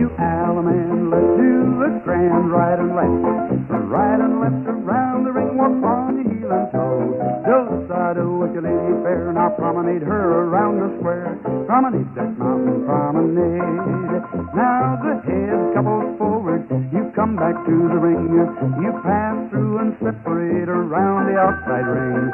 you alum and let's do a grand right and left. Right and left around the ring, walk on your heel and toe. Do side with your lady fair, now promenade her around the square. Promenade that mountain promenade. Now the head couples forward, you come back to the ring. You pass through and separate around the outside ring.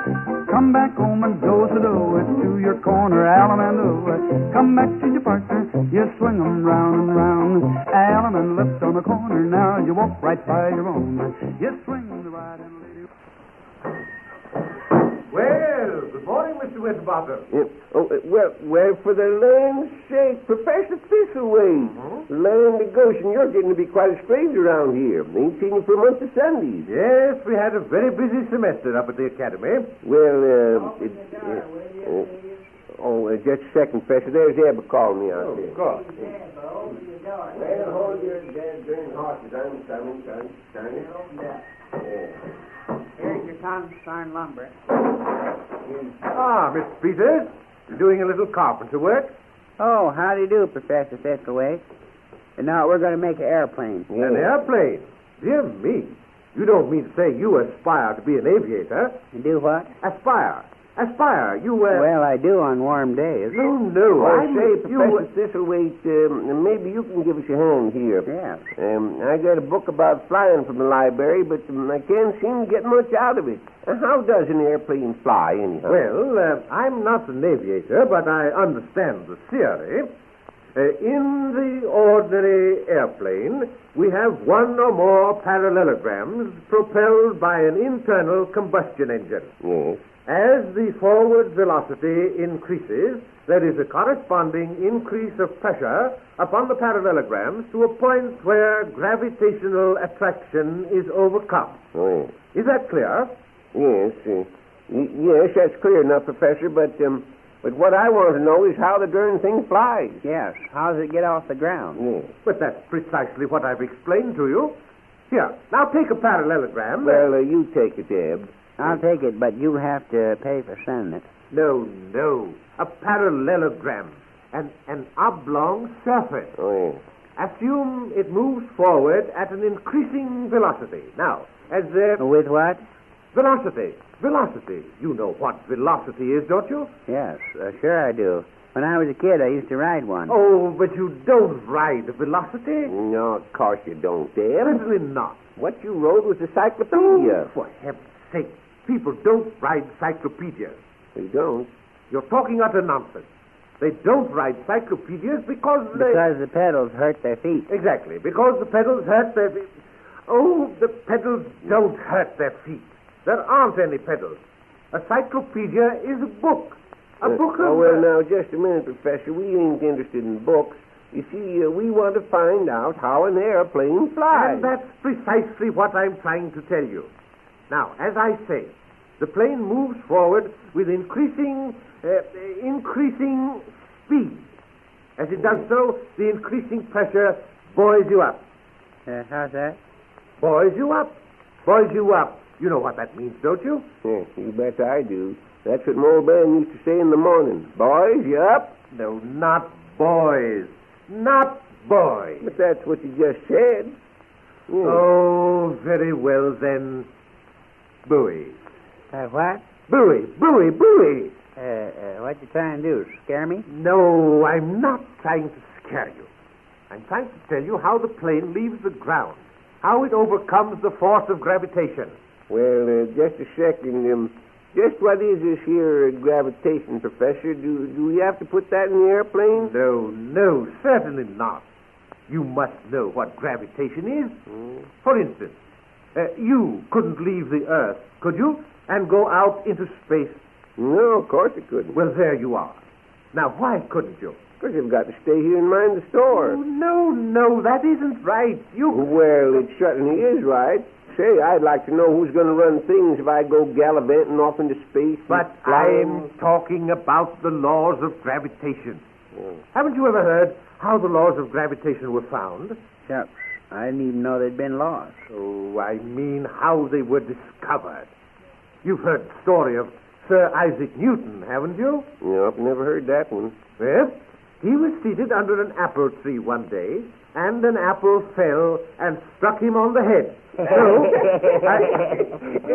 Come back home and do-sa-do it to your corner, alum and oh. Come back to your partner, you swing 'em round and round. Alum and left on the corner, now you walk right by your own. You swing the right and lady. Well, good morning, Mr. Winterbottom. Well, for the land's sake, Professor Thistlewaite. Land of Goshen, you're getting to be quite a stranger around here. Ain't seen you for a month of Sundays. Yes, we had a very busy semester up at the academy. Well, just a second, Professor. There's Zeb calling me out there. Of course. Well, hold your dead darn horses. I'm coming. Here's your consarn lumber. Ah, Mr. Peters, you're doing a little carpenter work? Oh, how do you do, Professor Thistlewaite? And now we're going to make an airplane. An airplane? Dear me. You don't mean to say you aspire to be an aviator? You do what? Aspire. You, Well, I do on warm days. No. I say, Professor Thistlewaite, maybe you can give us a hand here. Yes. I got a book about flying from the library, but I can't seem to get much out of it. How does an airplane fly, anyhow? Well, I'm not an aviator, but I understand the theory. In the ordinary airplane, we have one or more parallelograms propelled by an internal combustion engine. Yes. As the forward velocity increases, there is a corresponding increase of pressure upon the parallelograms to a point where gravitational attraction is overcome. Oh, yes. Is that clear? Yes, yes, that's clear enough, Professor, but what I want to know is how the darn thing flies. Yes. How does it get off the ground? Yes. But that's precisely what I've explained to you. Here, now take a parallelogram. Well, you take it, Eb. I'll take it, but you'll have to pay for sending it. No. A parallelogram. An oblong surface. Oh, yes. Assume it moves forward at an increasing velocity. Now, as With what? velocity. You know what velocity is, don't you? Yes, sure I do. When I was a kid, I used to ride one. Oh, but you don't ride velocity. No, of course you don't, Eb. Certainly not. What you wrote was a cyclopedia. For heaven's sake, people don't ride cyclopedias. You don't? You're talking utter nonsense. They don't ride cyclopedias because the pedals hurt their feet. Exactly, because the pedals hurt their feet. Oh, the pedals don't hurt their feet. There aren't any pedals. A cyclopedia is a book. A book of... well, now, just a minute, Professor. We ain't interested in books. You see, we want to find out how an airplane flies. And that's precisely what I'm trying to tell you. Now, as I say, the plane moves forward with increasing speed. As it does so, the increasing pressure buoys you up. How's that? Buoys you up. You know what that means, don't you? Yes, you bet I do. That's what my old man used to say in the morning. Boys, you up? No, not boys. Not boys. But that's what you just said. Yeah. Oh, very well then. Buoy. What? Buoy. What you trying to do, scare me? No, I'm not trying to scare you. I'm trying to tell you how the plane leaves the ground, how it overcomes the force of gravitation. Well, just a second. Just what is this here gravitation, Professor? Do we have to put that in the airplane? No, certainly not. You must know what gravitation is. For instance, you couldn't leave the Earth, could you, and go out into space? No, of course it couldn't. Well, there you are. Now, why couldn't you? Because you've got to stay here and mind the store. Oh, no, that isn't right. Well, it certainly is right. Say, I'd like to know who's going to run things if I go gallivanting off into space. But I'm talking about the laws of gravitation. Haven't you ever heard how the laws of gravitation were found? Shucks, I didn't even know they'd been lost. Oh, I mean how they were discovered. You've heard the story of Sir Isaac Newton, haven't you? No, I've never heard that one. Well, He was seated under an apple tree one day, and an apple fell and struck him on the head. So,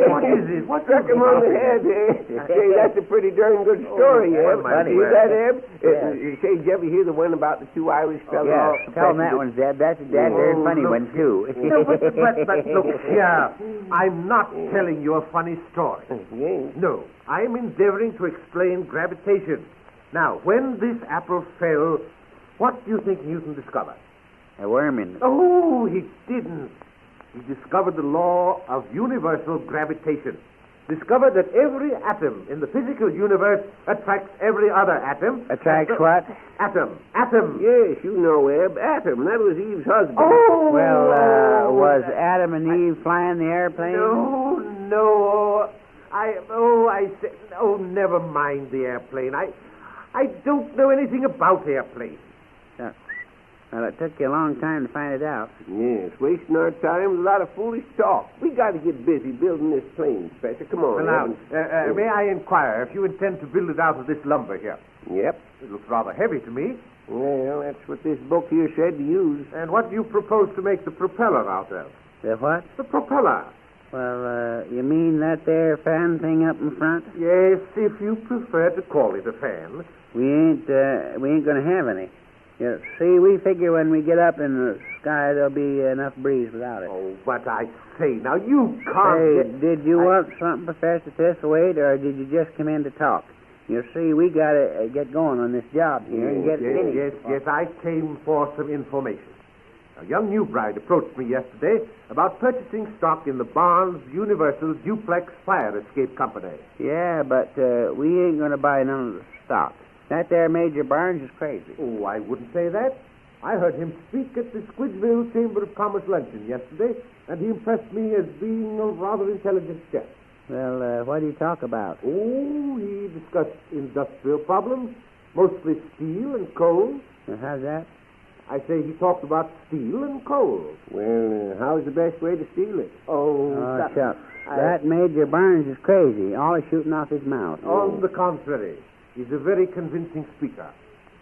what is it? What Struck him on the head, eh? Say, that's a pretty darn good story, Eb. funny. See that, Eb? Yeah. Say, did you ever hear the one about the two Irish fellows? Yeah, tell him that one, Zeb. That's a very funny one, too. No, but look here. I'm not telling you a funny story. Yes. No, I'm endeavoring to explain gravitation. Now, when this apple fell, what do you think Newton discovered? A worm in it. Oh, he didn't. He discovered the law of universal gravitation. Discovered that every atom in the physical universe attracts every other atom. Attracts what? Atom. Atom. Yes, you know, Eb. Atom. That was Eve's husband. Oh! Well, was Adam and Eve flying the airplane? No. Never mind the airplane. I don't know anything about airplanes. Well, it took you a long time to find it out. Yes, wasting our time with a lot of foolish talk. We got to get busy building this plane, Professor. Come on, Well, now, Eb. may I inquire if you intend to build it out of this lumber here? Yep. It looks rather heavy to me. Well, that's what this book here said to use. And what do you propose to make the propeller out of? The what? The propeller. Well, you mean that there fan thing up in front? Yes, if you prefer to call it a fan. We ain't going to have any. You see, we figure when we get up in the sky, there'll be enough breeze without it. Oh, but I say, now you can't... Hey, did you want something, Professor Thistlewaite, or did you just come in to talk? You see, we got to get going on this job here and get it finished. Yes, I came for some information. A young new bride approached me yesterday about purchasing stock in the Barnes Universal Duplex Fire Escape Company. Yeah, but we ain't going to buy none of the stock. That there Major Barnes is crazy. Oh, I wouldn't say that. I heard him speak at the Squidville Chamber of Commerce luncheon yesterday, and he impressed me as being a rather intelligent chap. Well, what do you talk about? Oh, he discussed industrial problems, mostly steel and coal. How's that? I say he talked about steel and coal. Well, how's the best way to steal it? Oh, shucks. That Major Barnes is crazy. All he's shooting off his mouth. On the contrary, he's a very convincing speaker.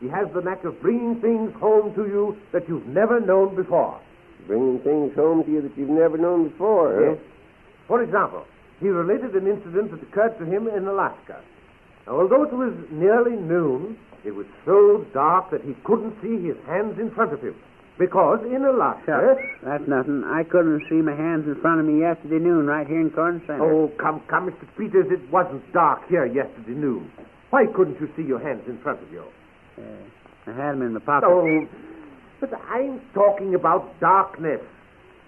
He has the knack of bringing things home to you that you've never known before. Bringing things home to you that you've never known before, huh? Yes. For example, he related an incident that occurred to him in Alaska. Now, although it was nearly noon, it was so dark that he couldn't see his hands in front of him. Because in Alaska... That's nothing. I couldn't see my hands in front of me yesterday noon right here in Corn Center. Oh, come, Mr. Peters, it wasn't dark here yesterday noon. Why couldn't you see your hands in front of you? I had them in my pocket. Oh, but I'm talking about darkness.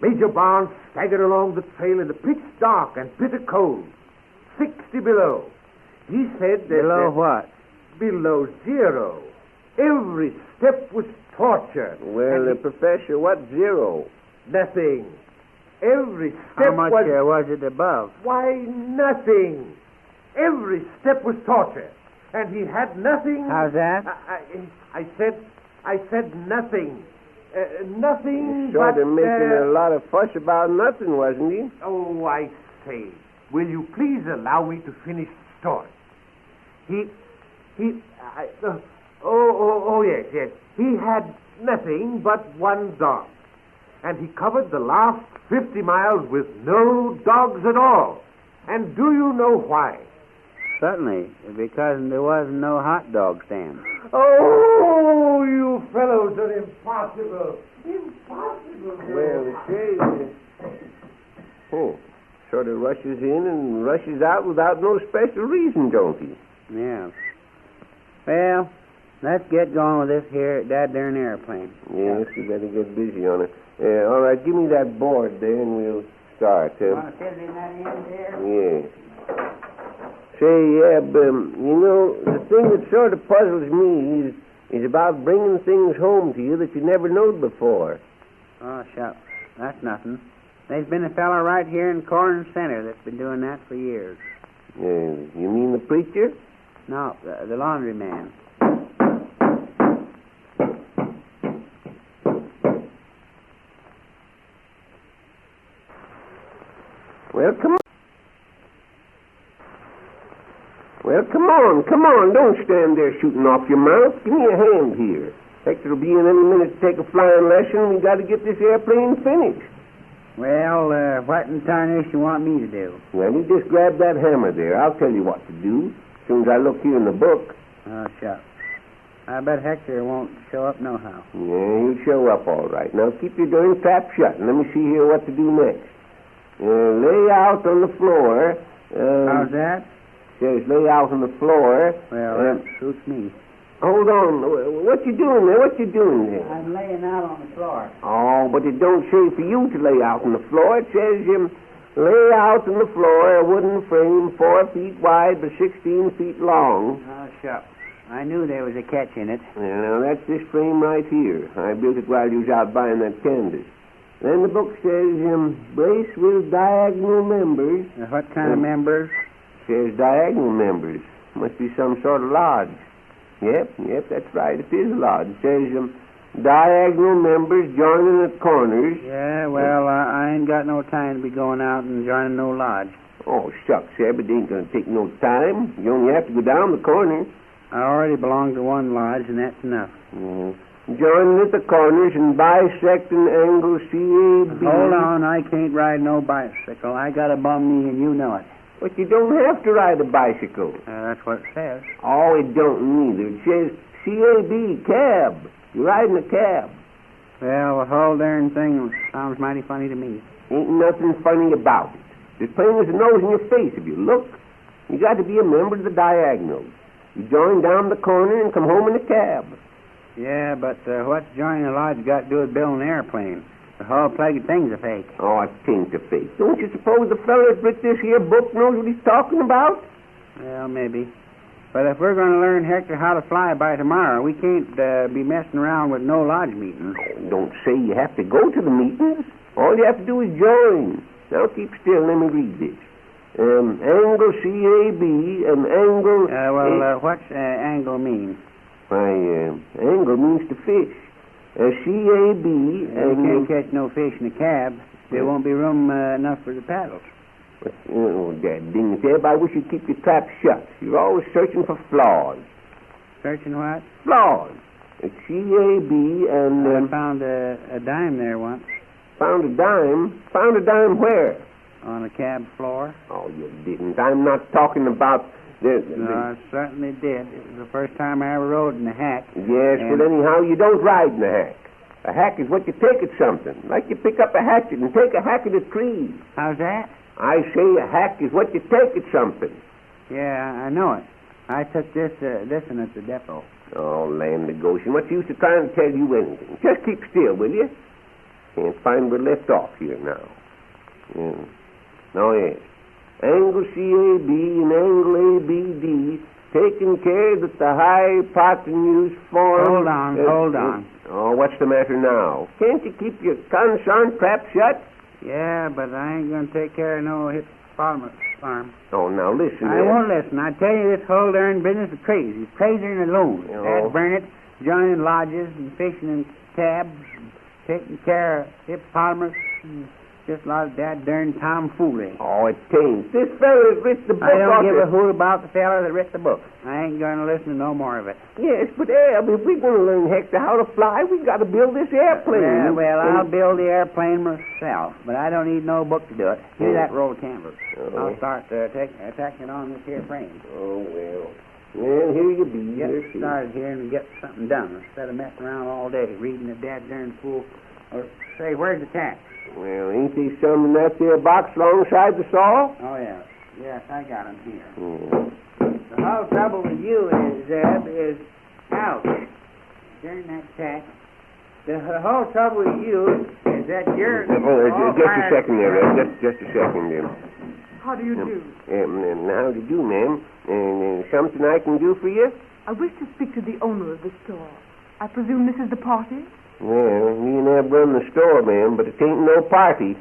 Major Barnes staggered along the trail in the pitch dark and bitter cold. 60 below. He said that... Below what? Below zero. Every step was torture. Well, Professor, what's zero? Nothing. Every step How much was it above? Why, nothing. Every step was torture. And he had nothing... How's that? I said nothing. Nothing Sort but... of making a lot of fuss about nothing, wasn't he? Oh, I say. Will you please allow me to finish the story? Yes. He had nothing but one dog. And he covered the last 50 miles with no dogs at all. And do you know why? Certainly, because there wasn't no hot dog stand. Oh, you fellows are impossible. Impossible. Well, sort of rushes in and rushes out without no special reason, don't he? Yeah. Well, let's get going with this here dad-darn airplane. Yes, you better get busy on it. All right, give me that board there and we'll start. Want to fit it in that end there? Yes. Say, you know, the thing that sort of puzzles me is about bringing things home to you that you never knowed before. Oh, shucks. That's nothing. There's been a fellow right here in Corn Center that's been doing that for years. You mean the preacher? No, the laundry man. Well, come on. Don't stand there shooting off your mouth. Give me a hand here. Hector will be in any minute to take a flying lesson. We got to get this airplane finished. Well, what in tarnish you want me to do? Well, you just grab that hammer there. I'll tell you what to do as soon as I look here in the book. Oh, shucks. I bet Hector won't show up nohow. Yeah, he'll show up all right. Now, keep your darn trap shut, and let me see here what to do next. Lay out on the floor. How's that? Says lay out on the floor. Well, that suits me. Hold on. What you doing there? I'm laying out on the floor. Oh, but it don't say for you to lay out on the floor. It says lay out on the floor a wooden frame 4 feet wide by 16 feet long. Oh, shucks. I knew there was a catch in it. Yeah, now that's this frame right here. I built it while you was out buying that canvas. Then the book says brace with diagonal members. What kind of members? Says diagonal members. Must be some sort of lodge. Yep, that's right. It is a lodge. It says diagonal members joining at corners. Yeah, well, I ain't got no time to be going out and joining no lodge. Oh, shucks, Zeb, it ain't going to take no time. You only have to go down the corner. I already belong to one lodge, and that's enough. Joining at the corners and bisecting angle CAB. Hold on, I can't ride no bicycle. I got a bum knee, and you know it. But you don't have to ride a bicycle. That's what it says. Oh, it don't neither. It says CAB, cab. You're riding a cab. Well, the whole darn thing sounds mighty funny to me. Ain't nothing funny about it. As plain as the nose in your face, if you look. You got to be a member of the diagonals. You join down the corner and come home in a cab. Yeah, but what's joining a lodge got to do with building an airplane? The whole plague of thing's a fake. Oh, it ain't a fake. Don't you suppose the fella that wrote this here book knows what he's talking about? Well, maybe. But if we're going to learn Hector how to fly by tomorrow, we can't be messing around with no lodge meetings. Oh, don't say you have to go to the meetings. All you have to do is join. Now keep still. Let me read this. Angle CAB and angle... what's angle mean? Why, angle means to fish. CAB and... You can't catch no fish in a cab. There won't be room enough for the paddles. Oh, Dad, ding it, Zeb. I wish you'd keep your trap shut. You're always searching for flaws. Searching what? Flaws. CAB and... I found a dime there once. Found a dime? Found a dime where? On a cab floor. Oh, you didn't. I'm not talking about... No, I certainly did. It was the first time I ever rode in a hack. Yes, but anyhow, you don't ride in a hack. A hack is what you take at something. Like you pick up a hatchet and take a hack at a tree. How's that? I say a hack is what you take at something. Yeah, I know it. I took this one at the depot. Oh, land of Goshen. What's the use of trying to tell you anything? Just keep still, will you? Can't find where we left off here now. Oh, yes. Angle CAB and angle ABD, taking care that the hypotenuse form... Hold on. Oh, what's the matter now? Can't you keep your concern trap shut? Yeah, but I ain't going to take care of no hippopotamus farm. Oh, now listen. I won't listen. I tell you, this whole darn business is crazy. It's crazier than a loon. Dad burn it, joining lodges and fishing in cabs, and taking care of hippopotamus and... Just a lot of that darn tomfoolery. Oh, it ain't. This fella that writ the book... I don't give a hoot about the fella that writ the book. I ain't going to listen to no more of it. Yes, but Ab, if we're going to learn Hector how to fly, we've got to build this airplane. I'll build the airplane myself, but I don't need no book to do it. Give me that roll of canvas. I'll start tacking on this here frame. Oh, well. Well, here you be. Get started here and get something done instead of messing around all day reading the dad darn fool. Or say, where's the tack? Well, ain't there some in that there box alongside the saw? Oh, yeah. Yes, I got him here. The whole trouble with you is, Zeb, ouch, during that tack. The whole trouble with you is that you're... just a second there, Ed. Just a second there. How do you do? How do you do, ma'am? Something I can do for you? I wish to speak to the owner of the store. I presume this is the party? Well, me and Eb run the store, ma'am, but it ain't no party.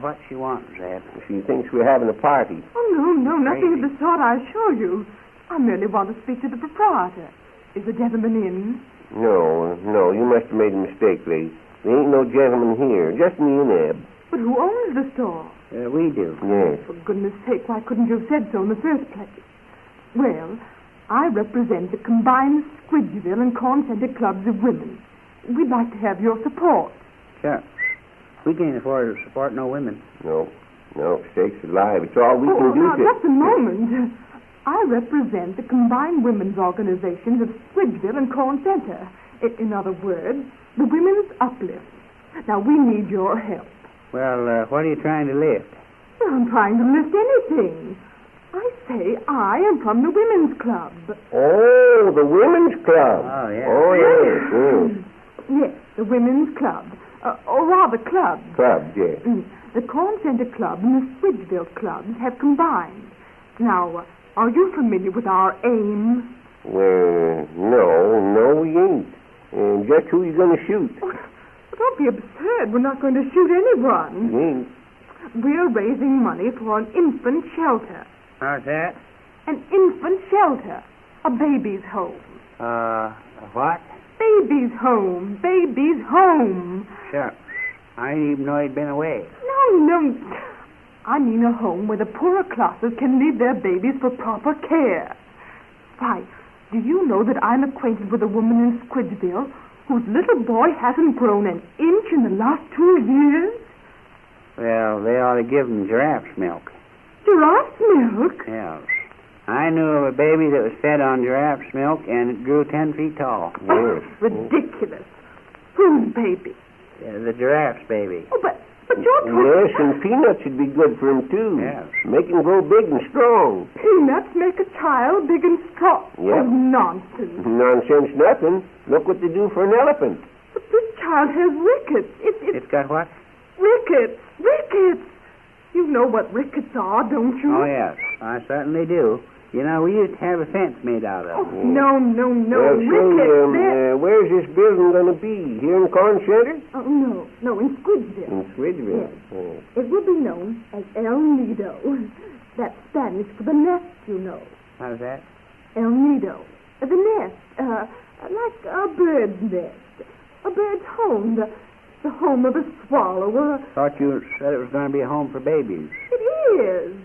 What she wants, Zeb? She thinks we're having a party. Oh, no, nothing of the sort, I assure you. I merely want to speak to the proprietor. Is the gentleman in? No, you must have made a mistake, lady. There ain't no gentleman here, just me and Eb. But who owns the store? We do. Yes. For goodness sake, why couldn't you have said so in the first place? Well, I represent the combined Squidgeville and Corn Center clubs of women. We'd like to have your support. Sure. We can't afford to support no women. No, sakes alive. It's all we can do now, to... just a moment. I represent the combined women's organizations of Squidgeville and Corn Center. In other words, the Women's Uplift. Now, we need your help. Well, what are you trying to lift? Well, I'm trying to lift anything. I say I am from the Women's Club. Oh, the Women's Club. Oh, yeah. Oh, yes. Yes, the Women's Club. Or rather, clubs. Clubs, yes. The Corn Center Club and the Squidgeville clubs have combined. Now, are you familiar with our aim? Well, no, we ain't. And just who you going to shoot? Oh, don't be absurd. We're not going to shoot anyone. You ain't. We're raising money for an infant shelter. How's that? An infant shelter. A baby's home. What? Baby's home. Baby's home. Sure. I didn't even know he'd been away. No. I mean a home where the poorer classes can leave their babies for proper care. Why, do you know that I'm acquainted with a woman in Squidgeville whose little boy hasn't grown an inch in the last 2 years? Well, they ought to give him giraffe's milk. Giraffe's milk? Yeah. I knew of a baby that was fed on giraffe's milk, and it grew 10 feet tall. Yes. Ridiculous. Whose baby? The giraffe's baby. Oh, but you're talking... Yes, and peanuts would be good for him, too. Yes. Make him grow big and strong. Peanuts make a child big and strong. Yep. Oh, nonsense. Nonsense nothing. Look what they do for an elephant. But this child has rickets. It's got what? Rickets. Rickets. You know what rickets are, don't you? Oh, yes. I certainly do. You know, we used to have a fence made out of. Oh, no. Well, Rickets. where's this building going to be? Here in Corn Center? Oh, no, in Squidgeville. In Squidgeville. Yes. Oh. It will be known as El Nido. That's Spanish for the nest, you know. How's that? El Nido. The nest. Like a bird's nest. A bird's home. The home of a swallow. Thought you said it was going to be a home for babies. It is.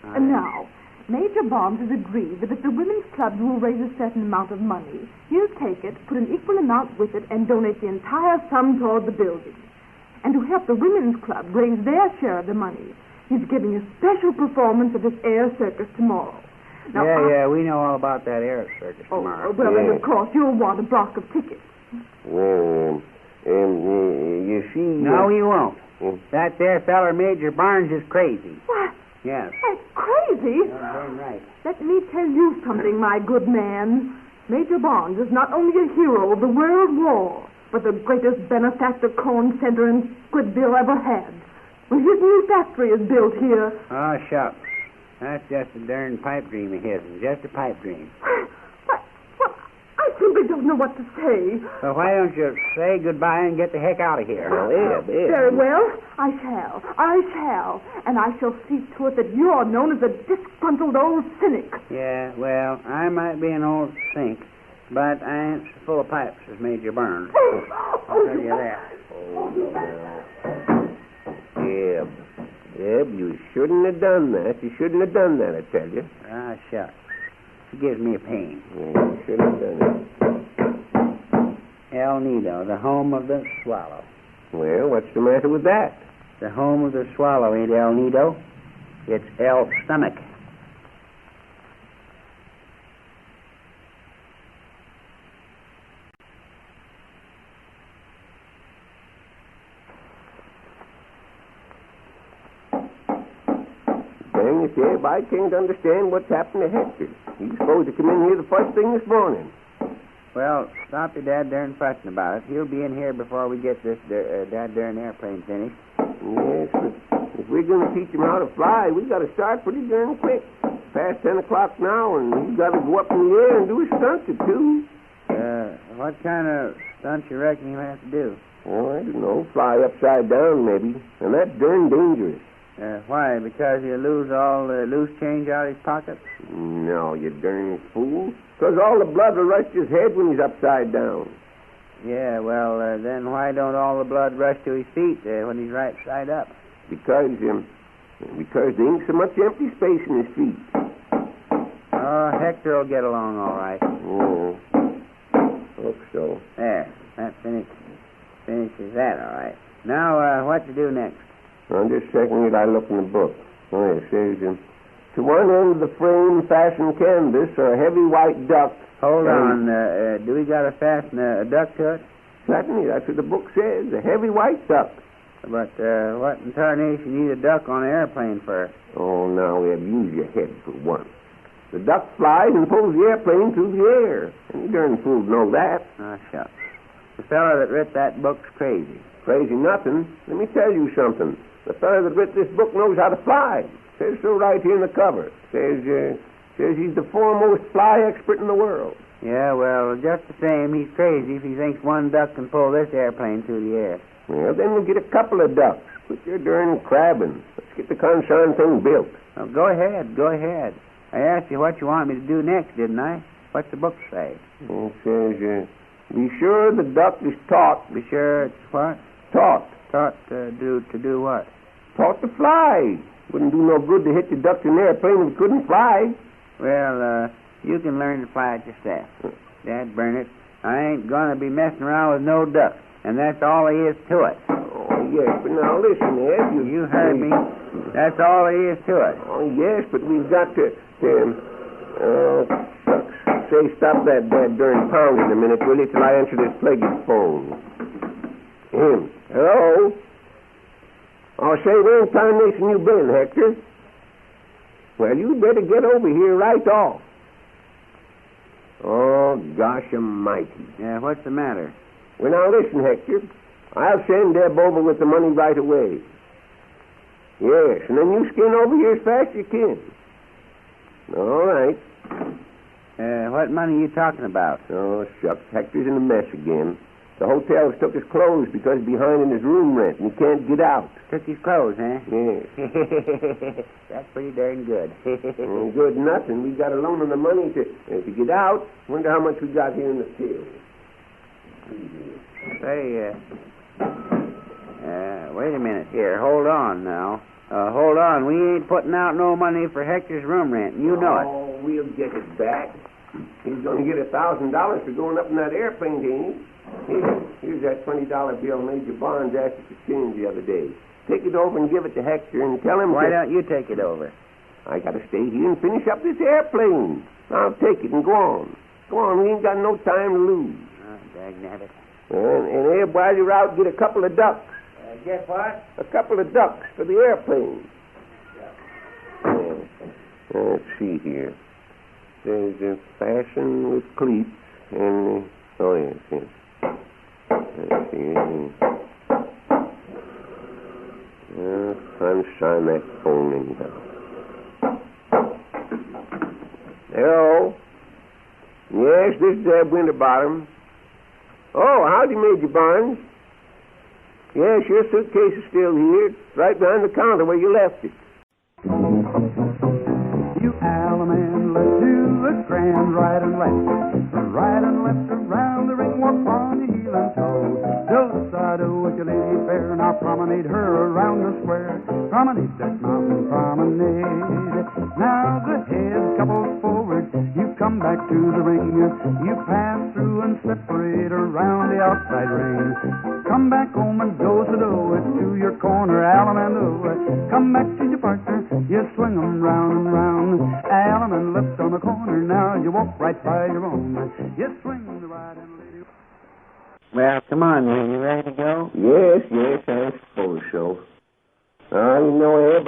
And now, Major Barnes has agreed that if the women's clubs will raise a certain amount of money, he'll take it, put an equal amount with it, and donate the entire sum toward the building. And to help the women's club raise their share of the money, he's giving a special performance of his air circus tomorrow. Now, Yeah, we know all about that air circus tomorrow. Well, and of course, you'll want a block of tickets. Well, you see... No, he won't. That there feller, Major Barnes, is crazy. What? Yes. That's crazy. That's damn right. Let me tell you something, my good man. Major Barnes is not only a hero of the World War, but the greatest benefactor Corn Center and Squidville ever had. When his new factory is built here... Oh, shucks. That's just a darn pipe dream of his, just a pipe dream. Well, I simply don't know what to say. So why don't you say goodbye and get the heck out of here? Very well, I shall. And I shall see to it that you're known as a disgruntled old cynic. Yeah, well, I might be an old sink, but I ain't so full of pipes as Major Barnes. I'll tell you that. Zeb, you shouldn't have done that. You shouldn't have done that, I tell you. Ah, shucks. It gives me a pain. Yeah, you shouldn't have done it. El Nido, the home of the swallow. Well, what's the matter with that? The home of the swallow ain't El Nido. It's El Stomach. Dang it, Zeb, I can't understand what's happened to Hector. He's supposed to come in here the first thing this morning. Well, stop your dad darn fussing about it. He'll be in here before we get this dad darn airplane finished. Yes, but if we're going to teach him how to fly, we got to start pretty darn quick. Past 10 o'clock now, and he's got to go up in the air and do a stunt or two. What kind of stunt you reckon he'll have to do? Oh, I don't know. Fly upside down, maybe. And that's darn dangerous. Why? Because he'll lose all the loose change out of his pockets? No, you darn fool. Because all the blood will rush to his head when he's upside down. Yeah, well, then why don't all the blood rush to his feet when he's right side up? Because there ain't so much empty space in his feet. Oh, Oh, Hector will get along all right. Hope so. There. That finishes that all right. Now, what to do next? Well, just a second, I look in the book. Oh, it says, to one end of the frame fasten canvas or a heavy white duck. Hold on. Do we got to fasten a duck to it? Certainly, that's what the book says, a heavy white duck. But what in tarnation you need a duck on an airplane for? Oh, now, Eb, use your head for once. The duck flies and pulls the airplane through the air. And you darn fools know that. Oh, shucks. The fellow that writ that book's crazy. Crazy nothing. Let me tell you something. The fellow that writ this book knows how to fly. Says so right here in the cover. Says he's the foremost fly expert in the world. Yeah, well, just the same, he's crazy if he thinks one duck can pull this airplane through the air. Well, then we'll get a couple of ducks. Quit your darn crabbing. Let's get the concern thing built. Oh, go ahead. I asked you what you want me to do next, didn't I? What's the book say? It says, be sure the duck is taught. Be sure it's what? Taught. Taught to do what? Taught to fly. Wouldn't do no good to hit the duck in an airplane if it couldn't fly. Well, you can learn to fly it yourself. Dad, burn it. I ain't going to be messing around with no duck, and that's all there is to it. Oh, yes, but now listen, Ed. You heard me. That's all there is to it. Oh, yes, but we've got to shucks. Say, stop that darn pounding a minute, will you, till I answer this plague's phone. Hello? Oh, say, where's tarnation you been, Hector? Well, you better get over here right off. Oh, gosh almighty. Yeah, what's the matter? Well, now, listen, Hector. I'll send Deb over with the money right away. Yes, and then you skin over here as fast as you can. All right. What money are you talking about? Oh, shucks. Hector's in a mess again. The hotel's took his clothes because he's behind in his room rent and he can't get out. Took his clothes, huh? Yes. That's pretty darn good. Good nothing. We got a loan on the money to get out. Wonder how much we got here in the till. Say, wait a minute here. Hold on now. Hold on. We ain't putting out no money for Hector's room rent. You know it. Oh, we'll get it back. He's going to get $1,000 for going up in that airplane, ain't he? Here's that $20 bill Major Barnes asked us to change the other day. Take it over and give it to Hector and tell him... Why don't you take it over? I got to stay here and finish up this airplane. I'll take it and go on. Go on, we ain't got no time to lose. Oh, dagnabbit. And Abe, while you're out, get a couple of ducks. Get what? A couple of ducks for the airplane. Let's see here. There's a fasten with cleats and... oh, yes. Let's see. Time to sign that phone anyhow. Hello? Yes, this is Zeb Winterbottom. Oh, howdy, Major Barnes. Yes, your suitcase is still here. It's right behind the counter where you left it. You allemande, let's do the grand right and left. Right and left around the ring, walk on your heel and toe. Hillside, oh, with your lady fair, now promenade her around the square. Promenade that mountain promenade. Now the head couples forward, you come back to the ring. You pass through and separate around the outside ring. Come back home and do-so-do it to your corner, allemande. Come back to your partner, you swing 'em round and round. Allemande left on the corner, now you walk right by your own. You swing the right and lady. Well, come on, are you ready to go? Yes, I suppose so. You know, Abe,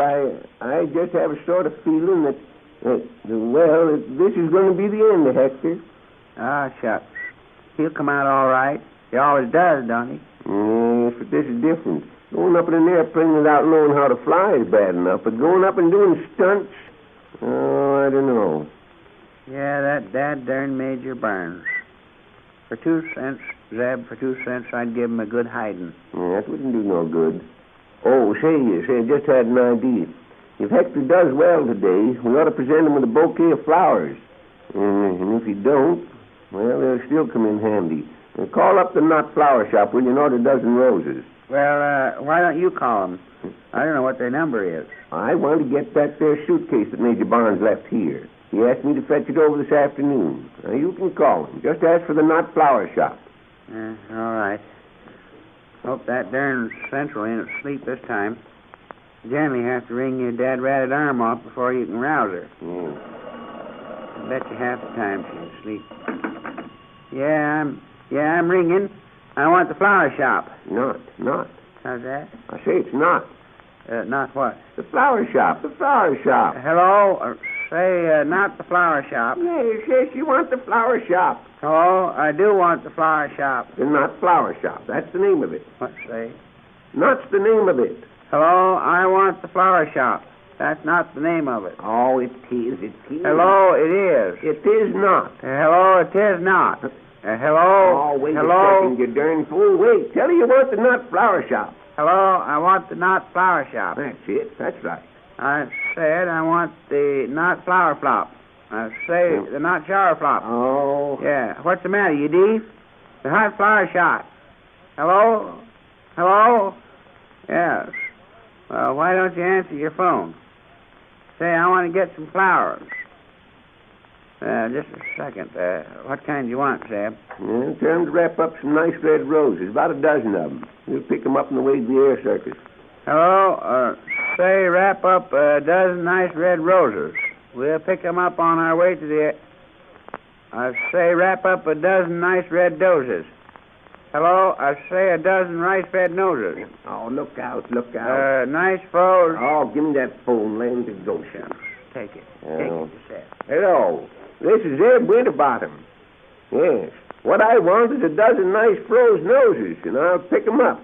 I just have a sort of feeling that this is going to be the end of Hector. Ah, shucks. He'll come out all right. He always does, don't he? Yes, but this is different. Going up in an airplane without knowing how to fly is bad enough, but going up and doing stunts, I don't know. Yeah, that darn Major Barnes. For 2 cents, Zeb, for 2 cents, I'd give him a good hiding. Yeah, that wouldn't do no good. Oh, say, I just had an idea. If Hector does well today, we ought to present him with a bouquet of flowers. And if he don't, well, they'll still come in handy. Call up the Knot Flower Shop, will you, and order a dozen roses. Well, why don't you call them? I don't know what their number is. I want to get that there suitcase that Major Barnes left here. He asked me to fetch it over this afternoon. Now, you can call him. Just ask for the Knot Flower Shop. All right. Hope that darn Central ain't asleep this time. Generally have to wring your dad-ratted arm off before you can rouse her. I bet you half the time she's asleep. Yeah, I'm ringing. I want the flower shop. Not. How's that? I say it's not. Not what? The flower shop. Hello? Not the flower shop. Yes, you want the flower shop. Hello? I do want the flower shop. The Knot Flower Shop. That's the name of it. What say? Knot's the name of it. Hello? I want the flower shop. That's not the name of it. Oh, it is. Hello? It is. It is not. Hello? It is not. Hello? Oh, wait Hello? a second, you darn fool. Wait. Tell her you want the Knot Flower Shop. Hello? I want the Knot Flower Shop. That's it. That's right. I said I want the Knot Flower Flop. I say the Knot Shower Flop. Oh. Yeah. What's the matter, you deef? The Hot Flower Shop. Hello? Hello? Yes. Well, why don't you answer your phone? Say, I want to get some flowers. Just a second. What kind do you want, Zeb? Yeah, tell him to wrap up some nice red roses. About a dozen of them. We'll pick them up on the way to the air circus. Hello? Say, wrap up a dozen nice red roses. We'll pick them up on our way to the... I say, wrap up a dozen nice red doses. Hello? I say a dozen rice-fed noses. Oh, look out. Nice froze. Oh, give me that phone. Land to go, Sam. Take it. Take it, Zeb. Hello. This is Zeb Winterbottom. Yes. What I want is a dozen nice froze noses, and I'll pick them up.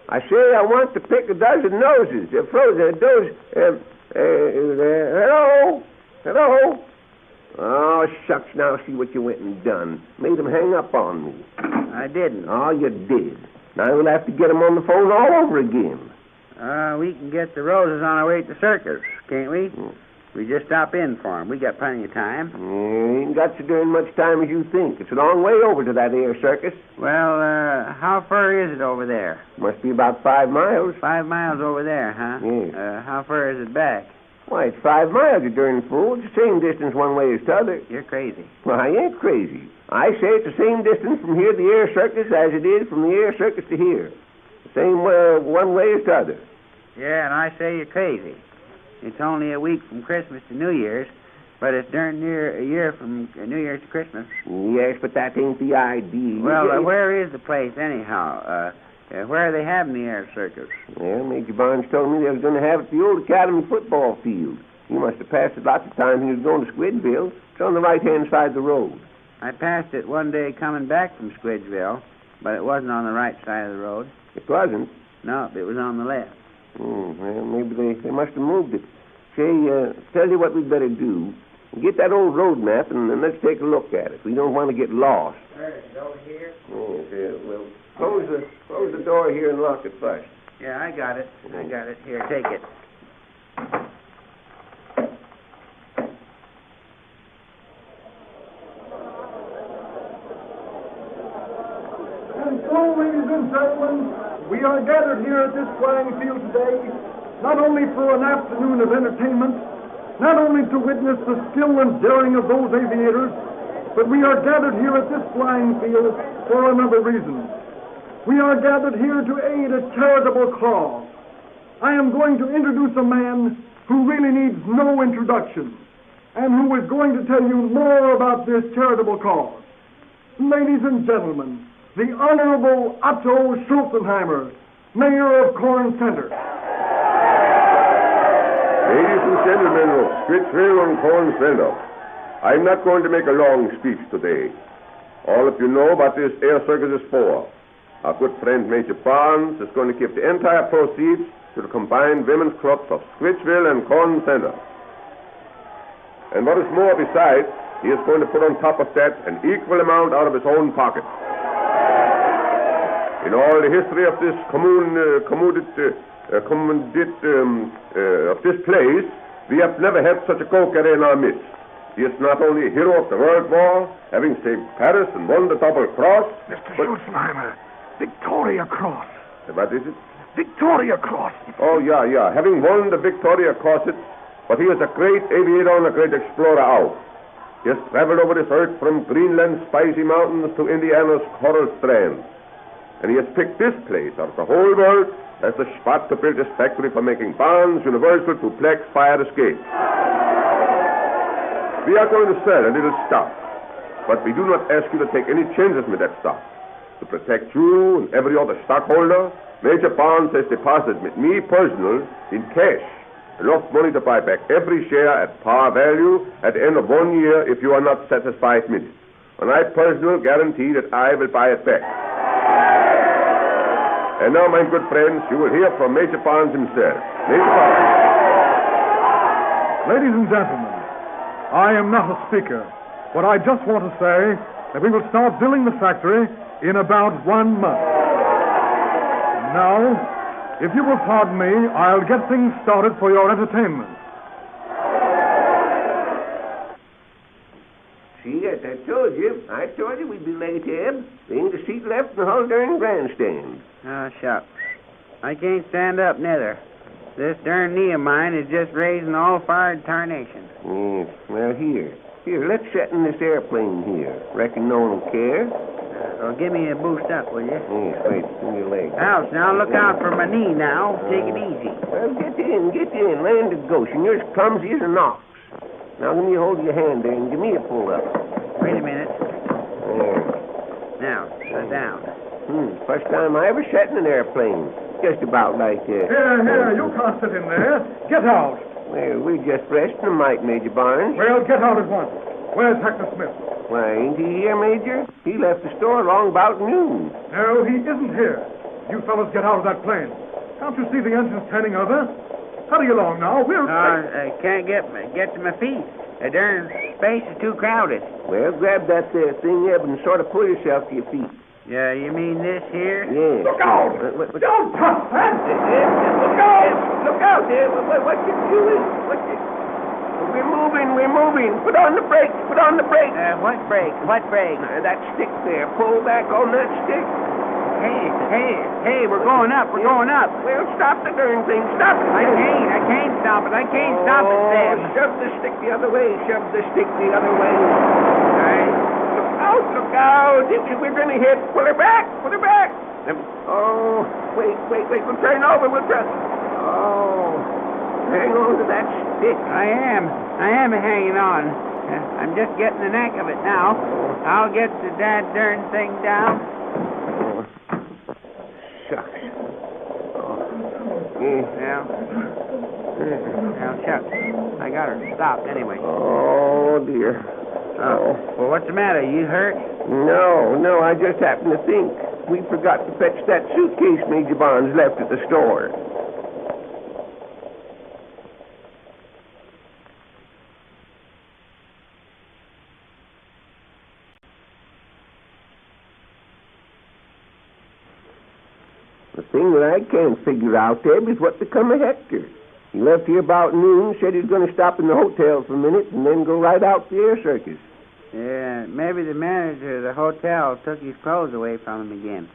I say I want to pick a dozen noses. Hello? Oh, shucks, now see what you went and done. Made them hang up on me. I didn't. Oh, you did. Now we'll have to get them on the phone all over again. We can get the roses on our way to the circus, can't we? We just stop in for them. We got plenty of time. Ain't got so darn much time as you think. It's a long way over to that air circus. Well, how far is it over there? Must be about 5 miles. 5 miles over there, huh? Yes. How far is it back? Why, it's 5 miles, you darn fool. It's the same distance one way as t'other. You're crazy. Well, I ain't crazy. I say it's the same distance from here to the air circus as it is from the air circus to here. The same one way as t'other. Yeah, and I say you're crazy. It's only a week from Christmas to New Year's, but it's darn near a year from New Year's to Christmas. Yes, but that ain't the idea. Well, where is the place, anyhow? Where are they having the air circus? Well, Major Barnes told me they was going to have it at the old Academy football field. He must have passed it lots of times when he was going to Squidville. It's on the right-hand side of the road. I passed it one day coming back from Squidville, but it wasn't on the right side of the road. It wasn't? No, it was on the left. Well, maybe they must have moved it. Say, tell you what we'd better do. Get that old road map, and then let's take a look at it. We don't want to get lost. Where is it, over here? Yes, well, close the door here and lock it first. Yeah, I got it. Here, take it. And so, ladies and gentlemen, we are gathered here at this flying field today, not only for an afternoon of entertainment, not only to witness the skill and daring of those aviators, but we are gathered here at this flying field for another reason. We are gathered here to aid a charitable cause. I am going to introduce a man who really needs no introduction, and who is going to tell you more about this charitable cause. Ladies and gentlemen, the Honorable Otto Schulzenheimer, Mayor of Corn Center. Ladies and gentlemen of Squidville and Corn Center, I'm not going to make a long speech today. All of you know what this air circus is for. Our good friend Major Barnes is going to give the entire proceeds to the combined women's clubs of Squidville and Corn Center. And what is more, besides, he is going to put on top of that an equal amount out of his own pocket. In all the history of this of this place, we have never had such a go-getter in our midst. He is not only a hero of the World War, having saved Paris and won the Double Cross, Mr. Schulzenheimer, Victoria Cross. What is it? Victoria Cross. Oh, yeah. Having won the Victoria Cross, but he is a great aviator and a great explorer out. He has traveled over this earth from Greenland's spicy mountains to Indiana's coral strands. And he has picked this place out of the whole world as the spot to build his factory for making bombs, universal, duplex, fire escape. We are going to sell a little stuff, but we do not ask you to take any changes with that stuff. To protect you and every other stockholder, Major Barnes has deposited with me personal in cash enough money to buy back every share at par value at the end of 1 year if you are not satisfied with it. And I personally guarantee that I will buy it back. And now, my good friends, you will hear from Major Barnes himself. Major Barnes. Ladies and gentlemen, I am not a speaker, but I just want to say that we will start building the factory in about 1 month. Now, if you will pardon me, I'll get things started for your entertainment. See, as I told you we'd be late, Eb. There ain't a seat left in the whole darn grandstand. Oh, shucks. I can't stand up, neither. This darn knee of mine is just raising all fired tarnation. Yes, well, here, let's set in this airplane here. Reckon no one will care. Well, give me a boost up, will you? Yes, wait, give me your leg. Ouch, now look out for my knee now. Take it easy. Well, get in. Land of Goshen. You're as clumsy as an ox. Now, give me a hold of your hand there and give me a pull up. Wait a minute. There. Now, sit down. First time I ever sat in an airplane. Just about like this. Here, you can't sit in there. Get out. Well, we're just resting a mite, Major Barnes. Well, get out at once. Where's Hector Smith? Why, ain't he here, Major? He left the store long about noon. No, he isn't here. You fellas get out of that plane. Can't you see the engine's turning over? Hurry along now. I can't get to my feet. The darn space is too crowded. Well, grab that there thing, Eb, and sort of pull yourself to your feet. Yeah, you mean this here? Yeah. Look out! Don't touch that! Look out! Look out, Eb. What you doing? We're moving. Put on the brakes. What brake? That stick there. Pull back on that stick. Hey, we're going up. Well, stop the darn thing. Stop it. I can't stop it. Sam. Shove the stick the other way. All right. Look out. We're going to hit. Pull her back. Oh, wait. We'll turn over. Oh, hang on to that stick. I am hanging on. I'm just getting the knack of it now. I'll get the darn thing down. Shucks. Now, shucks. I got her stopped anyway. Oh, dear. Oh. Well, what's the matter? You hurt? No, I just happened to think. We forgot to fetch that suitcase Major Barnes left at the store. The thing that I can't figure out, Eb, is what become of Hector. He left here about noon, said he was going to stop in the hotel for a minute, and then go right out to the air circus. Yeah, maybe the manager of the hotel took his clothes away from him again.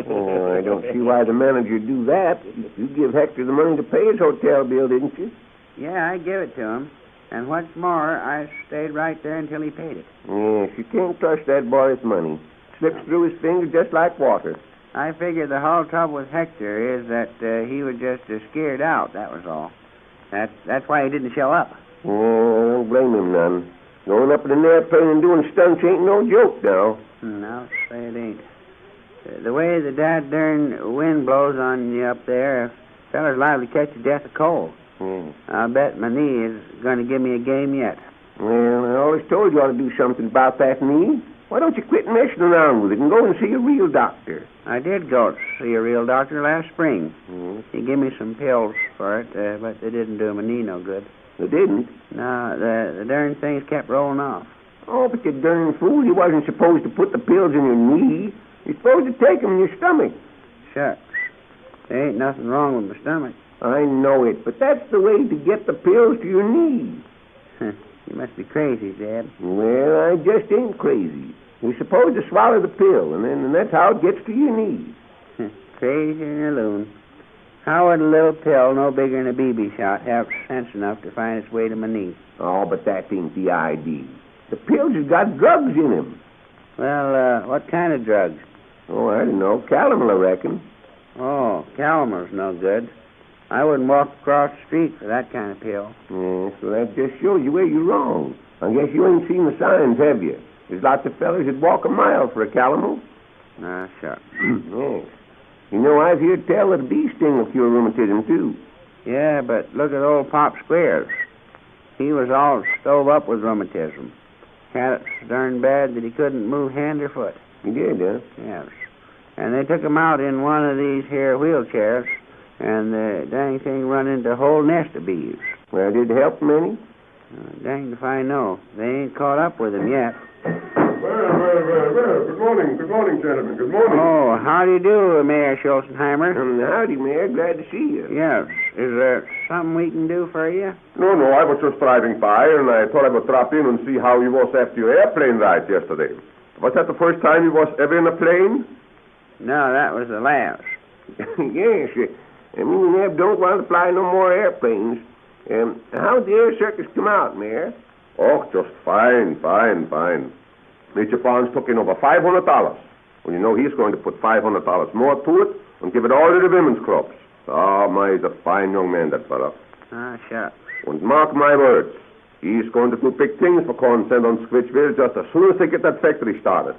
Oh, I don't see why the manager do that. You give Hector the money to pay his hotel bill, didn't you? Yeah, I gave it to him. And what's more, I stayed right there until he paid it. Yes, you can't trust that boy's money. Slips through his fingers just like water. I figure the whole trouble with Hector is that he was just scared out, that was all. That's why he didn't show up. Yeah, I don't blame him none. Going up in an airplane and doing stunts ain't no joke now. No, say it ain't. The way the darn wind blows on you up there, a feller's liable to catch a death of cold. I'll bet my knee is going to give me a game yet. Well, I always told you ought to do something about that knee. Why don't you quit messing around with it and go and see a real doctor? I did go to see a real doctor last spring. He gave me some pills for it, but they didn't do my knee no good. They didn't? No, the darn things kept rolling off. Oh, but you darn fool, you wasn't supposed to put the pills in your knee. You're supposed to take them in your stomach. Shucks. There ain't nothing wrong with my stomach. I know it, but that's the way to get the pills to your knee. You must be crazy, Zeb. Well, I just ain't crazy. You're supposed to swallow the pill, and that's how it gets to your knee. Crazy and a loon. How would a little pill no bigger than a BB shot have sense enough to find its way to my knee? Oh, but that ain't the idea. The pills has got drugs in them. Well, what kind of drugs? Oh, I don't know. Calomel, I reckon. Oh, calomel's no good. I wouldn't walk across the street for that kind of pill. Yeah, so that just shows you where you're wrong. I guess you ain't seen the signs, have you? There's lots of fellas that walk a mile for a calomel. Ah, sure. Yes. You know, I've heard tell that a bee sting will cure rheumatism, too. Yeah, but look at old Pop Squares. He was all stove up with rheumatism. Had it so darn bad that he couldn't move hand or foot. He did, huh? Yes. And they took him out in one of these here wheelchairs, and the dang thing run into a whole nest of bees. Well, did it help him any? Danged if I know. They ain't caught up with him yet. Well. Good morning, gentlemen. Good morning. Oh, how do you do, Mayor Schulzenheimer? Howdy, Mayor. Glad to see you. Yes. Is there something we can do for you? No, I was just driving by, and I thought I would drop in and see how you was after your airplane ride yesterday. Was that the first time you was ever in a plane? No, that was the last. Yes. Me and Eb don't want to fly no more airplanes. How'd the air circus come out, Mayor? Oh, just fine. Major Barnes took in over $500. Well, you know he's going to put $500 more to it and give it all to the women's clubs. Oh, my, he's a fine young man, that fella. Ah, sure. And mark my words, he's going to do big things for Corn Center on Squitchville just as soon as they get that factory started.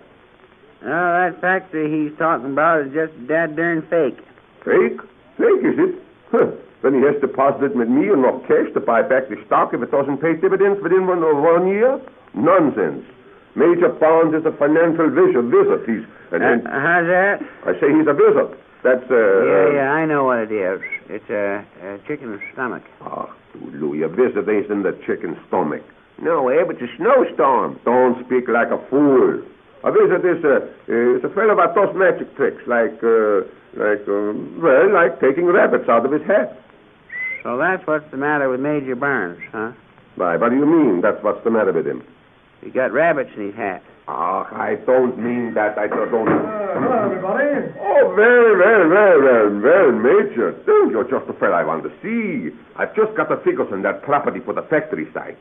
Oh, that factory he's talking about is just dead darn fake. Fake? Fake, is it? Huh. Then he has deposited with me enough cash to buy back the stock if it doesn't pay dividends within one year? Nonsense. Major Barnes is a financial wizard. He's... how's that? I say he's a wizard. That's, Yeah, I know what it is. It's a chicken's stomach. Oh, Louie, a wizard ain't in the chicken's stomach. No, Eb, it's a snowstorm. Don't speak like a fool. A wizard is a fellow that does magic tricks, like taking rabbits out of his hat. So that's what's the matter with Major Barnes, huh? Why, what do you mean, that's what's the matter with him? He got rabbits in his hat. Oh, I don't mean that. I don't... Hello, everybody. Oh, well, Major. You're just the fellow I want to see. I've just got the figures on that property for the factory site.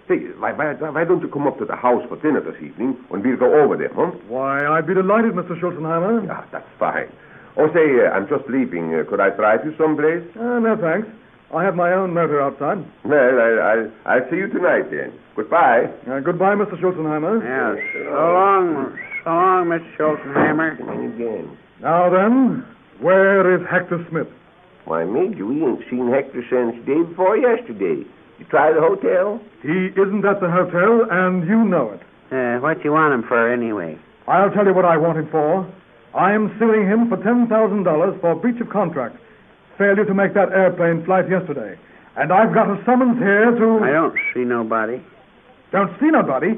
Say, why don't you come up to the house for dinner this evening and we'll go over there, huh? Why, I'd be delighted, Mr. Schulzenheimer. Yeah, that's fine. Oh, say, I'm just leaving. Could I drive you someplace? No, thanks. I have my own motor outside. Well, I'll see you tonight, then. Goodbye. Goodbye, Mr. Schulzenheimer. Yes. So long, Mr. Schulzenheimer. Again. Now then, where is Hector Smith? Why, Major, we ain't seen Hector since day before yesterday. You try the hotel? He isn't at the hotel, and you know it. What you want him for, anyway? I'll tell you what I want him for. I am suing him for $10,000 for breach of contract. Failure to make that airplane flight yesterday. And I've got a summons here to... I don't see nobody. Don't see nobody?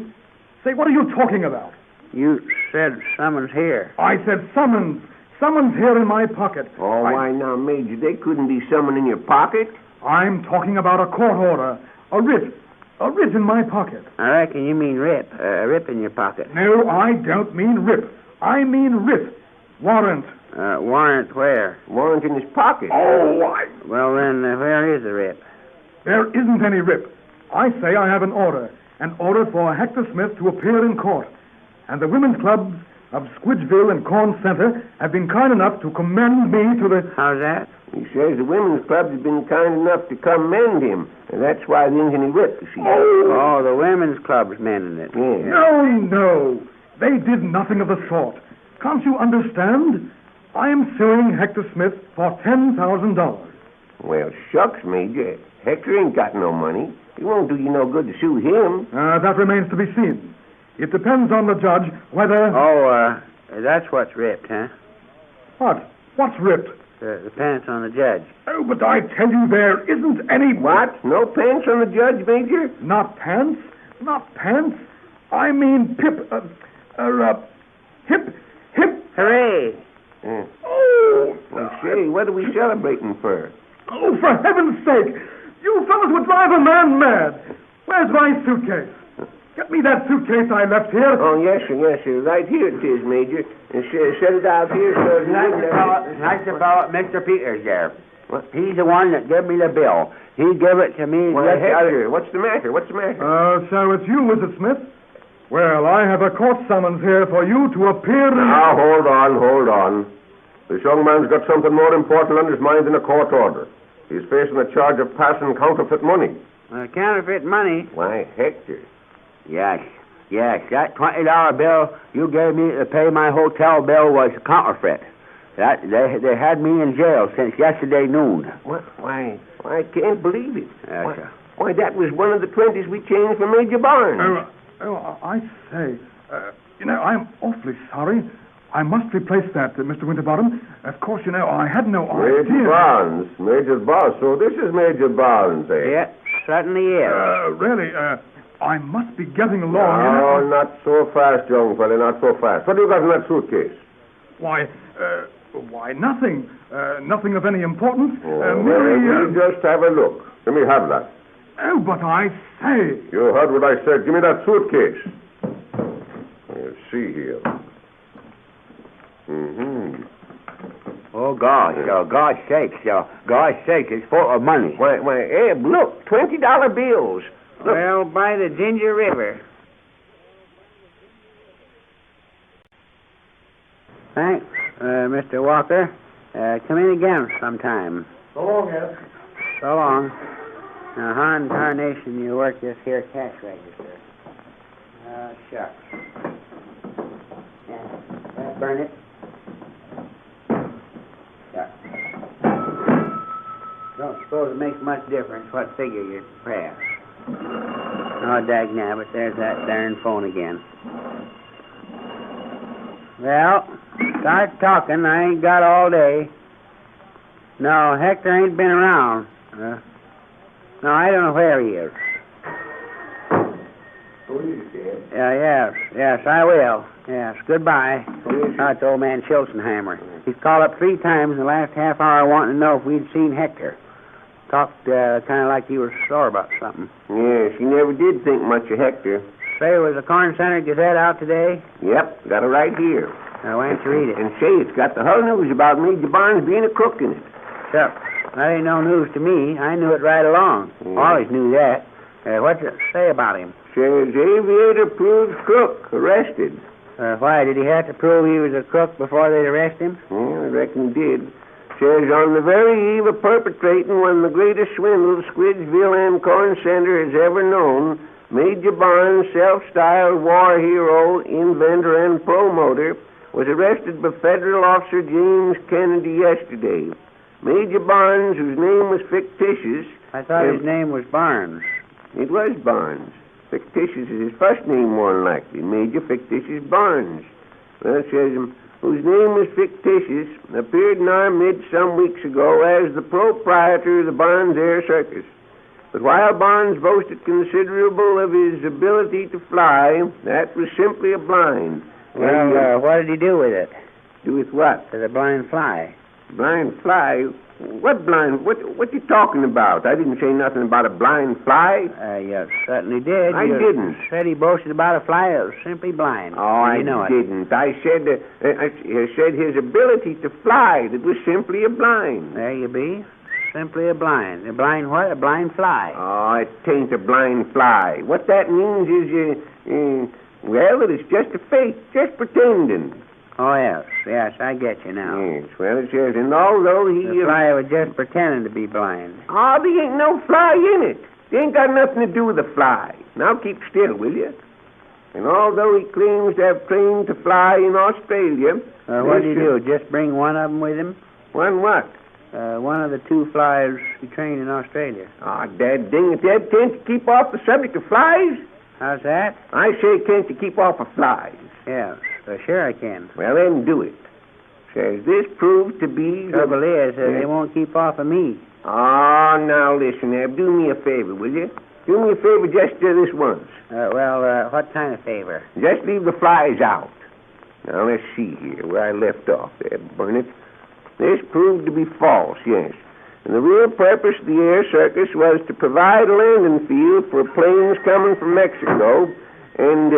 Say, what are you talking about? You said summons here. I said summons. Summons here in my pocket. Oh, why now, Major? They couldn't be summoned in your pocket. I'm talking about a court order. A writ. A writ in my pocket. I reckon you mean rip. A rip in your pocket. No, I don't mean rip. I mean writ. Warrant. Warrant where? Warrant in his pocket. Oh, why? Well, then, where is the rip? There isn't any rip. I say I have an order. An order for Hector Smith to appear in court. And the women's clubs of Squidgeville and Corn Center have been kind enough to commend me to the... How's that? He says the women's clubs have been kind enough to commend him, and that's why there isn't any whip, you see. Oh, the women's club's mending it. Yeah. No. They did nothing of the sort. Can't you understand? I am suing Hector Smith for $10,000. Well, shucks, Major. Hector ain't got no money. It won't do you no good to sue him. That remains to be seen. It depends on the judge whether... Oh, that's what's ripped, huh? What? What's ripped? The pants on the judge. Oh, but I tell you there isn't any... What? No pants on the judge, Major? Not pants? Not pants? I mean hip. Hooray! Oh! Well, say, what are we celebrating for? Oh, for heaven's sake! You fellas would drive a man mad. Where's my suitcase? Get me that suitcase I left here. Oh, yes, sir. Right here it is, Major. and set it out here so it's Nice about Mr. Peters there. He's the one that gave me the bill. He gave it to me. Why, Hector, what's the matter? What's the matter? So it's you, is it, Smith? Well, I have a court summons here for you to appear in... Now, hold on. This young man's got something more important on his mind than a court order. He's facing a charge of passing counterfeit money. Counterfeit money? Why, Hector. Yes. That $20 bill you gave me to pay my hotel bill was counterfeit. They had me in jail since yesterday noon. What? Why, I can't believe it. Yes, sir. Why, that was one of the 20s we changed for Major Barnes. I say, I'm awfully sorry. I must replace that, Mr. Winterbottom. Of course, I had no idea. Major Barnes. So this is Major Barnes, eh? Yeah, certainly is. Really, I must be getting along. No, not so fast, young fella, not so fast. What do you got in that suitcase? Why, nothing. Nothing of any importance. We'll just have a look. Let me have that. Oh, but I say... You heard what I said. Give me that suitcase. Let's see here. Mm-hmm. Oh, God's sakes, it's full of money. Why, Abe, look, $20 bills. Look. Well, by the Ginger River. Thanks, Mr. Walker. Come in again sometime. So long, Ed. So long. Now, how in tarnation you work this here cash register? Shucks. Yeah, burn it. Shucks. Don't suppose it makes much difference what figure you press. Oh, dagnabbit, there's that darn phone again. Well, start talking. I ain't got all day. No, Hector ain't been around. No, I don't know where he is. Yes, I will. Yes, goodbye. That's old man Schulzenheimer. He's called up 3 times in the last half hour wanting to know if we'd seen Hector. Talked kind of like he was sore about something. Yes, he never did think much of Hector. Say, was the Corn Center Gazette out today? Yep, got it right here. Why don't you read it? And say, it's got the whole news about Major Barnes being a crook in it. Shucks. That ain't no news to me. I knew it right along. Always knew that. What's it say about him? Says aviator proves crook, arrested. Why, did he have to prove he was a crook before they'd arrest him? I reckon he did. Says on the very eve of perpetrating one of the greatest swindles Squidgeville and Corn Center has ever known, Major Barnes, self-styled war hero, inventor, and promoter, was arrested by federal officer James Kennedy yesterday. Major Barnes, whose name was fictitious... I thought his name was Barnes. It was Barnes. Fictitious is his first name, more than likely. Major Fictitious Barnes. Well, it says, whose name was fictitious, appeared in our midst some weeks ago as the proprietor of the Barnes Air Circus. But while Barnes boasted considerable of his ability to fly, that was simply a blind. Well, what did he do with it? Do with what? The blind fly. Blind fly? What blind? What you talking about? I didn't say nothing about a blind fly. You certainly did. I didn't. Said he boasted about a fly that was simply blind. Oh, I didn't. I said his ability to fly that was simply a blind. There you be. Simply a blind. A blind what? A blind fly. Oh, it ain't a blind fly. What that means is, well, it's just a fake, just pretending. Oh, yes, I get you now. Yes, well, it says, and although he... The fly was just pretending to be blind. Oh, there ain't no fly in it. It ain't got nothing to do with the fly. Now keep still, will you? And although he claims to have trained to fly in Australia... what did he do? Just bring one of them with him? One what? One of the 2 flies he trained in Australia. Oh, dad dang it, Dad, can't you keep off the subject of flies? How's that? I say, can't you keep off of flies? Yes, sure I can. Well, then do it. Says this proved to be... Trouble is, they won't keep off of me. Oh, now listen, Ab, do me a favor, will you? Do me a favor just this once. What kind of favor? Just leave the flies out. Now, let's see here, where I left off there, burn it. This proved to be false, yes. And the real purpose of the air circus was to provide a landing field for planes coming from Mexico. And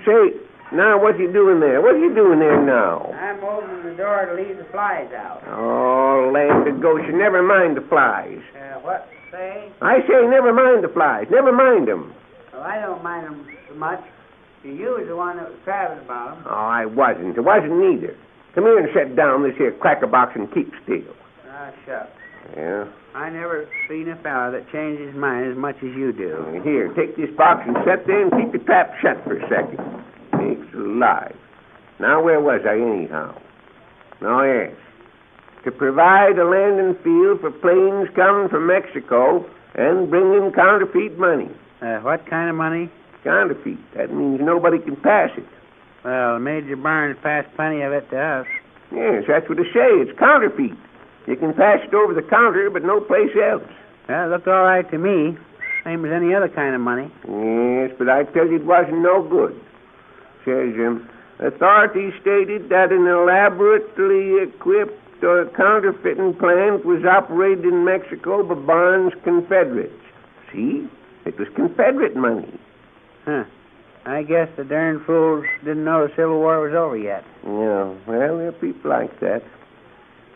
say, Now, what you doing there? What are you doing there now? I'm opening the door to leave the flies out. Oh, land of Goshen, never mind the flies. What say? I say never mind the flies. Never mind them. Well, I don't mind them so much. You was the one that was crabbing about them. Oh, I wasn't. It wasn't neither. Come here and set down this here cracker box and keep still. Ah, shucks. Yeah? I never seen a fella that changed his mind as much as you do. Here, take this box and set there and keep the trap shut for a second. It's alive. Now, where was I anyhow? Oh, yes. To provide a landing field for planes coming from Mexico and bringing counterfeit money. What kind of money? Counterfeit. That means nobody can pass it. Well, Major Barnes passed plenty of it to us. Yes, that's what I say. It's counterfeit. You can pass it over the counter, but no place else. Well, it looked all right to me. Same as any other kind of money. Yes, but I tell you it wasn't no good. Says, authorities stated that an elaborately equipped counterfeiting plant was operated in Mexico by Barnes' Confederates. See? It was Confederate money. Huh. I guess the darn fools didn't know the Civil War was over yet. Yeah, well, there are people like that.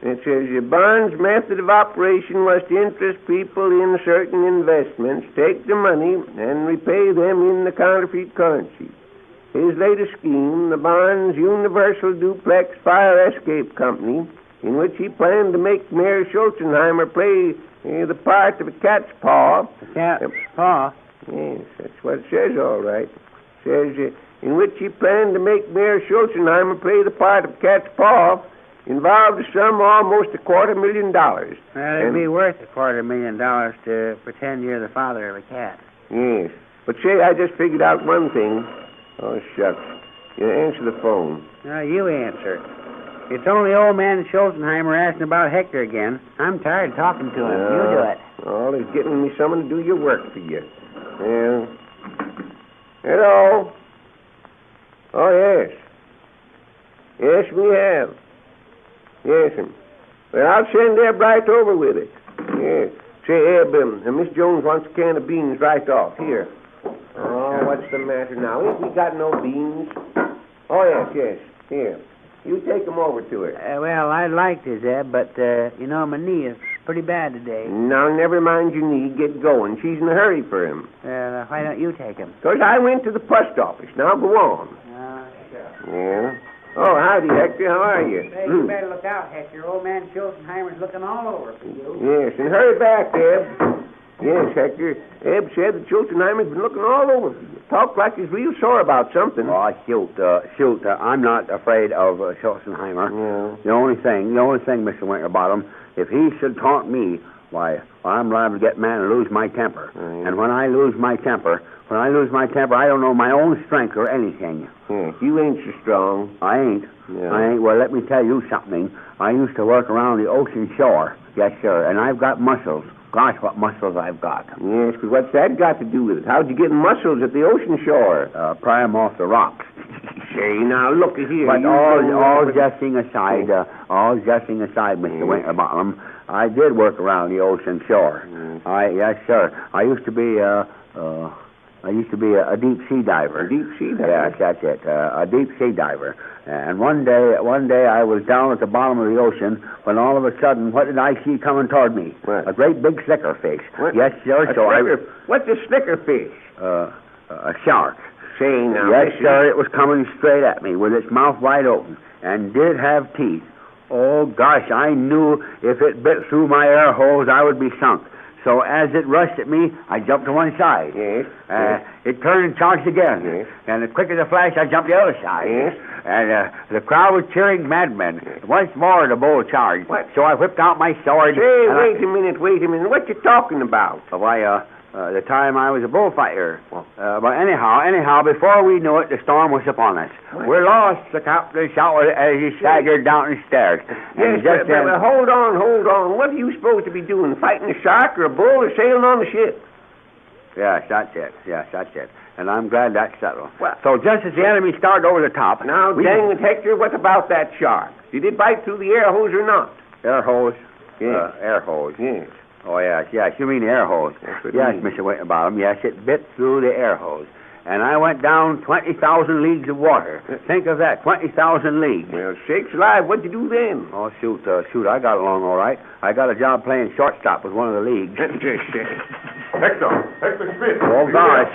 It says, Barnes' method of operation was to interest people in certain investments, take the money, and repay them in the counterfeit currency. His latest scheme, the Barnes Universal Duplex Fire Escape Company, in which he planned to make Mayor Schulzenheimer play the part of a cat's paw. A cat's paw? Yes, that's what it says, all right. It says, in which he planned to make Mayor Schulzenheimer play the part of cat's paw, involved a sum of almost $250,000. Well, it'd be worth $250,000 to pretend you're the father of a cat. Yes. But say, I just figured out one thing. Oh, shucks. You answer the phone. No, you answer. It's only old man Schulzenheimer asking about Hector again. I'm tired of talking to him. You do it. Oh, he's getting me someone to do your work for you. Yeah. Hello? Oh, yes. Yes, we have. Yes, well, I'll send Eb right over with it. Yes. Say, Eb, Miss Jones wants a can of beans right off. Here. Oh, what's the matter now? Ain't we got no beans? Oh, yes. Here. You take them over to her. Well, I'd like to, Zeb, but, my knee is pretty bad today. Now, never mind your knee. Get going. She's in a hurry for him. Why don't you take him? 'Cause I went to the post office. Now, go on. Sure. Yeah. Oh, howdy, Hector. How are you? Hey, you better look out, Hector. Old man Schulzenheimer's looking all over for you. Yes, and hurry back, Eb. Yes, Hector. Eb said that Schulzenheimer's been looking all over for you. Talked like he's real sore about something. Oh, shoot. I'm not afraid of Schulzenheimer. Yeah. The only thing, Mr. Winterbottom, if he should taunt me, why, I'm liable to get mad and lose my temper. Mm. And when I lose my temper, I don't know my own strength or anything. Yeah, you ain't so strong. I ain't. Yeah. I ain't. Well, let me tell you something. I used to work around the ocean shore. Yes, sir. And I've got muscles. Gosh, what muscles I've got. Yes, but what's that got to do with it? How'd you get muscles at the ocean shore? Pry 'em off the rocks. Say, now, look here. But all jesting aside, Mr. Winterbottom, I did work around the ocean shore. Yes, sir. I used to be a deep sea diver. A deep sea diver? Yes, that's it. A deep sea diver. And one day I was down at the bottom of the ocean when all of a sudden, what did I see coming toward me? What? A great big slickerfish. What? Yes, sir. What's a slickerfish? A shark. Say now. Yes, sir. It was coming straight at me with its mouth wide open and did have teeth. Oh, gosh, I knew if it bit through my air holes, I would be sunk. So as it rushed at me, I jumped to one side. Yes. It turned and charged again. Yes. And as quick as a flash, I jumped the other side. Yes. And the crowd was cheering madmen. Yes. Once more, the bull charged. What? So I whipped out my sword. Say, wait a minute. What you talking about? The time I was a bullfighter. But anyhow, before we knew it, the storm was upon us. What? We're lost, the captain shouted as he staggered down the stairs. Yes, but hold on. What are you supposed to be doing? Fighting a shark or a bull or sailing on the ship? Yes, that's it. And I'm glad that's settled. Well, so just as the enemy started over the top... Now, dang it, Hector, what about that shark? Did it bite through the air hose or not? Air hose? Yes. Air hose. Yes. Oh, yes. You mean the air hose. That's what Yes, it means. Mr. Winterbottom. Yes, it bit through the air hose. and I went down 20,000 leagues of water. Think of that, 20,000 leagues. Well, sakes alive, what'd you do then? Oh, shoot, I got along all right. I got a job playing shortstop with one of the leagues. Hector Smith. Oh, gosh.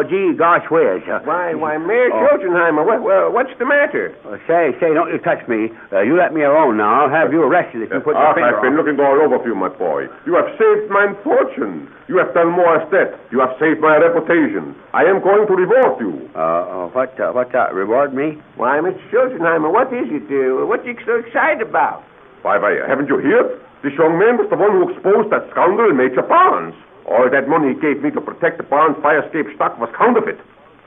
Gee, gosh whiz. Why, Mayor Schulzenheimer, what's the matter? Say, don't you touch me. You let me alone now. I'll have you arrested if you put your finger I've been looking all over for you, my boy. You have saved my fortune. You have done more as that. You have saved my reputation. I am going to reward you. What reward me? Why, Mr. Schulzenheimer, what is it? What you so excited about? Why, haven't you heard? This young man was the one who exposed that scoundrel, Major Barnes. All that money he gave me to protect the Barnes fire escape stock was counterfeit.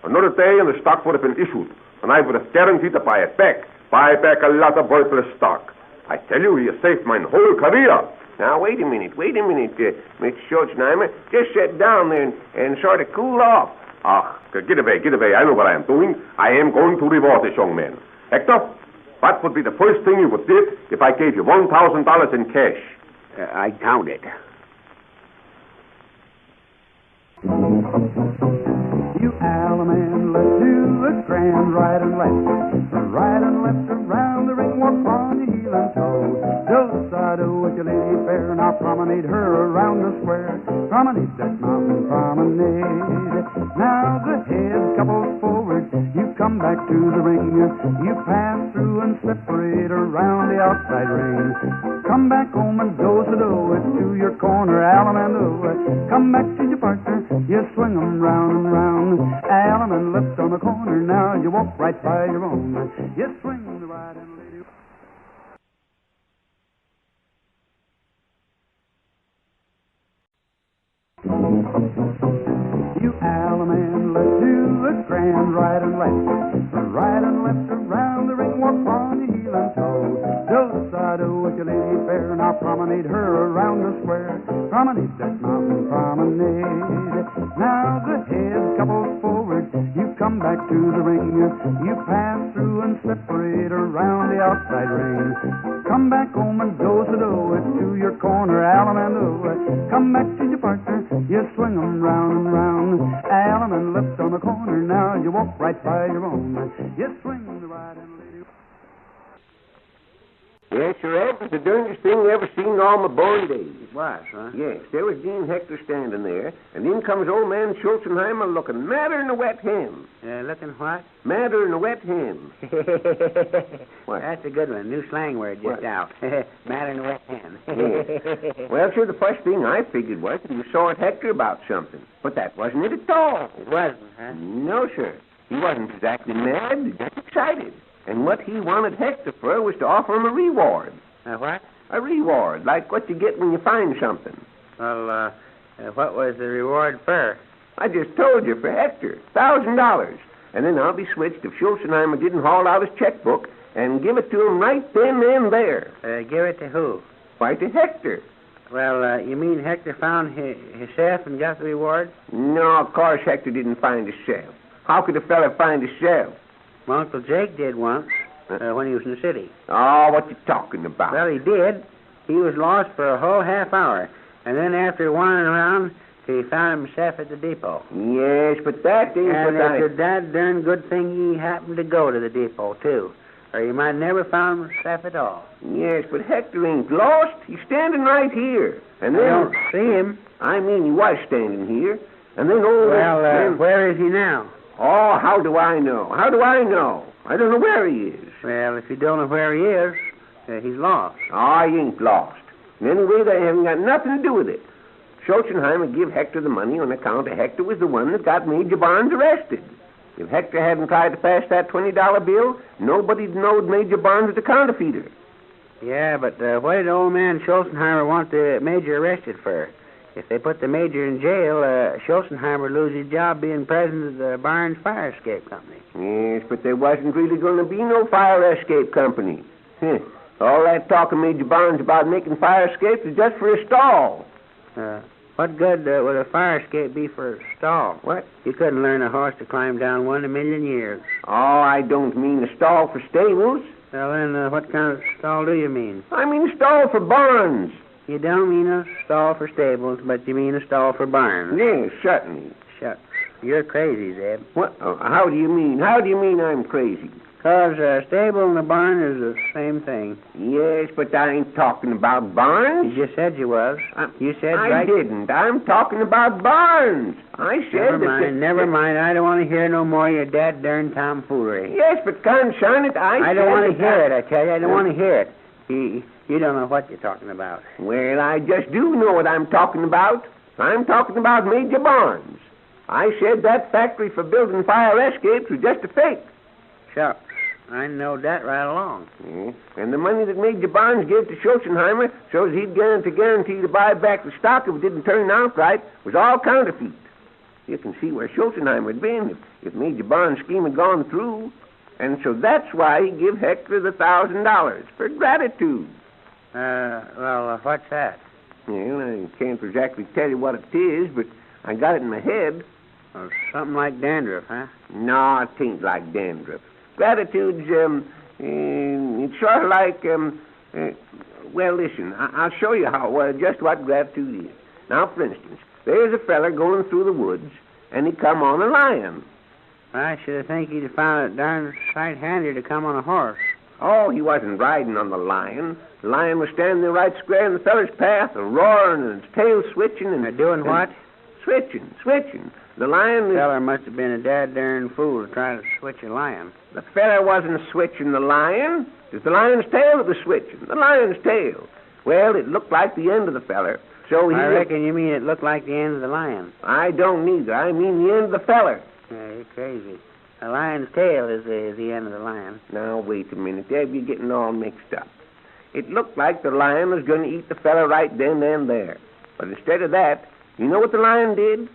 Another day and the stock would have been issued, and I would have guaranteed to buy it back. Buy back a lot of worthless stock. I tell you, he has saved my whole career. Now, wait a minute, Mr. Schulzenheimer. Just sit down there and sort of cool off. Get away. I know what I am doing. I am going to reward this young man. Hector, what would be the first thing you would do if I gave you $1,000 in cash? I count it. You Alaman, let's do the grand right and left. Right and left around the ring, walk on your heel and toe. Do-side-o with your lady fair, now promenade her around the square. Promenade that mountain promenade. Now the head couples forward, you come back to the ring. You pass through and separate around the outside ring. Come back home and do-side-o it to your corner, Alamando. Come back to your partner, you swing 'em round and round. Alaman left on the corner, now you walk right by your own. You swing the right and lady. You Alaman, let's do the grand right and left. Right and left around the ring, walk on your heel and toe. Do-side-o with your lady fair, now promenade her around the square. Promenade that mountain promenade. Now the head couples forward, you come back to the ring. You pass through and separate around the outside ring. Come back home and do-side-o it to your corner, Alamando. Come back to your partner, you swing 'em round and round. Alaman left on the corner, now you walk right by your own. You swing the right and lady. Yes, sir, that was the darndest thing I ever seen in all my born days. It was, huh? Yes, there was Dean Hector standing there, and in comes old man Schulzenheimer looking madder than a wet hen. Looking what? Madder than a wet hen. What? That's a good one. New slang word just out. Madder than a wet hen. Yes. Well, sir, the first thing I figured was that he was sore at Hector about something. But that wasn't it at all. It wasn't, huh? No, sir. He wasn't exactly mad, just excited. And what he wanted Hector for was to offer him a reward. A what? A reward, like what you get when you find something. Well, what was the reward for? I just told you, for Hector, $1,000. And then I'll be switched if Schulzenheimer didn't haul out his checkbook and give it to him right then and there. Give it to who? Why, to Hector. Well, you mean Hector found himself and got the reward? No, of course Hector didn't find himself. How could a fella find himself? Well, Uncle Jake did once, when he was in the city. Oh, what you talking about? Well, he did. He was lost for a whole half hour. And then after wandering around, he found himself at the depot. Yes, but that ain't and what it's a that darn good thing he happened to go to the depot, too. Or he might never found himself at all. Yes, but Hector ain't lost. He's standing right here. And then... I don't see him. I mean, he was standing here. And then old... Well, where is he now? Oh, how do I know? How do I know? I don't know where he is. Well, if you don't know where he is, he's lost. Oh, he ain't lost. And anyway, they haven't got nothing to do with it. Schulzenheimer give Hector the money on account of Hector was the one that got Major Barnes arrested. If Hector hadn't tried to pass that $20 bill, nobody'd knowed Major Barnes was a counterfeiter. Yeah, but what did old man Schulzenheimer want the Major arrested for? If they put the Major in jail, Schulzenheimer would lose his job being president of the Barnes Fire Escape Company. Yes, but there wasn't really going to be no fire escape company. All that talk of Major Barnes about making fire escapes is just for a stall. What good would a fire escape be for a stall? What? You couldn't learn a horse to climb down one in a million years. Oh, I don't mean a stall for stables. Well, then, what kind of stall do you mean? I mean a stall for barns. You don't mean a stall for stables, but you mean a stall for barns. Yes, certainly. Shucks. You're crazy, Zeb. What? How do you mean? How do you mean I'm crazy? 'Cause a stable and a barn is the same thing. Yes, but I ain't talking about barns. You just said you was. You said I right. didn't. I'm talking about barns. I said Never mind. I don't want to hear no more of your dad-darn tomfoolery. Yes, but conshine it, I don't want to hear it, I tell you. I don't want to hear it. You don't know what you're talking about. Well, I just do know what I'm talking about. I'm talking about Major Barnes. I said that factory for building fire escapes was just a fake. Shucks. I know that right along. And the money that Major Barnes gave to Schulzenheimer so he'd guarantee to buy back the stock if it didn't turn out right was all counterfeit. You can see where Schulzenheimer had been if Major Barnes' scheme had gone through. And so that's why he gave Hector the $1,000 for gratitude. What's that? Well, I can't exactly tell you what it is, but I got it in my head. Well, something like dandruff, huh? No, it ain't like dandruff. Gratitude's, it's sort of like, well, listen, I'll show you just what gratitude is. Now, for instance, there's a feller going through the woods, and he come on a lion. I should think he'd have found it darn sight handier to come on a horse. Oh, he wasn't riding on the lion. The lion was standing there right square in the feller's path, and roaring, and its tail switching, and... doing what? Switching. The lion... The feller must have been a dad-darn fool to try to switch a lion. The feller wasn't switching the lion. It was the lion's tail that was switching. The lion's tail. Well, it looked like the end of the feller, so he... I reckon you mean it looked like the end of the lion. I don't neither. I mean the end of the feller. Yeah, you're crazy. The lion's tail is the end of the lion. Now, wait a minute, Deb. You're getting all mixed up. It looked like the lion was going to eat the feller right then and there. But instead of that, you know what the lion did?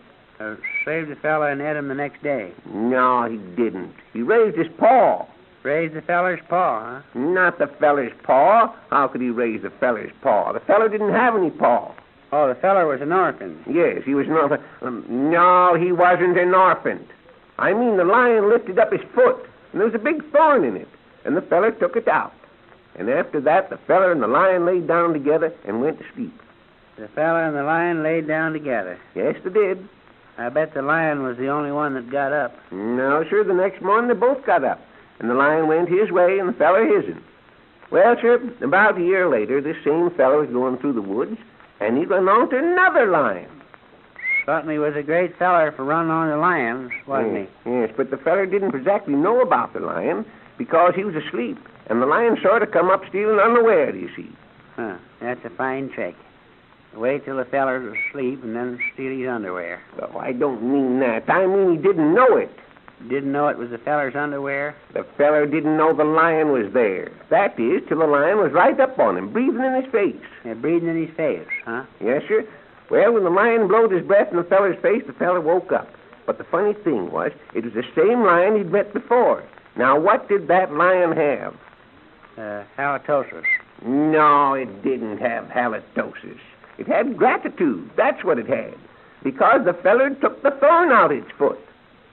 Saved the fella and ate him the next day. No, he didn't. He raised his paw. Raised the feller's paw, huh? Not the feller's paw. How could he raise the feller's paw? The feller didn't have any paw. Oh, the feller was an orphan. Yes, he was an orphan. No, he wasn't an orphan. I mean, the lion lifted up his foot, and there was a big thorn in it, and the feller took it out. And after that, the feller and the lion laid down together and went to sleep. The feller and the lion laid down together? Yes, they did. I bet the lion was the only one that got up. No, sir, the next morning they both got up, and the lion went his way and the feller his'n. Well, sir, about a year later, this same feller was going through the woods, and he ran on to another lion. Certainly was a great feller for running on the lions, wasn't he? Yes, but the feller didn't exactly know about the lion because he was asleep, and the lion sort of come up stealing unaware, you see. Huh, that's a fine trick. Wait till the feller's asleep and then steal his underwear. Oh, I don't mean that. I mean he didn't know it. Didn't know it was the feller's underwear? The feller didn't know the lion was there. That is, till the lion was right up on him, breathing in his face. Yeah, breathing in his face, huh? Yes, sir. Well, when the lion blowed his breath in the feller's face, the feller woke up. But the funny thing was, it was the same lion he'd met before. Now, what did that lion have? Halitosis. No, it didn't have halitosis. It had gratitude. That's what it had. Because the feller took the thorn out of its foot.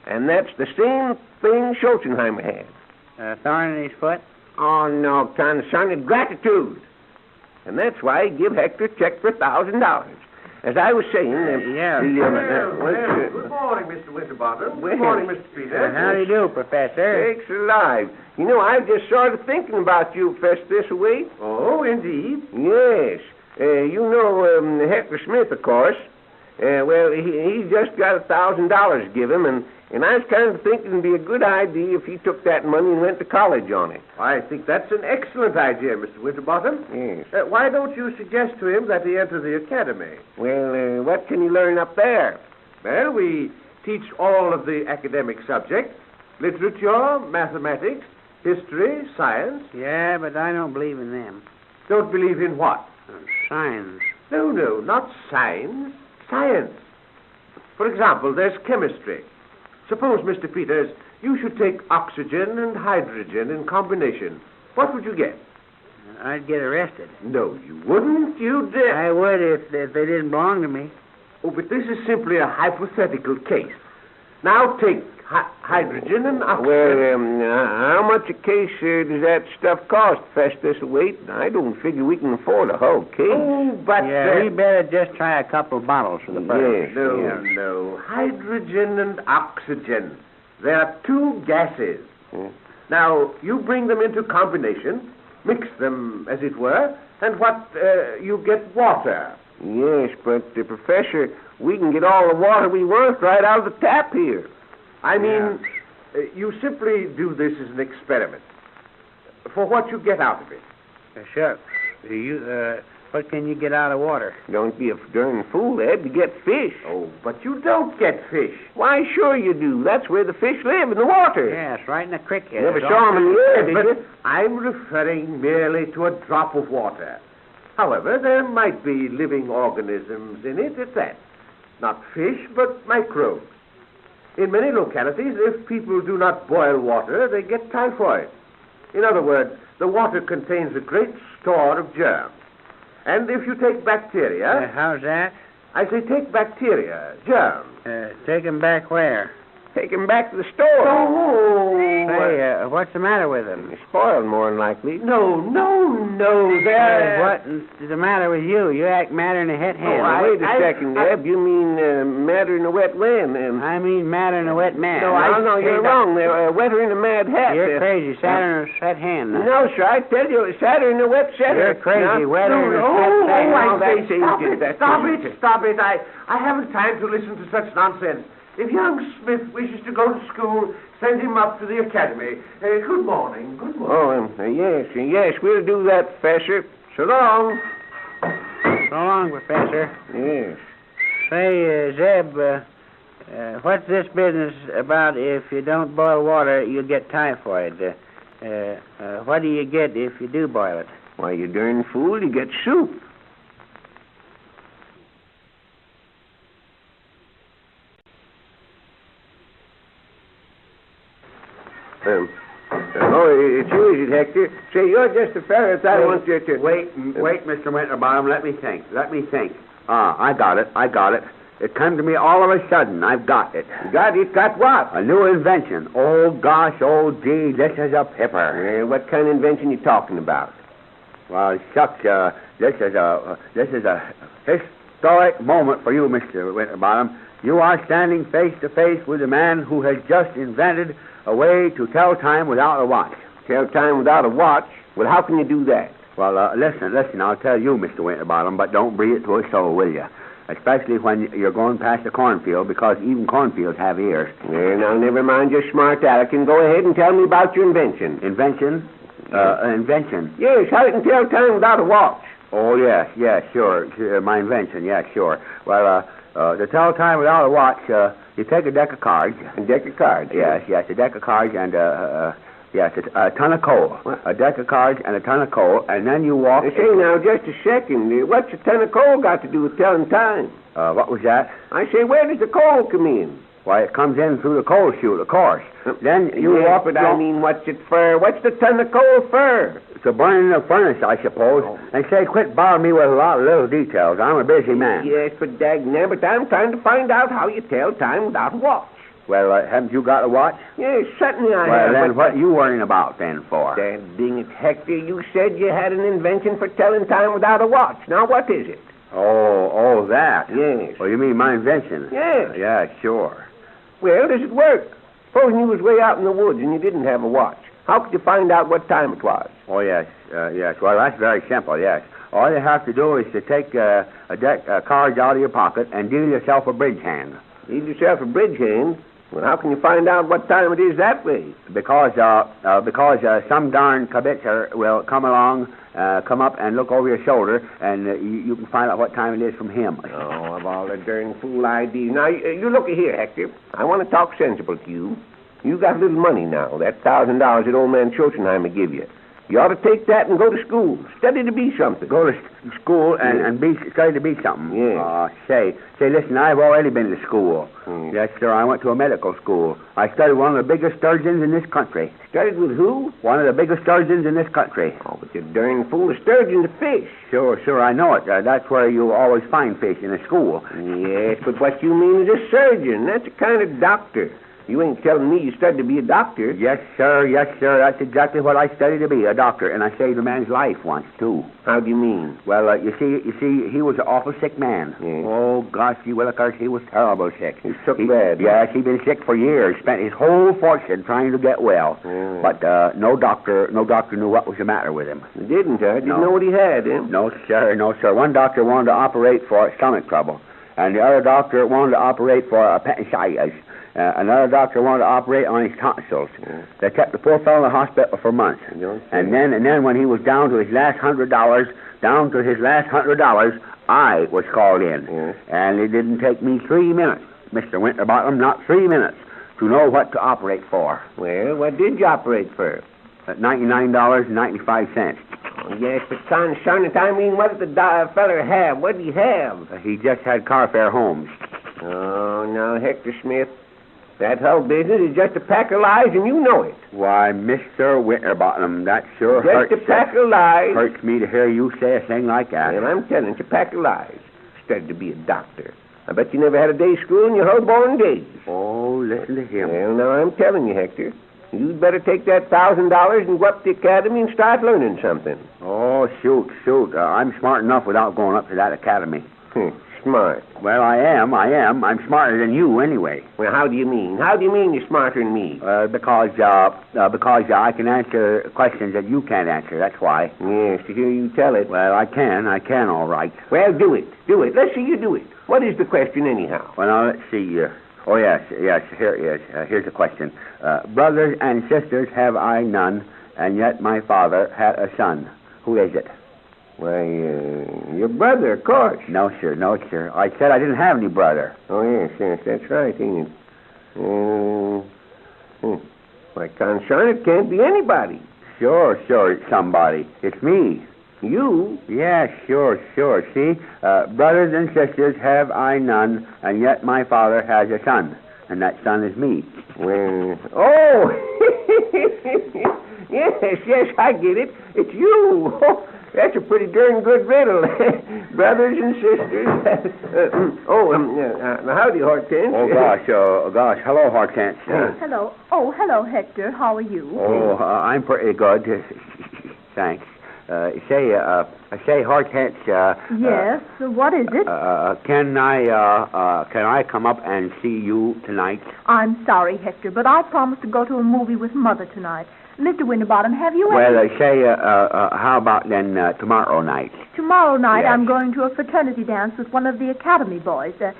And that's the same thing Schulzenheimer had. Thorn in his foot? Oh, no, son, it's gratitude. And that's why he give Hector a check for $1,000. As I was saying... Good morning, Mr. Winterbottom. Good morning, Mr. Peter. How do you do, Professor? Sakes alive. You know, I was just sort of thinking about you, Professor Thistlewaite. Oh, indeed? Yes. You know Hector Smith, of course. Well, he just got $1,000 to give him, and I was kind of thinking it'd be a good idea if he took that money and went to college on it. I think that's an excellent idea, Mr. Winterbottom. Yes. Why don't you suggest to him that he enter the academy? Well, what can he learn up there? Well, we teach all of the academic subjects: literature, mathematics, history, science. Yeah, but I don't believe in them. Don't believe in what? Science. No, not science. Science. For example, there's chemistry. Suppose, Mr. Peters, you should take oxygen and hydrogen in combination. What would you get? I'd get arrested. No, you wouldn't. You'd... I would if they didn't belong to me. Oh, but this is simply a hypothetical case. Now take hydrogen and oxygen. Well, how much a case does that stuff cost, Professor Thistlewaite? I don't figure we can afford a whole case. Oh, but... Yeah, we better just try a couple bottles for the first. Yes, No. Hydrogen and oxygen. They are two gases. Now, you bring them into combination, mix them, as it were, and what, you get water. Yes, but, Professor, we can get all the water we want right out of the tap here. I mean, you simply do this as an experiment for what you get out of it. Sure. What can you get out of water? Don't be a darn fool, Ed. You get fish. Oh, but you don't get fish. Why, sure you do. That's where the fish live, in the water. Yes, right in the creek here. Never saw them in the air, did But you? I'm referring merely to a drop of water. However, there might be living organisms in it at that. Not fish, but microbes. In many localities, if people do not boil water, they get typhoid. In other words, the water contains a great store of germs. And if you take bacteria... How's that? I say take bacteria, germs. Take 'em back where? Take him back to the store. Say, what's the matter with them? They're spoiled, more than likely. No, they're... What's the matter with you? You act madder than a het hen. Wait a second, Eb. You mean madder than a wet lamb? I mean madder than a wet man. No, you're wrong. They're wetter than a mad hat. You're crazy. Sadder than a set hen. No, sir, I tell you, it's sadder than a wet setter. You're crazy. Wetter than a Stop it. I haven't time to listen to such nonsense. If young Smith wishes to go to school, send him up to the academy. Good morning. Oh, yes, we'll do that, Professor. So long. So long, Professor. Yes. Say, Zeb, what's this business about if you don't boil water, you get typhoid? What do you get if you do boil it? Why, you darn fool, you get soup. It's you, is it, Hector? Say, you're just a fellow that I want you to... Wait, Mr. Winterbottom, let me think. I got it. It came to me all of a sudden. I've got it. You got it? Got what? A new invention. Oh, gosh, oh, gee, this is a pipper. What kind of invention you talking about? Well, shucks, this is a historic moment for you, Mr. Winterbottom. You are standing face to face with a man who has just invented a way to tell time without a watch. Tell time without a watch? Well, how can you do that? Well, listen, I'll tell you, Mr. Winterbottom, but don't breathe it to a soul, will you? Especially when you're going past a cornfield, because even cornfields have ears. Well, now, never mind your smart alecken. Go ahead and tell me about your invention. Invention? Invention. Yes, how you can tell time without a watch. Oh, yes, sure. My invention, yes, sure. Well, to tell time without a watch, you take a deck of cards. A deck of cards? Yes, a deck of cards and, a ton of coal. What? A deck of cards and a ton of coal, and then you walk... Say, now, just a second. What's a ton of coal got to do with telling time? What was that? I say, where does the coal come in? Why, it comes in through the coal chute, of course. Then you walk... but I mean, what's it for? What's the ton of coal for? To burn in the furnace, I suppose. Oh. And say, quit bothering me with a lot of little details. I'm a busy man. Yes, but but I'm trying to find out how you tell time without a watch. Well, haven't you got a watch? Yes, certainly I have. Well, then what are you worrying about then for? Dang it, Hector, you said you had an invention for telling time without a watch. Now, what is it? Oh, that? Yes. Well, you mean my invention? Yes. Yeah, sure. Well, does it work? Supposing you was way out in the woods and you didn't have a watch. How could you find out what time it was? Oh, yes. Well, that's very simple, yes. All you have to do is to take a deck of cards out of your pocket and deal yourself a bridge hand. Deal yourself a bridge hand? Well, how can you find out what time it is that way? Because some darn kibitzer will come up and look over your shoulder, and you can find out what time it is from him. Oh, of all the darn fool ideas. Now, you look here, Hector. I want to talk sensible to you. You got a little money now, that $1,000 that old man Schulzenheimer give you. You ought to take that and go to school. Study to be something. Go to school and study to be something? Yeah. Say, listen, I've already been to school. Yes, sir, I went to a medical school. I studied one of the biggest surgeons in this country. Studied with who? One of the biggest surgeons in this country. Oh, but you darn fool, a sturgeon's a fish. Sure, I know it. That's where you always find fish, in a school. Yes, but what you mean is a surgeon. That's a kind of doctor. You ain't telling me you studied to be a doctor. Yes, sir. That's exactly what I studied to be, a doctor. And I saved a man's life once, too. How do you mean? Well, you see, he was an awful sick man. Yeah. Oh, gosh, gee willikers, he was terrible sick. He's took bad. Yes, he'd been sick for years. Spent his whole fortune trying to get well. Yeah. But no doctor knew what was the matter with him. You didn't, huh? Didn't No. know what he had, eh? No, sir. One doctor wanted to operate for stomach trouble. And the other doctor wanted to operate for appendicitis. Another doctor wanted to operate on his tonsils. Yeah. They kept the poor fellow in the hospital for months. And then when he was down to his last $100, I was called in. Yeah. And it didn't take me 3 minutes, Mr. Winterbottom, not 3 minutes, to know what to operate for. Well, what did you operate for? At $99.95. Oh, yes, but son, I mean, what did the feller have? What did he have? He just had car fare home. Oh, now, Hector Smith, that whole business is just a pack of lies, and you know it. Why, Mr. Winterbottom, that sure hurts. Just a pack of lies. Hurts me to hear you say a thing like that. And I'm telling you, it's a pack of lies. Studied to be a doctor. I bet you never had a day school in your whole born days. Oh, listen to him. Well, now, I'm telling you, Hector, you'd better take that $1,000 and go up to the academy and start learning something. Oh, shoot. I'm smart enough without going up to that academy. Smart. Well, I am. I'm smarter than you, anyway. Well, how do you mean? How do you mean you're smarter than me? Because I can answer questions that you can't answer. That's why. Yes, to hear you tell it. Well, I can all right. Well, do it. Let's see you do it. What is the question, anyhow? Well, now, let's see. Oh, yes, here it is. Here's the question. Brothers and sisters have I none, and yet my father had a son. Who is it? Why, your brother, of course. No, sir. I said I didn't have any brother. Oh, yes, that's right, ain't it? Why, concern, it can't be anybody. Sure, it's somebody. It's me. You? Yes, sure. See, brothers and sisters have I none, and yet my father has a son, and that son is me. Well, oh! yes, I get it. It's you. That's a pretty darn good riddle. Brothers and sisters. Howdy, Hortense. Oh, gosh. Hello, Hortense. Hello. Oh, hello, Hector. How are you? Oh, I'm pretty good. Thanks. Say, Hortense. Yes. What is it? Can I come up and see you tonight? I'm sorry, Hector, but I promised to go to a movie with Mother tonight. Mr. Winterbottom, have you Well, how about then tomorrow night? Tomorrow night, Yes. I'm going to a fraternity dance with one of the academy boys. Mr.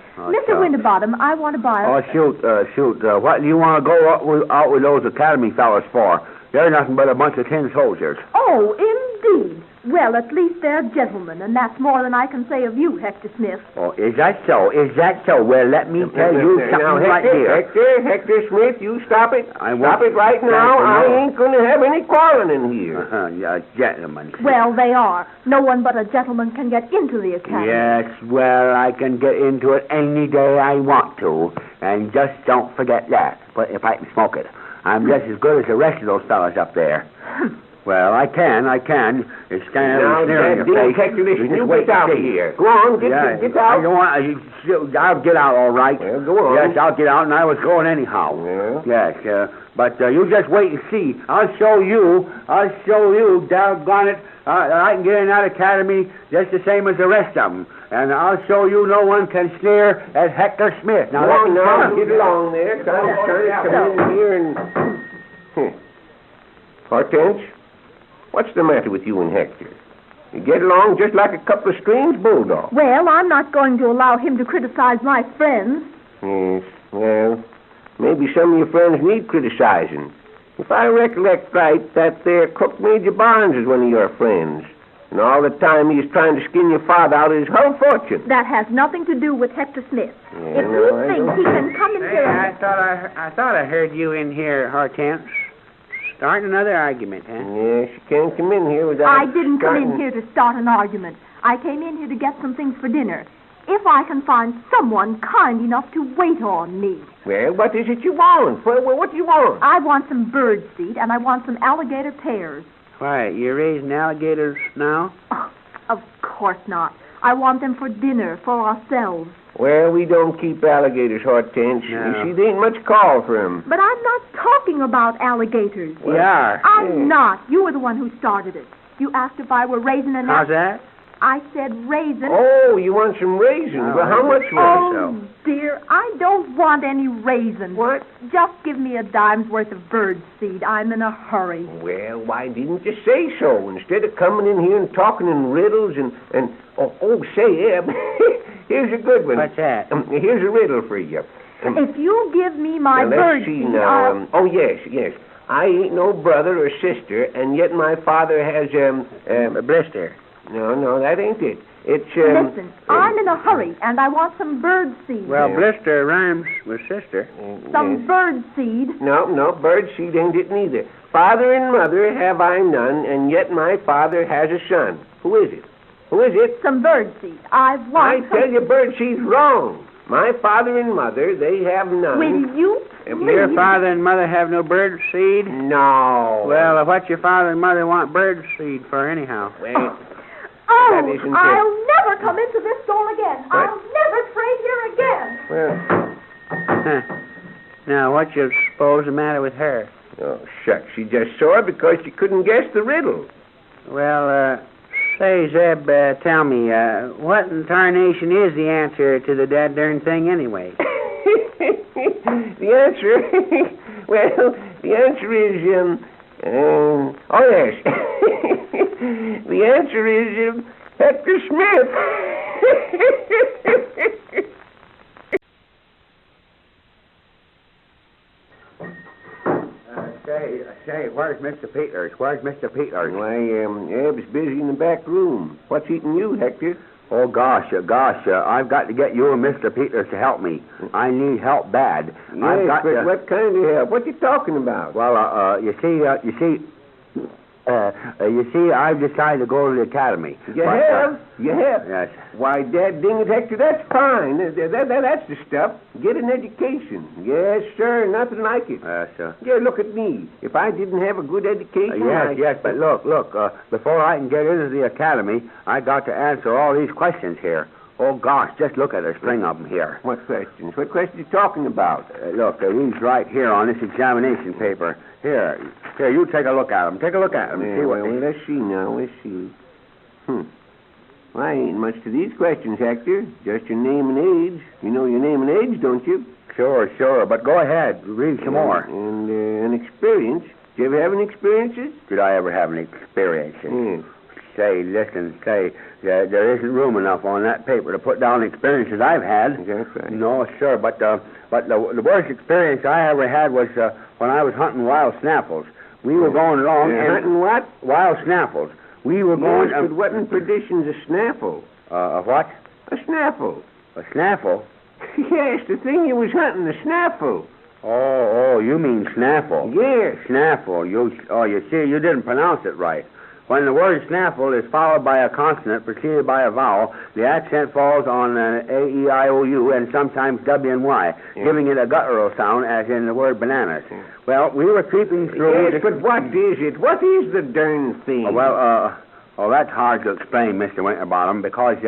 sure. Winterbottom, I want to buy Oh, shoot. What do you want to go out with those academy fellas for? They're nothing but a bunch of tin soldiers. Oh, indeed. Well, at least they're gentlemen, and that's more than I can say of you, Hector Smith. Oh, is that so? Well, let me tell you something now, right here. Hector Smith, you stop it. I won't. Stop it right now. I ain't going to have any quarreling in here. Gentlemen. Well, they are. No one but a gentleman can get into the academy. Yes, well, I can get into it any day I want to, and just don't forget that. But if I can smoke it, I'm just as good as the rest of those fellas up there. Well, I can. It's standing Now, there in your face. Hector, listen, you wait get out and see. here. Go on, get out. I don't want. I'll get out, all right. Well, go on. Yes, I'll get out, and I was going anyhow. Yeah. Yes, but you just wait and see. I'll show you, doggone it. I can get in that academy just the same as the rest of them. And I'll show you no one can sneer at Hector Smith. Now, get along there. Come in here and... Hortense, what's the matter with you and Hector? You get along just like a couple of strange bulldogs. Well, I'm not going to allow him to criticize my friends. Yes, well, maybe some of your friends need criticizing. If I recollect right, that there Crook Major Barnes is one of your friends. And all the time he's trying to skin your father out of his whole fortune. That has nothing to do with Hector Smith. Yeah, If he thinks he can come in here... I thought I heard you in here, Hortense. Starting another argument, huh? Yes, you can't come in here without... I didn't come in here to start an argument. I came in here to get some things for dinner. If I can find someone kind enough to wait on me. Well, what is it you want? What do you want? I want some birdseed, and I want some alligator pears. Why, you're raising alligators now? Oh, of course not. I want them for dinner, for ourselves. Well, we don't keep alligators, Hortense. No. You see, there ain't much call for 'em. But I'm not talking about alligators. We are. I'm not. You were the one who started it. You asked if I were raising a How's that? I said raisin. Oh, you want some raisins? Well, how much for Oh, dear, I don't want any raisins. What? Just give me a dime's worth of bird seed. I'm in a hurry. Well, why didn't you say so instead of coming in here and talking in riddles and say, Eb, here's a good one. What's that? Here's a riddle for you. If you give me my Now, bird let's see seed, now. Oh, yes. I ain't no brother or sister, and yet my father has, A blister. No, that ain't it. It's, Listen, I'm in a hurry, and I want some bird seed. Well, blister rhymes with sister. Some bird seed. No, bird seed ain't it neither. Father and mother have I none, and yet my father has a son. Who is it? Some bird seed. I want I tell you, bird seed's wrong. My father and mother, they have none. Will you Your father and mother have no bird seed? No. Well, what your father and mother want bird seed for anyhow? Well, Oh, that isn't I'll never come into this store again. What? I'll never trade here again. well, Now, what you suppose the matter with her? oh, shucks. She just saw it because she couldn't guess the riddle. Well, say, Zeb, tell me, what in tarnation is the answer to the dad darn thing anyway? The answer, well, the answer is, oh, yes. The answer is, Hector Smith. Say, where's Mr. Peters? Where's Mr. Peters? Why, Eb's busy in the back room. What's eating you, Hector? Oh, gosh, I've got to get you and Mr. Peters to help me. I need help bad. I've got but to... what kind of help? What you talking about? Well, you see, I've decided to go to the academy. You But, have? You have? Yes. Why, Dad, ding it, Hector, that's fine. That's the stuff. Get an education. Yes, sir, nothing like it. Yeah, look at me. If I didn't have a good education, Yes, but look, before I can get into the academy, I got to answer all these questions here. Oh, gosh, just look at a string of them here. What questions? What questions you talking about? Look, these right here on this examination paper. Here, you take a look at them. Take a look at them. Yeah, See what well, let's see now. Let's see. Well, I ain't much to these questions, Hector. Just your name and age. You know your name and age, don't you? Sure, but go ahead. Read some more. And an experience. Did you ever have any experiences? Did I ever have any experiences? Yes. Say, there isn't room enough on that paper to put down the experiences I've had. That's right. No, sir, but the worst experience I ever had was when I was hunting wild snaffles. We were going along and... Hunting what? Wild snaffles. We were going... Yes, but what in perdition's a snaffle? A what? A snaffle. A snaffle? Yes, the thing you was hunting, the snaffle. Oh, you mean snaffle. Yes. Snaffle. You see, you didn't pronounce it right. When the word snaffle is followed by a consonant preceded by a vowel, the accent falls on A, E, I, O, U, and sometimes W and Y, giving it a guttural sound, as in the word bananas. Well, we were creeping through... Yes, but what is it? What is the darn thing? That's hard to explain, Mr. Winterbottom, because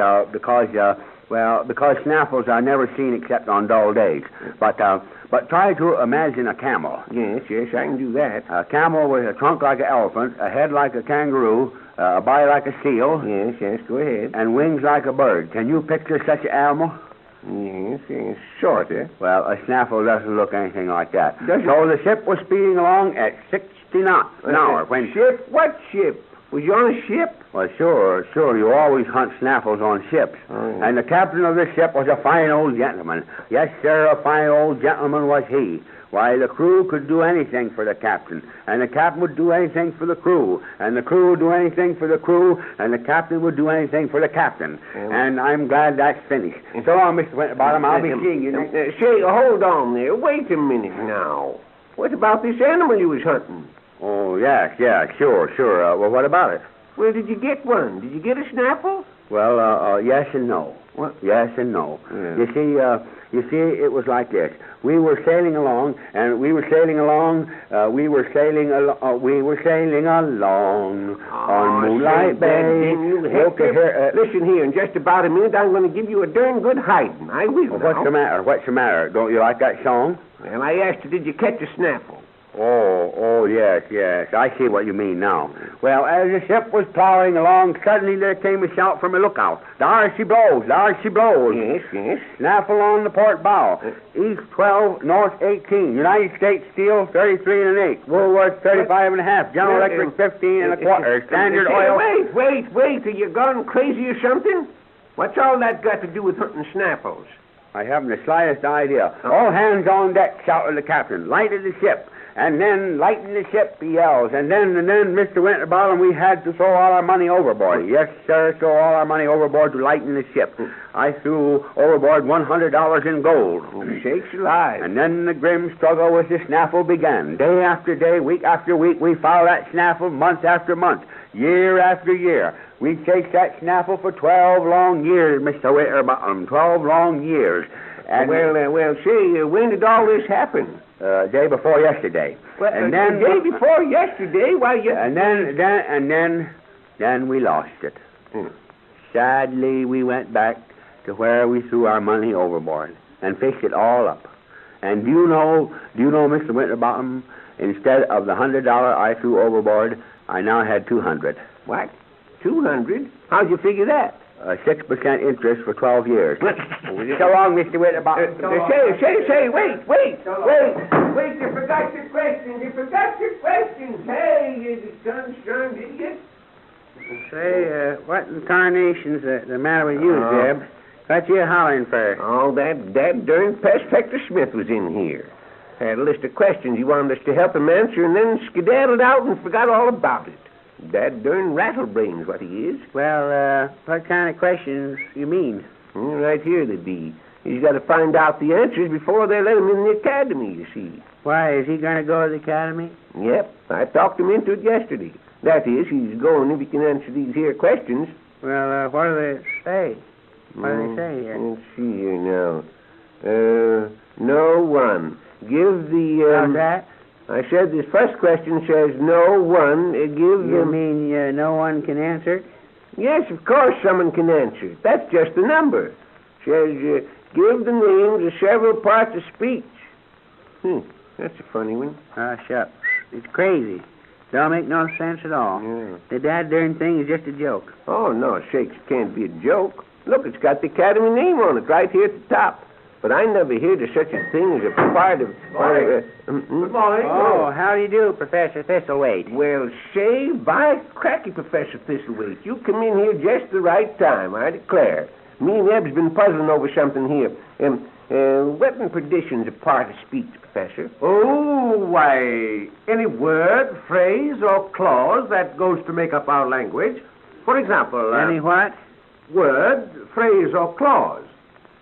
snaffles are never seen except on dull days. But try to imagine a camel. Yes, I can do that. A camel with a trunk like an elephant, a head like a kangaroo, a body like a seal. Yes, go ahead. And wings like a bird. Can you picture such an animal? Yes, sort of. Well, a snaffle doesn't look anything like that. Does so the ship was speeding along at 60 knots an hour when... Ship? What ship? Was you on a ship? Well, sure. You always hunt snaffles on ships. Oh. And the captain of this ship was a fine old gentleman. Yes, sir, a fine old gentleman was he. Why, the crew could do anything for the captain, and the captain would do anything for the crew, and the crew would do anything for the crew, and the captain would do anything for the captain. And I'm glad that's finished. So long, Mr. Winterbottom. I'll be seeing you next... Say, hold on there. Wait a minute now. What about this animal you was hunting? Oh, yeah, sure. Well, what about it? Well, did you get one? Did you get a snaffle? Well, yes and no. What? Yes and no. Yeah. You see, it was like this. We were sailing along on Moonlight Bay. Listen here, in just about a minute, I'm going to give you a darn good hiding. I will. Well, what's the matter? What's the matter? Don't you like that song? Well, I asked you, did you catch a snaffle? Oh, yes. I see what you mean now. Well, as the ship was plowing along, suddenly there came a shout from a lookout. There she blows. Yes. Snaffle on the port bow. East 12, North 18. United States Steel, 33 and an eighth. Woolworth, 35 and a half. General Electric, 15 and a quarter. Standard Oil. Wait. Are you gone crazy or something? What's all that got to do with hunting snaffles? I haven't the slightest idea. All hands on deck, shouted the captain. Lighted the ship. And then, lighten the ship, he yells. And then, Mr. Winterbottom, we had to throw all our money overboard. Yes, sir, throw all our money overboard to lighten the ship. I threw overboard $100 in gold. Shakes alive. And then the grim struggle with the snaffle began. Day after day, week after week, we followed that snaffle month after month, year after year. We chased that snaffle for 12 long years, Mr. Winterbottom, 12 long years. And when did all this happen? Day before yesterday. Well, and then the day before yesterday? Why, then we lost it. Sadly, we went back to where we threw our money overboard and fished it all up. And do you know, Mr. Winterbottom, instead of the $100 I threw overboard, I now had $200. What? 200? How'd you figure that? 6% interest for 12 years. So long, Mr. Winterbottom. Wait. You forgot your questions. Hey, you darn idiot. Say, what in tarnation's the matter with you, Zeb? What you hollering for? Oh, that darn pest Hector Smith was in here. Had a list of questions he wanted us to help him answer, and then skedaddled out and forgot all about it. That darn rattlebrain's what he is. Well, what kind of questions you mean? Right here they be. He's got to find out the answers before they let him in the academy, you see. Why, is he going to go to the academy? Yep, I talked him into it yesterday. That is, he's going if he can answer these here questions. Well, what do they say? What do they say here? Let's see here now. No one. Give the... How's that? I said this first question says no one. You mean no one can answer it? Yes, of course someone can answer it. That's just the number. Says give the names of several parts of speech. That's a funny one. Shucks. It's crazy. Don't make no sense at all. Yeah. The darn thing is just a joke. Oh, no, Shakes, it can't be a joke. Look, it's got the academy name on it right here at the top. But I never heard of such a thing as a part of... Good morning. Oh, how do you do, Professor Thistlewaite? Well, say, by cracky, Professor Thistlewaite, you come in here just the right time, I declare. Me and Eb's been puzzling over something here. What in perdition's a part of speech, Professor? Oh, why, any word, phrase, or clause that goes to make up our language. For example... Any what? Word, phrase, or clause.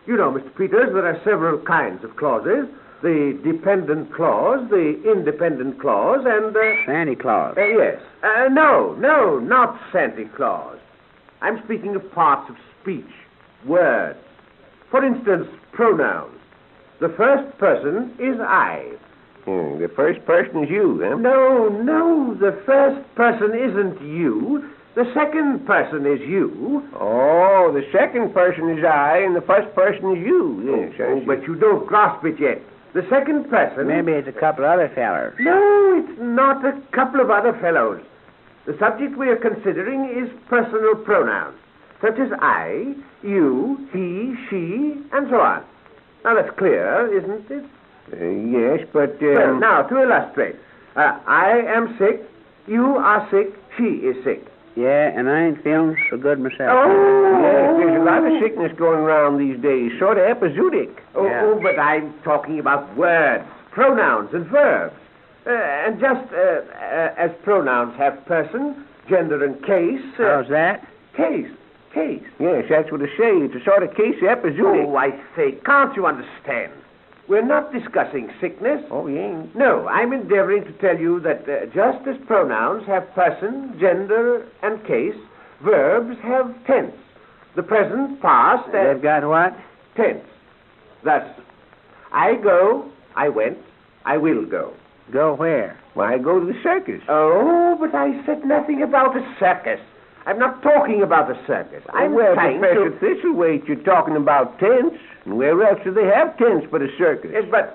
You know, Mr. Peters, there are several kinds of clauses. The dependent clause, the independent clause, and... Santa Claus. Yes. No, not Santa Claus. I'm speaking of parts of speech, words. For instance, pronouns. The first person is I. The first person is you, huh? No, the first person isn't you. The second person is you. Oh, the second person is I, and the first person is you. Yes, but you don't grasp it yet. The second person... Maybe it's a couple other fellows. No, it's not a couple of other fellows. The subject we are considering is personal pronouns, such as I, you, he, she, and so on. Now, that's clear, isn't it? Yes, but... Well, now, to illustrate. I am sick, you are sick, she is sick. Yeah, and I ain't feeling so good myself. Oh, yes, there's a lot of sickness going around these days, sort of epizootic. Oh, but I'm talking about words, pronouns, and verbs. And just as pronouns have person, gender, and case... How's that? Case. Yes, that's what I say. It's a sort of case of epizootic. Oh, I say, can't you understand? We're not discussing sickness. Oh, you ain't? No, I'm endeavoring to tell you that just as pronouns have person, gender, and case, verbs have tense. the present, past, and... They've got what? tense. Thus, I go, I went, I will go. Go where? Why, go to the circus. Oh, but I said nothing about a circus. I'm not talking about a circus. I'm well, trying Professor to... Thistlewaite, you're talking about tents. And where else do they have tents but a circus? Yes, but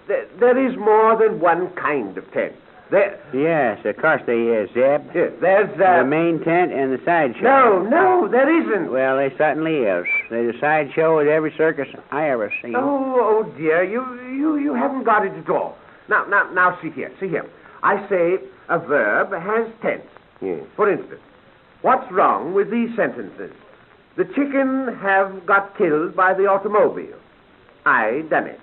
there is more than one kind of tent. There... Yes, of course there is, Zeb. Yes, there's... The main tent and the sideshow. No, there isn't. Well, there certainly is. There's a sideshow at every circus I ever seen. Oh, dear, you haven't got it at all. Now, see here. I say a verb has tense. Yes. For instance, what's wrong with these sentences? The chicken have got killed by the automobile. I done it.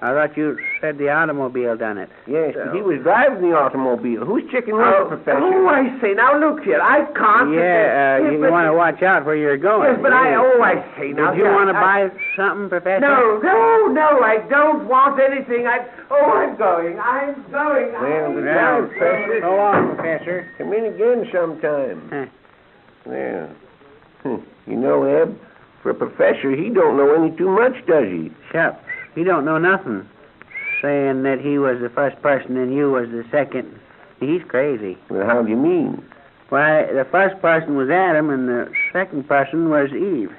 I thought you said the automobile done it. Yes, but he was driving the automobile. Whose chicken was it, Professor? Oh, I say. Now, look here. I can't... You want to watch out where you're going. Yes, but I say. Now, Did you want to buy something, Professor? No, I don't want anything. I'm going. Well, good time, Professor. So long, Professor. Come in again sometime. Huh. Well, you know, Eb, for a professor, he don't know any too much, does he? Shucks. He don't know nothing. Saying that he was the first person and you was the second. He's crazy. Well, how do you mean? Why, the first person was Adam and the second person was Eve.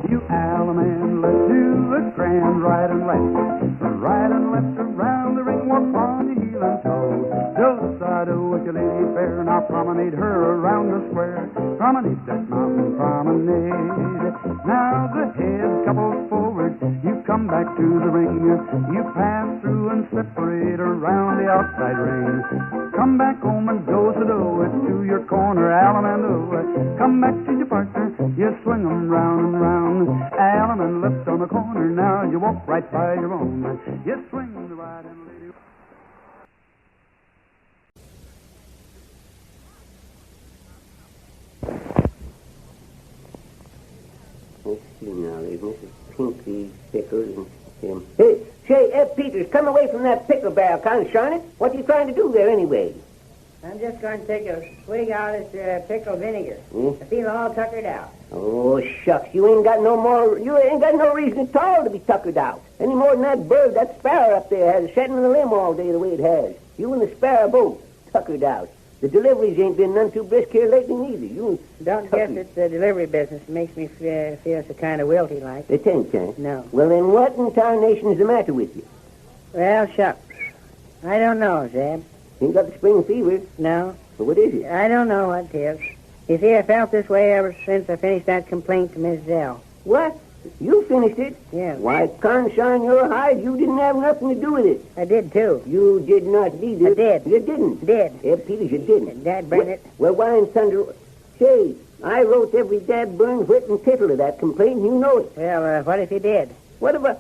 You allemande, let's do the grand right and left. Right and left around the ring, walk on your heel and toe. Do side with your lady fair, now promenade her around the square. Promenade that mountain promenade. Now the head couples forward, you come back to the ring. You pass through and separate around the outside ring. Come back home and do-so-do it to your corner, allemande. Come back to your partner, you swing 'em round and round. Allemande left on the corner, now you walk right by your own. You swing the right and lady. Let's see now, there's Mrs. Pinky Pickles and him. Hey, say, Ed Peters, come away from that pickle barrel, conshine it. What are you trying to do there anyway? I'm just going to take a swig out of this pickle vinegar. I feel all tuckered out. Oh, shucks, you ain't got no reason at all to be tuckered out. Any more than that bird, that sparrow up there has sitting on the limb all day the way it has. You and the sparrow both tuckered out. The deliveries ain't been none too brisk here lately neither. You Don't guess it's the delivery business that makes me feel so kind of wilty like. It ain't, huh? No. Well, then what in tarnation is the matter with you? Well, shucks. I don't know, Zeb. Ain't got the spring fever. No. But what is it? I don't know what it is. You see, I felt this way ever since I finished that complaint to Miss Zell. What? You finished it? Yeah. Why, conshine your hide, you didn't have nothing to do with it. I did, too. You did not neither. I did. You didn't. Did. Ed Peters, you didn't. Dad burn it. Well, why in thunder... Say, I wrote every dad burn whit and tittle of that complaint, and you know it. Well, what if you did? What about...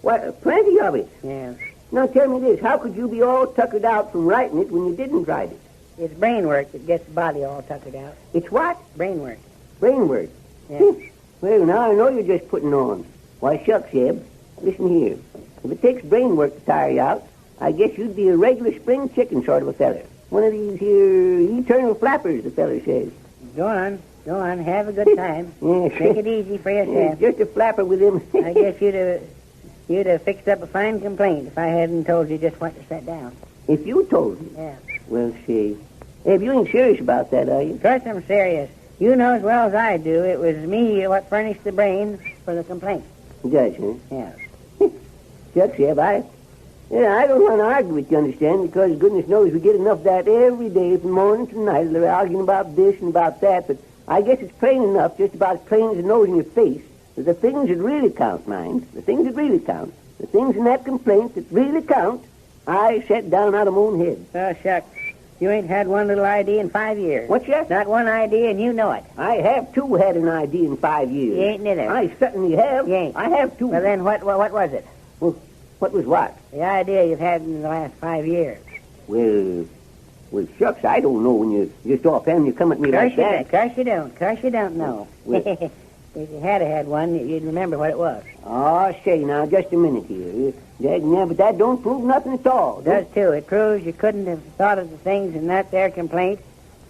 Why, plenty of it. Yes. Now, tell me this. How could you be all tuckered out from writing it when you didn't write it? It's brain work that gets the body all tuckered out. It's what? Brain work. Brain work. Yes. Well, now I know you're just putting on. Why, shucks, Eb. Listen here. If it takes brain work to tire you out, I guess you'd be a regular spring chicken sort of a feller. One of these here eternal flappers, the feller says. Go on. Have a good time. Yes. Take it easy for yourself. Just a flapper with him. I guess you'd have fixed up a fine complaint if I hadn't told you just what to set down. If you told me? Yeah. Well, see. Eb, you ain't serious about that, are you? Of course I'm serious. You know as well as I do it was me what furnished the brains for the complaint. Does, huh? Yes. Shucks, Eb, I don't want to argue with you, understand, because goodness knows we get enough of that every day from morning to night. They're arguing about this and about that, but I guess it's plain enough, just about as plain as the nose in your face, that the things that really count, mind, the things that really count, the things in that complaint that really count, I set down out of my own head. Oh, shucks. You ain't had one little idea in 5 years. What's that? Not one idea, and you know it. I have, too, had an idea in 5 years. You ain't neither. I certainly have. You ain't. I have, too. Well, then what was it? Well, what was what? The idea you've had in the last 5 years. Well, shucks, I don't know when you just offhand you come at me like that. Of course you don't know. Well, If you had had one, you'd remember what it was. Oh, say, now, just a minute here. But that don't prove nothing at all. It does, too. It proves you couldn't have thought of the things in that there complaint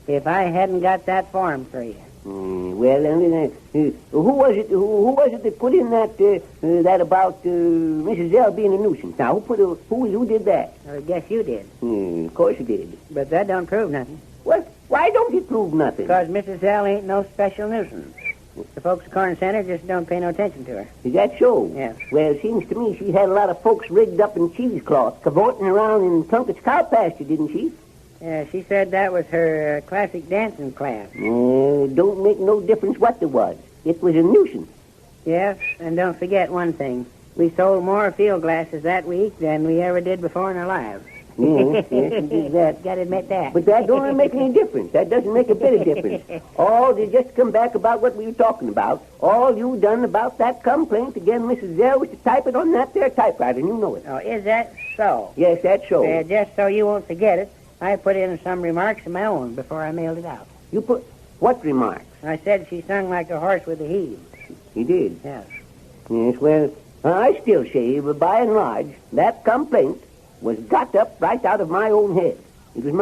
if I hadn't got that form for you. Well, who was it? Who was it that put in that about Mrs. Zell being a nuisance? Now, who did that? I guess you did. Of course you did. But that don't prove nothing. What? Why don't it prove nothing? Because Mrs. Zell ain't no special nuisance. The folks at Corn Center just don't pay no attention to her. Is that so? Yes. Well, it seems to me she had a lot of folks rigged up in cheesecloth, cavorting around in Plunkett's cow pasture, didn't she? She said that was her classic dancing class. Don't make no difference what there was. It was a nuisance. Yes, and don't forget one thing. We sold more field glasses that week than we ever did before in our lives. Yes, you did that. Got to admit that. But that don't make any difference. That doesn't make a bit of difference. All to just come back about what we were talking about. All you done about that complaint against Mrs. Zell was to type it on that there typewriter, and you know it. Oh, is that so? Yes, that's so. Just so you won't forget it, I put in some remarks of my own before I mailed it out. You put what remarks? I said she sung like a horse with the heels. You did? Yes. Yes, well, I still say, by and large, that complaint was got up right out of my own head. It was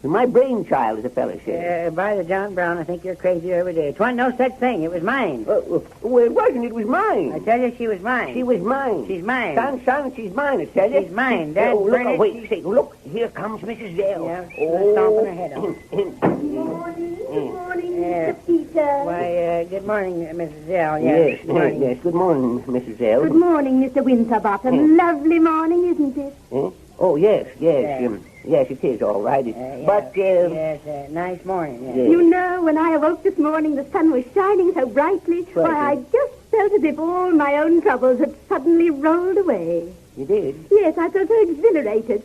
my brainchild, as a fellow said. By the John Brown, I think you're crazy every day. 'Twan't no such thing. It was mine. Well, it wasn't. It was mine. I tell you, she was mine. She was mine. She's mine. Son, she's mine, I tell you. She's mine. Dad, look, wait, say, look, here comes Mrs. Zell. Yeah, stomping her head on. Good morning, Mr. Peter. Why, good morning, Mrs. Zell. Yes, good morning. yes, good morning, Mrs. Zell. Good morning, Mr. Winterbottom. Lovely morning, isn't it? Oh, yes. Yes, it is all right. Yes, nice morning. Yes. You know, when I awoke this morning, the sun was shining so brightly. Right. Why, I just felt as if all my own troubles had suddenly rolled away. You did? Yes, I felt so exhilarated,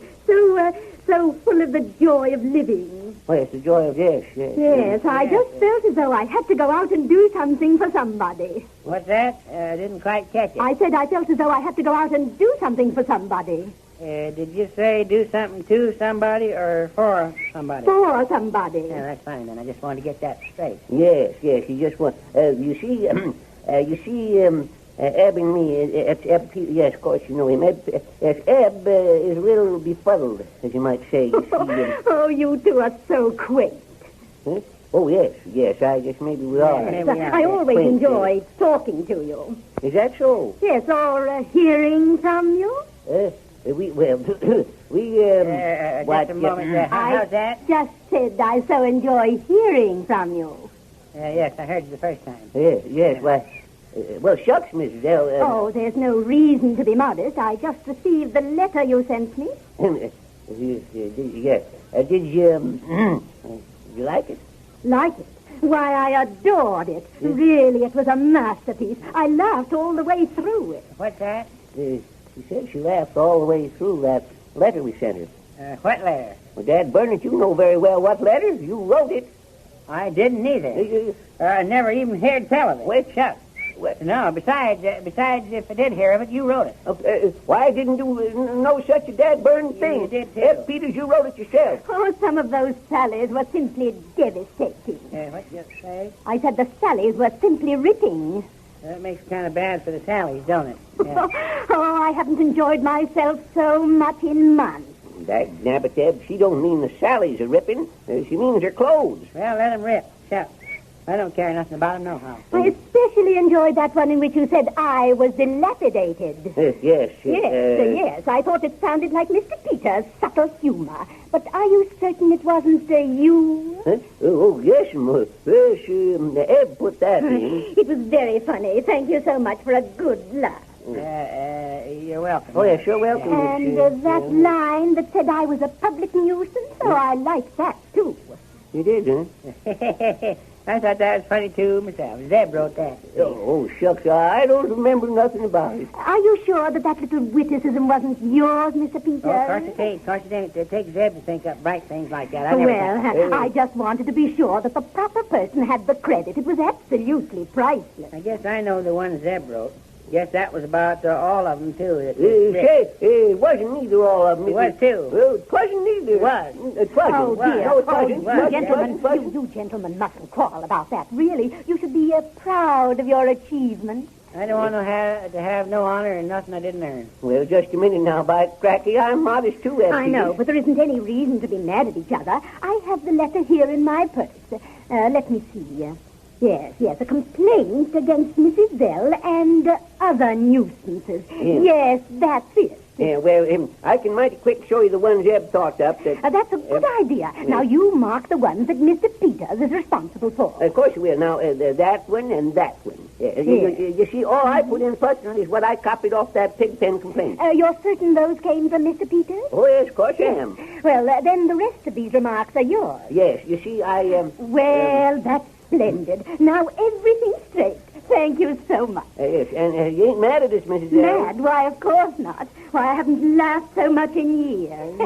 so full of the joy of living. Oh, yes, the joy of yes. Yes, I just felt as though I had to go out and do something for somebody. What's that? I didn't quite catch it. I said I felt as though I had to go out and do something for somebody. Did you say do something to somebody or for somebody? For somebody. Yeah, that's fine then. I just wanted to get that straight. Yes, you just want... you see, Eb and me, Eb, yes, of course, you know him. Eb is a little befuddled, as you might say. You see, oh, you two are so quaint. Huh? Oh, yes, I guess maybe we are. I always enjoy talking to you. Is that so? Yes, or hearing from you. We just a moment. How's that? Just said I so enjoy hearing from you. Yes, I heard you the first time. Yes, well, shucks, Mrs. L. Oh, there's no reason to be modest. I just received the letter you sent me. Yes. Did you like it? Like it? Why, I adored it. Really, it was a masterpiece. I laughed all the way through it. What's that? She said she laughed all the way through that letter we sent her. What letter? Well, Dad Bernard, you know very well what letter. You wrote it. I didn't either. I never even heard tell of it. Wait, shucks. No, besides, if I did hear of it, you wrote it. Why I didn't do no such a Dad Bernard thing? You did, too. Ed Peters, you wrote it yourself. Oh, some of those sallies were simply devastating. What did you say? I said the sallies were simply ripping. That makes it kind of bad for the Sallies, don't it? Yeah. Oh, I haven't enjoyed myself so much in months. That nabbit, she don't mean the Sallies are ripping. She means her clothes. Well, let them rip. Shucks. I don't care nothing about them, nohow. I especially enjoyed that one in which you said I was dilapidated. Yes. Yes. I thought it sounded like Mr. Peter's subtle humor. But are you certain it wasn't you? Huh? Oh, yes, Eb put that in. It was very funny. Thank you so much for a good laugh. You're welcome. Oh, yes, you're welcome. And that line that said I was a public nuisance, I liked that, too. You did, huh? I thought that was funny, too, myself. Zeb wrote that. Oh, shucks, I don't remember nothing about it. Are you sure that little witticism wasn't yours, Mr. Peter? Oh, of course it ain't. Of course it ain't. It takes Zeb to think up bright things like that. I just wanted to be sure that the proper person had the credit. It was absolutely priceless. I guess I know the one Zeb wrote. Yes, that was about all of them, too. It wasn't neither all of them. It was, too. Well, it wasn't neither. It was. It wasn't. Oh, dear. No, it wasn't. You gentlemen mustn't quarrel about that, really. You should be proud of your achievements. I don't want to have no honor in nothing I didn't earn. Well, just a minute now, by cracky. I'm modest, too, I know, but there isn't any reason to be mad at each other. I have the letter here in my purse. Let me see. Yes, a complaint against Mrs. Zell and other nuisances. Yes, that's it. Yeah, well, I can mighty quick show you the ones Zeb thought up. That's a good idea. Now, you mark the ones that Mr. Peters is responsible for. Of course you will. Now, that one and that one. You see, all I put in personally is what I copied off that pigpen complaint. You're certain those came from Mr. Peters? Oh, yes, of course I am. Well, then the rest of these remarks are yours. Yes, you see, Well, that's splendid. Now, everything's straight. Thank you so much. Yes, and you ain't mad at us, Mrs. Zell? Mad? Why, of course not. Why, I haven't laughed so much in years.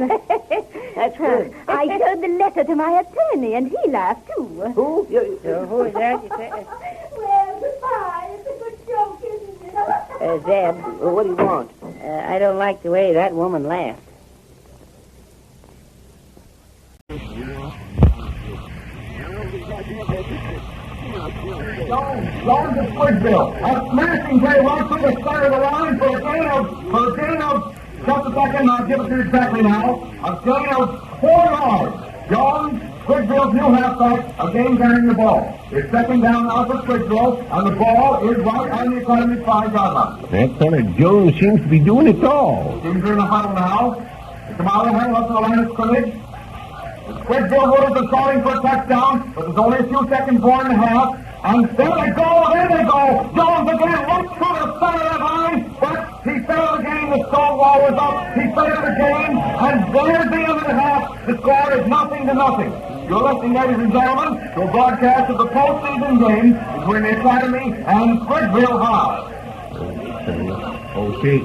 That's good. I showed the letter to my attorney, and he laughed, too. Who? Who is that? Well, goodbye. It's a good joke, isn't it? Zeb. What do you want? I don't like the way that woman laughed. Long to Springville. A smashing play runs to the center of the line for a gain of just a second, I'll give it to you exactly now. A gain of 4 yards. Jones, Springville's new halfback, a gain carrying the ball. It's second down now for Springville, and the ball is right on the Academy's 5-yard line. That fella Jones seems to be doing it all. Teams are in a huddle now. The Kamala hang up to the line of scrimmage. Springville Wooders are calling for a touchdown, but there's only a few seconds more in the half. And there they go! Jones again, right through the center of the line, but he failed again. The stonewall was up. He failed again, and there's the end of the half. The score is 0-0. You're listening, ladies and gentlemen, to a broadcast of the postseason game between the Academy and Springville High. Okay,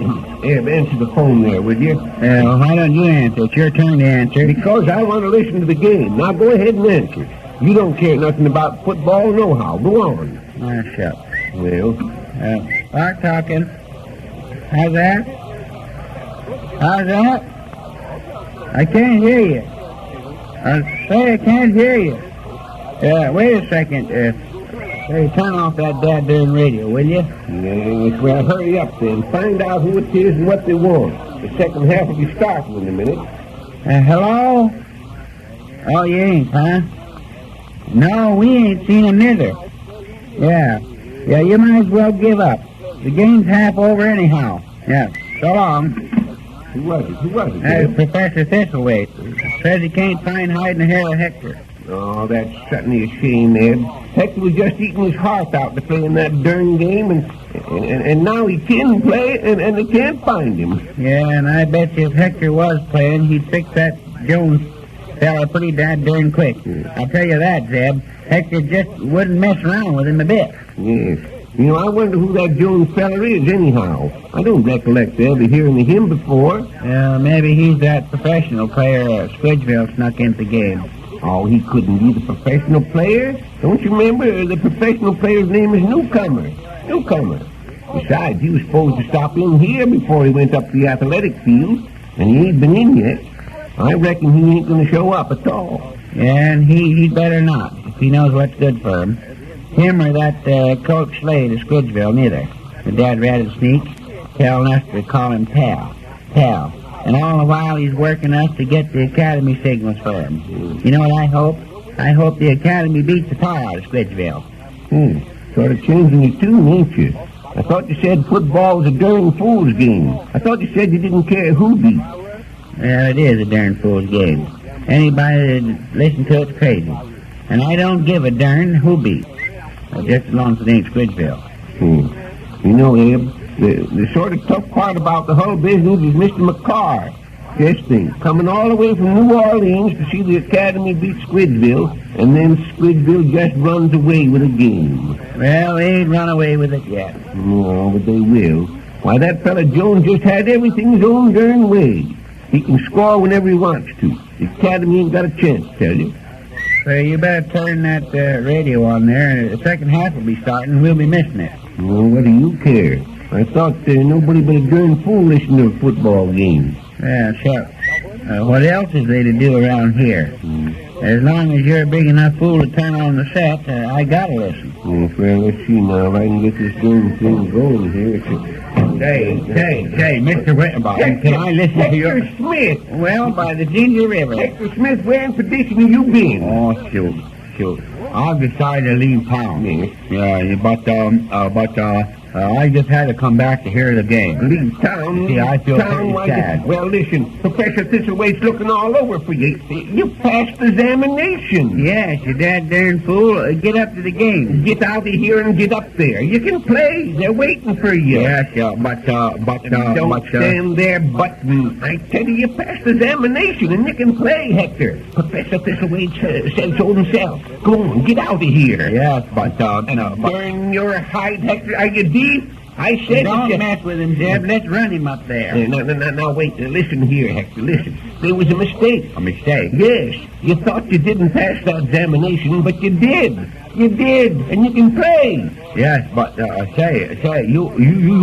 Eb, answer the phone there, would you? Well, why don't you answer? It's your turn to answer. Because I want to listen to the game. Now go ahead and answer. You don't care nothing about football, nohow. Go on. Oh, shucks. Well, start talking. How's that? I can't hear you. I can't hear you. Wait a second. Hey, turn off that darn radio, will you? Yes, well, hurry up then. Find out who it is and what they want. The second half will be starting in a minute. Hello? Oh, you ain't, huh? No, we ain't seen him neither. Yeah, you might as well give up. The game's half over anyhow. Yeah, so long. Who was it? Professor Thistlewaite. Says he can't find hide in the hair of Hector. Oh, that's certainly a shame, Ed. Hector was just eating his heart out to play in that darn game, and now he can play, and they can't find him. Yeah, and I bet you if Hector was playing, he'd fix that Jones fella pretty darn quick. I'll tell you that, Zeb. Hector just wouldn't mess around with him a bit. Yes. You know, I wonder who that Jones fella is, anyhow. I don't recollect ever hearing of him before. Maybe he's that professional player Squidgeville snuck into the game. Oh, he couldn't be the professional player. Don't you remember the professional player's name is Newcomer? Besides, he was supposed to stop in here before he went up the athletic field, and he ain't been in yet. I reckon he ain't going to show up at all. Yeah, and he'd better not, if he knows what's good for him. Him or that Coach Slade of Squidgeville, neither. The dad ratted sneak, telling us to call him Pal. And all the while he's working us to get the Academy signals for him. You know what I hope? I hope the Academy beats the tar out of Squidgeville. Sort of changing your tune, ain't you? I thought you said football was a darn fool's game. I thought you said you didn't care who beat. Well, it is a darn fool's game. Anybody that listens to it's crazy. And I don't give a darn who beats. Just as long as it ain't Squidgeville. You know, Eb, the sort of tough part about the whole business is Mr. McCarr. Just think, coming all the way from New Orleans to see the Academy beat Squidgeville, and then Squidgeville just runs away with a game. Well, they ain't run away with it yet. No, but they will. Why, that fella Jones just had everything his own darn way. He can score whenever he wants to. The Academy ain't got a chance, tell you. So you better turn that radio on there. The second half will be starting, and we'll be missing it. Well, what do you care? I thought nobody but a darn fool listened to a football game. Yeah, sure. What else is there to do around here? As long as you're a big enough fool to turn on the set, I gotta listen. Yes, well, let's see now if I can get this darn thing going here. Say, Mr. Winterbottom, can I listen to your... Hector Smith! Well, by the Ginger River. Hector Smith, where in perdition have you been? Oh, shoot. I've decided to leave town. Yes. Yeah, but I just had to come back to hear the game. Leave town? See, I feel pretty why sad. Well, listen, Professor Thistlewaite's looking all over for you. You passed the examination. Yes, you darn fool. Get up to the game. Get out of here and get up there. You can play. They're waiting for you. Yes, but Don't stand there button. I tell you passed the examination and you can play, Hector. Professor Thistlewaite said so himself. Go on, get out of here. Yes, but Burn your hide, Hector. Are you deep? I said don't mess with him, Zeb. Let's run him up there. Now, wait. Listen here, Hector. Listen. There was a mistake. A mistake? Yes. You thought you didn't pass that examination, but you did. You did, and you can play. Yes, but, say, you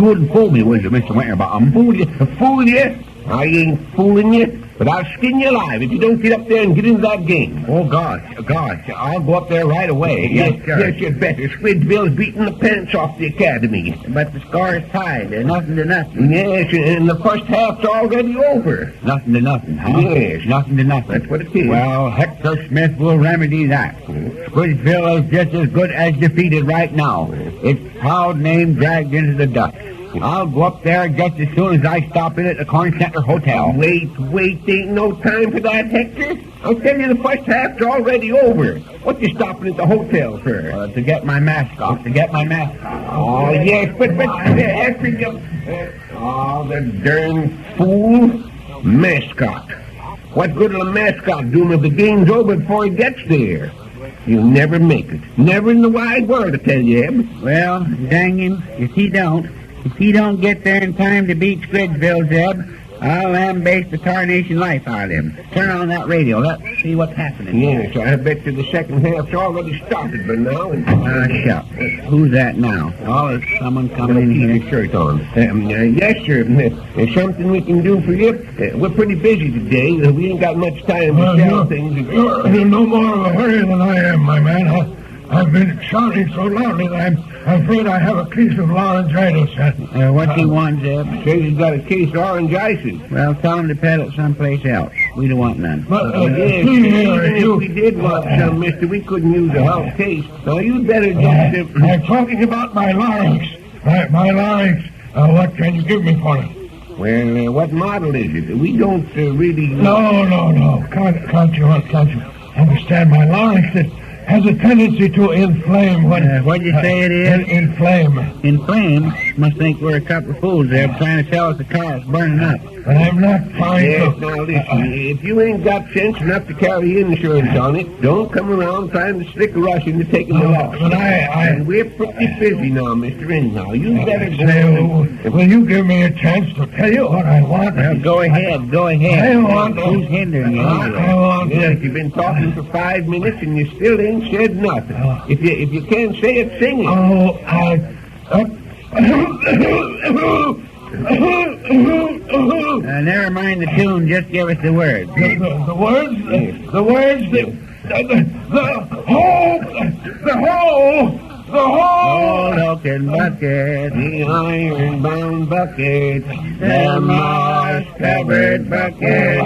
wouldn't fool me, would you, Mr. Winterbottom? Fool you? I ain't fooling you, but I'll skin you alive if you don't get up there and get into that game. Oh, gosh, I'll go up there right away. Yes, you better. Squidville's beating the pants off the academy. But the score is tied. Nothing to nothing. Yes, and the first half's already over. Nothing to nothing, huh? Yes. Nothing to nothing. That's what it is. Well, Hector Smith will remedy that. Squidville is just as good as defeated right now. Its proud name dragged into the dust. I'll go up there just as soon as I stop in at the Corn Center Hotel. Wait, ain't no time for that, Hector. I'll tell you the first half's already over. What you stopping at the hotel for? To get my mask off. Oh, yes, but after you... the darn fool. Mascot. What good will a mascot do him if the game's over before he gets there? You'll never make it. Never in the wide world, I tell you, Eb. Well, dang him, if he don't get there in time to beat Squidville, Zeb, I'll lambaste the tarnation life out of him. Turn on that radio. Let's see what's happening. Yes, I bet you the second half's already started by now. Shucks. Who's that now? Oh, is someone coming in here? Keep your shirt on. Yes, sir. There's something we can do for you. We're pretty busy today. We ain't got much time to sell things. You're in no more of a hurry than I am, my man. I've been shouting so loudly that I'm afraid I have a case of laryngitis. What do you want, Zeb? Says he's got a case of orangitis. Well, tell him to peddle someplace else. We don't want none. But, Yes, even if we did want some, mister, we couldn't use a whole case. So you'd better just... I'm talking about my larynx. My larynx. What can you give me for it? Well, what model is it? We don't really... No. Can't you understand? My larynx has a tendency to inflame. What'd you say it is? Inflame. Inflame? Must think we're a couple of fools there trying to sell us a car that's burning up. But I'm not trying Yes, to... now listen, if you ain't got sense enough to carry insurance on it, don't come around trying to stick a rush into taking the loss. But And we're pretty busy now, Mr. Anyhow. You better go. Will you give me a chance to tell you what I want? Well, go ahead. I want... Who's hindering you? I want... Yes, you've been talking for 5 minutes and you still ain't said nothing. If you can't say it, sing it. Never mind the tune, just give us the words. The words? The words? The hole! Oh, looking bucket, The iron-bound bucket, the moss-covered bucket.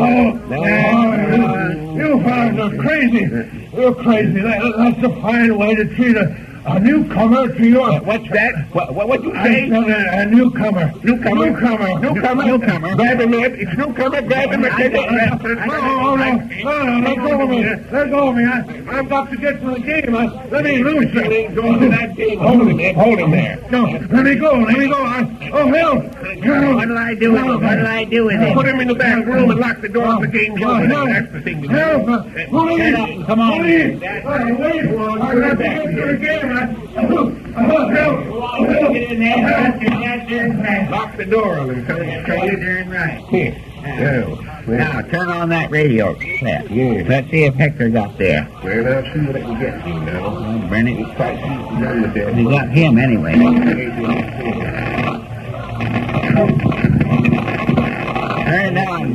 You fellas are crazy. You're crazy. That's a fine way to treat a newcomer to your... What's that? What you say? I said a newcomer. Newcomer. Grab him, Ed. It's newcomer. Grab him. No. Let go of me. I've got to get to the game. Let me loose. You ain't going to that game. Hold him, Ed. Hold him there. No, let me go. Help. What'll I do with it? Put him in the back room and lock the door if the game's over. That's the thing to do. Help. Shut up and come on. Police. Wait. I've got to get to the game. Help. Get in there. Lock the door on him. You're right. Here. Now, turn on that radio set. Yes. Let's see if Hector got there. Well, I'll see what I can get to now. Brennan, Done with that. we got him anyway.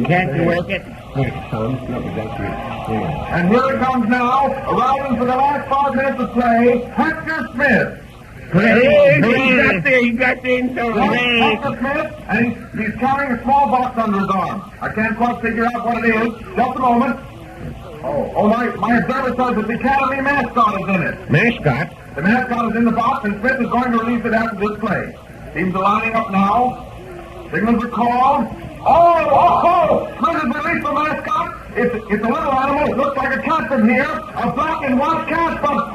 Can't you work it? And here it comes now, arriving for the last 5 minutes of play, Hector Smith. Hooray! He got there in so Hector Smith, and he's carrying a small box under his arm. I can't quite figure out what it is. Just a moment. My observer says that the Academy mascot is in it. Mascot? The mascot is in the box, and Smith is going to release it after this play. Teams are lining up now. Signals are called. Smith has released the mascot. It's a little animal. It looks like a cat from here. A black and white cat, but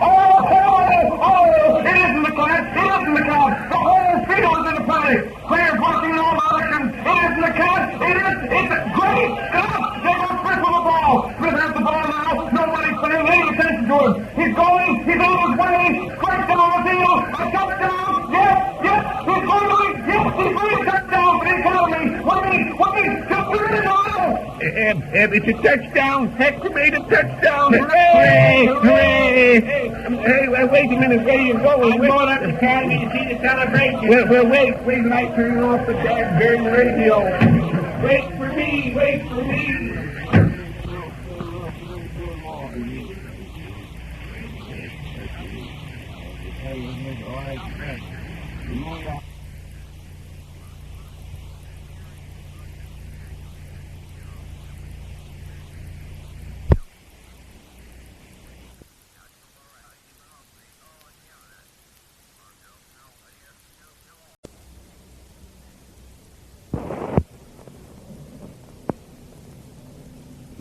it isn't the cat. It isn't the cat. The whole field is in a panic. Players watching in all directions. It isn't the cat. It's great. Stop. They got Smith with the ball. Smith has the ball now. Nobody's paying any attention to him. He's going. He's on his way. Straight down the field. A touchdown. Yes. He's going to a touchdown for the Academy. What is just a minute now? It's a touchdown. Hector made a touchdown. Hooray! Hey, wait a minute. Where you going? I'm going up to the Academy to see the celebration. Well, wait till I turn off the damn radio. Wait for me.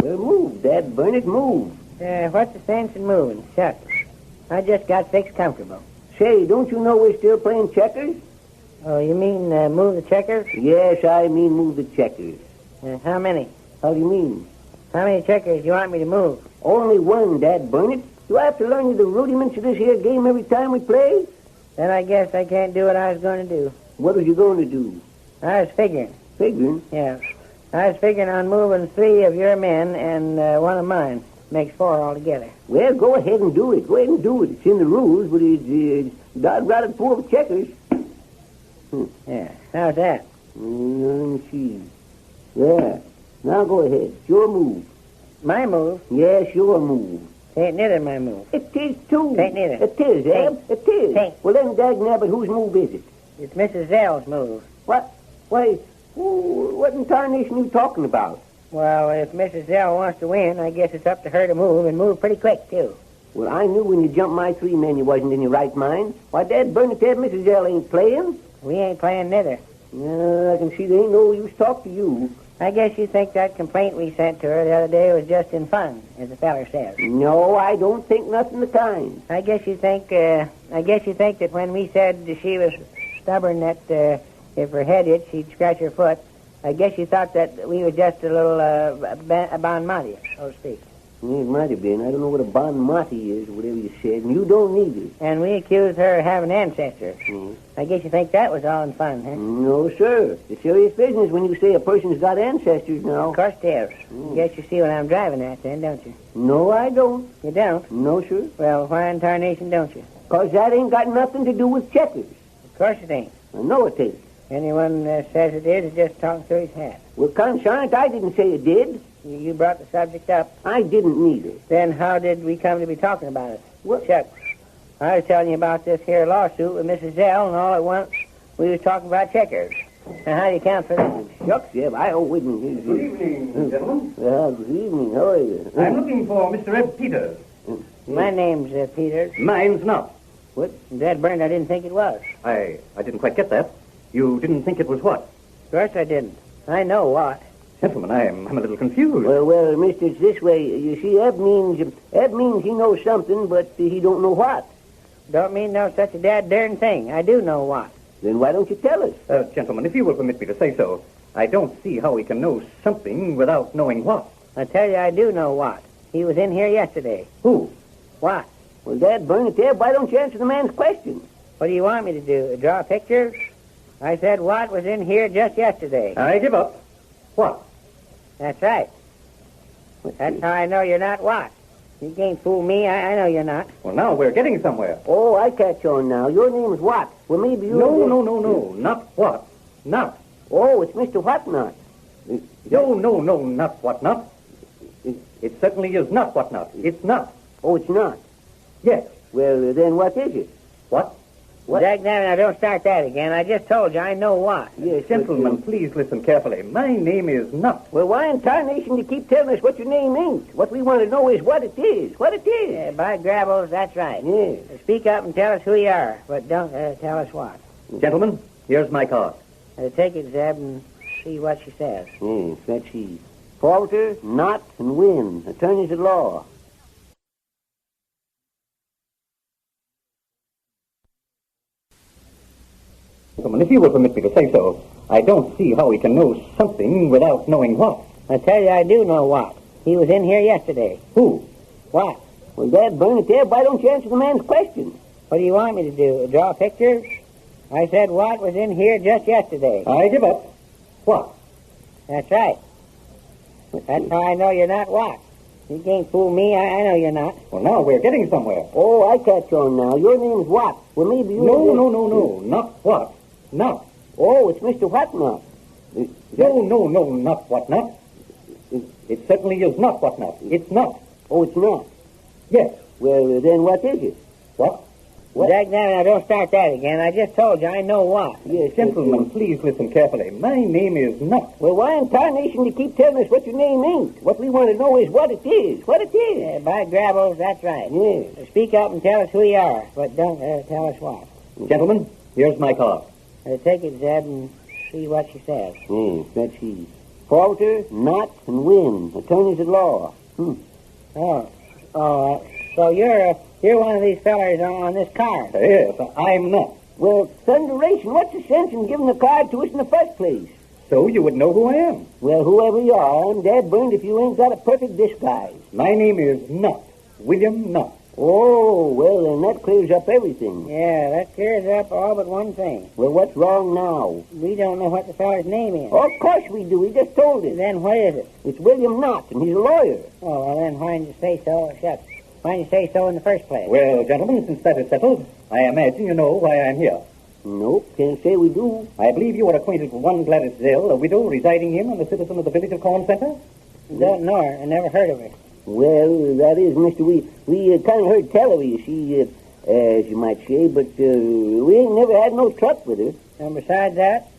Well, move, Dad. Burn it, move. What's the sense in moving? Shucks. I just got fixed comfortable. Say, don't you know we're still playing checkers? Oh, you mean move the checkers? Yes, I mean move the checkers. How many? How do you mean? How many checkers do you want me to move? Only one, Dad. Burn it. Do I have to learn you the rudiments of this here game every time we play? Then I guess I can't do what I was going to do. What was you going to do? I was figuring. Figuring? Yeah. I was figuring on moving 3 of your men and 1 of mine. Makes 4 altogether. Well, go ahead and do it. It's in the rules, but it's dod-rotted full of checkers. Yeah. How's that? Let me see. Yeah. Now go ahead. It's your move. My move? Yes, your move. Ain't neither my move. It is, too. Ain't neither. It is, Ab. It is. Ain't. Well, then, dagnabbit, whose move is it? It's Mrs. Zell's move. What? Why, what in tarnation are you talking about? Well, if Mrs. Zell wants to win, I guess it's up to her to move, and move pretty quick, too. Well, I knew when you jumped my 3 men you wasn't in your right mind. Why, Dad, burn it, Dad, Mrs. Zell ain't playing. We ain't playing neither. I can see there ain't no use talk to you. I guess you think that complaint we sent to her the other day was just in fun, as the feller says. No, I don't think nothing of the kind. I guess you think that when we said she was stubborn that if her head itched, she'd scratch her foot, I guess you thought that we were just a little bon moti, so to speak. It might have been. I don't know what a bon moti is, or whatever you said, and you don't either. And we accused her of having ancestors. I guess you think that was all in fun, huh? No, sir. It's serious business when you say a person's got ancestors now. Of course it is. Guess you see what I'm driving at then, don't you? No, I don't. You don't? No, sir. Well, why in tarnation don't you? 'Cause that ain't got nothing to do with checkers. Of course it ain't. I know it ain't. Anyone says it is just talking through his hat. Well, conscience, I didn't say it did. You brought the subject up. I didn't neither. Then how did we come to be talking about it? What? Shucks. I was telling you about this here lawsuit with Mrs. Zell, and all at once we was talking about checkers. Now, how do you account for that? Shucks, Zeb, I wouldn't. Good evening, gentlemen. Good evening. How are you? I'm looking for Mr. Ed Peters. My name's Peters. Mine's not. What? Dad burned, I didn't think it was. I didn't quite get that. You didn't think it was what? Of course I didn't. I know what. Gentlemen, I'm a little confused. Well, mister, it's this way. You see, Eb means he knows something, but he don't know what. Don't mean no such a darn thing. I do know what. Then why don't you tell us? Gentlemen, if you will permit me to say so, I don't see how we can know something without knowing what. I tell you, I do know what. He was in here yesterday. Who? What? Well, Dad, burn it, Eb. Why don't you answer the man's question? What do you want me to do? Draw pictures? I said what was in here just yesterday. I give up. What? That's right. That's how I know you're not what. You can't fool me. I know you're not. Well, now we're getting somewhere. Oh, I catch on now. Your name's what? Well, maybe you... No. Not what. Not. Oh, it's Mr. What Not. No, not what not. It certainly is not what not. It's not. Oh, it's not? Yes. Well, then what is it? What? Dag nabbit, now don't start that again. I just told you I know what. Yes, Gentlemen, please listen carefully. My name is not. Well, why in tarnation you keep telling us what your name ain't? What we want to know is what it is. What it is. Yeah, by Grabbles, that's right. Yes. Speak up and tell us who you are, but don't tell us what. Gentlemen, here's my card. Take it, Zeb, and see what she says. Yes, that's she. Falter, not, and win. Attorneys at law. Gentlemen, if you will permit me to say so, I don't see how we can know something without knowing what. I tell you, I do know what. He was in here yesterday. Who? What? Well, Dad, burn it there. Why don't you answer the man's question? What do you want me to do? Draw pictures? I said what was in here just yesterday. I give up. What? That's right. That's how I know you're not what. You can't fool me. I know you're not. Well, now we're getting somewhere. Oh, I catch on now. Your name's what? Well, maybe you... No. Not what. Not. Oh, it's Mr. What not? No, not what not. It certainly is not what not. It's not. Oh, it's not? Yes. Well, then what is it? What? Dag nabbit, now don't start that again. I just told you I know what. Yes, Gentlemen, please listen carefully. My name is not. Well, why in tarnation you keep telling us what your name ain't? What we want to know is what it is. What it is. Yeah, by Grabbles, that's right. Yes. Speak up and tell us who you are, but don't tell us what. Gentlemen, here's my card. Take it, Zeb, and see what she says. Yes, that's she. Falter, not, and win. Attorneys at law. So you're one of these fellers on this card. Yes, I'm not. Well, thunderation, what's the sense in giving the card to us in the first place? So you would know who I am. Well, whoever you are, I'm dad burned if you ain't got a perfect disguise. My name is Not. William Not. Oh, well, then that clears up everything. Yeah, that clears up all but one thing. Well, what's wrong now? We don't know what the feller's name is. Oh, of course we do. He just told us. Then what is it? It's William Knott, and he's a lawyer. Oh, well, then why didn't you say so? Shucks. Why didn't you say so in the first place? Well, gentlemen, since that is settled, I imagine you know why I'm here. Nope, can't say we do. I believe you are acquainted with one Gladys Zell, a widow residing in and a citizen of the village of Corn Center? Don't know her. I never heard of her. Well, that is, mister, we kind of heard tell of you, she, as you might say, but we ain't never had no truck with her. And besides that,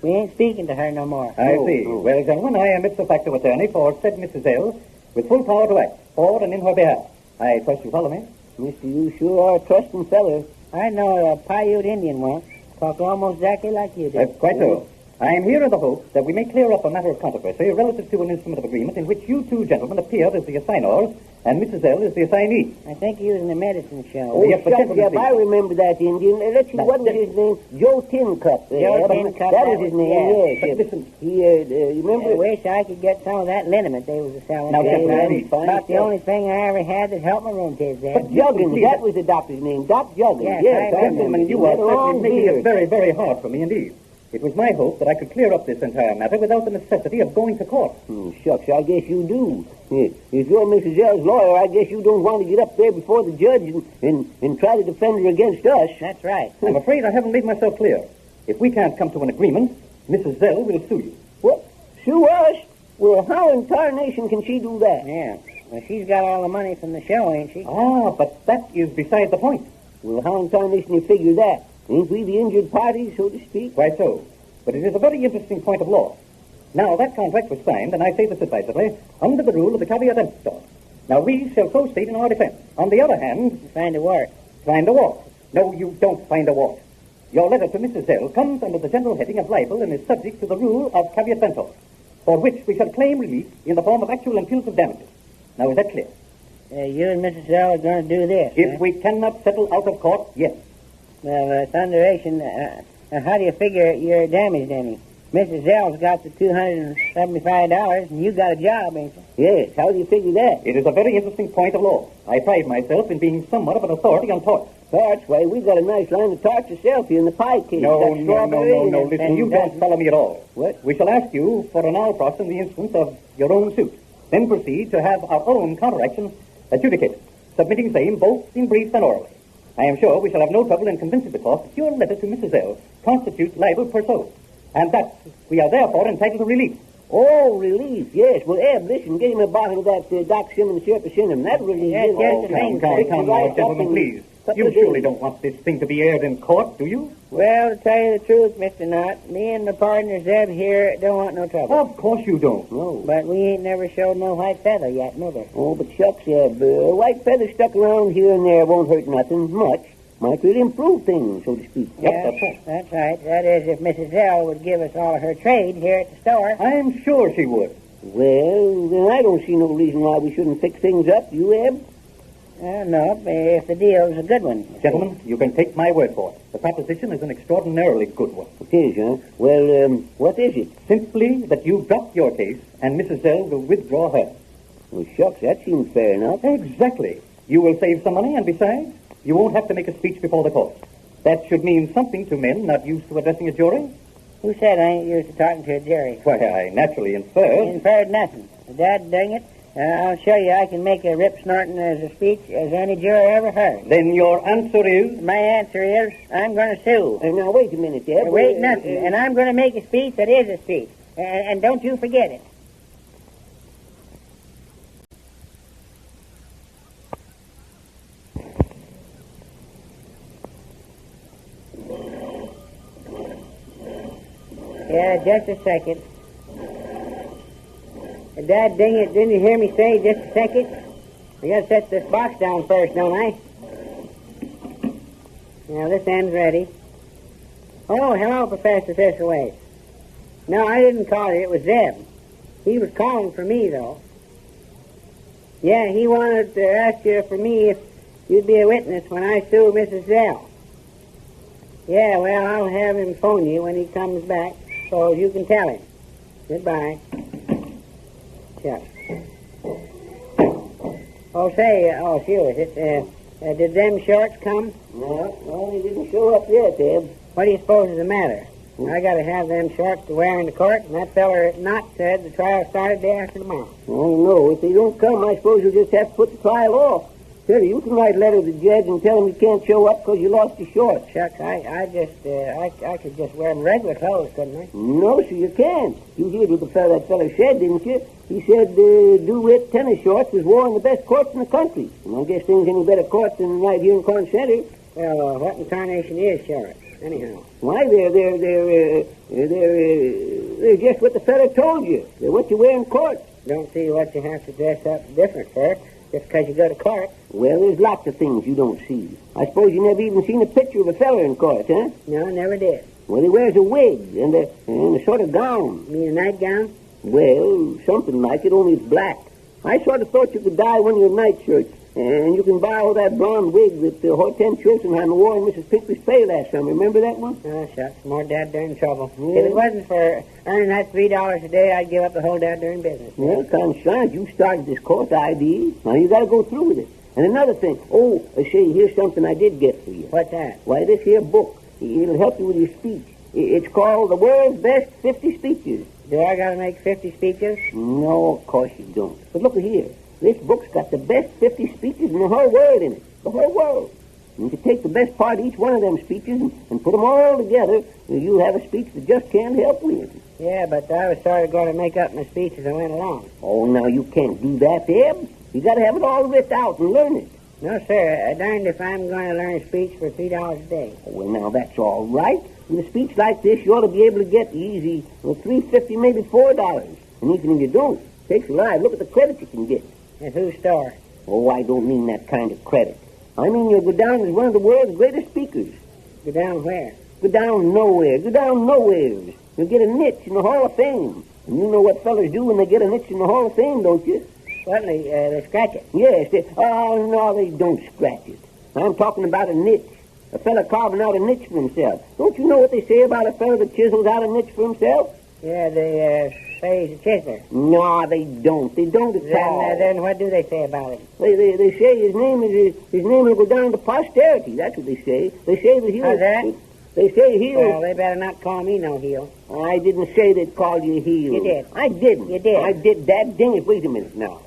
we ain't speaking to her no more. I see. Well, gentlemen, I am ipso facto attorney for said Mrs. Zell, with full power to act for and in her behalf. I trust you follow me. Mister, you sure are a trusting feller. I know a Paiute Indian once. Talked almost exactly like you did. That's quite so. I am here in the hope that we may clear up a matter of controversy relative to an instrument of agreement in which you two gentlemen appeared as the assignors and Mrs. Zell is the assignee. I think he was in the medicine show. Oh, yes, but gentlemen, I remember that Indian. Let's see, what was his name? Joe Tincup. Joe Tincup. That was his name, yes. But listen. You remember? I wish I could get some of that liniment they was selling. Now, gentlemen, about the only thing I ever had that helped my rheumatiz there. But Juggins, that was the doctor's name. Doc Juggins. Yes, gentlemen, you are certainly making it very, very hard for me indeed. It was my hope that I could clear up this entire matter without the necessity of going to court. Shucks, I guess you do. If you're Mrs. Zell's lawyer, I guess you don't want to get up there before the judge and try to defend her against us. That's right. I'm afraid I haven't made myself clear. If we can't come to an agreement, Mrs. Zell will sue you. What? Sue us? Well, how in tarnation can she do that? Yeah. Well, she's got all the money from the show, ain't she? Ah, but that is beside the point. Well, how in tarnation you figure that? Ain't we the injured party, so to speak? Quite so. But it is a very interesting point of law. Now, that contract was signed, and I say this advisedly, under the rule of the caveat emptor. Now, we shall so state in our defense. On the other hand... Find a wart. Find a wart. No, you don't find a wart. Your letter to Mrs. Zell comes under the general heading of libel and is subject to the rule of caveat emptor, for which we shall claim relief in the form of actual and punitive damages. Now, is that clear? You and Mrs. Zell are going to do this, If we cannot settle out of court, yes. Well, thunderation, how do you figure you're damaged any? Mrs. Zell's got the $275, and you got a job, ain't you? Yes, how do you figure that? It is a very interesting point of law. I pride myself in being somewhat of an authority on torts. Torch? Why, we got a nice line of torch yourself here in the pie case. No. Listen, you don't follow me at all. What? We shall ask you for an alpros in the instance of your own suit. Then proceed to have our own counteraction adjudicated, submitting same both in brief and orally. I am sure we shall have no trouble in convincing the court that your letter to Mrs. Zell constitutes libel per se, and that we are therefore entitled to relief. Oh, relief, yes. Well, Eb, listen, get him a bottle of that Doc Simmons syrup of cinnamon. That really is. Come now, gentlemen, please. You surely don't want this thing to be aired in court, do you? Well, to tell you the truth, Mr. Knott, me and my partner Zeb here don't want no trouble. Of course you don't. No. But we ain't never showed no white feather yet, neither. Oh, but shucks, Eb, white feather stuck around here and there won't hurt nothing much. Might really improve things, so to speak. Yeah, that's right. That is, if Mrs. Zell would give us all of her trade here at the store. I'm sure she would. Well, then I don't see no reason why we shouldn't fix things up. You, Eb? No, if the deal's a good one. Gentlemen, you can take my word for it. The proposition is an extraordinarily good one. It is, huh? Well, what is it? Simply that you drop your case and Mrs. Zell will withdraw hers. Well, shucks, that seems fair enough. Exactly. You will save some money, and besides, you won't have to make a speech before the court. That should mean something to men not used to addressing a jury. Who said I ain't used to talking to a jury? Why, I naturally inferred. Inferred nothing. Dad dang it. I'll show you I can make a rip snorting as a speech as any juror ever heard. Then your answer is? My answer is, I'm going to sue. Now, wait a minute, Eb. Wait nothing. And I'm going to make a speech that is a speech. And don't you forget it. Yeah, just a second. Dad, dang it, didn't you hear me say just a second? I gotta set this box down first, don't I? Now, this end's ready. Oh, hello, Professor Thistlewaite. No, I didn't call you, it was Zeb. He was calling for me, though. Yeah, he wanted to ask you for me if you'd be a witness when I sue Mrs. Zell. Yeah, well, I'll have him phone you when he comes back, so you can tell him. Goodbye. Sure. Oh, say, shoot, did them shorts come? No, they didn't show up yet, Eb. What do you suppose is the matter? I gotta have them shorts to wear in the court, and that feller at Knott said the trial started day after tomorrow. Oh, no, if they don't come, I suppose you'll just have to put the trial off. Tell you can write a letter to the judge and tell him you can't show up because you lost your shorts. Shucks, I could just wear them regular clothes, couldn't I? No, sir, you can't. You heard what that fella said, didn't you? He said do-wit tennis shorts was worn in the best courts in the country. And I guess things any better courts than right here in Corn Center. Well, what in tarnation is shorts, anyhow? Why, they're just what the fella told you. They're what you wear in court. Don't see what you have to dress up different for. Just because you go to court. Well, there's lots of things you don't see. I suppose you never even seen a picture of a fella in court, huh? No, never did. Well, he wears a wig and a sort of gown. You mean a nightgown? Well, something like it, only it's black. I sort of thought you could dye one of your nightshirts, and you can borrow that blonde wig that Hortense wore in Mrs. Pinkley's play last summer. Remember that one? Oh, shucks, more dad-darn trouble. Yeah. If it wasn't for earning that $3 a day, I'd give up the whole dad-darn business. Well, conscience, you started this court ID. Now you got to go through with it. And another thing. Oh, say, here's something I did get for you. What's that? Why, this here book. It'll help you with your speech. It's called The World's Best 50 Speeches. Do I got to make 50 speeches? No, of course you don't. But look here. This book's got the best 50 speeches in the whole world in it. The whole world. And if you take the best part of each one of them speeches and put them all together, you'll have a speech that just can't help winning. Yeah, but I was sort of going to make up my speech as I went along. Oh, now you can't do that, Eb. You got to have it all written out and learn it. No, sir. Darned if I'm going to learn a speech for $3 a day. Well, now that's all right. With a speech like this, you ought to be able to get easy $3.50, maybe $4. And even if you don't, it takes a lot. Look at the credit you can get. At whose store? Oh, I don't mean that kind of credit. I mean you'll go down as one of the world's greatest speakers. Go down where? Go down nowhere. Go down nowhere. You'll get a niche in the Hall of Fame. And you know what fellas do when they get a niche in the Hall of Fame, don't you? What, they scratch it? Yes. Oh, no, they don't scratch it. I'm talking about a niche. A fella carving out a niche for himself. Don't you know what they say about a fella that chisels out a niche for himself? Yeah, they say he's a chiseler. No, they don't. They don't at all. Then what do they say about him? They say his name will go down to posterity. That's what they say. They say that he'll... How's that? They say he'll... Well, they better not call me no heel. I didn't say they'd call you heel. You did. I didn't. You did. I did. Dad, dang it. Wait a minute now.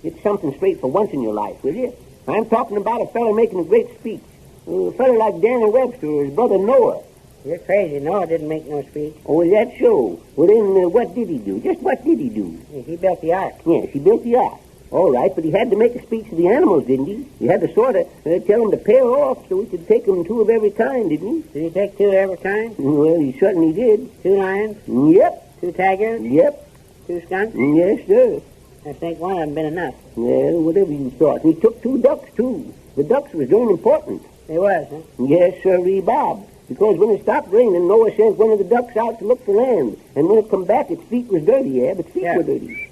Get something straight for once in your life, will you? I'm talking about a fella making a great speech. A fella like Daniel Webster or his brother Noah. You're crazy. No, I didn't make no speech. Oh, is that so? Well, then, what did he do? Just what did he do? He built the ark. Yes, he built the ark. All right, but he had to make a speech to the animals, didn't he? He had to sort of tell them to pair off so he could take them 2 of every kind, didn't he? Did he take 2 of every kind? Well, he certainly did. 2 lions? Yep. 2 tigers? Yep. 2 skunks? Yes, sir. I think one of them been enough. Well, whatever you thought. And he took 2 ducks, too. The ducks was doing important. They was, huh? Yes, sirree, Bob. Because when it stopped raining, Noah sent one of the ducks out to look for land. And when it come back, its feet was dirty, yeah? But feet were dirty.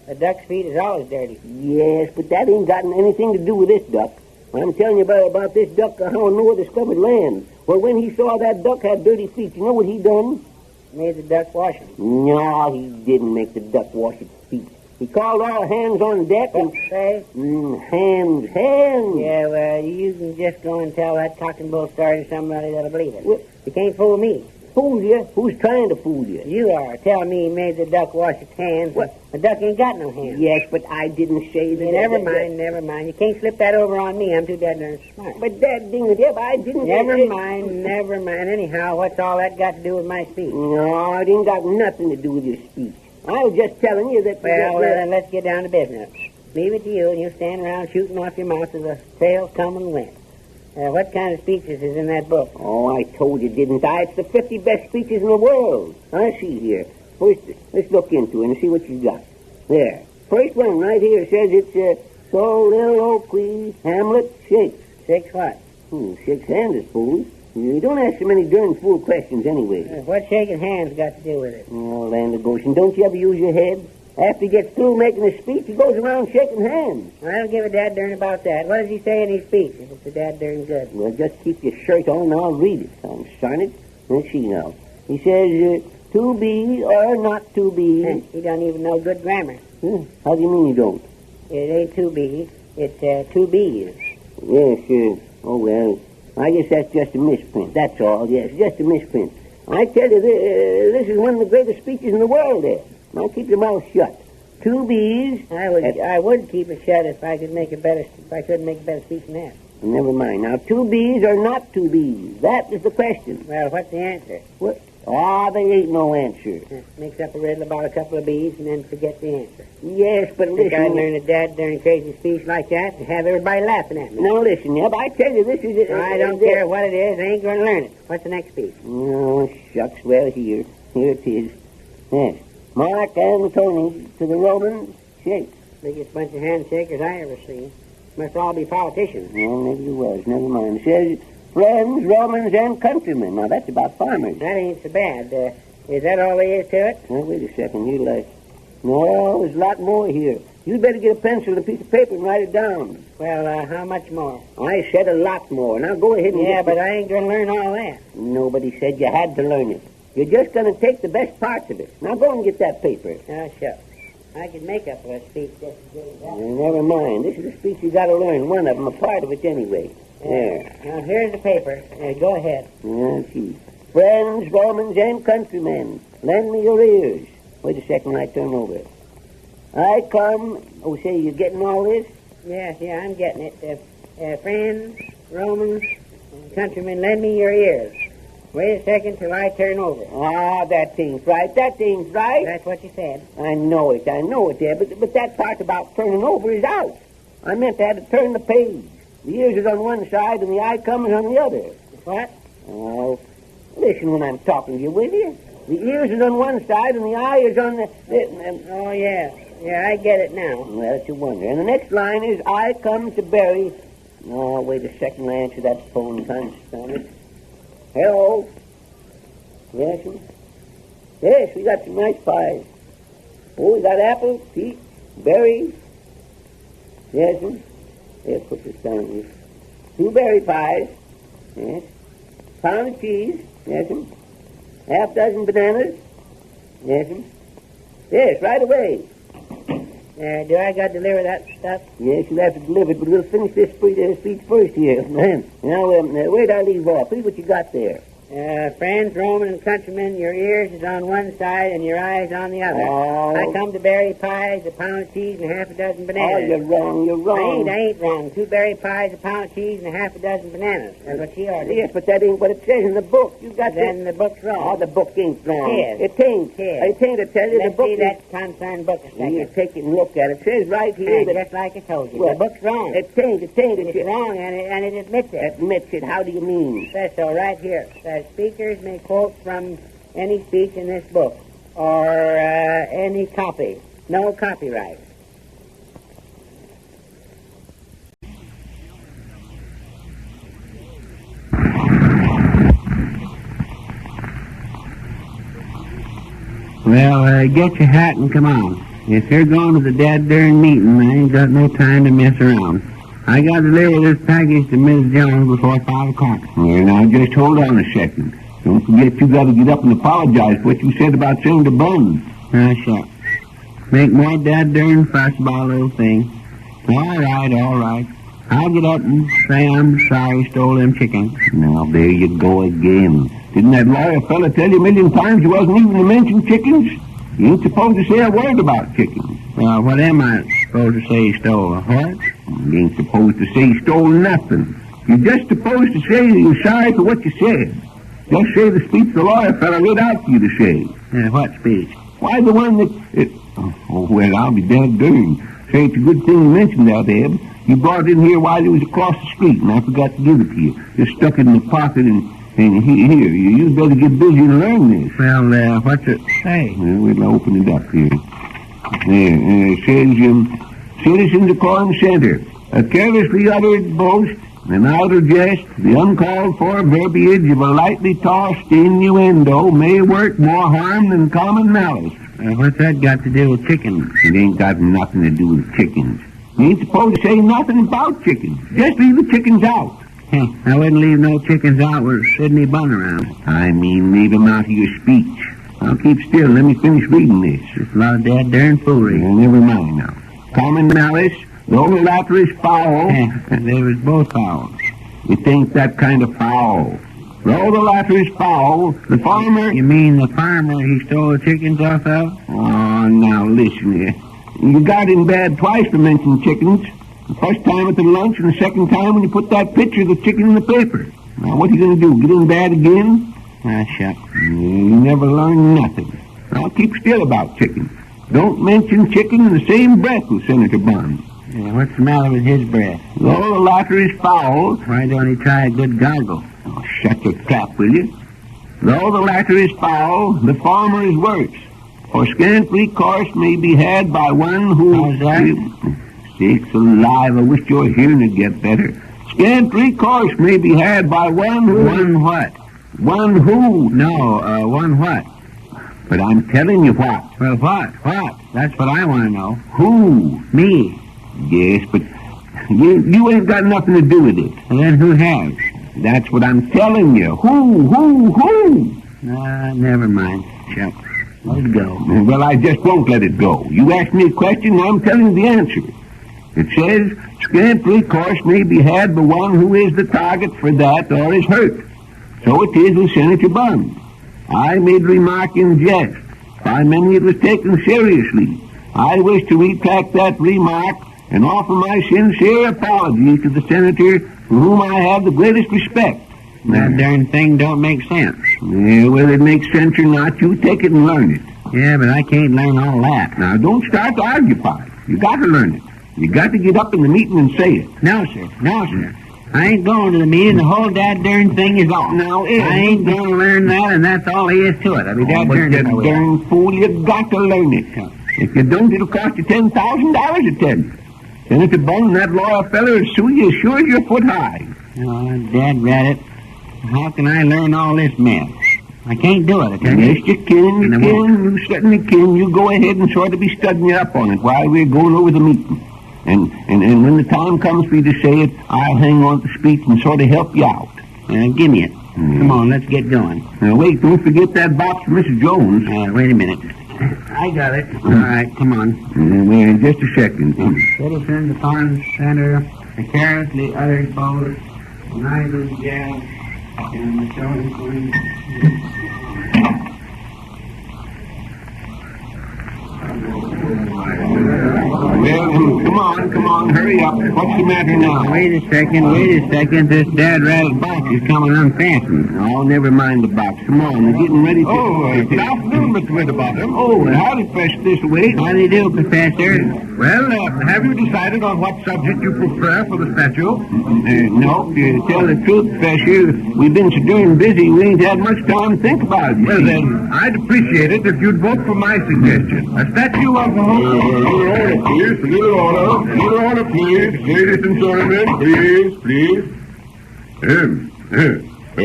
A duck's feet is always dirty. Yes, but that ain't got anything to do with this duck. I'm telling you about this duck, how Noah discovered land. Well, when he saw that duck had dirty feet, you know what he done? Made the duck wash them. No, he didn't make the duck wash its feet. He called all hands on deck and... Say? Hands. Yeah, well, you can just go and tell that cock and bull story to somebody that'll believe it. What? You can't fool me. Fool you? Who's trying to fool you? You are. Tell me he made the duck wash its hands. What? The duck ain't got no hands. Yes, but I didn't say that... Never mind. You can't slip that over on me. I'm too dead darn smart. But that ding it, yeah, I didn't... Never mind. Anyhow, what's all that got to do with my speech? No, it ain't got nothing to do with your speech. I was just telling you that... Well, then let's get down to business. Leave it to you, and you stand around shooting off your mouth as the sails come and went. What kind of speeches is in that book? Oh, I told you, didn't I? It's the 50 best speeches in the world. I see here. First, let's look into it and see what you got. There. First one right here says it's, so little Oakley, Hamlet, shakes. Shakes what? Shakes hands, I suppose. You don't ask so many darn fool questions anyway. What's shaking hands got to do with it? Oh, land of Goshen, don't you ever use your head? After he gets through making his speech, he goes around shaking hands. I don't give a dad darn about that. What does he say in his speech if it's a dad darn good? Well, just keep your shirt on and I'll read it. Sign it. Let's see now. He says, to be or not to be. He don't even know good grammar. How do you mean you don't? It ain't to be. It's to be. Yes, oh, well, I guess that's just a misprint. That's all, yes, just a misprint. I tell you, this is one of the greatest speeches in the world there. Now keep your mouth shut. 2 B's. I would keep it shut if I couldn't make a better speech than that. Never mind. Now 2 B's or not 2 B's? That is the question. Well, what's the answer? What? There ain't no answer. Makes up a riddle about a couple of B's and then forget the answer. Yes, but listen. I'd learn a dad darn crazy speech like that and have everybody laughing at me. Now listen, Neb, I tell you, this is it. I don't care what it is. I ain't going to learn it. What's the next speech? Oh, shucks. Well, here it is. Yes. Mark Antony to the Romans, shake. Biggest bunch of handshakers I ever seen. Must all be politicians. Well, maybe it was. Never mind. It says, friends, Romans, and countrymen. Now, that's about farmers. That ain't so bad. Is that all there is to it? Now, wait a second. No, there's a lot more here. You'd better get a pencil and a piece of paper and write it down. Well, how much more? I said a lot more. Now, go ahead and but I ain't going to learn all that. Nobody said you had to learn it. You're just going to take the best parts of it. Now go and get that paper. Sure. I could make up a speech just to get it done. Never mind. This is a speech you got to learn. One of them, a part of it anyway. There. Now, here's the paper. Go ahead. See. Friends, Romans, and countrymen, lend me your ears. Wait a second, I turn over. I come... Oh, say, you getting all this? Yeah, I'm getting it. Friends, Romans, and countrymen, lend me your ears. Wait a second till I turn over. That thing's right. That's what you said. I know it there, but that part about turning over is out. I meant I had to turn the page. The ears is on one side and the eye comes on the other. What? Oh, listen when I'm talking to you, will you? The ears is on one side and the eye is on the... Oh, yeah. Yeah, I get it now. Well, that's a wonder. And the next line is, I come to bury... Oh, wait a second, I answer that phone. Confound. Hello? Yes, sir? Yes, we got some nice pies. Oh, we got apples, peach, berries. Yes, sir? Here, put this down here. 2 berry pies. Yes. Pound of cheese. Yes, sir. Half dozen bananas. Yes, sir. Yes, right away. Do I got to deliver that stuff? Yes, you'll have to deliver it, but we'll finish this speech first here. Now, where did I leave off? See what you got there. Friends, Roman, and countrymen, your ears is on one side and your eyes on the other. Oh. I come to berry pies, a pound of cheese, and half a dozen bananas. Oh, you're wrong, you're wrong. I ain't wrong. 2 berry pies, a pound of cheese, and half a dozen bananas. That's what she ordered. Yes, but that ain't what it says in the book. You got Then the book's wrong. Oh, the book ain't wrong. Yes. It ain't. Yes. It ain't, I tell you. Let's the book see is... that concerned book a second. You take it and look at it. It says right here that... Just like I told you. Well, the book's wrong. It ain't. It's wrong, and it admits it. Admits it. How do you mean? Says so right here. Says speakers may quote from any speech in this book or any copy. No copyright. Well, get your hat and come on. If you're going to the dead darn meeting, I ain't got no time to mess around. I got to deliver this package to Miss Jones before 5 o'clock. Well, now, just hold on a second. Don't forget you got to get up and apologize for what you said about Senator Buns. Sure. Make more dead darn fuss about a little thing. All right. I'll get up and say I'm sorry stole them chickens. Now, there you go again. Didn't that lawyer fella tell you a million times you wasn't even to mention chickens? You ain't supposed to say a word about chickens. Well, what am I supposed to say he stole? A horse? You ain't supposed to say he stole nothing. You're just supposed to say you're sorry for what you said. Just say the speech the lawyer fella read out for you to say. What speech? Why, the one that... well, I'll be dead darned. Say, it's a good thing you mentioned that, Eb. You brought it in here while it was across the street, and I forgot to give it to you. Just stuck it in the pocket, and here, you better get busy and learn this. Well, what's it say? Well, we'll open it up here. There, it says, Citizens of Corn Center, a carelessly uttered boast, an idle jest, the uncalled for verbiage of a lightly tossed innuendo may work more harm than common malice. What's that got to do with chickens? It ain't got nothing to do with chickens. You ain't supposed to say nothing about chickens. Just leave the chickens out. I wouldn't leave no chickens out with Sidney Bunn around. I mean, leave them out of your speech. Now, keep still. Let me finish reading this. It's a lot of dead darn foolery. Well, never mind now. Common malice, though the latter is foul. They was both foul. It ain't that kind of foul. Though the latter is foul, the farmer... You mean the farmer he stole the chickens off of? Oh, now listen here. You got in bad twice for mentioning chickens. The first time at the lunch and the second time when you put that picture of the chicken in the paper. Now, what are you going to do, get in bad again? Shut. You never learn nothing. Now, keep still about chickens. Don't mention chicken in the same breath with Senator Bunn. What's the matter with his breath? Though the latter is foul... Why don't he try a good gargle? Oh, shut your trap, will you? Though the latter is foul, the farmer is worse. For scant recourse may be had by one who... How's that? Sakes alive, I wish your hearing would get better. Scant recourse may be had by one who... One what? One who... No, one what? But I'm telling you what. Well, what? What? That's what I want to know. Who? Me. Yes, but you ain't got nothing to do with it. And then who has? That's what I'm telling you. Who? Never mind. Chuck. Let it go. Well, I just won't let it go. You asked me a question, and I'm telling you the answer. It says, scant recourse may be had by one who is the target for that or is hurt. So it is with Senator Bunn. I made remark in jest. By many it was taken seriously. I wish to retract that remark and offer my sincere apology to the senator for whom I have the greatest respect. That darn thing don't make sense. Yeah, whether it makes sense or not, you take it and learn it. Yeah, but I can't learn all that. Now, don't start to argue about it. You got to learn it. You got to get up in the meeting and say it. No, sir. I ain't going to the meeting. The whole dad-darn thing is off. Now, I ain't going to learn that, and that's all there is to it. I'll be dad-darn you darn fool, you got to learn it. If you don't, it'll cost you $10,000, I tell you. Senator Bunn and that lawyer feller will sue you as sure as you're foot high. Oh, dad rat it. How can I learn all this mess? I can't do it, I tell you. Yes, you can. You certainly can. You go ahead and sort of be studying up on it while we're going over the meeting. And when the time comes for you to say it, I'll hang on to the speech and sort of help you out. Give me it. Come on, let's get going. Now, wait, don't forget that box for Mrs. Jones. Wait a minute. I got it. All right, come on. Wait, just a second. Citizen, the Farm Center, a carelessly uttered boast, an idle jest, Well, come on, hurry up. What's the matter now? Wait a second. This dad-rattled box is coming unfastened. Oh, never mind the box. Come on, we're getting ready to... Good afternoon, Mr. Winterbottom. Howdy, Professor Thistlewaite. How do you do, Professor? Well, have you decided on what subject you prefer for the statue? No, to tell the truth, Professor, we've been so darn busy, we ain't had much time to think about it. Well, then, I'd appreciate it if you'd vote for my suggestion. A statue of Please, a little order, please. Ladies and gentlemen, please.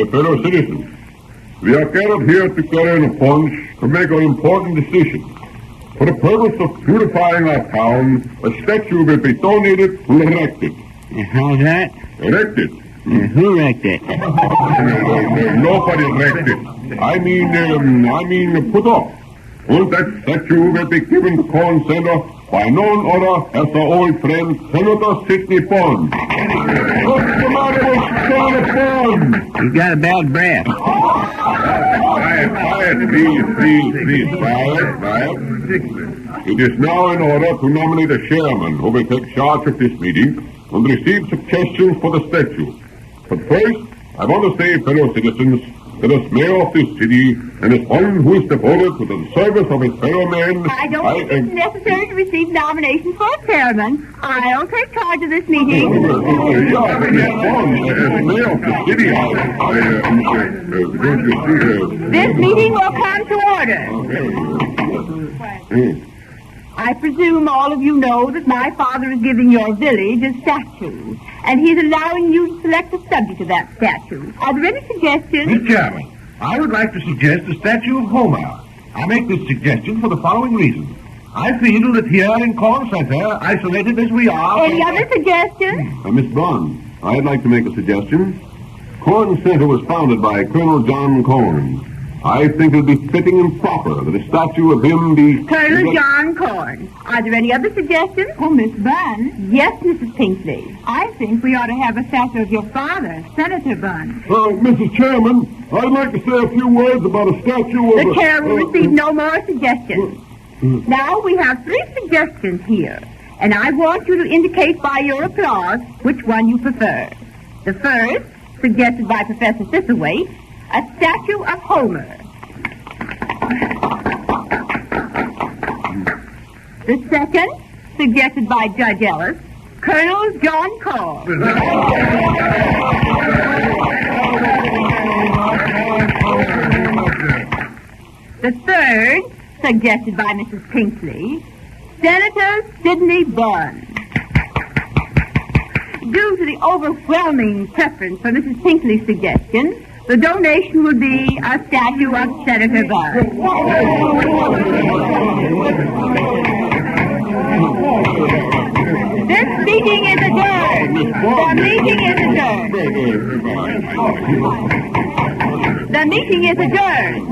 Fellow citizens, we are gathered here together in a bunch to make an important decision. For the purpose of beautifying our town, a statue will be donated and erected. How's that? Erected. Who erected? Nobody erected. I mean put up. And that statue will be given to Corn Center by none other as our old friend Senator Sidney Bond. What's the matter with Senator Bond? He's got a bad breath. Quiet, please. Quiet. It is now in order to nominate a chairman who will take charge of this meeting and receive suggestions for the statue. But first, I want to say, fellow citizens, that as mayor of this city, and as one who is devoted to the service of his fellow men... I don't think it's necessary to receive nominations for a chairman. I'll take charge of this meeting. As mayor of the city, don't you see... This meeting will come to order. I presume all of you know that my father is giving your village a statue, and he's allowing you to select the subject of that statue. Are there any suggestions? Mr. Chairman, I would like to suggest the statue of Homer. I make this suggestion for the following reason. I feel that here in Corn Center, isolated as we are... Any other suggestions? Miss Bond, I'd like to make a suggestion. Corn Center was founded by Colonel John Corn. I think it would be fitting and proper that a statue of him be... Colonel John Corn. Are there any other suggestions? Oh, Miss Bunn. Yes, Mrs. Pinkley. I think we ought to have a statue of your father, Senator Bunn. Mrs. Chairman, I'd like to say a few words about a statue of... The chair will receive no more suggestions. Now, we have 3 suggestions here, and I want you to indicate by your applause which one you prefer. The first, suggested by Professor Thistlewaite, a statue of Homer. The second, suggested by Judge Ellis, Colonel John Corn. The third, suggested by Mrs. Pinkley, Senator Sidney Bunn. Due to the overwhelming preference for Mrs. Pinkley's suggestion, the donation will be a statue of Senator Bunn. This meeting is adjourned. The meeting is adjourned. The meeting is adjourned.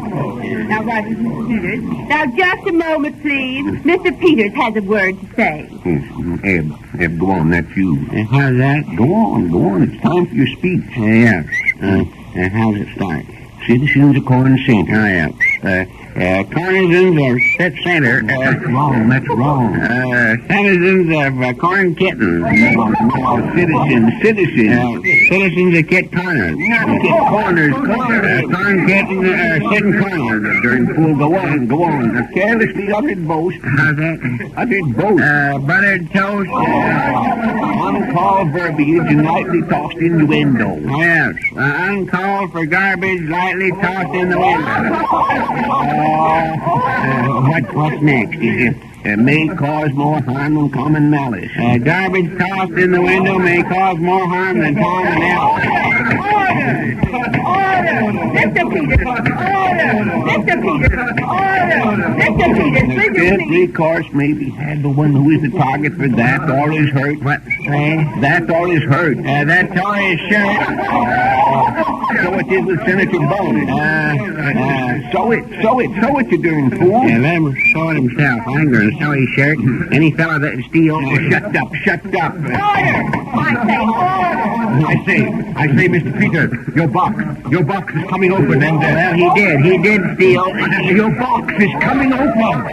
Now, Mr. Peters. Now, just a moment, please. Mr. Peters has a word to say. Eb, go on. That's you. How's that? Go on. It's time for your speech. Yeah. How does it start? Citizens of Corn Center. Cornizens of Set Center. That's wrong. Citizens of Corn Kitten. Citizens of Kit Corners. Corn Kitten, sitting corners during pool. Go on. A carelessly uttered boast. How's that? Uttered boast. Buttered toast. Uncalled verbiage and lightly tossed innuendo. Yes. Uncalled for garbage lightly tossed in the window. What's next? May cause more harm than common malice. Garbage tossed in the window may cause more harm than common malice. Order! Mr. Peters! Fifth recourse may be had, but one who is the target for that all is hurt. What? That's all is hurt. That's all is shirt. So it is with Senator Bone. So it, you darn fool. Yeah, let him sew it himself. I ain't going to sew his shirt. Any fellow that steals... Shut up. Order! I say order! I say, Mr. Peter, your box is coming open, and... Well, he did steal. Your box is coming open.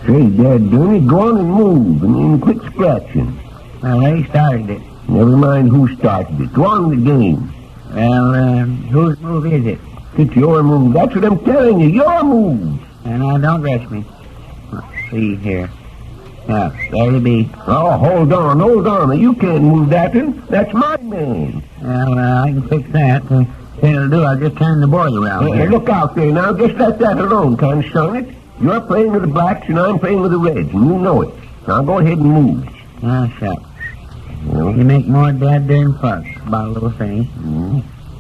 Say, Dad, Dooney, go on and move, and then quit scratching. Well, they started it. Never mind who started it. Go on with the game. Well, whose move is it? It's your move. That's what I'm telling you. Your move. And don't rush me. Let's see here. Now, there you be. Oh, hold on. Now, you can't move that one. That's my man. Well, I can fix that. It'll do. I'll just turn the board around here. Look out there now. Just let that alone, son it. You're playing with the blacks and I'm playing with the reds, and you know it. Now go ahead and move. Ah, shucks. Well, you make more dad darn fuss about a little thing.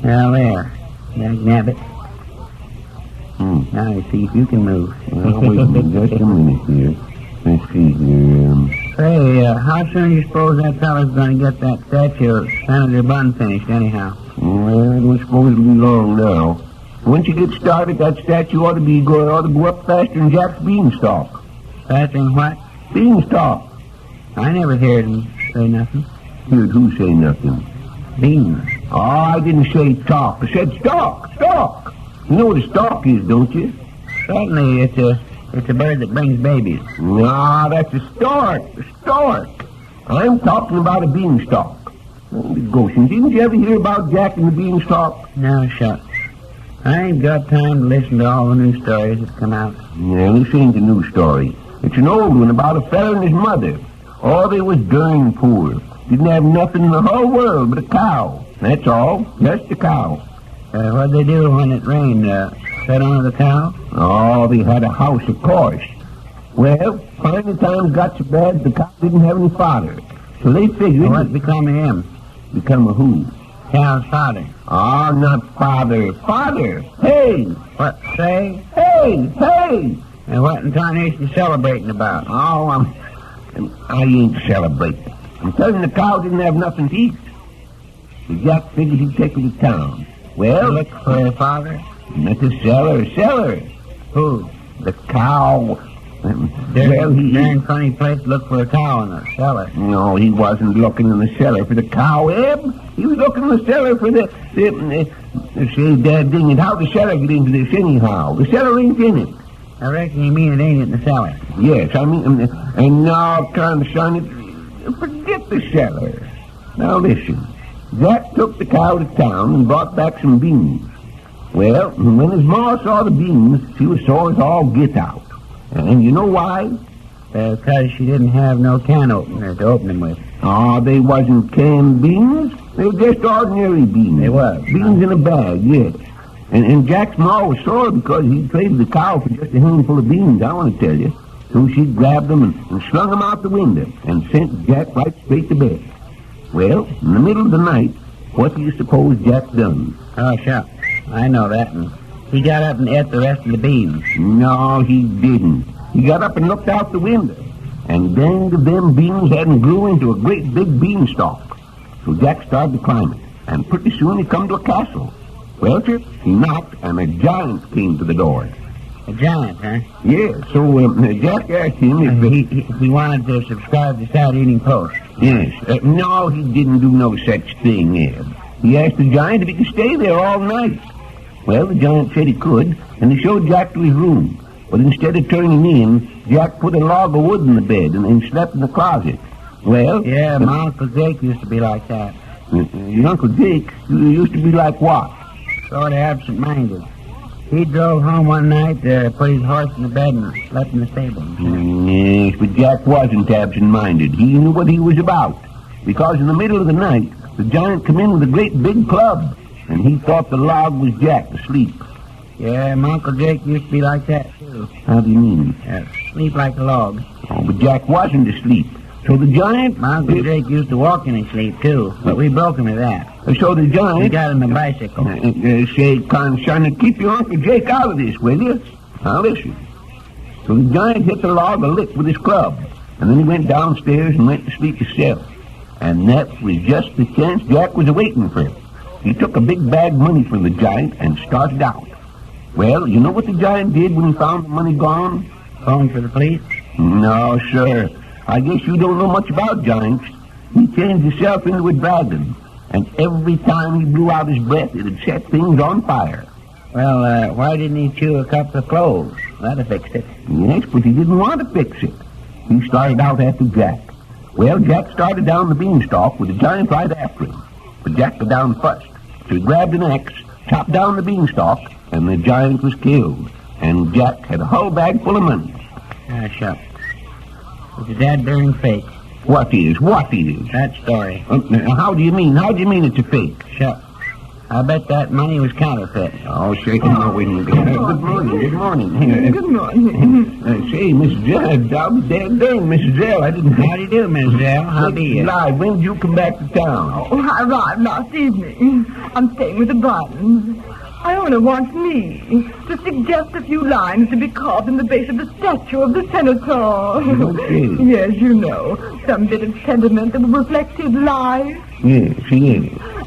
Now there. Nab it. Now you see if you can move. Well, wait a minute, just a minute here. Let's see here. Say, how soon do you suppose that fella's going to get that statue of Senator Bunn finished, anyhow? Well, I don't suppose it'll be long now. Once you get started, that statue ought to go up faster than Jack's beanstalk. Faster than what? Beanstalk. I never heard him say nothing. Heard who say nothing? Beans. Oh, I didn't say talk. I said stalk. You know what a stalk is, don't you? Certainly, it's a bird that brings babies. No, that's a stork. I'm talking about a beanstalk. Goshen, didn't you ever hear about Jack and the beanstalk? No, shucks. I ain't got time to listen to all the new stories that come out. Yeah, this ain't a new story. It's an old one about a fella and his mother. Oh, they was darn poor. Didn't have nothing in the whole world but a cow. That's all. Just a cow. What'd they do when it rained? Set on the cow? Oh, they had a house, of course. Well, finally times got so bad the cow didn't have any fodder. So they figured... What become of him? Become of who? Cow's father. Oh, not father. Father! Hey! What, say? Hey! And what in tarnation you celebrating about? Oh, I ain't celebrating. I'm telling the cow didn't have nothing to eat. So Jack figured he'd take her to town. Well... Look for her father? Not the cellar. Who? The cow. Darn funny place to look for a cow in the cellar. No, he wasn't looking in the cellar for the cow, Eb. He was looking in the cellar for the say, Dad, ding it, how the cellar get into this anyhow? The cellar ain't in it. I reckon you mean it ain't in the cellar. Yes, I mean, and now, son, forget the cellar. Now, listen. Jack took the cow to town and brought back some beans. Well, when his ma saw the beans, she was sore as all get out. And you know why? Because she didn't have no can opener to open them with. Oh, they wasn't canned beans. They were just ordinary beans. They was. Beans in a bag, yes. And Jack's ma was sore because he traded the cow for just a handful of beans, I want to tell you. So she grabbed them and slung them out the window and sent Jack right straight to bed. Well, in the middle of the night, what do you suppose Jack done? Oh, shucks. I know that. And he got up and ate the rest of the beans. No, he didn't. He got up and looked out the window. And dang if them beans hadn't grew into a great big beanstalk. So Jack started to climb it. and pretty soon he come to a castle. Well, sir, he knocked, and a giant came to the door. A giant, huh? Yeah, so Jack asked him if he wanted to subscribe to Saturday Evening Post. Yes. No, he didn't do no such thing, Ed. He asked the giant if he could stay there all night. Well, the giant said he could, and he showed Jack to his room. But instead of turning him in, Jack put a log of wood in the bed and slept in the closet. Well... Yeah, my Uncle Jake used to be like that. Your Uncle Jake used to be like what? Sort of absent-minded. He drove home one night, put his horse in the bed, and slept in the stable. Yes, but Jack wasn't absent-minded. He knew what he was about. Because in the middle of the night, the giant come in with a great big club, and he thought the log was Jack asleep. Yeah, my Uncle Jake used to be like that, too. How do you mean? Sleep like a log. Oh, but Jack wasn't asleep. So the giant... My Uncle Jake used to walk in his sleep, too, but we broke him of that. So the giant... We got him a bicycle. Say, son, keep your Uncle Jake out of this, will you? Now, listen. So the giant hit the log a lick with his club, and then he went downstairs and went to sleep himself. And that was just the chance Jack was awaiting for him. He took a big bag of money from the giant and started out. Well, you know what the giant did when he found the money gone? Phoned for the police? No, sir. I guess you don't know much about giants. He changed himself into a dragon, and every time he blew out his breath, it'd set things on fire. Well, why didn't he chew a couple of cloves? That'd have fixed it. Yes, but he didn't want to fix it. He started out after Jack. Well, Jack started down the beanstalk with the giant right after him. But Jack got down first. So he grabbed an axe, chopped down the beanstalk, and the giant was killed. And Jack had a whole bag full of money. Shucks. It's a dad-darn fake. What is? That story. How do you mean? How do you mean it's a fake? Shucks. I bet that money was counterfeit. Oh, say, no, wait a minute. Good morning. Good morning. Say, Mrs. Zell, I'll be dad-darn, Mrs. Zell. I didn't... How do you do, Miss Zell? How be you? When did you come back to town? Oh, I arrived last evening. I'm staying with the Bryans. Iona wants me to suggest a few lines to be carved in the base of the statue of the senator. Okay. Yes, you know, some bit of sentiment that will reflect his life. Yes.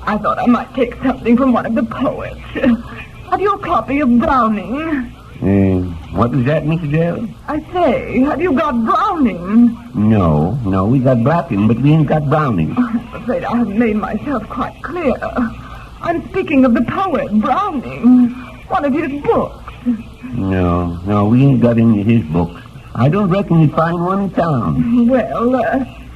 I thought I might take something from one of the poets. Have you a copy of Browning? What is that, Mrs. Zell? I say, have you got Browning? No, we got Bracken, but we ain't got Browning. I'm afraid I haven't made myself quite clear. I'm speaking of the poet, Browning. One of his books. No, we ain't got any of his books. I don't reckon you'd find one in town. Well,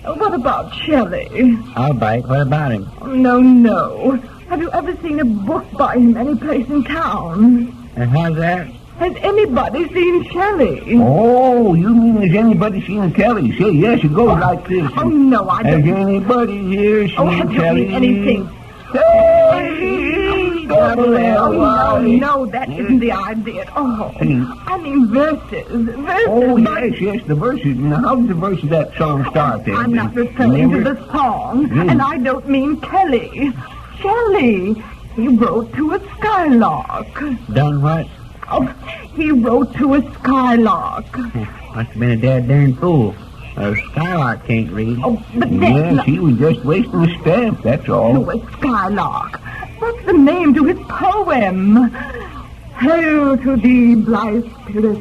what about Shelley? I'll bite. What about him? No. Have you ever seen a book by him any place in town? And how's that? Has anybody seen Shelley? Oh, you mean has anybody seen Kelly? Say, yes, it goes like this. Oh, no, I don't. Has anybody here seen have Kelly? You seen anything? No, that isn't the idea at all. I mean verses. Oh, yes, the verses. Now, how does the verse of that song start then? I'm not referring to the song, and I don't mean Kelly. Shelley. He wrote to a skylark. Done what? Oh, he wrote to a skylark. Must have been a dad-darn fool. A skylark can't read. Oh, but yes, he was just wasting a stamp, that's all. To a skylark. That's the name to his poem. Hail to thee, blithe spirit.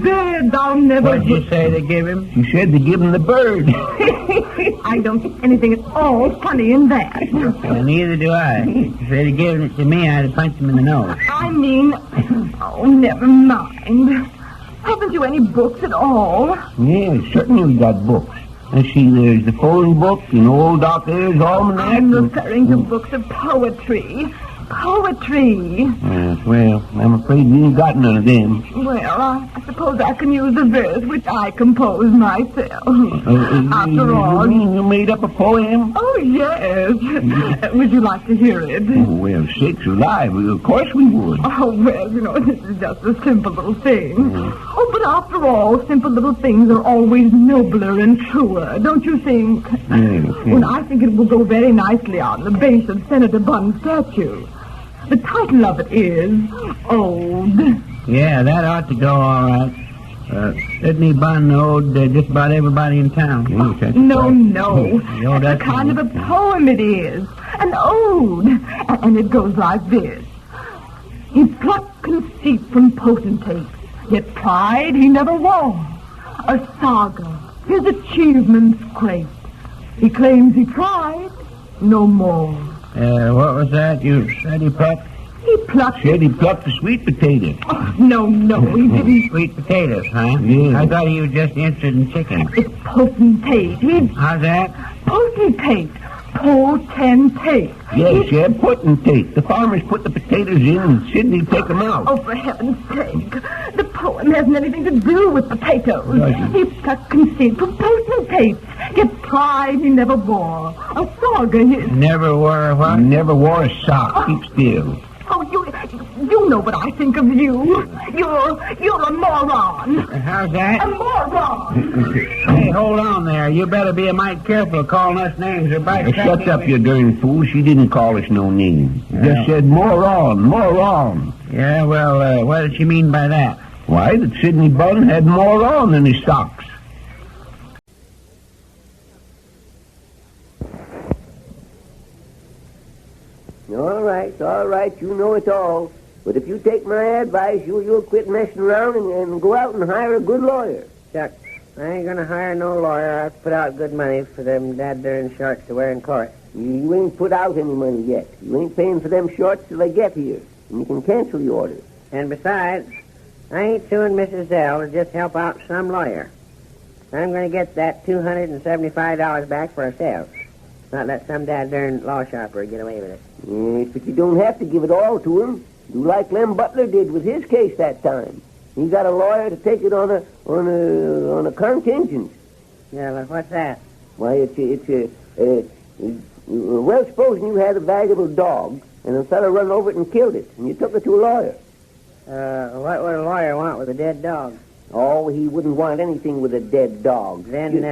Bird thou never... What did you say they give him? She said they give him the bird. I don't see anything at all funny in that. Well, neither do I. If they'd have given it to me, I'd have punched him in the nose. I mean... Oh, never mind. Haven't you any books at all? Yes, certainly we got books. Let's see, there's the phone book and old Doc Ayers Almanac. I'm referring to books of poetry. Poetry. Well, I'm afraid we ain't got none of them. Well, I suppose I can use the verse which I composed myself. After all... You mean you made up a poem? Oh, yes. Would you like to hear it? Oh, well, sakes alive, of course we would. Oh, well, you know, this is just a simple little thing. Oh, but after all, simple little things are always nobler and truer, don't you think? Yes. Well, I think it will go very nicely on the base of Senator Bunn's statue. The title of it is Ode. Yeah, that ought to go all right. Sidney Bunn owed just about everybody in town. No. That's a kind of a poem it is. An ode. And it goes like this. He plucked conceit from potentates, yet pride he never wore. A saga, his achievements great. He claims he tried no more. What was that you said he plucked? He plucked... Said he plucked the sweet potatoes. Oh, no, he didn't. Sweet potatoes, huh? Yeah. I thought he was just interested in chicken. It's potentate. How's that? Potentate. Potentate. Yes, potentate. The farmers put the potatoes in and Sidney take them out. Oh, for heaven's sake. The poem hasn't anything to do with potatoes. He plucked conceit from potentates. Yet pride he never wore. A saga his... Never wore a what? Never wore a sock. Keep still. Oh, you know what I think of you. You're a moron. How's that? A moron. Hey, hold on there. You better be a mite careful of calling us names or by Shut up, you darn fool. She didn't call us no name. Just said moron. Yeah, well, what did she mean by that? Why, that Sidney Bunn had moron in his socks. All right, you know it all. But if you take my advice, you'll quit messing around and go out and hire a good lawyer. Chuck, I ain't gonna hire no lawyer. I have to put out good money for them dad-darn shorts to wear in court. You ain't put out any money yet. You ain't paying for them shorts till they get here. And you can cancel the order. And besides, I ain't suing Mrs. Zell to just help out some lawyer. I'm gonna get that $275 back for ourselves. Not let some dad-darn law sharper get away with it. Yes, but you don't have to give it all to him. Do like Lem Butler did with his case that time. He got a lawyer to take it on a contingent. Yeah, well, what's that? Why, well, supposing you had a valuable dog, and a fellow run over it and killed it, and you took it to a lawyer. What would a lawyer want with a dead dog? Oh, he wouldn't want anything with a dead dog. Then,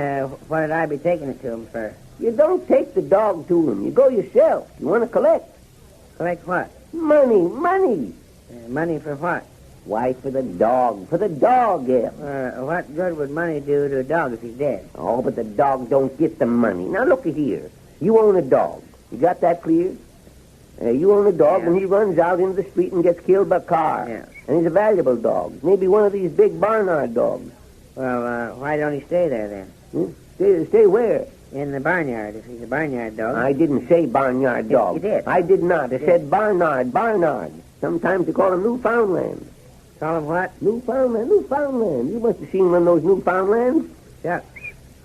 what would I be taking it to him for? You don't take the dog to him. You go yourself. You want to collect. Collect what? Money. Money for what? Why, for the dog. For the dog, yeah. What good would money do to a dog if he's dead? Oh, but the dog don't get the money. Now, look here. You own a dog. You got that clear? You own a dog, and he runs out into the street and gets killed by a car. Yeah. And he's a valuable dog. Maybe one of these big barnyard dogs. Well, why don't he stay there, then? Stay where? In the barnyard, if he's a barnyard dog. I didn't say barnyard dog. You did. I did not. I said barnyard. Sometimes they call him Newfoundland. Call him what? Newfoundland. You must have seen one of those Newfoundlands. Chuck,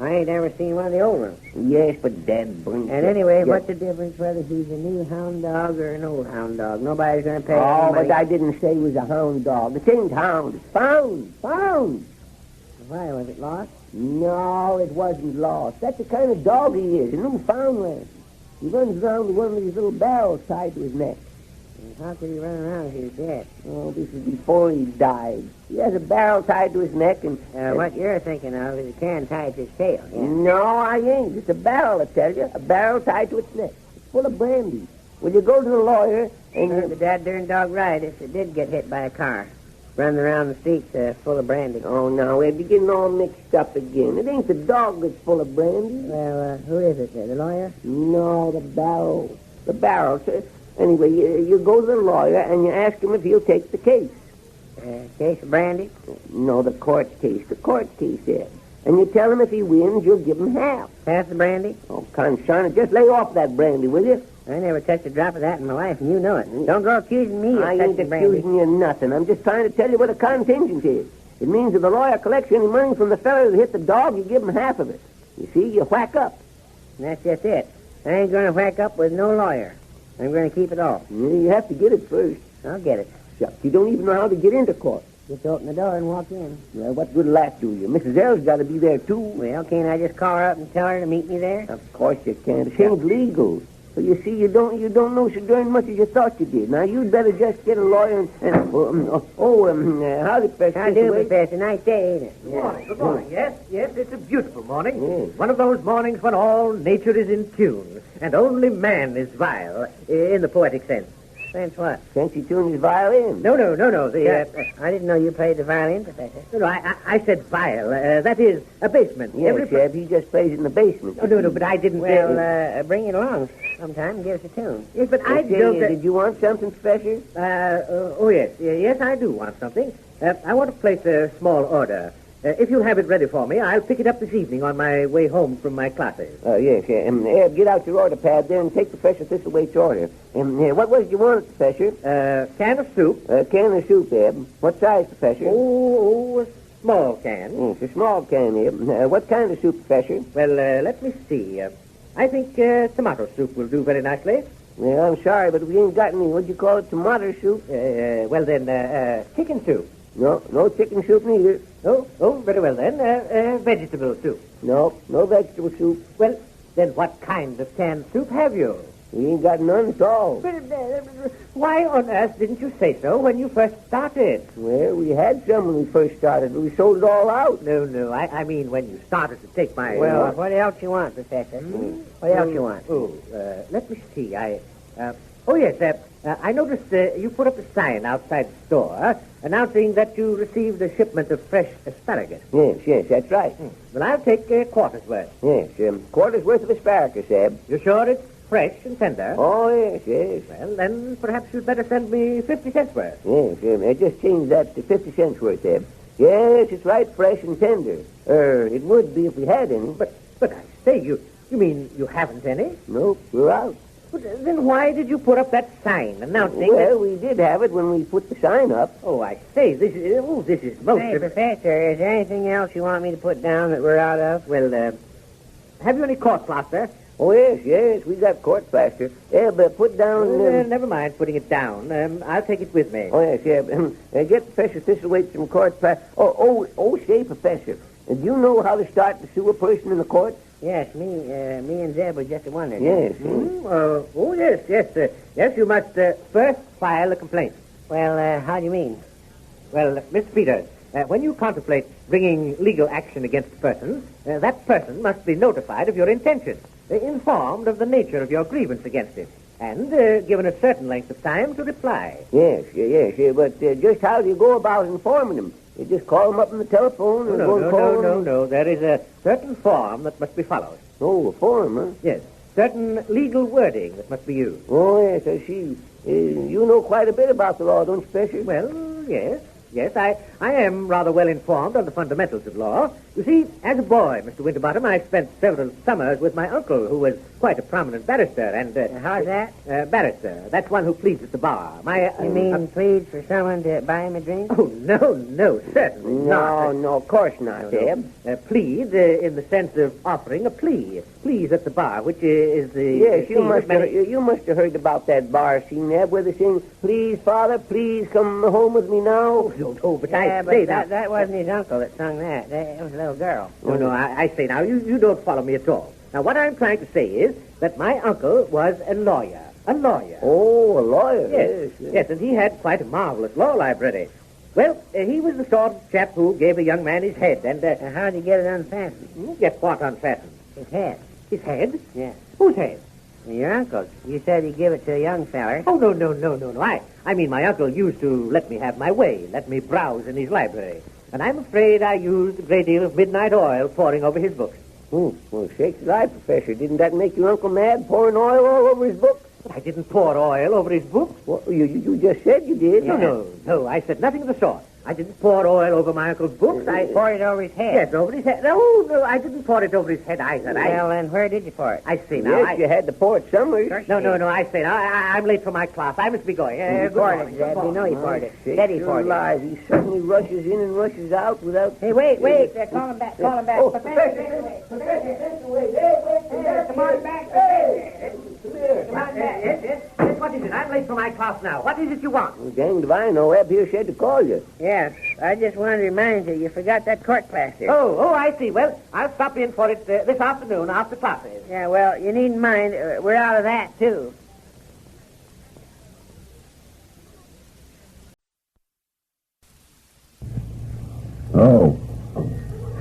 I ain't ever seen one of the old ones. Yes, but Dad brings And anyway, what's the difference whether he's a new hound dog or an old hound dog? Nobody's going to pay Oh, money. but I didn't say he was a hound dog. It ain't hound. It's found. Why, was it lost? No, it wasn't lost. That's the kind of dog he is, a Newfoundland. He runs around with one of these little barrels tied to his neck. And how could he run around if he was dead? Oh, this is before he died. He has a barrel tied to his neck and... what you're thinking of is a can tied to his tail. Yeah? No, I ain't. It's a barrel, I tell you. A barrel tied to its neck. It's full of brandy. Well, you go to the lawyer and... The dad-darn dog right if it did get hit by a car. Running around the streets full of brandy. Oh, now we're getting all mixed up again. It ain't the dog that's full of brandy. Well, who is it? The lawyer? No, the barrel. The barrel. So, anyway, you go to the lawyer and you ask him if he'll take the case. Case of brandy? No, the court case. The court case, yeah. And you tell him if he wins, you'll give him half. Half the brandy? Oh, consign, just lay off that brandy, will you? I never touched a drop of that in my life, and you know it. Don't go accusing me of I touching ain't brandy. accusing you of nothing. I'm just trying to tell you what a contingent is. It means if the lawyer collects any money from the fellow who hit the dog, you give him half of it. You see, you whack up. And that's just it. I ain't going to whack up with no lawyer. I'm going to keep it all. You have to get it first. I'll get it. Shucks, you don't even know how to get into court. Just open the door and walk in. Well, what good will that do you? Mrs. L's got to be there, too. Well, can't I just call her up and tell her to meet me there? Of course you can. It ain't legal. So you see, you don't know so darn much as you thought you did. Now, you'd better just get a lawyer howdy, Professor. How do, Professor? Nice day, ain't it? Good morning. Yes, it's a beautiful morning. One of those mornings when all nature is in tune and only man is vile, in the poetic sense. Since what? Since he tuned his violin. No. I didn't know you played the violin, Professor. No, I said viol. That is a basement. Yes, Zeb, he just plays in the basement. Oh, no, but I didn't Well, bring it along sometime and give us a tune. Yes, but I Okay, don't... did you want something, Professor? Yes, I do want something. I want to place a small order. If you'll have it ready for me, I'll pick it up this evening on my way home from my classes. Yes. Eb, get out your order pad there and take Professor Thistlewaite's order. What was it you wanted, Professor? Can of soup. Can of soup, Eb. What size, Professor? A small can. It's a small can, Eb. What kind of soup, Professor? Well, let me see. I think tomato soup will do very nicely. Well, I'm sorry, but we ain't got any, what'd you call it, tomato soup? Well, then, chicken soup. No chicken soup neither. Oh, very well then. Vegetable soup. No vegetable soup. Well, then what kind of canned soup have you? We ain't got none at all. But, why on earth didn't you say so when you first started? Well, we had some when we first started, but we sold it all out. No, I mean when you started to take my... Well, what else you want, Professor? What else you want? Let me see. I noticed you put up a sign outside the store announcing that you received a shipment of fresh asparagus. Yes, that's right. Well, I'll take quarter's worth. Yes, quarter's worth of asparagus, Eb. You sure it's fresh and tender? Oh, yes. Well, then perhaps you'd better send me 50 cents worth. Yes, I just changed that to 50 cents worth, Eb. Yes, it's right fresh and tender. It would be if we had any. But I say, you mean you haven't any? Nope, we're out. But then why did you put up that sign announcing Well, we did have it when we put the sign up. Oh, I say, this is most... Hey, Professor, is there anything else you want me to put down that we're out of? Well, have you any court plaster? Oh, yes, we got court plaster. But put down... never mind putting it down. I'll take it with me. Oh, yes. Get Professor Thistlewaite some court plaster. Say, Professor, do you know how to start to sue a person in the court? Yes, me and Zeb were just wondering. Yes. Yes, you must first file a complaint. Well, how do you mean? Well, Mr. Peters, when you contemplate bringing legal action against a person, that person must be notified of your intention, informed of the nature of your grievance against him, and given a certain length of time to reply. Yes, but just how do you go about informing him? You just call him up on the telephone and go and call him? No. There is a certain form that must be followed. Oh, a form, huh? Yes. Certain legal wording that must be used. Oh, yes, I see. You know quite a bit about the law, don't you, Professor? Well, yes. I am rather well informed on the fundamentals of law. You see, as a boy, Mr. Winterbottom, I spent several summers with my uncle, who was quite a prominent barrister, and... how's that? Barrister. That's one who pleads at the bar. You mean pleads for someone to buy him a drink? Oh, no, certainly not. No, of course not, Zeb. Plead in the sense of offering a plea. Pleas at the bar, which is the... Yes, you must have heard about that bar scene there where they sing, "Please, Father, please come home with me now." But that wasn't his uncle that sung that. It was a little girl. No, I say now, you don't follow me at all. Now, what I'm trying to say is that my uncle was a lawyer. A lawyer. Oh, a lawyer. Yes, and he had quite a marvelous law library. Well, he was the sort of chap who gave a young man his head, and... how'd he get it unfastened? Get what unfastened? His head. His head? Yeah. Whose head? Your uncle's. You said he'd give it to a young feller. Oh, no. I mean, my uncle used to let me have my way, let me browse in his library. And I'm afraid I used a great deal of midnight oil pouring over his books. Well, shakes alive, Professor. Didn't that make your uncle mad, pouring oil all over his books? But I didn't pour oil over his books. Well, you just said you did. No. I said nothing of the sort. I didn't pour oil over my uncle's books. I poured it over his head. Yes, over his head. No, I didn't pour it over his head either. Well, then where did you pour it? I see now. Yes, you had to pour it somewhere. No, I say now. I'm late for my class. I must be going. You poured it, Zeb. You know you poured it. Steady poured it. He suddenly rushes in and rushes out without... Hey, wait. Call him back. Oh, Professor, come on back. Come on back. Yes. What is it? I'm late for my class now. What is it you want? Well, danged if I know. Eb here said to call you. Yes. I just wanted to remind you forgot that court plaster. Oh, I see. Well, I'll stop in for it this afternoon after classes. Yeah, well, you needn't mind. We're out of that, too. Oh.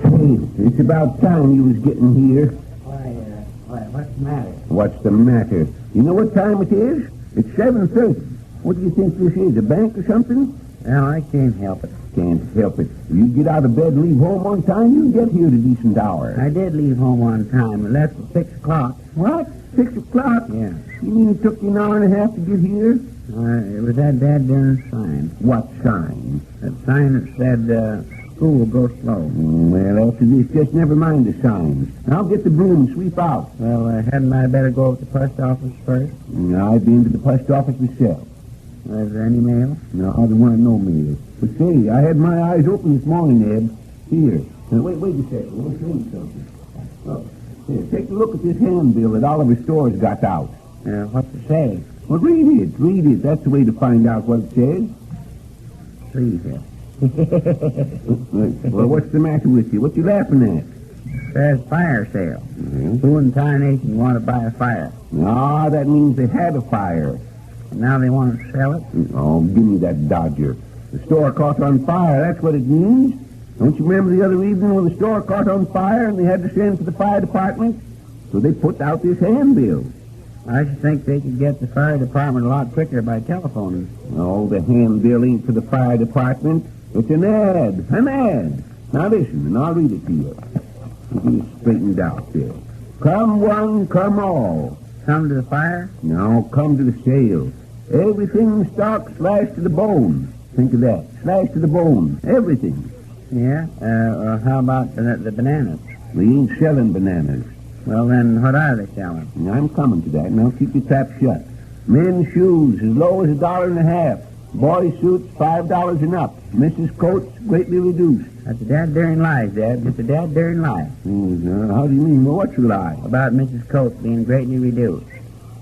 Hey, it's about time you was getting here. Why, what's the matter? What's the matter? You know what time it is? It's 7:30. What do you think this is, a bank or something? Well, I can't help it. Can't help it. You get out of bed and leave home on time, you get here at a decent hour. I did leave home on time. I left at 6 o'clock. What? 6 o'clock? Yeah. You mean it took you an hour and a half to get here? It was that darn sign. What sign? That sign that said, school will go slow. Well, after this, just never mind the signs. I'll get the broom and sweep out. Well, hadn't I better go to the post office first? I've been to the post office myself. Is there any mail? No, there weren't no mail. But say, I had my eyes open this morning, Ed. Here. Wait a second. Let me show you something. Oh, here, take a look at this handbill that Oliver Stores got out. What's it say? Well, read it. Read it. That's the way to find out what it says. Read it. Well, what's the matter with you? What you laughing at? It says fire sale. Mm-hmm. Who in Tarnation want to buy a fire? No, that means they had a fire. And now they want to sell it? Oh, give me that Dodger. The store caught on fire, that's what it means. Don't you remember the other evening when the store caught on fire and they had to send for the fire department? So they put out this handbill. I should think they could get the fire department a lot quicker by telephoning. No, the handbill ain't for the fire department. It's an ad. An ad. Now listen, and I'll read it to you. Get it straightened out there. Come one, come all. Come to the fire? No, come to the sale. Everything stock slashed to the bone. Think of that. Slashed to the bone. Everything. Yeah? How about the bananas? We ain't selling bananas. Well, then, what are they selling? I'm coming to that. Now keep your trap shut. Men's shoes as low as $1.50. Boys' suits, $5 and up. Mrs. Coats, greatly reduced. That's a dad-daring lie, Dad. Just a dad-daring lie. How do you mean? Well, what's a lie? About Mrs. Coats being greatly reduced.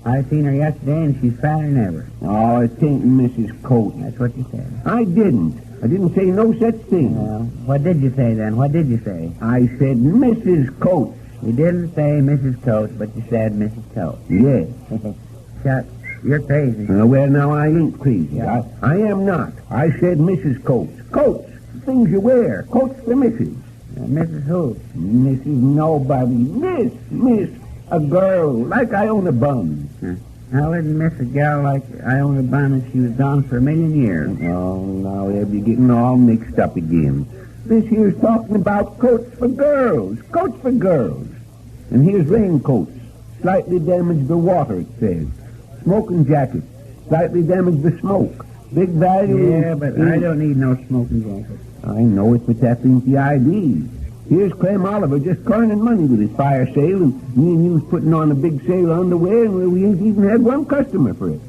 I seen her yesterday, and she's fatter than ever. Oh, it ain't Mrs. Coats. That's what you said. I didn't. I didn't say no such thing. Well, what did you say, then? What did you say? I said Mrs. Coats. You didn't say Mrs. Coats, but you said Mrs. Coats. Yes. Chuck, you're crazy. Well, now, I ain't crazy. Yeah. I am not. I said Mrs. Coats. Coats. Things you wear. Coats for Mrs. Mrs. who? Mrs. Nobody. Miss. A girl. Like I own a bun. I wouldn't miss a gal like I own a bun if she was gone for 1,000,000 years. Oh, now, Eb, you're getting all mixed up again. This here's talking about coats for girls. Coats for girls. And here's raincoats. Slightly damaged by water, it says. Smoking jackets. Slightly damaged by smoke. Big value. Yeah, but I don't need no smoking jacket. I know it, but that ain't the ID. Here's Clem Oliver just coining money with his fire sale, and me and you's putting on a big sale of underwear, and we ain't even had one customer for it.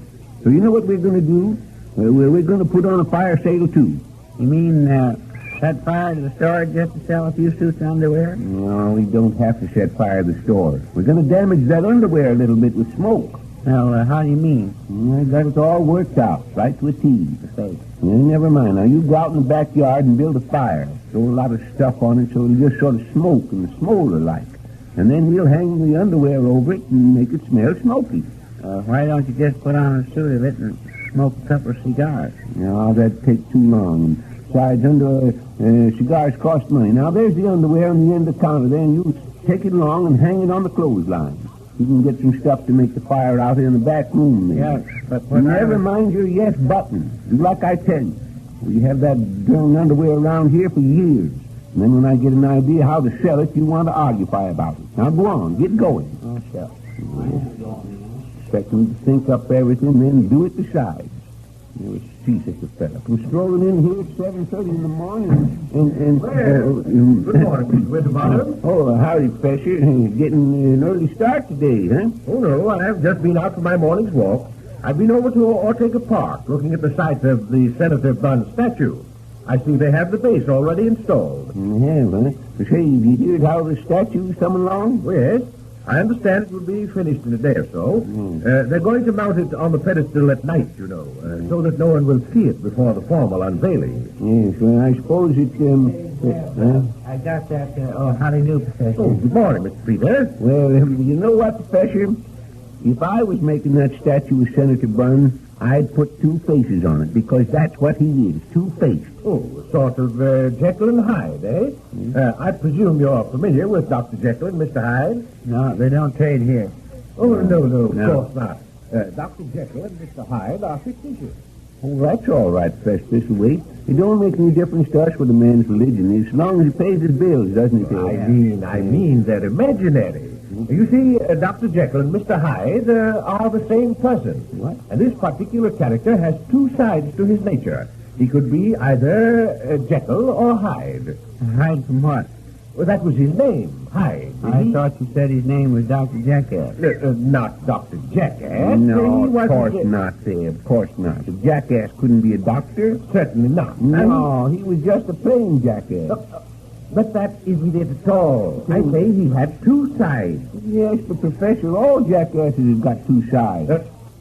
So you know what we're going to do? We're going to put on a fire sale, too. You mean set fire to the store just to sell a few suits of underwear? No, we don't have to set fire to the store. We're going to damage that underwear a little bit with smoke. Well, how do you mean? I got it all worked out, right to a T. Never mind. Now, you go out in the backyard and build a fire. Throw a lot of stuff on it so it'll just sort of smoke and smolder like. And then we'll hang the underwear over it and make it smell smoky. Why don't you just put on a suit of it and smoke a couple of cigars? No, that'd take too long. And besides, cigars cost money. Now, there's the underwear on the end of the counter there, and you take it along and hang it on the clothesline. You can get some stuff to make the fire out here in the back room there. Yes, but never mind your yes button. Do like I tell you. We have that darn underwear around here for years. And then when I get an idea how to sell it, you want to argue about it. Now go on, get going. Oh, sure. Expect them to think up everything, then do it besides. You see such a fella. Come strolling in here at 7:30 in the morning and good morning, Mr. Bottom. Oh, howdy, Professor. Getting an early start today, huh? Oh, no, I've just been out for my morning's walk. I've been over to Ortega Park, looking at the site of the Senator Bunn statue. I see they have the base already installed. Yeah, huh? Say, have you heard how the statue's coming along? Yes. I understand it will be finished in a day or so. They're going to mount it on the pedestal at night, you know, so that no one will see it before the formal unveiling. Yes, well, I suppose it, I got that, how do you do, Professor? Oh, good morning, Mr. Peter. Well, you know what, Professor? If I was making that statue of Senator Bunn, I'd put two faces on it, because that's what he is, two-faced. Oh, sort of Jekyll and Hyde, eh? I presume you're familiar with Dr. Jekyll and Mr. Hyde? No, they don't trade here. Oh, no, of course not. Dr. Jekyll and Mr. Hyde are fictitious. Oh, that's all right, Professor Thistlewaite. It don't make any difference to us what a man's religion is, as long as he pays his bills, doesn't it? I mean, they're imaginary. You see, Dr. Jekyll and Mr. Hyde are the same person. What? And this particular character has two sides to his nature. He could be either Jekyll or Hyde. Hyde from what? Well, that was his name, Hyde. I thought you said his name was Dr. Jackass. Not Dr. Jackass. No, He of wasn't course not, Zeb. Of course not. A jackass couldn't be a doctor. Certainly not. No, he was just a plain jackass. But that isn't it at all. I say he had two sides. Yes, but Professor, all jackasses have got two sides.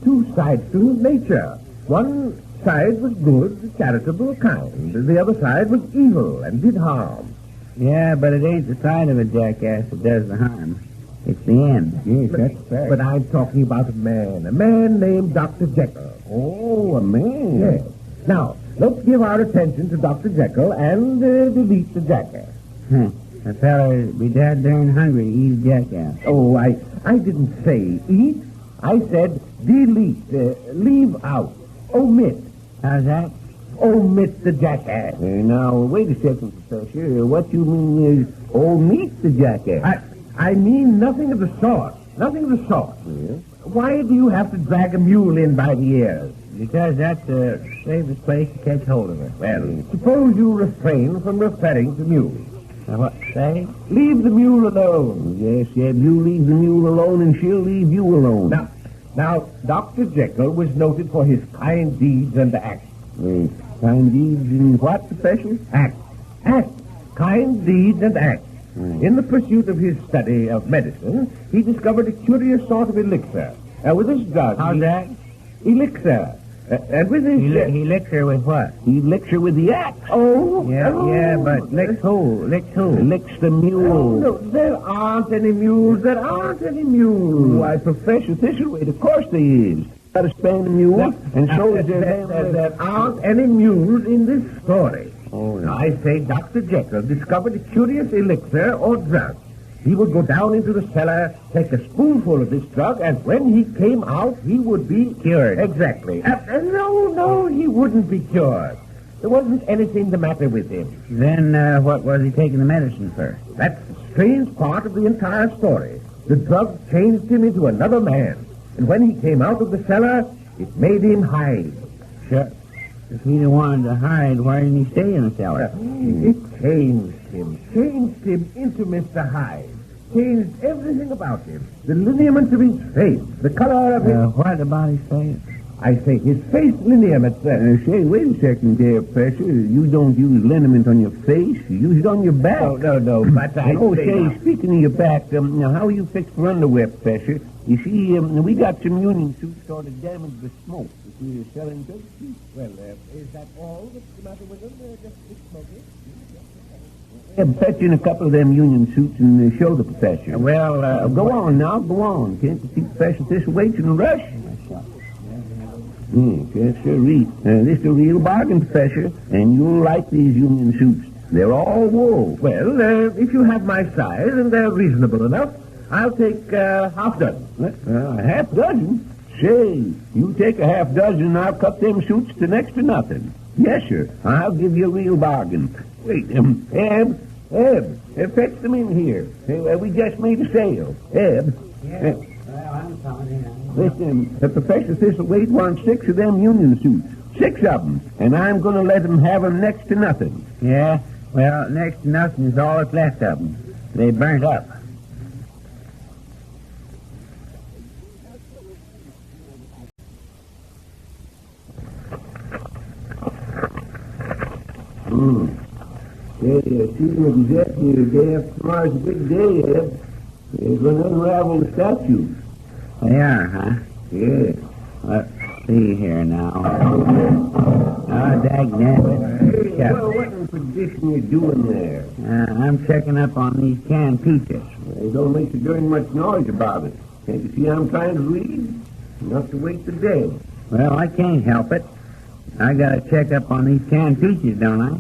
Two sides to his nature. One side was good, charitable, kind. The other side was evil and did harm. Yeah, but it ain't the side of a jackass that does the harm. It's the end. Yes, that's fair. But I'm talking about a man named Dr. Jekyll. Oh, a man. Yes. Now, let's give our attention to Dr. Jekyll and delete the jackass. A feller'd be dead darn hungry to eat a jackass. Oh, I didn't say eat. I said delete, leave out, omit. How's that? Omit the jackass. Now, wait a second, Professor. What you mean is omit the jackass? I mean nothing of the sort. Nothing of the sort. Yeah. Why do you have to drag a mule in by the ears? Because that's the safest place to catch hold of her. Well, suppose you refrain from referring to mules. What, say? Leave the mule alone. Yes, you leave the mule alone and she'll leave you alone. Now, Dr. Jekyll was noted for his kind deeds and acts. Kind deeds and what, Professor? Acts. Kind deeds and acts. In the pursuit of his study of medicine, he discovered a curious sort of elixir. With this drug... How's that? Elixir. And with his... He licks her with what? He licks her with the axe. Yeah, but licks who? Licks who? Licks the mule. No, there aren't any mules. Why, Professor Thistlewaite, of course there is. Got a Spanish mule, and so is there aren't any mules in this story. Oh, no. I say Dr. Jekyll discovered a curious elixir or drug. He would go down into the cellar, take a spoonful of this drug, and when he came out, he would be cured. Exactly. No, he wouldn't be cured. There wasn't anything the matter with him. Then what was he taking the medicine for? That's the strange part of the entire story. The drug changed him into another man. And when he came out of the cellar, it made him hide. Sure. If he'd have wanted to hide, why didn't he stay in the cellar? It changed him into Mr. Hyde. Changed everything about him. The lineaments of his face, the color of his... What about his face? I say his face lineaments. Say, wait a second there, Professor. You don't use lineament on your face. You use it on your back. No, but I say, speaking of your back, now, how are you fixed for underwear, Professor? You see, we got some union suits sort of damaged with smoke. If we were selling those suits. Well, is that all that's the matter with them? Just smoking? Fetch in a couple of them union suits and show the Professor. Go on now, go on. Can't you see Professor Thistlewaite in a rush? Yes, sirree. This is a real bargain, Professor, and you'll like these union suits. They're all wool. Well, if you have my size and they're reasonable enough, I'll take half dozen. Half dozen? Say, you take a half dozen and I'll cut them suits to next to nothing. Yes, sir. I'll give you a real bargain. Wait, Eb, fetch them in here. We just made a sale. Eb. Yeah. Well, I'm coming. Listen, Professor Thistlewaite wants 6 of them union suits. 6 of them. And I'm going to let him have them next to nothing. Yeah? Well, next to nothing is all that's left of them. They burnt up. Shooting a gazette here the day after tomorrow's a big day, Eb. They're going to unravel the statues. They are, huh? Yeah. Let's see here now. Dagnabbit. Hey, what in perdition you doing there? I'm checking up on these canned peaches. They don't make so very much noise about it. Can't you see I'm trying to read? Enough to wake the dead. Well, I can't help it. I got to check up on these canned peaches, don't I?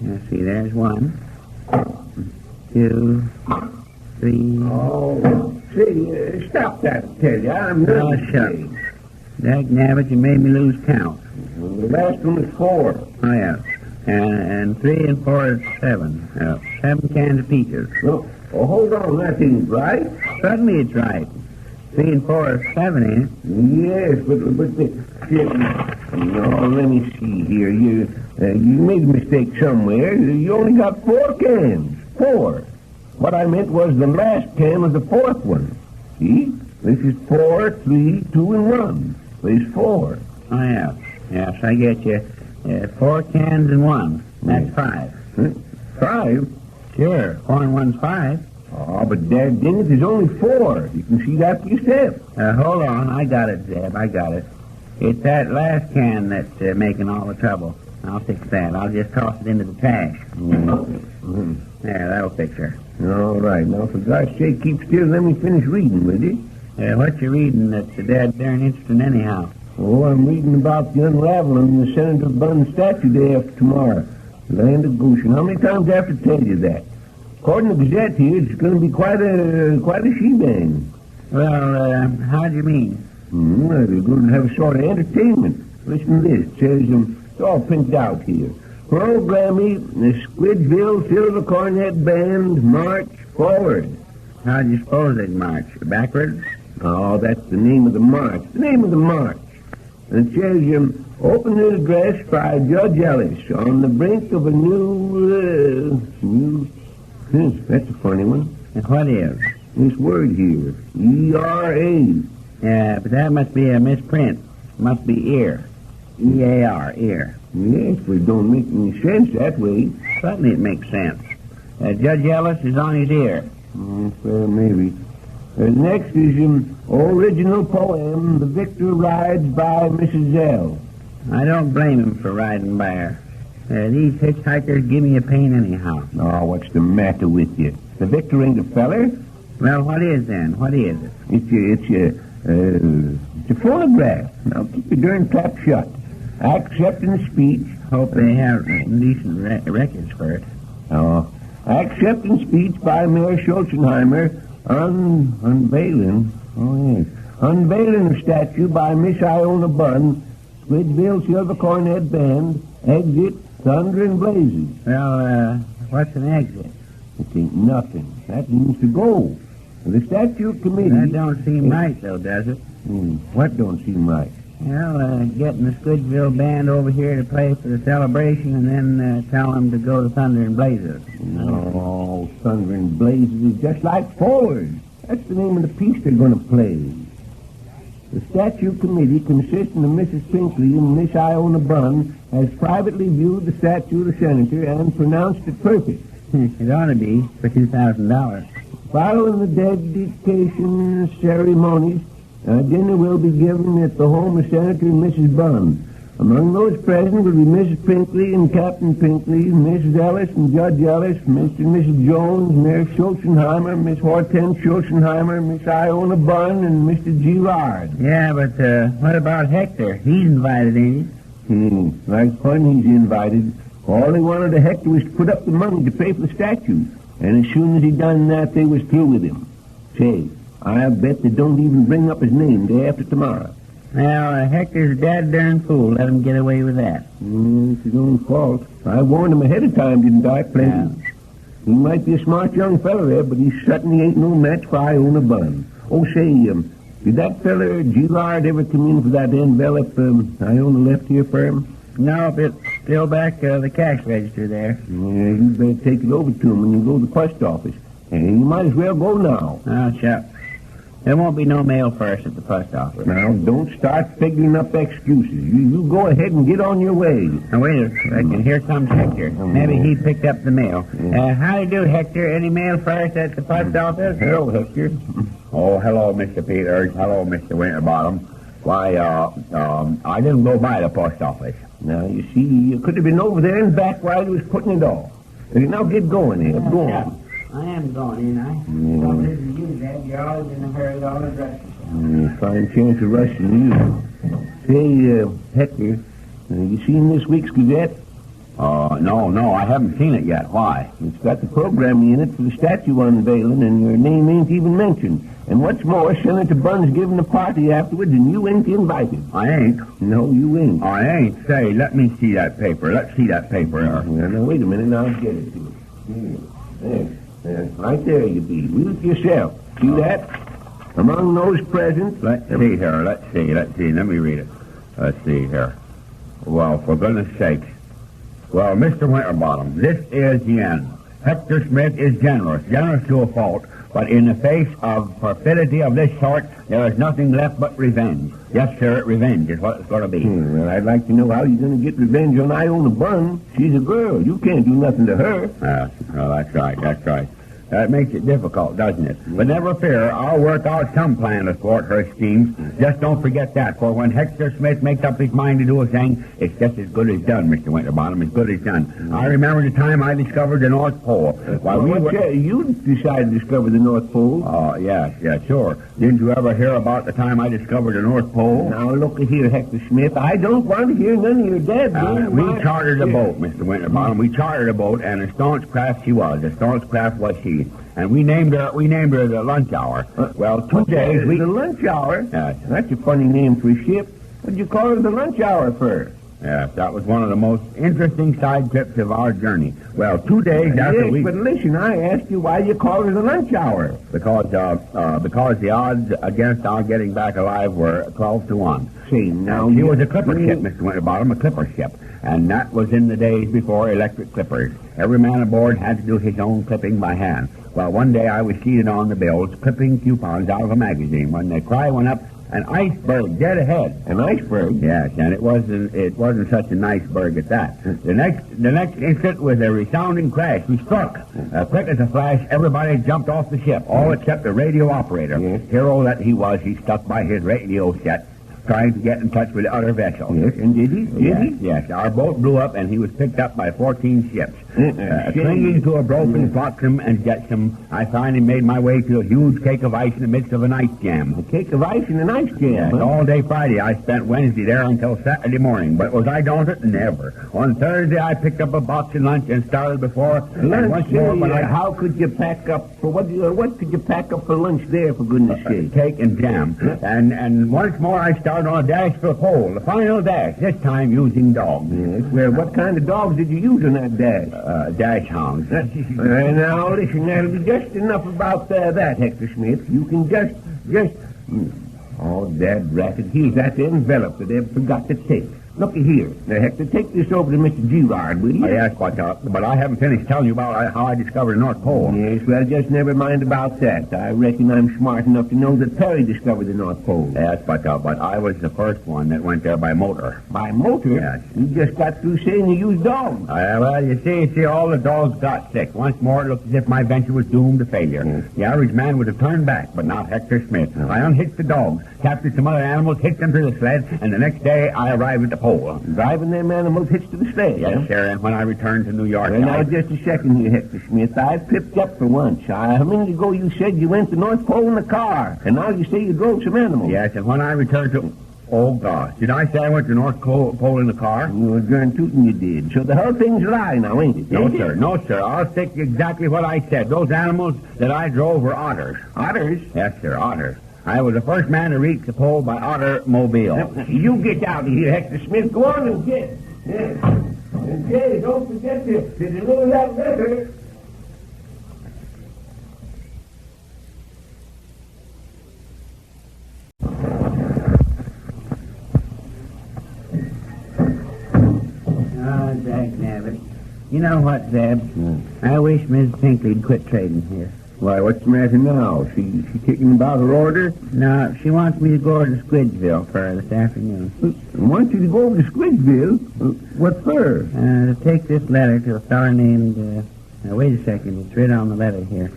Let's see, there's 1, 2, 3, Say, stop that, I tell you. I'm not shucks. Dag nabbit, you made me lose count. The last one was 4. Oh, yeah. And 3 and 4 is 7. 7 cans of peaches. Oh, hold on. That ain't right. Certainly it's right. 3 and 4 is 7, ain't it? Yes, but no, let me see here. You made a mistake somewhere. You only got 4 cans. 4. What I meant was the last can was the 4th one. See? This is 4, 3, 2, and 1. There's 4. Oh, yeah. Yes, I get you. 4 cans and 1. That's 5. 5? Sure. 4 and 1's 5. Oh, but dang it, there's only 4. You can see that for yourself. Hold on. I got it, Zeb. I got it. It's that last can that's making all the trouble. I'll fix that. I'll just toss it into the trash. There, that'll fix her. All right. Now, for God's sake, keep still and let me finish reading, will you? What you reading that's darn interesting anyhow? Oh, I'm reading about the unraveling of the Senator Bunn statue day after tomorrow. Land of Goshen. How many times I have to tell you that? According to the Gazette here, it's going to be quite a shebang. Well, how do you mean? Well, they're going to have a sort of entertainment. Listen to this. It says, it's all printed out here. Programming, the Squidville Silver Cornet Band march forward. How do you suppose they'd march? Backwards? Oh, that's the name of the march. The name of the march. And it says, opening address by Judge Ellis on the brink of a new... That's a funny one. And what is? This word here, E-R-A. Yeah, but that must be a misprint. It must be ear. E-A-R, ear. Yes, but it don't make any sense that way. Certainly it makes sense. Judge Ellis is on his ear. Well, maybe. Next is original poem, The Victor Rides by Mrs. Zell. I don't blame him for riding by her. These hitchhikers give me a pain anyhow. Oh, what's the matter with you? The Victor ain't a feller? Well, what is then? What is it? It's a phonograph. Now keep your darn trap shut. Accepting speech. Hope they have decent records for it. Oh, accepting speech by Mayor Schulzenheimer unveiling a statue by Miss Iona Bunn, Squidville Silver Cornet Band, exit Thunder and Blazes. Well, what's an exit? It ain't nothing. That means to go. The statue committee... That don't seem right, though, does it? What don't seem right? Well, getting the Squidville Band over here to play for the celebration and then tell them to go to Thunder and Blazes. No, Thunder and Blazes is just like Forward. That's the name of the piece they're going to play. The statue committee, consisting of Mrs. Pinkley and Miss Iona Bunn, has privately viewed the statue of the senator and pronounced it perfect. It ought to be for $2,000. Following the dedication ceremonies, dinner will be given at the home of Senator and Mrs. Bunn. Among those present will be Mrs. Pinkley and Captain Pinkley, Mrs. Ellis and Judge Ellis, Mr. and Mrs. Jones, Mayor Schulzenheimer, Miss Hortense Schulzenheimer, Miss Iona Bunn, and Mr. Girard. Yeah, but what about Hector? He's invited, ain't he? Like fun he's invited. All he wanted of Hector was to put up the money to pay for the statue. And as soon as he done that, they was through with him. Say, I bet they don't even bring up his name day after tomorrow. Well, Hector's a dad-darn fool. Let him get away with that. It's his own fault. I warned him ahead of time, didn't I? Plenty. Yeah. He might be a smart young fellow there, but he certainly ain't no match for Iona Bunn. Oh, say, did that feller Girard ever come in for that envelope Iona left here for him? No, but it's still back the cash register there. Yeah, you better take it over to him when you go to the post office. And you might as well go now. Oh, shucks. There won't be no mail first at the post office. Now, don't start figuring up excuses. You go ahead and get on your way. Now, wait a second. Here comes Hector. Maybe he picked up the mail. How do you do, Hector? Any mail first at the post office? Hello, Hector. Oh, hello, Mr. Peters. Hello, Mr. Winterbottom. Why, I didn't go by the post office. Now, you see, you could have been over there and back while he was putting it off. Now, get going here. Go on. I am going in. I don't listen to you, Dad. You're always in a hurry with all the rushing. Fine chance of rushing you. Say, Hector, you seen this week's Gazette? No, I haven't seen it yet. Why? It's got the program in it for the statue unveiling, and your name ain't even mentioned. And what's more, Senator Bunn's giving a party afterwards, and you ain't invited. I ain't. No, you ain't. I ain't. Say, let me see that paper. Let's see that paper. Now, wait a minute. Now, I'll get it to you. There. Right there you be. Read it yourself. See that? Among those present... Let's see here. Let's see. Let me read it. Let's see here. Well, for goodness sakes. Well, Mr. Winterbottom, this is the end. Hector Smith is generous to a fault, but in the face of perfidy of this sort, there is nothing left but revenge. Yes, sir, revenge is what it's going to be. Well, I'd like to know how you're going to get revenge on Iona Bunn. She's a girl. You can't do nothing to her. Well, that's right. That makes it difficult, doesn't it? But never fear, I'll work out some plan to thwart her schemes. Just don't forget that, for when Hector Smith makes up his mind to do a thing, it's just as good as done, Mr. Winterbottom, as good as done. I remember the time I discovered the North Pole. You decided to discover the North Pole? Oh, yes, sure. Didn't you ever hear about the time I discovered the North Pole? Now, look here, Hector Smith. I don't want to hear none of your dad. We chartered a boat, Mr. Winterbottom. We chartered a boat, and a staunch craft she was. A staunch craft was she. And we named her the Lunch Hour. Well, 2 days The Lunch Hour? Yes. That's a funny name for a ship. What'd you call her the Lunch Hour for? Yes, that was one of the most interesting side trips of our journey. Well, 2 days after we... But listen, I asked you why you called her the Lunch Hour. Because the odds against our getting back alive were 12-1. See, now... She was a clipper ship, Mr. Winterbottom, a clipper ship. And that was in the days before electric clippers. Every man aboard had to do his own clipping by hand. Well, one day I was seated on the bilge, clipping coupons out of a magazine, when the cry went up, an iceberg dead ahead. An iceberg? Yes, and it wasn't such an iceberg at that. The next instant was a resounding crash. We struck. Quick as a flash, everybody jumped off the ship, all except the radio operator. Yes. Hero that he was, he stuck by his radio set, trying to get in touch with the other vessel. Yes, and did he? Yes. Our boat blew up, and he was picked up by 14 ships. Clinging to a broken flotsam and jetsam, I finally made my way to a huge cake of ice in the midst of an ice jam. A cake of ice in an ice jam? Yes, all day Friday. I spent Wednesday there until Saturday morning. But was I daunted? Never. On Thursday, I picked up a box of lunch and started before... How could you pack up for... What could you pack up for lunch there, for goodness sake? Cake and jam. And once more, I started on a dash for the pole, the final dash, this time using dogs. Yes, well, what kind of dogs did you use on that dash? Dash hounds. Now, listen, that'll be just enough about that, Hector Smith. You can just... Oh, dad ratted. Here's that envelope that Eb forgot to take. Looky here. Now, Hector, take this over to Mr. Girard, will you? Yes, but I haven't finished telling you about how I discovered the North Pole. Yes, well, just never mind about that. I reckon I'm smart enough to know that Perry discovered the North Pole. Yes, but I was the first one that went there by motor. By motor? Yes. You just got through saying you used dogs. Well, you see, all the dogs got sick. Once more, it looked as if my venture was doomed to failure. Yes. The average man would have turned back, but not Hector Smith. I unhitched the dogs, captured some other animals, hitched them to the sled, and the next day I arrived at the pole. Driving them animals hitched to the sled? Yes, sir, and when I returned to New York... Well, now, just a second here, Hector Smith. I picked up for once. A minute ago you said you went to North Pole in the car, and now you say you drove some animals. Yes, and when I returned to... Oh, gosh. Did I say I went to North Pole in the car? You were darn tootin' you did. So the whole thing's a lie now, ain't it? No, sir. I'll stick exactly what I said. Those animals that I drove were otters. Otters? Yes, sir, otters. I was the first man to reach the pole by automobile. You get out of here, Hector Smith. Go on and get. Yes. And Jay, don't forget to deliver that letter. Oh, Jack Nabbit. You know what, Zeb? I wish Miss Pinkley'd quit trading here. Why, what's the matter now? She kicking about her order? No, she wants me to go over to Squidgeville for her this afternoon. Wants you to go over to Squidgeville? What for? To take this letter to a fellow named... now, wait a second. It's written on the letter here.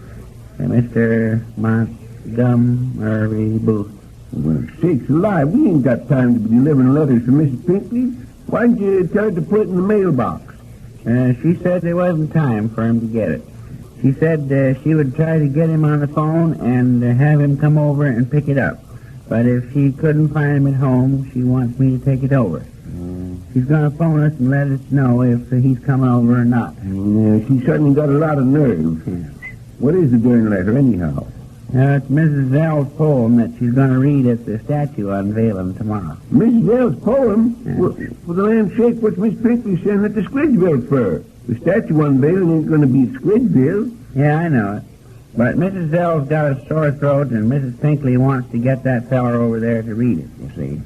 Mr. Montgomery Booth. Well, sakes alive, we ain't got time to be delivering letters to Mrs. Pinkley. Why didn't you tell her to put it in the mailbox? She said there wasn't time for him to get it. She said she would try to get him on the phone and have him come over and pick it up. But if she couldn't find him at home, she wants me to take it over. She's going to phone us and let us know if he's coming over or not. Yeah, she certainly got a lot of nerve. What is the darn letter, anyhow? It's Mrs. Zell's poem that she's going to read at the statue unveiling tomorrow. Mrs. Zell's poem? Yeah. Well, for the land's sake, what's Miss Pinkley saying at the Squidgeville for? The statue unveiling ain't going to be at Squidgeville. Yeah, I know it. But Mrs. Zell's got a sore throat, and Mrs. Pinkley wants to get that feller over there to read it, you see.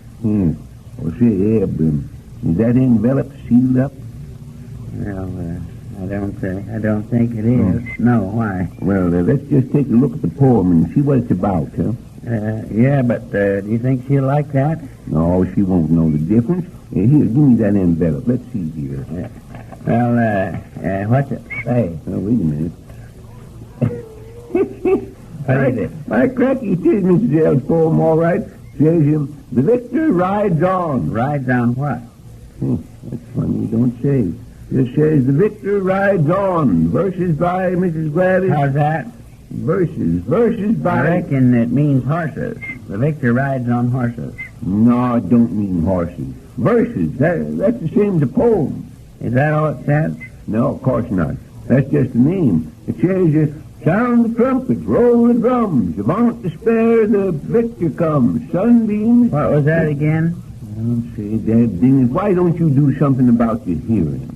Well, say, Eb, is that envelope sealed up? Well, I don't think it is. No, why? Well, let's just take a look at the poem and see what it's about, huh? Yeah, but do you think she'll like that? No, she won't know the difference. Here, give me that envelope. Let's see here. Well, what's it say? Oh, wait a minute. What is it? My cracky, it is Mrs. Zell's poem, all right. Says him, the victor rides on. Rides on what? That's funny, you don't say. It says, the victor rides on. Verses by Mrs. Gladys. How's that? Verses by... I reckon it means horses. The victor rides on horses. No, it don't mean horses. Verses, that's the same as a poem. Is that all it says? No, of course not. That's just the name. It says, sound the trumpets, roll the drums, avant despair, the victor comes, sunbeams... What was that again? Don't say that, ding it. Why don't you do something about your hearing?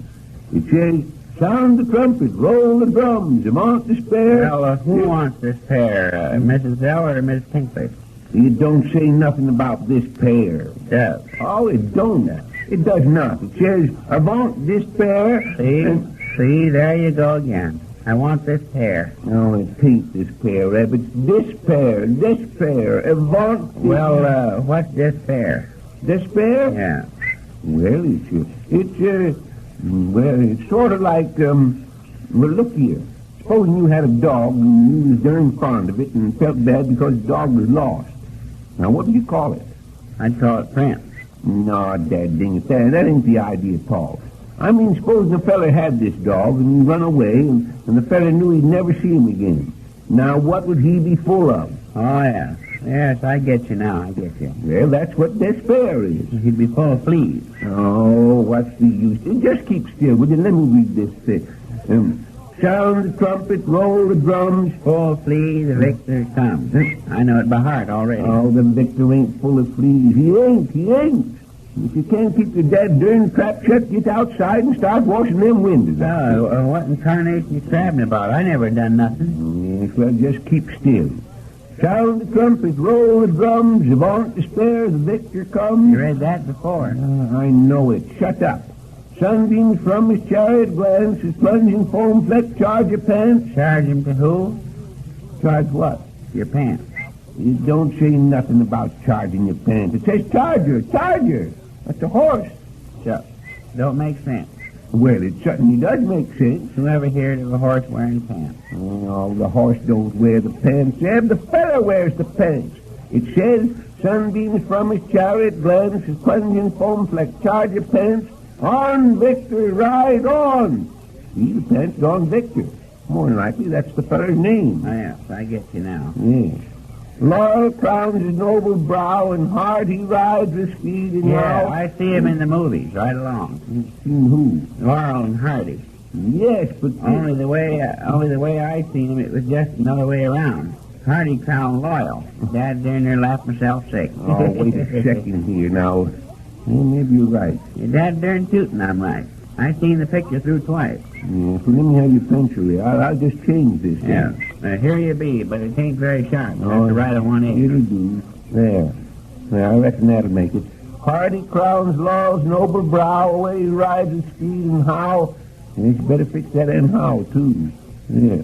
It says, sound the trumpet, roll the drums, avant despair... Well, who wants this pair, Mrs. Zell or Miss Pinkley? It don't say nothing about this pair. It does. Oh, it don't. It does not. It says, avant despair... See, there you go again. I want this pair. No, it ain't this pair, Reb. It's this pair, avant... Well, what's this pair? This pair? Yeah. Well, it's sort of like, well, look here. Supposing you had a dog and you was darn fond of it and felt bad because the dog was lost. Now, what do you call it? I'd call it Prince. No, Dad, ding it. That ain't the idea at all. I mean, supposing the fella had this dog and he run away and the fella knew he'd never see him again. Now, what would he be full of? Oh, yeah. Yes, I get you now, I get you. Well, that's what despair is. He'd be full of fleas. Oh, what's the use? Just keep still, will you? Let me read this thing. Sound the trumpet, roll the drums. Full of fleas, the victor comes. I know it by heart already. Oh, the victor ain't full of fleas. He ain't. If you can't keep your dead darn trap shut, get outside and start washing them windows. What in tarnation you crabbing about? I never done nothing. Yes, well, just keep still. Sound the trumpet, roll the drums, avant despair, the victor comes. You read that before. I know it. Shut up. Sunbeams from his chariot glance, his plunging foam fleck, charge your pants. Charge him to who? Charge what? Your pants. It don't say nothing about charging your pants. It says charger. That's a horse. So, don't make sense. Well, it certainly does make sense. Whoever heard of a horse wearing pants? Oh, the horse don't wear the pants, Zeb. The fella wears the pants. It says, sunbeams from his chariot glance, his plunging foam fleck, charge your pants. On, Victor, ride on. See, the pants on Victor. More than likely, that's the fella's name. Oh, yes, I get you now. Yes. Laurel crowns his noble brow, and hard he rides with speed and wow. I see him in the movies, right along. You've seen who? Laurel and Hardy. Yes, but... Only the way I seen him, it was just another way around. Hardy crowned loyal. Dad darn near laughed myself sick. Oh, wait a second here now. Well, maybe you're right. Your dad darn tootin' I'm right. I seen the picture through twice. Yeah, so let me have your pencil here. I'll just change this. Yeah. Here you be, but it ain't very sharp. You have to write on one edge. It'll do. There, I reckon that'll make it. Hardy crowns Laurel's noble brow, away he rides with speed and how. And it's better fix that and how, too. Yeah.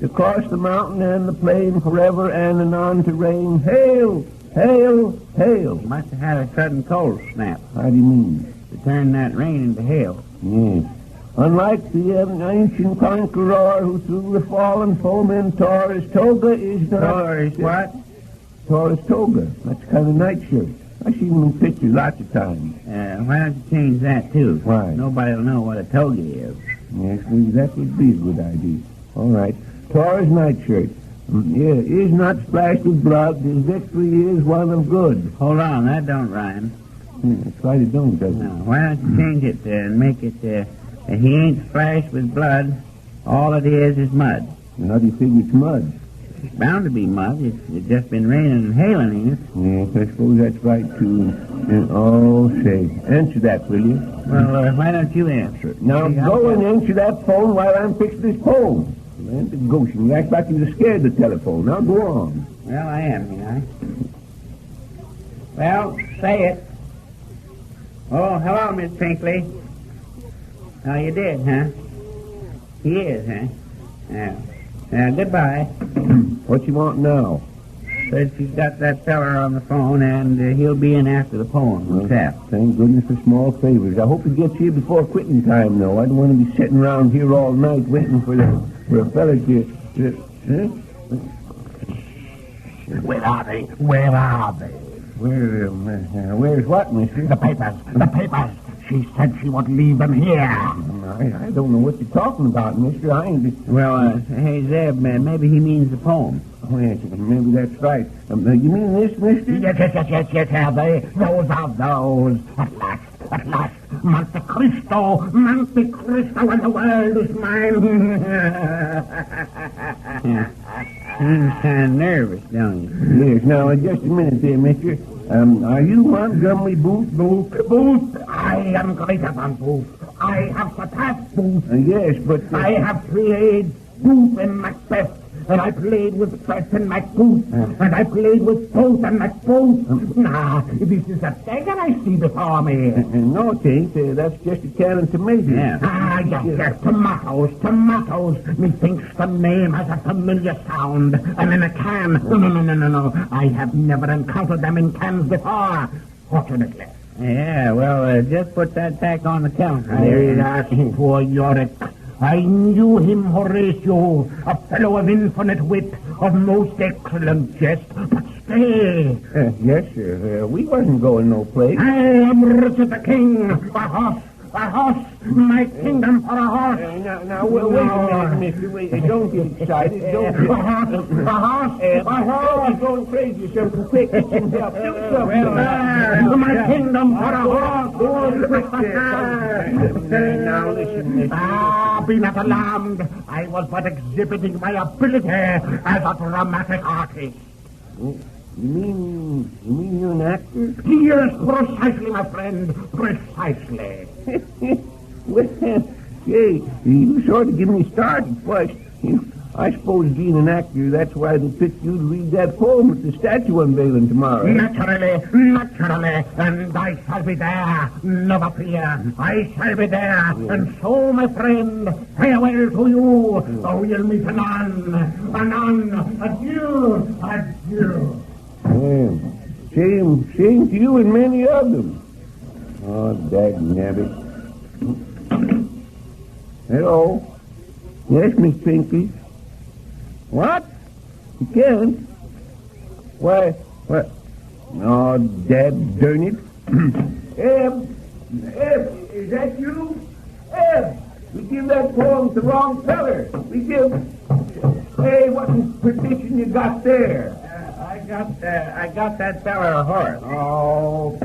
To cross the mountain and the plain forever and anon to reign. Hail! Hail! Hail! You must have had a sudden cold snap. How do you mean? To turn that rain into hail. Yes. Unlike the ancient conqueror who through the fallen foemen tore his toga is not... Tore his what? Tore his toga. That's the kind of nightshirt. I've seen them in pictures lots of times. Why don't you change that, too? Why? Nobody will know what a toga is. Yes, well, that would be a good idea. All right. Tore his nightshirt. Yeah, is not splashed with blood. His victory is one of good. Hold on, that don't rhyme. That's right, it don't, does it? No, why don't you change it and make it, he ain't splashed with blood. All it is mud. And how do you figure it's mud? It's bound to be mud. It's just been raining and hailing, ain't it? Yes, I suppose that's right, too. Oh, say, answer that, will you? Well, why don't you answer it? Now, go and answer that phone while I'm fixing this poem. And the Goshen, you act like you were scared of the telephone. Now, go on. Well, I am, ain't I? Well, say it. Oh, hello, Miss Pinkley. Oh, you did, huh? He is, huh? Yeah. Goodbye. What you want now? Says she's got that feller on the phone, and he'll be in after the poem himself. Thank goodness for small favors. I hope he gets here before quitting time, though. I don't want to be sitting around here all night waiting for a fella to... Huh? Where are they? Where are they? Where's what, mister? The papers. The papers. She said she would leave them here. I don't know what you're talking about, mister. I ain't... Well, hey, Zeb, man, maybe he means the poem. Oh, yes, maybe that's right. You mean this, mister? Yes, are they? Those are those. At last, Monte Cristo, and the world is mine. Seems kind of nervous, don't you? Yes, now, just a minute there, mister. Are you Montgomery Booth? Booth? I am greater than Booth. I have surpassed Booth. Yes, but... I have played Booth in Macbeth. And I played with Beth and Macbooth, and I played with Booth and Macbooth. This is a dagger I see before me. No, it ain't. That's just a can of tomatoes. Yeah. Yes, tomatoes. Methinks the name has a familiar sound. And in a can. No. I have never encountered them in cans before, fortunately. Yeah, well, just put that back on the counter. There is asking for Yorick. I knew him, Horatio, a fellow of infinite wit, of most excellent jest. But stay. Yes, sir. We wasn't going no place. I am Richard the King. A horse. My kingdom for a horse. Now, wait a minute, mister. Wait, don't get excited. Don't get... A horse. You're going crazy yourself. Quick, get some help. Do something. My kingdom for a horse. Now, listen, mister. Be not alarmed. I was but exhibiting my ability as a dramatic artist. You mean you're an actor? Yes, precisely, my friend. Precisely. Well, hey, you sort of give me started first. I suppose being an actor, that's why they picked you to read that poem at the statue unveiling tomorrow. Naturally, and I shall be there, never fear. I shall be there, and so, my friend, farewell to you. We'll meet anon. Adieu. Well, same to you and many of them. Oh, dagnabbit. Hello. Yes, Miss Pinky. What? You can't? Why, what? Oh, dad darn it. Eb, is that you? Eb, we give that poem to the wrong feller. Hey, what in perdition you got there? I got that feller a horse. Oh.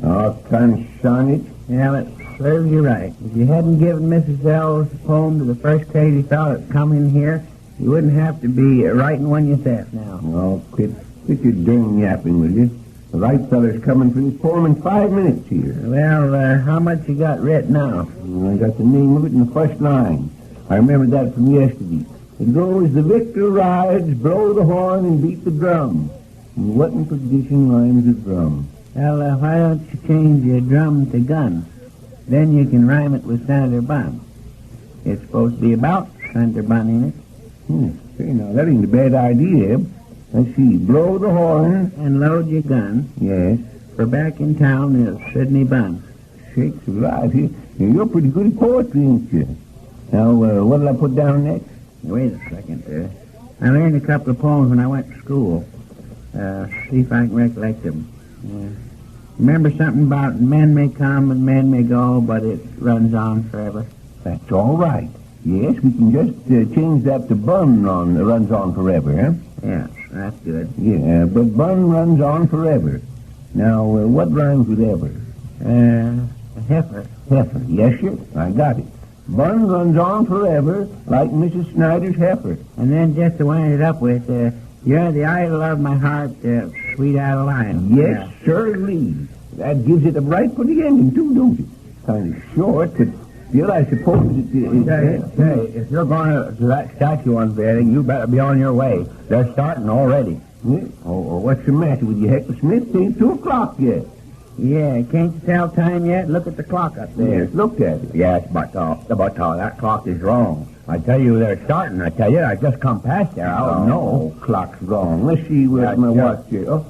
Oh, conshine it. Yeah, it serves you right. If you hadn't given Mrs. L's poem to the first crazy fellow that come in here, you wouldn't have to be writing one yourself now. Oh, quit your darn yapping, will you? The right feller's coming for this poem in 5 minutes here. Well, how much you got written now? I got the name of it in the first line. I remember that from yesterday. It goes, the victor rides, blow the horn, and beat the drum. And what in perdition rhymes with drum? Well, why don't you change your drum to gun? Then you can rhyme it with Senator Bun. It's supposed to be about Senator Bun, ain't it? Say, now, that ain't a bad idea, Eb. Let's see, blow the horn. And load your gun. Yes. For back in town is Sidney Bun. Sakes alive, you're pretty good at poetry, ain't you? Now, what'll I put down next? Wait a second. I learned a couple of poems when I went to school. See if I can recollect them. Remember something about men may come and men may go, but it runs on forever? That's all right. Yes, we can just change that to bun runs on forever, huh? Yeah, that's good. Yeah, but bun runs on forever. Now, what rhymes with ever? Heifer. Heifer. Yes, sir. I got it. Bun runs on forever like Mrs. Snyder's heifer. And then just to wind it up with, you're the idol of my heart, sweet Adeline. Yes, surely. That gives it a right for the ending, too, don't it? Kind of short, but still, I suppose Say, if you're going to that statue unveiling, you better be on your way. They're starting already. Oh, what's the matter with you, Hector Smith? It ain't 2 o'clock yet. Yeah, can't you tell time yet? Look at the clock up there. Yes, looked at it. Yes, but that clock is wrong. I tell you, they're starting. I tell you, I just come past there. I don't know. Clock's wrong. Let's see where's my watch here. Oh,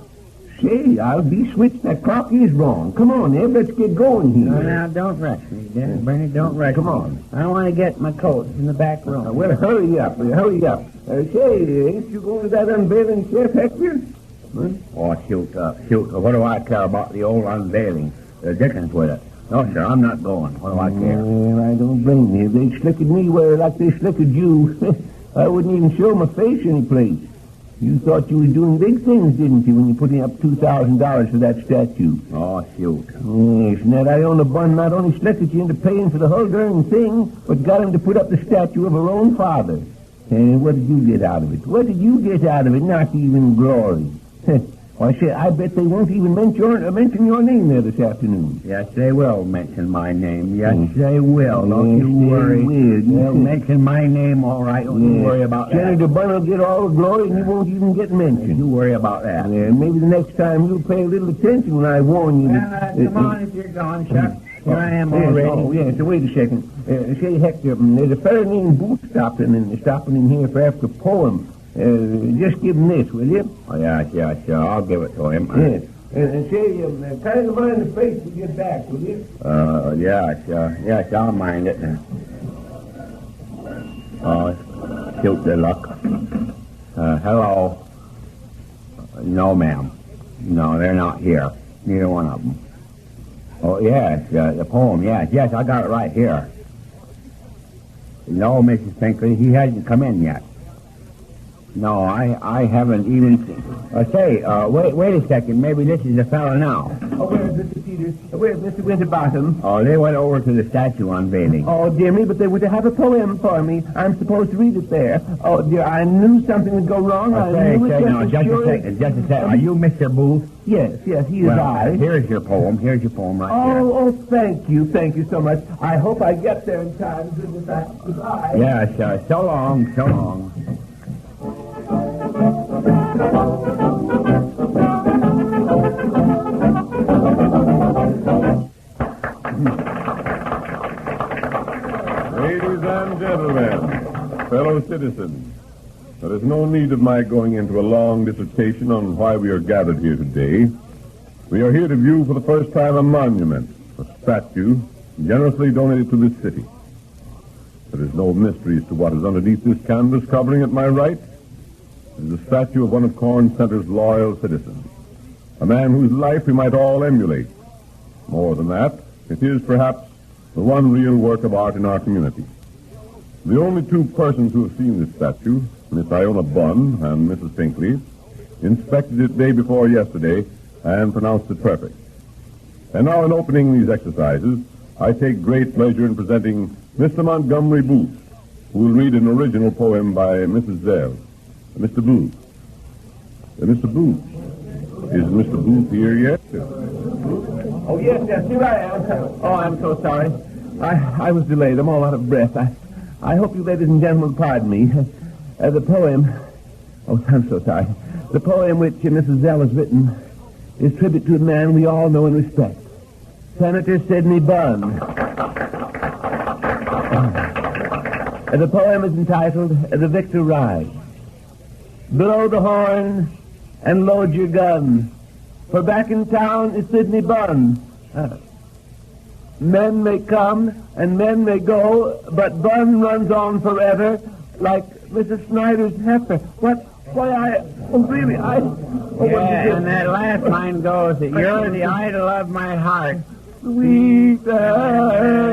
say, I'll be switched. That clock is wrong. Come on, Eb, let's get going here. No, now, don't rush me, Bernie. Don't rush Come me. on. I want to get my coat in the back room. Well, hurry up. Say, ain't you going to that unveiling, Chef Hector? Huh? Oh, shoot. What do I care about the old unveiling? The dickens with it. No, sir, I'm not going. What do I care? Well, I don't blame you. If they slicked me like they slicked you, I wouldn't even show my face any place. You thought you was doing big things, didn't you, when you put up $2,000 for that statue? Oh, shoot. Yes, and that Iona Bun not only slicked you into paying for the whole darn thing, but got him to put up the statue of her own father. And what did you get out of it? What did you get out of it? Not even glory. Why, say, I bet they won't even mention your name there this afternoon. Yes, they will mention my name. Yes, they will. Don't you worry. They'll mention my name, all right. Don't you worry about that. Senator Bunn will get all the glory, and you won't even get mentioned. You worry about that. Maybe the next time you'll pay a little attention when I warn you. Come on if you're gone, Chuck. Here I am already. Oh, yes. So wait a second. Say, Hector, there's a fellow named Booth stopping in here for after a poem. Just give him this, will you? Oh, yeah, sure. I'll give it to him. Yes. And say, kind of mind the face when you get back, will you? Yeah, sure. Yes, I'll mind it. Oh, shoot the luck. Hello. No, ma'am. No, they're not here. Neither one of them. Oh, yes, the poem, yes, I got it right here. No, Mrs. Pinkley, he hasn't come in yet. No, I haven't even seen... wait a second. Maybe this is the fellow now. Oh, where's Mr. Peters? Where's Mr. Winterbottom? Oh, they went over to the statue unveiling. Oh, dear me, but they were to have a poem for me. I'm supposed to read it there. Oh, dear, I knew something would go wrong. Just a second. Are you Mr. Booth? Yes, he is I. Here's your poem right there. Oh, thank you so much. I hope I get there in time. Goodbye. Yes, so long. Ladies and gentlemen, fellow citizens, there is no need of my going into a long dissertation on why we are gathered here today. We are here to view for the first time a monument, a statue, generously donated to this city. There is no mystery as to what is underneath this canvas covering at my right. It is a statue of one of Corn Center's loyal citizens, a man whose life we might all emulate. More than that, it is perhaps the one real work of art in our community. The only 2 persons who have seen this statue, Miss Iona Bunn and Mrs. Pinkley, inspected it day before yesterday and pronounced it perfect. And now in opening these exercises, I take great pleasure in presenting Mr. Montgomery Booth, who will read an original poem by Mrs. Zeb. Mr. Booth. Mr. Booth. Is Mr. Booth here yet? Oh, yes, here I am. Oh, I'm so sorry. I was delayed. I'm all out of breath. I hope you ladies and gentlemen pardon me. The poem... Oh, I'm so sorry. The poem which Mrs. Zell has written is tribute to a man we all know and respect. Senator Sidney Bunn. The poem is entitled The Victor Rides. Blow the horn and load your gun, for back in town is Sidney Bunn. Men may come and men may go, but Bunn runs on forever like Mrs. Snyder's heifer. And that last line goes that you're the idol of my heart. Sweet Adeline.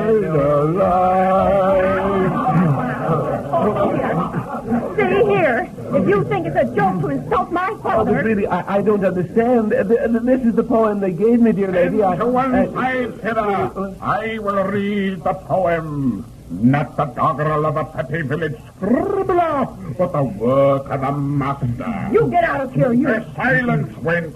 See here. If you think it's a joke to insult my Oh, father... but really, I don't understand. This is the poem they gave me, dear lady. To one side, hither. I will read the poem. Not the doggerel of a petty village scribbler, but the work of a master. You get out of here, you... Silence, wench.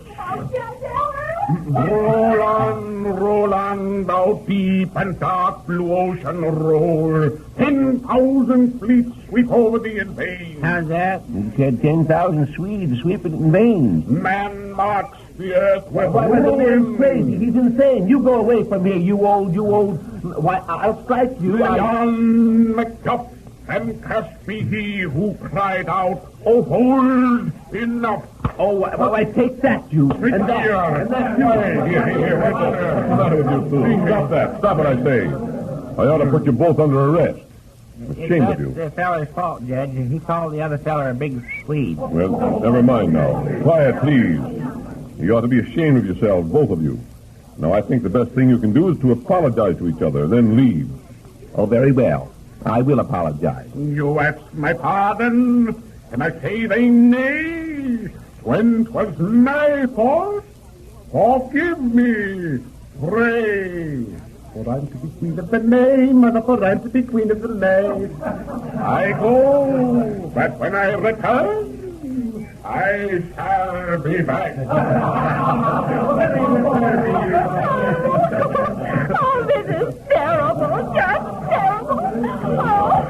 Roll on, thou deep and dark blue ocean, roll. 10,000 fleets sweep over thee in vain. How's that? You said 10,000 Swedes sweeping in vain. Man marks the earth with Why, the man's ruin. crazy. He's insane. You go away from here, you old... Why, I'll strike you. Leon Macduff, and cast me he who cried out, "Oh, hold, enough." Oh, well, I take that, you. And that. Here, what's the matter with you two? Stop that. Stop what I say. I ought to put you both under arrest. Ashamed of you. That's the feller's fault, Judge. He called the other feller a big Swede. Well, never mind now. Quiet, please. You ought to be ashamed of yourselves, both of you. Now, I think the best thing you can do is to apologize to each other, then leave. Oh, very well. I will apologize. You ask my pardon, and I say they nay. When 'twas my fault, forgive me, pray. For I'm to be queen of the name, and for I'm to be queen of the land. I go, but when I return, I shall be back. Oh, this is terrible, just terrible. Oh,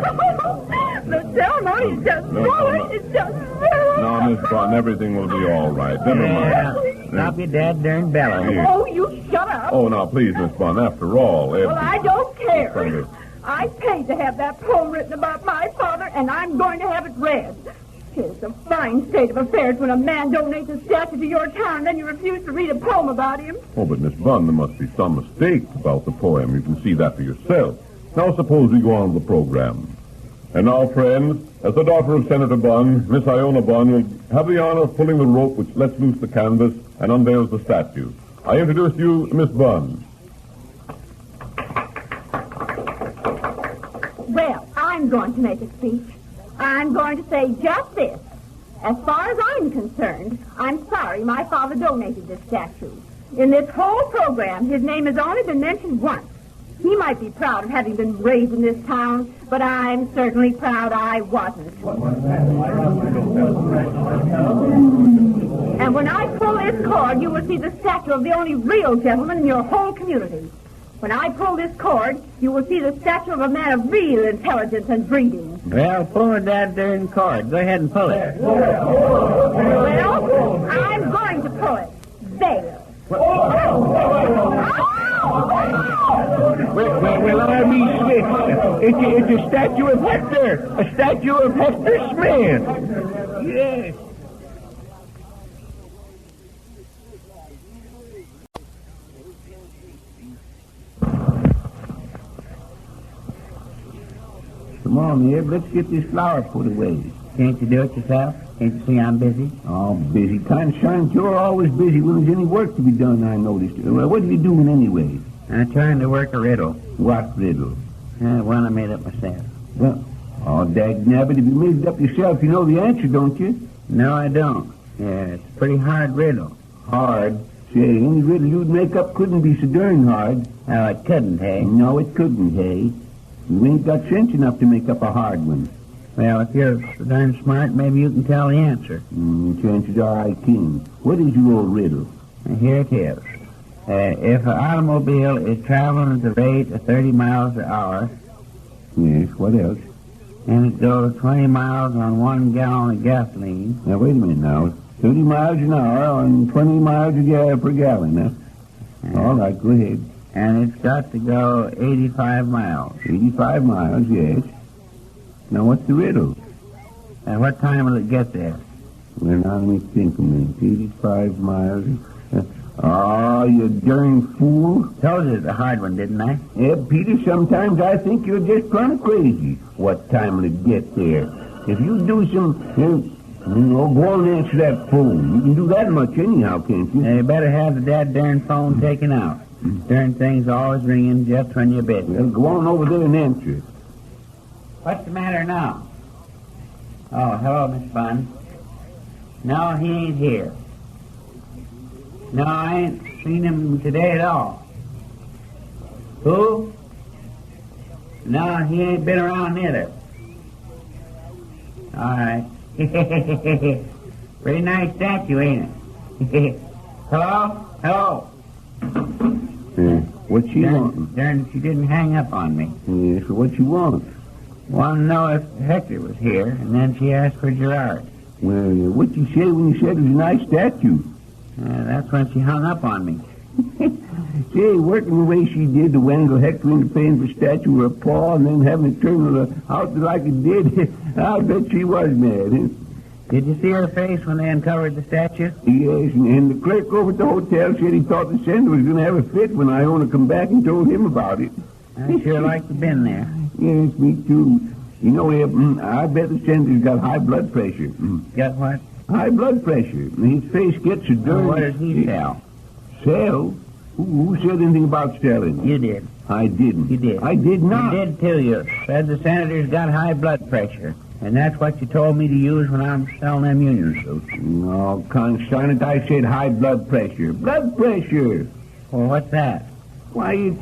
the ceremony is just ruined. It's just ruined. Now, Miss Bond, everything will be all right. Never mind. Stop your dad darn bellowing. Oh, you shut up. Oh, now, please, Miss Bond, after all... Well, I don't care. Thank I paid to have that poem written about my father, and I'm going to have it read. It's a fine state of affairs when a man donates a statue to your town, and then you refuse to read a poem about him. Oh, but Miss Bond, there must be some mistake about the poem. You can see that for yourself. Now, suppose we go on with the program. And now, friends, as the daughter of Senator Bond, Miss Iona Bond will have the honor of pulling the rope which lets loose the canvas and unveils the statue. I introduce you to Miss Bond. Well, I'm going to make a speech. I'm going to say just this. As far as I'm concerned, I'm sorry my father donated this statue. In this whole program, his name has only been mentioned once. He might be proud of having been raised in this town, but I'm certainly proud I wasn't. And when I pull this cord, you will see the statue of the only real gentleman in your whole community. When I pull this cord, you will see the statue of a man of real intelligence and breeding. Well, pull it that darn cord. Go ahead and pull it. Well, I'm going to pull it. There. Well, I mean, it's a statue of Hector. A statue of Hector Smith. Yes. Come on, Eb, let's get this flower put away. Can't you do it yourself? Can't you see I'm busy? Oh, busy. Conscience, you're always busy when there's any work to be done, I noticed. Well, what are you doing anyway? I'm trying to work a riddle. What riddle? One I made up myself. Well, oh, dagnabbit, if you made it up yourself, you know the answer, don't you? No, I don't. Yeah, it's a pretty hard riddle. Hard? Say, any riddle you'd make up couldn't be so darn hard. Oh, it couldn't, hey? No, it couldn't, hey? You ain't got sense enough to make up a hard one. Well, if you're so darn smart, maybe you can tell the answer. Chances are I can. What is your old riddle? Here it is. If an automobile is traveling at the rate of 30 miles an hour... Yes, what else? And it goes 20 miles on 1 gallon of gasoline... Now, wait a minute now. 30 miles an hour on 20 miles per gallon, huh? All right, go ahead. And it's got to go 85 miles. 85 miles, yes. Now, what's the riddle? And what time will it get there? Well, now, let me think a minute. 85 miles. Oh, you darn fool. Told you it's a hard one, didn't I? Yeah, Peter, sometimes I think you're just kind of crazy. What time will it get there? If you do some... go on and answer that phone. You can do that much anyhow, can't you? You better have the darn phone taken out. Darn thing's always ringing just when you're busy. Well, go on over there and answer it. What's the matter now? Oh, hello, Miss Bun. No, he ain't here. No, I ain't seen him today at all. Who? No, he ain't been around neither. All right. Pretty nice statue, ain't it? Hello? Hello? What you want? Darn, she didn't hang up on me. Yeah, so what you want? Want to know if Hector was here, and then she asked for Gerard. Well, what you say when you said it was a nice statue? That's when she hung up on me. Say, working the way she did to wangle Hector into paying for statue with her paw and then having it turn out like it did, I bet she was mad. Did you see her face when they uncovered the statue? Yes, and the clerk over at the hotel said he thought the sender was going to have a fit when Iona come back and told him about it. I sure like to have been there. Yes, me too. You know, Eb, I bet the sender's got high blood pressure. Got what? High blood pressure. His face gets so dirty. What does he sell? Sell? Who said anything about selling? You did. I didn't. You did. I did not. You did too. You said the senator's got high blood pressure. And that's what you told me to use when I'm selling them union suits. No, consign it. I said high blood pressure. Blood pressure. Well, what's that? Why,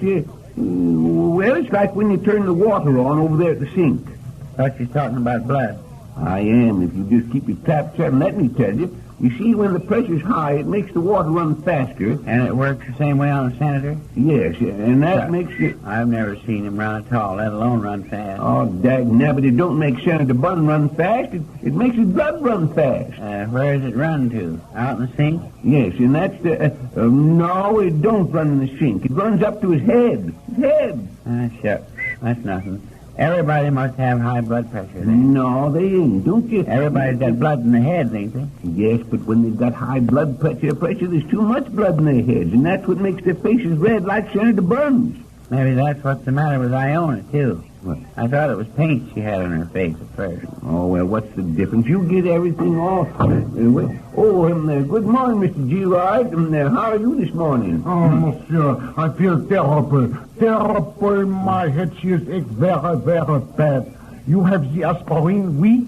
well, it's like when you turn the water on over there at the sink. Thought you was talking about blood. I am, if you just keep your tap shut. And let me tell you, you see, when the pressure's high, it makes the water run faster. And it works the same way on the senator? Yes, and that makes it... I've never seen him run at all, let alone run fast. Oh, dagnabbit, it don't make Senator Bun run fast. It makes his blood run fast. Where does it run to? Out in the sink? Yes, and that's the... no, it don't run in the sink. It runs up to his head. His head. Shucks. That's nothing. Everybody must have high blood pressure then. No, they ain't, don't you? Everybody's got blood in their heads, ain't they? Yes, but when they've got high blood pressure, there's too much blood in their heads, and that's what makes their faces red like Senator Burns. Maybe that's what's the matter with Iona, too. What? I thought it was paint she had on her face at first. Oh, well, what's the difference? You get everything off. Good morning, Mr. Gerard. How are you this morning? Oh, monsieur, I feel terrible. Terrible. My head is very, very bad. You have the aspirin, oui?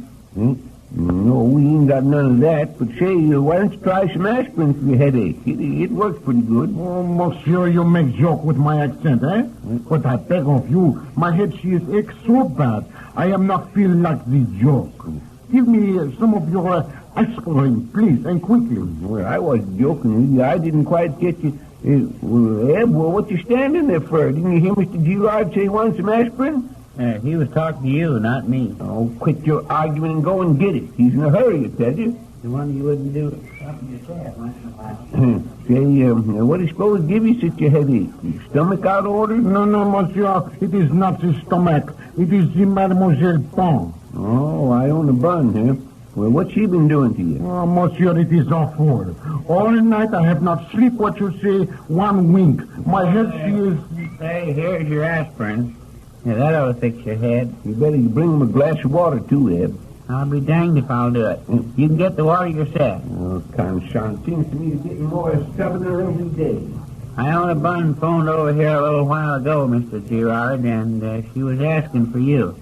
No, we ain't got none of that. But say, why don't you try some aspirin for your headache? It works pretty good. Oh, monsieur, you make joke with my accent, eh? But I beg of you, my head is ache so bad. I am not feel like the joke. Give me some of your aspirin, please, and quickly. Well, I wasn't joking with you. I didn't quite get you. Eb, what you standing there for? Didn't you hear Mr. Gerard say he wanted some aspirin? He was talking to you, not me. Oh, quit your arguing and go and get it. He's in a hurry, I tell you. The one you wouldn't do something yourself once in a while. Say, what is supposed to give you such a headache? Your stomach out of order? No, monsieur, it is not the stomach. It is the Mademoiselle Pont. Oh, I own a bun, huh? Well, what's she been doing to you? Oh, monsieur, it is awful. All night I have not sleep, what you say, one wink. My head, she is... Hey, here's your aspirin. Yeah, that ought to fix your head. You better bring him a glass of water, too, Eb. I'll be danged if I'll do it. You can get the water yourself. Oh, Conchon, seems to me to getting more stubborner every day. Iona Bunn phoned over here a little while ago, Mr. Gerard, and she was asking for you.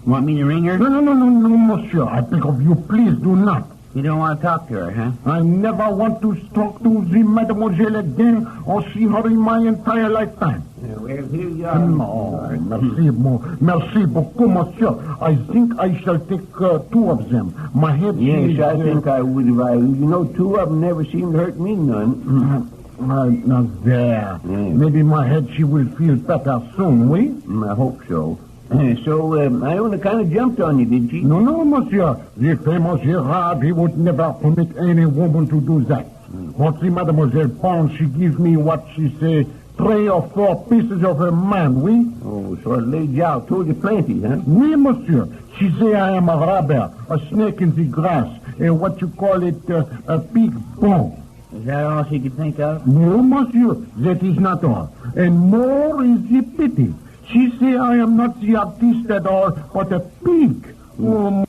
Want me to ring her? No, monsieur. I beg of you, please do not. You don't want to talk to her, huh? I never want to talk to the mademoiselle again or see her in my entire lifetime. Well, here you are. No, merci beaucoup, monsieur. I think I shall take two of them. My head Yes, I think I would if I... You know, two of them never seem to hurt me none. Now, there. Yeah. Maybe my head, she will feel better soon, oui? I hope so. So, Iona kind of jumped on you, did she? No, monsieur. The famous Gerard, he would never permit any woman to do that. But the Mademoiselle Pond, she gives me what she say, 3 or 4 pieces of her mind, oui? Oh, sort of laid you out, told you plenty, huh? Oui, monsieur. She say I am a robber, a snake in the grass, and what you call it, a big bone. Is that all she could think of? No, monsieur, that is not all. And more is the pity. She say I am not the artist at all, but a pig. Oh,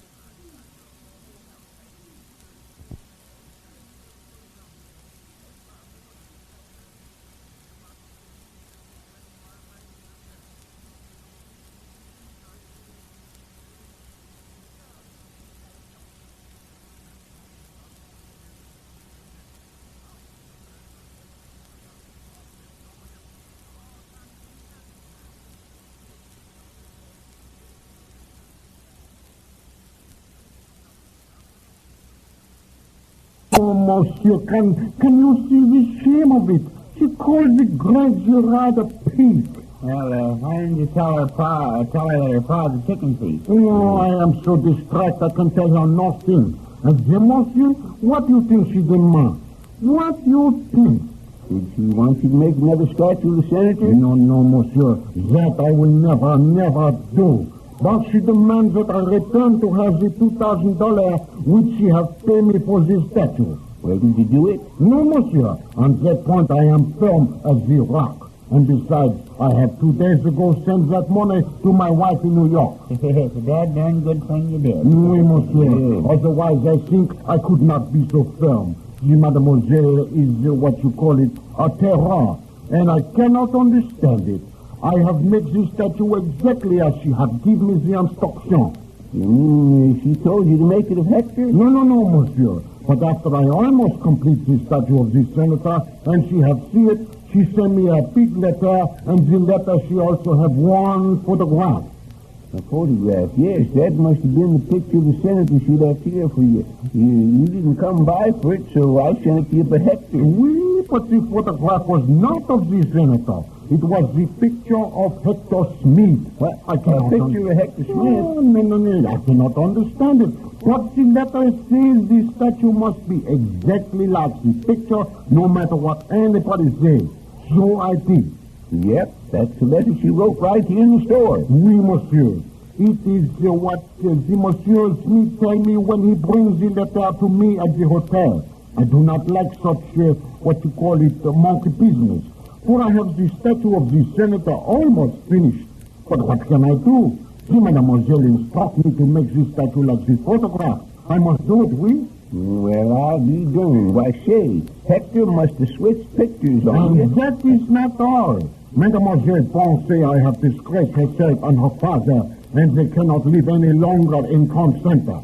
monsieur, can you see the shame of it? She calls the Grand Girard a pig. Well, why didn't you tell her that her pa's a chicken thief? Oh, I am so distracted I can tell her nothing. And then, monsieur, what do you think she demands? What do you think? Did she want you to make another statue of the senator? No, monsieur. That I will never do. But she demands that I return to her the $2,000 which she has paid me for this statue. Well, did you do it? No, monsieur. On that point, I am firm as the rock. And besides, I have 2 days ago sent that money to my wife in New York. It's a damn good thing you did. Oui, monsieur. Otherwise, I think I could not be so firm. The mademoiselle is what you call it, a terror. And I cannot understand it. I have made this statue exactly as she had given me the instruction. You mean she told you to make it of Hector? No, monsieur. But after I almost complete the statue of this senator, and she have seen it, she sent me a big letter, and the letter she also have one photograph. A photograph, yes. That must have been the picture of the senator she left here for you. You didn't come by for it, so I sent it to you for Hector. Oui, but the photograph was not of the senator. It was the picture of Hector Smith. What? A picture of Hector Smith? No. I cannot understand it. But the letter says the statue must be exactly like the picture, no matter what anybody says. So I did. Yep, that's the letter she wrote right here in the store. Oui, monsieur. It is what the Monsieur Smith tell me when he brings the letter to me at the hotel. I do not like such, what you call it, monkey business. For I have the statue of the senator almost finished. But what can I do? The mademoiselle instructed me to make this statue like this photograph. I must do it, oui? Well, I'll be darned. Why, say, Hector must have switched pictures on you. And that is not all. Mademoiselle Ponce I have disgraced herself and her father, and they cannot live any longer in Consenta.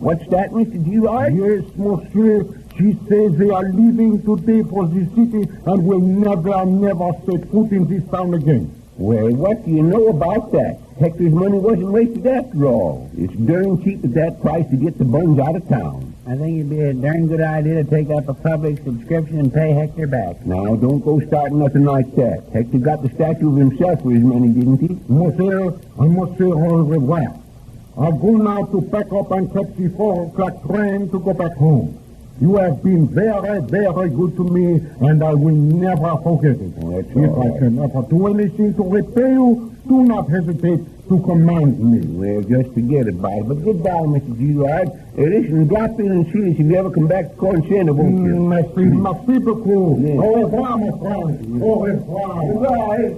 What's that, Mr. Girard? Yes, monsieur. She says they are leaving today for the city and will never set foot in this town again. Well, what do you know about that? Hector's money wasn't wasted after all. It's darn cheap at that price to get the buns out of town. I think it'd be a darn good idea to take up a public subscription and pay Hector back. Now, don't go starting nothing like that. Hector got the statue of himself for his money, didn't he? Monsieur, I must say au revoir. I'll go now to pack up and catch the 4 o'clock train to go back home. You have been very good to me, and I will never forget it. If I can ever do anything to repay you, do not hesitate to command me. Well, just forget about it. But goodbye, Mr. Girard. Listen, drop in and see us if you ever come back to Consenta, won't you? Merci beaucoup. Yeah. Au revoir, my friend. Au revoir. Goodbye.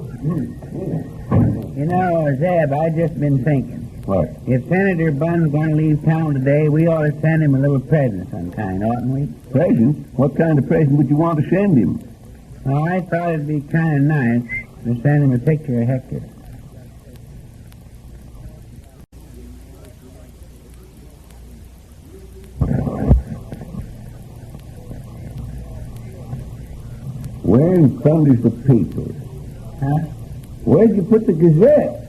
You know, Zeb, I've just been thinking. What? If Senator Bunn's going to leave town today, we ought to send him a little present of some kind, oughtn't we? Present? What kind of present would you want to send him? Oh, I thought it'd be kind of nice to send him a picture of Hector. Where in thunder's the paper? Huh? Where'd you put the Gazette?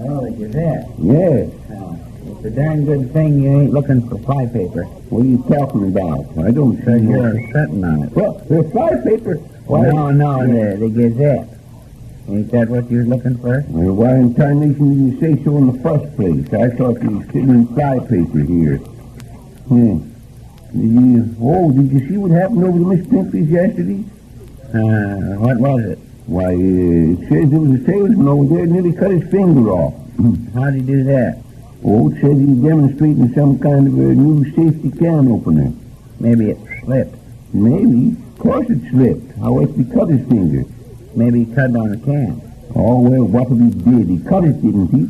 Oh, the Gazette? Yes. Oh, it's a darn good thing you ain't looking for flypaper. What are you talking about? I don't see you're sitting on it. Well, the flypaper... No, the Gazette. Ain't that what you're looking for? Well, why in tarnation did you say so in the first place? I thought you were sitting in flypaper here. Did you see what happened over to Miss Pinkford's yesterday? What was it? Why, it says there was a salesman over there nearly cut his finger off. How'd he do that? Oh, it says he was demonstrating some kind of a new safety can opener. Maybe it slipped. Maybe. Of course it slipped. How else did he cut his finger? Maybe he cut on the can. Oh, well, what if he did? He cut it, didn't he?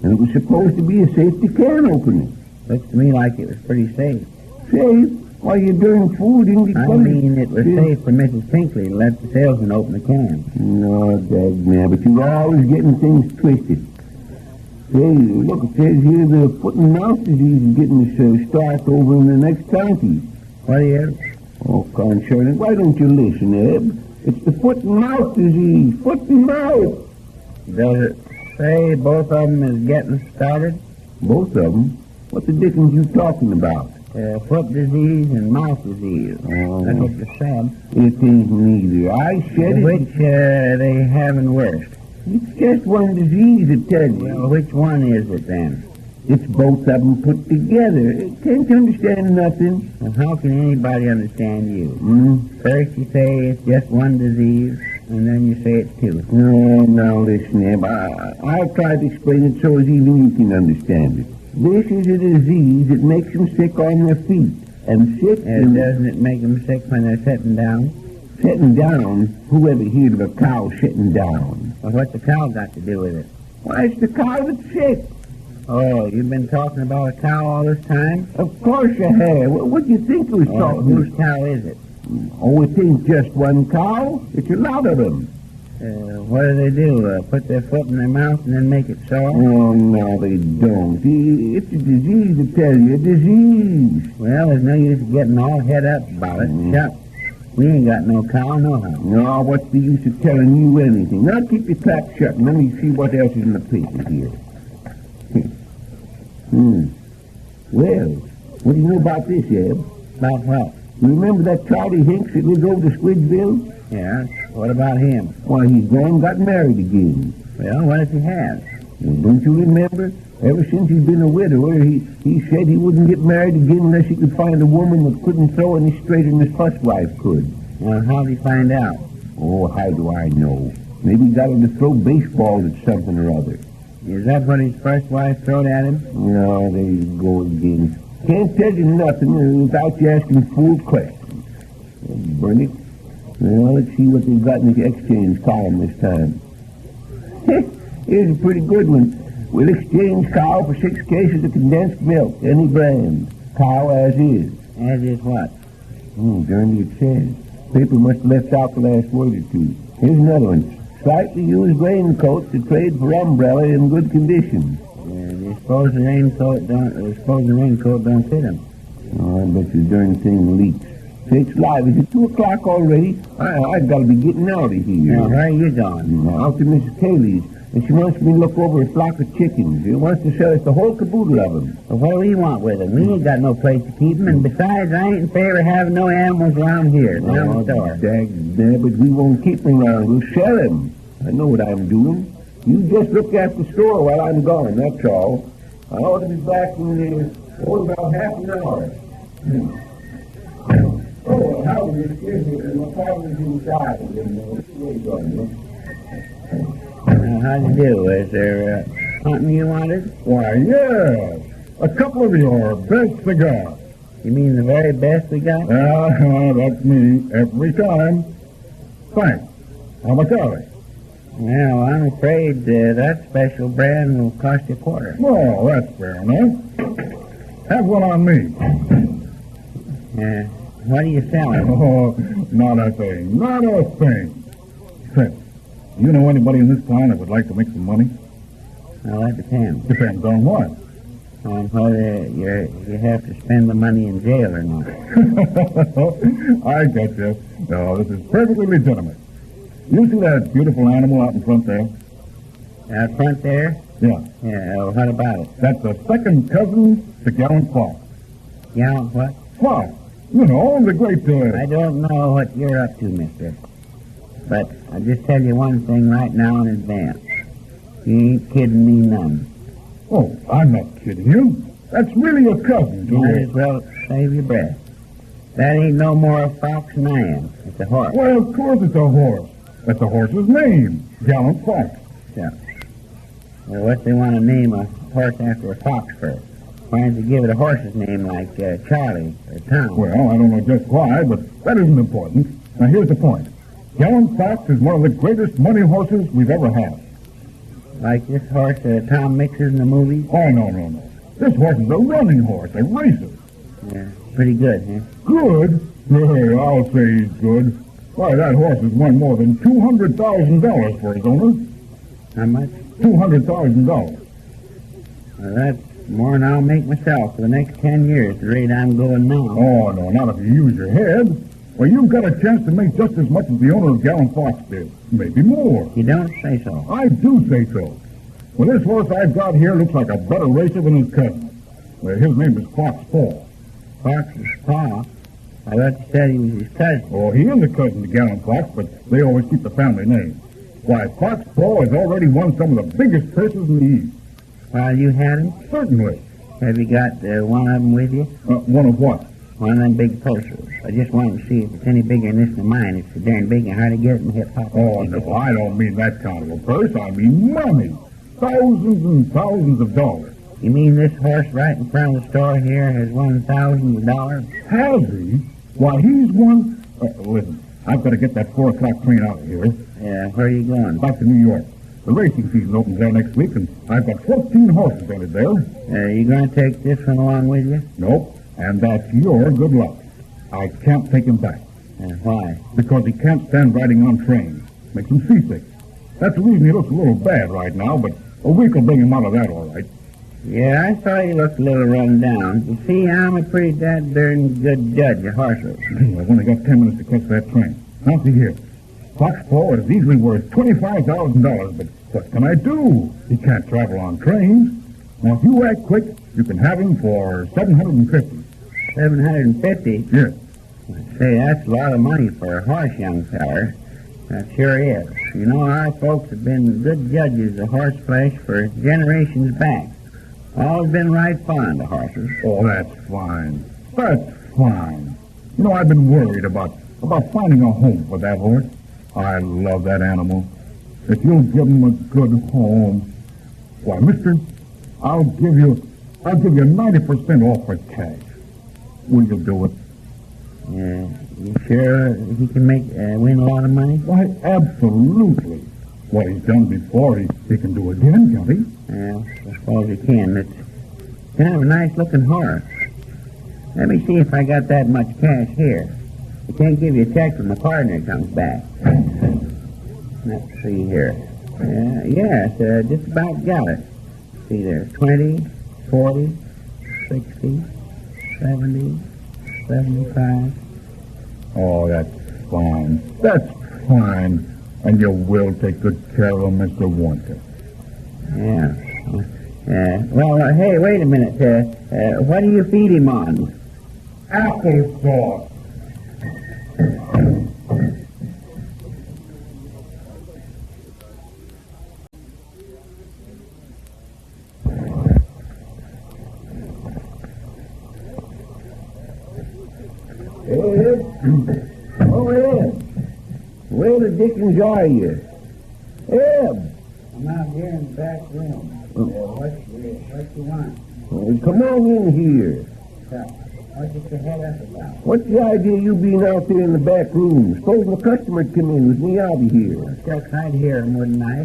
And it was supposed to be a safety can opener. Looks to me like it was pretty safe. Safe? Why, you darn fool, didn't he cut it? It was safe for Mrs. Pinkley to let the salesman open the can. No, man, but you're always getting things twisted. Say, look, it says here the foot and mouth disease is getting its start over in the next county. What is? Oh, concern it. Why don't you listen, Eb? It's the foot and mouth disease. Foot and mouth. Does it say both of them is getting started? Both of them? What the dickens you talking about? foot disease and mouth disease. Oh. That's what you said. It ain't neither. I said it. Which they having worst? It's just one disease, it tells you. Well, which one is it then? It's both of them put together. Can't understand nothing. Well, how can anybody understand you? First you say it's just one disease, and then you say it's two. No, now listen, Eb. I'll try to explain it so as even you can understand it. This is a disease that makes them sick on their feet. And sick... And doesn't it make them sick when they're sitting down? Sitting down? Who ever heard of a cow sitting down? Well, what's the cow got to do with it? Why, it's the cow that's sick. Oh, you've been talking about a cow all this time? Of course I have. What do you think was talking? Whose cow is it? Oh, it ain't just one cow. It's a lot of them. What do? Put their foot in their mouth and then make it sore? Oh, no, they don't. It's a disease, I tell you, a disease. Well, there's no use getting all head up about it. Shut. We ain't got no cow, nohow. No, what's the use of telling you anything? Now keep your trap shut and let me see what else is in the paper here. Well, what do you know about this, Eb? About what? You remember that Charlie Hinks that lives over to Squidgeville? Yeah. What about him? Why, he's gone and got married again. Well, what if he has? Well, don't you remember? Ever since he's been a widower, he said he wouldn't get married again unless he could find a woman that couldn't throw any straighter than his first wife could. Well, how'd he find out? Oh, how do I know? Maybe he got him to throw baseballs at something or other. Is that what his first wife throwed at him? No, there you go again. Can't tell you nothing without you asking fool questions. Burn it. Well, let's see what they've got in the exchange column this time. Here's a pretty good one. We'll exchange cow for 6 cases of condensed milk, any brand. Cow as is. As is what? Darned it says. Paper must have left out the last word or two. Here's another one. Slightly used raincoat to trade for umbrella in good condition. You suppose the raincoat don't fit him? Oh, I bet the darn thing leaks. Say, it's live. Is it 2 o'clock already? I've got to be getting out of here. Now, where are you going? Out to Mrs. Cayley's. And she wants me to look over a flock of chickens. She wants to sell us the whole caboodle of them. Well, what do we want with them? We ain't got no place to keep them, and besides, I ain't in favor of having no animals around here, down the store. But we won't keep them around. We'll sell them. I know what I'm doing. You just look after the store while I'm gone, that's all. I ought to be back in about half an hour. Oh, how do you excuse me? My father's inside. Wait on you. How do you do? Is there something you wanted? Why, yes. A couple of your best cigars. You mean the very best we got? That's me every time. Thanks. How much are they? Well, I'm afraid that special brand will cost you $0.25. Well, that's fair enough. Have one on me. What are you selling? Oh, not a thing. Not a thing. Say, do you know anybody in this town that would like to make some money? Well, that depends. Depends on what? On whether you have to spend the money in jail or not. I get you. No, this is perfectly legitimate. You see that beautiful animal out in front there? Out front there? Yeah. Yeah, well, what about it? That's a second cousin to Gallant Fox. Gallant what? Fox. You know, the great... I don't know what you're up to, mister. But I'll just tell you one thing right now in advance. You ain't kidding me none. Oh, I'm not kidding you. That's really a cousin to Might as well save your breath. That ain't no more a fox than I am. It's a horse. Well, of course it's a horse. That's the horse's name, Gallant Fox. Yeah. Well, what they want to name a horse after a fox for? Why don't you give it a horse's name like Charlie or Tom? Well, I don't know just why, but that isn't important. Now, here's the point. Gallant Fox is one of the greatest money horses we've ever had. Like this horse Tom mixes in the movies? Oh, no. This horse is a running horse, a racer. Yeah, pretty good, huh? Good? Hey, I'll say he's good. Why, that horse has won more than $200,000 for his owner. How much? $200,000. Well, that's more than I'll make myself for the next 10 years, the rate I'm going now. Oh, no, not if you use your head. Well, you've got a chance to make just as much as the owner of Gallant Fox did. Maybe more. You don't say so. I do say so. Well, this horse I've got here looks like a better racer than his cousin. Well, his name is Fox Paul. Fox's pa. I thought you said he was his cousin. Oh, he is a cousin to Gallon Fox, but they always keep the family name. Why, Fox Paw has already won some of the biggest purses in the East. While you had him? Certainly. Have you got one of them with you? One of what? One of them big purses. I just wanted to see if it's any bigger than this than mine. It's so darn big and hard to get it in hip-hop. Oh, no, I don't mean that kind of a purse. I mean money. Thousands and thousands of dollars. You mean this horse right in front of the store here has won thousands of dollars? Has he? Why, he's won... listen, I've got to get that 4 o'clock train out of here. Yeah, where are you going? Back to New York. The racing season opens there next week, and I've got 14 horses entered there. You going to take this one along with you? Nope, and that's your good luck. I can't take him back. Why? Because he can't stand riding on trains. Makes him seasick. That's the reason he looks a little bad right now, but a week will bring him out of that all right. Yeah, I thought he looked a little run down. You see, I'm a pretty darn good judge of horses. I've only got 10 minutes to catch that train. Now, see here. Fox Paw is easily worth $25,000, but what can I do? He can't travel on trains. Now, if you act quick, you can have him for $750. $750? Yes. Say, that's a lot of money for a horse, young feller. That sure is. You know, our folks have been good judges of horse flesh for generations back. Always been right fond of horses. Oh, that's fine. That's fine. You know, I've been worried about finding a home for that horse. I love that animal. If you'll give him a good home, why, mister, I'll give you 90% off for cash. Will you do it? Yeah, you sure he can win a lot of money? Why, absolutely. What he's done before, he can do again, can't he? Yeah, I suppose he can. It's kind of a nice-looking horse. Let me see if I got that much cash here. I can't give you a check when my partner comes back. Let's see here. Yes, just about got it. See there, 20, 40, 60, 70, 75. Oh, that's fine. That's fine. And you will take good care of him, Mr. Warner. Yeah. Well, hey, wait a minute. What do you feed him on? Applesauce. Where the dickens are you? Eb! I'm out here in the back room. What you want? Come on in here. What's it your head up about? What's the idea of you being out there in the back room? Suppose a customer come in with me, I'll be here. Shucks, I'd hear him, wouldn't I? I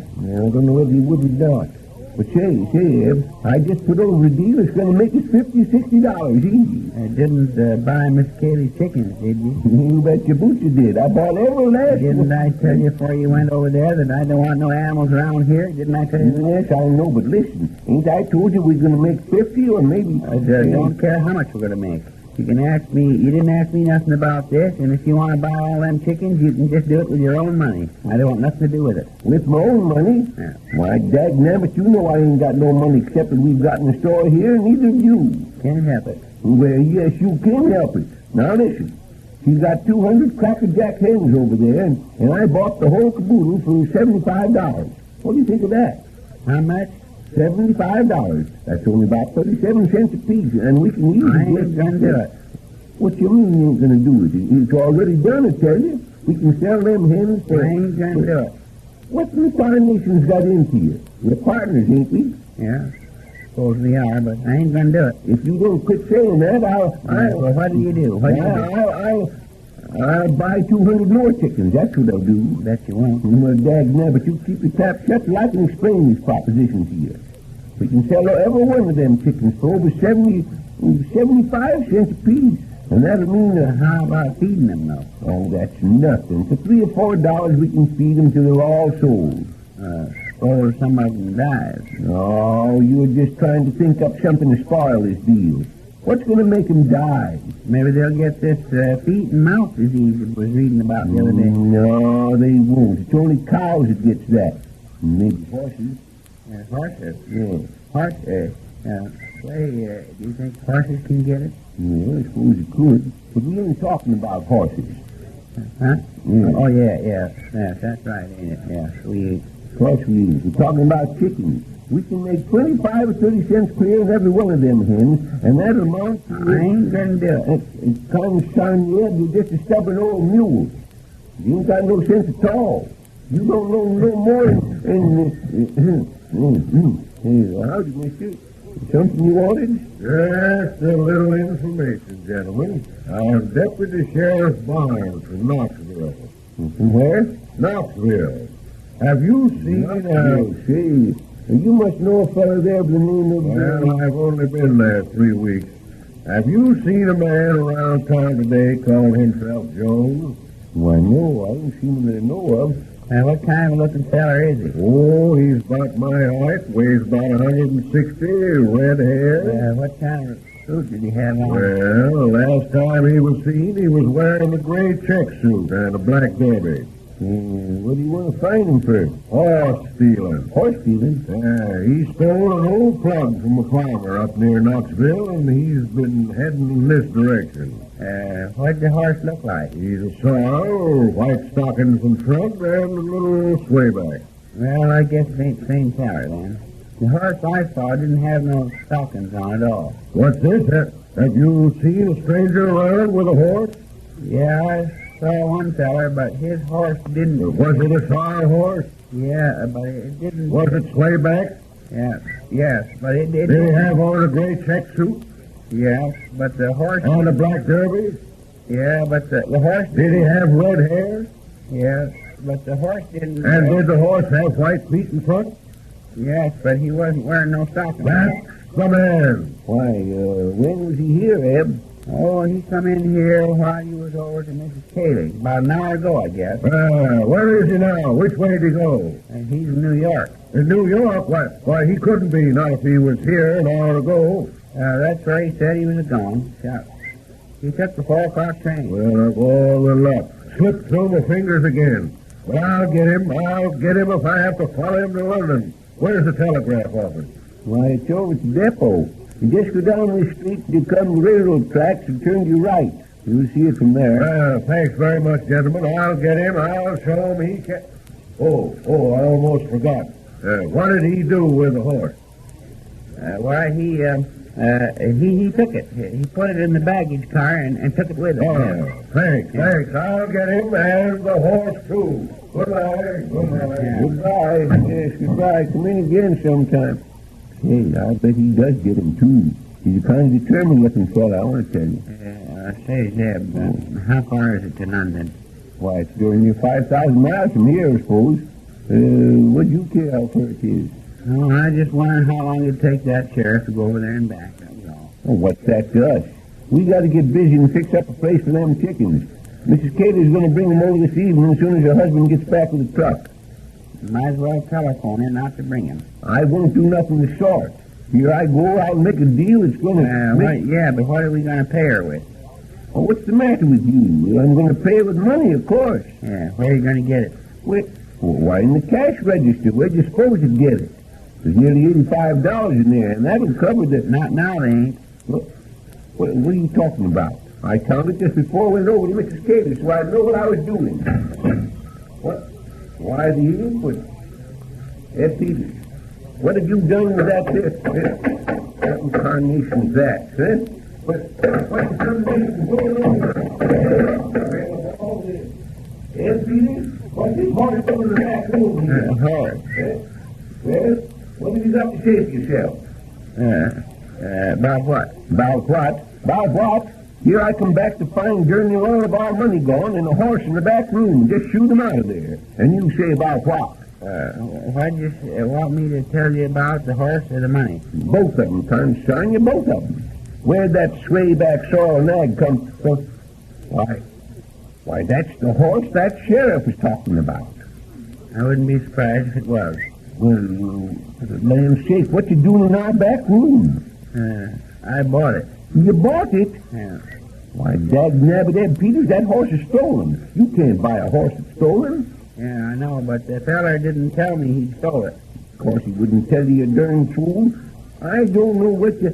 don't know whether you would or not. But say, Eb, I just put over a deal that's going to make us $50, $60 easy. Didn't buy Miss Katie's chickens, did you? You bet your boots you did. I bought every last Didn't I tell you before you went over there that I don't want no animals around here? Didn't I tell you? Yes, I know, but listen. Ain't I told you we're going to make 50 or maybe... I don't care how much we're going to make. You can ask me, you didn't ask me nothing about this, and if you want to buy all them chickens, you can just do it with your own money. I don't want nothing to do with it. With my own money? Yeah. Why, dagnabbit, you know I ain't got no money except that we've got in the store here, neither do you. Can't help it. Well, yes, you can help it. Now, listen. She's got 200 Cracker Jack hens over there, and I bought the whole caboodle for $75. What do you think of that? How much? $75. That's only about 37 cents a piece, and we can use it. I ain't going to do it. What you mean you ain't going to do it? It's already done, I tell you. We can sell them hens for... I ain't going to do it. What in the tarnation's got into you? We're partners, ain't we? Yeah, suppose we are, but I ain't going to do it. If you don't quit saying that, Well, what do you do? I'll buy 200 more chickens. That's what I'll do. Bet you won't. Well, dagnabbit, you keep your trap shut till I can explain this proposition to you. We can sell every one of them chickens for over 75 cents a piece. And that'll mean... how about feeding them, though? Oh, that's nothing. For $3 or $4, we can feed them till they're all sold. Suppose some of them dies. No, you're just trying to think up something to spoil this deal. What's going to make them die? Maybe they'll get this feet and mouth disease I was reading about the other day. No, they won't. It's only cows that gets that. Maybe horses. Horses? Yeah. Horses? Say, do you think horses can get it? Yeah, I suppose you could. But we ain't talking about horses. Huh? Yeah. Oh, yeah. Yes, that's right, ain't it? Yes, we ain't. Of course we ain't. We're talking about chickens. We can make 25 or 30 cents clear of every one of them hens, and that amount to... I ain't gonna do it. It's kind of son, you're just a stubborn old mule. You ain't got no sense at all. You don't know no more than... howdy, mister. Something you wanted? Just a little information, gentlemen. I'm Deputy Sheriff Barnes from Knoxville. From where? Knoxville. Have you seen Say, you must know a fellow there by the name of... Well, I've only been there 3 weeks. Have you seen a man around town today calling himself Jones? Why, no, I haven't seen him that I know of. What kind of looking feller is he? Oh, he's about my height, weighs about 160, red hair. What kind of suit did he have on? Well, last time he was seen, he was wearing a gray check suit and a black derby. What do you want to find him for? Horse stealing. Horse stealing? Yeah, he stole an old plug from a farmer up near Knoxville, and he's been heading in this direction. What'd the horse look like? He's a sorrel, white stockings in front, and a little swayback. Well, I guess it ain't the same feller, then. The horse I saw didn't have no stockings on at all. What's this? Have you seen a stranger around with a horse? Yeah, I saw one feller, but his horse didn't... Was it a sorrel horse? Yeah, but it didn't... Was it swayback? Yes, but it didn't... Did he have on a gray check suit? Yes, but the horse... And a black derby? Yeah, but the horse... Did he have red hair? Yes, but the horse didn't... And did the horse have white feet in front? Yes, but he wasn't wearing no stockings. That's the man. Why, when was he here, Eb? Oh, he come in here while you was over to Mrs. Cayley's, about an hour ago, I guess. Where is he now? Which way did he go? He's in New York. In New York? Why, he couldn't be, not if he was here an hour ago. That's where he said he was going. He took the 4 o'clock train. Well, of all the luck. Slipped through my fingers again. But I'll get him. I'll get him if I have to follow him to London. Where's the telegraph office? Why, it's over at the depot. You just go down the street, you come to railroad tracks and turn to your right. You'll see it from there. Thanks very much, gentlemen. I'll get him. I'll show him he can... Oh, I almost forgot. What did he do with the horse? He took it. He put it in the baggage car and took it with him. Oh, thanks. I'll get him and the horse, too. Goodbye. Goodbye. Yes, goodbye. Come in again sometime. Hey, I bet he does get him, too. He's a kind of determined-looking fellow, I want to tell you. Say, Zeb, how far is it to London? Why, it's going near 5,000 miles from here, I suppose. What do you care how far it is? Oh, I just wondered how long it'd take that sheriff to go over there and back, that was all. Oh, what's that to us? We got to get busy and fix up a place for them chickens. Mrs. Cayley's going to bring them over this evening as soon as her husband gets back with the truck. You might as well telephone her not to bring him. I won't do nothing of the sort. Here I go, I'll make a deal that's going to... Yeah, but what are we going to pay her with? Oh, what's the matter with you? I'm going to pay her with money, of course. Yeah, where are you going to get it? Why, in the cash register. Where'd you suppose you'd get it? There's nearly $85 in there, and that'll cover the... Not now, they ain't. What are you talking about? I counted just before we went over to Mrs. Cayley, so I'd know what I was doing. What? Why do you put... Peters, what have you done with that there? What incarnation is that, huh? What's the combination going on here? Peters, what's this horse doing in the back room? Horse. Well, what have you got to say for yourself? About what? About what? About what? Here I come back to find nearly all of our money gone and a horse in the back room. Just shoot him out of there. And you say about what? Why do you want me to tell you about the horse or the money? Both of them, son, you both of them. Where'd that swayback sorrel nag come from? Why, that's the horse that sheriff is talking about. I wouldn't be surprised if it was. Well, land sake, what you doing in our back room? I bought it. You bought it? Yeah. Why, dag-nabbit, Peters, that horse is stolen. You can't buy a horse that's stolen. Yeah, I know, but the feller didn't tell me he'd stole it. Of course he wouldn't tell you, you darn fool. I don't know what you...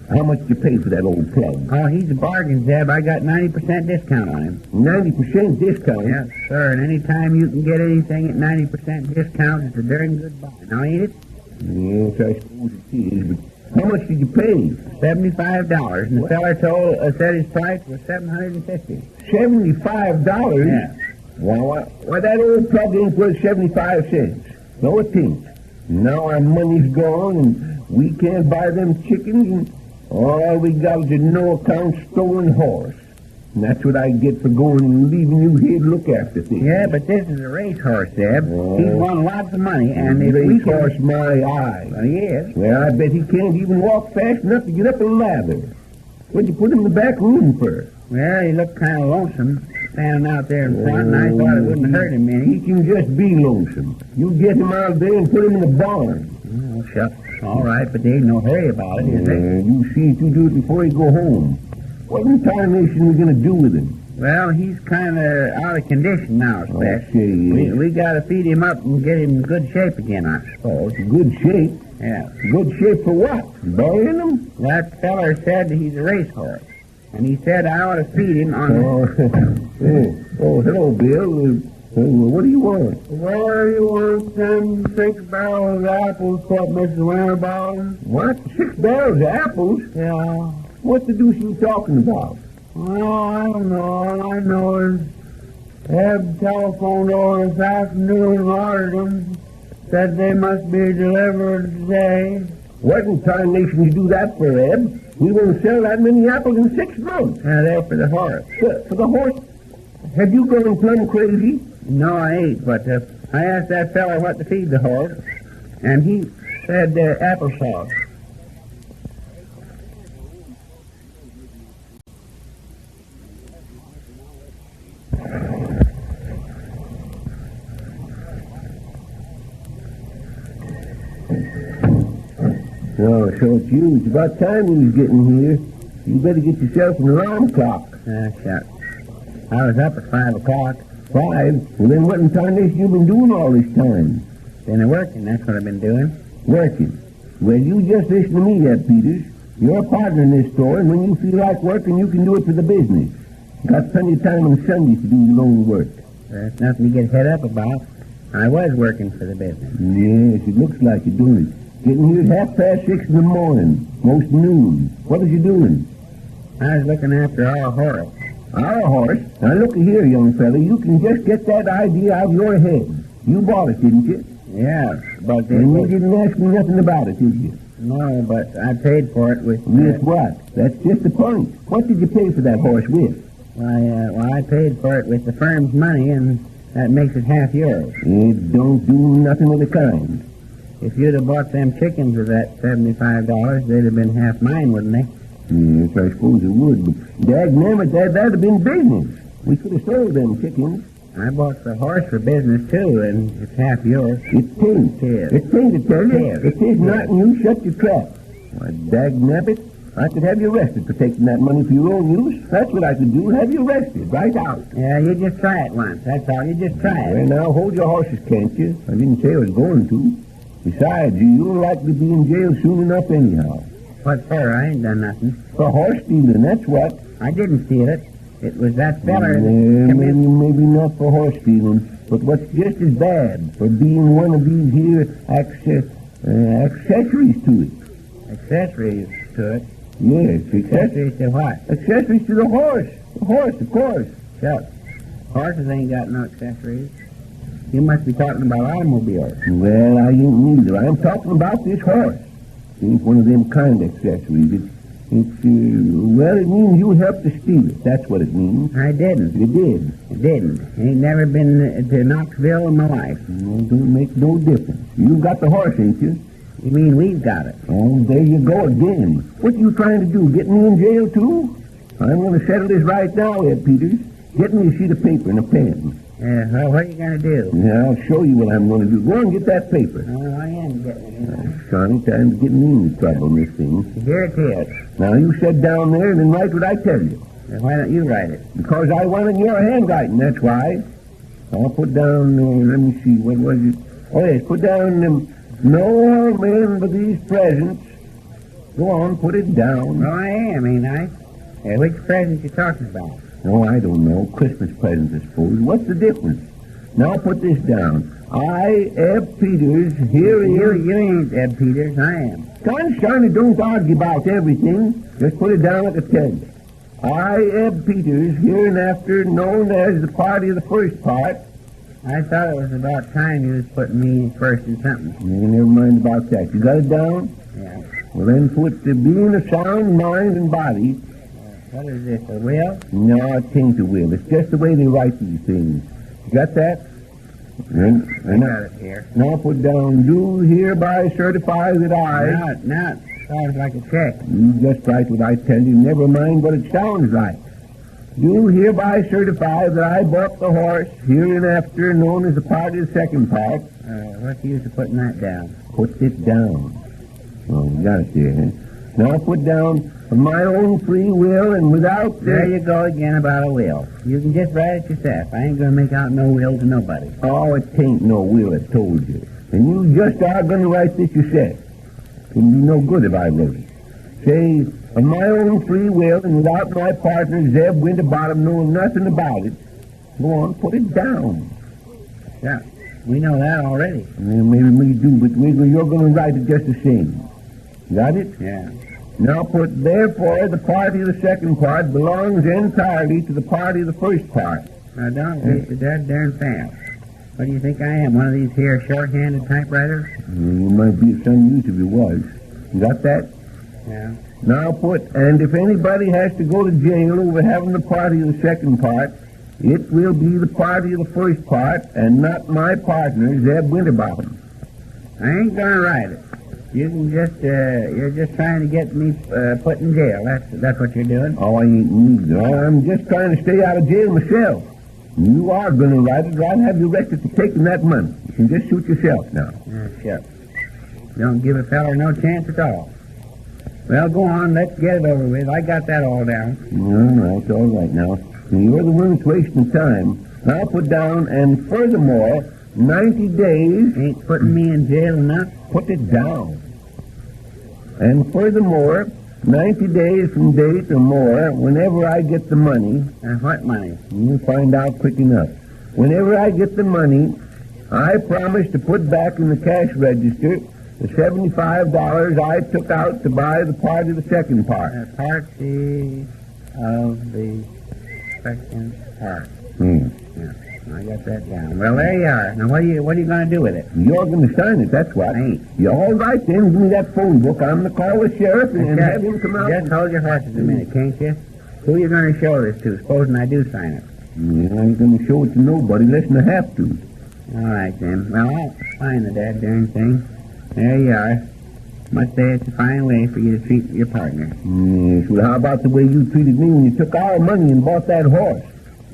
How much you pay for that old plug? Oh, he's a bargain, Zeb. I got 90% discount on him. 90% discount? Yes, sir. And any time you can get anything at 90% discount, it's a darn good buy. Now, ain't it? Yes, I suppose it is, but how much did you pay? $75. And the feller said his price was $750. $75? Yes. Why, that old plug ain't worth 75 cents. No, it ain't. Now our money's gone, and we can't buy them chickens, and all we got is a no-account stolen horse. And that's what I get for going and leaving you here to look after things. Yeah, but this is a racehorse, Zeb. He's won lots of money, and if we can... Racehorse, my eye. Well, he is. Well, I bet he can't even walk fast enough to get up a ladder. What'd you put him in the back room for? Well, he looked kind of lonesome standing out there in front, and I thought it wouldn't hurt him any. He can just be lonesome. You get him out there and put him in the barn. Oh, shucks. All right, but there ain't no hurry about it, is there? You see if you do it before you go home. What in tarnation are we going to do with him? Well, he's kind of out of condition now, Spec. We got to feed him up and get him in good shape again, I suppose. Good shape? Yeah. Good shape for what? Burying him? That feller said he's a racehorse. And he said I ought to feed him on... Hello, Bill. What do you want? Well, you want them 6 barrels of apples, what, Mr. Winterbottom? What? 6 barrels of apples? Yeah. What the deuce are you talking about? Well, I don't know. All I know is Eb telephoned over this afternoon and ordered them. Said they must be delivered today. What in tarnation you do that for, Eb? We won't sell that many apples in 6 months. Yeah, they're for the horse. For the horse? Have you gone plumb crazy? No, I ain't, but I asked that fella what to feed the horse, and he said applesauce. Oh, so it's you. It's about time you was getting here. You better get yourself an alarm clock. Shucks. I was up at 5 o'clock. 5? Well, then what in tarnation you been doing all this time? Been working, that's what I've been doing. Working? Well, you just listen to me, Ed Peters. You're a partner in this store, and when you feel like working, you can do it for the business. Got plenty of time on Sundays to do your own work. There's nothing to get head up about. I was working for the business. Yes, it looks like you're doing it. Getting here at 6:30 in the morning, most noon. What was you doing? I was looking after our horse. Our horse? Now, look here, young fella. You can just get that idea out of your head. You bought it, didn't you? Yes, but... And you didn't ask me nothing about it, did you? No, but I paid for it with... With what? That's just the point. What did you pay for that horse with? I paid for it with the firm's money, and that makes it half yours. It don't do nothing of the kind. If you'd have bought them chickens with that $75, they'd have been half mine, wouldn't they? Yes, I suppose it would, but dagnammit, that'd have been business. We could have sold them chickens. I bought the horse for business, too, and it's half yours. It ain't. It ain't, I tell you. It is not, and you shut your trap. Why, dagnabbit, I could have you arrested for taking that money for your own use. That's what I could do, have you arrested, right out. Yeah, you just try it once, that's all. You just try it. Well, now, hold your horses, can't you? I didn't say I was going to. Besides, you'll likely be in jail soon enough anyhow. What for? I ain't done nothing. For horse stealing, that's what. I didn't steal it. It was that feller maybe not for horse stealing, but what's just as bad, for being one of these here accessories to it. Accessories to it? Yes. Accessories to what? Accessories to the horse. The horse, of course. Shucks. Horses ain't got no accessories. You must be talking about automobiles. Well, I ain't neither. I'm talking about this horse. It ain't one of them kind of accessories. It means you helped to steal it. That's what it means. I didn't. You did. I didn't. Ain't never been to Knoxville in my life. Well, don't make no difference. You got the horse, ain't you? You mean we've got it? Oh, there you go again. What you trying to do, get me in jail, too? I'm going to settle this right now, Ed Peters. Get me a sheet of paper and a pen. Well, what are you going to do? Yeah, I'll show you what I'm going to do. Go and get that paper. Oh, I am getting it. Sonny, time to get me into trouble on this thing. Here it is. Now, you sit down there and then write what I tell you. Why don't you write it? Because I want it in your handwriting, that's why. I'll put down, let me see, what was it? Oh, yes, put down, no man but these presents Go on, put it down. Oh, I am, ain't I? Which present you talking about? Oh, I don't know. Christmas presents, I suppose. What's the difference? Now put this down. I, Eb Peters, here is... You ain't Eb Peters, I am. Sunshine, don't argue about everything. Just put it down like I tell you. I, Eb Peters, hereinafter known as the party of the first part. I thought it was about time you was putting me first in something. Never mind about that. You got it down? Yeah. Well, then put the being of sound mind and body. What is this, a will? No, it ain't a will. It's just the way they write these things. You got that? I got it here. Now put down, do hereby certify that I... Now it sounds like a check. You just write what I tell you. Never mind what it sounds like. Do hereby certify that I bought the horse, hereinafter known as the party of the second part. What's the use of putting that down? Put it down. Oh, you got it there, huh? Now put down, of my own free will and without... There you go again about a will. You can just write it yourself. I ain't going to make out no will to nobody. Oh, it ain't no will, I told you. And you just are going to write this yourself. It would be no good if I wrote it. Say, of my own free will and without my partner, Zeb Winterbottom, knowing nothing about it. Go on, put it down. Yeah, we know that already. Well, maybe we do, but you're going to write it just the same. Got it? Yeah. Now put, therefore, the party of the second part belongs entirely to the party of the first part. Now, don't read the dead darn fast. What do you think I am, one of these here short-handed typewriters? You might be of some use if you was. You got that? Yeah. Now put, and if anybody has to go to jail over having the party of the second part, it will be the party of the first part and not my partner, Zeb Winterbottom. I ain't going to write it. You can just, you're just trying to get me put in jail. That's what you're doing. Oh, I ain't neither. I'm just trying to stay out of jail myself. You are going to write it, or I'll have you arrested for taking that money. You can just shoot yourself now. Sure. Don't give a feller no chance at all. Well, go on. Let's get it over with. I got that all down. All right now. You're the one that's wasting time. I'll put down, and furthermore, 90 days... Ain't putting me in jail enough? Put it down. And furthermore, 90 days from date or more, whenever I get the money... What money? You'll find out quick enough. Whenever I get the money, I promise to put back in the cash register the $75 I took out to buy the party of the second part. The party of the second part. Yeah. I got that down. Well, there you are. Now, what are you going to do with it? You're going to sign it, that's what. I ain't. You're all right then. Give me that phone book. I'm going to call the sheriff and have him come out. Just hold your horses a minute, can't you? Who are you going to show this to, supposing I do sign it? Yeah, I ain't going to show it to nobody unless I have to. All right, then. Well, I'll sign the darn thing. There you are. Must say it's a fine way for you to treat your partner. Yes, well, how about the way you treated me when you took our money and bought that horse?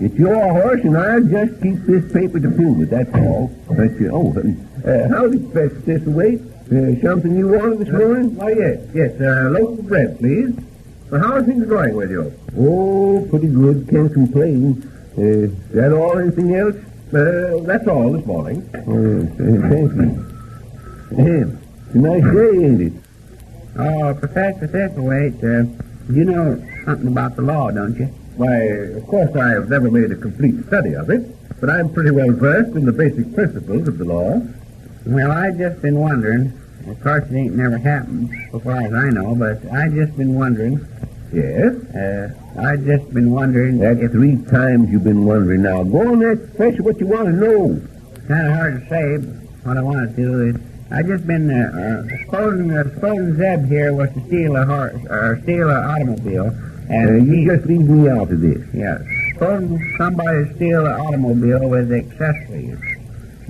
It's your horse, and I'll just keep this paper to prove it, that's all. Howdy, Professor Thistlewaite. Something you wanted this morning? Why, yes. Loaf of bread, please. Well, how are things going with you? Oh, pretty good. Can't complain. Is that all? Anything else? That's all this morning. Thank you. It's a nice day, ain't it? Oh, Professor Thistlewaite, you know something about the law, don't you? Why, of course I have never made a complete study of it, but I'm pretty well versed in the basic principles of the law. Well, I've just been wondering, of course it ain't never happened, so far as I know, but I've just been wondering. Yes? I've just been wondering... That's 3 times you've been wondering now. Go on, that's Professor, what you want to know. It's kind of hard to say, but what I want to do is... I've just been, supposing Zeb here was to steal a horse, or steal an automobile... And you just leave me out of this. Yeah. Suppose somebody steal an automobile with accessories,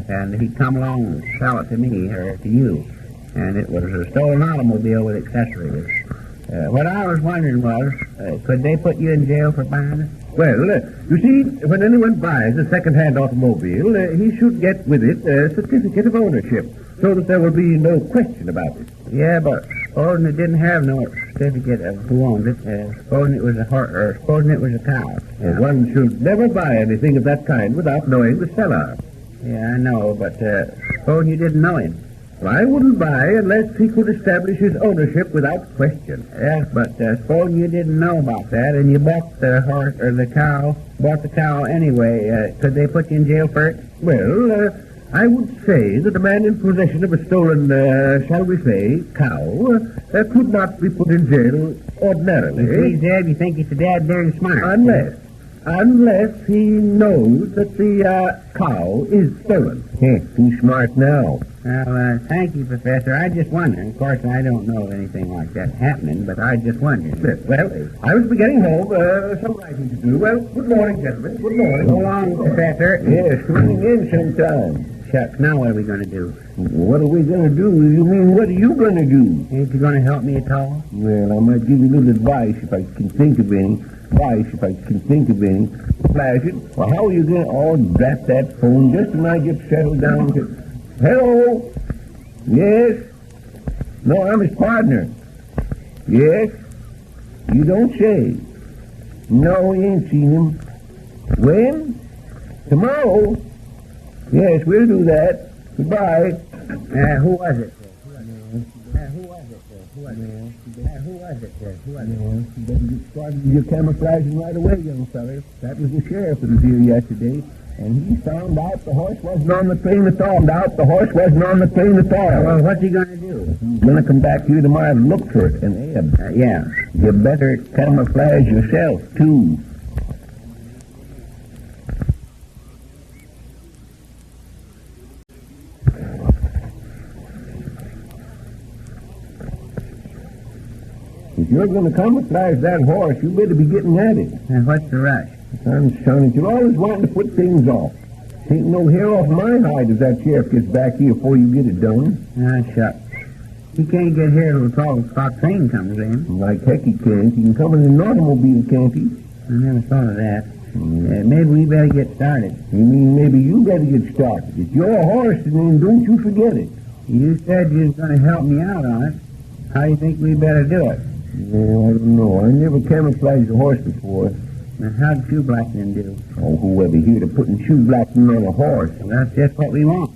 and he'd come along and sell it to me or to you, and it was a stolen automobile with accessories. What I was wondering was, could they put you in jail for buying it? Well, you see, when anyone buys a second-hand automobile, he should get with it a certificate of ownership, so that there will be no question about it. Yeah, but supposing it didn't have no certificate of who owned it, supposing it was a horse, or supposing it was a cow. Well, one should never buy anything of that kind without knowing the seller. Yeah, I know, but supposing you didn't know him. I wouldn't buy unless he could establish his ownership without question. Yes, but suppose you didn't know about that and you bought the horse or the cow, bought the cow anyway. Could they put you in jail for it? Well, I would say that a man in possession of a stolen, shall we say, cow, could not be put in jail ordinarily. You see, Zeb, you think he's so darn smart. Unless he knows that the cow is stolen. Too smart now. Well, thank you, Professor. I just wonder. Of course, I don't know of anything like that happening, but I just wonder. Well, I was getting home. Some writing to do. Well, good morning, gentlemen. Good morning. So long, Professor. Yes, coming in sometime. Shucks, now what are we going to do? What are we going to do? You mean, what are you going to do? Ain't you going to help me at all? Well, I might give you a little advice if I can think of any. Flash it. Well, how are you going to... Oh, drat that phone just when I get settled down. Hello? Yes? No, I'm his partner. Yes? You don't say. No, we ain't seen him. When? Tomorrow? Yes, we'll do that. Goodbye. Who was it? You better get started with your camouflaging right away, young feller. That was the sheriff that was here yesterday, and he found out the horse wasn't on the train at all. Well, what's he going to do? He's going to come back here tomorrow and look for it. And Ed, yeah, you better camouflage yourself, too. If you're going to camouflage that horse, you better be getting at it. And what's the rush? Son, you're always wanting to put things off. Ain't no hair off my hide if that sheriff gets back here before you get it done. Shucks. He can't get here till the 12 o'clock train comes in. Like heck he can't. He can come in an automobile, can't he? I never thought of that. Maybe we better get started. You mean maybe you better get started? It's your horse, and then don't you forget it. You said you was going to help me out on it. How do you think we better do it? I don't know. I never camouflaged a horse before. Now, how'd shoe blackening do? Oh, whoever here to putting shoe blackening on a horse? Well, that's just what we want.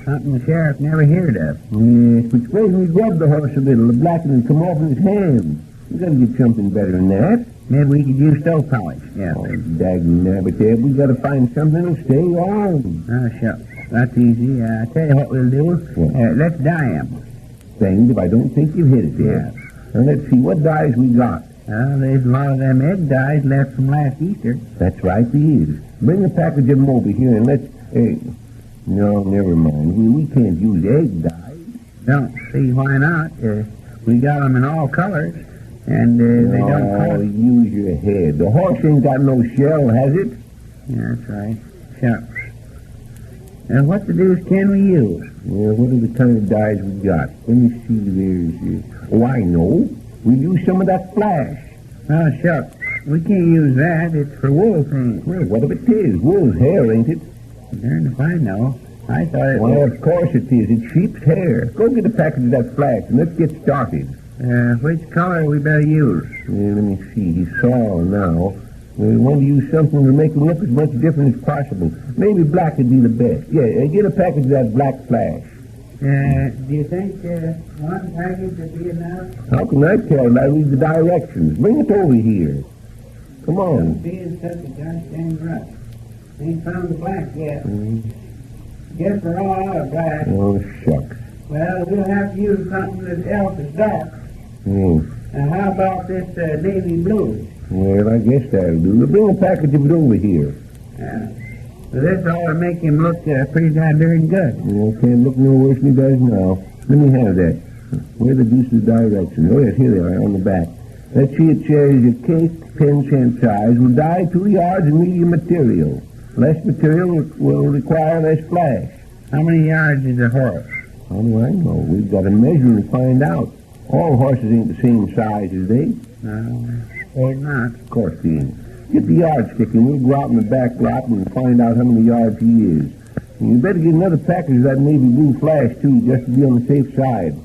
Something the sheriff never heard of. Yes, but suppose we rub the horse a little, the blackening come off in his hands. We gotta get something better than that. Maybe we could use stove polish. Yeah. Oh, daggone nabbit there. We gotta find something to stay on. Shucks. That's easy. I tell you what we'll do. Let's dye him. Things, if I don't think you've hit it there. Yeah. Now, let's see, what dyes we got? There's a lot of them egg dyes left from last Easter. That's right, there is. Bring a package of them over here and let's... no, never mind. We can't use egg dyes. Don't see why not. We got them in all colors, and they don't color. Use your head. The horse ain't got no shell, has it? Yeah, that's right. Shucks. And what the deuce can we use? Well, what are the kind of dyes we got? Let me see, Oh, I know. We use some of that flash. Oh, shucks. We can't use that. It's for wool things. Well, what if it is? Wool's hair, ain't it? Darn if I know. I thought it was... Well, of course it is. It's sheep's hair. Go get a package of that flash and let's get started. Which color we better use? Let me see. He's sour now. We want to use something to make him look as much different as possible. Maybe black would be the best. Yeah, get a package of that black flash. Do you think one package would be enough? How can I tell? I read the directions. Bring it over here. Come on. Being such a goddamn rush. Ain't found the black yet. Guess we're all out of black. Oh, shucks. Well, we'll have to use something else that's dark. Now, how about this navy blue? Well, I guess that'll do. Bring a package of it over here. So this ought to make him look pretty darn good. Well, can't look no worse than he does now. Let me have that. Where the deuce is the direction? Oh, yes, here they are, on the back. Let's see, it says a cake, pen cent size, will dye 2 yards in medium material. Less material will require less flash. How many yards is a horse? How do I know? We've got to measure and find out. All horses ain't the same size as they. No, they're not. Of course they ain't. Get the yardstick and we'll go out in the back lot and find out how many yards he is. And you better get another package of that navy blue flash, too, just to be on the safe side.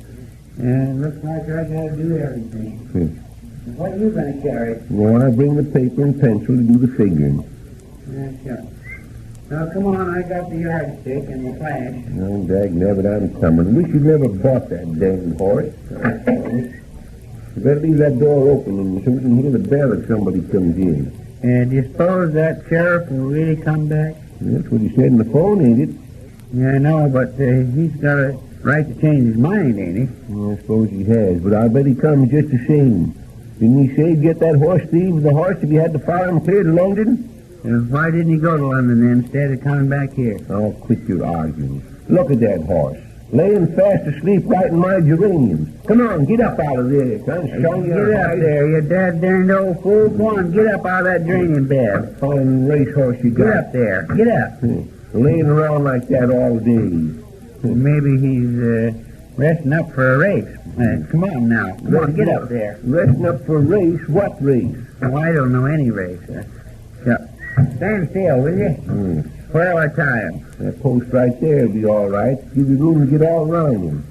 Looks like I gotta do everything. What are you gonna carry? Well, I bring the paper and pencil to do the figuring. Sure. Now, come on, I got the yardstick and the flash. No, dag nabbit, I'm coming. Wish you'd never bought that dang horse. You better leave that door open so we can hear the bell if somebody comes in. And do you suppose that sheriff will really come back? That's what he said in the phone, ain't it? Yeah, I know, but he's got a right to change his mind, ain't he? Well, I suppose he has, but I bet he comes just the same. Didn't he say he'd get that horse thief the horse if he had to follow him clear to London? Why didn't he go to London then instead of coming back here? Oh, quit your arguing. Look at that horse. Laying fast asleep right in my geraniums. Come on, get up out of there. Son. Show you Get up there, you dad-darned old fool. Go on, get up out of that geranium bed. Fine racehorse you got. Get up there. Get up. Laying around like that all day. Maybe he's resting up for a race. Come on now. Come on, get up there. Resting up for a race? What race? Oh, I don't know any race. Stand still, will you? Where will I tie him? That post right there will be all right. Give you room to get all around him.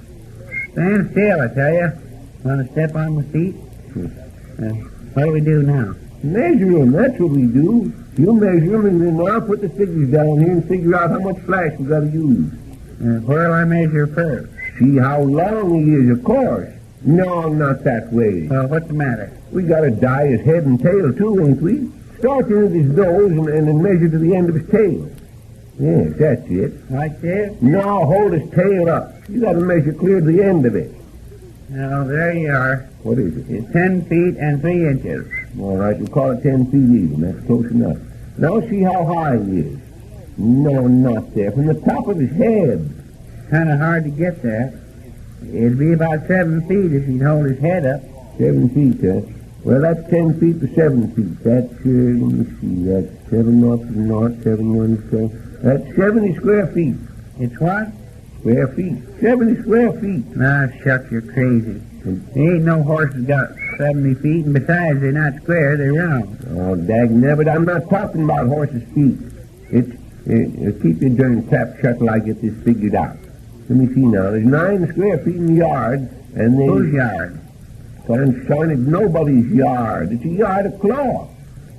Stand still, I tell you. Want to step on my feet? What do we do now? Measure him. That's what we do. You measure him, and then I'll put the figures down here and figure out how much flash we got to use. Where will I measure first? See how long he is, of course. No, not that way. What's the matter? We got to dye his head and tail, too, ain't we? Start in at his nose and then measure to the end of his tail. Yes, that's it. Like this? No, hold his tail up. You got to measure clear to the end of it. Now, there you are. What is it? It's 10 feet and 3 inches. All right, we'll call it 10 feet even. That's close enough. Now see how high he is. No, not there. From the top of his head. Kind of hard to get there. It'd be about 7 feet if he'd hold his head up. 7 feet, huh? Well, that's 10 feet to 7 feet. That's, let me see, that's 7 north to north, 7 1 7. That's 70 square feet. It's what? Square feet. 70 square feet. Nah, shucks, you're crazy. There ain't no horse that's got 70 feet, and besides, they're not square, they're round. Oh, dagnabbit, I'm not talking about horses' feet. Keep your darn trap shut till I get this figured out. Let me see now. There's 9 square feet in the yard, and there's... Whose yard? Sunshine, it's nobody's yard. It's a yard of cloth.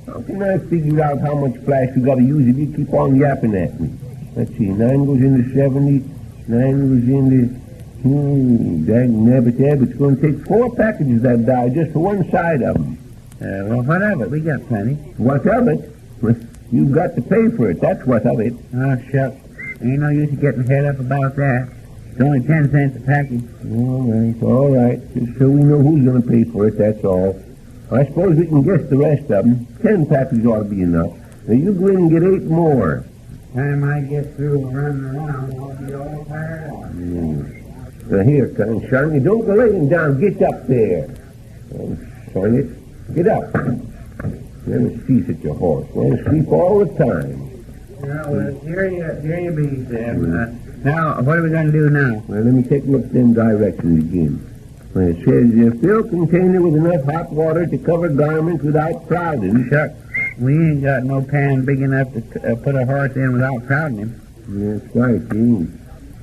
How can I figure out how much flash we got to use if you keep on yapping at me? Let's see. 9 goes into 70. 9 goes into... dagnabbit, it's going to take 4 packages of that dye just for one side of them. Well, what of it? We got plenty. What of it? You've got to pay for it. That's what of it. Oh, shucks. Ain't no use of getting head up about that. It's only 10 cents a package. All right. Just so we know who's going to pay for it, that's all. I suppose we can guess the rest of them. 10 packages ought to be enough. Now, you go in and get 8 more. Time I get through running around, I'll be all tired out. Now, here, Sunshine, you don't go laying down. Get up there. Son, get up. Never cease at your horse. Want to sleep all the time. Well, here you be, Zeb. Now, what are we going to do now? Well, let me take a look at them directions again. Well, it says, fill container with enough hot water to cover garments without crowding. Shucks. We ain't got no pan big enough to put a horse in without crowding him. That's right, see.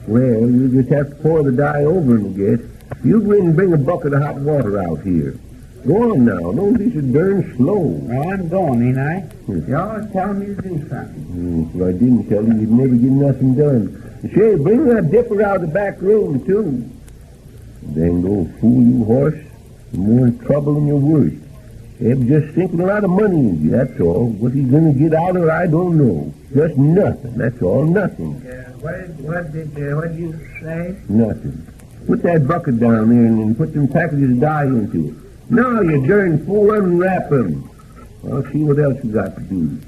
Well, you just have to pour the dye over him, I guess. You go in and bring a bucket of hot water out here. Go on now. Don't be so darn slow. Well, I'm going, ain't I? You always tell me to do something. If I didn't tell you, you'd never get nothing done. Say, bring that dipper out of the back room, too. Dang old fool, you horse. You're more in trouble than you're worth. They've just sinking a lot of money in you, that's all. What he's going to get out of it, I don't know. Just nothing, that's all, nothing. What did you say? Nothing. Put that bucket down there and put some packages of dye into it. Now, you darn fool, unwrap them. I'll see what else you got to do.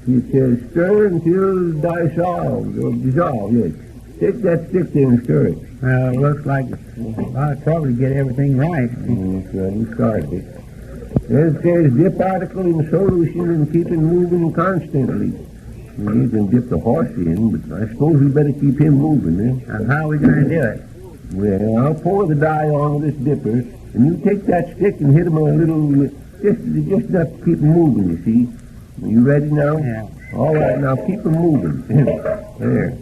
See, it says stir until dissolved, or dissolve, yes. Take that stick there and stir it. Well, it looks like it's a lot of trouble to get everything right. You started it. It says dip article in solution and keep it moving constantly. You can dip the horse in, but I suppose we better keep him moving, eh? And how are we going to do it? Well, I'll pour the dye on with this dipper, and you take that stick and hit him a little, just enough to keep him moving, you see. Are you ready now? Yeah. All right, now keep him moving. There.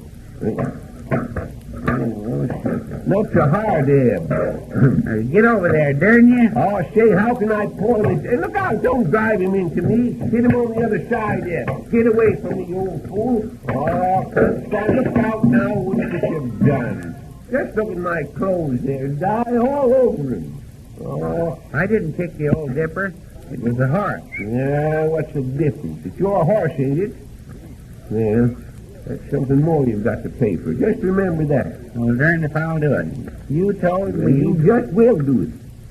Not so hard, Eb. Get over there, darn you. Oh, say, how can I pull this? Hey, look out, don't drive him into me. Hit him on the other side, Eb. Get away from me, you old fool. Oh, look out now, what you've done. Just look at my clothes there, dye all over them. Oh, I didn't kick the old dipper. It was the horse. Yeah, what's the difference? It's your horse, ain't it? Well, that's something more you've got to pay for. Just remember that. Well, darn if I'll do it. You told me. You just will do it.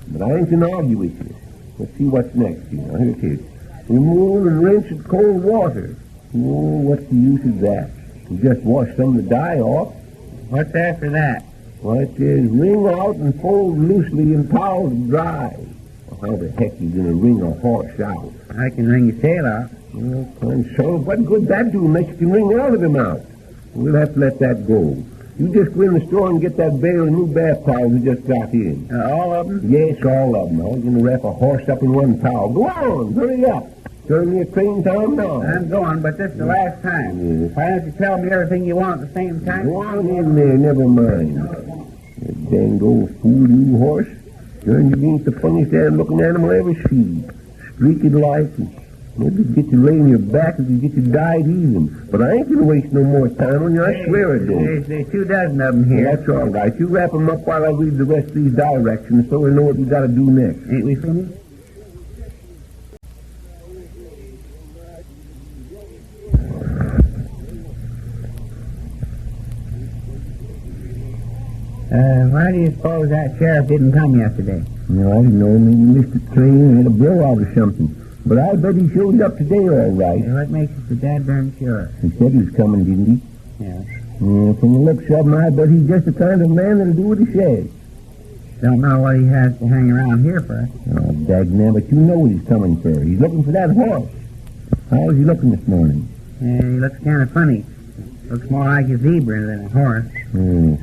But I ain't going to argue with you. Let's see what's next. Now, here it is. Remove and rinse in cold water. Oh, what's the use of that? You just wash some of the dye off. What's after that? Why, it says wring out and fold loosely in towels dry. Well, how the heck you going to wring a horse out? I can wring his tail out. Well, fine, so what good that do unless you can wring all of him out? We'll have to let that go. You just go in the store and get that bale of new bath towels we just got in. All of them? Yes, all of them. I was going to wrap a horse up in one towel. Go on, hurry up. Turn me a train time now. I'm going, but this is the last time. Yes. Why don't you tell me everything you want at the same time? Go on in there, never mind. That dang old fool, you horse. Turn you ain't the funniest looking animal I ever see. Streaked like, maybe get you lay on your back if you get you dyed even. But I ain't going to waste no more time on you, I swear I don't. There's 2 dozen of them here. Well, that's all right. You wrap them up while I read the rest of these directions so we know what we got to do next. Ain't we finished? Why do you suppose that sheriff didn't come yesterday? No, I didn't know. Maybe he missed the train or had a blowout or something. But I bet he showed up today all right. Yeah, what makes you so darn sure? He said he was coming, didn't he? Yeah. From the looks of him, I bet he's just the kind of man that'll do what he says. Don't know what he has to hang around here for. Oh, dagnabbit, you know what he's coming for. He's looking for that horse. How is he looking this morning? Yeah, he looks kind of funny. Looks more like a zebra than a horse.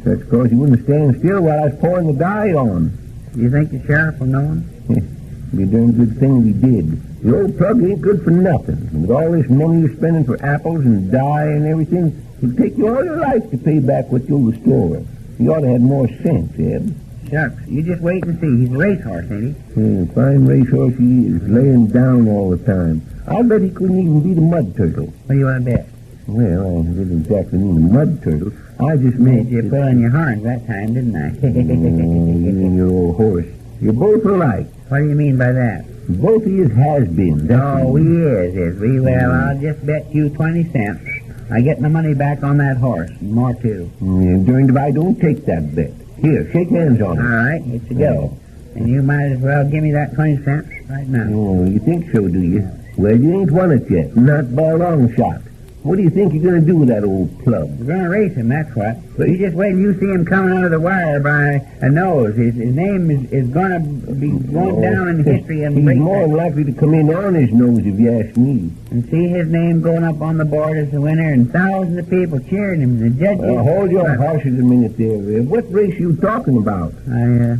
That's because he wouldn't stand still while I was pouring the dye on. Do you think the sheriff will know him? It'd be a darn good thing if he did. The old plug ain't good for nothing. With all this money you're spending for apples and dye and everything, it'd take you all your life to pay back what you'll restore. You ought to have more sense, Ed. Shucks, you just wait and see. He's a racehorse, ain't he? Fine racehorse he is, laying down all the time. I'll bet he couldn't even beat a mud turtle. What do you want to bet? Well, I didn't exactly mean a mud turtle. I just made you pull on your horns that time, didn't I? You and your old horse. You're both alike. What do you mean by that? Both of you has-been. Oh, he is we? Well, I'll just bet you 20 cents. I get my money back on that horse, and more too. Darned if I don't take that bet. Here, shake hands on it. All right, it's a go. And you might as well give me that 20 cents right now. Oh, you think so, do you? Well, you ain't won it yet, not by a long shot. What do you think you're going to do with that old plug? We're going to race him, that's what. But you just wait and you see him coming under the wire by a nose. His name is going to be going down in history. And he's more than likely to come in on his nose, if you ask me. And see his name going up on the board as the winner, and thousands of people cheering him. The judges... hold your horses a minute there. What race you talking about? The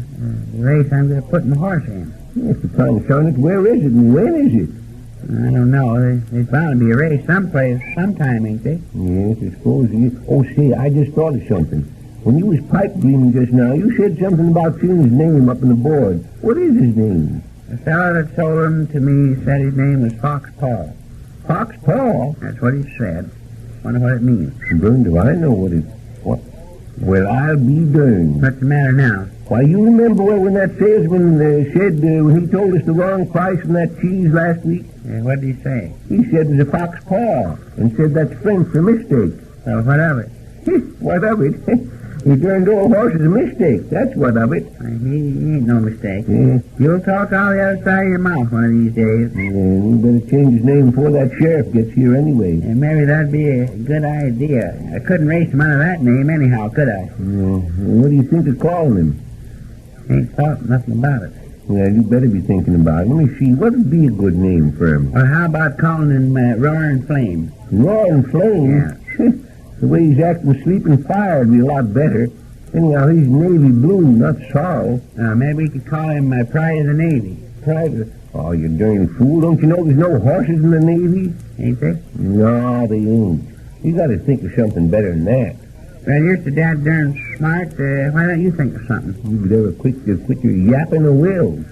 race I'm going to put my horse in. Yes, the time, son, it. Where is it and when is it? I don't know. There's bound to be a race someplace, sometime, ain't they? Yes, I suppose. Oh, say, I just thought of something. When you was pipe gleaming just now, you said something about seeing his name up on the board. What is his name? The fellow that sold him to me said his name was Fox Paul. Fox Paul? That's what he said. Wonder what it means. Darn, do I know what it... What? Well, I'll be darned. What's the matter now? Why, you remember when that salesman said when he told us the wrong price on that cheese last week? Yeah, what did he say? He said it was a fox paw, and said that's French for mistake. Well, what of it? What of it? He turned old horse is a mistake. That's what of it. He ain't no mistake. Yeah. You'll talk out the other side of your mouth one of these days. Yeah, we better change his name before that sheriff gets here anyway. And maybe that'd be a good idea. I couldn't race him under that name anyhow, could I? What do you think of calling him? Ain't thought nothing about it. Yeah, you better be thinking about it. Let me see. What would be a good name for him? Well, how about calling him Roaring Flame? Roaring Flame? Yeah. The way he's acting sleeping fire would be a lot better. Anyhow, he's Navy blue, not sorrow. Maybe we could call him Pride of the Navy. Pride of... Oh, you darn fool. Don't you know there's no horses in the Navy? Ain't they? No, they ain't. You got to think of something better than that. Well, you're so darn smart. Why don't you think of something? You better quit your yapping or will.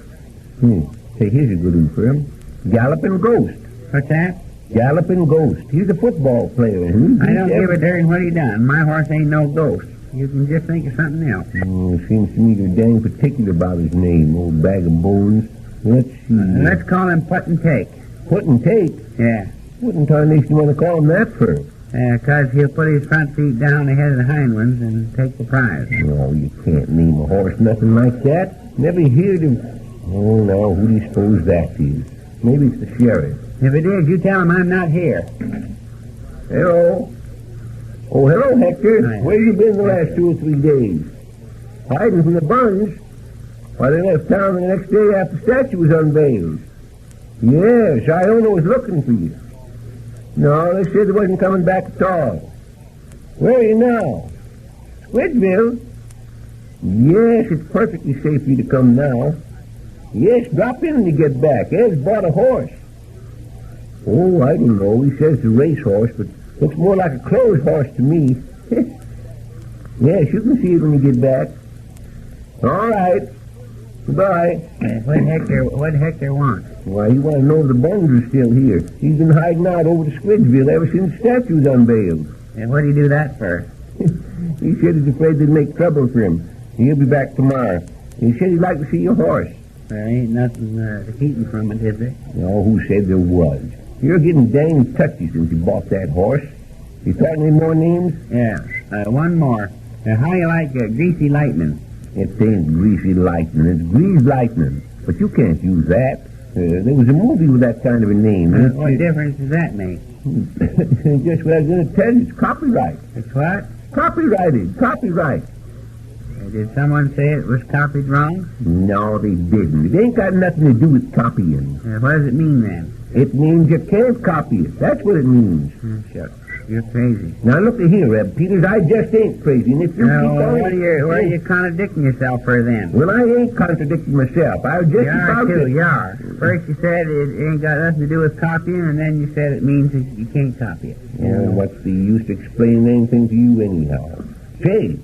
Say, here's a good one for him. Galloping Ghost. What's that? Galloping Ghost. He's a football player. I don't give a darn what he done. My horse ain't no ghost. You can just think of something else. Seems to me they're dang particular about his name, old bag of bones. Let's see. Let's call him Put and Take. Put and Take? Yeah. What in tarnation you want to call him that for? 'Cause he'll put his front feet down ahead of the hind ones and take the prize. No, you can't name a horse nothing like that. Never heard of... Oh, now, who do you suppose that is? Maybe it's the sheriff. If it is, you tell him I'm not here. Hello. Oh, hello, Hector. Hi. Where you been the last 2 or 3 days? Hiding from the buns. Why, they left town the next day after the statue was unveiled. Yes, Iona was looking for you. No, they said they wasn't coming back at all. Where are you now? Squidville? Yes, it's perfectly safe for you to come now. Yes, drop in when you get back. Ed's bought a horse. Oh, I don't know. He says it's a racehorse, but looks more like a clothes horse to me. Yes, you can see it when you get back. All right. Goodbye. What Hector want? Why, he want to know if the buns are still here. He's been hiding out over to Squidville ever since the statue was unveiled. And what do you do that for? He said he's afraid they'd make trouble for him. He'll be back tomorrow. He said he'd like to see your horse. There ain't nothing to keep him from it, is there? No, who said there was? You're getting dang touchy since you bought that horse. You thought any more names? Yeah. One more. How you like Greasy Lightning? It ain't Greasy Lightning. It's Greased Lightning. But you can't use that. There was a movie with that kind of a name. What difference does that make? Just what I was going to tell you. It's copyright. It's what? Copyrighted. Copyright. Did someone say it was copied wrong? No, they didn't. It ain't got nothing to do with copying. What does it mean, then? It means you can't copy it. That's what it means. Shucks. You're crazy. Now, look here, Reb Peters. I just ain't crazy. And if you keep on... Why are you contradicting yourself for, then? Well, I ain't contradicting myself. I was just about to... You are. First you said it ain't got nothing to do with copying, and then you said it means that you can't copy it. Well, what's the use to explain anything to you anyhow? Say...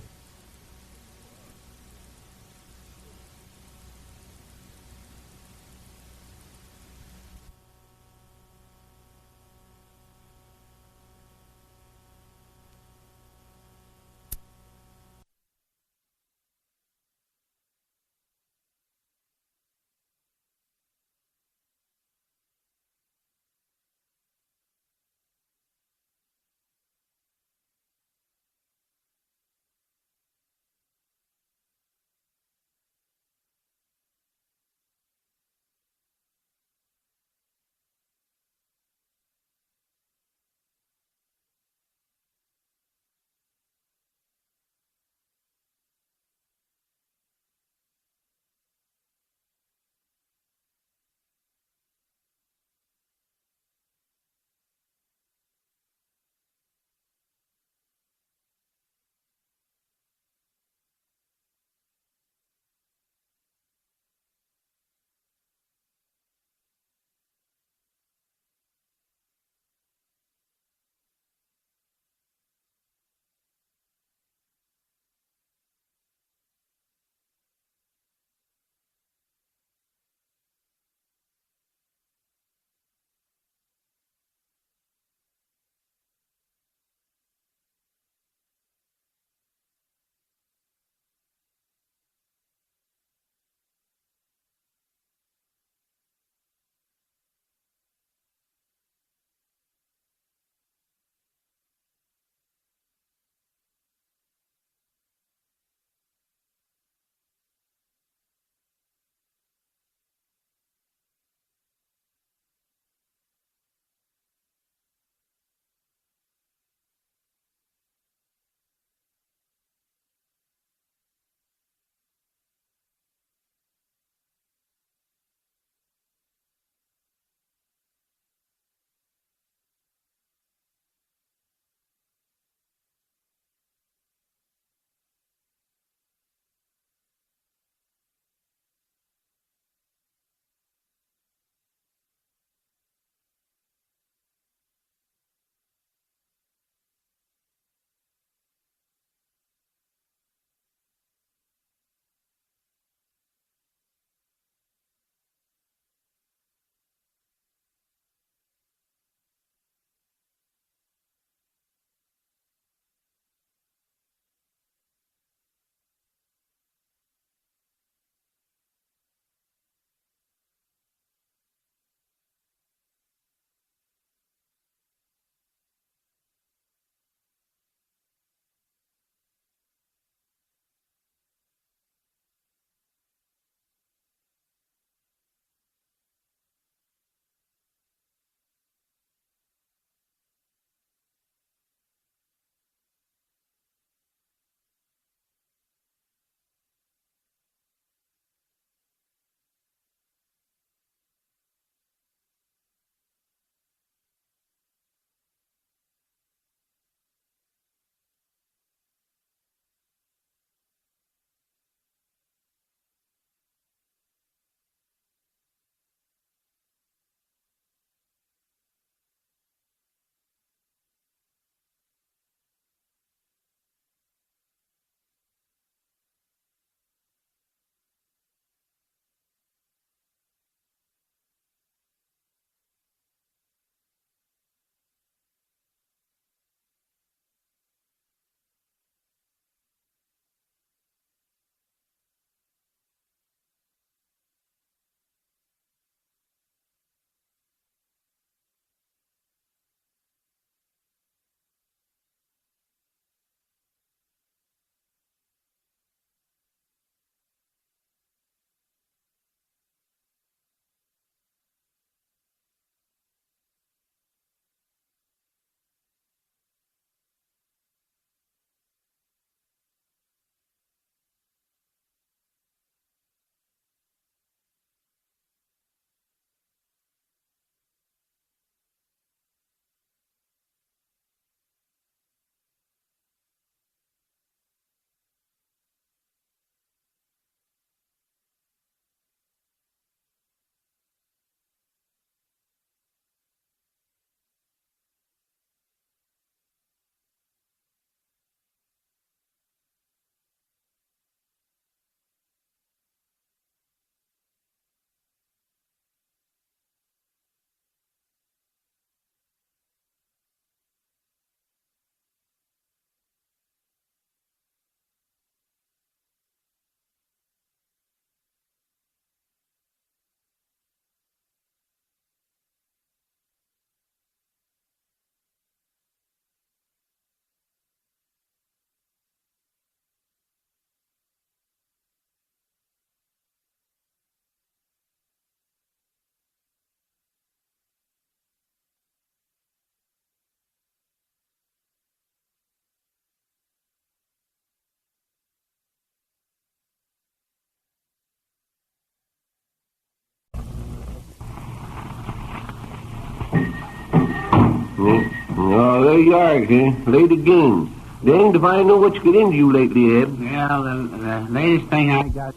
Oh, there you are, late again. Danged if I know what's got into you lately, Eb. Well, the latest thing I got...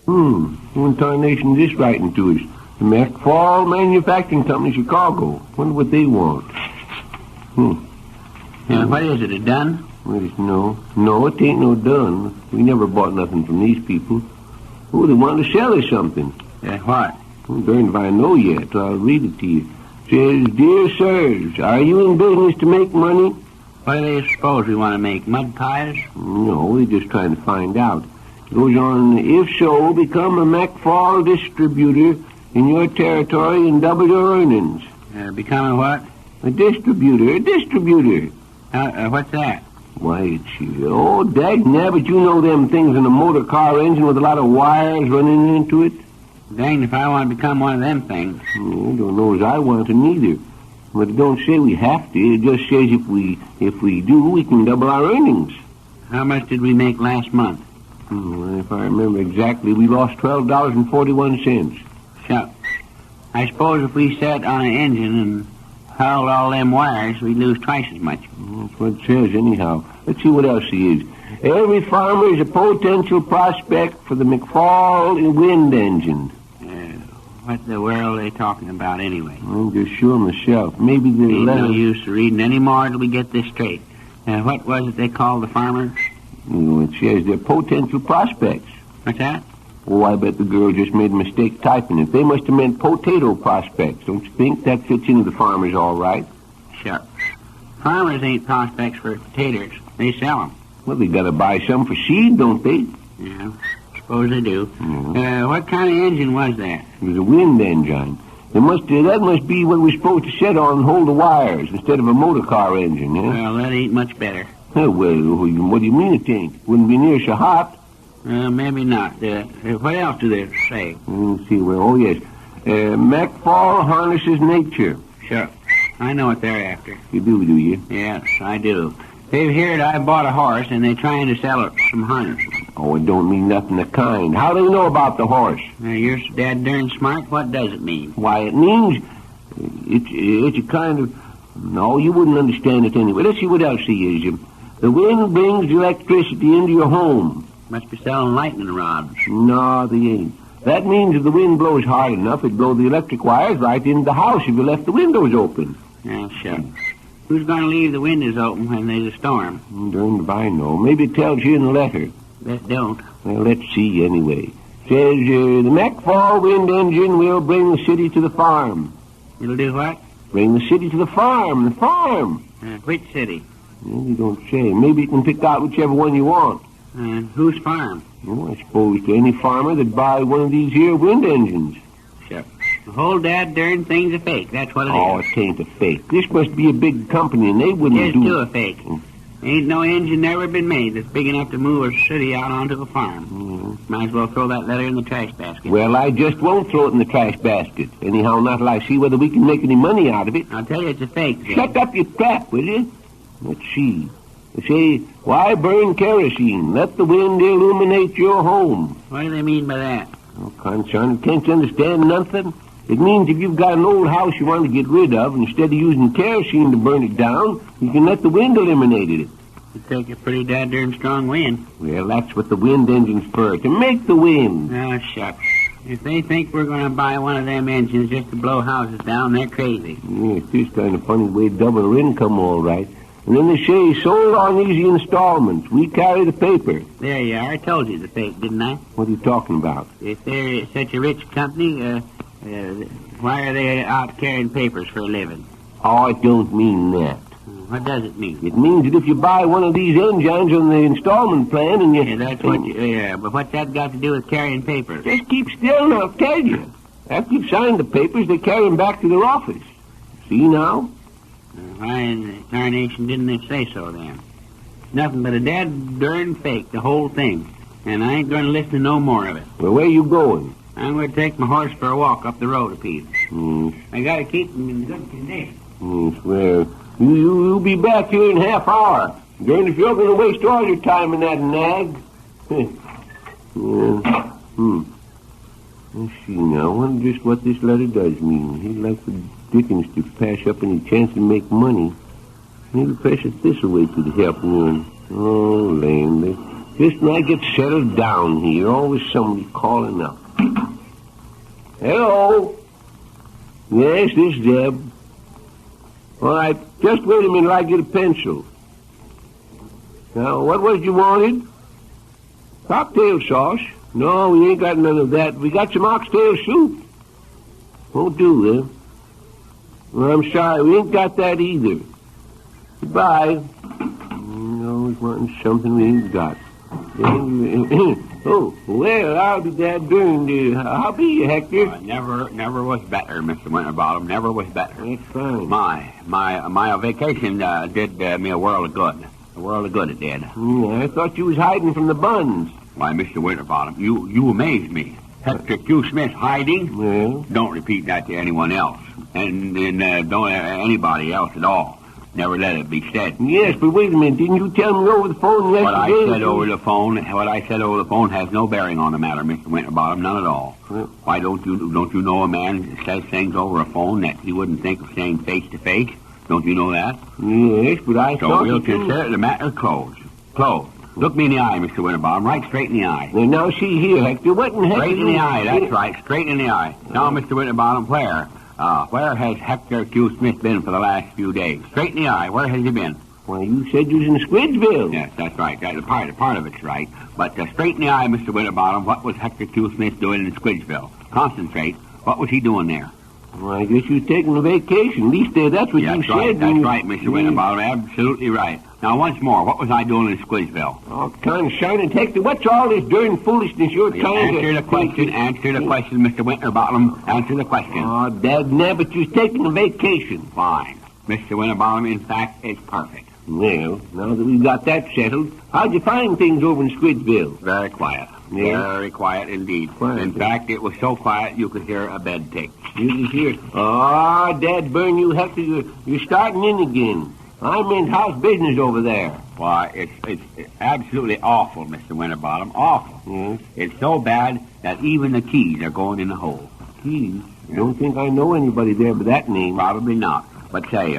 Who in tarnation is this writing to us? The McFall Manufacturing Company, Chicago. Wonder what they want. What is it, a done? No, it ain't no done. We never bought nothing from these people. Oh, they want to sell us something. What? Darned if I know yet. I'll read it to you. Says, Dear sirs, are you in business to make money? What do they suppose we want to make? Mud pies? No, we're just trying to find out. It goes on, if so, become a McFall distributor in your territory and double your earnings. Become a what? A distributor. What's that? Why, it's dagnabbit, you know them things in a motor car engine with a lot of wires running into it? Dang if I want to become one of them things. I don't know as I want to neither. But it don't say we have to. It just says if we do, we can double our earnings. How much did we make last month? If I remember exactly, we lost $12.41. Shucks. I suppose if we sat on an engine and held all them wires, we'd lose twice as much. That's what it says, anyhow. Let's see what else he is. Every farmer is a potential prospect for the McFall wind engine. What the world are they talking about anyway? I'm just sure myself. Maybe the Ain't no use reading any more till we get this straight. What was it they called the farmers? It says they're potential prospects. What's that? Oh, I bet the girl just made a mistake typing it. They must have meant potato prospects, don't you think? That fits into the farmers all right. Sure. Farmers ain't prospects for potatoes. They sell them. Well, they got to buy some for seed, don't they? Yeah, suppose they do. What kind of engine was that? It was a wind engine. That must be what we're supposed to set on and hold the wires instead of a motor car engine, eh? Well, that ain't much better. Well, what do you mean it ain't? Wouldn't be near so hot. Maybe not. What else do they say? Let's see. Well, yes. McFall harnesses nature. Sure. I know what they're after. You do you? Yes, I do. They've heard I bought a horse, and they're trying to sell it some harness. Oh, it don't mean nothing of the kind. How do you know about the horse? You're so darn smart. What does it mean? Why, it means it's a kind of... No, you wouldn't understand it anyway. Let's see what else he is. The wind brings electricity into your home. Must be selling lightning rods. No, they ain't. That means if the wind blows hard enough, it'd blow the electric wires right into the house if you left the windows open. Yeah, sure. Who's going to leave the windows open when there's a storm? Darned if I know. Maybe it tells you in the letter. That don't. Well, let's see anyway. Says, the McFall wind engine will bring the city to the farm. It'll do what? Bring the city to the farm. The farm. Which city? Well, you don't say. Maybe you can pick out whichever one you want. Whose farm? Well, I suppose to any farmer that'd buy one of these here wind engines. Sure. The whole darn thing's a fake. That's what it is. Oh, it ain't a fake. This must be a big company, and they wouldn't It is too a fake. Ain't no engine ever been made that's big enough to move a city out onto a farm. Might as well throw that letter in the trash basket. Well, I just won't throw it in the trash basket. Anyhow, not till I see whether we can make any money out of it. I'll tell you it's a fake, Zeb. Shut up your trap, will you? Let's see. They say, why burn kerosene? Let the wind illuminate your home. What do they mean by that? Oh, concern, can't you understand nothing? It means if you've got an old house you want to get rid of, instead of using kerosene to burn it down, you can let the wind eliminate it. It'd take a pretty darn strong wind. Well, that's what the wind engine's for, to make the wind. Oh, shucks. If they think we're going to buy one of them engines just to blow houses down, they're crazy. Yeah, it's just kind of funny way to double our income, all right. And then they say, sold on easy installments. We carry the paper. There you are. I told you the fake, didn't I? What are you talking about? If they're such a rich company, why are they out carrying papers for a living? Oh, it don't mean that. What does it mean? It means that if you buy one of these engines on the installment plan and you... Yeah, that's what you... Yeah, but what's that got to do with carrying papers? Just keep still and I'll tell you. After you've signed the papers, they carry them back to their office. See now? Why in tarnation didn't they say so then? Nothing but a darn fake, the whole thing. And I ain't going to listen to no more of it. Well, where you going? I'm going to take my horse for a walk up the road a piece. I got to keep him in good condition. Well, you'll be back here in a half hour. Darn if you're going to waste all your time in that nag. Let's see now. I wonder just what this letter does mean. He'd like for Dickens to pass up any chance to make money. Maybe Professor Thistlewaite could help me. Oh, lame. Just when I get settled down here, always somebody calling up. Hello? Yes, this is Zeb. All right, just wait a minute, I get a pencil. Now, what was it you wanted? Cocktail sauce? No, we ain't got none of that. We got some oxtail soup. Won't do, then. Well, I'm sorry, we ain't got that either. Goodbye. Always wanting something we ain't got. Oh, well, I'll be glad doing. How be you, Hector? Never was better, Mr. Winterbottom. Never was better. That's fine. My vacation did me a world of good. A world of good it did. I thought you was hiding from the buns. Why, Mr. Winterbottom, you amaze me. Hector Q. Smith hiding? Well? Don't repeat that to anyone else. And don't anybody else at all. Never let it be said. Yes, but wait a minute. Didn't you tell me over the phone yesterday? What I said over the phone has no bearing on the matter, Mr. Winterbottom. None at all. Why don't you know a man says things over a phone that he wouldn't think of saying face to face? Don't you know that? Yes, but I thought... So we'll consider the matter closed. Closed. Look me in the eye, Mr. Winterbottom. Right straight in the eye. Well, now, see here, Hector. What in the heck... Straight in the eye. That's right. Straight in the eye. Now, Mr. Winterbottom, where has Hector Q. Smith been for the last few days? Straight in the eye. Where has he been? Well, you said you was in Squidville. Yes, that's right. Part of it's right. But straight in the eye, Mr. Winterbottom, what was Hector Q. Smith doing in Squidville? Concentrate. What was he doing there? Well, I guess you was taking a vacation. At least that's what you said. That's right, Mr. Winterbottom. Absolutely right. Now, once more, what was I doing in Squidville? Oh, kind of shining, Hector. What's all this darn foolishness you're trying to... Answer the question, Mr. Winterbottom. Answer the question. Oh, dad-nabbit, you was taking a vacation. Fine. Mr. Winterbottom, in fact, it's perfect. Well, now that we've got that settled, how'd you find things over in Squidville? Very quiet. Yeah? Very quiet indeed. Quiet. In fact, it was so quiet you could hear a bed tick. You could hear... Oh, Dad, burn you, Hector. You're starting in again. I meant how's business over there? Why, it's absolutely awful, Mr. Winterbottom. Awful. Yes? It's so bad that even the keys are going in the hole. Keys? I don't think I know anybody there by that name. Probably not. But they're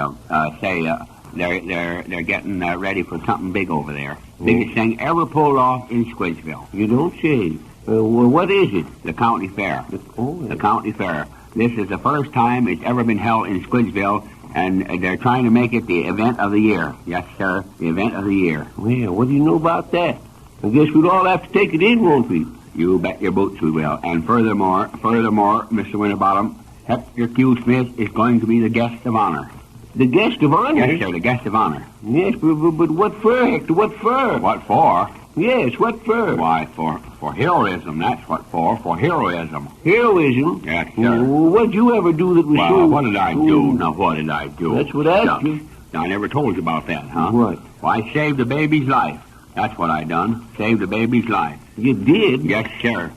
getting ready for something big over there. Biggest thing ever pulled off in Squidville. You don't say. Well, what is it? The county fair. The county fair. This is the first time it's ever been held in Squidville, and they're trying to make it the event of the year. Yes, sir, the event of the year. Well, what do you know about that? I guess we'd all have to take it in, won't we? You bet your boots we will. And furthermore, Mr. Winterbottom, Hector Q. Smith is going to be the guest of honor. The guest of honor? Yes, sir, the guest of honor. Yes, but what for, Hector? What for? What for? Yes, what for? Why, for heroism, that's what for heroism. Heroism? Yes, sir. Well, what'd you ever do that was so... what did I do? Now, what did I do? That's what I asked you. I never told you about that, huh? What? Well, I saved a baby's life. That's what I done. Saved a baby's life. You did? Yes, sir.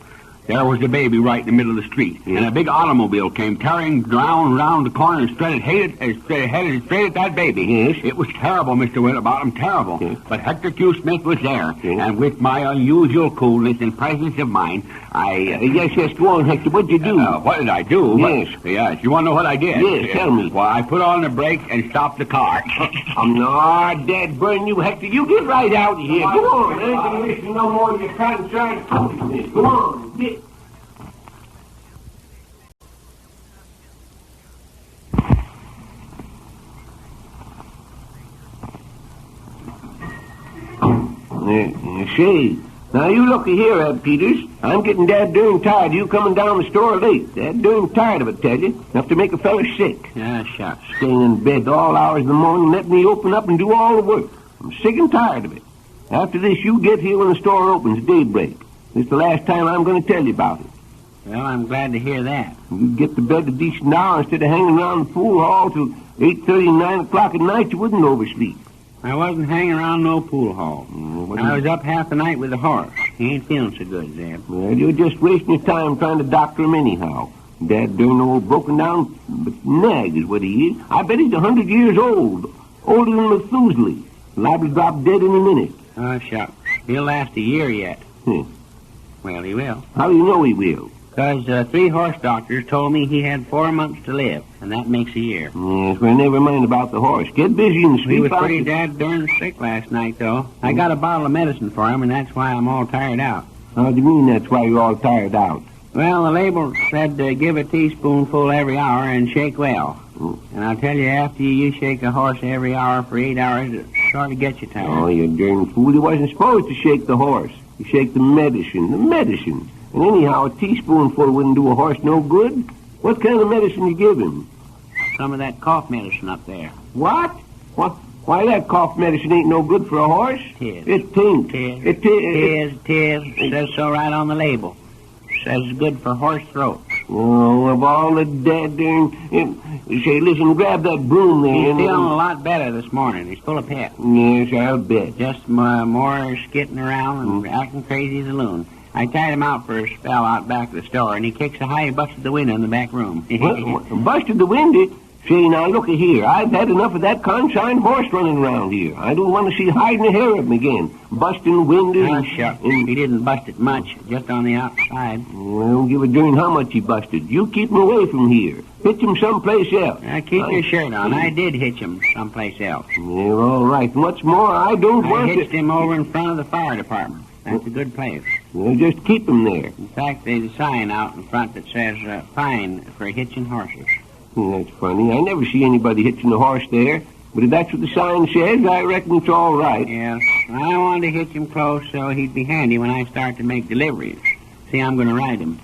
There was the baby right in the middle of the street, and a big automobile came carrying around the corner and headed straight at that baby. Yes. It was terrible, Mr. Winterbottom, terrible. Yes. But Hector Q. Smith was there, and with my unusual coolness and presence of mind, Yes, go on, Hector. What'd you do? What did I do? Yes. Yes, you want to know what I did? Yes, tell me. Well, I put on the brakes and stopped the car. No, Dad, burn you, Hector. You get right out of here. Go on. I ain't going to listen no more to your concerned foolishness. Go on. Get... Say, now you looky here, Ed Peters. I'm getting that darn tired of you coming down the store late. That darn tired of it, tell you. Enough to make a fella sick. Yeah, shucks. Staying in bed all hours of the morning, letting me open up and do all the work. I'm sick and tired of it. After this, you get here when the store opens daybreak. This is the last time I'm going to tell you about it. Well, I'm glad to hear that. You'd get to bed a decent hour instead of hanging around the pool hall till 8:30, 9 o'clock at night. You wouldn't oversleep. I wasn't hanging around no pool hall. I was up half the night with the horse. He ain't feeling so good, Zeb. Well, you're just wasting your time trying to doctor him anyhow. That darn old broken down nag is what he is. I bet he's 100 years old. Older than Methuselah. Liable to drop dead in a minute. Oh, shucks. He'll last a year yet. Hmm. Well, he will. How do you know he will? Because 3 horse doctors told me he had 4 months to live, and that makes a year. Yes, well, never mind about the horse. Get busy and sleep. He was pretty darn sick last night, though. I got a bottle of medicine for him, and that's why I'm all tired out. How do you mean that's why you're all tired out? Well, the label said give a teaspoonful every hour and shake well. And I'll tell you, after you shake a horse every hour for 8 hours, it sort of gets you tired. Oh, you darn fool. You wasn't supposed to shake the horse. You shake the medicine. The medicine. And anyhow, a teaspoonful wouldn't do a horse no good. What kind of medicine you give him? Some of that cough medicine up there. What? Why, that cough medicine ain't no good for a horse? Tis. It ain't. Tis. It says so right on the label. It says it's good for horse throats. Oh, of all the dead darn... Say, listen, grab that broom there. He's feeling a lot better this morning. He's full of pep. Yes, I'll bet. Just more skitting around and acting crazy as a loon. I tied him out for a spell out back of the store, and he kicks so high he busted the window in the back room. What, busted the window? Say, now, look here. I've had enough of that consigned horse running around here. I don't want to see hiding a hair of him again. Busting windows. Oh, shucks. He didn't bust it much, just on the outside. Well, I don't give a darn how much he busted. You keep him away from here. Hitch him someplace else. Keep your shirt on. I did hitch him someplace else. You're all right. What's more, I don't want to... I hitched him over in front of the fire department. That's a good place. Well, just keep him there. In fact, there's a sign out in front that says, fine for hitching horses. That's funny. I never see anybody hitching a horse there. But if that's what the sign says, I reckon it's all right. Yeah. I wanted to hitch him close so he'd be handy when I start to make deliveries. See, I'm going to ride him.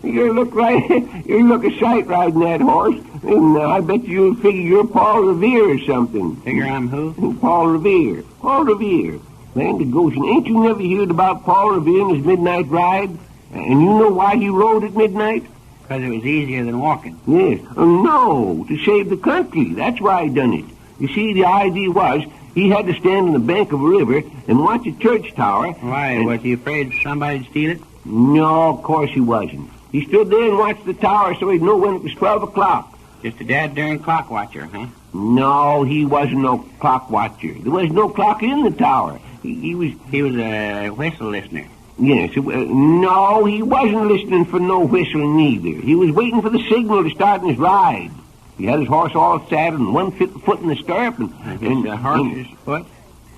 You look a sight riding that horse. And I bet you'll figure you're Paul Revere or something. Figure I'm who? Paul Revere. Paul Revere. Land of Goshen. Ain't you never heard about Paul Revere and his midnight ride? And you know why he rode at midnight? Because it was easier than walking. Yes. No, to save the country. That's why he done it. You see, the idea was he had to stand on the bank of a river and watch a church tower. Why? Was he afraid somebody'd steal it? No, of course he wasn't. He stood there and watched the tower so he'd know when it was 12 o'clock. Just a dad-darn clock watcher, huh? No, he wasn't no clock watcher. There was no clock in the tower. He was a whistle listener. Yes. No, he wasn't listening for no whistling neither. He was waiting for the signal to start his ride. He had his horse all saddled and one foot in the stirrup. And the horse's foot?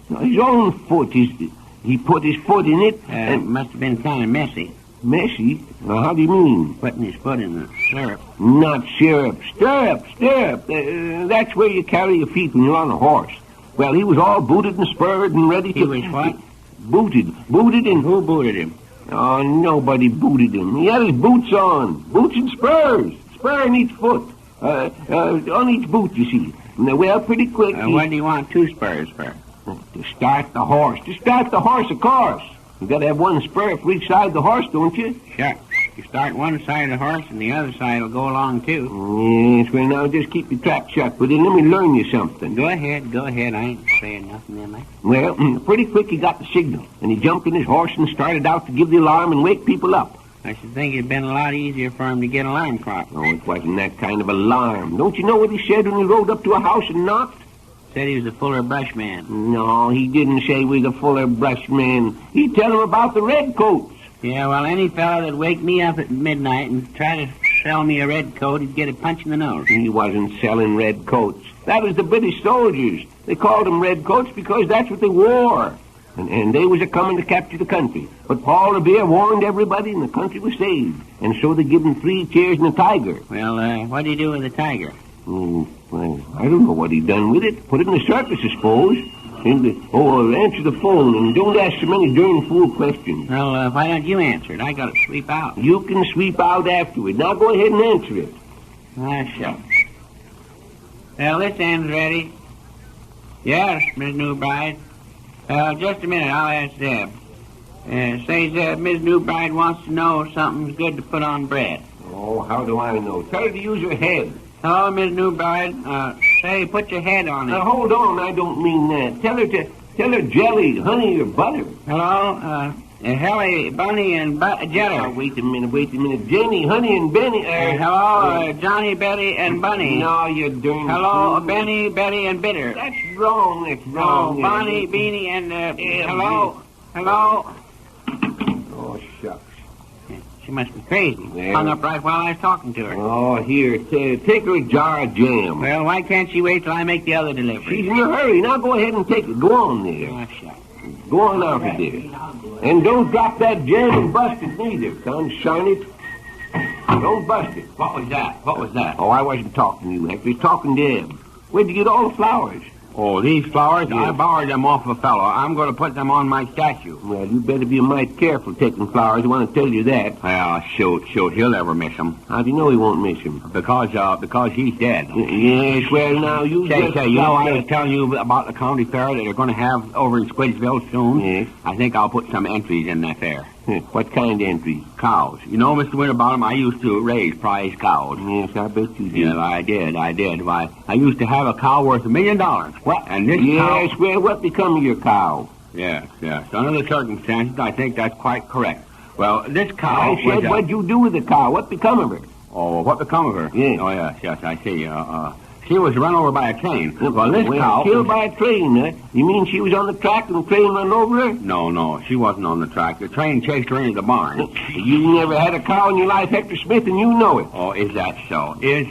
His own foot. He put his foot in it. It must have been kind of messy. Messy? Well, how do you mean? Putting his foot in the stirrup. Not syrup. Stirrup. That's where you carry your feet when you're on a horse. Well, he was all booted and spurred and ready to... He was what? Booted and... Who booted him? Oh, nobody booted him. He had his boots on. Boots and spurs. Spur in each foot. On each boot, you see. And they wear pretty quick. What do you want 2 spurs for? To start the horse. To start the horse, of course. You got to have one spur for each side of the horse, don't you? Sure. You start one side of the horse and the other side will go along, too. Yes, well, now just keep your trap shut. But then let me learn you something. Go ahead. I ain't saying nothing then, mate. Well, pretty quick he got the signal. And he jumped in his horse and started out to give the alarm and wake people up. I should think it'd been a lot easier for him to get alarm clock. Oh, it wasn't that kind of alarm. Don't you know what he said when he rode up to a house and knocked? Said he was a Fuller brush man. No, he didn't say he was a Fuller brush man. He'd tell him about the redcoats. Yeah, well, any fellow that'd wake me up at midnight and try to sell me a red coat, he'd get a punch in the nose. He wasn't selling red coats. That was the British soldiers. They called them red coats because that's what they wore. And they was a-coming to capture the country. But Paul Revere warned everybody and the country was saved. And so they give him 3 cheers and a tiger. Well, what'd he do with the tiger? Well, I don't know what he done with it. Put it in the circus, I suppose. Answer the phone and don't ask so many darn fool questions. Well, why don't you answer it? I got to sweep out. You can sweep out afterward. Now go ahead and answer it. Shucks. Well, this end's ready. Yes, Miss Newbride. Just a minute, I'll ask Zeb. Say, Zeb, Miss Newbride wants to know if something's good to put on bread. Oh, how do I know? Tell her to use her head. Hello, Miss Newbride. Say, put your head on it. Now, hold on, I don't mean that. Tell her jelly, honey, or butter. Hello, Helly, Bunny, and Jetter. Oh, wait a minute. Jenny, Honey, and Benny. Hello, Johnny, Betty, and Bunny. No, you're doing... Hello, fool. Benny, Betty, and Bitter. That's wrong. Oh, Bonnie, Beanie, and... Hello. Oh, shucks. she must be crazy. Yeah. Hung up right while I was talking to her. Oh, here, take her a jar of jam. Well, why can't she wait till I make the other delivery? She's in a hurry. Now go ahead and take it. Go on there. Oh, shucks. Go on out of there. And don't drop that jam and bust it neither. Sunshine it. Don't bust it. What was that? What was that? Oh, I wasn't talking to you, Hector. I was talking to Eb. Where'd you get all the flowers? Oh, these flowers? Yeah. I borrowed them off a fellow. I'm going to put them on my statue. Well, you better be mighty careful taking flowers. I want to tell you that. Well, shoot. He'll never miss them. How do you know he won't miss them? Because he's dead. Yes, well, now, you just... Say, you know, I was telling you about the county fair that they're going to have over in Squidgeville soon. Yes. I think I'll put some entries in that fair. What kind of entries? Cows. You know, Mr. Winterbottom, I used to raise prize cows. Yes, I bet you did. Yeah, I did. Why, I used to have a cow worth $1 million. What? And this yes, cow... well, what become of your cow? Yes. Under the circumstances, I think that's quite correct. Well, this cow... I said, what'd you do with the cow? What become of her? Oh, what become of her? Yes. Oh, yes, I see. She was run over by a train. Well, this cow... Killed by a train, huh? You mean she was on the track and the train run over her? No, she wasn't on the track. The train chased her into the barn. You never had a cow in your life, Hector Smith, and you know it. Oh, is that so? Yes,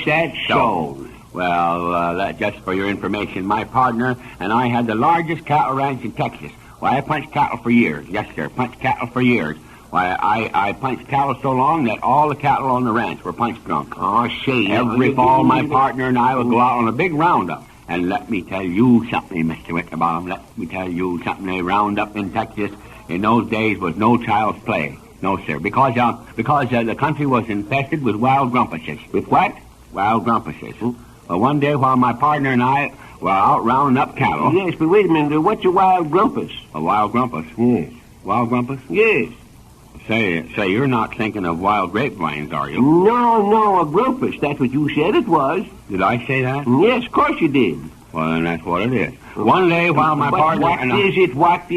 that's so. Well, that just for your information, my partner and I had the largest cattle ranch in Texas. Why, I punched cattle for years. Yes, sir, punched cattle for years. Why, I punched cattle so long that all the cattle on the ranch were punch drunk. Oh, say. Every fall, my partner and I would go out on a big roundup. And let me tell you something, Mr. Winterbottom. Let me tell you something. A roundup in Texas in those days was no child's play. No, sir. Because the country was infested with wild grumpuses. With what? Wild grumpuses. Well, one day while my partner and I were out rounding up cattle... Yes, but wait a minute. What's a wild grumpus? A wild grumpus? Yes. Wild grumpus? Yes. Say, you're not thinking of wild grapevines, are you? No, a grumpus. That's what you said it was. Did I say that? Yes, of course you did. Well, then that's what it is. One day while my partner... What is it? What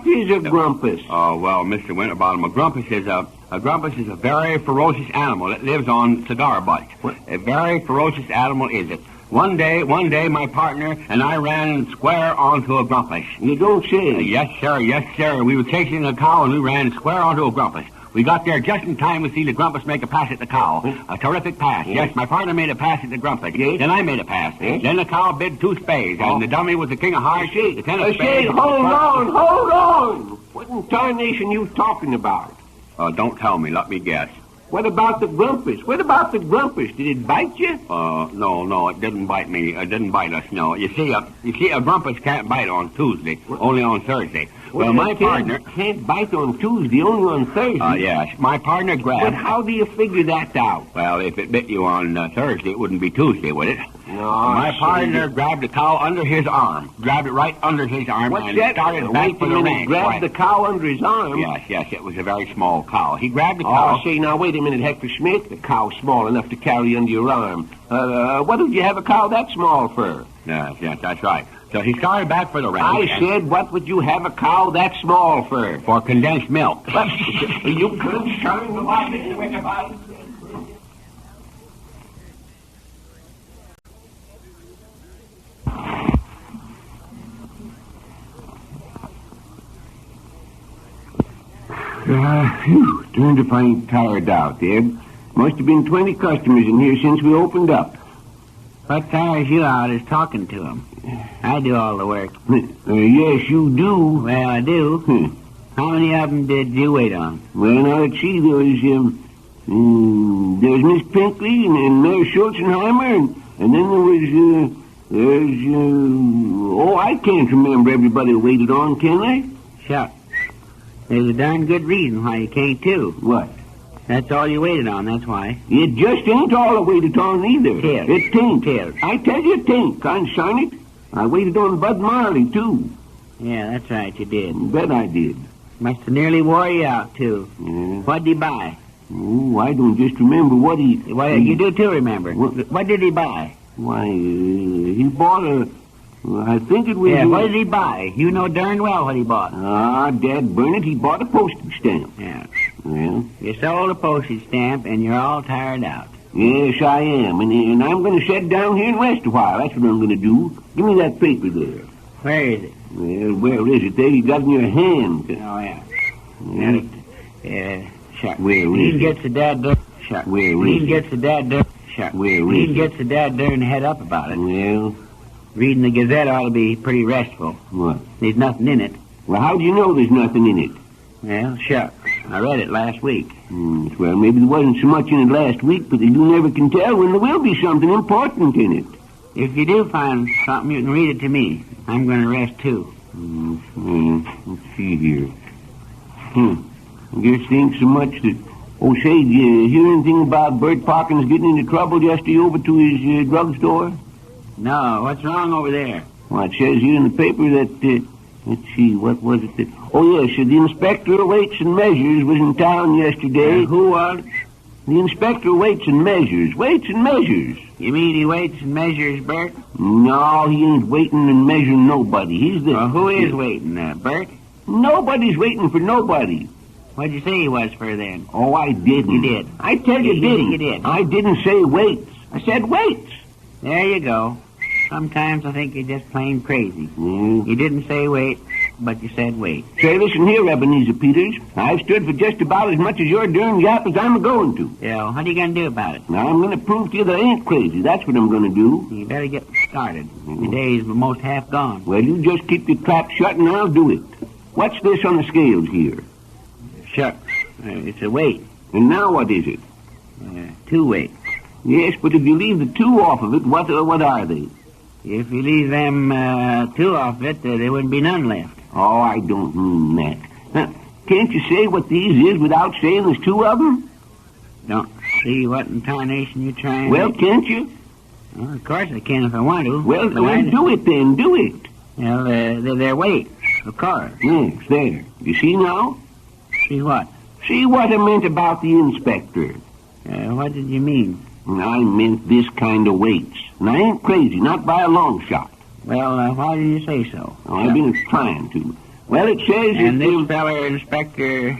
is a grumpus? Oh, well, Mr. Winterbottom, a grumpus is a very ferocious animal that lives on cigar butts. What? A very ferocious animal is it. One day, my partner and I ran square onto a grumpus. You don't say. Yes, sir. We were chasing a cow and we ran square onto a grumpus. We got there just in time to see the grumpus make a pass at the cow. A terrific pass. Yes, my partner made a pass at the grumpus. Yes. Then I made a pass. Yes. Then the cow bid 2 spades, and the dummy was the king of hearts. The 10 of spades. Hold on. What in tarnation you talking about? Don't tell me. Let me guess. What about the grumpus? Did it bite you? No, it didn't bite me. It didn't bite us, no. You see, a grumpus can't bite on Tuesday, only on Thursday. Well, my partner... Can't bite on Tuesday, only on Thursday? Yes. My partner grabbed... But how do you figure that out? Well, if it bit you on Thursday, it wouldn't be Tuesday, would it? No, my partner grabbed the cow under his arm. Grabbed it right under his arm and started back for the ranch. Grabbed the cow under his arm? Yes. It was a very small cow. He grabbed the cow... Oh, say, now, wait a minute, Hector Smith. The cow's small enough to carry under your arm. What did you have a cow that small for? Yes, that's right. So he started back for the ranch. I said, what would you have a cow that small for? For condensed milk. You couldn't turn the light in the wicker bottom. Turned to find tired out, Eb. Must have been 20 customers in here since we opened up. What tires you out is talking to them. I do all the work. Yes, you do. Well, I do. How many of them did you wait on? Well, now, let's see. There's Miss Pinkley and Mayor Schulzenheimer, and then I can't remember everybody who waited on, can I? Shucks. There's a darn good reason why you can't, too. What? That's all you waited on, that's why. It just ain't all I waited on, either. Tails. It ain't. Tails. I tell you it ain't. Consign it. I waited on Bud Marley, too. Yeah, that's right, you did. Bet I did. Must have nearly wore you out, too. Yeah. What'd he buy? Oh, I don't just remember what he... Well, you do, too, remember. What did he buy? Why, he bought a... I think it was... Yeah, what did he buy? You know darn well what he bought. Dad burn it, he bought a postage stamp. Yeah. Well? You sold a postage stamp, and you're all tired out. Yes, I am. And I'm going to sit down here and rest a while. That's what I'm going to do. Give me that paper there. Where is it? Well, where is it? There, you got it in your hand. Oh, yeah. Shut. Where He is it? gets the dad there. Shut. Where He is it? gets the dad there. Shut. Where He is it? gets the dad there and head up about it. Well, Reading the Gazette ought to be pretty restful. what? There's nothing in it. Well, how do you know there's nothing in it? Well, shucks. I read it last week. Well, maybe there wasn't so much in it last week, but you never can tell when there will be something important in it. If you do find something, you can read it to me. I'm going to rest, too. Let's see here. I guess there ain't so much that... Oh, say, did you hear anything about Bert Parkins getting into trouble yesterday over to his drugstore? No, what's wrong over there? Well, it says here in the paper that... let's see, what was it that... Oh, yes, the Inspector of Weights and Measures was in town yesterday. Who was? The Inspector of Weights and Measures. Weights and Measures. You mean he waits and measures Bert? No, he ain't waiting and measuring nobody. He's the... Well, who is waiting, Bert? Nobody's waiting for nobody. What'd you say he was for, then? Oh, I didn't. You did. I tell you, didn't. You did. I didn't say weights. I said weights. There you go. Sometimes I think you're just plain crazy. Mm. You didn't say wait, but you said wait. Say, listen here, Ebenezer Peters. I've stood for just about as much as your darn yap as I'm going to. Yeah, well, what are you going to do about it? Now, I'm going to prove to you that I ain't crazy. That's what I'm going to do. You better get started. The day's almost half gone. Well, you just keep your trap shut and I'll do it. What's this on the scales here? Shucks. It's a weight. And now what is it? 2 weights. Yes, but if you leave the 2 off of it, what are they? If you leave them 2 off it, there wouldn't be none left. Oh, I don't mean that. Can't you say what these is without saying there's 2 of them? Don't see what in tarnation you're trying. Well, can't you? Well, of course I can if I want to. Well, do it then. Do it. Well, they're weights, of course. Yes, there. You see now? See what? See what I meant about the inspector. What did you mean? I meant this kind of weights. And I ain't crazy, not by a long shot. Well, why did you say so? I've been trying to. Well, it says... And this fella inspector,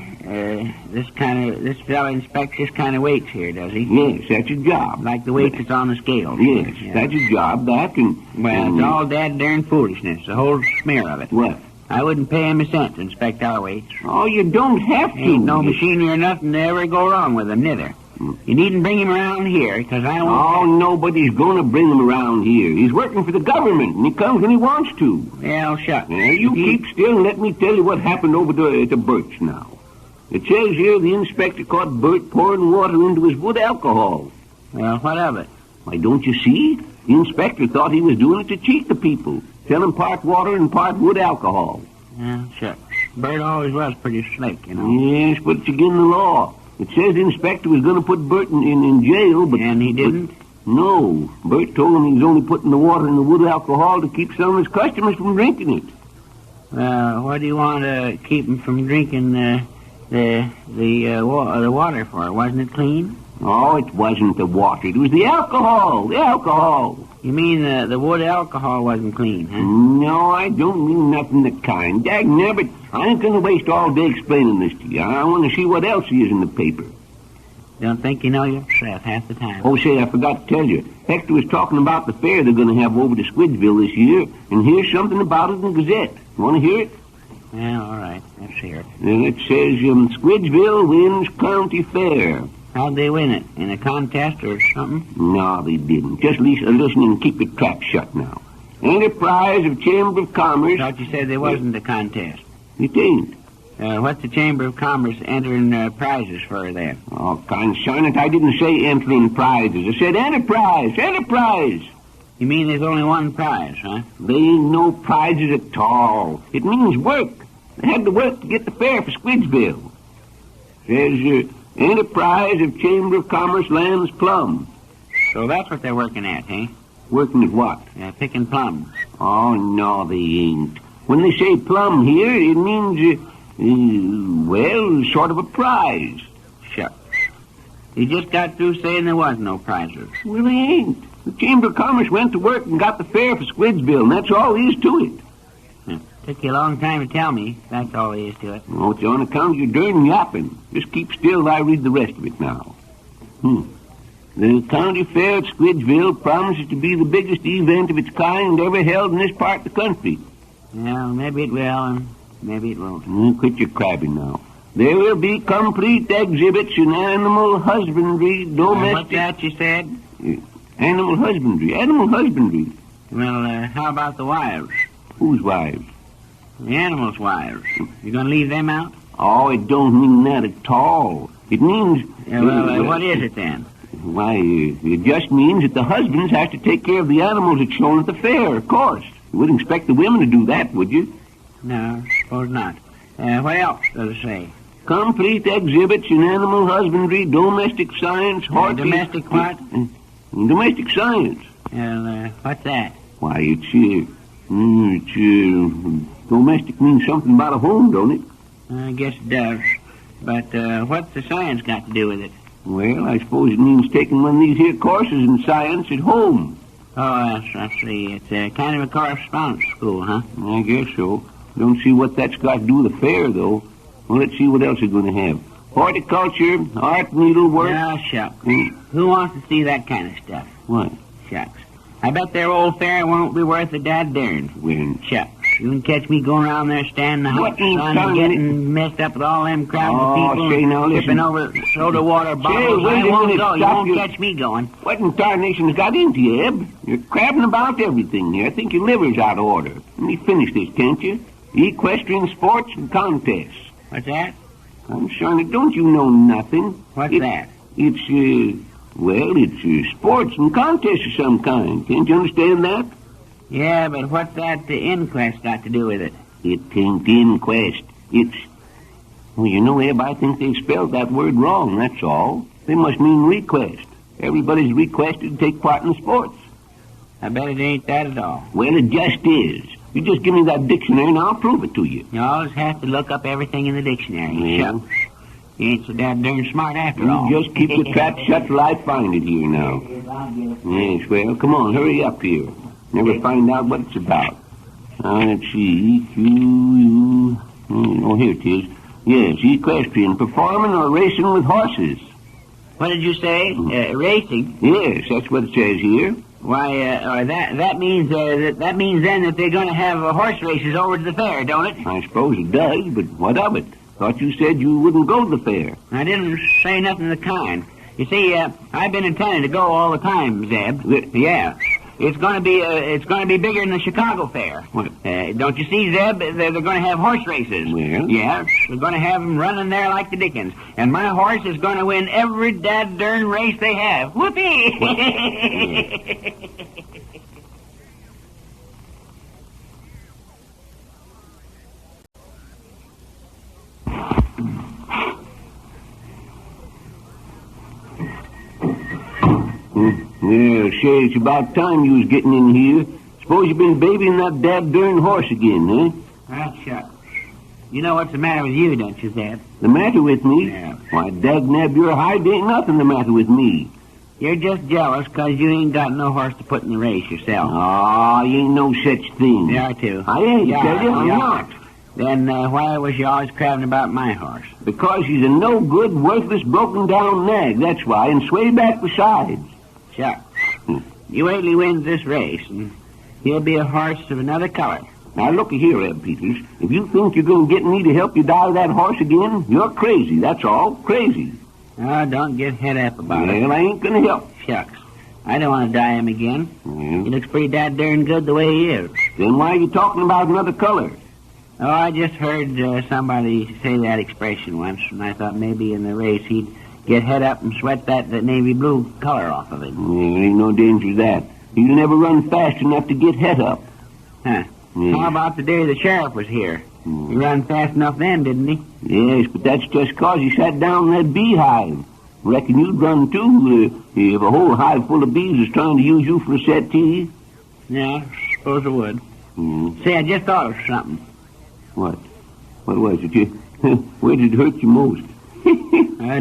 this fella inspects this kind of weights here, does he? Yes, that's his job. Like the weights that's on the scale. Yes, that's his job, that and... Well, it's all darn foolishness, the whole smear of it. What? I wouldn't pay him a cent to inspect our weights. Oh, you don't have to. Ain't no machinery or nothing to ever go wrong with them, neither. You needn't bring him around here, because I don't... Oh, nobody's going to bring him around here. He's working for the government, and he comes when he wants to. Well, shut. You keep still and let me tell you what happened over to Bert's now. It says here the inspector caught Bert pouring water into his wood alcohol. Well, what of it? Why, don't you see? The inspector thought he was doing it to cheat the people, selling part water and part wood alcohol. Yeah, sure. Bert always was pretty slick, you know. Yes, but it's against the law. It says the inspector was going to put Bert in jail, but... And he didn't? No. Bert told him he was only putting the water in the wood alcohol to keep some of his customers from drinking it. What do you want to keep them from drinking the water for? Wasn't it clean? Oh, it wasn't the water. It was the alcohol. The alcohol. You mean the wood alcohol wasn't clean, huh? No, I don't mean nothing of the kind. Dagnabbit, I ain't going to waste all day explaining this to you. I want to see what else is in the paper. Don't think you know yourself half the time. Oh, say, I forgot to tell you. Hector was talking about the fair they're going to have over to Squidgeville this year, and here's something about it in the Gazette. Want to hear it? Yeah, all right. Let's hear it. And it says, Squidgeville wins county fair. How'd they win it? In a contest or something? No, they didn't. Just listen and keep your trap shut now. Enterprise of Chamber of Commerce... Thought you said there wasn't a contest. It ain't. What's the Chamber of Commerce entering prizes for then? Oh, consign it. I didn't say entering prizes. I said enterprise. Enterprise. You mean there's only one prize, huh? There ain't no prizes at all. It means work. They had to work to get the fair for Squidgeville. Says, Enterprise of Chamber of Commerce lands plum. So that's what they're working at, eh? Working at what? Picking plums. Oh, no, they ain't. When they say plum here, it means, sort of a prize. Shucks. You just got through saying there was no prizes. Well, they ain't. The Chamber of Commerce went to work and got the fair for Squidgeville, and that's all there is to it. Took you a long time to tell me. That's all there is to it. Oh, it's on account of your darn yapping. Just keep still while I read the rest of it now. The county fair at Squidgeville promises to be the biggest event of its kind ever held in this part of the country. Well, maybe it will, and maybe it won't. Quit your crabbing now. There will be complete exhibits in animal husbandry, domestic... What's that you said? Animal husbandry. Well, how about the wives? Whose wives? The animals' wives. You going to leave them out? Oh, it don't mean that at all. It means... what is it then? Why, it just means that the husbands have to take care of the animals that's shown at the fair, of course. You wouldn't expect the women to do that, would you? No, suppose not. What else does it say? Complete exhibits in animal husbandry, domestic science, domestic what? Domestic science. What's that? Why, domestic means something about a home, don't it? I guess it does. But what's the science got to do with it? Well, I suppose it means taking one of these here courses in science at home. Oh, I see. It's kind of a correspondence school, huh? I guess so. Don't see what that's got to do with the fair, though. Well, let's see what else they're going to have. Horticulture, art, needlework. Oh, shucks. Who wants to see that kind of stuff? What? Shucks. I bet their old fair won't be worth a dad darn. When? Shucks. You can catch me going around there standing in the hot sun and getting messed up with all them crowds of people tipping over soda water bottles. I won't go. You won't catch me going. What in tarnation's got into you, Eb? You're crabbing about everything here. I think your liver's out of order. Let me finish this, can't you? Equestrian sports and contests. What's that? I'm sorry, don't you know nothing? What's that? It's sports and contests of some kind. Can't you understand that? Yeah, but what's that inquest got to do with it? It ain't inquest. It's... Well, you know, Eb, I think they spelled that word wrong, that's all. They must mean request. Everybody's requested to take part in the sports. I bet it ain't that at all. Well, it just is. You just give me that dictionary and I'll prove it to you. You always have to look up everything in the dictionary. Yeah. Shucks. You ain't so damn smart after all. You just keep your trap shut till I find it here now. Yes, well, come on, hurry up here. Never find out what it's about. Let's see. EQ... Oh, here it is. Yes, equestrian, performing or racing with horses. What did you say? Racing? Yes, that's what it says here. Why, that means then that they're going to have horse races over to the fair, don't it? I suppose it does, but what of it? Thought you said you wouldn't go to the fair. I didn't say nothing of the kind. You see, I've been intending to go all the time, Zeb. Yeah. It's going to be bigger than the Chicago Fair. What? Don't you see, Zeb? They're going to have horse races. Well? Yeah, they're going to have them running there like the dickens. And my horse is going to win every dad-darn race they have. Whoopee! Yeah, say, it's about time you was getting in here. Suppose you've been babying that dad-darn horse again, eh? Well, shucks. You know what's the matter with you, don't you, Zeb? The matter with me? Yeah. Why, dagnab your hide, ain't nothing the matter with me. You're just jealous 'cause you ain't got no horse to put in the race yourself. Oh, you ain't no such thing. You are, too. I ain't, you tell you, I'm not. Then why was you always crabbing about my horse? Because he's a no-good, worthless, broken-down nag, that's why, and sway back besides. Shucks. You wait till he wins this race, and he'll be a horse of another color. Now, looky here, Eb Peters. If you think you're going to get me to help you dial that horse again, you're crazy, that's all. Crazy. Oh, don't get head up about it. Well, I ain't going to help. Shucks. I don't want to die him again. He looks pretty darn good the way he is. Then why are you talking about another color? Oh, I just heard somebody say that expression once, and I thought maybe in the race he'd get head up and sweat that navy blue color off of it. Yeah, there ain't no danger of that. He'll never run fast enough to get head up. Huh. Yeah. How about the day the sheriff was here? He ran fast enough then, didn't he? Yes, but that's just 'cause he sat down in that beehive. Reckon you'd run too if a whole hive full of bees was trying to use you for a settee. Yeah, suppose it would. Say, I just thought of something. What? What was it? Where did it hurt you most?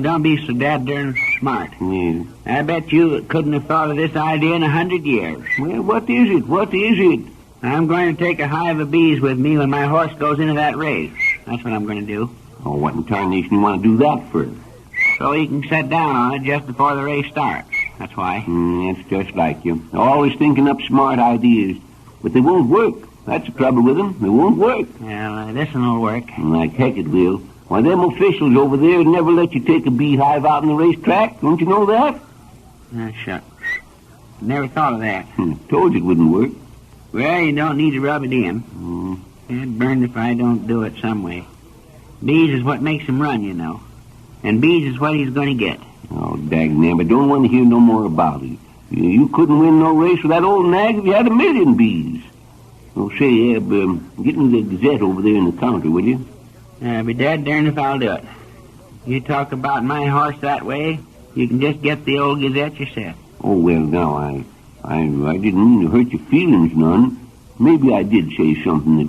Don't be so darn smart. Yeah. I bet you couldn't have thought of this idea in 100 years. Well, what is it? What is it? I'm going to take a hive of bees with me when my horse goes into that race. That's what I'm going to do. Oh, what in tarnation you want to do that for? So he can sit down on it just before the race starts. That's why. That's just like you. Always thinking up smart ideas. But they won't work. That's the trouble with them. They won't work. Well, this'll work. Like heck it will. Why, them officials over there never let you take a beehive out on the racetrack. Don't you know that? Shucks. Never thought of that. Told you it wouldn't work. Well, you don't need to rub it in. I'd burn if I don't do it some way. Bees is what makes him run, you know. And bees is what he's going to get. Oh, dagnabbit, I don't want to hear no more about it. You couldn't win no race with that old nag if you had 1,000,000 bees. Oh, say, Eb, get me the Gazette over there in the counter, will you? Be dead darned if I'll do it. You talk about my horse that way, you can just get the old Gazette yourself. Oh, well, now, I didn't mean to hurt your feelings none. Maybe I did say something that...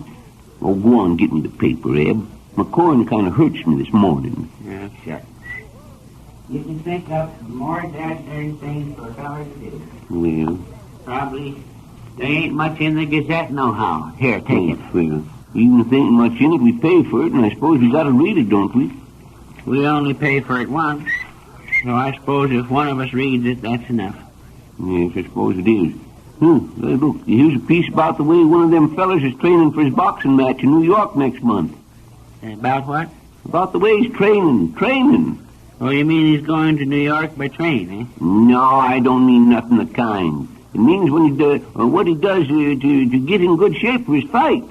Oh, go on, get me the paper, Eb. My corn kind of hurts me this morning. Yeah, sure. You can think up more darn things for a fellow to do. Well... Probably there ain't much in the Gazette nohow. Here, take it. Well, even if there ain't much in it, we pay for it, and I suppose we got to read it, don't we? We only pay for it once. So I suppose if one of us reads it, that's enough. Yes, I suppose it is. Hey, look, here's a piece about the way one of them fellas is training for his boxing match in New York next month. About what? About the way he's training. Oh, you mean he's going to New York by train, eh? No, I don't mean nothing of the kind. It means when what he does to get in good shape for his fight.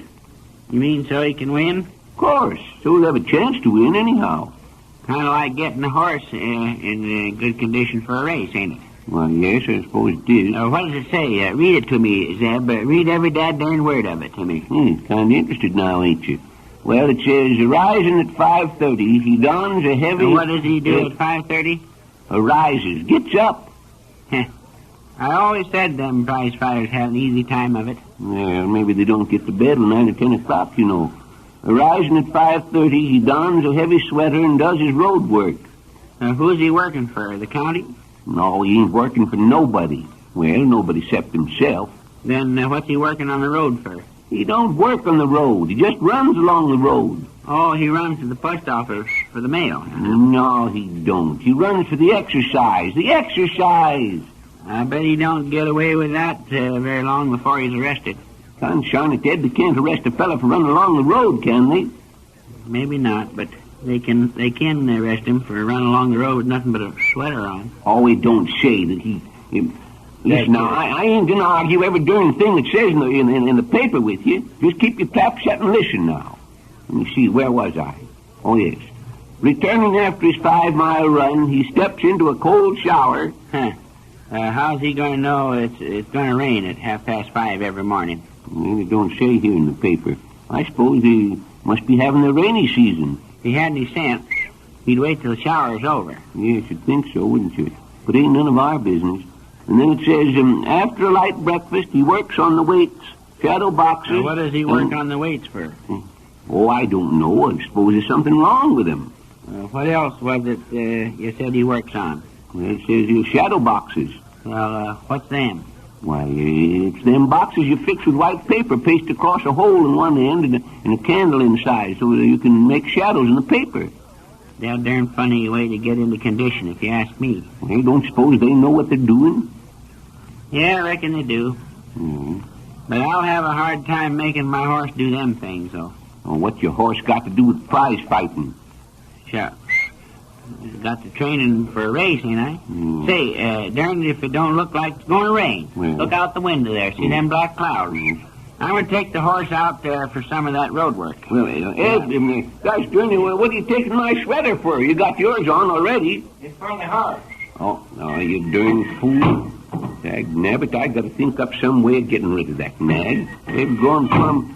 You mean so he can win? Of course. So he'll have a chance to win anyhow. Kind of like getting a horse in good condition for a race, ain't it? Well, yes, I suppose it is. What does it say? Read it to me, Zeb. Read every darn word of it to me. Kind of interested now, ain't you? Well, it says, arising at 5:30, he dons a heavy... And what does he do at 5:30? Arises, gets up. I always said them prize fighters have an easy time of it. Well, maybe they don't get to bed till 9 or 10 o'clock, you know. Arising at 5:30, he dons a heavy sweater and does his road work. Who's he working for, the county? No, he ain't working for nobody. Well, nobody except himself. Then what's he working on the road for? He don't work on the road. He just runs along the road. Oh, he runs to the post office for the mail. No, he don't. He runs for the exercise. The exercise! I bet he don't get away with that very long before he's arrested. Sunshine it dead, they can't arrest a fella for running along the road, can they? Maybe not, but they can arrest him for running along the road with nothing but a sweater on. Oh, it don't say that he listen, now, I ain't going to argue every darn thing that says in the paper with you. Just keep your trap shut and listen now. Let me see, where was I? Oh, yes. Returning after his 5-mile run, he steps into a cold shower. How's he going to know it's going to rain at 5:30 every morning? Well, it don't say here in the paper. I suppose he must be having the rainy season. If he had any sense, he'd wait till the shower's over. Yes, you'd think so, wouldn't you? But ain't none of our business. And then it says, after a light breakfast, he works on the weights, shadow boxes. What does he work on the weights for? Oh, I don't know. I suppose there's something wrong with him. What else was it you said he works on? Well, it says shadow boxes. Well, what's them? Why, it's them boxes you fix with white paper, paste across a hole in one end and a candle inside so that you can make shadows in the paper. That darn funny way to get into condition, if you ask me. Well, you don't suppose they know what they're doing? Yeah, I reckon they do. But I'll have a hard time making my horse do them things, though. Oh, what's your horse got to do with prize fighting? Sure. Got the training for a race, ain't I? Say, darn it if it don't look like it's going to rain. Well, look out the window there. See them black clouds? I'm going to take the horse out there for some of that road work. Well, Ed, gosh darn it, what are you taking my sweater for? You got yours on already. It's for the horse. Oh, you darn fool. Dagnabbit, I got to think up some way of getting rid of that nag. They've gone from...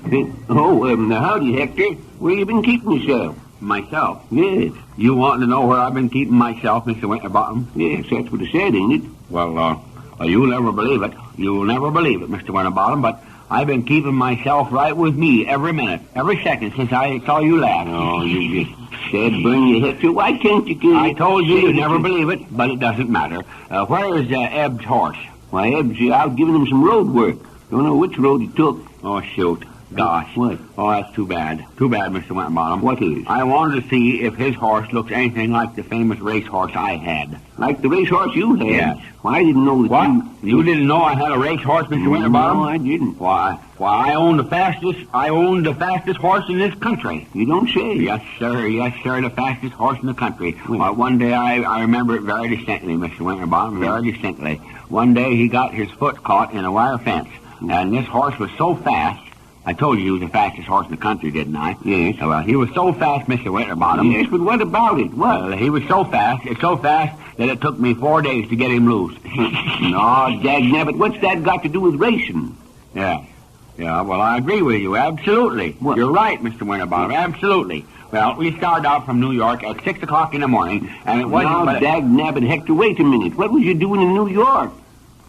howdy, Hector. Where you been keeping yourself? Myself? Yes. You want to know where I've been keeping myself, Mr. Winterbottom? Yes, that's what it said, ain't it? Well, you'll never believe it. You'll never believe it, Mr. Winterbottom, but I've been keeping myself right with me every minute, every second since I saw you last. Oh, you just said burn your Hector. Why can't you get... I told you you'd never believe it, but it doesn't matter. Where is Eb's horse? Why, Eb's out giving him some road work. Don't know which road he took. Oh, shoot. Gosh. What? Oh, that's too bad. Too bad, Mr. Winterbottom. What is? I wanted to see if his horse looks anything like the famous racehorse I had. Like the racehorse you had? Yes. Well, I didn't know that What? you... You didn't know I had a racehorse, Mr. Winterbottom? No, I didn't. Why, I owned the fastest horse in this country. You don't say? Yes, sir, the fastest horse in the country. One day, I remember it very distinctly, Mr. Winterbottom, very distinctly. One day, he got his foot caught in a wire fence, and this horse was so fast. I told you he was the fastest horse in the country, didn't I? Yes. Well, he was so fast, Mr. Winterbottom. Yes, but what about it? What? He was so fast that it took me 4 days to get him loose. No, dagnabbit, what's that got to do with racing? Yeah, well, I agree with you, absolutely. What? You're right, Mr. Winterbottom, absolutely. Well, we started out from New York at 6 o'clock in the morning, and it wasn't... Now, dagnabbit, Hector, wait a minute. What was you doing in New York?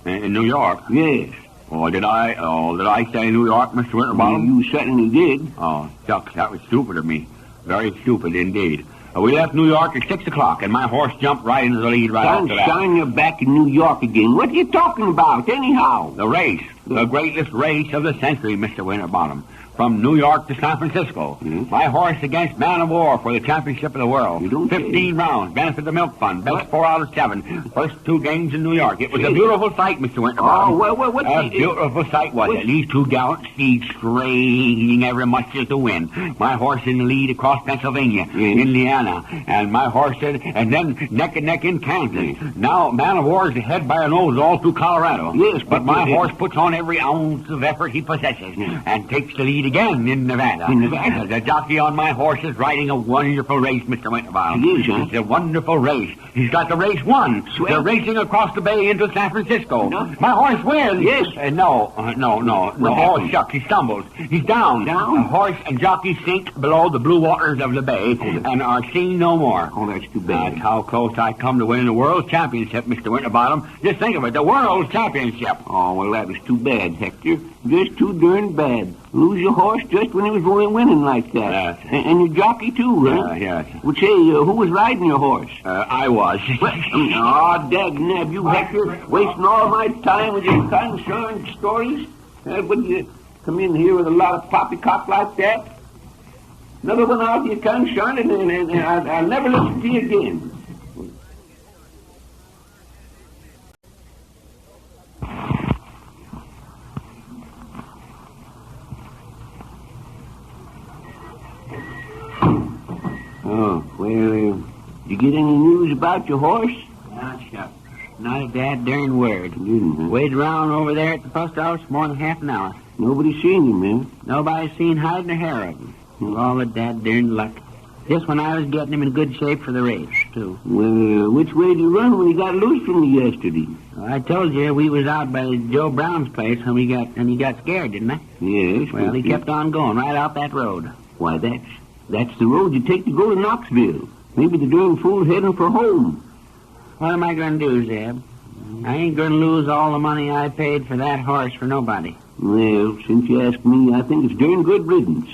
In New York? Yes. Oh, did I say New York, Mr. Winterbottom? You certainly did. Oh, shucks, that was stupid of me. Very stupid indeed. We left New York at 6 o'clock, and my horse jumped right into the lead right after that. Sunshine, you're back in New York again. What are you talking about, anyhow? The race. The greatest race of the century, Mr. Winterbottom. From New York to San Francisco. My horse against Man of War for the championship of the world. 15 rounds, benefit of the milk fund, best 4 out of 7. First 2 games in New York. It was a beautiful sight, Mr. Winterbottom. Oh, what's a beautiful sight was it? These 2 gallant steeds straining every muscle to win. My horse in the lead across Pennsylvania, Indiana, and my horse and then neck and neck in Kansas. Now Man of War is ahead by a nose all through Colorado. Yes, but my horse puts on every ounce of effort he possesses and takes the lead again in Nevada. The jockey on my horse is riding a wonderful race, Mr. Winterbottom. It's a wonderful race. He's got the race won. They're racing across the bay into San Francisco. My horse wins. Yes. No. Oh, shucks, he stumbles. He's down. The horse and jockey sink below the blue waters of the bay and are seen no more. Oh, that's too bad. That's how close I come to winning the World Championship, Mr. Winterbottom. Just think of it, the World Championship. Oh, well, that was too bad, Hector. Just too darn bad. Lose your horse just when he was winning like that. And your jockey, too, huh? Yes. Well, say, who was riding your horse? I was. Oh, dagnab, you, Hector, wasting all my time with your concerned stories? Would you come in here with a lot of poppycock like that? Another one out of your concern, and I'll never listen to you again. Oh, well, did you get any news about your horse? Not a dad-darn word. Waited around over there at the post office more than half an hour. Nobody's seen him, man. Nobody's seen hide nor hair of him. All the dad-darn luck. Just when I was getting him in good shape for the race, too. Well, which way did he run when he got loose from you yesterday? I told you we was out by Joe Brown's place when he got scared, didn't I? Yes. Well, he kept on going right out that road. Why, that's the road you take to go to Knoxville. Maybe the darn fool's heading for home. What am I going to do, Zeb? I ain't going to lose all the money I paid for that horse for nobody. Well, since you ask me, I think it's darn good riddance.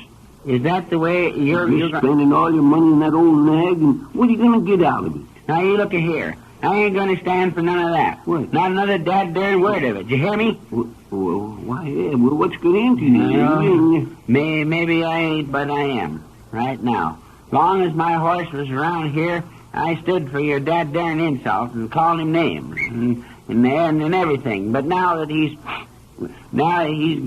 Is that the way you're spending all your money on that old nag, and what are you going to get out of it? Now, you look here. I ain't going to stand for none of that. What? Not another dad-darn word of it. You hear me? Well, why, yeah, well, what's got into you? Maybe I ain't, but I am. Right now. Long as my horse was around here, I stood for your dad-darn insults and called him names and everything. But now that he's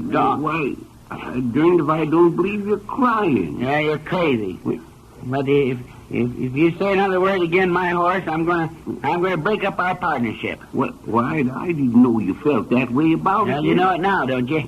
gone. Why, darned if I don't believe you're crying. Yeah, you're crazy. But if you say another word again, my horse, I'm gonna break up our partnership. Why, I didn't know you felt that way about it. Well, you know it now, don't you?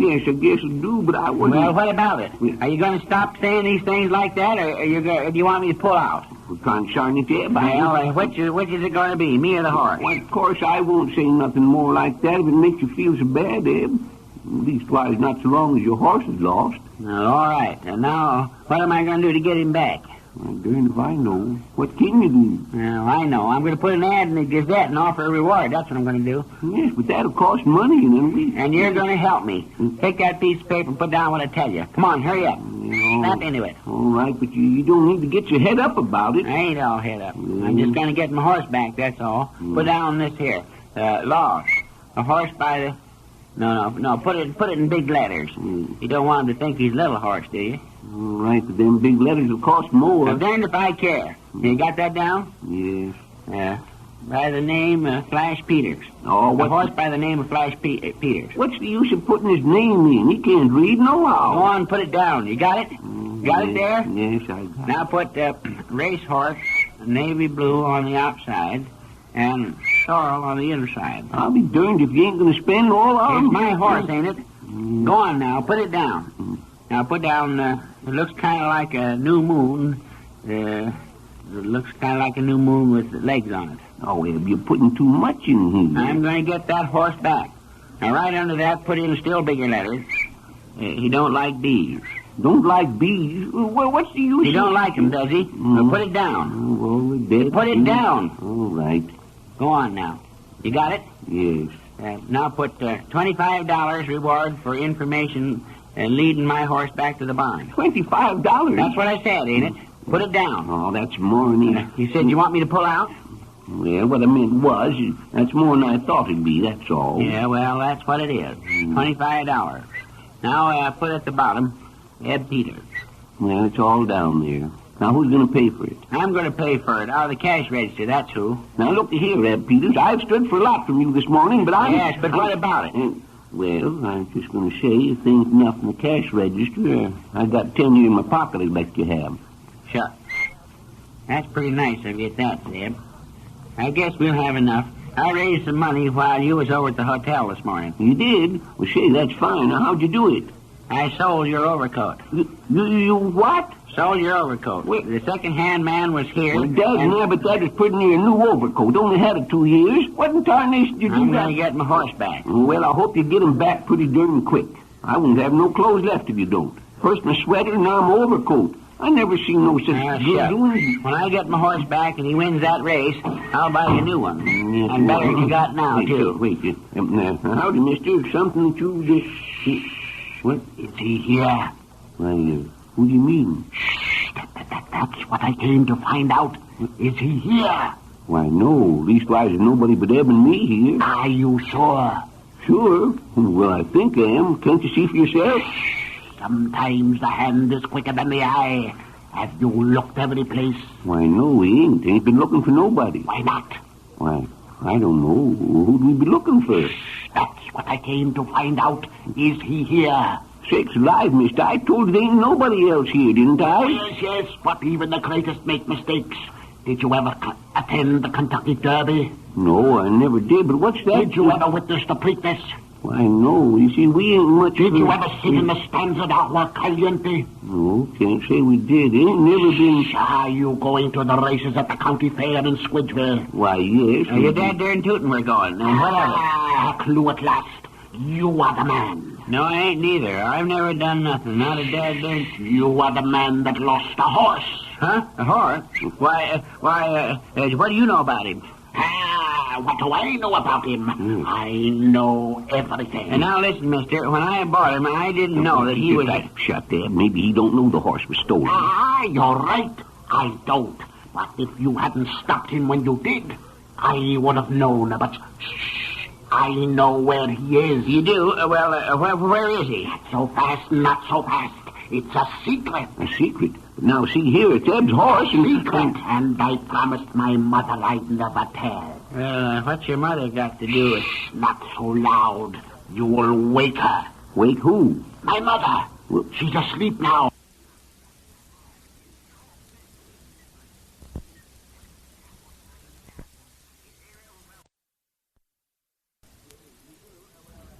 Yes, I guess I do, but I wouldn't... Well, what about it? Are you going to stop saying these things like that, or do you want me to pull out? Well, concern it, yeah, Well, which is it going to be, me or the horse? Well, of course, I won't say nothing more like that if it makes you feel so bad, Eb. Leastwise, not so long as your horse is lost. Well, all right. And now, what am I going to do to get him back? Well, darn if I know. What can you do? Well, I know. I'm going to put an ad in the Gazette and offer a reward. That's what I'm going to do. Yes, but that'll cost money, And you're going to help me. Take that piece of paper and put down what I tell you. Come on, hurry up. Snap into it. All right, but you don't need to get your head up about it. I ain't all head up. I'm just going to get my horse back, that's all. Put down this here. Lost. A horse by No. Put it in big letters. You don't want him to think he's little horse, do you? All right, but them big letters will cost more. Now, darned if I care. You got that down? Yes. Yeah. By the name of Flash Peters. Oh, a horse by the name of Flash Peters. What's the use of putting his name in? He can't read nohow. Go on, put it down. You got it? Got it there? Yes, I got it. Now put racehorse, navy blue on the outside, and sorrel on the inside. I'll be darned if you ain't going to spend all of It's my horse, ain't it? Go on now, put it down. Now put down, it looks kind of like a new moon. It looks kind of like a new moon with legs on it. Oh, Eb, you're putting too much in here. I'm going to get that horse back. Now, right under that, put in still bigger letters. He don't like bees. Don't like bees? Well, what's the use? He don't like them, does he? Now, put it down. Put it down. All right. Go on now. You got it? Yes. Now put $25 reward for information leading my horse back to the barn. $25? That's what I said, ain't it? Put it down. Oh, that's more than You said you want me to pull out? Well, what I meant was, that's more than I thought it'd be, that's all. Yeah, well, that's what it is. $25. Now, put at the bottom, Ed Peters. Well, it's all down there. Now, who's going to pay for it? I'm going to pay for it. Out of the cash register, that's who. Now, look here, Ed Peters. I've stood for a lot from you this morning, but Yes, but what about it? Well, I was just going to say, if there ain't enough in the cash register, I got 10 here in my pocket I'd like you to have. Sure. That's pretty nice of you at that, Zeb. I guess we'll have enough. I raised some money while you was over at the hotel this morning. You did? Well, say, that's fine. Now, how'd you do it? I sold your overcoat. You what? Sold your overcoat. Wait. The second-hand man was here. Well, but that is pretty near a new overcoat. Only had it 2 years. What in tarnation did you I'm going to get my horse back. Well, I hope you get him back pretty darn quick. I won't have no clothes left if you don't. First my sweater, now my overcoat. I never seen no such good doing. When I get my horse back and he wins that race, I'll buy you a new one. And better than you got now, too. Wait. Howdy, mister. Something that you just... What? Is he here? Why, who do you mean? That's what I came to find out. Is he here? Why, no. Leastwise, there's nobody but Eb and me here. Are you sure? Sure. Well, I think I am. Can't you see for yourself? Sometimes the hand is quicker than the eye. Have you looked every place? Why, no, we ain't. Ain't been looking for nobody. Why not? Why, I don't know. Who'd we be looking for? That's what I came to find out. Is he here? Sakes alive, mister. I told you there ain't nobody else here, didn't I? Yes, but even the greatest make mistakes. Did you ever attend the Kentucky Derby? No, I never did, but what's that? Did you ever witness the Preakness? Why, no. You see, we ain't much... Did you ever sit in the stands at Agua Caliente? No, can't say we did. Ain't never been... Are you going to the races at the county fair in Squidgeville? Why, yes. You're dead darn tootin' we're going, and whatever. A clue at last. You are the man. No, I ain't neither. I've never done nothing. Not a dead darn... You are the man that lost a horse. Huh? A horse? Why, what do you know about him? What do I know about him? I know everything. And now listen, mister, when I bought him, I didn't know that he was... Shut there. Maybe he don't know the horse was stolen. You're right. I don't. But if you hadn't stopped him when you did, I would have known. But I know where he is. You do? Where is he? Not so fast, not so fast. It's a secret. A secret? Now, see here, it's Eb's horse. Secret, and I promised my mother I'd never tell. Well, what's your mother got to do with... Not so loud. You will wake her. Wake who? My mother. Well, she's asleep now.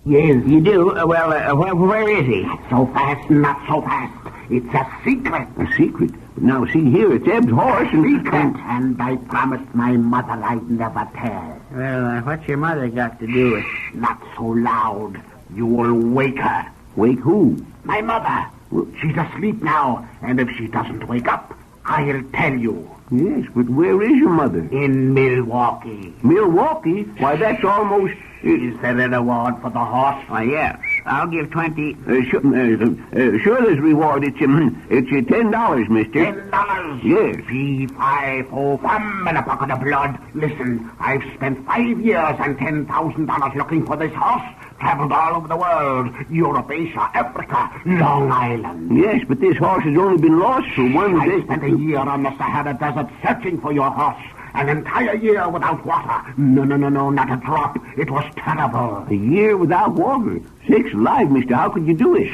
Yes, you do? Where is he? Not so fast, not so fast. It's a secret. A secret? Now, see here, it's Eb's horse and... Secret, and I promised my mother I'd never tell. Well, what's your mother got to do with... Not so loud. You will wake her. Wake who? My mother. Well, she's asleep now, and if she doesn't wake up, I'll tell you. Yes, but where is your mother? In Milwaukee. Milwaukee? Why, that's almost... Is there a reward for the horse? Why, yeah. I'll give 20... sure, there's reward. It's $10, mister. $10? Yes. Fee-fi-fo-fum and a bucket of blood. Listen, I've spent 5 years and $10,000 looking for this horse. traveled all over the world. Europe, Asia, Africa, Long Island. Yes, but this horse has only been lost for one day. I spent a year on the Sahara Desert searching for your horse. An entire year without water. No, not a drop. It was terrible. A year without water? Sakes alive, mister, how could you do it?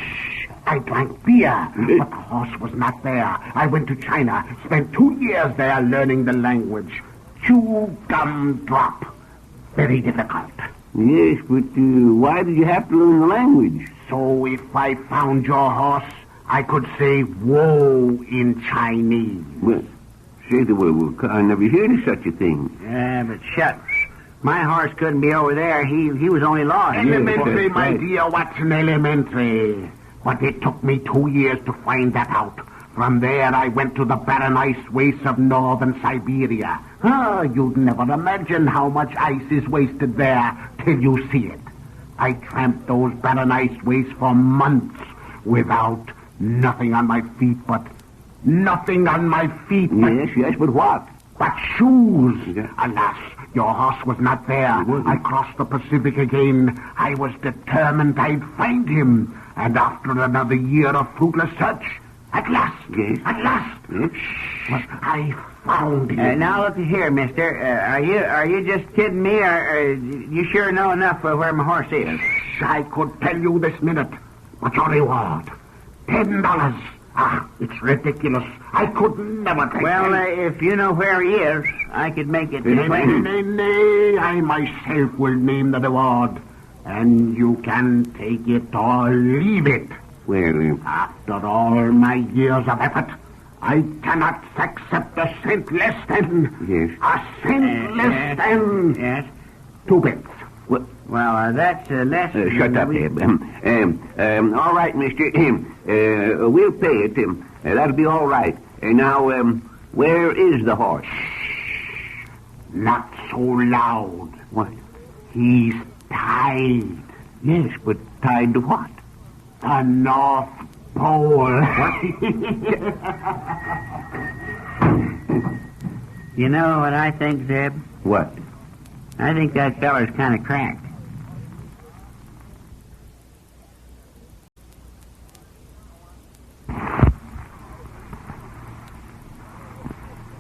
I drank beer, but the horse was not there. I went to China, spent 2 years there learning the language. Chew, gum, drop. Very difficult. Yes, but why did you have to learn the language? So if I found your horse, I could say whoa in Chinese. Well, say the word. I never heard of such a thing. Yeah, but shucks. My horse couldn't be over there. He was only lost. Elementary, my dear, Watson, elementary. But it took me 2 years to find that out. From there, I went to the barren ice wastes of northern Siberia. You'd never imagine how much ice is wasted there till you see it. I tramped those barren ice wastes for months without nothing on my feet but... Nothing on my feet but... Yes, but what? But shoes. Yeah. Alas, your horse was not there. I crossed the Pacific again. I was determined I'd find him. And after another year of fruitless search, at last, I found him. Now look here, mister. Are you just kidding me, or you sure know enough of where my horse is? I could tell you this minute. What's your reward? $10. It's ridiculous. I could never take Well, if you know where he is, I could make it. Nay, I myself will name the reward. And you can take it or leave it. Well, after all my years of effort, I cannot accept a cent less than... Yes. A cent less than... Yes. 2 bits. Well, that's less... Shut up, Eb. All right, mister. We'll pay it. That'll be all right. Now, where is the horse? Not so loud. What? He's tied. Yes, but tied to what? The North Pole. You know what I think, Zeb? What? I think that feller's kind of cracked.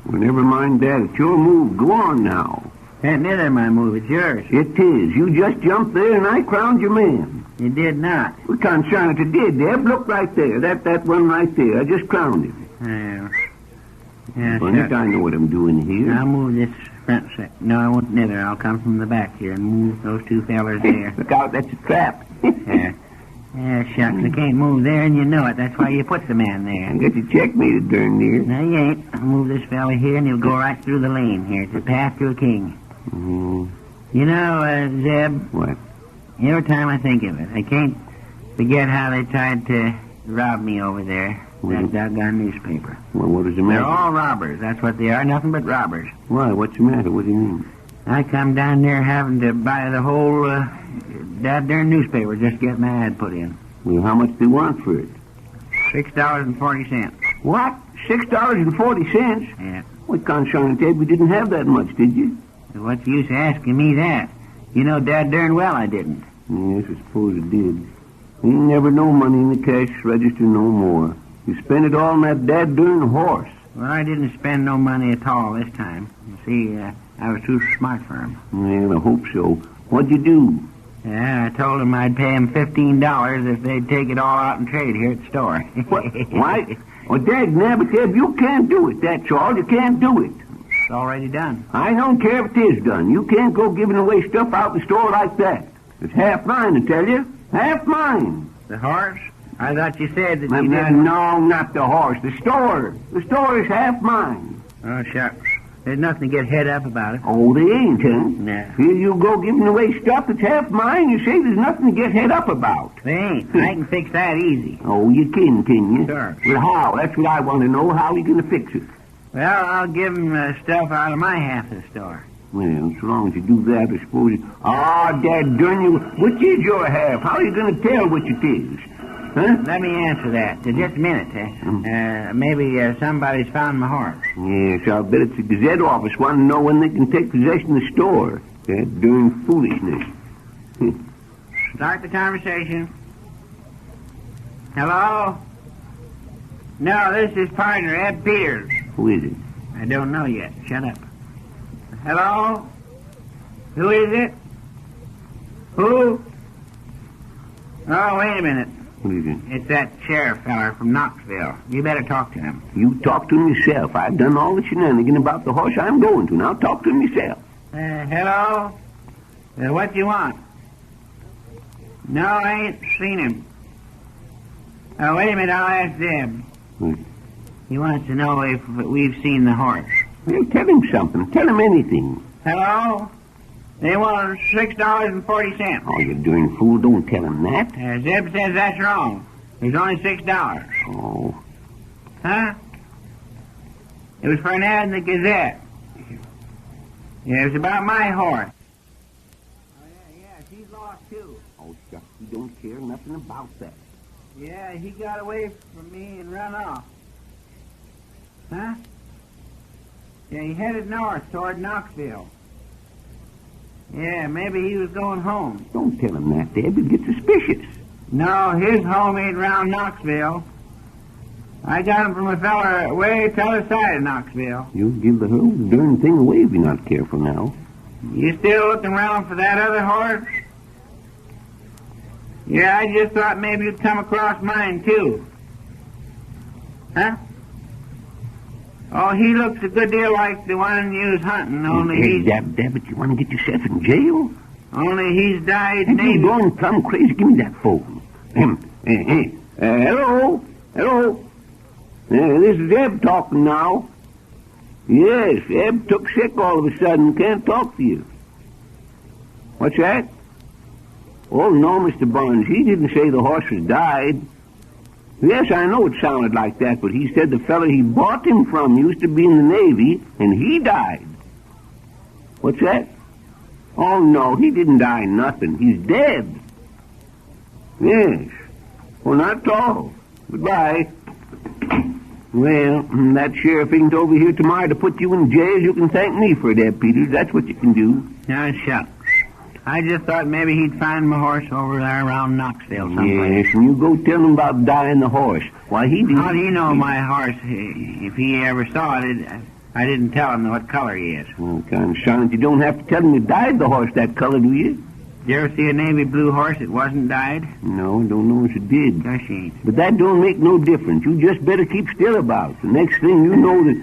Well, never mind that. It's your move. Go on now. That neither my move. It's yours. It is. You just jumped there and I crowned your man. You did not. Well, concern it, did, Deb. Look right there. That one right there. I just crowned him. Yeah, well, I know what I'm doing here. I'll move this front set. No, I won't neither. I'll come from the back here and move those 2 fellers there. Look out, that's a trap. Yeah, shucks. I can't move there, and you know it. That's why you put the man there. I got you checkmated darn near. No, you ain't. I'll move this fella here, and he'll go right through the lane here. It's a path to a king. Mm-hmm. You know, Zeb... What? Every time I think of it, I can't forget how they tried to rob me over there. That doggone newspaper. Well, what is the matter? They're all robbers. That's what they are. Nothing but robbers. Why? What's the matter? What do you mean? I come down there having to buy the whole darn newspaper just to get my ad put in. Well, how much do you want for it? $6.40. What? $6.40? Yeah. What concern it, Ed? We didn't have that much, did you? What's the use of asking me that? You know darn well I didn't. Yes, I suppose it did. Ain't never no money in the cash register no more. You spent it all on that darn horse. Well, I didn't spend no money at all this time. You see, I was too smart for him. Well, I hope so. What'd you do? Yeah, I told him I'd pay him $15 if they'd take it all out and trade here at the store. What? Why? Well, dagnabbit, Ed, you can't do it, that's all. You can't do it. It's already done. I don't care if it is done. You can't go giving away stuff out the store like that. It's half mine, I tell you. Half mine. The horse? I thought you said that you didn't... No, not the horse. The store. The store is half mine. Oh, shucks. There's nothing to get head up about it. Oh, they ain't, huh? No. Here you go giving away stuff that's half mine. You say there's nothing to get head up about. They ain't. I can fix that easy. Oh, you can you? Sure. Well, how? That's what I want to know. How are you going to fix it? Well, I'll give them stuff out of my half of the store. Well, so long as you do that, I suppose you... daddern you. Which is your half? How are you going to tell which it is? Huh? Let me answer that. Just a minute. Maybe somebody's found my horse. Yes, I'll bet it's the Gazette office wanting to know when they can take possession of the store. That darn foolishness. Start the conversation. Hello? No, this is partner, Ed Peters. Who is it? I don't know yet. Shut up. Hello? Who is it? Who? Oh, wait a minute. Who is it? It's that sheriff feller from Knoxville. You better talk to him. You talk to him yourself. I've done all the shenanigans about the horse I'm going to. Now talk to him yourself. Hello? What do you want? No, I ain't seen him. Oh, wait a minute, I'll ask Zeb. He wants to know if we've seen the horse. Well, tell him something. Tell him anything. Hello? They want $6.40. Oh, you darn fool. Don't tell him that. Zeb says that's wrong. There's only $6. Oh. Huh? It was for an ad in the Gazette. Yeah, it was about my horse. Oh, yeah, she's lost too. Oh, shucks, he don't care nothing about that. Yeah, he got away from me and run off. Huh? Yeah, he headed north toward Knoxville. Yeah, maybe he was going home. Don't tell him that, Deb. He'll get suspicious. No, his home ain't round Knoxville. I got him from a feller way t'other side of Knoxville. You'll give the whole darn thing away if you're not careful now. You still looking around for that other horse? Yeah, I just thought maybe you'd come across mine, too. Huh? Oh, he looks a good deal like the one you was hunting, only he's... Dabbit, you want to get yourself in jail? Only he's died Have you gone plumb crazy? Give me that phone. Hello? Hello? This is Eb talking now. Yes, Eb took sick all of a sudden. Can't talk to you. What's that? Oh, no, Mr. Barnes. He didn't say the horse has died. Yes, I know it sounded like that, but he said the fellow he bought him from used to be in the Navy, and he died. What's that? Oh, no, he didn't die nothing. He's dead. Yes. Well, not at all. Goodbye. Well, that sheriff isn't over here tomorrow to put you in jail. You can thank me for it, Ed Peters. That's what you can do. Now, shucks. I just thought maybe he'd find my horse over there around Knoxville someplace. Yes, and you go tell him about dying the horse. Why, he didn't... How do you know my horse? If he ever saw it, I didn't tell him what color he is. Oh, kind of silent. You don't have to tell him you dyed the horse that color, do you? Did you ever see a navy blue horse that wasn't dyed? No, don't know if it did. Gosh, ain't. But that don't make no difference. You just better keep still about it. The next thing you know that...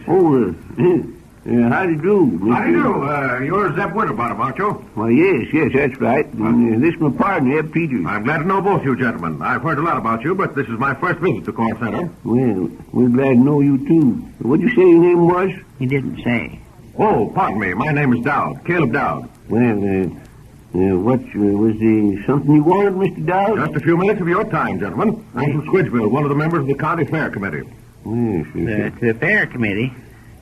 Who's this? How do you do? How do you do? You're Zeb Winterbottom, aren't you? Well, yes, that's right. This is my partner, Eb Peters. I'm glad to know both you gentlemen. I've heard a lot about you, but this is my first visit to Corn Center. Well, we're glad to know you, too. What'd you say your name was? He didn't say. Oh, pardon me. My name is Dowd, Caleb Dowd. Well, was there something you wanted, Mr. Dowd? Just a few minutes of your time, gentlemen. I'm from Squidgeville, one of the members of the County Fair Committee. Yes, the Fair Committee?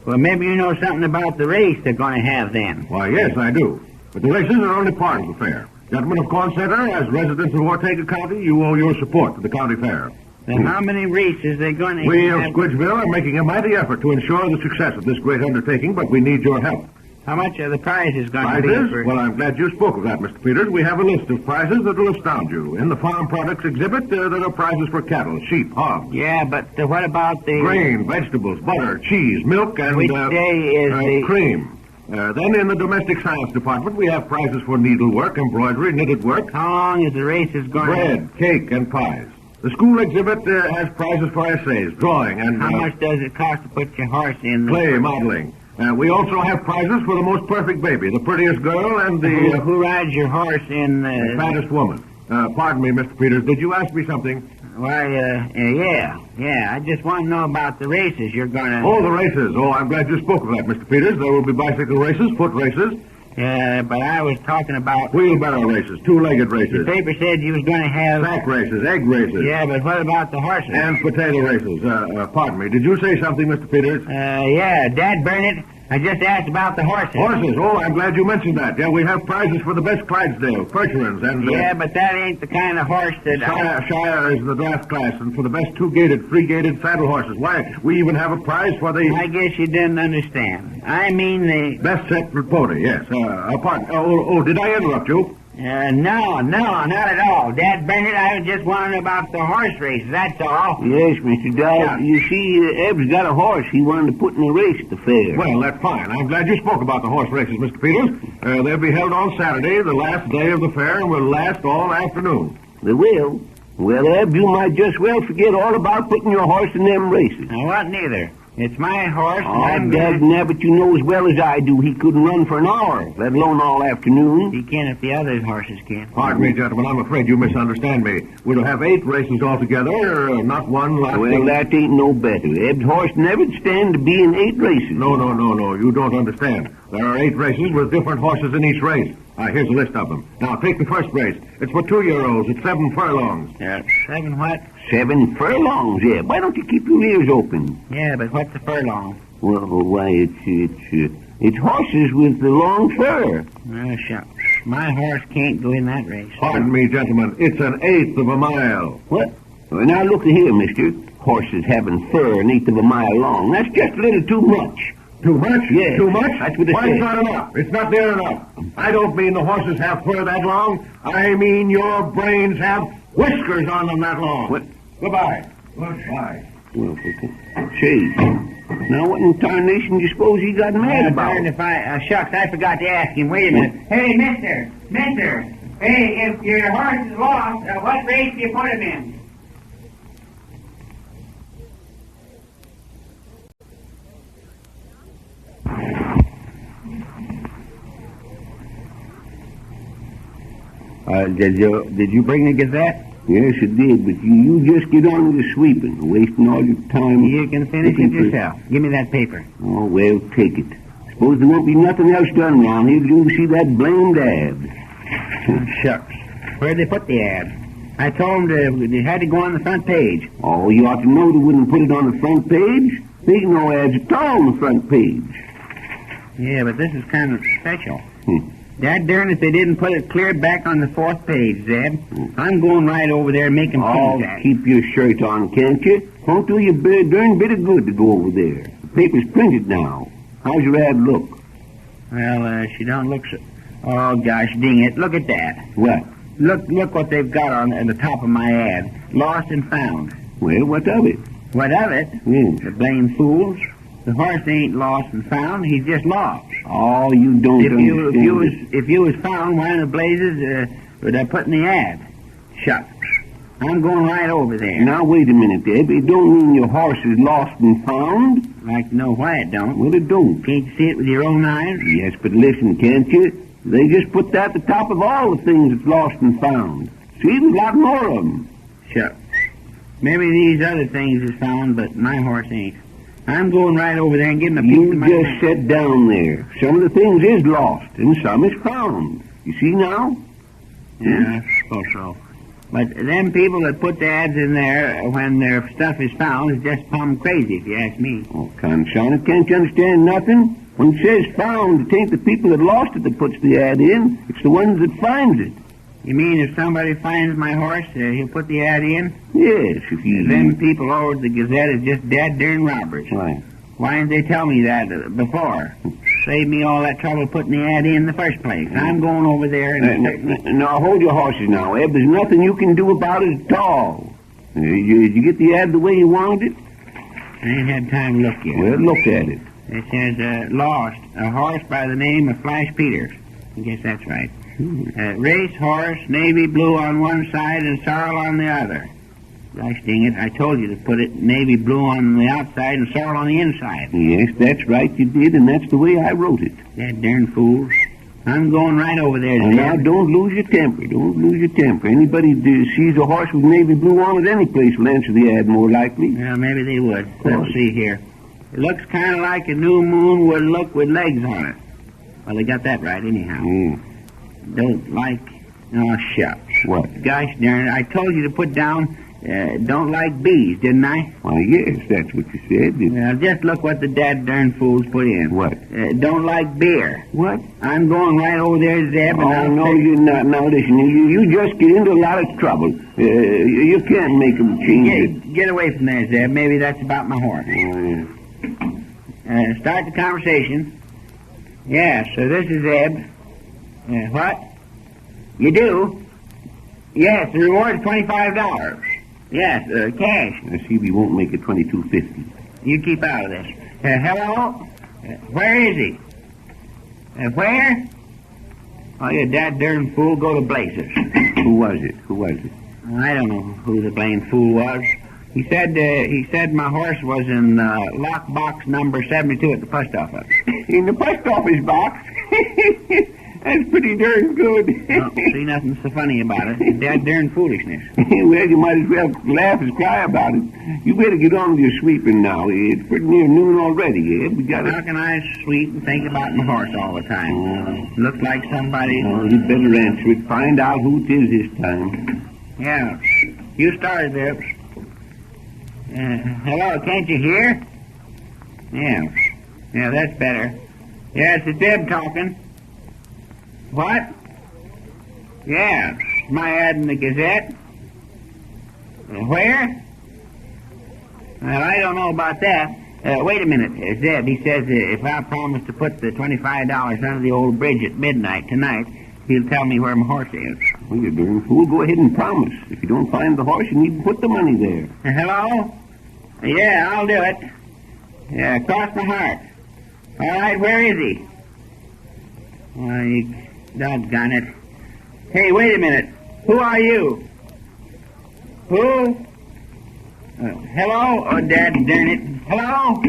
Well, maybe you know something about the race they're going to have then. Why, yes, I do. But the races are only part of the fair. Gentlemen of Corn Center, as residents of Ortega County, you owe your support to the county fair. Then how many races are they going to We have? of Squidgeville are making a mighty effort to ensure the success of this great undertaking, but we need your help. How much are the prizes going to be? Prizes? Well, I'm glad you spoke of that, Mr. Peters. We have a list of prizes that will astound you. In the farm products exhibit, there are prizes for cattle, sheep, hogs. Yeah, but what about the... Grain, vegetables, butter, cheese, milk, and... Which day is the... Cream. Then in the domestic science department, we have prizes for needlework, embroidery, knitted work. How long is the races going Bread, cake, and pies. The school exhibit has prizes for essays, drawing, and... How much does it cost to put your horse in the... Clay modeling. We also have prizes for the most perfect baby, the prettiest girl, and the... Who rides your horse in the fattest woman. Pardon me, Mr. Peters, did you ask me something? Why, yeah. I just want to know about the races you're going to... Oh, the races. Oh, I'm glad you spoke of that, Mr. Peters. There will be bicycle races, foot races. But I was talking about... Wheelbarrow races, two-legged races. The paper said you was going to have... Sack races, egg races. Yeah, but what about the horses? And potato races. Pardon me, did you say something, Mr. Peters? Yeah, Dad Burnett. I just asked about the horses. Horses? Oh, I'm glad you mentioned that. Yeah, we have prizes for the best Clydesdale, Percherons, and... Yeah, but that ain't the kind of horse that... Shire is the draft class, and for the best two-gated, three-gated saddle horses. Why, we even have a prize for the... I guess you didn't understand. I mean the... Best set for pony, yes. Pardon. Did I interrupt you? No, not at all. Dad Bernard, I was just wondering about the horse races, that's all. Yes, Mr. Dowd. You see, Eb's got a horse he wanted to put in a race at the fair. Well, that's fine. I'm glad you spoke about the horse races, Mr. Peters. They'll be held on Saturday, the last day of the fair, and will last all afternoon. They will? Well, Eb, you might just well forget all about putting your horse in them races. I wasn't either. It's my horse, and I'm Dad-nabbit, you know as well as I do he couldn't run for an hour, let alone all afternoon. He can if the other horses can. Pardon me, gentlemen, I'm afraid you misunderstand me. We'll have 8 races altogether, not one last Well, thing. that ain't no better. Eb's horse never'd stand to be in 8 races. No, you don't understand. There are 8 races with different horses in each race. Here's a list of them. Now, take the first race. It's for 2-year-olds. It's 7 furlongs. 7 what? 7 furlongs, yeah. Why don't you keep your ears open? Yeah, but what's a furlong? Well, why, it's horses with the long fur. Oh, shucks. My horse can't go in that race. Pardon me, gentlemen. It's an 1/8 of a mile. What? Well, now, look here, mister. Horses having fur 1/8 of a mile long. That's just a little too much. Too much? Yes. Too much? That's what it Why, says. it's not enough. It's not near enough. I don't mean the horses have fur that long. I mean your brains have whiskers on them that long. What? Goodbye. Goodbye. Well, say, now what in tarnation do you suppose he got mad about? Darn if shucks, I forgot to ask him. Wait a minute. Hey, mister. Hey, if your horse is lost, what race do you put him in? Did you bring the Gazette? Yes, it did, but you just get on with the sweeping, wasting all your time. You can finish it yourself. Give me that paper. Oh, well, take it. Suppose there won't be nothing else done around here till you see that blamed ad. Shucks. Where'd they put the ad? I told them they had to go on the front page. Oh, you ought to know they wouldn't put it on the front page. There ain't no ads at all on the front page. Yeah, but this is kind of special. Dad darn if they didn't put it clear back on the 4th page, Zeb. I'm going right over there and make them see that. Keep your shirt on, can't you? Won't do you a darn bit of good to go over there. The paper's printed now. How's your ad look? Well, she don't look so... Oh, gosh, dang it. Look at that. What? Look what they've got on the top of my ad. Lost and found. Well, what of it? What of it? Yes. The blame fools. The horse ain't lost and found. He's just lost. Oh, you don't understand. If you was found, why in the blazes would I put in the ad? Shucks. I'm going right over there. Now, wait a minute, Eb. It don't mean your horse is lost and found. I'd like to know why it don't. Well, it don't. Can't you see it with your own eyes? Yes, but listen, can't you? They just put that at the top of all the things that's lost and found. See, there's a lot more of them. Shucks. Maybe these other things is found, but my horse ain't. I'm going right over there and getting a piece of my You just sit down there. Some of the things is lost, and some is found. You see now? Yeah, I suppose so. But them people that put the ads in there when their stuff is found is just plumb crazy, if you ask me. Oh, confound it. Can't you understand nothing? When it says found, it ain't the people that lost it that puts the ad in. It's the ones that finds it. You mean if somebody finds my horse, he'll put the ad in? Yes, if you... Them people over at the Gazette is just dead darn robbers. Why? Why didn't they tell me that before? Save me all that trouble putting the ad in the first place. I'm going over there and... Now, hold your horses now, Eb. There's nothing you can do about it at all. Did you get the ad the way you wanted it? I ain't had time to look yet. Well, look at it. It says, lost, a horse by the name of Flash Peters. I guess that's right. Race horse, navy blue on one side and sorrel on the other. Gosh dang it, I told you to put it navy blue on the outside and sorrel on the inside. Yes, that's right, you did, and that's the way I wrote it. That darn fools. I'm going right over there, Zeb. Now, don't lose your temper. Don't lose your temper. Anybody sees a horse with navy blue on it any place will answer the ad more likely. Well, maybe they would. Let's see here. It looks kind of like a new moon would look with legs on it. Well, they got that right anyhow. Don't like... Oh, shucks. What? Gosh darn it, I told you to put down don't like bees, didn't I? Why, yes, that's what you said. Well, just look what the dad darn fools put in. What? Don't like beer. What? I'm going right over there, Zeb, and I'll no, you're not. Now, listen, you just get into a lot of trouble. You can't make them change it. Get away from there, Zeb. Maybe that's about my horse. Start the conversation. Yeah, so this is Zeb. What? You do? Yes, the reward's $25. Yes, cash. I see we won't make it $22.50. You keep out of this. Hello? Where is he? Where? Oh, you dad-darn fool, go to blazes. Who was it? I don't know who the blame fool was. He said my horse was in lockbox number 72 at the post office. In the post office box? That's pretty darn good. Well, see, nothing so funny about it. Dad-darn foolishness. Well, you might as well laugh as cry about it. You better get on with your sweeping now. It's pretty near noon already, Ed. How can I sweep and think about my horse all the time? Looks like somebody... Oh, you better answer it. Find out who it is this time. Yeah. You started there. Hello, can't you hear? Yeah. Yeah, that's better. Yes, it's Zeb talking. What? Yeah, my ad in the Gazette. Where? Well, I don't know about that. Wait a minute, Zeb. He says if I promise to put the $25 under the old bridge at midnight tonight, he'll tell me where my horse is. Well, you darn fool. Go ahead and promise. If you don't find the horse, you need to put the money there. Hello? Yeah, I'll do it. Yeah, cross my heart. All right, where is he? Well, you doggone it. Hey, wait a minute. Who are you? Who? Hello? Oh, dad darn it. Hello?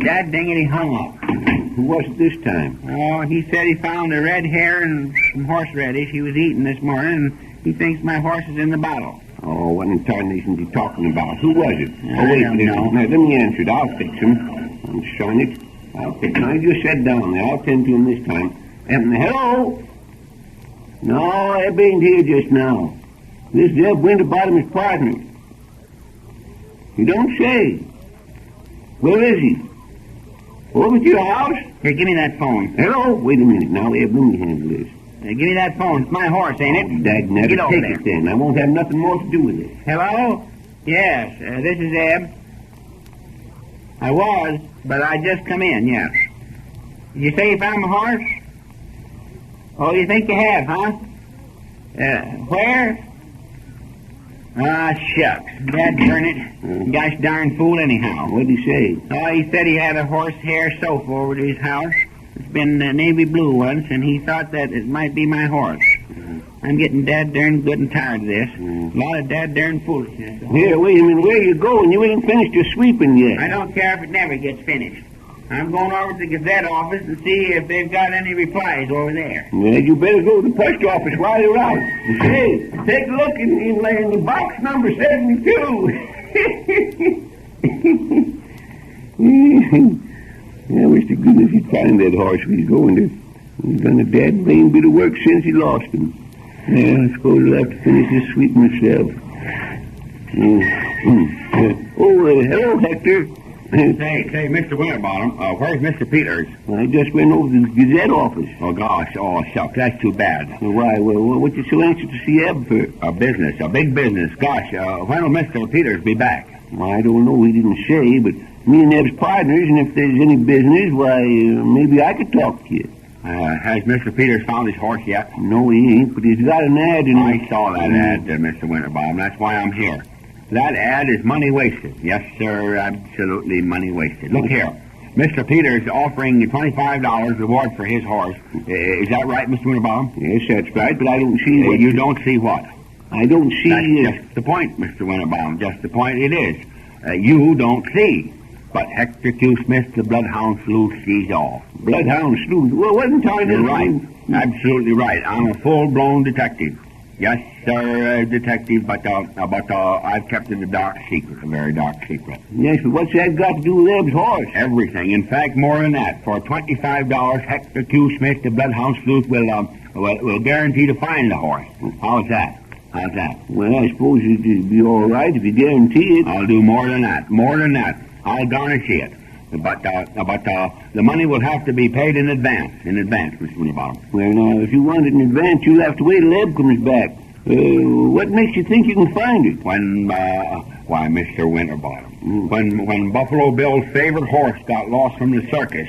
Dad dang it, he hung up. Who was it this time? Oh, he said he found a red hare and some horseradish he was eating this morning, and he thinks my horse is in the bottle. Oh, what in tarnation is he talking about? Who was it? I don't know. Now, let me answer it. I'll fix him. I'm showing it. I'll fix him. I just sat down there. I'll tend to him this time. Hello? No, Eb ain't here just now. This Zeb Winterbottom is partner. You don't say. Where is he? Over to your house? Here, give me that phone. Hello? Wait a minute now, Eb. Let me handle this. Give me that phone. It's my horse, ain't it? Dagnabbit, Get over take there. it then. I won't have nothing more to do with it. Hello? Yes, this is Zeb. I was, but I just come in, yes. You say you found my horse? Oh, you think you have, huh? Where? Ah, shucks. Dad darn it. Gosh darn fool anyhow. What'd he say? Oh, he said he had a horsehair sofa over to his house. It's been navy blue once, and he thought that it might be my horse. I'm getting dad darn good and tired of this. A lot of dad darn foolishness. Here, wait a minute. Where are you going? You ain't finished your sweeping yet. I don't care if it never gets finished. I'm going over to the Gazette office and see if they've got any replies over there. Yeah, you better go to the post office while you're out. Hey, take a look in the box number 72. I wish to goodness he'd find that horse he's going to. He's done a dad blame bit of work since he lost him. Yeah, I suppose I'll have to finish this sweep myself. Hello, Hector. Say, Mr. Winterbottom, where's Mr. Peters? I just went over to the Gazette office. Oh, gosh. Oh, shucks. That's too bad. Why? Well, what you so anxious to see Eb for? A big business. Gosh, when will Mr. Peters be back? Well, I don't know. He didn't say, but me and Eb's partners, and if there's any business, why, maybe I could talk to you. Has Mr. Peters found his horse yet? No, he ain't, but he's got an ad in... I saw that ad, Mr. Winterbottom. That's why I'm here. That ad is money wasted. Yes, sir, absolutely money wasted. Look here. Mr. Peters offering $25 reward for his horse. Is that right, Mr. Winterbottom? Yes, that's right, but I don't see what... You don't see what? I don't see... That's just the point, Mr. Winterbottom. Just the point it is. You don't see. But Hector Q. Smith, the Bloodhound Sleuth, sees all. Bloodhound Sleuth? Well, wasn't I... You're right. Absolutely right. I'm a full-blown detective. Yes, sir, detective, but I've kept it a dark secret, a very dark secret. Yes, but what's that got to do with Eb's horse? Everything. In fact, more than that. For $25, Hector Q. Smith, the Bloodhound Sleuth, will guarantee to find the horse. How's that? Well, I suppose it'd be all right if you guarantee it. I'll do more than that. I'll guarantee it. But the money will have to be paid in advance, Mr. Winterbottom. Well, now, if you want it in advance, you'll have to wait till Eb comes back. What makes you think you can find it? Why, Mr. Winterbottom, when Buffalo Bill's favorite horse got lost from the circus,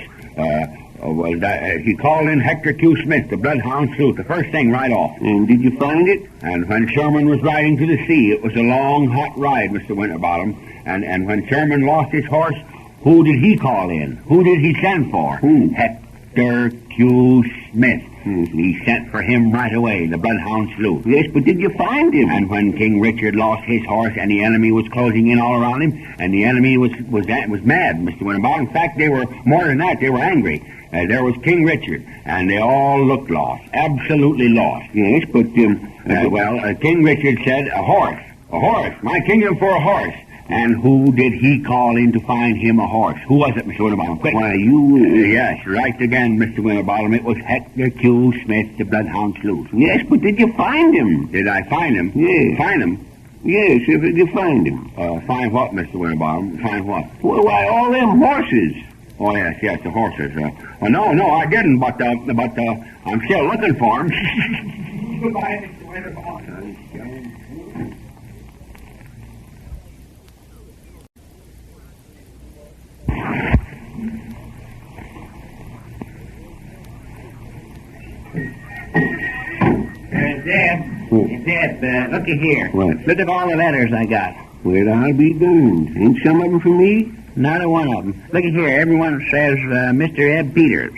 was that he called in Hector Q. Smith, the bloodhound sleuth, the first thing right off. And did you find it? And when Sherman was riding to the sea, it was a long, hot ride, Mr. Winterbottom. And when Sherman lost his horse, who did he call in? Who did he send for? Who? Hector Q. Smith. He sent for him right away, the bloodhound sleuth. Yes, but did you find him? And when King Richard lost his horse and the enemy was closing in all around him, and the enemy was mad, Mr. Winterbottom. In fact, they were more than that. They were angry. There was King Richard, and they all looked lost, absolutely lost. Yes, but King Richard said, a horse, my kingdom for a horse. And who did he call in to find him a horse? Who was it, Mr. Winterbottom? Quick. Why, you... Yes, right again, Mr. Winterbottom. It was Hector Q. Smith, the bloodhound sleuth. Yes, but did you find him? Did I find him? Yes. Find him? Yes, if did you find him? Find what, Mr. Winterbottom? Find what? Well, why, all them horses. Oh, yes, the horses. No, I didn't, but I'm still looking for him. Goodbye, Mr. Winterbottom. Zeb, looky here. What? Look at all the letters I got. Well, I'll be darned. Ain't some of them for me? Not a one of them. Looky here. Everyone says Mr. Ed Peters.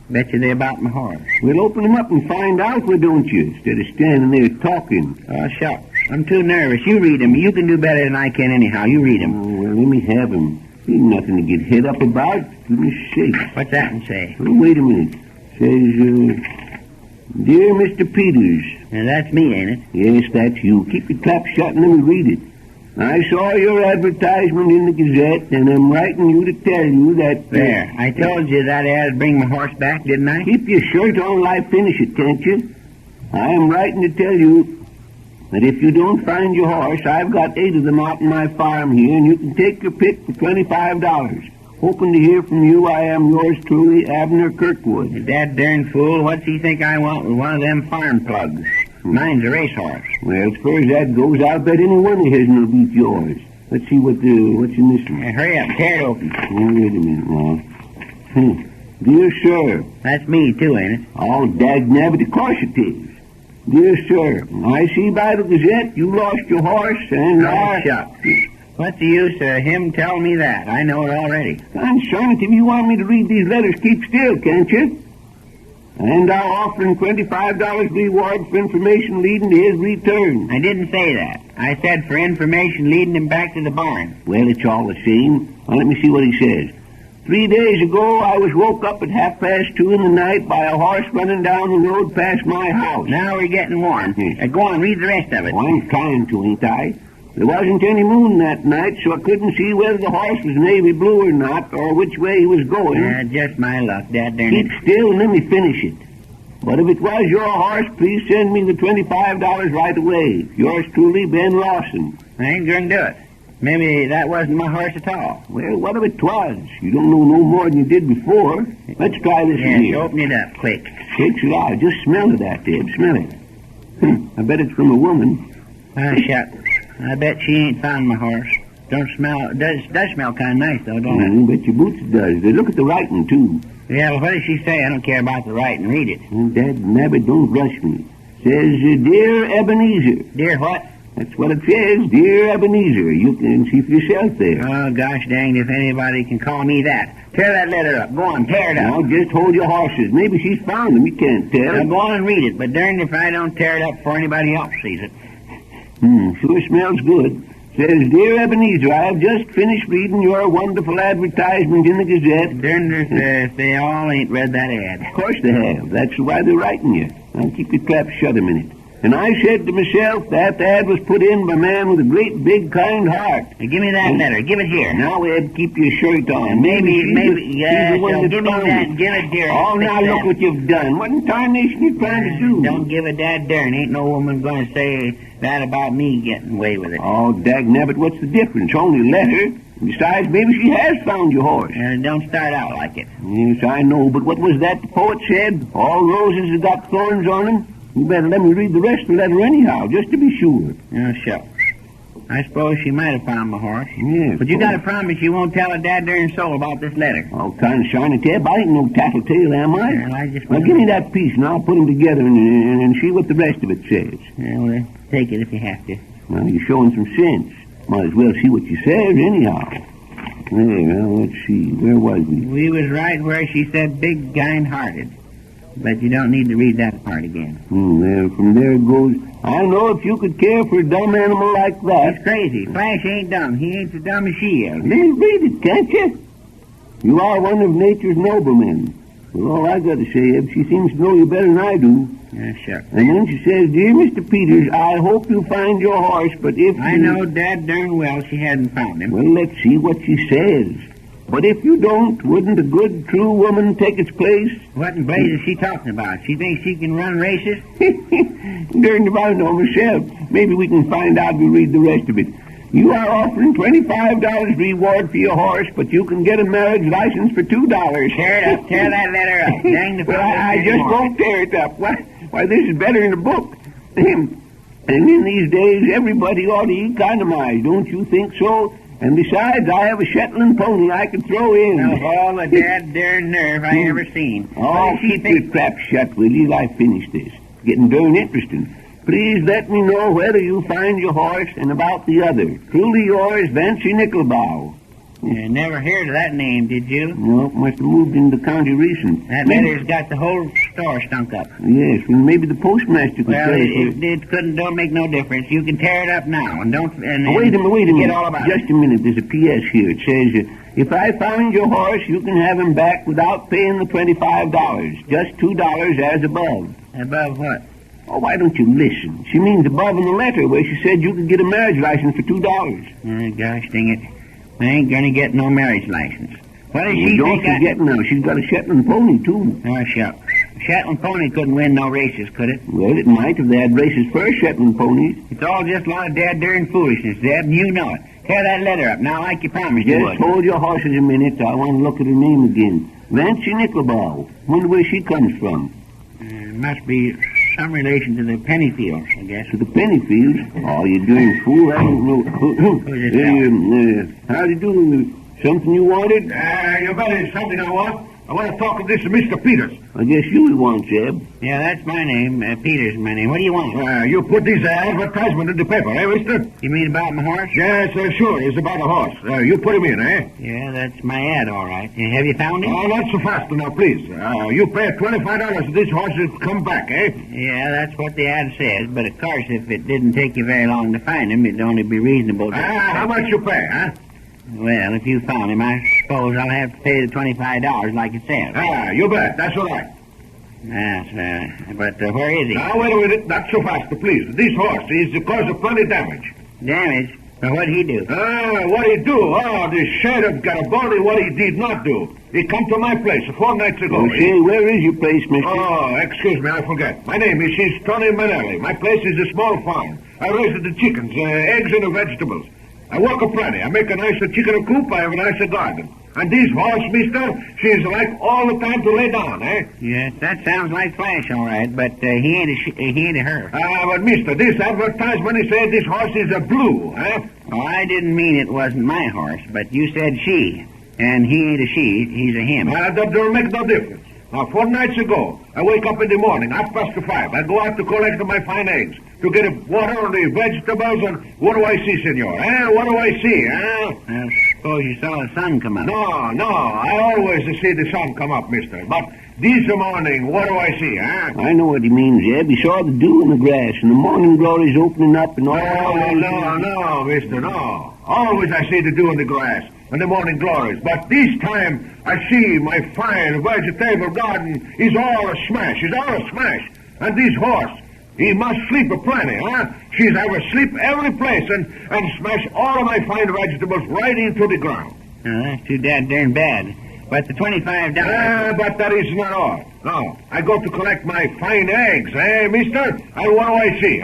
Bet you they're about my horse. Well, open them up and find out, why don't you? Instead of standing there talking. Oh, shucks. I'm too nervous. You read them. You can do better than I can anyhow. You read them. Oh, well, let me have them. Ain't nothing to get head up about. Goodness sake. What's that one say? Oh, wait a minute. Says, Dear Mr. Peters. Now, that's me, ain't it? Yes, that's you. Keep your trap shut and let me read it. I saw your advertisement in the Gazette, and I'm writing you to tell you that... There. I told you that ad'd bring my horse back, didn't I? Keep your shirt on while I finish it, can't you? I am writing to tell you that if you don't find your horse, I've got 8 of them out in my farm here, and you can take your pick for $25. Hoping to hear from you, I am yours truly, Abner Kirkwood. That darn fool, what's he think I want with one of them farm plugs? Mine's a racehorse. Well, as far as that goes, I'll bet any one of his will beat yours. Let's see what's in this one. Hurry up, tear it open. Oh, wait a minute now. Dear Sir. That's me, too, ain't it? Oh, dagnabbit, of course it is. Dear Sir, I see by the Gazette you lost your horse and... Oh, shucks. What's the use of him telling me that? I know it already. Concern it, if you want me to read these letters, keep still, can't you? And I'll offer him $25 reward for information leading to his return. I didn't say that. I said for information leading him back to the barn. Well, it's all the same. Now, let me see what he says. 3 days ago, I was woke up at 2:30 in the night by a horse running down the road past my house. Now we're getting warm. Go on, read the rest of it. Oh, I'm trying to, ain't I? There wasn't any moon that night, so I couldn't see whether the horse was navy blue or not, or which way he was going. Just my luck, Dad darn it. Keep still and let me finish it. But if it was your horse, please send me the $25 right away. Yours truly, Ben Lawson. I ain't going to do it. Maybe that wasn't my horse at all. Well, what if it was? You don't know no more than you did before. Let's try this here. Yes, open it up, quick. Takes it out. Just smell of that, Deb. Smell it. I bet it's from a woman. Ah, shucks. I bet she ain't found my horse. Don't smell... Does smell kind of nice, though, don't it? I bet your boots it does. They look at the writing, too. Yeah, well, what does she say? I don't care about the writing. Read it. Dad nabbit, don't rush me. Says, Dear Ebenezer. Dear what? That's what it says. Dear Ebenezer. You can see for yourself there. Oh, gosh dang, if anybody can call me that. Tear that letter up. Go on, tear it up. Now, just hold your horses. Maybe she's found them. You can't tell. Now, go on and read it, but darn if I don't tear it up before anybody else sees it. Sure smells good. Says, Dear Ebenezer, I have just finished reading your wonderful advertisement in the Gazette. Darn if they all ain't read that ad. Of course they have. That's why they're writing you. Now keep your trap shut a minute. And I said to myself, that ad was put in by a man with a great, big, kind heart. Now, give me that letter. Give it here. Now, Ed, keep your shirt on. Maybe, yeah, so give me that. Give it here. Oh, now look what you've done. What in tarnation you trying to do? Don't give a dad darn. Ain't no woman going to say that about me getting away with it. Oh, dagnabbit, what's the difference? Only a letter. Besides, maybe she has found your horse. Don't start out like it. Yes, I know, but what was that the poet said? All roses have got thorns on them. You better let me read the rest of the letter anyhow, just to be sure. Oh, shucks. I suppose she might have found my horse. Yes. But you got to promise you won't tell a dad darn soul about this letter. Oh, kind of shiny tab. I ain't no tattletale, am I? Well, I just... Now, give me that piece, and I'll put them together and see what the rest of it says. Well, take it if you have to. Well, you're showing some sense. Might as well see what she says, anyhow. There, well, let's see. Where was we? We was right where she said big, kind-hearted. But you don't need to read that part again. Well, from there it goes. I don't know if you could care for a dumb animal like that. That's crazy. Flash ain't dumb. He ain't so dumb as she is. Then read it, can't you? You are one of nature's noblemen. Well, all I got to say, Eb, she seems to know you better than I do. Yeah, sure. And then she says, Dear Mr. Peters, I hope you find your horse, but if I know dad darn well she hadn't found him. Well, let's see what she says. But if you don't, wouldn't a good, true woman take its place? What in blazes is she talking about? She thinks she can run races? Darned if I know myself. Maybe we can find out if we read the rest of it. You are offering $25 reward for your horse, but you can get a marriage license for $2. Tear it up. Tear that letter up. Dang the Well, I just won't tear it up. Why, this is better than a book. And in these days, everybody ought to economize, don't you think so? And besides, I have a Shetland pony I could throw in. Of all the dad darn nerve I ever seen. Oh, keep your trap shut, will you? I finished this. Getting darn interesting. Please let me know whether you find your horse and about the other. Truly yours, Vancy Nickelbow. You never heard of that name, did you? No, must have moved into the county recent. That letter's got the whole store stunk up. Yes, well, maybe the postmaster could well, tell us. Don't make no difference. You can tear it up now, and don't... And, wait a minute. Get all about Just a minute. There's a P.S. here. It says, if I find your horse, you can have him back without paying the $25. Just $2 as above. Above what? Oh, why don't you listen? She means above in the letter where she said you could get a marriage license for $2. Gosh dang it. I ain't gonna get no marriage license. What does she don't think forget now, she's got a Shetland pony, too. Oh, shucks. Shetland pony couldn't win no races, could it? Well, it might if they had races for Shetland ponies. It's all just a lot of dad darn foolishness, Zeb, and you know it. Tear that letter up now like you promised you would. Just hold your horses a minute. I want to look at her name again. Vancy Nickelbow. Wonder where she comes from. Must be some relation to the Pennyfields, I guess. To the Pennyfields? Oh, you darn fool. I don't know. How do you do? Something you wanted? You bet it's something I want. I want to talk to this Mr. Peters. I guess you want, Zeb. Yeah, that's my name. Peters is my name. What do you want? You put this advertisement in the paper, eh, mister? You mean about my horse? Yes, sure. It's about a horse. You put him in, eh? Yeah, that's my ad, all right. Have you found him? Oh, not so fast now, please. You pay $25 if this horse has come back, eh? Yeah, that's what the ad says. But, of course, if it didn't take you very long to find him, it'd only be reasonable to... How much you pay, huh? Well, if you found him, I suppose I'll have to pay the $25 like it says. You bet. That's all right. Yes, but where is he? Now, wait a minute. Not so fast, please. This horse is the cause of plenty damage. Damage? Well, what'd he do? What did he do? Oh, the sheriff got a body what he did not do. He come to my place 4 nights ago. Say, where is your place, mister? Oh, excuse me, I forget. My name is Tony Manelli. My place is a small farm. I raise the chickens, eggs, and the vegetables. I work a plenty. I make a nicer chicken coop. I have a nicer garden. And this horse, mister, she's like all the time to lay down, eh? Yes, that sounds like Flash, all right, but he ain't a her. But mister, this advertisement is saying this horse is a blue, eh? Oh, I didn't mean it wasn't my horse, but you said she. And he ain't a she, he's a him. That don't make no difference. Now, 4 nights ago, I wake up in the morning, 5:30. I go out to collect my fine eggs, to get water on the vegetables, and what do I see, senor? What do I see, I suppose you saw the sun come up. No, I always see the sun come up, mister. But this morning, what do I see, I know what he means, Zeb. He saw the dew in the grass, and the morning glory's opening up, and all... No, mister, no. Always I see the dew in the grass and the morning glories. But this time, I see my fine vegetable garden is all a smash. And this horse, he must sleep a plenty, She's ever sleep every place and smash all of my fine vegetables right into the ground. That's too darn bad. But the $25... but that is not all. No, I go to collect my fine eggs, mister? And what do I see,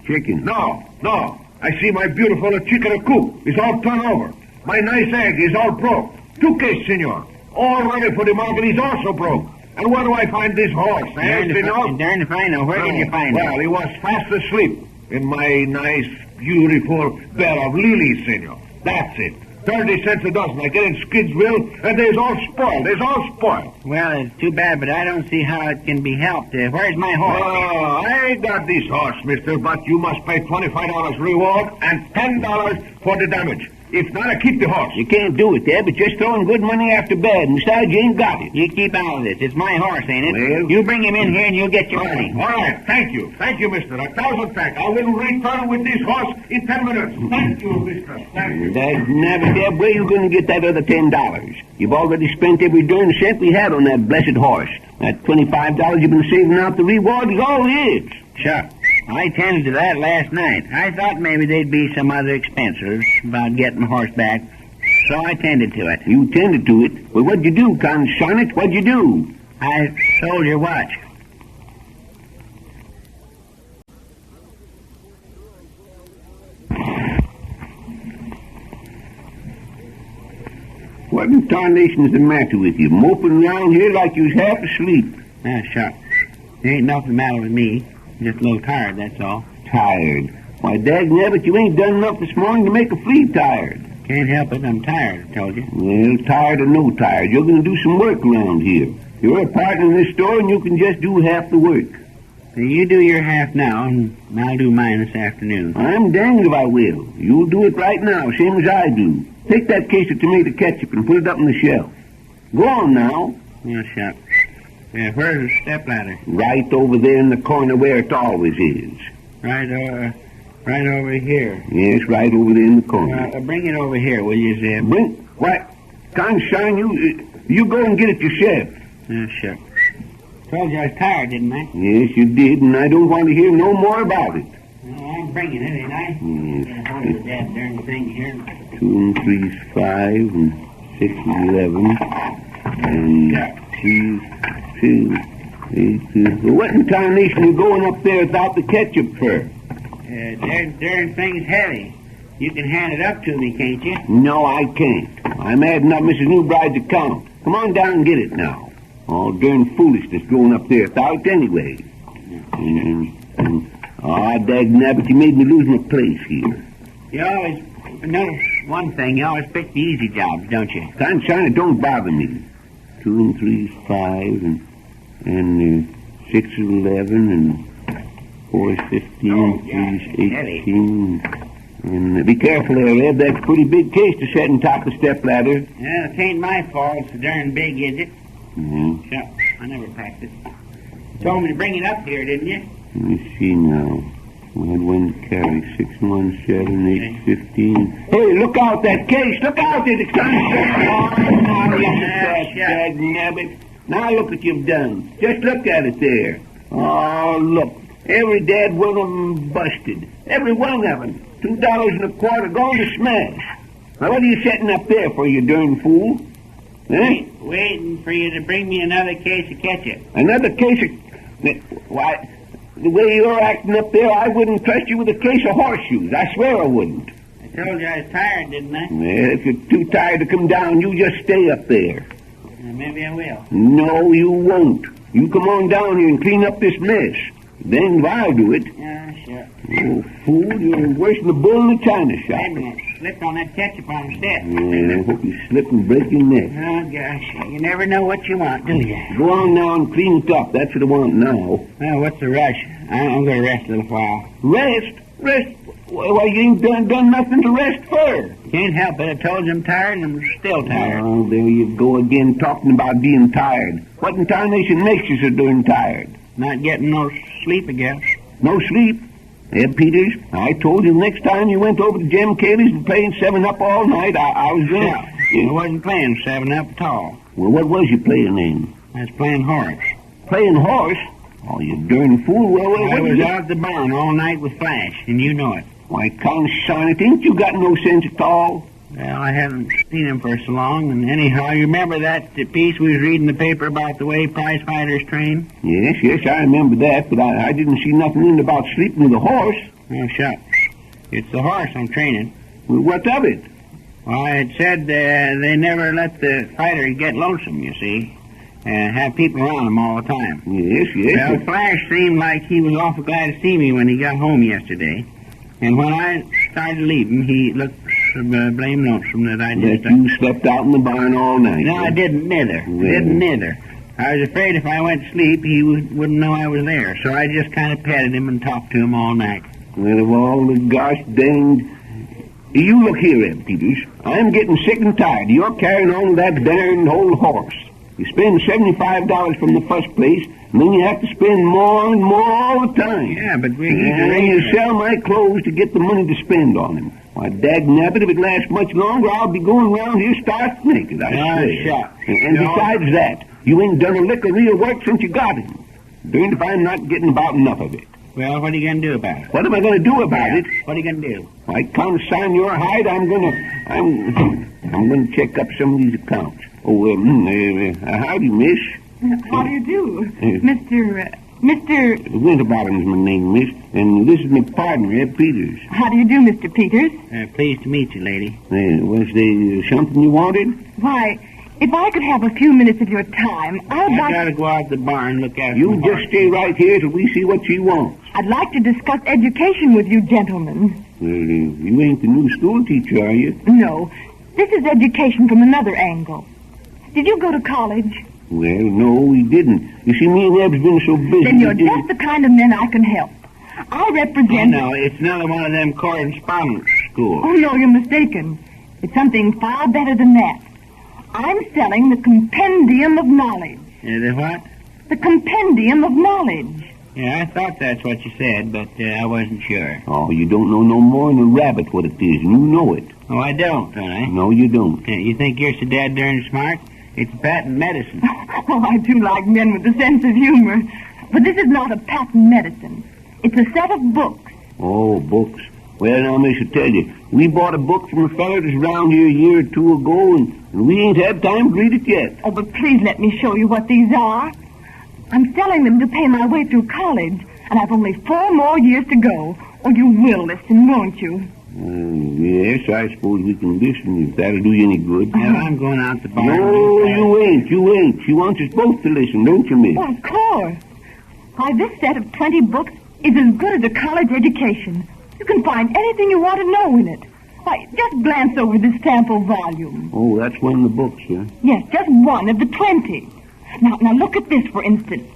Chicken. No. I see my beautiful chicken coop. It's all turned over. My nice egg is all broke. 2 cases, senor. All ready for the market is also broke. And where do I find this horse, Darn if I know. Where did you find him? Well, he was fast asleep. in my nice, beautiful bed of lilies, senor. That's it. 30 cents a dozen. I get in Skidsville, and they's all spoiled. They's all spoiled. Well, it's too bad, but I don't see how it can be helped. Where's my horse? Oh, I ain't got this horse, mister, but you must pay $25 reward and $10 for the damage. If not, I keep the horse. You can't do it, Deb. It's just throwing good money after bad. And besides, you ain't got it. You keep out of this. It's my horse, ain't it? Well, you bring him in here and you'll get your money. All right. Thank you. Thank you, mister. 1,000 thanks. I will return with this horse in 10 minutes. Thank you, mister. Thank you. Now, Deb, where you going to get that other $10? You've already spent every darn cent we had on that blessed horse. That $25 you've been saving out the reward is all it is. Sure. I tended to that last night. I thought maybe there'd be some other expenses about getting the horse back, so I tended to it. You tended to it? Well, what'd you do, Conshine? What'd you do? I sold your watch. What in tarnation's the matter with you? Moping around here like you was half asleep. Sure. There ain't nothing the matter with me. Just a little tired, that's all. Tired? Why, dagnabbit, you ain't done enough this morning to make a flea tired. Can't help it, I'm tired, I told you. Well, tired or no tired, you're going to do some work around here. You're a partner in this store, and you can just do half the work. So you do your half now, and I'll do mine this afternoon. I'm danged if I will. You'll do it right now, same as I do. Take that case of tomato ketchup and put it up on the shelf. Go on now. Yeah, sure. Where's the stepladder? Right over there in the corner where it always is. Right over here. Yes, right over there in the corner. Bring it over here, will you, Zeb? What? Conshine, you go and get it yourself. Yeah, sure. Told you I was tired, didn't I? Yes, you did, and I don't want to hear no more about it. Well, I'm bringing it, ain't I? Yes. Hold this darn thing here. 2 and 3's 5, and 6 is 11, and 2, 8. What in tarnation you going up there without the ketchup for? Darn thing's heavy. You can hand it up to me, can't you? No, I can't. I'm adding up Mrs. Newbride's account. Come on down and get it now. All darn foolishness going up there without anyway. Dagnabbit, you made me lose my place here. You always notice one thing. You always pick the easy jobs, don't you? Conshine, it don't bother me. 2 and 3's 5, and 6 is 11, and 4 is 15, 3 is 18. And be careful there, Ed. That's a pretty big case to set on top of the stepladder. Yeah, it ain't my fault. It's so darn big, is it? Mm-hmm. Sure. I never packed it. You told me to bring it up here, didn't you? Let me see now. We had one to carry. 6, 1, 7, 8, 15. Hey, look out, that case! Look out! It's Dagnabbit. Now look what you've done. Just look at it there. Oh, look. Every dead one of them busted. Every one of them. $2.25 gone to smash. Now, what are you setting up there for, you darn fool? Eh? Waiting for you to bring me another case of ketchup. Another case of... Why, the way you're acting up there, I wouldn't trust you with a case of horseshoes. I swear I wouldn't. I told you I was tired, didn't I? Well, if you're too tired to come down, you just stay up there. Maybe I will. No, you won't. You come on down here and clean up this mess. Then I'll do it. Yeah, sure. Oh, fool, you're worse than the bull in the china shop. Wait a minute. Slipped on that ketchup on the step. Yeah, I hope you slip and break your neck. Oh, gosh. You never know what you want, do you? Go on now and clean it up. That's what I want now. Well, what's the rush? I'm going to rest a little while. Rest? Rest? Why, you ain't done nothing to rest for. Can't help it. I told you I'm tired, and I'm still tired. Oh, there you go again, talking about being tired. What in tarnation makes you so darn tired? Not getting no sleep, I guess. No sleep? Ed Peters, I told you the next time you went over to Jim Cayley's and playing 7-Up all night, I was going to... I wasn't playing 7-Up at all. Well, what was you playing then? I was playing horse. Playing horse? Oh, you darn fool. Well, I was out at the barn all night with Flash, and you know it. Why, Conshine it, ain't you got no sense at all? Well, I haven't seen him for so long, and anyhow, you remember that piece we was reading in the paper about the way prize fighters train? Yes, I remember that, but I didn't see nothing in about sleeping with a horse. Oh, shucks. It's the horse I'm training. Well, what of it? Well, it said they never let the fighter get lonesome, you see. have people around him all the time. Yes. Well, Flash seemed like he was awful glad to see me when he got home yesterday. And when I started to leave him, he looked blame lonesome that I just... That you slept out in the barn all night. No, I didn't neither. I was afraid if I went to sleep, he wouldn't know I was there. So I just kind of petted him and talked to him all night. Well, of all the gosh danged... You look here, Ed Peters. I'm getting sick and tired of your carrying on with that darn old horse. You spend $75 from the first place, and then you have to spend more and more all the time. Yeah, but we... And then you sell my clothes to get the money to spend on them. Why, dagnabbit, if it lasts much longer, I'll be going around here stark naked, I swear. Shut. And besides that, you ain't done a lick of real work since you got him. Darned if I'm not getting about enough of it. Well, what are you going to do about it? What am I going to do about it? What are you going to do? I consign your hide. I'm going to check up some of these accounts. Oh, howdy, miss. How do you do? Mr. Winterbottom's my name, miss. And this is my partner, Ed Peters. How do you do, Mr. Peters? Pleased to meet you, lady. Was there something you wanted? Why, if I could have a few minutes of your time, I gotta go out to the barn and look after You just stay right here till we see what she wants. I'd like to discuss education with you gentlemen. Well, you ain't the new school teacher, are you? No. This is education from another angle. Did you go to college? Well, no, we didn't. You see, me and Eb's been so busy... Then you're just the kind of men I can help. I represent... Oh, no, it's another one of them correspondence schools. Oh, no, you're mistaken. It's something far better than that. I'm selling the compendium of knowledge. The what? The compendium of knowledge. Yeah, I thought that's what you said, but I wasn't sure. Oh, you don't know no more than a rabbit what it is, and you know it. Oh, I don't I? No, you don't. You think you're so dead darn smart? It's patent medicine. Oh, I do like men with a sense of humor. But this is not a patent medicine. It's a set of books. Oh, books. Well, now, miss, I tell you, we bought a book from a fellow that's around here a year or two ago, and we ain't had time to read it yet. Oh, but please let me show you what these are. I'm selling them to pay my way through college, and I've only 4 more years to go. Oh, you will listen, won't you? Yes, I suppose we can listen if that'll do you any good. Well, I'm going out the barn. No, you ain't. She wants us both to listen, don't you, miss? Oh, of course. Why, this set of 20 books is as good as a college education. You can find anything you want to know in it. Why, just glance over this sample volume. Oh, that's one of the books, huh? Yes, just one of the 20. Now look at this, for instance.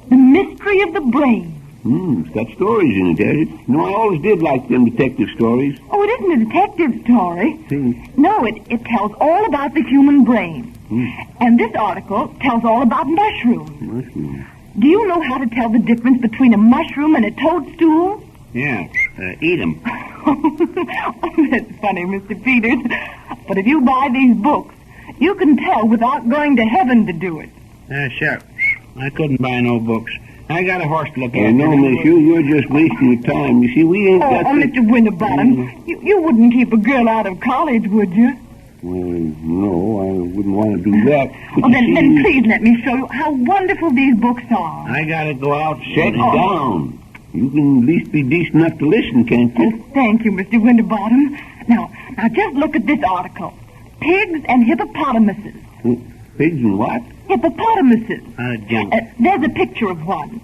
The Mystery of the Brain. It's got stories in it, has it? You know, I always did like them detective stories. Oh, it isn't a detective story. No, it tells all about the human brain. And this article tells all about mushrooms. Do you know how to tell the difference between a mushroom and a toadstool? Yeah, eat them. Oh, that's funny, Mr. Peters. But if you buy these books, you can tell without going to heaven to do it. Sure. I couldn't buy no books. I got a horse to look after. No, miss, you're just wasting your time. You see, we ain't got... Mr. Winterbottom, you wouldn't keep a girl out of college, would you? Well, no, I wouldn't want to do that. But then please let me show you how wonderful these books are. I gotta go out. Sit down. You can at least be decent enough to listen, can't you? Oh, thank you, Mr. Winterbottom. Now, just look at this article. Pigs and hippopotamuses. Pigs and what? Hippopotamuses. Junk. There's a picture of one.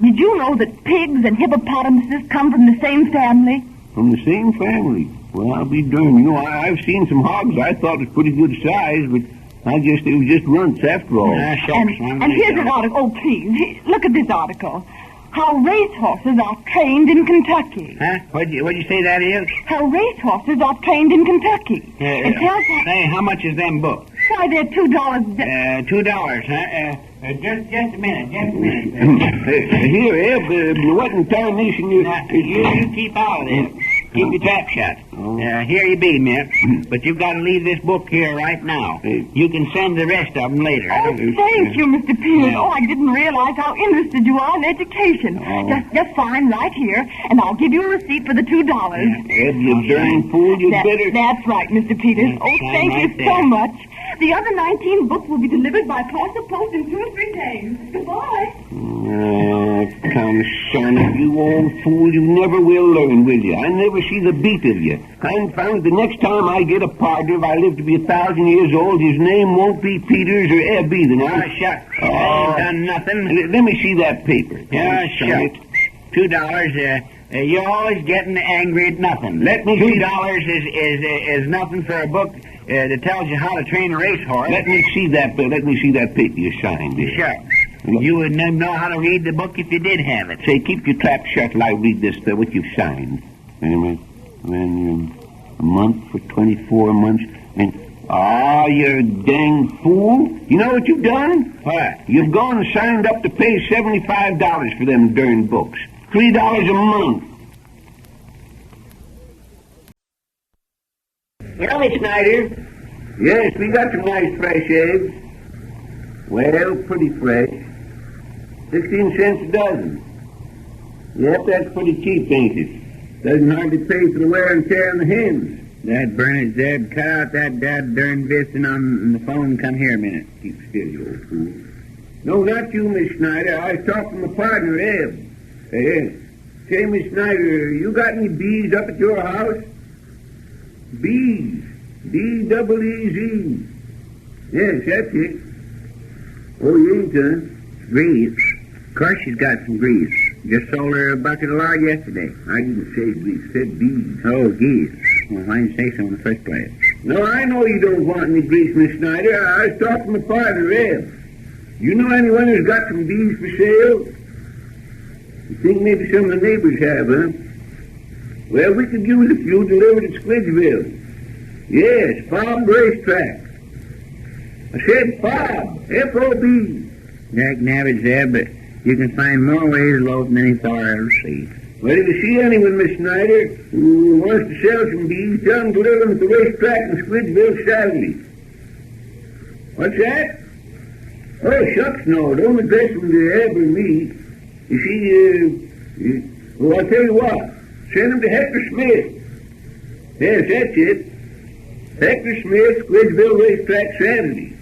Did you know that pigs and hippopotamuses come from the same family? From the same family? Well, I'll be darned. You know, I've seen some hogs I thought was pretty good size, but I guess they was just runts after all. And here's an article. Oh, please, look at this article. How racehorses are trained in Kentucky. Huh? What'd you say that is? How racehorses are trained in Kentucky. It tells Say, how much is them books? Why, they're $2. $2, huh? Just a minute. Here, Eb, what in tarnation you keep out of this. Keep your trap shut. Here you be, miss. But you've got to leave this book here right now. You can send the rest of them later. Oh, thank you, Mr. Peters. Oh, I didn't realize how interested you are in education. Just sign right here, and I'll give you a receipt for the $2. Eb, you darn fool, you better... That's right, Mr. Peters. Oh, thank you so much. The other 19 books will be delivered by parcel post in 2 or 3 days. Goodbye. Come, son, you old fool, you never will learn, will you? I never see the beat of you. Confound, the next time I get a partner, if I live to be 1,000 years old, his name won't be Peters or Ebb either. Now, shucks. I ain't done nothing. Let me see that paper. Yeah, shucks. $2. You're always getting angry at nothing. Let me $2 is nothing for a book that tells you how to train a racehorse. Let me see that paper you signed there. Shucks. You would never know how to read the book if you did have it. Say, keep your trap shut till I read this, what you've signed. Anyway, a month for 24 months. You dang fool. You know what you've done? What? You've gone and signed up to pay $75 for them darn books. $3 a month. You know, Miss Snyder? Yes, we got some nice fresh eggs. Well, pretty fresh. 16 cents a dozen. Yep, that's pretty cheap, ain't it? Doesn't hardly pay for the wear and tear on the hens. That burn it, Zeb. Cut out that darn visiting on the phone and come here a minute. Keep still, you old fool. No, not you, Miss Snyder. I was talking to my partner, Ebb. Say, Miss Snyder, you got any bees up at your house? Bees. B-double-E-Z. Yes, that's it. Oh, you ain't, huh? Grease. Of course she's got some grease. Just sold her a bucket of lard yesterday. I didn't say grease, said bees. Oh, geese. Well, why didn't you say so in the first place? No, I know you don't want any grease, Miss Snyder. I was talking to my partner, Ebb. You know anyone who's got some bees for sale? You think maybe some of the neighbors have, huh? Well, we could use a few delivered at Squidgeville. Yes, Fob Racetrack. I said Fob, F-O-B. Jack Nabbit, Zeb, but you can find more ways of loafing than he thought I'd see. Well, if you see anyone, Miss Snyder, who wants to sell some bees, tell them to deliver them at the racetrack in Squidgeville Saturday. What's that? Oh, shucks, no. Don't address them to Ebb or me. You see, well, I'll tell you what. Send them to Hector Smith. Yes, that's it. Hector Smith, Squidgeville Racetrack Saturday.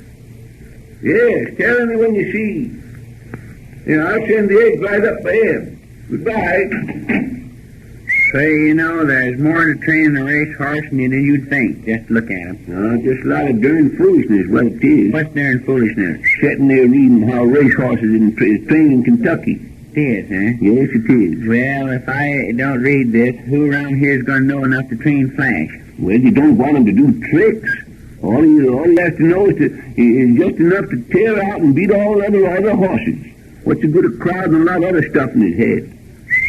Yes, tell me when you see. I'll send the eggs right up by Ebb. Goodbye. Say, you know, there's more to training a racehorse than you'd think. Just look at him. No, just a lot of darn foolishness, what it is. What's darn foolishness? Sitting there reading how racehorses is trained in Kentucky. It is, huh? Yes, it is. Well, if I don't read this, who around here is going to know enough to train Flash? Well, you don't want him to do tricks. All he has to know is just enough to tear out and beat all other horses. What's the good of crowd and a lot of other stuff in his head?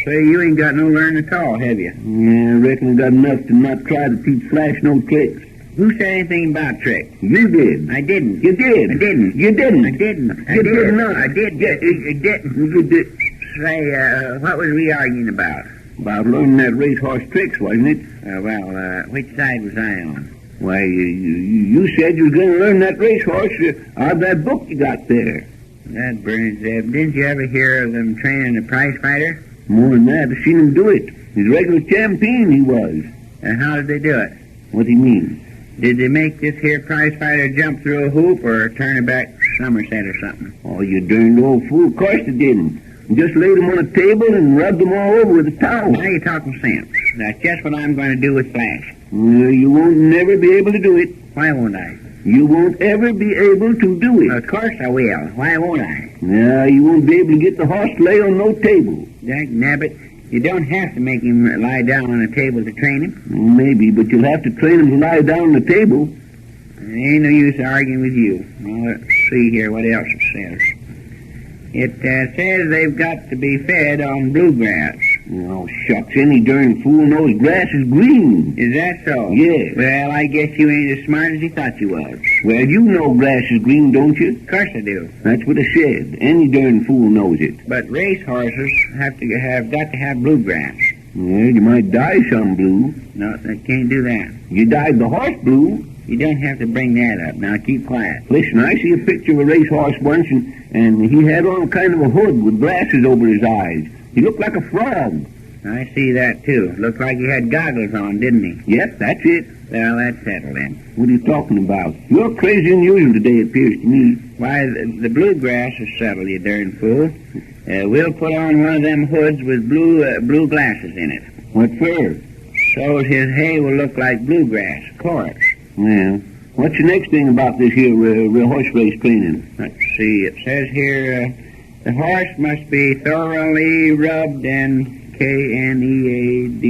Say, you ain't got no learning at all, have you? Yeah, I reckon I got enough to not try to teach Flash no tricks. Who said anything about tricks? You did. I didn't. You did. I didn't. You didn't. I didn't. You did not. I did. You didn't. You did. Say, what was we arguing about? About learning that racehorse tricks, wasn't it? Which side was I on? Why, you said you were going to learn that racehorse out of that book you got there. That burns, Zeb. Didn't you ever hear of them training a prize fighter? More than that, I've seen him do it. He's a regular champion, he was. And how did they do it? What do you mean? Did they make this here prize fighter jump through a hoop or turn it back somerset or something? Oh, you darned old fool. Of course they didn't. Just laid them on a table and rubbed them all over with a towel. Now you're talking sense. That's just what I'm going to do with Flash. You won't never be able to do it. Why won't I? You won't ever be able to do it. Of course I will. Why won't I? No, you won't be able to get the horse to lay on no table. Jack Nabbit, you don't have to make him lie down on a table to train him. Maybe, but you'll have to train him to lie down on the table. There ain't no use arguing with you. Well, let's see here what else it says. It says they've got to be fed on bluegrass. Oh, shucks, any darn fool knows grass is green. Is that so? Yeah. Well, I guess you ain't as smart as you thought you was. Well, you know grass is green, don't you? Of course I do. That's what I said. Any darn fool knows it. But race horses have got to have bluegrass. Well, you might dye some blue. No, they can't do that. You dyed the horse blue. You don't have to bring that up. Now, keep quiet. Listen, I see a picture of a racehorse once, and he had on kind of a hood with glasses over his eyes. He looked like a frog. I see that, too. Looked like he had goggles on, didn't he? Yep, that's it. Well, that's settled then. What are you talking about? You're crazier than usual today, it appears to me. Why, the bluegrass is settled, you darn fool. We'll put on one of them hoods with blue glasses in it. What for? So his hay will look like bluegrass, of course. Well, what's the next thing about this here horse race training? Let's see, it says here, the horse must be thoroughly rubbed and Kneaded.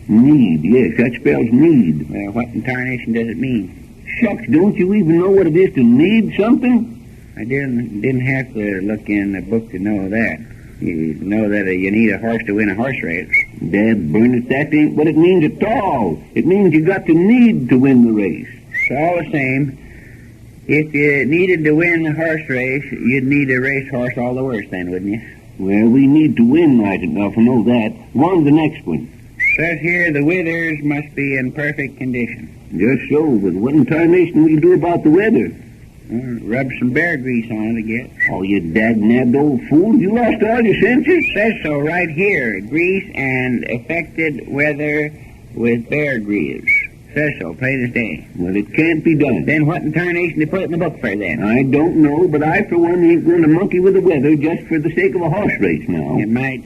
Need, yes, that spells need. Well, what in tarnation does it mean? Shucks, don't you even know what it is to need something? I didn't have to look in the book to know that. You know that you need a horse to win a horse race. Dad burn it, that ain't what it means at all. It means you got to need to win the race. It's all the same. If you needed to win the horse race, you'd need a racehorse all the worse then, wouldn't you? Well, we need to win right enough, I know that. On to the next one. Says here the withers must be in perfect condition. Just so, but what in tarnation will you do about the weather? Rub some bear grease on it, I guess. Oh, you dag-nabbed old fool. You lost all your senses? Says so right here. Grease and affected weather with bear grease. Says so, plain as day. Well, it can't be done. Then what in tarnation they put it in the book for then? I don't know, but I, for one, ain't going to monkey with the weather just for the sake of a horse race now. You might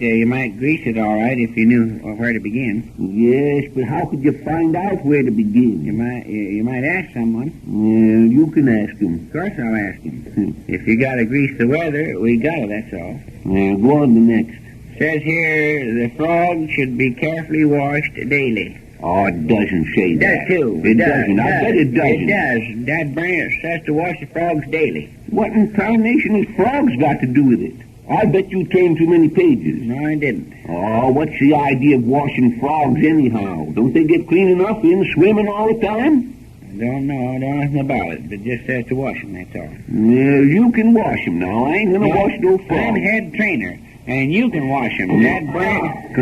grease it all right if you knew where to begin. Yes, but how could you find out where to begin? You might ask someone. Well, you can ask him. Of course I'll ask him. If you got to grease the weather, we got it, that's all. Well, go on to the next. Says here the frogs should be carefully washed daily. Oh, it doesn't say that. It does, too. It doesn't. I bet it doesn't. It does. Dad Brant says to wash the frogs daily. What in tarnation has frogs got to do with it? I bet you turned too many pages. No, I didn't. Oh, what's the idea of washing frogs anyhow? Don't they get clean enough in swimming all the time? I don't know. I don't know nothing about it. It just says to wash them, that's all. Well, you can wash them now. I ain't going to wash no frogs. I'm head trainer. And you can wash him, Dad Brant.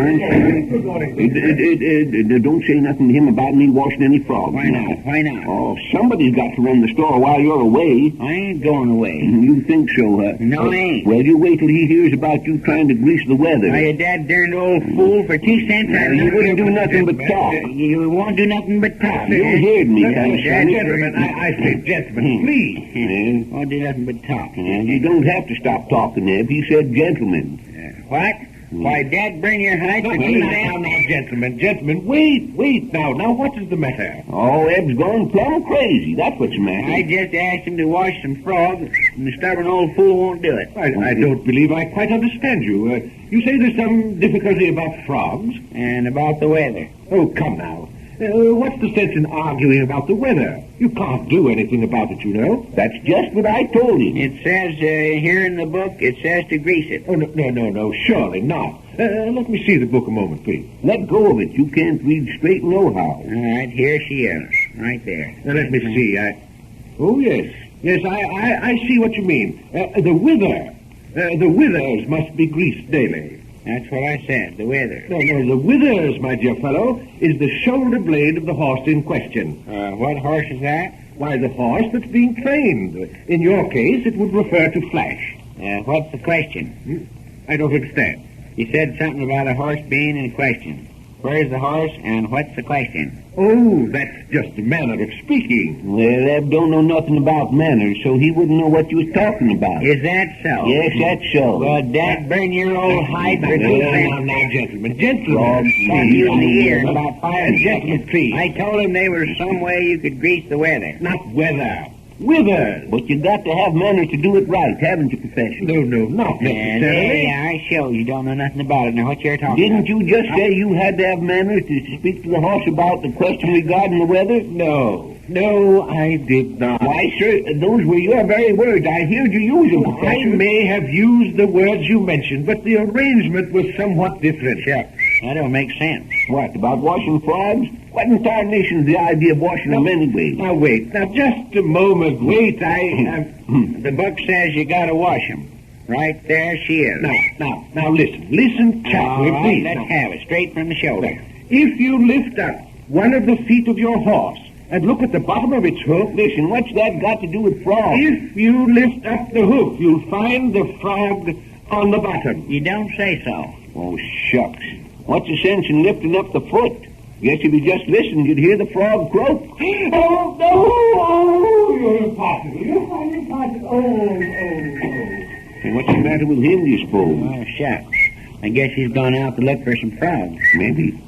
Don't say nothing to him about me washing any frogs. Why not? Why not? Oh, somebody's got to run the store while you're away. I ain't going away. You think so, huh? No, I ain't. Well, you wait till he hears about you trying to grease the weather. Why, you dad darned old fool, for 2 cents. You wouldn't do nothing but talk. You won't do nothing but talk. You heard me, Gentlemen, I say, gentlemen, please. Won't do nothing but talk. You don't have to stop talking, Neb. He said gentlemen. What? Why, Dad, bring your hide for 2 cents. Now, gentlemen, wait now. Now, what is the matter? Oh, Eb's gone plumb crazy. That's what's the matter. I just asked him to wash some frogs, and the stubborn old fool won't do it. I don't believe I quite understand you. You say there's some difficulty about frogs? And about the weather. Oh, come now. What's the sense in arguing about the weather? You can't do anything about it, you know. That's just what I told him. It says here in the book, it says to grease it. Oh, no, surely not. Let me see the book a moment, please. Let go of it. You can't read straight nohow. All right, here she is, right there. Now, let me see. Oh, yes. Yes, I see what you mean. The withers must be greased daily. That's what I said, the wither. No, the withers, my dear fellow, is the shoulder blade of the horse in question. What horse is that? Why, the horse that's being trained. In your case, it would refer to Flash. What's the question? I don't understand. You said something about a horse being in question. Where's the horse, and what's the question? Oh, that's just a manner of speaking. Well, Eb don't know nothing about manners, so he wouldn't know what you was talking about. Is that so? Yes, that's so. Well, Dad, burn your old hide for 2 cents. Now, gentlemen. Stop you in the ear in about 5 Gentlemen, please. I told him there was some way you could grease the weather. Not weather. Withers. But you got to have manners to do it right, haven't you, Professor? No, not necessarily. I show you don't know nothing about it. Now, what you're talking Didn't about? you just say you had to have manners to speak to the horse about the question regarding the weather? No, I did not. Why, sir, those were your very words. I heard you use them, Professor. I may have used the words you mentioned, but the arrangement was somewhat different. Sure. That don't make sense. What, about washing frogs? What in tarnation's the idea of washing them anyway? Now, wait. Now, just a moment. Wait, The book says you gotta wash them. Right there she is. Now, listen. Listen carefully, please. Let's have it, straight from the shoulder. If you lift up one of the feet of your horse and look at the bottom of its hoof... Listen, what's that got to do with frogs? If you lift up the hoof, you'll find the frog on the bottom. You don't say so. Oh, shucks. What's the sense in lifting up the foot? Guess if you just listened, you'd hear the frog croak. Oh, no! You're impossible. You're impossible. Oh. And what's the matter with him, do you suppose? Oh, shucks. I guess he's gone out to look for some frogs. Maybe.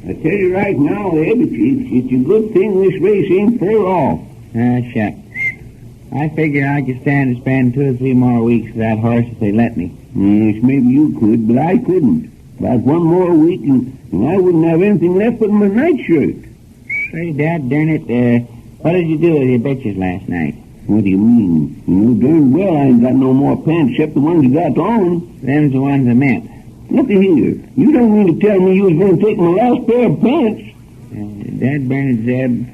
I tell you right now, Eb, it's a good thing this race ain't fair off. Shucks. I figure I could stand to spend 2 or 3 more weeks with that horse if they let me. Yes, maybe you could, but I couldn't. About 1 more week, and I wouldn't have anything left but my nightshirt. Say, Dad, darn it, what did you do with your bitches last night? What do you mean? You know darn well I ain't got no more pants except the ones you got on. Them's the ones I meant. Look here. You don't mean to tell me you was going to take my last pair of pants? Dad, Bernard, Zeb,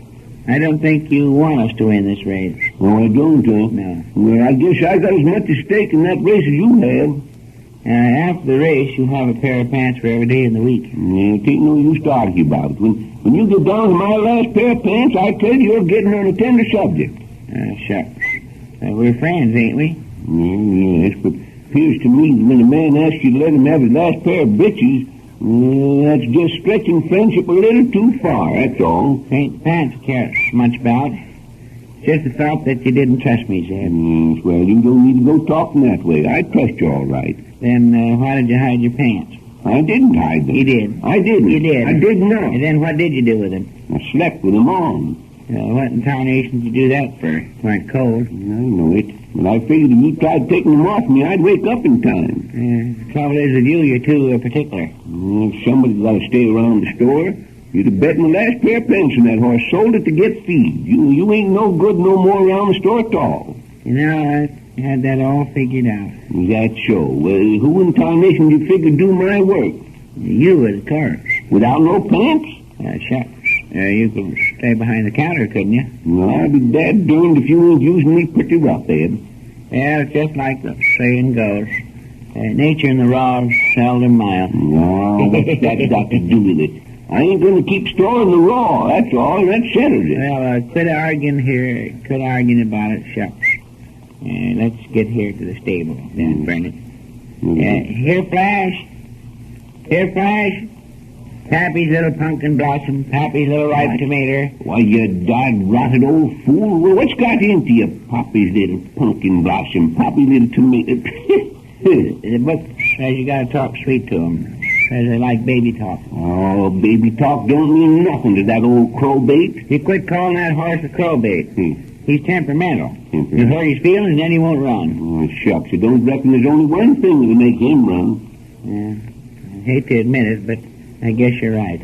I don't think you want us to win this race. Oh, I don't, huh? No. Well, I guess I got as much at stake in that race as you have. After the race, you'll have a pair of pants for every day in the week. Yeah, it ain't no use to argue about it. When you get down to my last pair of pants, I tell you you're getting on a tender subject. Shucks. We're friends, ain't we? Yes, but it appears to me that when a man asks you to let him have his last pair of breeches, that's just stretching friendship a little too far, that's all. Ain't pants care much about. Just the thought that you didn't trust me, Zeb. Yes, well, you don't need to go talking that way. I trust you all right. Then why did you hide your pants? I didn't hide them. You did. I didn't. You did. I did not. And then what did you do with them? I slept with them on. What in tarnation did you do that for? They weren't cold. I know it. But I figured if you tried taking them off me, I'd wake up in time. The trouble is with you're too particular. If somebody's got to stay around the store, you'd have bet my last pair of pants on that horse. Sold it to get feed. You ain't no good no more around the store at all. You know, I had that all figured out. Is that so? Well, who in tarnation do you figure do my work? You, of course. Without no pants? Shucks. You could stay behind the counter, couldn't you? Well, I'd be dad darned if you ain't using me pretty rough, Ed. Yeah, it's just like the saying goes. Nature in the raw is seldom mild. No, what's that got to do with it? I ain't going to keep storing the raw, that's all. That settles it. Well, quit arguing here. Quit arguing about it, shucks. Let's get here to the stable, then, Bernard. Here, Flash. Here, Flash. Pappy's little pumpkin blossom, Pappy's little ripe tomato. Why, you dod-rotted old fool. Well, what's got into you, Pappy's little pumpkin blossom, Pappy's little tomato? The book says you got to talk sweet to them. Says they like baby talk. Oh, baby talk don't mean nothing to that old crowbait. You quit calling that horse a crowbait. He's temperamental. You hurt his feelings, then he won't run. Oh, shucks, I don't reckon there's only one thing that'll make him run. I hate to admit it, but I guess you're right.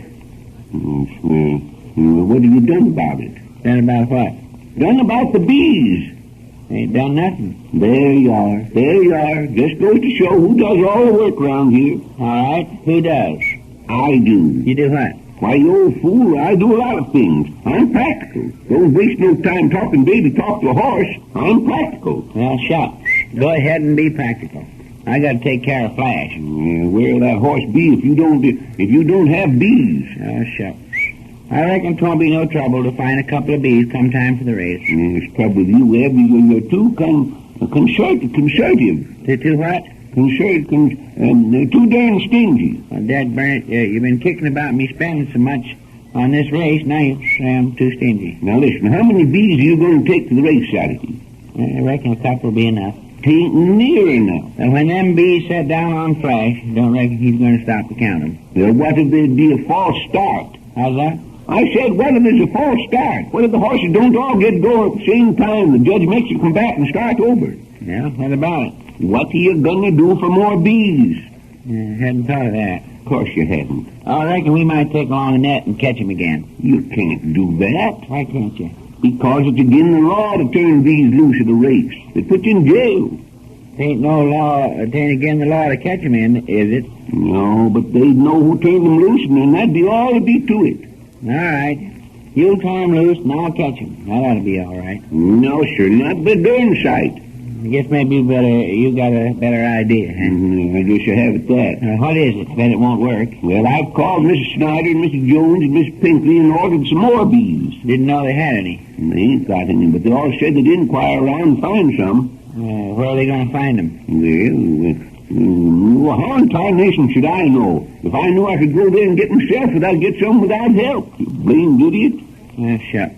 What have you done about it? Done about what? Done about the bees. Ain't done nothing. There you are. There you are. Just goes to show who does all the work around here. All right. Who does? I do. You do what? Why, you old fool, I do a lot of things. I'm practical. Don't waste no time talking baby talk to a horse. I'm practical. Well, shucks. Go ahead and be practical. I got to take care of Flash. Where'll that horse be if you don't have bees? Oh, shucks. I reckon 'twon't be no trouble to find a couple of bees come time for the race. There's trouble with you, Eb. You're too conservative. Too what? Conservative, and they're too darn stingy. Well, Dad Bernard, you've been kicking about me spending so much on this race, now you say I'm too stingy. Now listen, how many bees are you going to take to the race Saturday? I reckon a couple will be enough. Tain't near enough. And when them bees set down on Flash, don't reckon he's going to stop to count them. Well, what if there'd be a false start? How's that? I said, what if there's a false start? What if the horses don't all get going at the same time? The judge makes you come back and start over. Yeah, what about it? What are you going to do for more bees? Hadn't thought of that. Of course you hadn't. I reckon we might take along a net and catch him again. You can't do that. Why can't you? Because it's against the law to turn bees loose at a race. They put you in jail. Ain't no law, it ain't against the law to catch him in, is it? No, but they'd know who turned them loose, and that'd be all there'd be to it. All right. You'll turn him loose, and I'll catch him. That ought to be all right. No, sir, not the darn sight. I guess maybe you got a better idea, huh? I guess you have it that. What is it? Then it won't work. Well, I've called Mrs. Snyder and Mrs. Jones and Miss Pinkley and ordered some more bees. Didn't know they had any. They ain't got any, but they all said they'd inquire around and find some. Where are they going to find them? Well, how in tarnation should I know? If I knew I could go there and get myself, I'd get some without help. You blamed idiot. Shucks.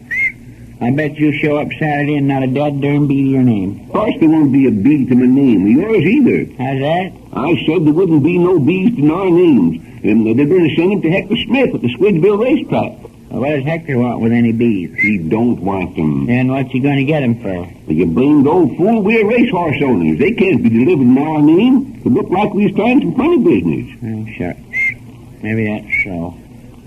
I bet you'll show up Saturday and not a dead darn bee to your name. Of course there won't be a bee to my name, or yours either. How's that? I said there wouldn't be no bees to our names. And they're going to send them to Hector Smith at the Squidville racetrack. Well, what does Hector want with any bees? He don't want them. Then what's he going to get them for? You blamed old fool, we're racehorse owners. They can't be delivered in our name. It looked like we was trying some funny business. Shucks. Maybe that's so.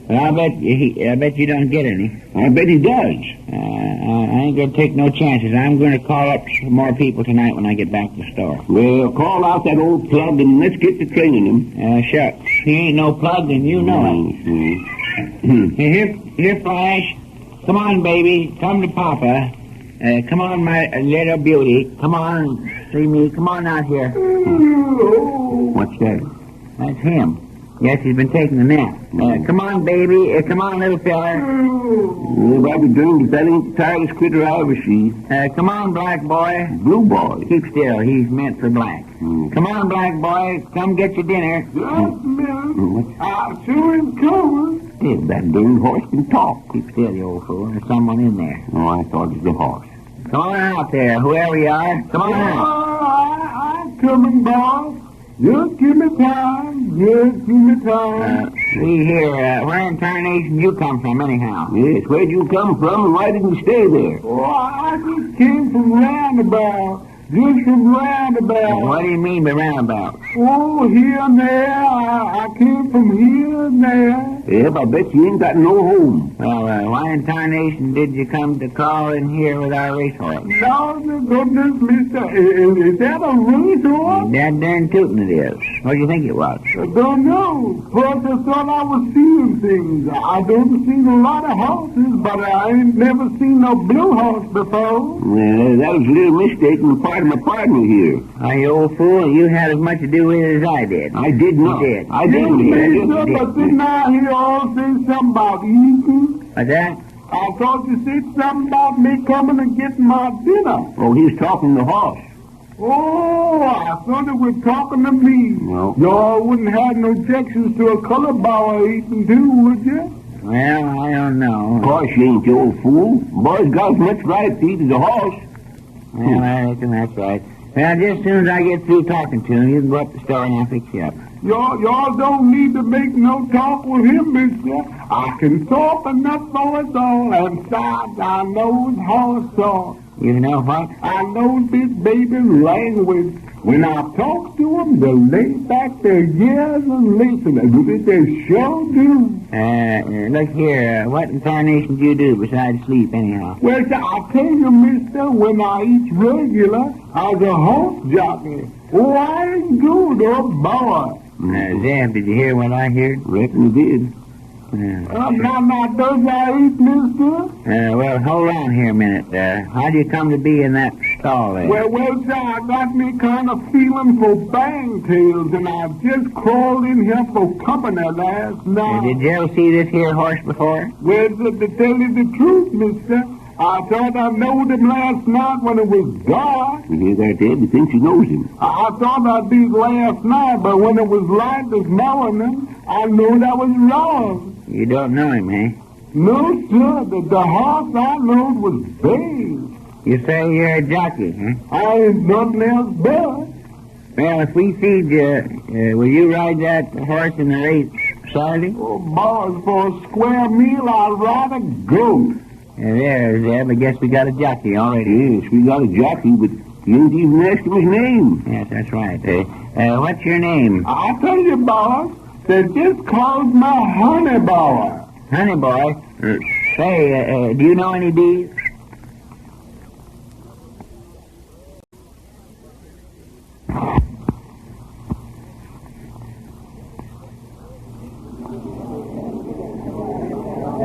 But I bet you don't get any. I bet he does. I ain't going to take no chances. I'm going to call up some more people tonight when I get back to the store. Well, call out that old plug and let's get to training him. Shucks. He ain't no plug and you know it. Here, Flash. Come on, baby. Come to Papa. Come on, my little beauty. Come on. See me. Come on out here. What's that? That's him. Yes, he's been taking a nap. Come on, baby. Come on, little feller. Well, I'll be doomed if that ain't the tireless critter I ever see. Come on, black boy. Blue boy. Keep still. He's meant for black. Come on, black boy. Come get your dinner. Just a minute. I sure am coming. Yeah, that darn horse can talk. Keep still, you old fool. There's someone in there. Oh, I thought it was the horse. Come on out there, whoever you are. Come on out. I'm coming, boss. Just give me time. Just give me time. See here, where in tarnation you come from, anyhow? Yes, where'd you come from and why didn't you stay there? Oh, I just came from Roundabout. Just from Roundabout. What do you mean by Roundabout? Oh, here and there. I came from here and there. Yep, I bet you ain't got no home. Well, why in tarnation did you come to call in here with our racehorse? Lord goodness, mister. Is that a racehorse? That darn tootin' it is. What do you think it was? I don't know. First I thought I was seeing things. I don't see a lot of horses, but I ain't never seen no blue horse before. Well, that was a little mistake on the part of my partner here. Oh, you old fool. You had as much to do with it as I did. I did not. You did. I didn't. Mister, but didn't I hear all say something about eating? What's that? I thought you said something about me coming and getting my dinner. Oh, he's talking to the horse. Oh, I thought it was talking to me. No. Y'all wouldn't have no objections to a color bower eating too, would you? Well, I don't know. Of course you ain't, you old fool. Boy's got as much right to eat as a horse. Well, I reckon that's right. Well, just as soon as I get through talking to him, you can go up to the store and I'll fix you up. Y'all don't need to make no talk with him, mister. I can talk enough for us all, and besides, I knows horse talk. You know what? I knows this baby's language. When I talk to them, they lay back their ears and listen, and they sure do. Look here, what in tarnation do you do besides sleep, anyhow? Well, I tell you, mister, when I eat regular, I's a horse jockey. Oh, I ain't good, oh, boy. Zeb, did you hear what I heard? Reckon you did. Now, does I eat, mister? Well, hold on here a minute. How do you come to be in that stall there? Well, sir, I got me kind of feeling for bangtails, and I just crawled in here for company last night. Did you ever see this here horse before? Well, to tell you the truth, mister, I thought I knowed him last night when it was dark. You hear that, Ed? He thinks he knows him. I thought I did last night, but when it was light this morning, I knew that was wrong. You don't know him, eh? No, sir. The horse I knowed was big. You say you're a jockey, huh? I ain't nothing else but. Well, if we feed you, will you ride that horse in the race Saturday? Oh, boys, for a square meal, I'd ride a goat. There, Zeb. I guess we got a jockey already. Yes, we got a jockey, but you ain't even asked him his name. Yes, that's right. What's your name? I tell you, boss, they just called my honey boy. Honey boy? Say, do you know any bees?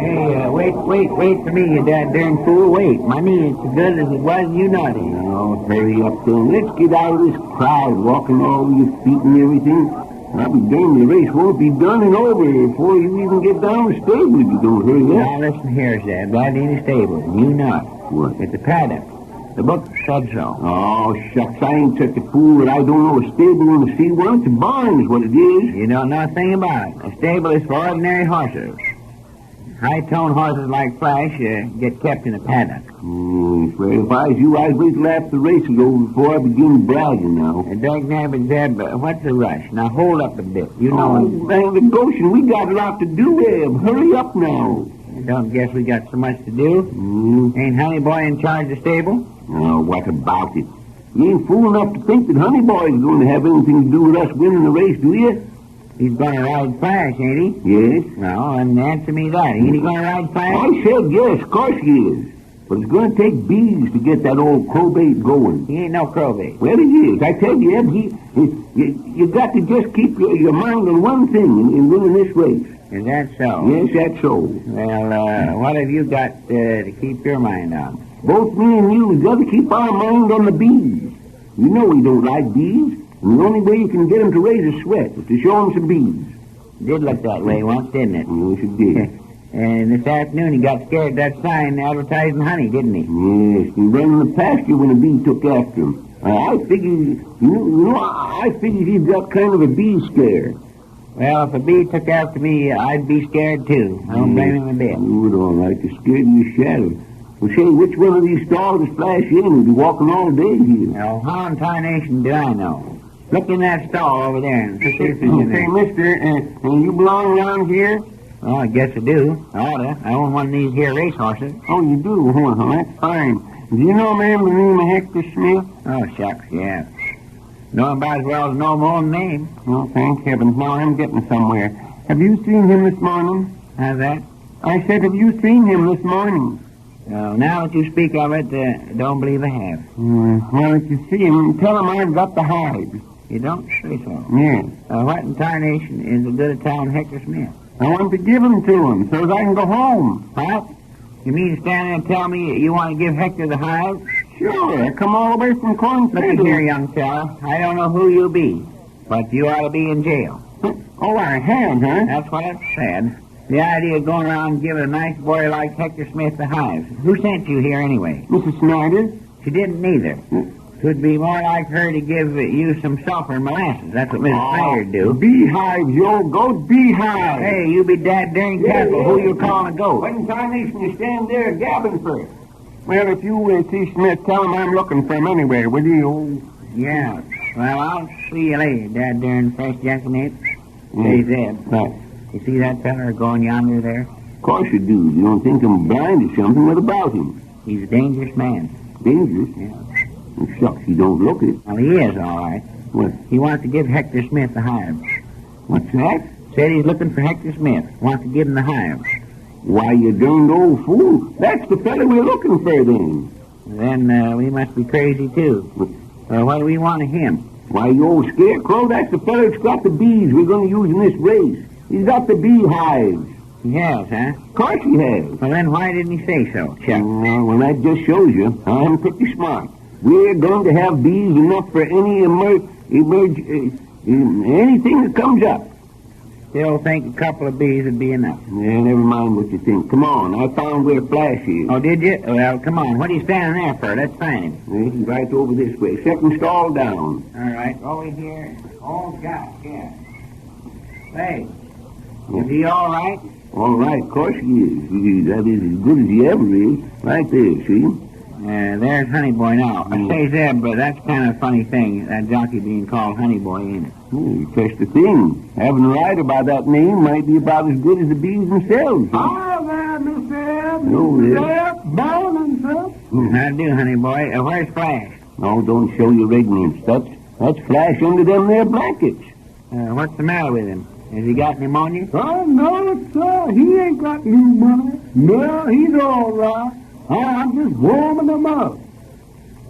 Hey, wait for me, you darn fool. Wait. My knee ain't so good as it was, you naughty. No, Oh, hurry up then. Let's get out of this crowd, walking all over your feet and everything. I'll be darned, the race won't be done and over before you even get down the stable if you don't hurry up. Now, listen here, Zeb. That ain't a stable. You know it. What? It's a paddock. The book said so. Oh, shucks, I ain't such a fool that I don't know a stable and a sea one. It's a barn is what it is. You don't know a thing about it. A stable is for ordinary horses. High-toned horses like Flash get kept in a paddock. Well, if I was you, I'd wait till after the race is over before I begin bragging now. Dag nabbit, Zeb, what's the rush? Now, hold up a bit. You know... Oh, man, the Goshen, we got a lot to do, Eb. Hurry up now. I don't guess we got so much to do. Ain't Honey Boy in charge of the stable? Oh, what about it? You ain't fool enough to think that Honey Boy is going to have anything to do with us winning the race, do you? He's going to ride Flash, ain't he? Yes. No, and answer me that. Ain't he going to ride Flash? I said yes, of course he is. But it's going to take bees to get that old crowbait going. He ain't no crowbait. Well, he is. I tell you, Eb, you got to just keep your mind on one thing in winning this race. Is that so? Yes, that's so. Well, what have you got to keep your mind on? Both me and you have got to keep our mind on the bees. You know we don't like bees, and the only way you can get them to raise a sweat is to show them some bees. Did look that way once, didn't it? Yes, it did. And this afternoon he got scared of that sign advertising honey, didn't he? Yes, he ran in the pasture when a bee took after him. I figured, I figured he'd got kind of a bee scare. Well, if a bee took after me, I'd be scared too. I don't blame him a bit. You would all right. You're scared of your shadow. Well, say, which one of these stalls is Flash in? He'll be walking all day here. Well, how in tarnation do I know? Look in that stall over there and see if he's in there. Hey, mister, you belong around here? Well, I guess I do. I oughta. I own one of these here race horses. Oh, you do? Well, that's fine. Do you know a man by the name of Hector Smith? Oh, shucks, yeah. Know him about as well as know my own name. Oh, thank heavens. Now I'm getting somewhere. Have you seen him this morning? How's that? I said, have you seen him this morning? Now that you speak of it, don't believe I have. Well, if you see him, tell him I've got the hide. You don't say so? Yes. What in tarnation is the good of town Hector Smith? I want to give him to him so that I can go home. What? You mean to stand there and tell me you want to give Hector the hive? Sure. I come all the way from Corn City. Look here, young fella. I don't know who you be, but you ought to be in jail. Oh, I have, huh? That's what I've said. The idea of going around giving a nice boy like Hector Smith the hives. Who sent you here anyway? Mrs. Snyder. She didn't neither. Could be more like her to give you some sulfur and molasses. That's what Mrs. Snyder'd do. Beehives, you old goat, beehives. Hey, you be dad darn careful who you're calling a goat. What in tarnation you stand there gabbing for? Well, if you see Smith, tell him I'm looking for him anyway, will you? Yeah. Well, I'll see you later, dad darn fresh jackanapes. Say, Zeb. Right. You see that feller going yonder there? Of course you do. You don't think I'm blind or something? What about him? He's a dangerous man. Dangerous? Yeah. Well, shucks, you don't look it. Well, he is, all right. What? He wants to give Hector Smith the hives. What's that? Said he's looking for Hector Smith. Wants to give him the hives. Why, you darned old fool. That's the fella we're looking for, then. Then we must be crazy, too. What do we want of him? Why, you old scarecrow, that's the fella that's got the bees we're going to use in this race. He's got the beehives. He has, huh? Of course he has. Well, then why didn't he say so, Chuck? Well, that just shows you I'm pretty smart. We're going to have bees enough for any anything that comes up. Still think a couple of bees would be enough. Yeah, never mind what you think. Come on, I found where Flash is. Oh, did you? Well, come on. What are you standing there for? Let's find him. Yeah, he's right over this way. Second stall down. All right, over here. Oh, gosh, yeah. Hey, is he all right? All right, of course he is. That is as good as he ever is. Right there, see? There's Honey Boy now. I say, Zeb, but that's kind of a funny thing, that jockey being called Honey Boy, ain't it? Just the thing. Having a right about that name might be about as good as the bees themselves. Hi there, Mr. Ebb. Hello, Zeb. Morning, sir. How do, Honey Boy? Where's Flash? No, don't show your ignorance. That's Flash under them there blankets. What's the matter with him? Has he got pneumonia? Oh, no, sir. He ain't got pneumonia. No, he's all right. I'm just warming him up.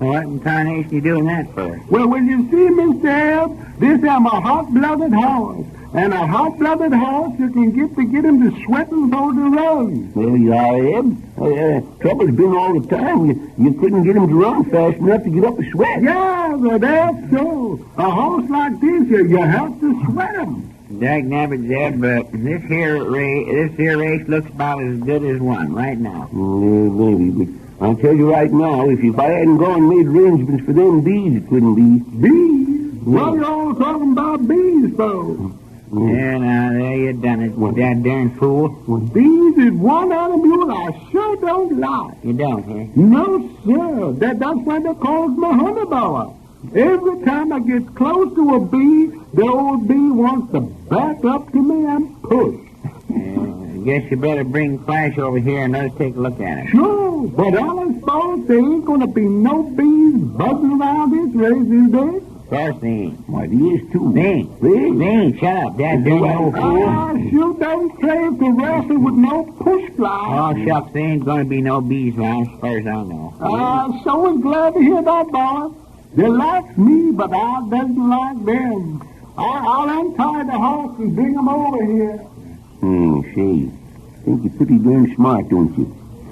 Well, what in tarnation you doing that for? Well, when you see, Mr. Ebb, this am a hot-blooded horse, And a hot-blooded horse you can get him to sweating for the run. There you are, Eb. Trouble's been all the time. You couldn't get him to run fast enough to get up a sweat. Yeah, but that's so. A horse like this, you have to sweat him. Dagnabbit, Zeb, this here race looks about as good as one right now. Maybe, but I'll tell you right now, if I hadn't gone and made arrangements for them bees, it couldn't be. Bees? What are you all talking about bees for? Yeah, now, there you done it, that darn fool. Bees is one animal I sure don't like. You don't, huh? No, sir. That's why they call me honey boa. Every time I get close to a bee, the old bee wants to back up to me and push. I guess you better bring Flash over here and let us take a look at it. Sure, but I suppose there ain't going to be no bees buzzing around this race, is there? Of course they ain't. Why, there is too. They ain't. They ain't. Shut up. That dirty old fool. Sure don't say if to wrestle with no push fly. Oh, shucks, there ain't going to be no bees around as far as I know. I'm so glad to hear that, boy. They like me, but I doesn't like them. I'll untie the horse and bring them over here. Say, think you're pretty darn smart, don't you?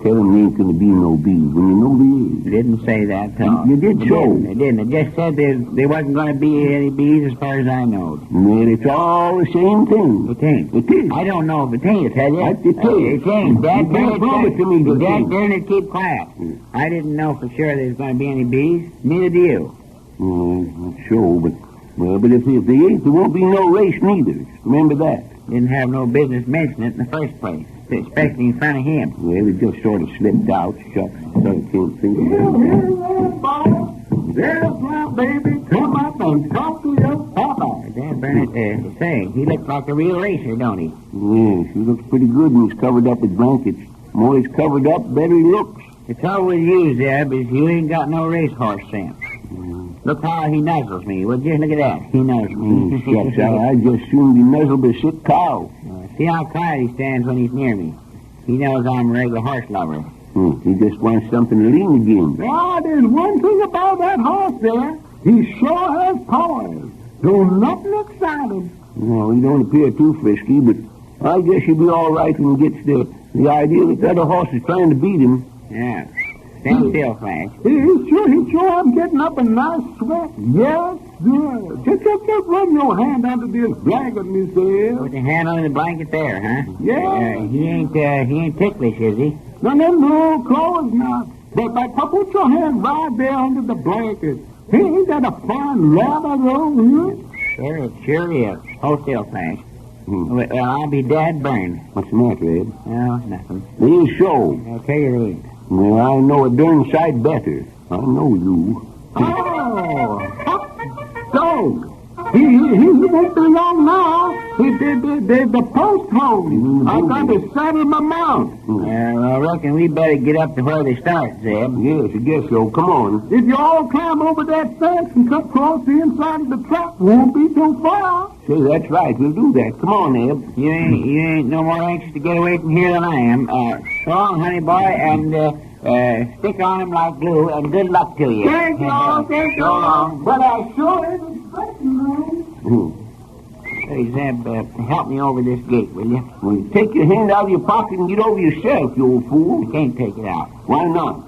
Tell them there ain't going to be no bees when you know there is. Didn't say that, Tom. You did so. I didn't. I just said there wasn't going to be any bees as far as I know. Well, it's all the same thing. It ain't. It is. I don't know if it ain't, I tell you. It is. It ain't. Dad, promise to me that Dad, darn it, keep quiet. I didn't know for sure there's going to be any bees. Neither do you. Not sure, but if there ain't, there won't be no race neither. Remember that. Didn't have no business mentioning it in the first place, especially in front of him. Well, it just sort of slipped out. Shucks, I can't think of it. There's my baby. Come up and talk to your papa. Dad Burnett, say, he looks like a real racer, don't he? Yeah, he looks pretty good when he's covered up with blankets. The more he's covered up, better he looks. The trouble with you, Zeb, is you ain't got no racehorse sense. Look how he nuzzles me. Well, just look at that. He nuzzles me. Shucks, I'd just soon be nuzzled by a sick cow. See how quiet he stands when he's near me. He knows I'm a regular horse lover. He just wants something to lean against. Well, there's one thing about that horse there. He sure has poise. Though nothing exciting. Well, he don't appear too frisky, but I guess he'll be all right when he gets the idea that the other horse is trying to beat him. Yeah. Stand still, Flash. He's sure I'm getting up a nice sweat. Yes, sir. Just run your hand under this blanket, Miss Ed. Put your hand under the blanket there, huh? Yeah. He ain't ticklish, is he? No, close not. But put your hand right there under the blanket. Ain't that a fine lather, though, Sure, it sure is. Hold still, Flash. Well, I'll be dead burned. What's the matter, Ed? No, nothing. There is so. I'll tell you the reason. Well, I know a darn sight better. I know you. Oh, dog. He won't be long now. The post home. I got to saddle my mount. I reckon we better get up to where they start, Zeb. Yes, I guess so. Come on. If you all climb over that fence and cut across the inside of the track, won't be too far. Say, that's right. We'll do that. Come on, Eb. You ain't no more anxious to get away from here than I am. So long, honey boy, and stick on him like glue, and good luck to you. Thank you, so long. But I sure ain't expecting you. Hey, Zeb, help me over this gate, will you? Well, take your hand out of your pocket and get over yourself, you old fool. I can't take it out. Why not?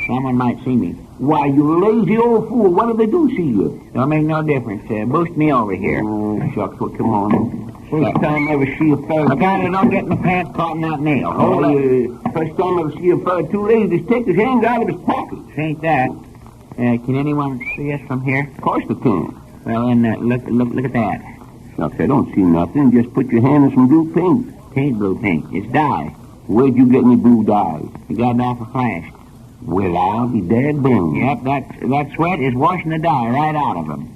Someone might see me. Why, you lazy old fool. What if they do see you? Don't make no difference. Boost me over here. Oh, shucks. Well, come on. First time I ever see a fellow... Look out, don't get my pants caught in that nail. First time I ever see a fellow too lazy to take his hand out of his pocket. Ain't that. Can anyone see us from here? Of course they can. Well, then, look at that. Shucks, I don't see nothing. Just put your hand in some blue paint. Ain't blue paint. It's dye. Where'd you get any blue dye? You got it off a Flash. Well, I'll be dead burned. Yep, that sweat is washing the dye right out of him.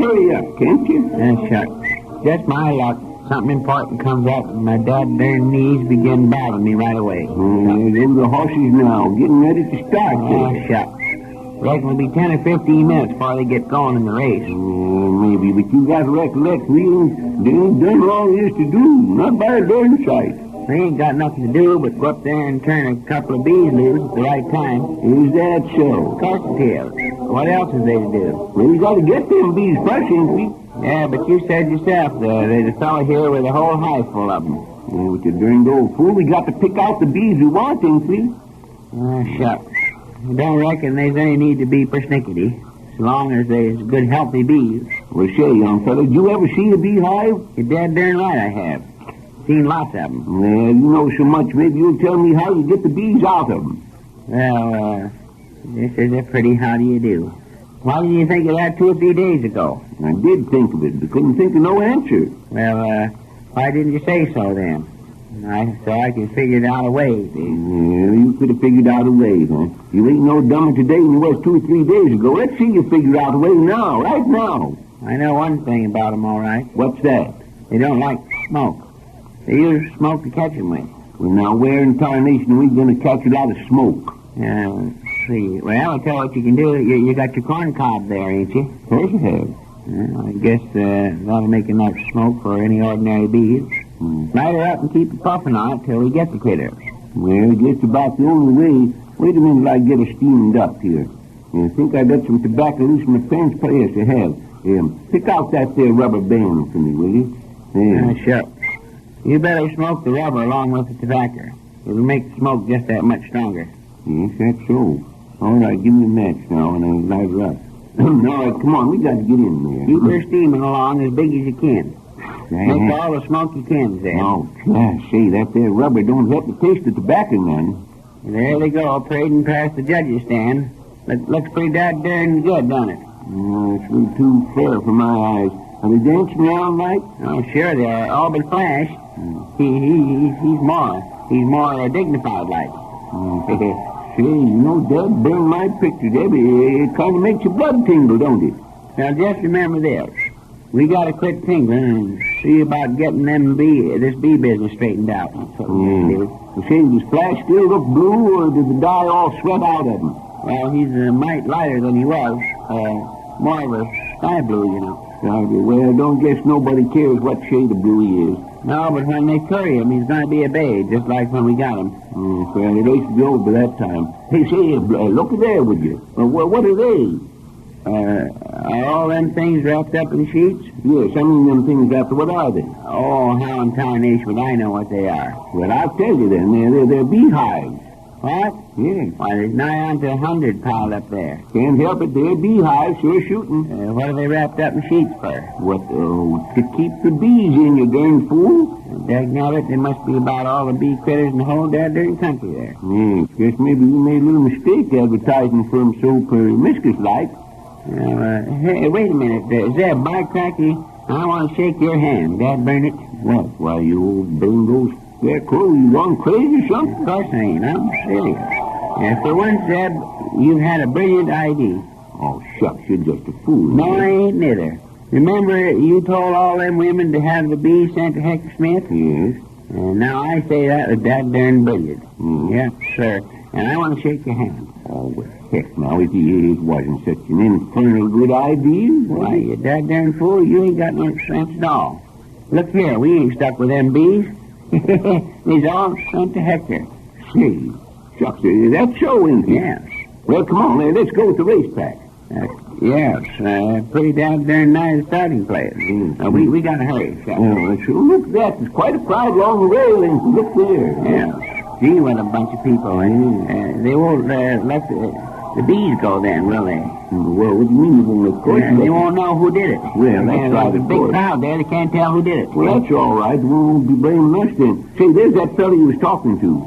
Hurry up, can't you? Shucks. Just my luck. Something important comes up and my dad darn knees begin bothering me right away. Them the horses now, getting ready to start. Shucks. Reckon it'll be 10 or 15 minutes before they get going in the race. Maybe, but you got to recollect, we ain't done all there is to do. Not by a darn sight. They ain't got nothing to do but go up there and turn a couple of bees loose at the right time. Is that so? Cocktails. What else is they to do? Well, we got to get them bees fresh, ain't we? Yeah, but you said yourself there's a fellow here with a whole hive full of them. Yeah, with your darned old fool, we got to pick out the bees we want, ain't we? Shucks. I don't reckon there's any need to be persnickety, as long as there's good, healthy bees. Well, say, young fella, did you ever see a beehive? You're dead darn right I have. Seen lots of them. Well, you know so much, maybe you'll tell me how you get the bees out of them. Well, this is a pretty how do you do. Why didn't you think of that 2 or 3 days ago? I did think of it, but couldn't think of no answer. Well, why didn't you say so then? So I could figure out a way. Yeah, you could have figured out a way, huh? You ain't no dumber today than you was 2 or 3 days ago. Let's see you figure out a way now, right now. I know one thing about them, all right. What's that? They don't like smoke. They use smoke to catch them with. Well, now, where in tarnation are we going to catch a lot of smoke? Let's see. Well, I'll tell you what you can do. You got your corn cob there, ain't you? Of course I have. I guess that'll make enough smoke for any ordinary bees. Light her up and keep it puffing on it till we get the critters. Well, just about the only way. Wait a minute till I get her steamed up here. I think I got some tobacco loose in the fence place to have. Pick out that there rubber band for me, will you? Sure. You better smoke the rubber along with the tobacco. It'll make the smoke just that much stronger. Yes, that's so. All right, give me a match now and I'll light her up. All right, come on, we got to get in there. Keep her steaming along as big as you can. Make all the smoke you can, Zeb. Oh, say, that there rubber don't help the taste of tobacco none. And there they go, parading past the judge's stand. Looks pretty darn good, doesn't it? Oh, it's a little too fair for my eyes. Are they dancing around like? Oh, sure they are. All but Flash. He's more dignified like. Say, you know, Dad, burn my picture, Debbie. It kind of makes your blood tingle, don't it? Now, just remember this. We got to quit tingling and see about getting this bee business straightened out. That's what we have to do. Say, does Flash still look blue, or did the dye all sweat out of him? Well, he's a mite lighter than he was. More of a sky blue, you know. Well, don't guess nobody cares what shade of blue he is. No, but when they curry him, he's going to be a bay, just like when we got him. Well, it ain't be over by that time. Hey, say, look there, would you? What are they? Are all them things wrapped up in sheets? Yes, I mean them things wrapped. What are they? Oh, how in tarnation would I know what they are? Well, I'll tell you then. They're beehives. What? Yes. Why, there's nigh on to 100 piled up there. Can't help it. They're beehives, sure shooting. What are they wrapped up in sheets for? What, to keep the bees in, you darn fool. Daggone it, there must be about all the bee critters in the whole darn country there. Yes, guess maybe we made a little mistake advertising for them so promiscuous-like. Hey, wait a minute. Zeb, by cracky, I want to shake your hand. Dad burn it. What? Why, you old bangos scarecrow, you gone crazy or something? Of course I ain't. I'm serious. For once, Zeb, you've had a brilliant idea. Oh, shucks, you're just a fool. No, I ain't neither. Remember, you told all them women to have the bees sent to Hector Smith? Yes. Now I say that was that darn brilliant. Yes, sir. And I want to shake your hand. Oh, well, heck, now, it wasn't such an infernal good idea. Why, you darn fool, you ain't got no sense at all. Look here, we ain't stuck with them bees. They's all sent to Hector. See, shucks, that's so, isn't it? Yes. Well, come on, then, let's go with the race pack. Yes, pretty darn nigh the starting place. We got to hurry. Oh, sure. Look at that. There's quite a crowd along the railings. Look there. Yes. Gee, what a bunch of people. They won't let the bees go then, will they? Well, what do you mean you won't? Of course they won't know who did it. Well, that's right, There's a big crowd there. They can't tell who did it. Well, that's all right. We won't be blaming us then. Say, there's that fellow you was talking to.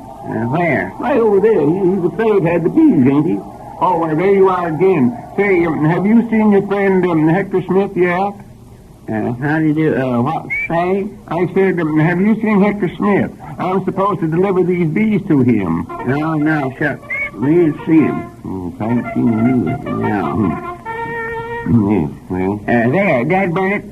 Where? Right over there. He's the fellow that had the bees, ain't he? Oh, well, there you are again. Say, have you seen your friend Hector Smith yet? How do you do? What say? I said, have you seen Hector Smith? I'm supposed to deliver these bees to him. No, shucks. We didn't see him. I haven't seen him either. No. Yes, well. There, Dad Burnett,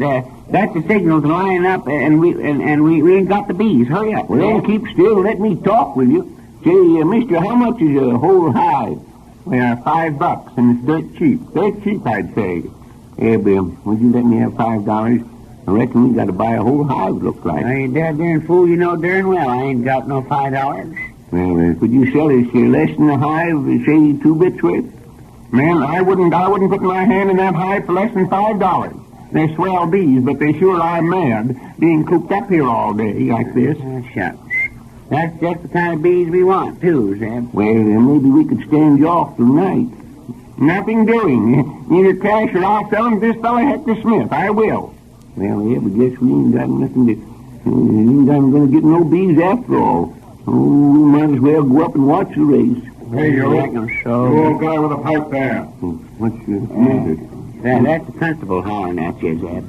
that's the signal to line up, and we ain't got the bees. Hurry up. Well, then keep still and let me talk with you. Say, mister, how much is a whole hive? They are $5, and it's dirt cheap. Dirt cheap, I'd say. Hey, Bill, would you let me have $5? I reckon we got to buy a whole hive, looks like. Hey, dad darn fool, you know darn well I ain't got no $5. Well, could you sell us less than a hive, say 2 bits worth? Man, I wouldn't put my hand in that hive for less than $5. They're swell bees, but they sure are mad being cooped up here all day like this. Shucks. That's just the kind of bees we want, too, Zeb. Well, then maybe we could stand you off tonight. Nothing doing. Either cash or I'll sell them to this fellow Hector Smith. I will. Well, yeah, but guess we ain't got nothing to... We ain't going to get no bees after all. Oh, we might as well go up and watch the race. Hey, you old guy with a pipe there. What's the matter? That's the principal hollering at you, Zeb.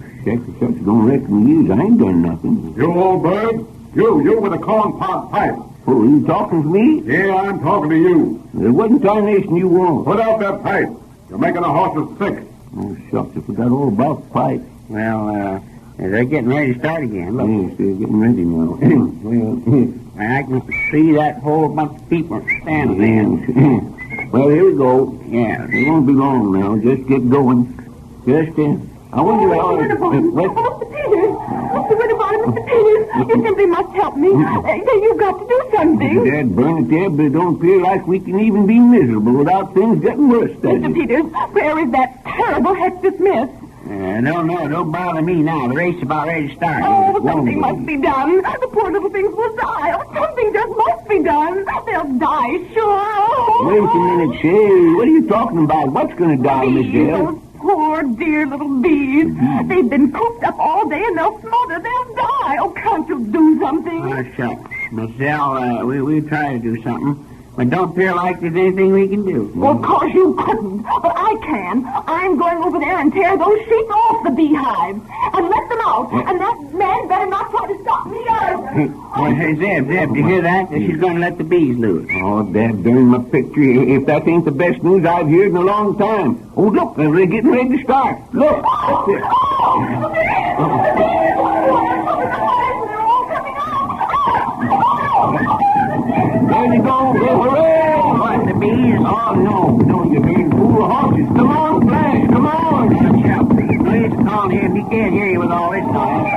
Such don't reckon he is. I ain't done nothing. You old bird. You with a corn pot pipe. Oh, are you talking to me? Yeah, I'm talking to you. What in tarnation you want? Put out that pipe. You're making the horses sick. Oh, shucks, I forgot all about the pipe. Well, they're getting ready to start again. Look. Yes, they're getting ready now. Well, I can see that whole bunch of people standing there. Well, here we go. Yeah. It won't be long now. Just get going. Just, I wonder how... Mr. Peters! Mr. Winterbottom, Mr. Peters! You simply must help me. You've got to do something. Dad, burn it there, but it don't appear like we can even be miserable without things getting worse, Mr. Peters, where is that terrible Hector Smith? No, don't bother me now. The race is about ready to start. Oh, something must be done. The poor little things will die. Oh, something just must be done. They'll die, sure. Oh. Wait a minute, Shay. What are you talking about? What's going to die, Miss Dale? Those poor, dear little bees. They've been cooped up all day and they'll smother. They'll die. Oh, can't you do something? Oh, shucks. Miss Dale, we try to do something. But don't feel like there's anything we can do. Well, of course you couldn't, but I can. I'm going over there and tear those sheets off the beehives and let them out. And that man better not try to stop me either. Hey, Zeb, do you hear that? She's going to let the bees loose. Oh, Dad, darn my picture. If that ain't the best news I've heard in a long time. Oh, look, they're getting ready to start. Look. That's it. There they go. Hooray! What, the bees? Oh, no, you darn fool of horses. Come on, Flash, come on. No use to call him. He can't hear you with all this noise.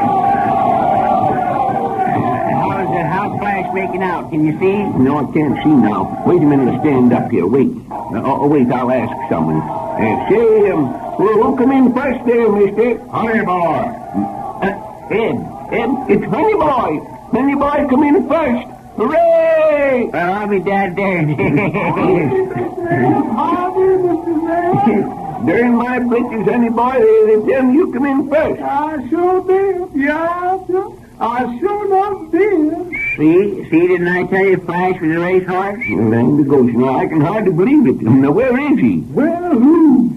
How's Flash making out? Can you see? No, I can't see now. Wait a minute, I'll stand up here. Wait. Wait, I'll ask someone. Say, who'll come in first there, mister? Honey Boy. Ed, it's Honey Boy. Honey Boy, come in first. Hooray! Well, I'll be dad darned. During my britches, Honey Boy, they tell me you come in first. I sure did. Yeah, I sure enough did. See, didn't I tell you Flash was a racehorse? Well, ain't the ghost. Now, I can hardly believe it. Now, where is he? Well, who?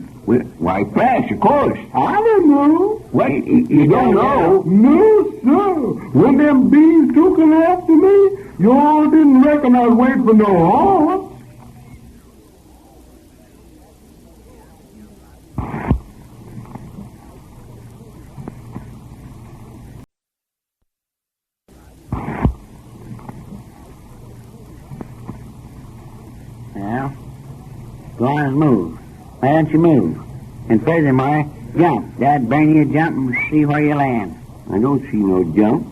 Why, Flash, of course. I don't know. What? You don't know? No, sir. When them bees took after me, you all didn't reckon I'd wait for no horse. Well, go on and move. Why don't you move? And furthermore, jump. Dad, burn you jump and see where you land. I don't see no jump.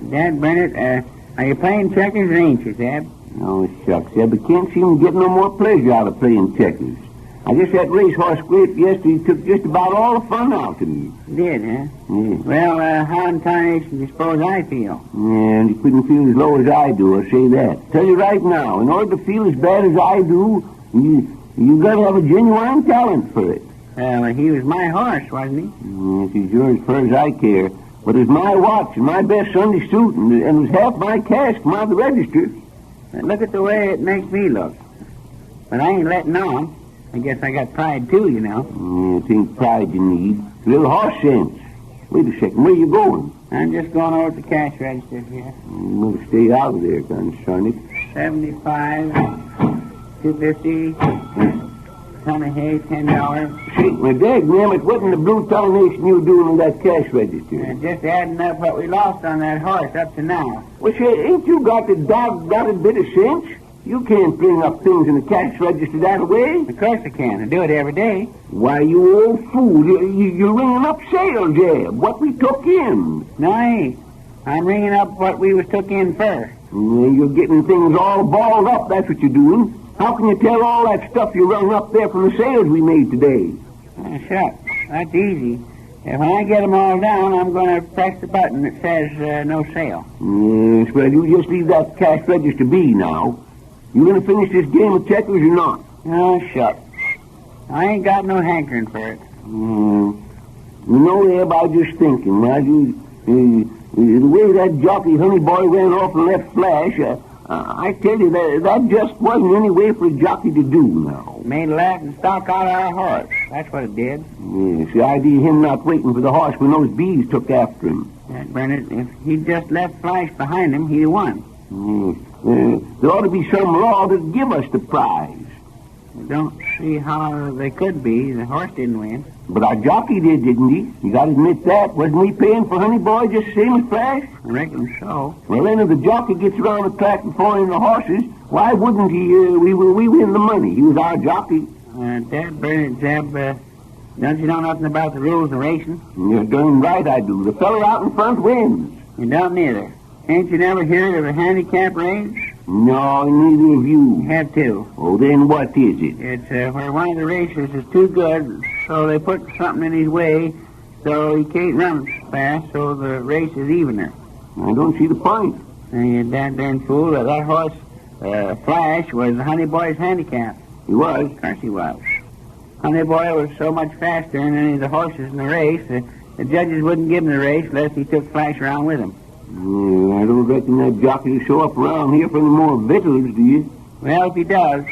Dad, Bernard, are you playing checkers or ain't you, Zeb? Oh, shucks, Zeb, I can't seem to get no more pleasure out of playing checkers. I guess that racehorse scrape yesterday took just about all the fun out of me. Did, huh? Yeah. Well, how in tarnation do you suppose I feel? Yeah, and you couldn't feel as low as I do, I'll say that. Tell you right now, in order to feel as bad as I do, you got to have a genuine talent for it. Well, he was my horse, wasn't he? Yes, he's yours as far as I care. But it's my watch and my best Sunday suit, and it was half my cash come out of the register. Look at the way it makes me look. But I ain't letting on. I guess I got pride, too, you know. Yeah, it ain't pride you need. A little horse sense. Wait a second, where you going? I'm just going over to the cash register here. You better stay out of there, concern it. 75, 250, ton of hay, $10. See, my dadgum, it wasn't the blue tarnation you were doing on that cash register. Just adding up what we lost on that horse up to now. Well, say, ain't you got the doggone bit of sense? You can't bring up things in the cash register that way. Of course I can. I do it every day. Why, you old fool. You're ringing up sales, Jeb. What we took in. No, I ain't. I'm ringing up what we was took in first. You're getting things all balled up. That's what you're doing. How can you tell all that stuff you rung up there from the sales we made today? Shucks. That's easy. When I get them all down, I'm going to press the button that says no sale. Yes, well, you just leave that cash register be now. You going to finish this game of checkers or not? Oh, shucks. I ain't got no hankering for it. You know, Eb, I was just thinking. The way that jockey Honey Boy ran off and left Flash, I tell you, that just wasn't any way for a jockey to do now. Made a laughing stock out of our horse. That's what it did. Yes, the idea of him not waiting for the horse when those bees took after him. Bernard, if he'd just left Flash behind him, he'd have won. There ought to be some law that'd give us the prize. I don't see how they could be. The horse didn't win. But our jockey did, didn't he? You got to admit that. Wasn't he paying for Honey Boy just the same as Flash? I reckon so. Well, then if the jockey gets around the track before him the horses, why wouldn't he? We win the money. He was our jockey. Dad, Bernard, Zeb, don't you know nothing about the rules of racing? You're darn right I do. The fellow out in front wins. You don't neither. Ain't you never heard of a handicap race? No, neither of you. Have to. Oh, then what is it? It's where one of the racers is too good, so they put something in his way, so he can't run fast, so the race is evener. I don't see the point. You darn fool. That horse, Flash, was Honey Boy's handicap. He was? Of course he was. Honey Boy was so much faster than any of the horses in the race, the judges wouldn't give him the race unless he took Flash around with him. I don't reckon that jockey will show up around here for any more victuals, do you? Well, if he does,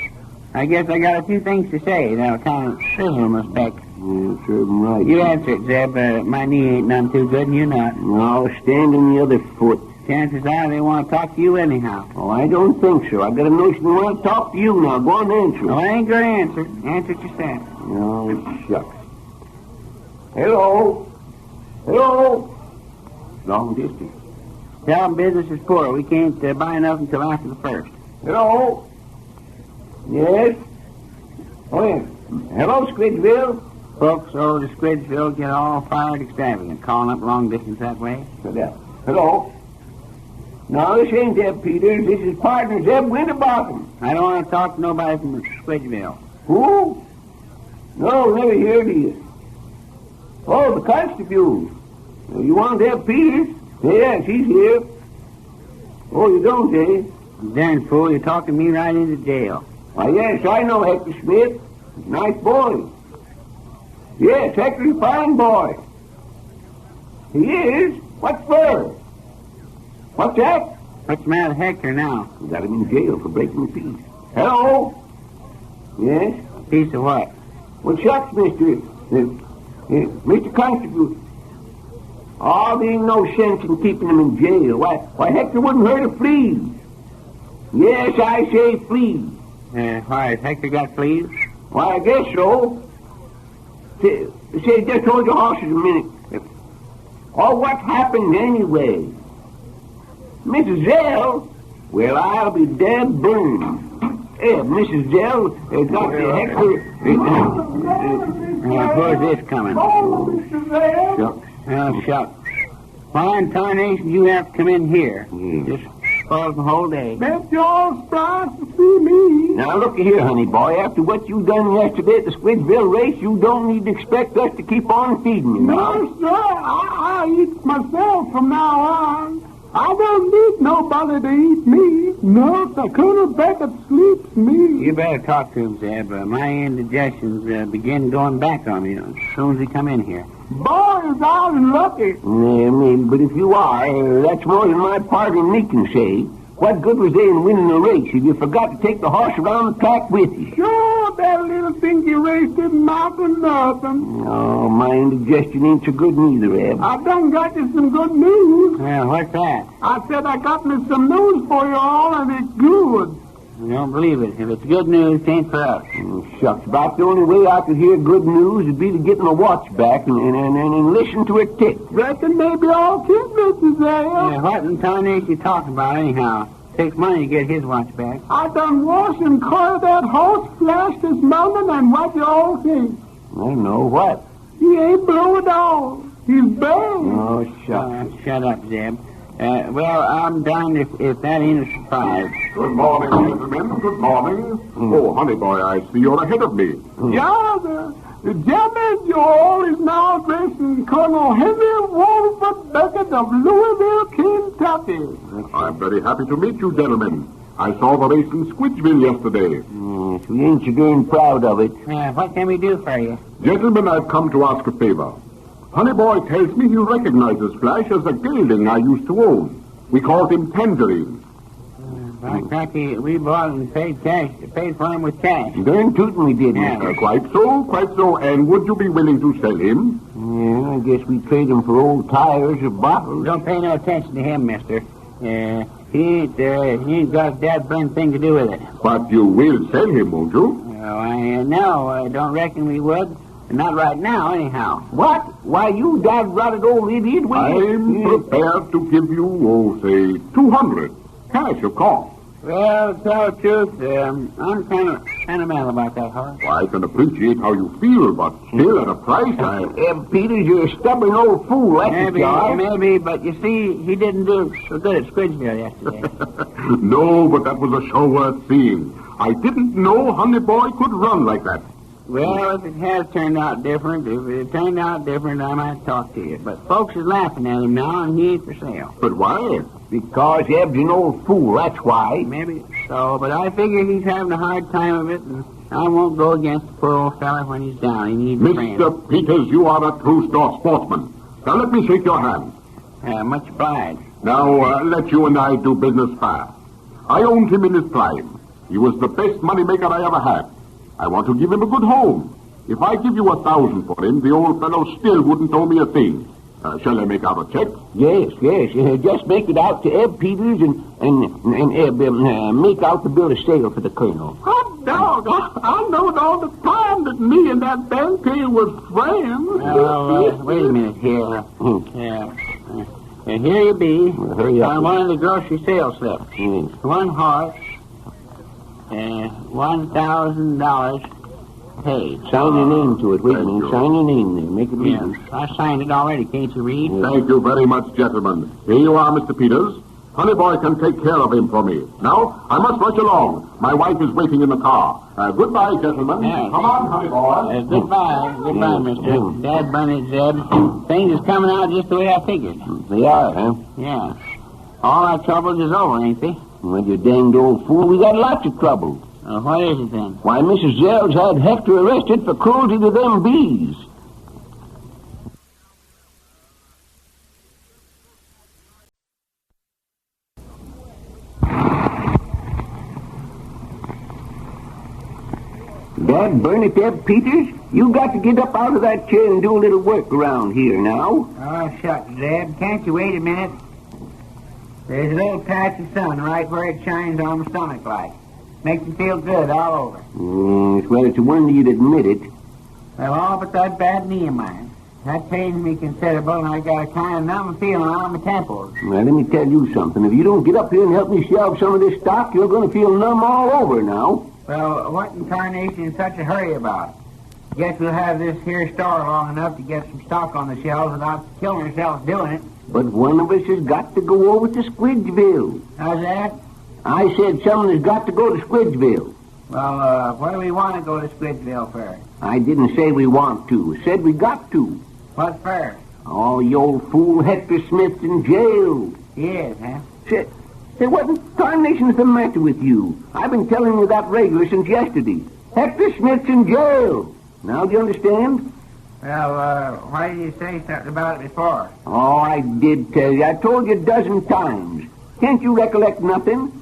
I guess I got a few things to say that'll kind of sizzle him a speck. Yeah, serve him right. You answer it, Zeb. My knee ain't none too good, and you're not. No, stand on the other foot. Chances are they want to talk to you anyhow. Oh, I don't think so. I've got a notion they want to talk to you now. Go on and answer. Oh, I ain't going to answer. Answer it yourself. No, shucks. Hello? Hello? Long distance. Tell them business is poor. We can't buy enough until after the first. Hello? Yes? Oh, yes. Hello, Squidgeville? Folks over to Squidgeville get all fired extravagant, calling up long distance that way. Hello? No, this ain't Zeb Peters. This is partner Zeb Winterbottom. I don't want to talk to nobody from Squidgeville. Who? No, never heard of you. Oh, the constable. You want Zeb Peters? Yes, he's here. Oh, you don't, eh? Darn fool, you're talking me right into jail. Why, yes, I know Hector Smith. Nice boy. Yes, Hector's a fine boy. He is? What for? What's that? What's the matter with Hector now? We got him in jail for breaking the peace. Hello? Yes? Piece of what? Well, shucks, Mr. Constable. Oh, there ain't no sense in keeping him in jail. Why, Hector wouldn't hurt a flea. Yes, I say flea. Why, has Hector got fleas? Why, I guess so. Say, just hold your horses a minute. Oh, what happened anyway? Mrs. Zell? Well, I'll be dead burned. Mrs. Zell got the Hector... where's this coming? Oh, Mr. Zell. Shucks. Oh, shucks. Why in tarnation you have to come in here? Just spoils the whole day. Bet you're surprised to see me. Now, look here, honey boy. After what you done yesterday at the Squidgeville race, you don't need to expect us to keep on feeding you. No, sir. I eat myself from now on. I don't need nobody to eat me. No, Sakuna Beckett sleeps me. You better talk to him, Zeb. My indigestions begin going back on me as soon as he come in here. Boy, is I lucky. Yeah, maybe, but if you are, that's more than my partner and me can say. What good was they in winning the race if you forgot to take the horse around the track with you? Sure, that little dinky race didn't amount to nothing. No, my indigestion ain't so good neither, Eb. I done got you some good news. Well, what's that? I said I got me some news for you all, and it's good. I don't believe it. If it's good news, it ain't for us. Shucks, about the only way I could hear good news would be to get my watch back and listen to it tick. Reckon maybe all kid Mrs. Zell. Yeah, what in tarnation you talking about anyhow? Takes money to get his watch back. I done wash and coil that horse flesh this morning, and what you all think? I know what. He ain't blue at all. He's bad. Oh, Shut up, Zeb. Well, I'm done if that ain't a surprise. Good morning, gentlemen. Good morning. Oh, honey boy, I see you're ahead of me. Yeah, the gentleman you all is now addressing Colonel Henry Walford Beckett of Louisville, Kentucky. I'm very happy to meet you, gentlemen. I saw the race in Squidgeville yesterday. We ain't so darn proud of it. What can we do for you? Gentlemen, I've come to ask a favor. Honey boy tells me he recognizes Flash as a gelding I used to own. We called him Tangerine. By cracky, we bought and paid for him with cash. Darn tootin' we did. Quite so. And would you be willing to sell him? Yeah, I guess we trade him for old tires or bottles. Don't pay no attention to him, mister. He ain't got a dad-burn thing to do with it. But you will sell him, won't you? No, I don't reckon we would. Not right now, anyhow. What? Why, you dad-rotted old idiot. I'm prepared to give you, say, 200. Cash, of course. Well, to tell the truth, I'm kind of mad about that horse. Well, I can appreciate how you feel, but still at a price, Peters, you're a stubborn old fool, that's Maybe, but you see, he didn't do so good at Squidgeville yesterday. No, but that was a show worth seeing. I didn't know Honey Boy could run like that. Well, if it has turned out different, I might talk to you. But folks is laughing at him now, and he ain't for sale. But why? Because Eb's an old fool, that's why. Maybe so, but I figure he's having a hard time of it, and I won't go against the poor old fella when he's down. He needs a friend. Mr. Peters, you are a true star sportsman. Now, let me shake your hand. Much obliged. Now, let you and I do business fast. I owned him in his prime. He was the best moneymaker I ever had. I want to give him a good home. If I give you 1,000 for him, the old fellow still wouldn't owe me a thing. Shall I make out a check? Yes. Just make it out to Eb Peters and Eb, make out the bill of sale for the Colonel. Hot dog, I knowed all the time that me and that banker was friends. Wait a minute here. And here you be. Hurry up. On one of the grocery sales slips. One horse. $1,000 paid. Sign your name to it. Wait a minute. Sign your name there. Make it easy. I signed it already. Can't you read? Thank you very much, gentlemen. Here you are, Mr. Peters. Honey Boy can take care of him for me. Now, I must rush along. My wife is waiting in the car. Goodbye, gentlemen. Come on, Honey Boy. Goodbye, mister. Dad Bunny, Zeb. Things is coming out just the way I figured. They are, huh? Yeah. All our troubles is over, ain't they? Well, you danged old fool, we got lots of trouble. What is it then? Why, Mrs. Zell's had Hector arrested for cruelty to them bees. Dad burn it, Eb Peters. You got to get up out of that chair and do a little work around here now. Oh, shucks, Zeb. Can't you wait a minute? There's a little patch of sun right where it shines on my stomach like. Makes me feel good all over. Well, it's a wonder you'd admit it. Well, all but that bad knee of mine. That pains me considerable, and I got a kind of numb feeling on my temples. Well, let me tell you something. If you don't get up here and help me shelve some of this stock, you're going to feel numb all over now. Well, what in tarnation in such a hurry about? Guess we'll have this here store long enough to get some stock on the shelves without killing ourselves doing it. But one of us has got to go over to Squidgeville. How's that? I said someone has got to go to Squidgeville. Well, where do we want to go to Squidgeville for? I didn't say we want to. I said we got to. What for? Oh, you old fool, Hector Smith's in jail. He is, huh? Say, what in tarnation's the matter with you? I've been telling you that regular since yesterday. Hector Smith's in jail. Now, do you understand? Well, why did you say something about it before? Oh, I did tell you. I told you a dozen times. Can't you recollect nothing?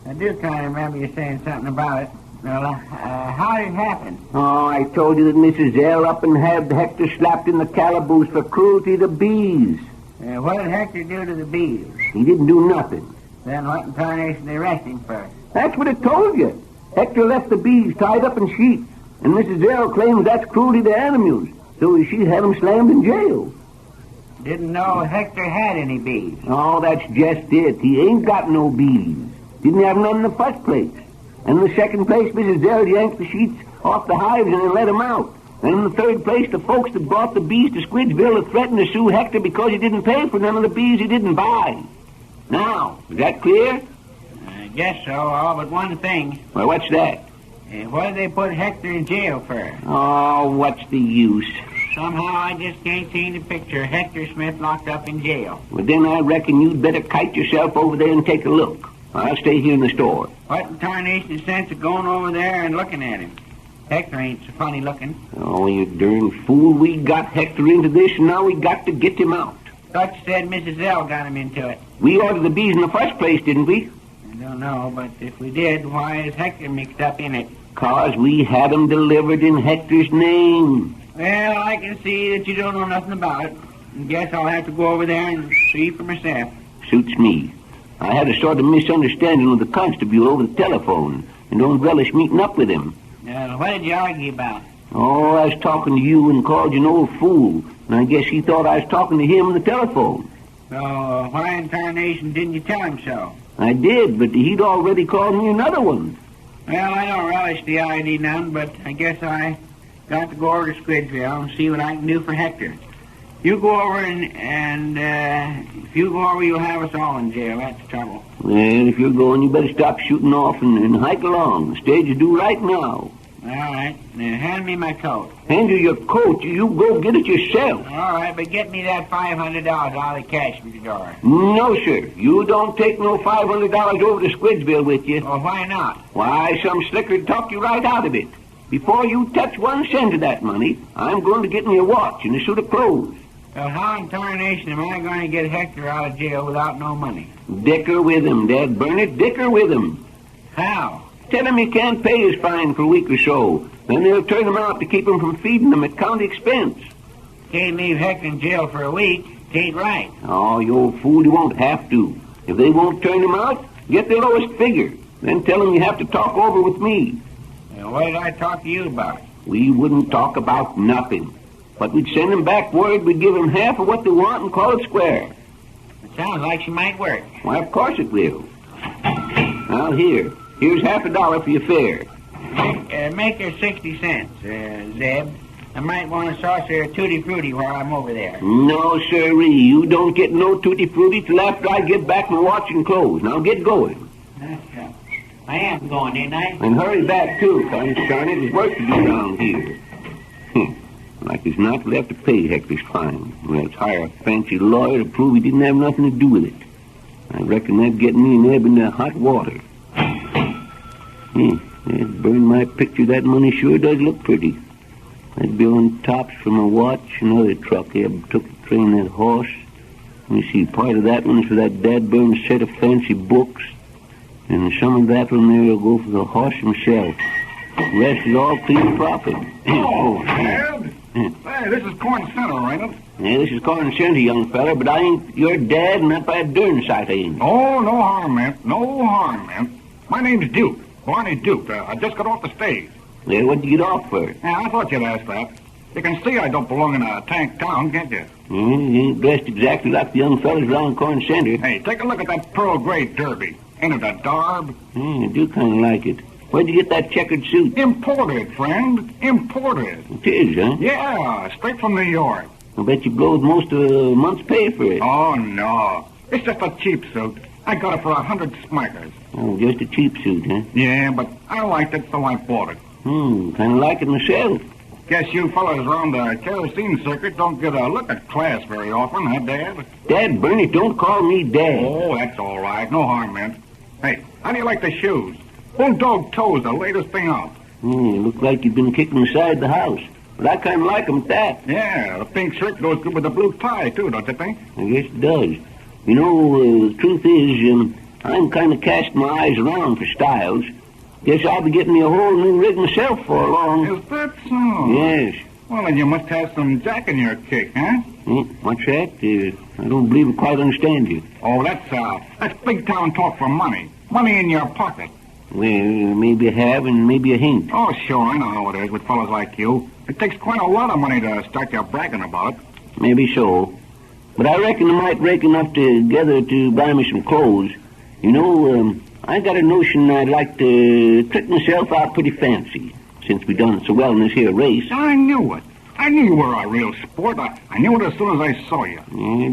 I do kind of remember you saying something about it. Well, how did it happen? Oh, I told you that Mrs. L. up and had Hector slapped in the calaboose for cruelty to bees. What did Hector do to the bees? He didn't do nothing. Then what in tarnation they arrest him for? That's what I told you. Hector left the bees tied up in sheets, and Mrs. L. claims that's cruelty to animals, so she'd have him slammed in jail. Didn't know Hector had any bees. Oh, that's just it. He ain't got no bees. Didn't have none in the first place. And in the second place, Mrs. Zell yanked the sheets off the hives and then let 'em out. And in the third place, the folks that brought the bees to Squidgeville have threatened to sue Hector because he didn't pay for none of the bees he didn't buy. Now, is that clear? I guess so, all but one thing. Well, what's that? What did they put Hector in jail for? Oh, what's the use? Somehow I just can't seem to picture Hector Smith locked up in jail. Well, then I reckon you'd better kite yourself over there and take a look. I'll stay here in the store. What in tarnation sense of going over there and looking at him? Hector ain't so funny looking. Oh, you darn fool. We got Hector into this, and now we got to get him out. Thought you said Mrs. L got him into it. We ordered the bees in the first place, didn't we? I don't know, but if we did, why is Hector mixed up in it? 'Cause we had 'em delivered in Hector's name. Well, I can see that you don't know nothing about it. I guess I'll have to go over there and see for myself. Suits me. I had a sort of misunderstanding with the constable over the telephone and don't relish meeting up with him. What did you argue about? Oh, I was talking to you and called you an old fool, and I guess he thought I was talking to him on the telephone. So, why in tarnation didn't you tell him so? I did, but he'd already called me another one. Well, I don't relish the idea none, but I guess I got to go over to Squidgeville and see what I can do for Hector. You go over and if you go over, you'll have us all in jail. That's the trouble. Well, if you're going, you better stop shooting off and hike along. The stage is due right now. All right. Now, hand me my coat. Hand you your coat? You go get it yourself. All right, but get me that $500 out of the cash from the door. No, sir. You don't take no $500 over to Squidgeville with you. Well, why not? Why, some slicker'd talk you right out of it. Before you touch 1 cent of that money, I'm going to get me a watch and a suit of clothes. Well, how in tarnation am I going to get Hector out of jail without no money? Dicker with him, Dad Burnett. Dicker with him. How? Tell him he can't pay his fine for a week or so. Then they'll turn him out to keep him from feeding them at county expense. Can't leave Hector in jail for a week. Ain't right. Oh, you old fool, you won't have to. If they won't turn him out, get the lowest figure. Then tell him you have to talk over with me. Well, what did I talk to you about? We wouldn't talk about nothing. But we'd send him back word we'd give him half of what they want and call it square. It sounds like she might work. Why, of course it will. Now, here's $50 for your fare. Make her 60 cents, Zeb. I might want a saucer of Tutti Frutti while I'm over there. No, sirree. You don't get no Tutti Frutti till after I get back my watch and clothes. Now, get going. I am going, ain't I? And hurry back, too. Darn it, there's work to do around here. Like there's not left to pay Hector's fine. Let's hire a fancy lawyer to prove he didn't have nothing to do with it. I reckon that'd get me and Eb into hot water. That'd burn my picture. That money sure does look pretty. That'd be on tops from a watch, another truck Eb took to train that horse. Let me see, part of that one is for that dad-burned set of fancy books. And some of that one there will go for the horse himself. The rest is all clean profit. Ed? Hey, this is Corn Center, ain't it? Yeah, this is Corn Center, young fella, but I ain't your dad, and not by a darn sight I ain't. Oh, no harm, man. No harm, man. My name's Duke. Barney Duke. I just got off the stage. Yeah, what'd you get off for? Yeah, I thought you'd ask that. You can see I don't belong in a tank town, can't you? You ain't dressed exactly like the young fellas around Corn Center. Hey, take a look at that pearl gray derby. Ain't it a darb? I do kind of like it. Where'd you get that checkered suit? Imported, friend. Imported. It is, huh? Yeah, straight from New York. I bet you blowed most of a month's pay for it. Oh, no. It's just a cheap suit. I got it for 100 smackers. Oh, just a cheap suit, huh? Yeah, but I liked it, so I bought it. Kind of like it myself. Guess you fellas around the kerosene circuit don't get a look at class very often, huh, Dad? Dad, Bernie, don't call me Dad. Oh, that's all right. No harm meant. Hey, how do you like the shoes? Bulldog toes, the latest thing out. Look like you've been kicking inside the house. But I kind of like them at that. Yeah, the pink shirt goes good with the blue tie, too, don't you think? I guess it does. You know, the truth is, I'm kind of casting my eyes around for styles. Guess I'll be getting me a whole new rig myself for long. Is that so? Yes. Well, then you must have some jack in your cake, huh? What's that? I don't believe I quite understand you. Oh, that's big town talk for money. Money in your pocket. Well, maybe I have and maybe I ain't. Oh, sure, I know how it is with fellas like you. It takes quite a lot of money to start your bragging about it. Maybe so. But I reckon I might rake enough together to buy me some clothes. You know, I got a notion I'd like to trick myself out pretty fancy, since we done so well in this here race. I knew it. I knew you were a real sport. I knew it as soon as I saw you.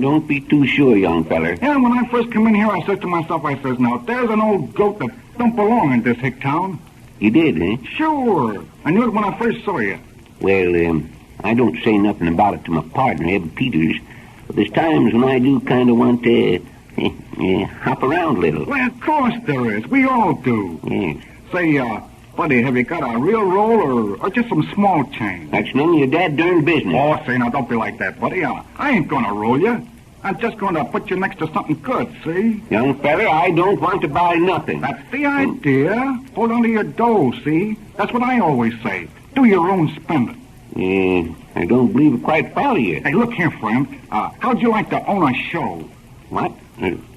Don't be too sure, young feller. Yeah, when I first come in here, I said to myself, now, there's an old goat that don't belong in this hick town. You did, eh? Sure. I knew it when I first saw you. Well, I don't say nothing about it to my partner, Eb Peters, but there's times when I do kind of want to hop around a little. Well, of course there is. We all do. Yes. Say, buddy, have you got a real roll or just some small change? That's none of your dad-darn business. Oh, say, now, don't be like that, buddy. I ain't gonna roll you. I'm just going to put you next to something good, see? Young feller, I don't want to buy nothing. That's the idea. Hold on to your dough, see? That's what I always say. Do your own spending. I don't believe it quite follow you. Hey, look here, friend. How'd you like to own a show? What?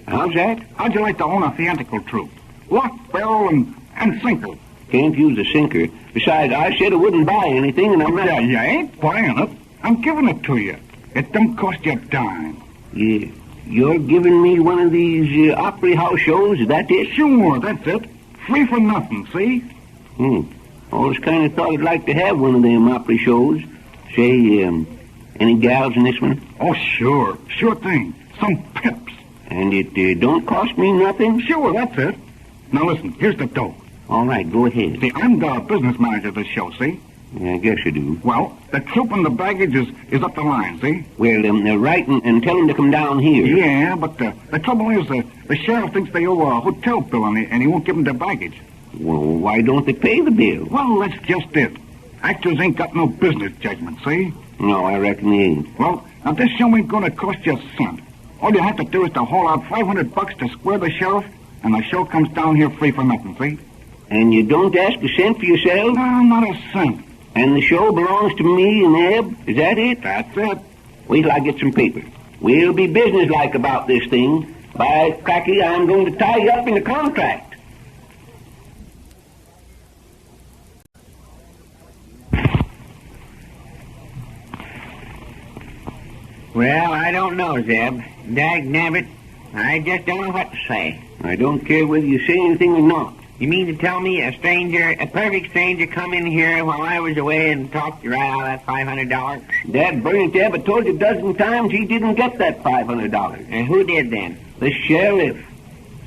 How's that? How'd you like to own a theatrical troupe? Lock, barrel, and sinker. Can't use a sinker. Besides, I said I wouldn't buy anything, and I'm not... Yeah, you ain't buying it. I'm giving it to you. It don't cost you a dime. Yeah. You're giving me one of these opera house shows, is that it? Sure, that's it. Free for nothing, see? Always kind of thought I'd like to have one of them opera shows. Say, any gals in this one? Oh, sure. Sure thing. Some pips. And it don't cost me nothing? Sure, that's it. Now listen, here's the dough. All right, go ahead. See, I'm the business manager of this show, see? Yeah, I guess you do. Well, the troupe and the baggage is up the line, see? Well, write and tell them to come down here. Yeah, but the trouble is the sheriff thinks they owe a hotel bill and he won't give them their baggage. Well, why don't they pay the bill? Well, that's just it. Actors ain't got no business judgment, see? No, I reckon they ain't. Well, now this show ain't gonna cost you a cent. All you have to do is to haul out $500 to square the sheriff, and the show comes down here free for nothing, see? And you don't ask a cent for yourself? No, not a cent. And the show belongs to me and Eb? Is that it? That's it. Wait till I get some paper. We'll be businesslike about this thing. By cracky, I'm going to tie you up in a contract. Well, I don't know, Zeb. Dag-nabbit, I just don't know what to say. I don't care whether you say anything or not. You mean to tell me a perfect stranger, come in here while I was away and talked you right out of that $500? Dad burn it, Deb. I told you a dozen times he didn't get that $500. And who did then? The sheriff.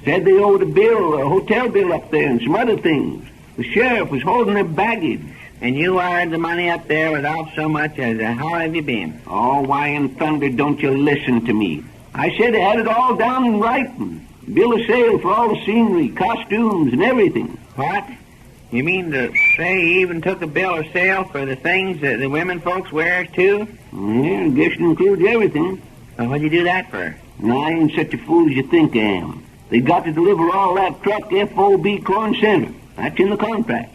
Said they owed a hotel bill up there and some other things. The sheriff was holding their baggage. And you wired the money up there without so much as a how have you been? Oh, why in thunder don't you listen to me? I said I had it all down in writing. Bill of sale for all the scenery, costumes, and everything. What? You mean to say he even took a bill of sale for the things that the women folks wear, too? Yeah, I guess it includes everything. Well, what'd you do that for? No, I ain't such a fool as you think I am. They got to deliver all that truck FOB Corn Center. That's in the contract.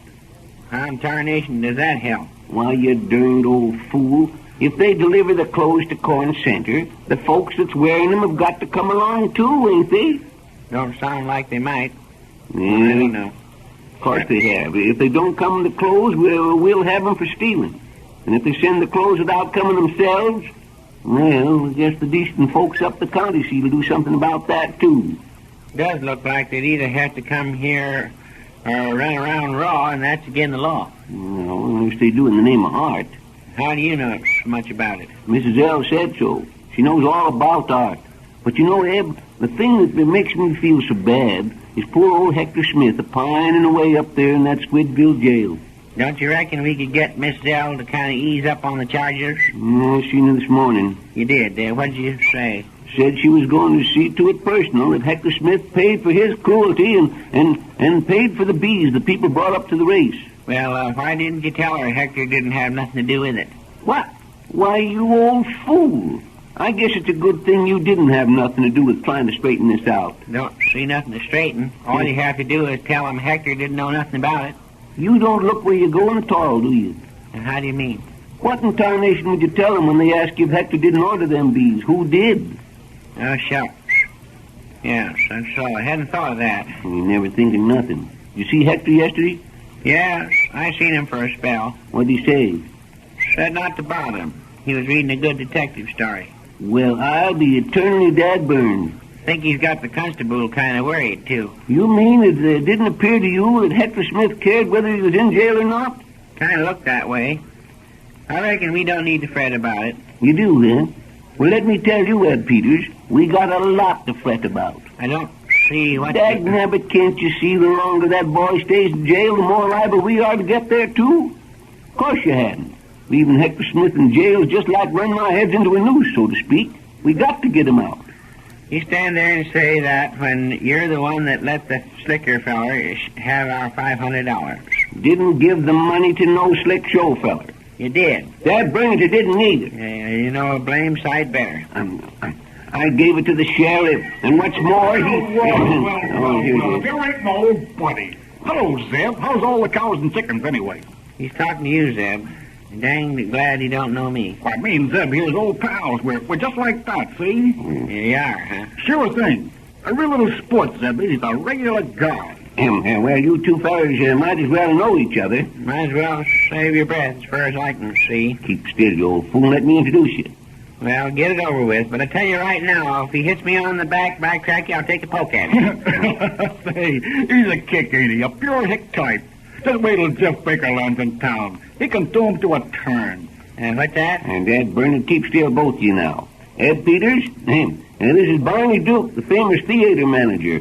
How in tarnation does that help? Why, you darned old fool. If they deliver the clothes to Corn Center, the folks that's wearing them have got to come along, too, ain't they? Don't sound like they might. Yeah, I don't know. Of course they have. If they don't come to clothes, we'll have them for stealing. And if they send the clothes without coming themselves, well, I guess the decent folks up the county seat will do something about that, too. Does look like they'd either have to come here or run around raw, and that's against the law. Well, unless they do in the name of art. How do you know so much about it? Mrs. L said so. She knows all about art. But you know, Eb, the thing that makes me feel so bad is poor old Hector Smith a-pining away up there in that Squidville jail. Don't you reckon we could get Miss L to kind of ease up on the charges? I seen her this morning. You did? What'd you say? Said she was going to see to it personal that Hector Smith paid for his cruelty and paid for the bees the people brought up to the race. Well, why didn't you tell her Hector didn't have nothing to do with it? What? Why, you old fool. I guess it's a good thing you didn't have nothing to do with trying to straighten this out. Don't see nothing to straighten. All you have to do is tell him Hector didn't know nothing about it. You don't look where you're going at all, do you? And how do you mean? What in tarnation would you tell them when they ask you if Hector didn't order them bees? Who did? Oh, shucks. Yes, that's so. I hadn't thought of that. You never think of nothing. You see Hector yesterday? Yes, I seen him for a spell. What'd he say? Said not to bother him. He was reading a good detective story. Well, I'll be eternally dad-burned. think he's got the constable kind of worried, too. You mean it didn't appear to you that Hector Smith cared whether he was in jail or not? Kind of looked that way. I reckon we don't need to fret about it. You do, then? Well, let me tell you, Ed Peters, we got a lot to fret about. I don't see what... Dagnabbit, can't you see the longer that boy stays in jail, the more liable we are to get there, too? Of course you hadn't. Leaving Hector Smith in jail is just like running our heads into a noose, so to speak. We got to get him out. You stand there and say that when you're the one that let the slicker feller have our $500. Didn't give the money to no slick show feller. You did. That brings it didn't either. You know a blame sight better. I gave it to the sheriff, and what's more, he... Well, there ain't nobody. Hello, Zeb. How's all the cows and chickens, anyway? He's talking to you, Zeb. Dang glad he don't know me. Why, me and Zeb here's old pals. We're just like that, see? You are, huh? Sure thing. A real little sport, Zeb. He's a regular guy. Well, you two fellas might as well know each other. Might as well save your breath as far as I can see. Keep still, you old fool. Let me introduce you. Well, get it over with. But I tell you right now, if he hits me on the back by cracky, I'll take a poke at him. Say, he's a kick, ain't he? A pure hick type. Just wait till Jeff Baker lands in town. He can do him to a turn. And what's that? And Ed Burnett, keep still, both of you now. Ed Peters, and this is Barney Duke, the famous theater manager.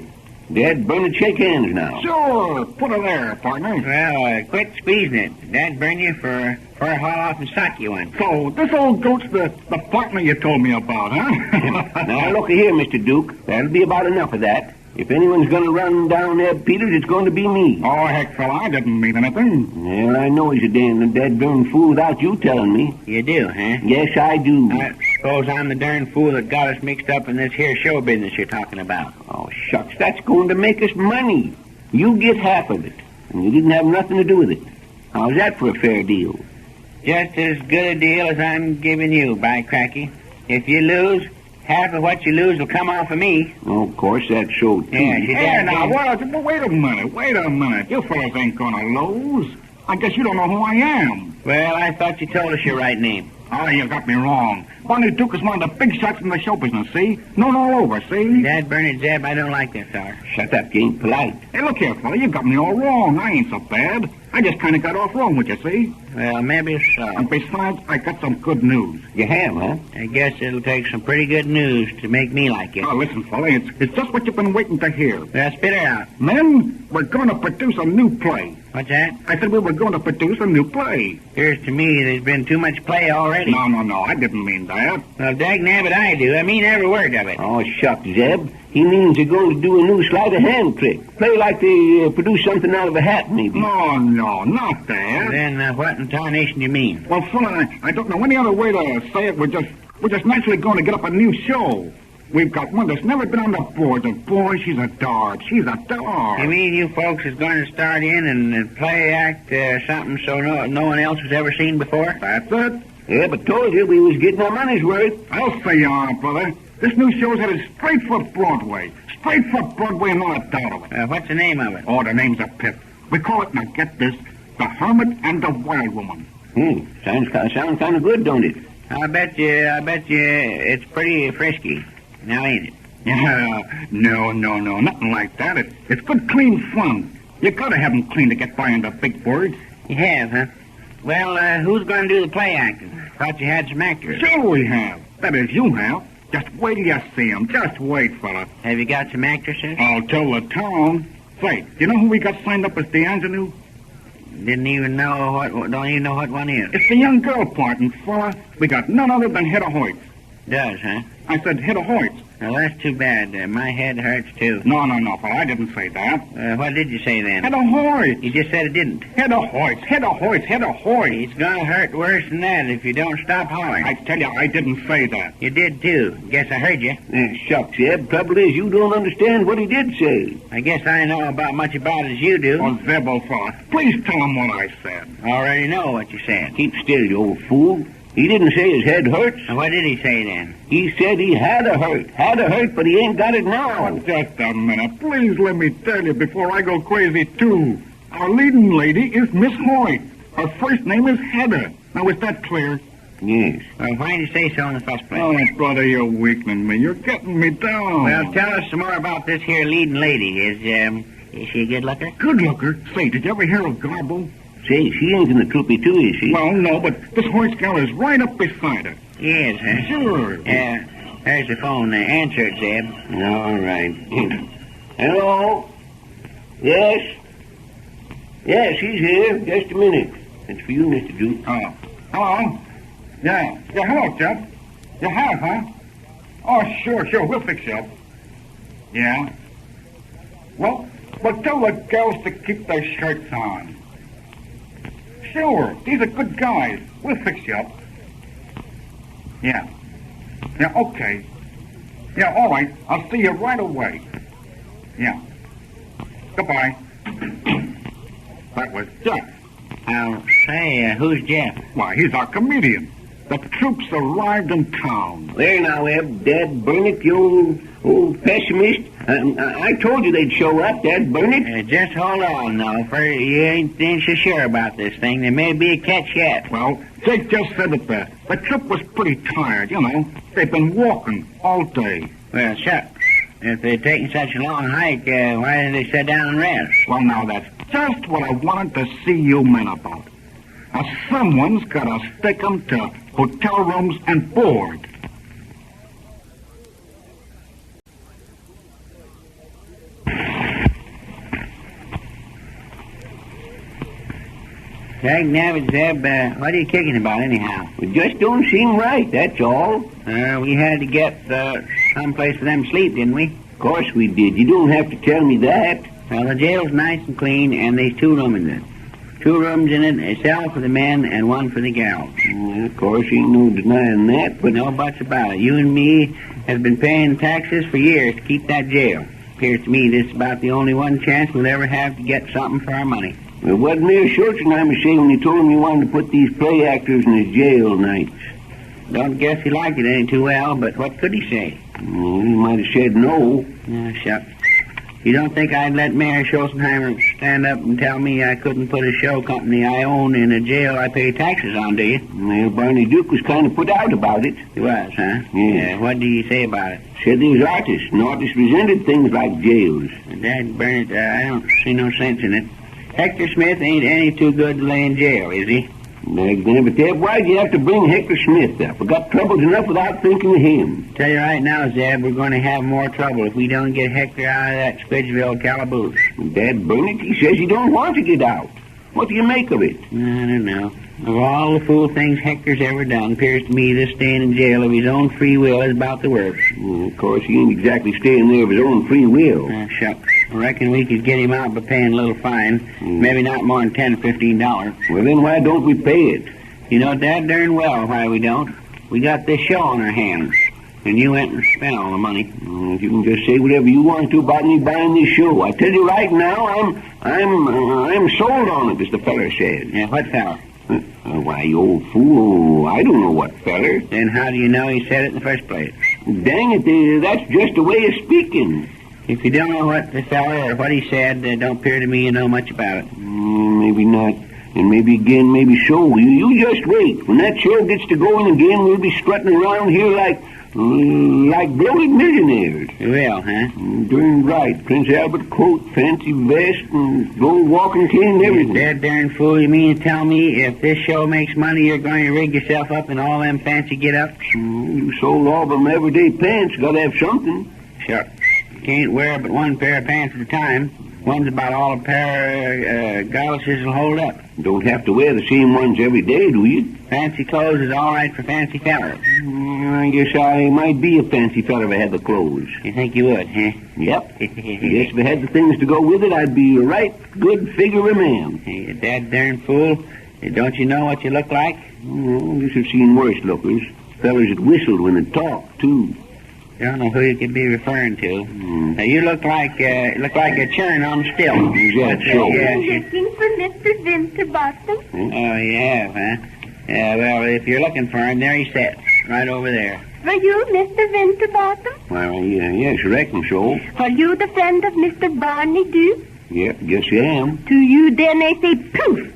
Dad Burnett, shake hands now. Sure, put her there, partner. Well, quit squeezing it. Dad burn you for a haul off and sock you one. So, this old goat's the partner you told me about, huh? Now, look here, Mr. Duke. That'll be about enough of that. If anyone's going to run down Ed Peters, it's going to be me. Oh, heck, fella, I didn't mean anything. Well, I know he's a dead darn fool without you telling me. You do, huh? Yes, I do. I suppose I'm the darn fool that got us mixed up in this here show business you're talking about. Oh, shucks, that's going to make us money. You get half of it, and you didn't have nothing to do with it. How's that for a fair deal? Just as good a deal as I'm giving you, by cracky. If you lose, half of what you lose will come off of me. Oh, of course, that's so, too. Yeah, now, wait a minute. You fellas ain't gonna lose. I guess you don't know who I am. Well, I thought you told us your right name. Oh, you got me wrong. Barney Duke is one of the big shots in the show business, see? Known all over, see? Dad, Bernard, Zeb, I don't like that, sir. Shut up, you ain't polite. Hey, look here, fella, you got me all wrong. I ain't so bad. I just kind of got off wrong with you, see? Well, maybe so. And besides, I got some good news. You have, huh? I guess it'll take some pretty good news to make me like you. Oh, listen, fella, it's just what you've been waiting to hear. Well, spit it out. Men, we're going to produce a new play. What's that? I said we were going to produce a new play. Appears to me there's been too much play already. No, I didn't mean that. Well, dagnabbit, I do. I mean every word of it. Oh, shucks, Zeb. He means they're going to do a new sleight of hand trick. Play like they produce something out of a hat, maybe. No, not that. Then what in tarnation you mean? Well, fella, I don't know any other way to say it. We're just naturally going to get up a new show. We've got one that's never been on the boards, and boy, she's a dart. She's a dart. You mean you folks is going to start in and play act something so no one else has ever seen before? That's it. Yeah, but told you we was getting our money's worth. I'll say you are, brother. This new show's headed straight for Broadway. Straight for Broadway, and not a doubt of it. What's the name of it? Oh, the name's a pip. We call it, now get this, The Hermit and the Wild Woman. Sounds kind of good, don't it? I bet you it's pretty frisky. Now ain't it? Yeah, no, nothing like that. It's good, clean fun. You gotta have 'em clean to get by on the big words. You have, huh? Well, who's going to do the play acting? Thought you had some actors. Sure we have. That is, you have. Just wait till you see 'em. Just wait, fella. Have you got some actresses? I'll tell the town. Say, you know who we got signed up as D'Angelo? Don't even know what one is. It's the young girl part, and fella, we got none other than Hedda Hoyt. Does, huh? I said Hedda Hoyt. Well, that's too bad. My head hurts, too. No, fella, I didn't say that. What did you say, then? Hedda Hoyt. You just said it didn't. Hedda Hoyt. It's going to hurt worse than that if you don't stop hollering. I tell you, I didn't say that. You did, too. Guess I heard you. Shucks, Zeb. Trouble is, you don't understand what he did say. I guess I know about much about it as you do. Oh, Zeb, old fella, please tell him what I said. I already know what you said. Keep still, you old fool. He didn't say his head hurts. What did he say, then? He said he had a hurt, but he ain't got it now. Oh, just a minute. Please let me tell you before I go crazy, too. Our leading lady is Miss Hoyt. Her first name is Hedda. Now, is that clear? Yes. Well, why did you say so in the first place? Oh, brother, you're weakening me. You're getting me down. Well, tell us some more about this here leading lady. Is she a good looker? Good looker? Say, did you ever hear of Garble? Say, she ain't in the troopy too, is she? Well, no, but this horse gal is right up beside her. Yes, huh? Sure. There's the phone. Answer it, Zeb. All right. Hello? Yes? Yes, she's here. Just a minute. It's for you, Mr. Duke. Oh. Hello? Yeah, hello, Jeff. You have, huh? Oh, sure, we'll fix you up. Yeah? Well, tell the girls to keep their shirts on. Sure, these are good guys. We'll fix you up. Yeah. Yeah, okay. Yeah, all right. I'll see you right away. Yeah. Goodbye. That was Jeff. I'll say, who's Jeff? Why, he's our comedian. The troops arrived in town. There now, Eb. Dad Burnett, you old pessimist. I told you they'd show up, Dad Burnett. Just hold on, though. For you ain't so sure about this thing. There may be a catch yet. Well, Jake just said it there. The troop was pretty tired, you know. They've been walking all day. Well, shucks. If they're taking such a long hike, why didn't they sit down and rest? Well, now, that's just what I wanted to see you men about. Now, someone's got to stick 'em to hotel rooms and board. Dag nabbit, Zeb, what are you kicking about, anyhow? It just don't seem right, that's all. We had to get someplace for them to sleep, didn't we? Of course we did. You don't have to tell me that. Well, the jail's nice and clean, and there's 2 rooms in it. 2 rooms in it, a cell for the men and 1 for the gals. Well, of course, ain't no denying that, but... No buts about it. You and me have been paying taxes for years to keep that jail. Appears to me this is about the only one chance we'll ever have to get something for our money. Well, what Mayor Schulzenheimer say when you told him you wanted to put these play actors in his jail nights? Don't guess he liked it any too well, but what could he say? Well, he might have said no. Shucks. You don't think I'd let Mayor Schulzenheimer stand up and tell me I couldn't put a show company I own in a jail I pay taxes on, do you? Well, Barney Duke was kind of put out about it. He was, huh? Yeah. What did he say about it? Said there's artists, and artists resented things like jails. Dad Burnett, I don't see no sense in it. Hector Smith ain't any too good to lay in jail, is he? But Dad, why'd you have to bring Hector Smith up? We got troubles enough without thinking of him. Tell you right now, Zeb, we're going to have more trouble if we don't get Hector out of that Squidgeville calaboose. Dad Burnett, he says he don't want to get out. What do you make of it? I don't know. Of all the fool things Hector's ever done, appears to me this staying in jail of his own free will is about the worst. Well, of course, he ain't exactly staying there of his own free will. Shucks. I reckon we could get him out by paying a little fine. Maybe not more than $10 or $15. Well, then why don't we pay it? You know dad darn well why we don't. We got this show on our hands, and you went and spent all the money. If you can just say whatever you want to about me buying this show. I tell you right now, I'm sold on it, as the feller says. Yeah, what feller? Why, you old fool, I don't know what feller. Then how do you know he said it in the first place? Dang it, that's just a way of speaking. If you don't know what the feller or what he said, don't appear to me you know much about it. Maybe not. And maybe again, maybe so. You just wait. When that show gets to going again, we'll be strutting around here like bloated millionaires. You will, huh? Darn right. Prince Albert coat, fancy vest, and gold walking cane and everything. That darn fool, you mean to tell me if this show makes money, you're going to rig yourself up in all them fancy get-ups? You sold all them everyday pants. Got to have something. Sure. You can't wear but 1 pair of pants at a time. One's about all a pair of goloshes will hold up. Don't have to wear the same ones every day, do you? Fancy clothes is all right for fancy fellas. I guess I might be a fancy fella if I had the clothes. You think you would, huh? Yep. I guess if I had the things to go with it, I'd be a right good figure of man. You that darn fool. Don't you know what you look like? I guess I've seen worse lookers. Fellas that whistled when they talked, too. I don't know who you could be referring to. Now, you look like a churn on still. Is that so? Looking for Mr. Winterbottom? Oh, you have, huh? Yeah, well, if you're looking for him, there he sits, right over there. Are you Mr. Winterbottom? Well, yes, I reckon so. Are you the friend of Mr. Barney Duke? Yep, guess I am. To you, then, they say poof.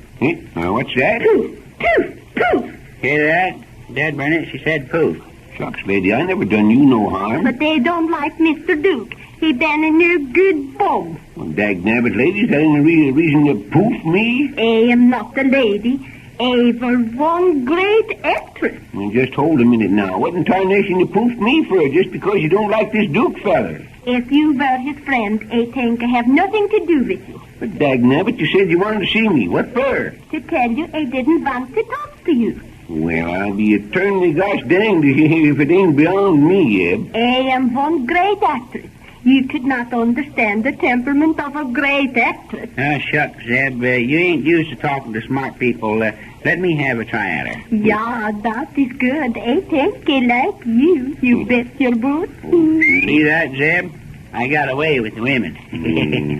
What's that? Poof, poof, poof. Hear that? Dad Burnett, she said poof. Shucks, lady, I never done you no harm. But they don't like Mr. Duke. He been in a good bob. Well, dagnabbit, lady, is that any reason to poof me? I am not a lady. I was one great actress. Well, just hold a minute now. What in tarnation you poofed me for, just because you don't like this Duke feller? If you were his friend, I think I have nothing to do with you. But dagnabbit, you said you wanted to see me. What for? To tell you I didn't want to talk to you. Well, I'll be eternally gosh danged if it ain't beyond me, Eb. I am one great actress. You could not understand the temperament of a great actress. Shucks, Zeb, you ain't used to talking to smart people. Let me have a try at her. Yeah, that is good. I think I like you. You bet your boot. See that, Zeb? I got away with the women.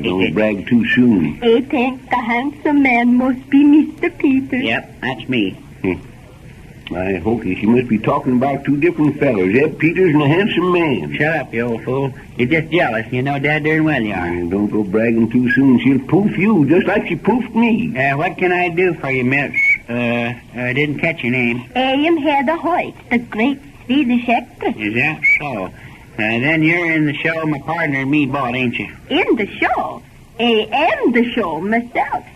Don't brag too soon. I think the handsome man must be Mr. Peters. Yep, that's me. I hope you must be talking about two different fellows, Zeb Peters and a handsome man. Shut up, you old fool. You're just jealous. You know Dad darn well you are. Don't go bragging too soon. She'll poof you just like she poofed me. What can I do for you, miss? I didn't catch your name. I am Hedda Hoyt, the great Swedish actress. Is that so? Then you're in the show my partner and me bought, ain't you? In the show? I am the show myself.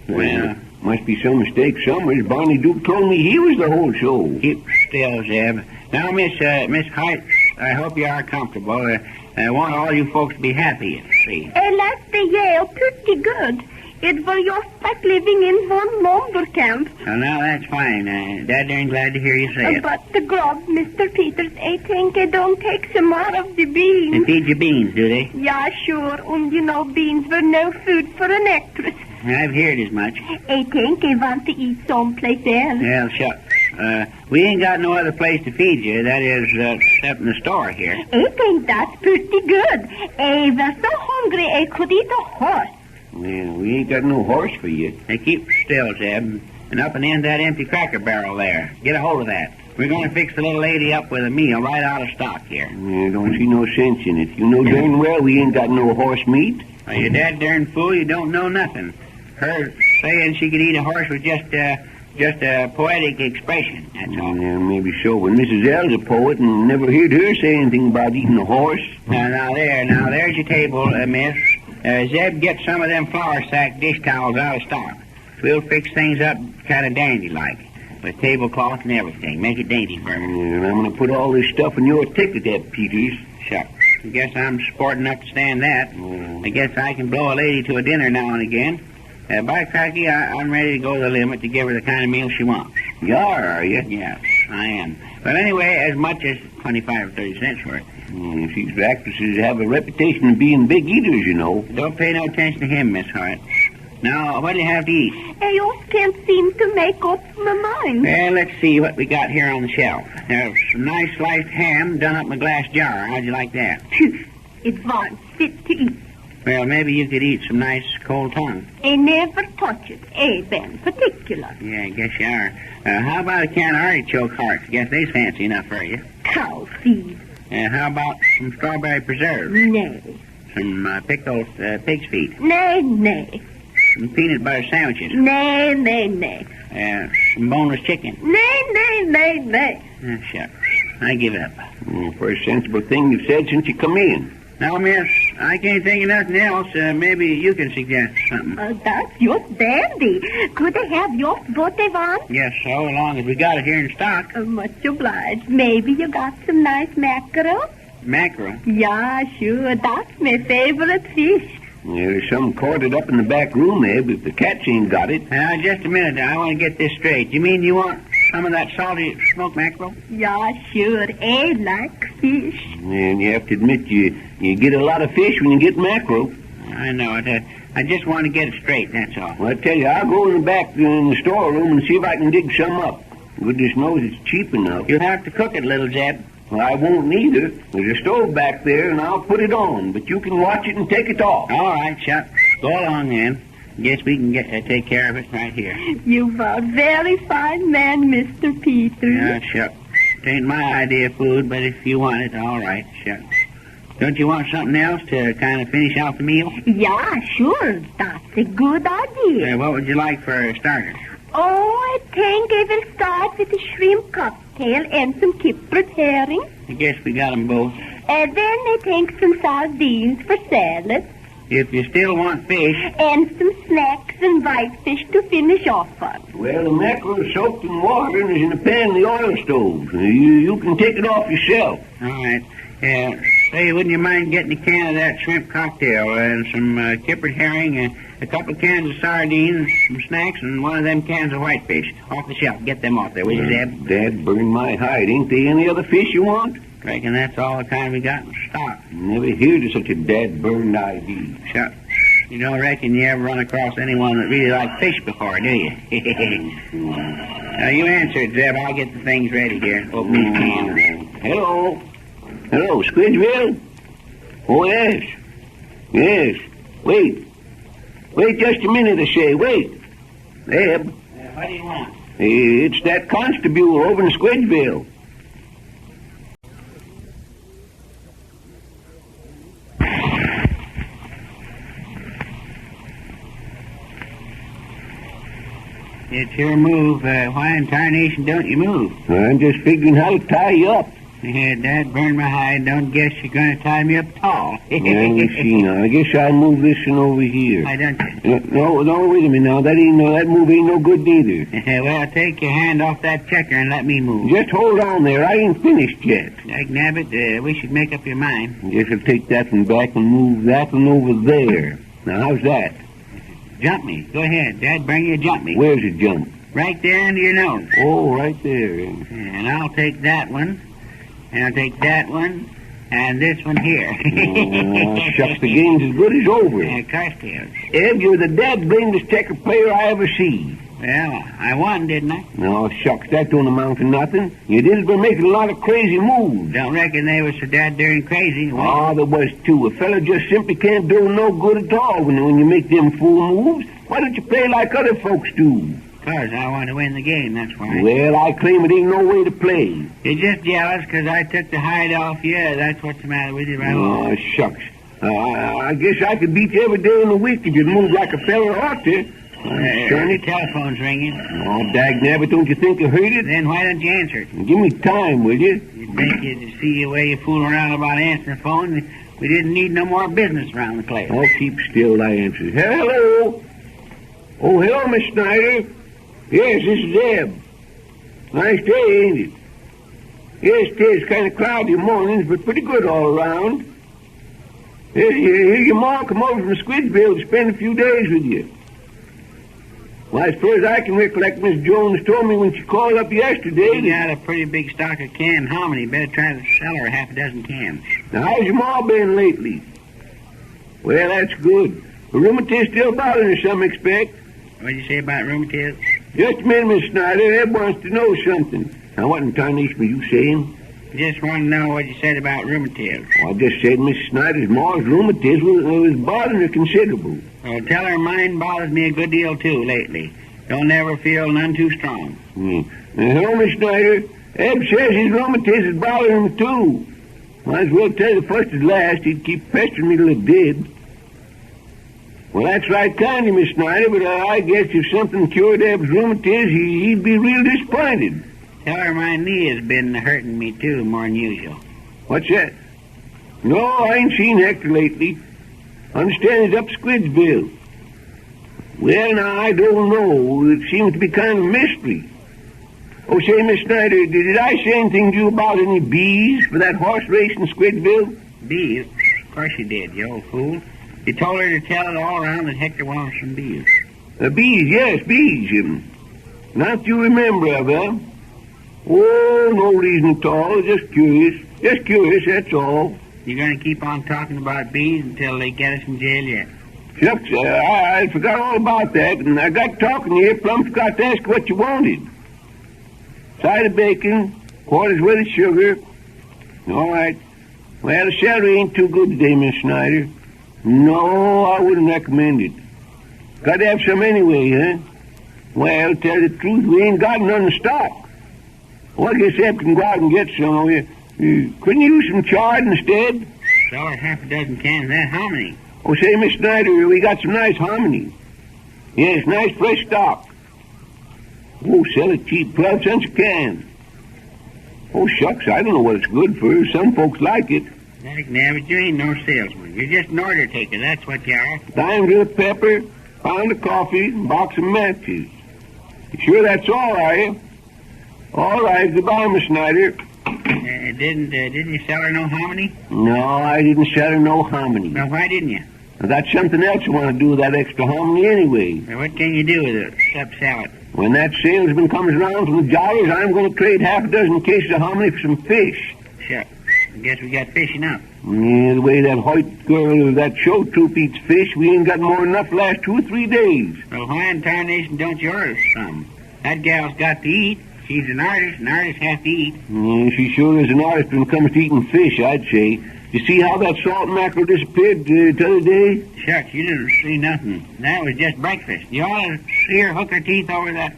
Well, must be some mistake somewhere. Barney Duke told me he was the whole show. Keep still, Zeb. Now, Miss Hoyt, I hope you are comfortable. I want all you folks to be happy, you see. I like the Yale pretty good. It was just like living in one lumber camp. So now that's fine. Dad darn glad to hear you say it. But the grub, Mr. Peters, I think I don't take some more of the beans. They feed you beans, do they? Yeah, sure. And you know beans were no food for an actress. I've heard as much. I think I want to eat someplace else. Well, shucks. We ain't got no other place to feed you. That is, except in the store here. I think that's pretty good. I was so hungry I could eat a horse. Well, we ain't got no horse for you. Hey, keep still, Zeb. And up and in that empty cracker barrel there. Get a hold of that. We're going to fix the little lady up with a meal right out of stock here. Yeah, don't see no sense in it. You know darn well we ain't got no horse meat. Well, you dad darn fool, you don't know nothing. Her saying she could eat a horse was just a poetic expression, that's all. Yeah, maybe so, but Mrs. L's a poet and never heard her say anything about eating a horse. Now there's your table, miss. Zeb, get some of them flour sack dish towels out of stock. We'll fix things up kind of dandy-like, with tablecloth and everything. Make it dainty for me. Yeah, and I'm going to put all this stuff in your ticket, Ed Peters. Shucks. I guess I'm sport enough to stand that. I guess I can blow a lady to a dinner now and again. By cracky, I'm ready to go the limit to give her the kind of meal she wants. You are you? Yes, I am. But anyway, as much as 25 or 30 cents for it. These actresses have a reputation of being big eaters, you know. Don't pay no attention to him, Miss Hart. Now, what do you have to eat? I just can't seem to make up my mind. Well, let's see what we got here on the shelf. There's some nice sliced ham done up in a glass jar. How'd you like that? Phew, it wasn't fit to eat. Well, maybe you could eat some nice cold tongue. I never touch it, Ben, particular. Yeah, I guess you are. How about a can of artichoke hearts? Guess they's fancy enough for you. Cow feed. How about some strawberry preserves? Nay. Some pickled pig's feet? Nay. Some peanut butter sandwiches? Nay. Some boneless chicken? Nay. Shucks. I give up. First sensible thing you've said since you come in. Now, miss, I can't think of nothing else. Maybe you can suggest something. That's just dandy. Could I have just what I want? Yes, so long as we got it here in stock. Much obliged. Maybe you got some nice mackerel? Mackerel? Yeah, sure. That's my favorite fish. There's some corded up in the back room, Eb, if the cats ain't got it. Now, just a minute. I want to get this straight. You mean you want some of that salty smoked mackerel? Yeah, sure. I like fish. And you have to admit you get a lot of fish when you get mackerel. I know it. I just want to get it straight, that's all. Well, I tell you, I'll go in the back in the storeroom and see if I can dig some up. Goodness knows it's cheap enough. You'll have to cook it, little Zeb. Well, I won't neither. There's a stove back there, and I'll put it on. But you can watch it and take it off. All right, shucks. Go along, then. Guess we can take care of it right here. You are a very fine man, Mr. Peters. Yeah, shucks. It ain't my idea of food, but if you want it, all right, shucks. Don't you want something else to kind of finish out the meal? Yeah, sure. That's a good idea. What would you like for a starter? Oh, I think I will start with a shrimp cocktail. cocktail and some kippered herring. I guess we got 'em both. And then they take some sardines for salad. If you still want fish. And some snacks and whitefish to finish off on. Well, the mackerel is soaked in water and is in a pan in the oil stove. You can take it off yourself. All right. Say, wouldn't you mind getting a can of that shrimp cocktail and some kippered herring, a couple of cans of sardines, some snacks, and one of them cans of whitefish off the shelf. Get them off there, will you, Zeb? Dad burned my hide. Ain't there any other fish you want? Reckon that's all the kind we got in stock. Never heard of such a dad-burned idea. Shut. You don't reckon you ever run across anyone that really liked fish before, do you? Now, you answer it, Zeb. I'll get the things ready here. Open these cans. Hello. Hello, Squidville? Oh, yes. Yes. Wait. Wait just a minute, I say. Wait. Zeb. What do you want? It's that constable over in Squidville. It's your move. Why in tarnation don't you move? I'm just figuring how to tie you up. Yeah, Dad burned my hide. Don't guess you're going to tie me up tall. Let me see now. I guess I'll move this one over here. Why don't you? No, wait a minute now. That move ain't no good neither. Well, take your hand off that checker and let me move. Just hold on there. I ain't finished yet. Nabbit, we should make up your mind. Guess I'll take that one back and move that one over there. Now, how's that? Jump me. Go ahead. Dad, bring you a jump me. Where's the jump? Right there under your nose. Oh, right there. And I'll take that one. And I'll take that one. And this one here. Shucks, the game's as good as over. Of course it is. Eb, you're the dad-blameless checker player I ever see. Well, I won, didn't I? No, shucks, that don't amount to nothing. You did been making a lot of crazy moves. Don't reckon they was so darn crazy. Oh, there was too. A fella just simply can't do no good at all when you make them fool moves. Why don't you play like other folks do? 'Cause I want to win the game, that's why. Well, I claim it ain't no way to play. You're just jealous 'cause I took the hide off you. That's what's the matter with you, right? Oh, shucks. I guess I could beat you every day in the week if you'd move like a fella ought to. Your telephone's ringing. Oh, dagnabbit, don't you think you heard it? Then why don't you answer it? Give me time, will you? You'd think you'd see the way you fool around about answering the phone. We didn't need no more business around the place. Oh, keep still, I answer. Hello. Oh, hello, Miss Snyder. Yes, this is Zeb. Nice day, ain't it? Yes, it is. Kind of cloudy mornings, but pretty good all around. Here, your ma come over from Squidville to spend a few days with you. Well, as far as I can recollect, Miss Jones told me when she called up yesterday... You got a pretty big stock of canned hominy. Better try to sell her half a dozen cans. Now, how's your ma been lately? Well, that's good. The rheumatiz still bothering her, some expect. What'd you say about rheumatiz? Just a minute, Miss Snyder. Ed wants to know something. Now, what in tarnation were you saying? Just want to know what you said about rheumatiz. Well, I just said Miss Snyder's ma's rheumatiz was bothering her considerable. Well, tell her mine bothers me a good deal, too, lately. Don't ever feel none too strong. Hello, Miss Snyder. Eb says his rheumatiz is bothering him, too. Might as well tell you first as last. He'd keep pestering me till it did. Well, that's right kind of Miss Snyder, but I guess if something cured Eb's rheumatiz, he'd be real disappointed. Tell her my knee has been hurting me, too, more than usual. What's that? No, I ain't seen Hector lately. Understand he's up Squidsville. Well, now, I don't know. It seems to be kind of a mystery. Oh, say, Miss Snyder, did I say anything to you about any bees for that horse race in Squidsville? Bees? Of course you did, you old fool. You told her to tell it all around that Hector wants some bees. Bees, yes, bees. Not you remember of them. Oh, no reason at all. Just curious. Just curious, that's all. You're going to keep on talking about bees until they get us in jail yet? Shucks, I forgot all about that, and I got talking to you. Plumb forgot to ask what you wanted. Side of bacon, quarters worth of sugar. All right. Well, the celery ain't too good today, Miss Snyder. No, I wouldn't recommend it. Got to have some anyway, huh? Well, tell you the truth, we ain't got none in stock. Well, I guess Eb can go out and get some. Couldn't you use some chard instead? Sell her half a dozen cans of that hominy. Oh, say, Miss Snyder, we got some nice hominy. Yes, nice fresh stock. Oh, sell it cheap, 12 cents a can. Oh, shucks, I don't know what it's good for. Some folks like it. Nabbit, you ain't no salesman. You're just an order taker, that's what you are. Dimes of pepper, pound of coffee, and box of matches. You sure that's all, are you? All right, goodbye, Miss Snyder. Didn't you sell her no hominy? No, I didn't sell her no hominy. Well, why didn't you? I got something else I want to do with that extra hominy anyway. Well, what can you do with it except sell it? When that salesman comes around from the joggers, I'm going to trade half a dozen cases of hominy for some fish. Sure. I guess we got fish enough. Yeah, the way that white girl of that show troupe eats fish, we ain't got more than enough to last 2 or 3 days. Well, why in tarnation don't you order some? That gal's got to eat. She's an artist, and artists have to eat. Yeah, she sure is an artist when it comes to eating fish, I'd say. You see how that salt mackerel disappeared the other day? Shucks, you didn't see nothing. That was just breakfast. You ought to see her hook her teeth over that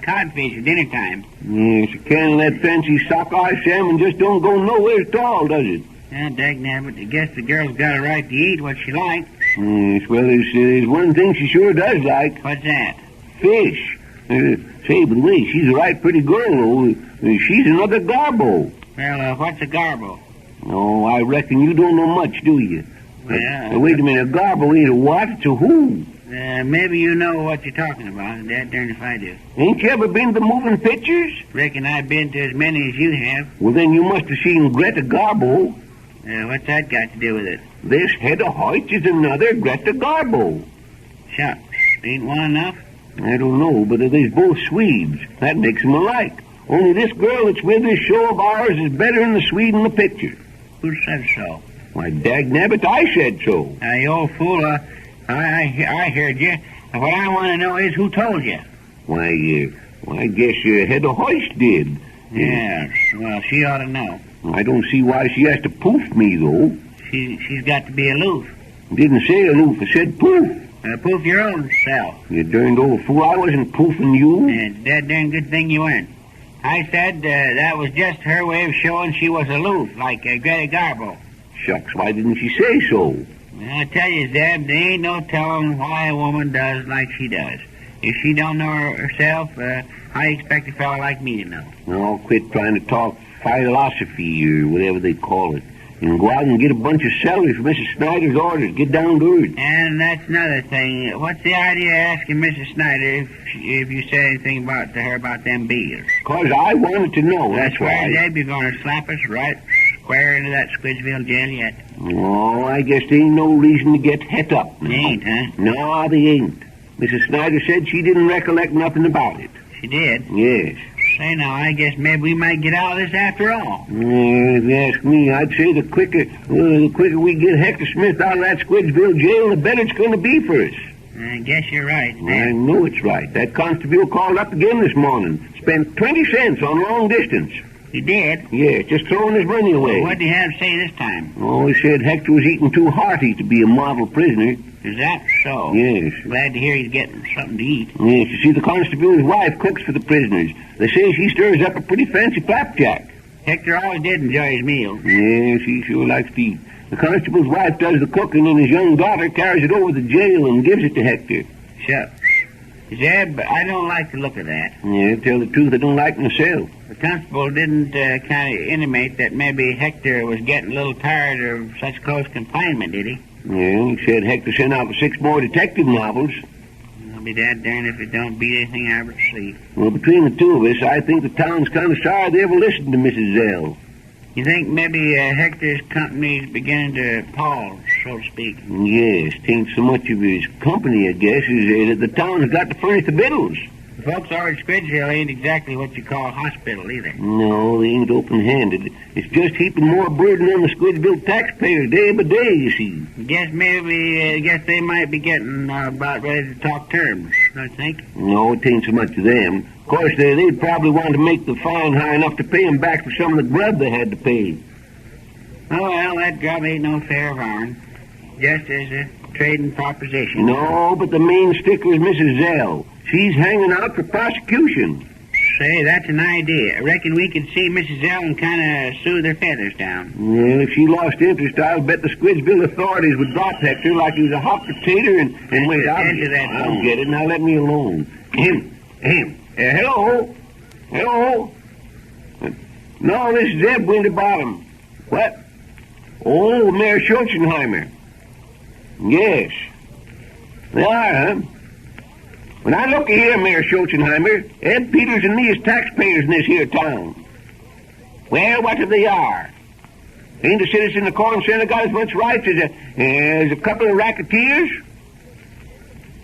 codfish at dinner time. Yeah, she can't let fancy sockeye salmon just don't go nowhere at all, does it? Well, dagnabbit, I guess the girl's got a right to eat what she likes. Yes, well, there's one thing she sure does like. What's that? Fish. Say, by the way, she's a right pretty girl, though. She's another garbo. Well, what's a garbo? Oh, I reckon you don't know much, do you? Well, wait a minute, a garbo ain't a what? It's a who? Maybe you know what you're talking about. Dad darn if I do. Ain't you ever been to moving pictures? Reckon I've been to as many as you have. Well, then you must have seen Greta Garbo. What's that got to do with it? This head of Hoyt is another Greta Garbo. Shucks. Ain't one enough? I don't know, but they're both Swedes. That makes them alike. Only this girl that's with this show of ours is better than the Swede in the picture. Who said so? Why, dagnabbit, I said so. You old fool, I heard you. What I want to know is who told you. Why, I guess Hedda Hoist did. Yes, well, she ought to know. I don't see why she has to poof me, though. She's got to be aloof. Didn't say aloof, I said poof. Poof your own self. You darned old fool, I wasn't poofing you. That darn good thing you weren't. I said that was just her way of showing she was aloof, like Greta Garbo. Shucks, why didn't she say so? I tell you, Zeb, there ain't no telling why a woman does like she does. If she don't know herself, I expect a fellow like me to know. No, quit trying to talk philosophy or whatever they call it. And go out and get a bunch of celery for Mrs. Snyder's orders. Get down to earth. And that's another thing. What's the idea of asking Mrs. Snyder if you said anything to her about them bees? 'Cause I wanted to know, that's why. Zeb, you're going to slap us right square into that Squidgeville jail yet. Oh, I guess there ain't no reason to get het up now. They ain't, huh? No, they ain't. Mrs. Snyder said she didn't recollect nothing about it. She did? Yes. Say now, I guess maybe we might get out of this after all. If you ask me, I'd say the quicker we get Hector Smith out of that Squidgeville jail, the better it's going to be for us. I guess you're right. I know it's right. That constable called up again this morning. Spent 20 cents on long distance. He did? Yeah, just throwing his money away. What did he have to say this time? Oh, he said Hector was eating too hearty to be a model prisoner. Is that so? Yes. Glad to hear he's getting something to eat. Yes, you see, the constable's wife cooks for the prisoners. They say she stirs up a pretty fancy flapjack. Hector always did enjoy his meals. Yes, he sure likes to eat. The constable's wife does the cooking, and his young daughter carries it over to the jail and gives it to Hector. Shucks. Zeb, I don't like the look of that. Yeah, tell the truth, I don't like myself. The constable didn't kind of intimate that maybe Hector was getting a little tired of such close confinement, did he? Yeah, he said Hector sent out 6 more detective novels. I'll be that darned if it don't beat anything I ever see. Well, between the two of us, I think the town's kind of sorry they ever listened to Mrs. Zell. You think maybe Hector's company's beginning to pall, so to speak? Yes, tain't so much of his company, I guess, is that the town's got to furnish the victuals. The folks over at Squidgeville ain't exactly what you call a hospital either. No, they ain't open-handed. It's just heaping more burden on the Squidgeville taxpayers day by day, you see. Guess they might be getting about ready to talk terms, don't you think? No, it ain't so much of them. Of course, they'd probably want to make the fine high enough to pay them back for some of the grub they had to pay. Oh, well, that grub ain't no fair of ourn. Just as a trading proposition. No, but the main sticker is Mrs. Zell. She's hanging out for prosecution. Say, that's an idea. I reckon we could see Mrs. Zell and kind of soothe her feathers down. Well, if she lost interest, I'll bet the Squidgeville authorities would drop Hector like he was a hot potato and wait. I'll get it. Now let me alone. Him. Hello? No, this is Zeb Winterbottom. What? Oh, Mayor Schulzenheimer. Yes. They are, huh? When I look here, Mayor Schulzenheimer, Ed Peters and me is taxpayers in this here town. Well, what if they are? Ain't the citizen of the Corn Center got as much rights as a couple of racketeers?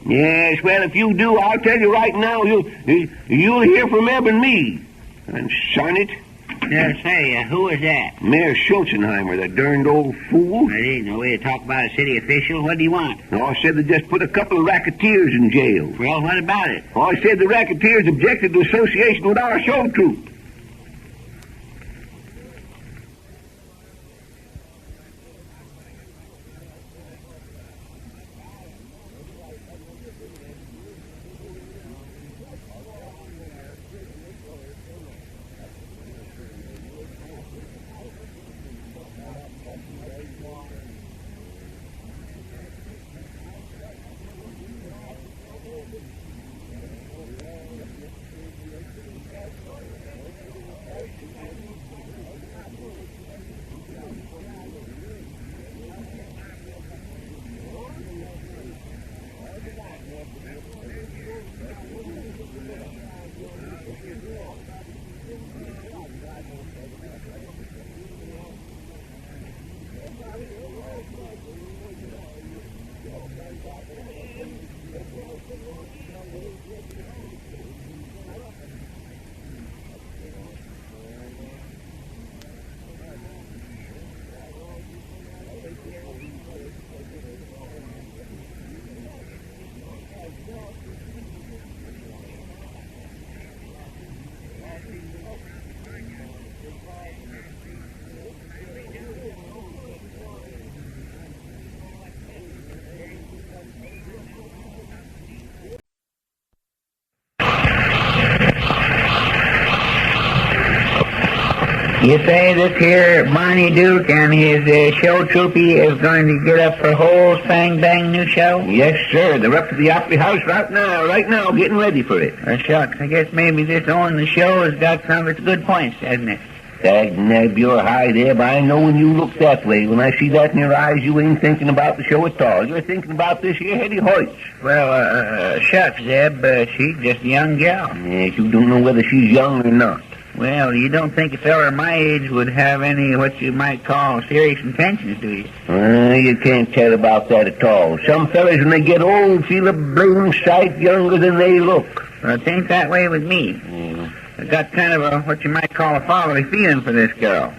Yes, well, if you do, I'll tell you right now, you'll hear from Eb and me. And son it. Say, who is that? Mayor Schulzenheimer, the darned old fool. There ain't no way to talk about a city official. What do you want? No, I said they just put a couple of racketeers in jail. Well, what about it? Oh, I said the racketeers objected to association with our show troupe. You say this here Barney Duke and his show troopy is going to get up for whole Spang Bang new show? Yes, sir. They're up to the Opry House right now, getting ready for it. Shucks, I guess maybe this owning the show has got some of its good points, hasn't it? Dagnab, you're high there, but I know when you look that way. When I see that in your eyes, you ain't thinking about the show at all. You're thinking about this here Hetty Hoyt. Well, shucks, Zeb, she's just a young gal. Yes, you don't know whether she's young or not. Well, you don't think a feller my age would have any what you might call serious intentions, do you? You can't tell about that at all. Some fellas, when they get old, feel a blame sight younger than they look. Well, it ain't that way with me. I got kind of a what you might call a fatherly feeling for this girl.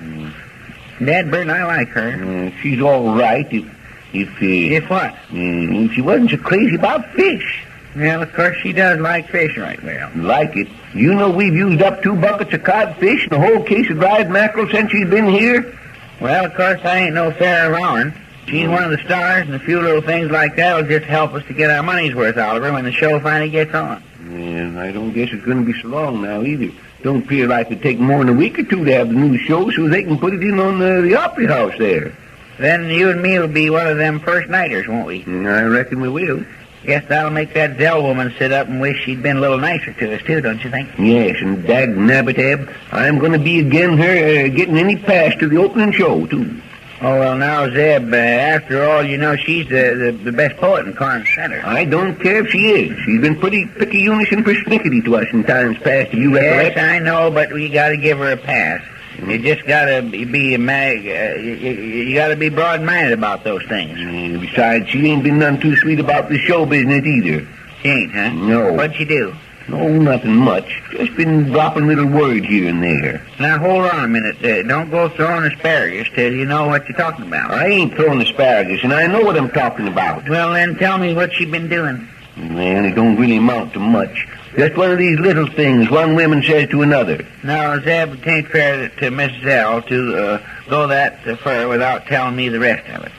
Dadbird, I like her. She's all right if what? If she wasn't so crazy about fish. Well, of course, she does like fish right well. Like it. You know we've used up 2 buckets of codfish and a whole case of dried mackerel since she's been here? Well, of course, I ain't no fair allowing. She's one of the stars, and a few little things like that will just help us to get our money's worth out of her when the show finally gets on. Yeah, I don't guess it's going to be so long now, either. Don't feel like it'd take more than a week or 2 to have the new show so they can put it in on the Opry House there. Then you and me will be one of them first nighters, won't we? I reckon we will. Guess that'll make that Zell woman sit up and wish she'd been a little nicer to us, too, don't you think? Yes, and dag-nabbit-ab, I'm going to be again her getting any pass to the opening show, too. Oh, well, now, Zeb, after all, you know she's the best poet in Corn Center. I don't care if she is. She's been pretty picky-unish and persnickety to us in times past, if you recollect. Yes, I know, but we got to give her a pass. You just gotta be you gotta be broad-minded about those things. Besides, she ain't been none too sweet about the show business either. She ain't, huh? No. What'd she do? No, nothing much. Just been dropping little words here and there. Now, hold on a minute. Don't go throwing asparagus till you know what you're talking about. I ain't throwing asparagus, and I know what I'm talking about. Well, then tell me what she been doing. Man, it don't really amount to much. Just one of these little things one woman says to another. Now, Zeb, it ain't fair to Miss Zell to go that far without telling me the rest of it.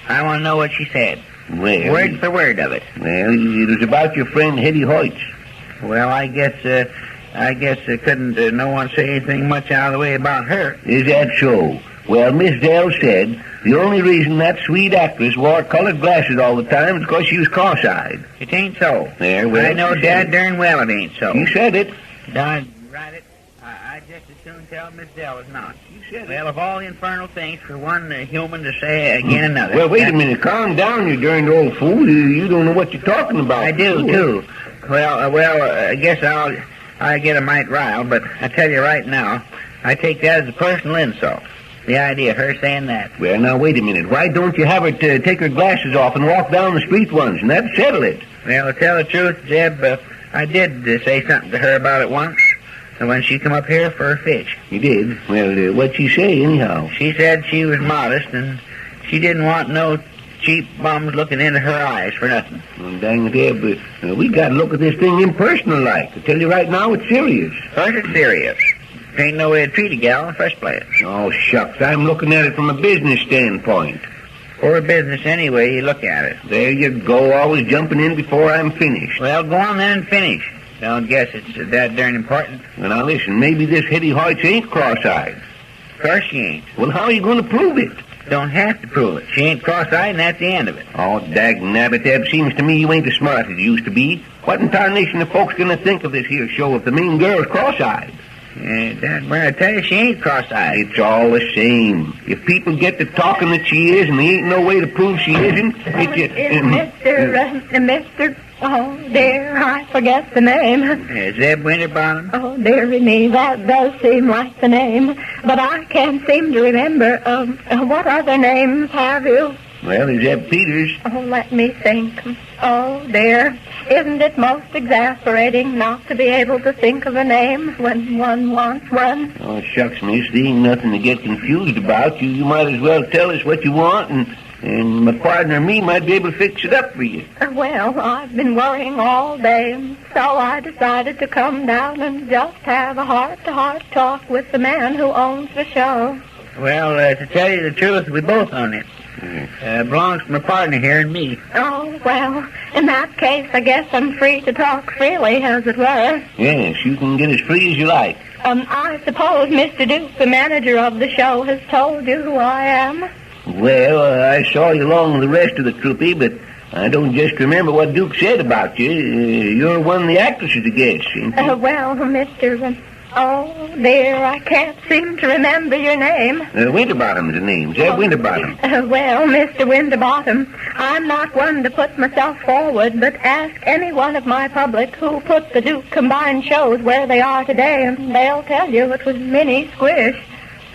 I want to know what she said. Well, word for word of it. Well, it was about your friend Hetty Hoyt. Well, I guess couldn't no one say anything much out of the way about her. Is that so? Well, Miss Zell said the only reason that sweet actress wore colored glasses all the time is because she was cross-eyed. It ain't so. There, well, I know dad darn well it ain't so. You said it. Darn right it. I just soon tell Miss Dell is not. Well, of all the infernal things for one human to say again another. Well, wait a minute. Calm down, you darned old fool. You don't know what you're talking about. I do, too. Well, I guess I get a mite riled, but I tell you right now, I take that as a personal insult. The idea of her saying that. Well, now, wait a minute. Why don't you have her take her glasses off and walk down the street once, and that'd settle it? Well, to tell the truth, Zeb, I did say something to her about it once. When she come up here for a fish. You did? Well, what'd she say, anyhow? She said she was modest, and she didn't want no cheap bums looking into her eyes for nothing. Well, dang it, Eb, we got to look at this thing impersonal like. I tell you right now, it's serious. Of course it's serious. There ain't no way to treat a gal in the first place. Oh, shucks. I'm looking at it from a business standpoint. For a business, anyway, you look at it. There you go, always jumping in before I'm finished. Well, go on then and finish. Don't guess it's that darn important. Well, now listen, maybe this Hetty Hoyt ain't cross-eyed. Of course she ain't. Well, how are you going to prove it? Don't have to prove it. She ain't cross-eyed, and that's the end of it. Oh, dag-nabbit, Eb, seems to me you ain't as smart as you used to be. What in tarnation are folks going to think of this here show if the main girl's cross-eyed? I tell you, she ain't cross-eyed. It's all the same. If people get to talking that she is, and there ain't no way to prove she isn't, Mr. Oh, dear, I forget the name. Zeb Winterbottom? Oh, dearie me, that does seem like the name. But I can't seem to remember. What other names have you? Well, there's Zeb Peters. Oh, let me think. Oh, dear. Isn't it most exasperating not to be able to think of a name when one wants one? Oh, shucks, miss, there ain't nothing to get confused about. You might as well tell us what you want, and my partner and me might be able to fix it up for you. Well, I've been worrying all day, and so I decided to come down and just have a heart-to-heart talk with the man who owns the show. Well, to tell you the truth, we both own it. Belongs to my partner here and me. Oh, well, in that case, I guess I'm free to talk freely, as it were. Yes, you can get as free as you like. I suppose Mr. Duke, the manager of the show, has told you who I am? Well, I saw you along with the rest of the troupy, but I don't just remember what Duke said about you. You're one of the actresses, I guess, ain't you? Well, Mr. Oh, dear, I can't seem to remember your name. Winterbottom's the name. Zeb Winterbottom. Well, Mr. Winterbottom, I'm not one to put myself forward, but ask any one of my public who put the Duke combined shows where they are today, and they'll tell you it was Minnie Squish.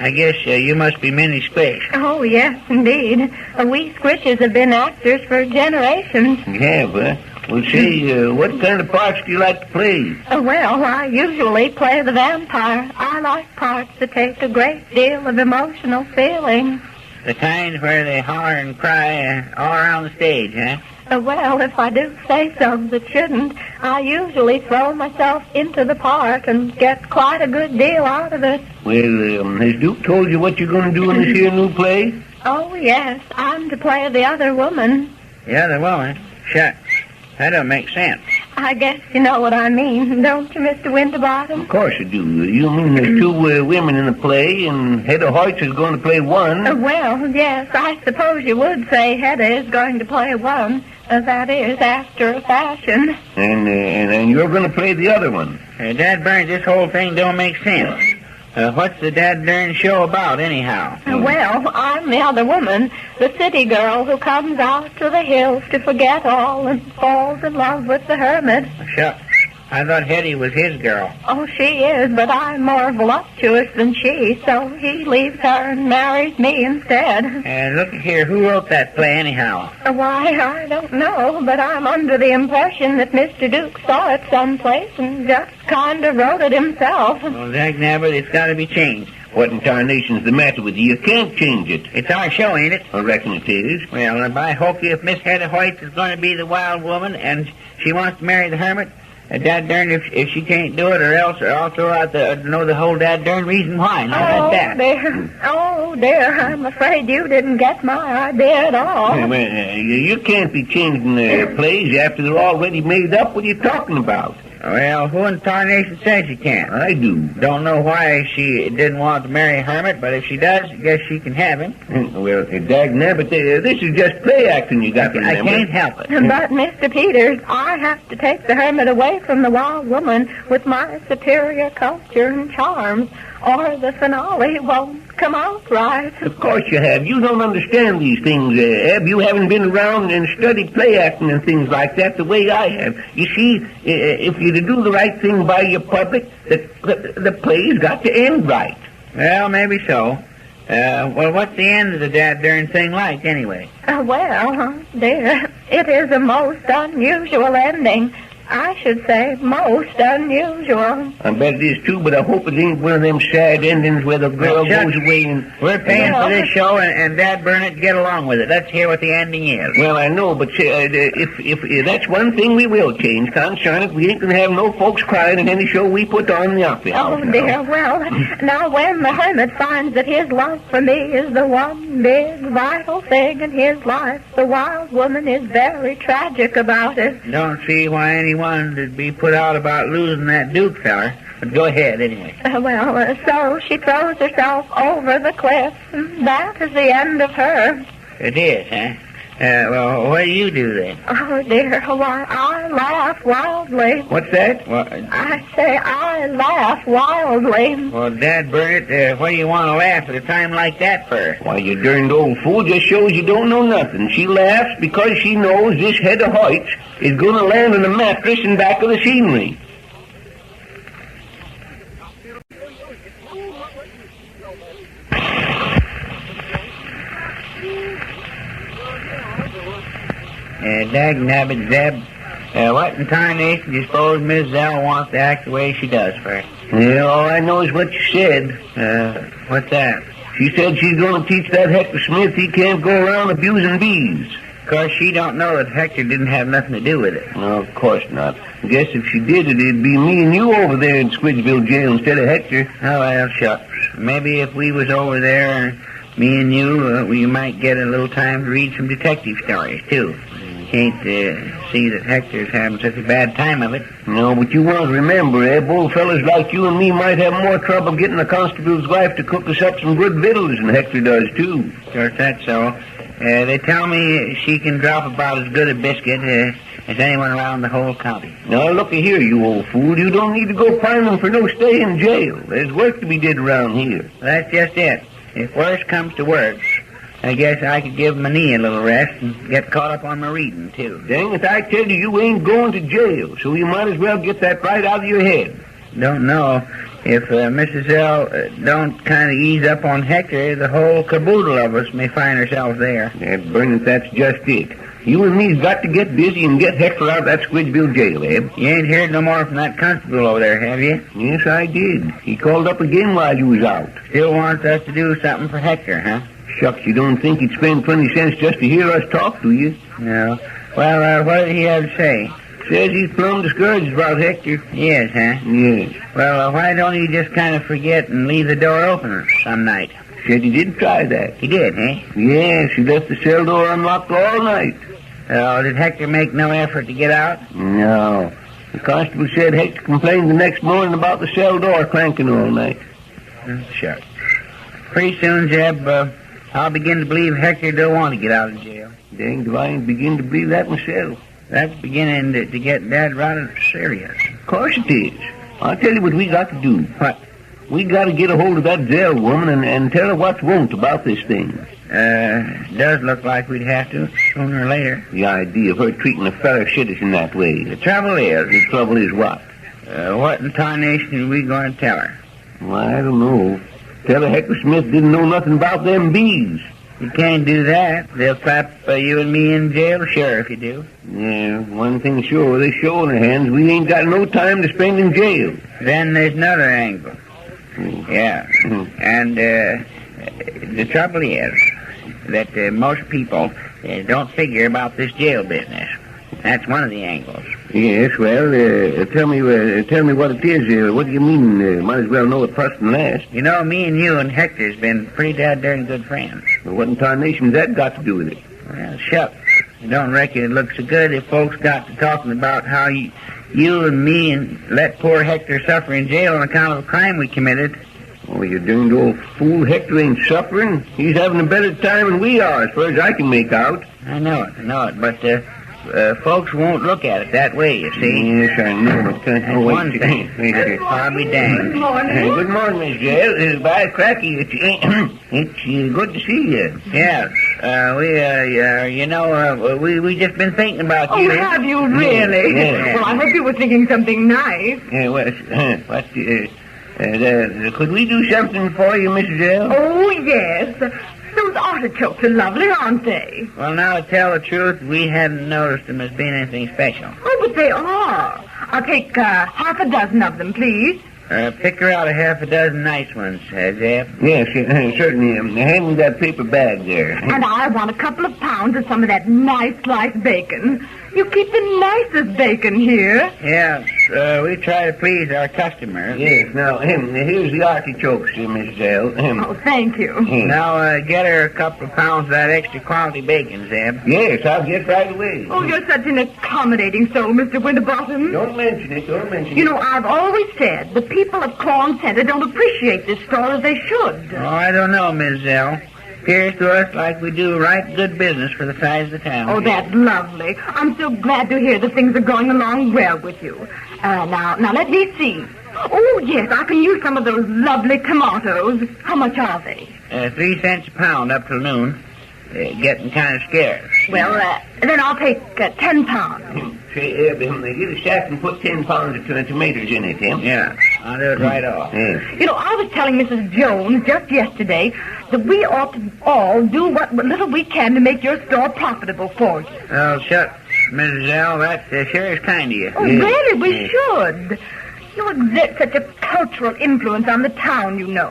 I guess you must be Minnie Squish. Oh, yes, indeed. We Squishes have been actors for generations. Yeah, well, say, what kind of parts do you like to play? Well, I usually play the vampire. I like parts that take a great deal of emotional feeling. The kind where they holler and cry all around the stage, huh? Well, if I do say so that shouldn't, I usually throw myself into the part and get quite a good deal out of it. Well, has Duke told you what you're going to do in this here new play? Oh, yes. I'm to play the other woman. The other woman? Shucks. That don't make sense. I guess you know what I mean, don't you, Mr. Winterbottom? Of course I do. You mean there's two women in the play, and Hedda Hoyt is going to play one? Well, yes, I suppose you would say Hedda is going to play one. That is, after a fashion. And you're going to play the other one? Dad Burns, this whole thing don't make sense. What's the dad darn show about, anyhow? Well, I'm the other woman, the city girl who comes out to the hills to forget all and falls in love with the hermit. Shucks. I thought Hetty was his girl. Oh, she is, but I'm more voluptuous than she, so he leaves her and marries me instead. Look here, who wrote that play, anyhow? Why, I don't know, but I'm under the impression that Mr. Duke saw it someplace and just kind of wrote it himself. Well, dagnabbit, it's got to be changed. What in tarnation's the matter with you? You can't change it. It's our show, ain't it? I reckon it is. Well, by hokey, if Miss Hedda Hoyt is going to be the wild woman and she wants to marry the hermit, dad darn, if she can't do it, or else I'll throw out the whole dad darn reason why. Now, that. Oh, dear, I'm afraid you didn't get my idea at all. You can't be changing plays after they're already made up. What are you talking about? Well, who in tarnation said she can't? I do. Don't know why she didn't want to marry a hermit, but if she does, I guess she can have him. Well, dagnabbit, this is just play acting you got to remember. I can't help it. But, Mr. Peters, I have to take the hermit away from the wild woman with my superior culture and charms, or the finale won't come out right. Of course you have. You don't understand these things, Eb. You haven't been around and studied play acting and things like that the way I have. You see, if you do the right thing by your public, the play's got to end right. Well, maybe so. Well, what's the end of the darn thing like, anyway? Well, dear, it is a most unusual ending. I should say most unusual. I bet it is, too, but I hope it ain't one of them sad endings where the girl goes away and... We're paying for this show, and Dad Burnett, get along with it. Let's hear what the ending is. Well, I know, but if that's one thing we will change, concern it, we ain't going to have no folks crying in any show we put on in the opera house. Oh, dear, well, now when the hermit finds that his love for me is the one big vital thing in his life, the wild woman is very tragic about it. Don't see why anyone would be put out about losing that Duke feller. But go ahead, anyway. So she throws herself over the cliff. That is the end of her. It is, huh? Well, what do you do then? Oh, dear, why, I laugh wildly. What's that? I say I laugh wildly. Well, Dad Burnett, what do you want to laugh at a time like that for? Why, you darned old fool, just shows you don't know nothing. She laughs because she knows this head of Hoyt's is going to land on the mattress in back of the scenery. Dagnabbit, Zeb. What in tarnation do you suppose Miss Zell wants to act the way she does for it? Yeah, all I know is what you said. What's that? She said she's going to teach that Hector Smith he can't go around abusing bees. Of course, she don't know that Hector didn't have nothing to do with it. No, of course not. I guess if she did, it'd be me and you over there in Squidgeville jail instead of Hector. Oh, well, shucks. Maybe if we was over there, me and you, we might get a little time to read some detective stories, too. Can't see that Hector's having such a bad time of it. No, but you won't remember, Eb. Old fellas like you and me might have more trouble getting a constable's wife to cook us up some good victuals than Hector does, too. Of course, that's so. They tell me she can drop about as good a biscuit as anyone around the whole county. Now, looky here, you old fool. You don't need to go pining for no stay in jail. There's work to be did around here. That's just it. If worse comes to worse, I guess I could give my knee a little rest and get caught up on my reading, too. Dang it, I tell you, you ain't going to jail, so you might as well get that right out of your head. Don't know. If Mrs. L don't kind of ease up on Hector, the whole caboodle of us may find ourselves there. Dad Burnett, that's just it. You and me's got to get busy and get Hector out of that Squidgeville jail, Eb. You ain't heard no more from that constable over there, have you? Yes, I did. He called up again while you was out. Still wants us to do something for Hector, huh? Shucks, you don't think he'd spend 20 cents just to hear us talk, do you? No. Well, what did he have to say? Says he's plumb discouraged about Hector. Yes, huh? Yes. Well, why don't he just kind of forget and leave the door open some night? Said he did try that. He did, eh? Yes, he left the cell door unlocked all night. Did Hector make no effort to get out? No. The constable said Hector complained the next morning about the cell door clanking all night. Shucks. Pretty soon, Zeb, I'll begin to believe Hector don't want to get out of jail. Dang, do I ain't begin to believe that myself. That's beginning to get Dad rather serious. Of course it is. I'll tell you what we got to do. What? We got to get a hold of that Zell woman and tell her what's wrong about this thing. Does look like we'd have to, sooner or later. The idea of her treating a fellow citizen that way. The trouble is... The trouble is what? What in tarnation are we going to tell her? Well, I don't know. Tell her Hector Smith didn't know nothing about them bees. You can't do that. They'll clap you and me in jail, sure, if you do. Yeah, one thing sure, with this show in our hands, we ain't got no time to spend in jail. Then there's another angle. Yeah. And the trouble is that most people don't figure about this jail business. That's one of the angles. Yes, well, tell me what it is. What do you mean? Might as well know it first and last. You know, me and you and Hector's been pretty darn good friends. Well, what in tarnation's that got to do with it? Well, shucks. I don't reckon it looks so good if folks got to talking about how you and me and let poor Hector suffer in jail on account of a crime we committed. Oh, you doomed old fool. Hector ain't suffering. He's having a better time than we are, as far as I can make out. I know it, but folks won't look at it that way, you see. Yes, I know. That's one thing. I'll be danged. Good morning. Good morning, Miss Jill. By cracky, it's good to see you. Yes. We just been thinking about Oh, you. have you really? Yeah. Well, I hope you were thinking something nice. Could we do something for you, Mrs. Jill? Oh, yes. Those artichokes are lovely, aren't they? Well, now, to tell the truth, we hadn't noticed them as being anything special. Oh, but they are. I'll take half a dozen of them, please. Pick her out a half a dozen nice ones, Zeb. Yes, certainly. Hand me that paper bag there. And I want a couple of pounds of some of that nice sliced bacon. You keep the nicest bacon here. Yes, we try to please our customers. Yes, now, here's the artichokes, Miss Jill. Oh, thank you. Now, get her a couple of pounds of that extra quality bacon, Zeb. Yes, I'll get right away. Oh, you're such an accommodating soul, Mr. Winterbottom. Don't mention it, You know, I've always said the people of Corn Center don't appreciate this store as they should. Oh, I don't know, Miss Zell. Appears to us like we do right good business for the size of the town. Oh, that's lovely. I'm so glad to hear that things are going along well with you. Now, let me see. Oh, yes, I can use some of those lovely tomatoes. How much are they? 3 cents a pound up till noon. Getting kind of scarce. Well, then I'll take 10 pounds. Say, get a sack and put 10 pounds of tomatoes in it, Tim. Yeah, I'll do it right off. Yes. You know, I was telling Mrs. Jones just yesterday that we ought to all do what little we can to make your store profitable for you. Oh, shucks, Mrs. Zell, that sure is kind of you. Oh, really, we should. You exert such a cultural influence on the town, you know.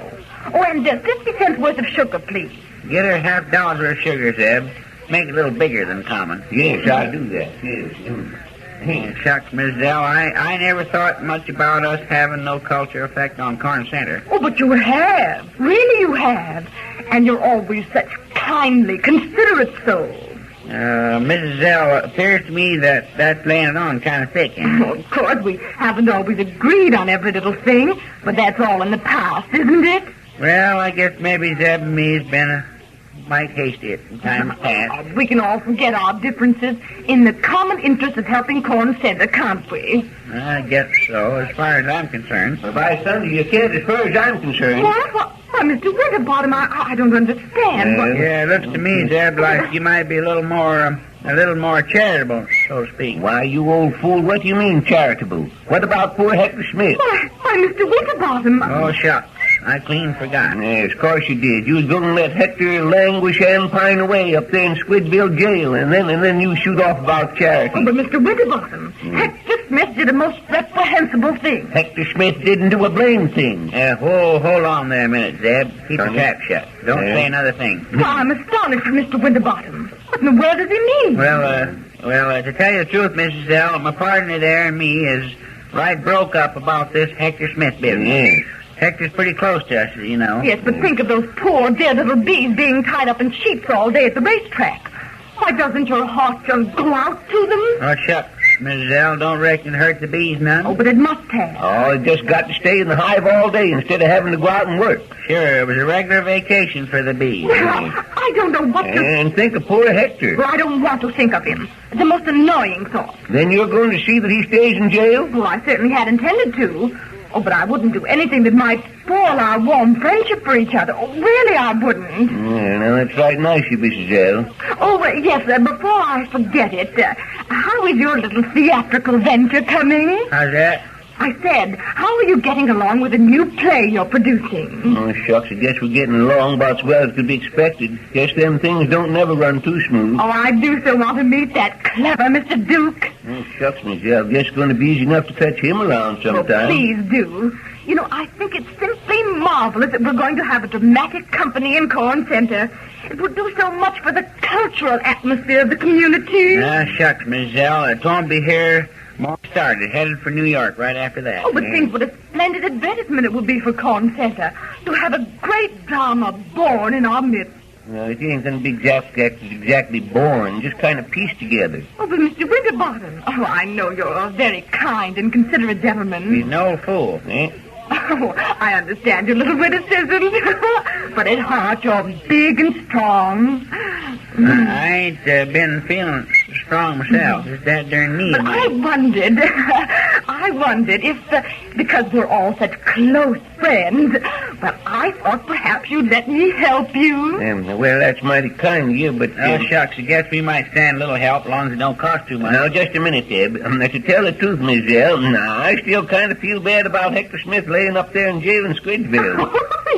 Oh, and 50 cents worth of sugar, please. Get her $half worth of sugar, Zeb. Make it a little bigger than common. Yes, I'll do that. Yes. Shucks, Miss Zell, I never thought much about us having no culture effect on Corn Center. Oh, but you have. Really, you have. And you're always such kindly, considerate souls. Mrs. Zell, appears to me that's laying it on kind of thick. Oh, of course, we haven't always agreed on every little thing, but that's all in the past, isn't it? Well, I guess maybe Zeb and me's been a mite hasty at times past. We can all forget our differences in the common interest of helping Corn Center, can't we? I guess so, as far as I'm concerned. Well, by Sunday, you can't, as far as I'm concerned. What? Why, Mr. Winterbottom, I don't understand. Yeah, it looks to me, Zeb, like you might be a little more charitable, so to speak. Why, you old fool, what do you mean charitable? What about poor Hector Smith? Why, Mr. Winterbottom... Oh, shucks. I clean forgot. Yes, of course you did. You was going to let Hector languish and pine away up there in Squidville jail, and then you shoot off about charity. Oh, but Mr. Winterbottom, Hector Smith did a most reprehensible thing. Hector Smith didn't do a blame thing. Hold on there a minute, Zeb. Keep your trap shut. Don't say another thing. Well, I'm astonished at Mr. Winterbottom. What in the world does he mean? Well, to tell you the truth, Mrs. Zell, my partner there and me is right broke up about this Hector Smith business. Yes. Hector's pretty close to us, you know. Yes, but think of those poor, dear little bees being tied up in sheets all day at the racetrack. Why doesn't your heart just go out to them? Oh, shucks, Mrs. Zell, don't reckon it hurt the bees none. Oh, but it must have. Oh, it just got to stay in the hive all day instead of having to go out and work. Sure, it was a regular vacation for the bees. Well, I don't know what to... And think of poor Hector. Well, I don't want to think of him. It's the most annoying thought. Then you're going to see that he stays in jail? Well, I certainly had intended to. Oh, but I wouldn't do anything that might spoil our warm friendship for each other. Oh, really, I wouldn't. Yeah, now that's right nice, you Mrs. Zell. Oh, yes, before I forget it, how is your little theatrical venture coming? How's that? I said, how are you getting along with the new play you're producing? Oh, shucks, I guess we're getting along about as well as could be expected. Guess them things don't never run too smooth. Oh, I do so want to meet that clever Mr. Duke. Oh, shucks, Miss Zell, guess it's going to be easy enough to fetch him around sometime. Oh, please do. You know, I think it's simply marvelous that we're going to have a dramatic company in Corn Center. It would do so much for the cultural atmosphere of the community. Ah, shucks, Miss Zell, it won't be here... More started, headed for New York right after that. Oh, but think what a splendid advertisement it would be for Corn Center to have a great drama born in our midst. No, it ain't gonna be exactly born, just kind of pieced together. Oh, but Mr. Winterbottom. Oh, I know you're a very kind and considerate gentleman. He's an old fool, eh? Oh, I understand your little witticism. But at heart, you're big and strong. I ain't been feeling strong myself. It's that darn knee. But I wondered if, because we're all such close friends, well, I thought perhaps you'd let me help you. Well, that's mighty kind of you, but... Oh, shucks, I guess we might stand a little help, as long as it don't cost too much. Now, just a minute, Deb. To tell the truth, Miss Zell, I still kind of feel bad about Hector Smith laying up there in jail in Squidgeville.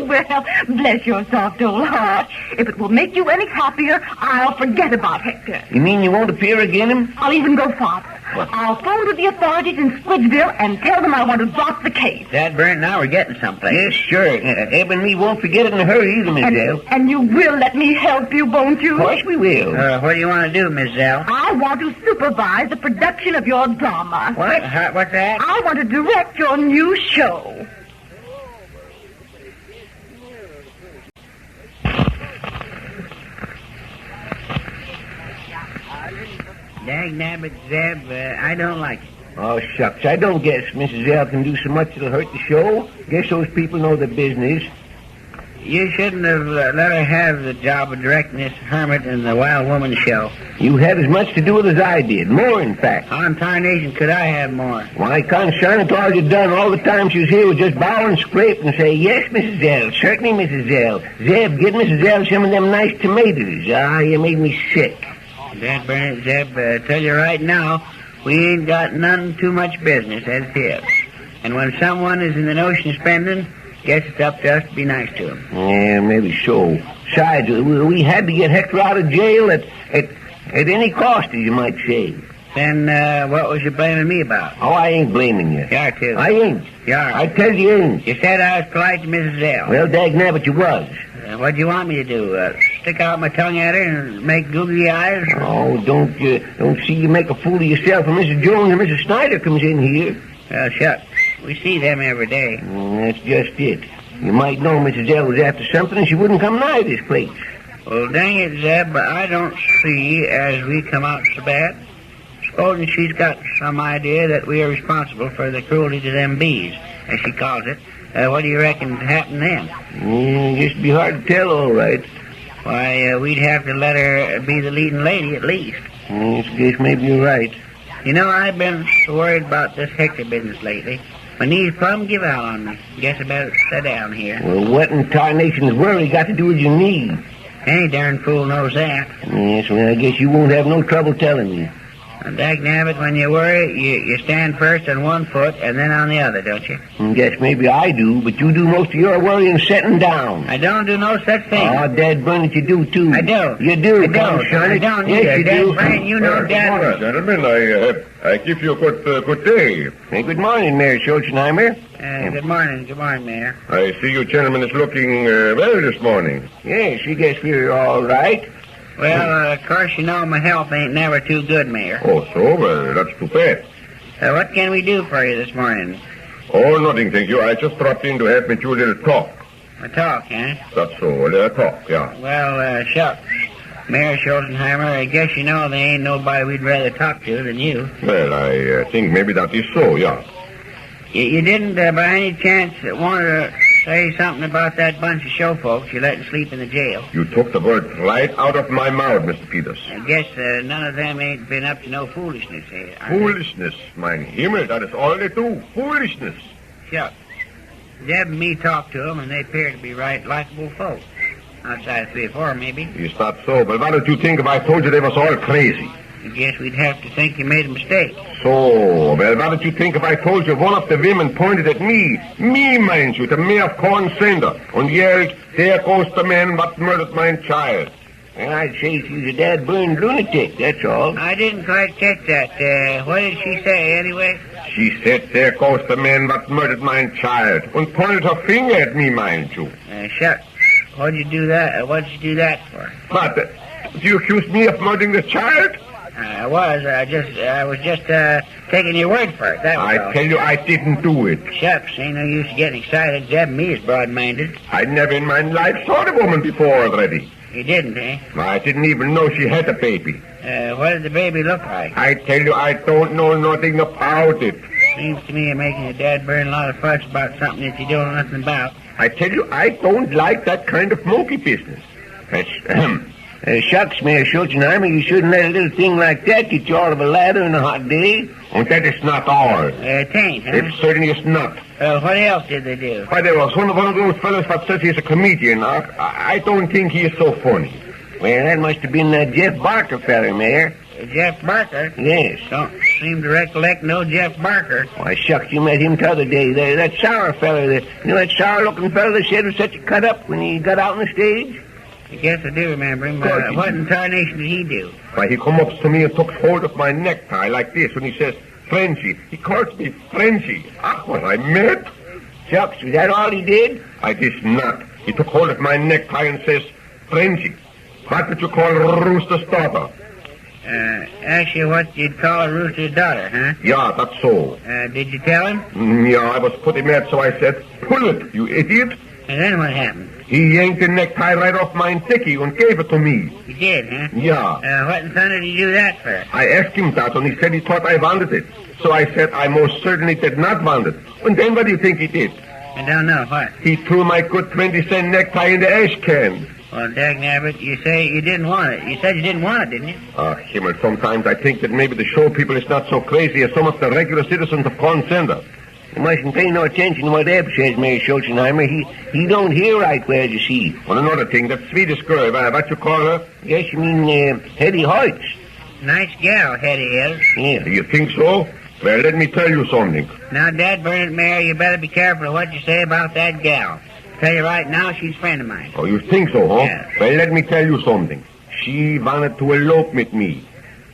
Well, bless your soft old heart. If it will make you any happier, I'll forget about Hector. You mean you won't appear again him? I'll even go farther. What? I'll phone to the authorities in Squidgeville and tell them I want to drop the case. That burnt, now we're getting someplace. Yes, sure. Eb and me won't forget it in a hurry either, Miss Zell. And you will let me help you, won't you? Of course we will. What do you want to do, Miss Zell? I want to supervise the production of your drama. What? What's that? I want to direct your new show. Dagnabbit, Zeb, I don't like it. Oh, shucks. I don't guess Mrs. Zell can do so much that'll hurt the show. Guess those people know their business. You shouldn't have let her have the job of directing this Hermit and the Wild Woman show. You had as much to do with it as I did. More, in fact. How in tarnation could I have more? Why, conshine it, all you done all the time she was here was just bow and scrape and say, yes, Mrs. Zell, certainly, Mrs. Zell. Zeb, get Mrs. Zell some of them nice tomatoes. Ah, you made me sick. Dad Burnett, Zeb, tell you right now, we ain't got none too much business as it is. And when someone is in the notion of spending, guess it's up to us to be nice to him. Yeah, maybe so. Besides, we had to get Hector out of jail at any cost, as you might say. Then what was you blaming me about? Oh, I ain't blaming you. You are, too. I ain't. You are. I tell you ain't. You said I was polite to Mrs. Zell. Well, dagnabbit, you was. What'd you want me to do? Stick out my tongue at her and make googly eyes? Oh, don't see you make a fool of yourself when Mrs. Jones and Mrs. Snyder comes in here. Well, shucks. We see them every day. That's just it. You might know Mrs. Zell was after something and she wouldn't come nigh this place. Well, dang it, Zeb, I don't see as we come out so bad. Supposing she's got some idea that we are responsible for the cruelty to them bees, as she calls it. What do you reckon's happened then? Just be hard to tell, all right. Why, we'd have to let her be the leading lady, at least. I guess maybe you're right. You know, I've been so worried about this Hector business lately. My knees plumb give out on me. Guess I better sit down here. Well, what in tarnation's worry got to do with your knees? Any darn fool knows that. Yes, well, I guess you won't have no trouble telling me. Dagnabbit, when you worry, you stand first on one foot and then on the other, don't you? Guess maybe I do, but you do most of your worrying sitting down. I don't do no such thing. Oh, Dad Burnett, you do, too. I do. You do, I don't. I don't yes, you do. Dad, you know Dad. Good morning, gentlemen. I give you a good day. Hey, good morning, Mayor Schulzenheimer. Good morning, Mayor. I see you gentlemen is looking well this morning. Yes, I guess we're all right. Well, of course, you know my health ain't never too good, Mayor. Oh, so? Well, that's too bad. What can we do for you this morning? Oh, nothing, thank you. I just dropped in to have with you a little talk. A talk, huh? That's so, a little talk, yeah. Well, shucks. Mayor Schulzenheimer, I guess you know there ain't nobody we'd rather talk to than you. Well, I think maybe that is so, yeah. You didn't, by any chance, want to say something about that bunch of show folks you let sleep in the jail? You took the words right out of my mouth, Mr. Peters. I guess none of them ain't been up to no foolishness, Foolishness, mein Himmel, that is all they do. Foolishness. Shucks. Zeb and me talked to them, and they appear to be right likable folks. Outside of 3 or 4, maybe. It's not so, but what did you think if I told you they was all crazy? I guess we'd have to think you made a mistake. So, well, what did you think if I told you one of the women pointed at me, mind you, the mayor of Corn-Sender, and yelled, there goes the man what murdered my child. And I'd say she's a dad-burned lunatic, that's all. I didn't quite catch that. What did she say, anyway? She said, there goes the man what murdered my child, and pointed her finger at me, mind you. Shucks. What'd you do that for? What, do you accuse me of murdering the child? I was just taking your word for it. That was all. I tell you, I didn't do it. Shucks, ain't no use getting excited. Zeb and me is broad-minded. I never in my life saw the woman before already. You didn't, eh? I didn't even know she had a baby. What did the baby look like? I tell you, I don't know nothing about it. Seems to me you're making your dad burn a lot of fuss about something that you don't know nothing about. I tell you, I don't like that kind of monkey business. Shucks, Mayor Schulzenheimer, you shouldn't let a little thing like that get you out of a ladder in a hot day. And that is not all. It ain't, huh? It certainly is not. What else did they do? Why, there was one of those fellows that says he's a comedian. I don't think he is so funny. Well, that must have been that Jeff Barker feller, Mayor. Jeff Barker? Yes. Don't seem to recollect no Jeff Barker. Why, shucks, you met him the other day. That sour feller, that sour-looking feller that said was such a cut-up when he got out on the stage? I guess I do remember him. What in tarnation did he do? Why, he come up to me and took hold of my necktie like this when he says, Frenchy. He calls me Frenchy. Well, I met. Shucks, was that all he did? I did not. He took hold of my necktie and says, Frenchy. What would you call a rooster's daughter? Actually, what you'd call a rooster's daughter, huh? Yeah, that's so. Did you tell him? Yeah, I was pretty mad, so I said, pull it, you idiot. And then what happened? He yanked the necktie right off my dicky and gave it to me. He did, huh? Yeah. What in thunder did you do that for? I asked him that, and he said he thought I wanted it. So I said I most certainly did not want it. And then what do you think he did? I don't know, what? He threw my good 20-cent necktie in the ash can. Well, dagnabbit, you say you didn't want it. You said you didn't want it, didn't you? Himmel, sometimes I think that maybe the show people is not so crazy as some of the regular citizens of Corn Center. You mustn't pay no attention to what Eb says, Mayor Schulzenheimer. He don't hear right well, you see. Well, another thing, that Swedish girl, what you call her? Yes, you mean, Hetty Hortense. Nice gal, Hetty is. Yeah. Do you think so? Well, let me tell you something. Now, Dad Burnett, Mayor, you better be careful of what you say about that gal. Tell you right now, she's a friend of mine. Oh, you think so, huh? Yeah. Well, let me tell you something. She wanted to elope with me.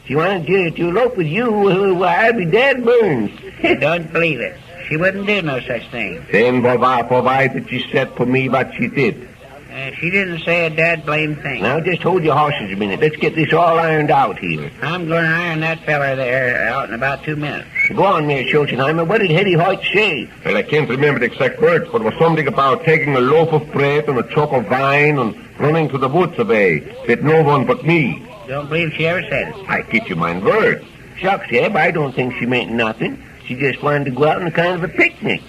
She wanted to elope with you? Well, I'd be dead burns. I don't believe it. She wouldn't do no such thing. Then why did she said to me what she did? She didn't say a dad blame thing. Now, just hold your horses a minute. Let's get this all ironed out here. I'm going to iron that feller there out in about 2 minutes. Go on, Mayor Schulzenheimer. What did Hetty Hoyt say? Well, I can't remember the exact words, but it was something about taking a loaf of bread and a chalk of wine and running to the woods away with no one but me. Don't believe she ever said it. I give you my word. Shucks, Eb, I don't think she meant nothing. She just wanted to go out on a kind of a picnic.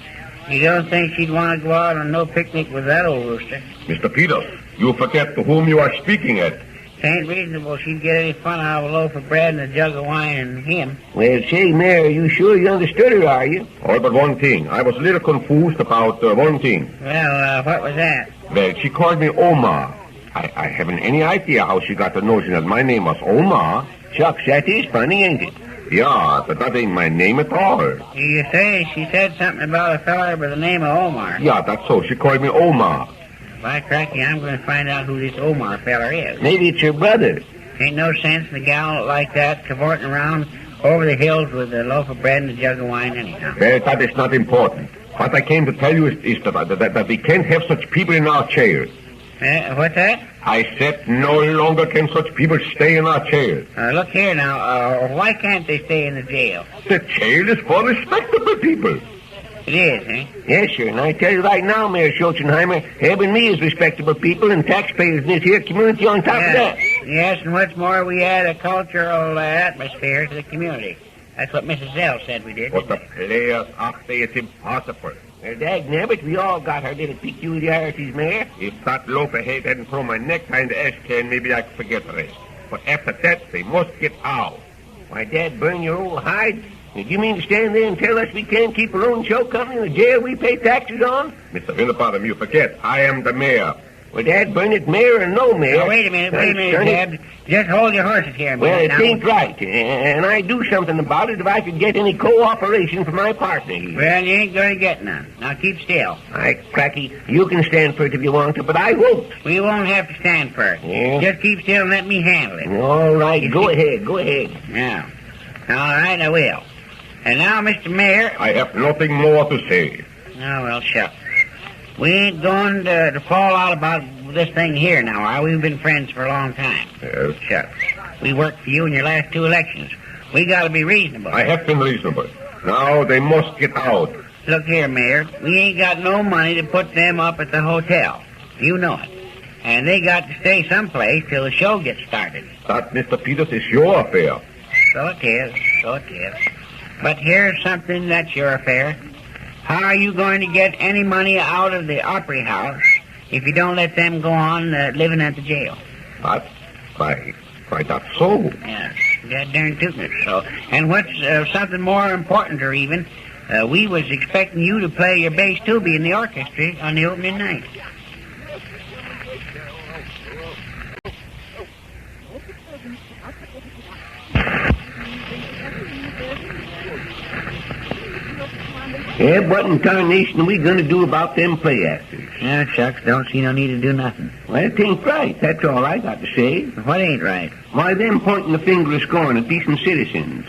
You don't think she'd want to go out on no picnic with that old rooster? Mr. Peters, you forget to whom you are speaking at. It ain't reasonable she'd get any fun out of a loaf of bread and a jug of wine and him. Well, say, Mayor, you sure you understood her, are you? All but one thing. I was a little confused about one thing. Well, what was that? Well, she called me Omar. I haven't any idea how she got the notion that my name was Omar. Shucks, that is funny, ain't it? Yeah, but that ain't my name at all. You say she said something about a feller by the name of Omar. Yeah, that's so. She called me Omar. By cracky, I'm going to find out who this Omar feller is. Maybe it's your brother. Ain't no sense in a gal like that cavorting around over the hills with a loaf of bread and a jug of wine anyhow. Well, that is not important. What I came to tell you is that we can't have such people in our chairs. What's that? I said no longer can such people stay in our chairs. Look here now, why can't they stay in the jail? The jail is for respectable people. It is, eh? Yes, sir, and I tell you right now, Mayor Schulzenheimer, Eb and me is respectable people and taxpayers in this here community on top of that. Yes, and what's more, we add a cultural atmosphere to the community. That's what Mrs. Zell said we did. But the players say it's impossible. Well, dagnabbit, we all got our little peculiarities, Mayor. If that loaf of hay hadn't thrown my necktie in the ash can, maybe I could forget the rest. But after that, they must get out. Why, Dad, burn your old hide? Do you mean to stand there and tell us we can't keep our own show company in the jail we pay taxes on? Mr. Winterbottom, you forget, I am the mayor. Well, Dad, burn it, Mayor or no Mayor. Now, wait a minute, Dad. Just hold your horses here a minute. Well, it now. ain't right, and I'd do something about it if I could get any cooperation from my partner here. Well, you ain't going to get none. Now, keep still. All right, Cracky, you can stand for it if you want to, but I won't. We won't have to stand for it. Yeah? Just keep still and let me handle it. All right, go ahead. Now, all right, I will. And now, Mr. Mayor... I have nothing more to say. Oh, well, shucks. We ain't going to fall out about this thing here now, are we? We've been friends for a long time. Yes. Shucks. We worked for you in your last 2 elections. We got to be reasonable. I have been reasonable. Now they must get out. Look here, Mayor. We ain't got no money to put them up at the hotel. You know it. And they got to stay someplace till the show gets started. That, Mr. Peters, is your affair. So it is. So it is. But here's something that's your affair. How are you going to get any money out of the Opry House if you don't let them go on living at the jail? That? Why, that's so. Yes, that darn tootin' it so. And what's something more importanter even, we was expecting you to play your bass tuba in the orchestra on the opening night. Eb, what in tarnation are we going to do about them play actors? Yeah, shucks, don't see no need to do nothing. Well, it ain't right. That's all I got to say. What ain't right? Why, them pointing the finger of scorn at decent citizens.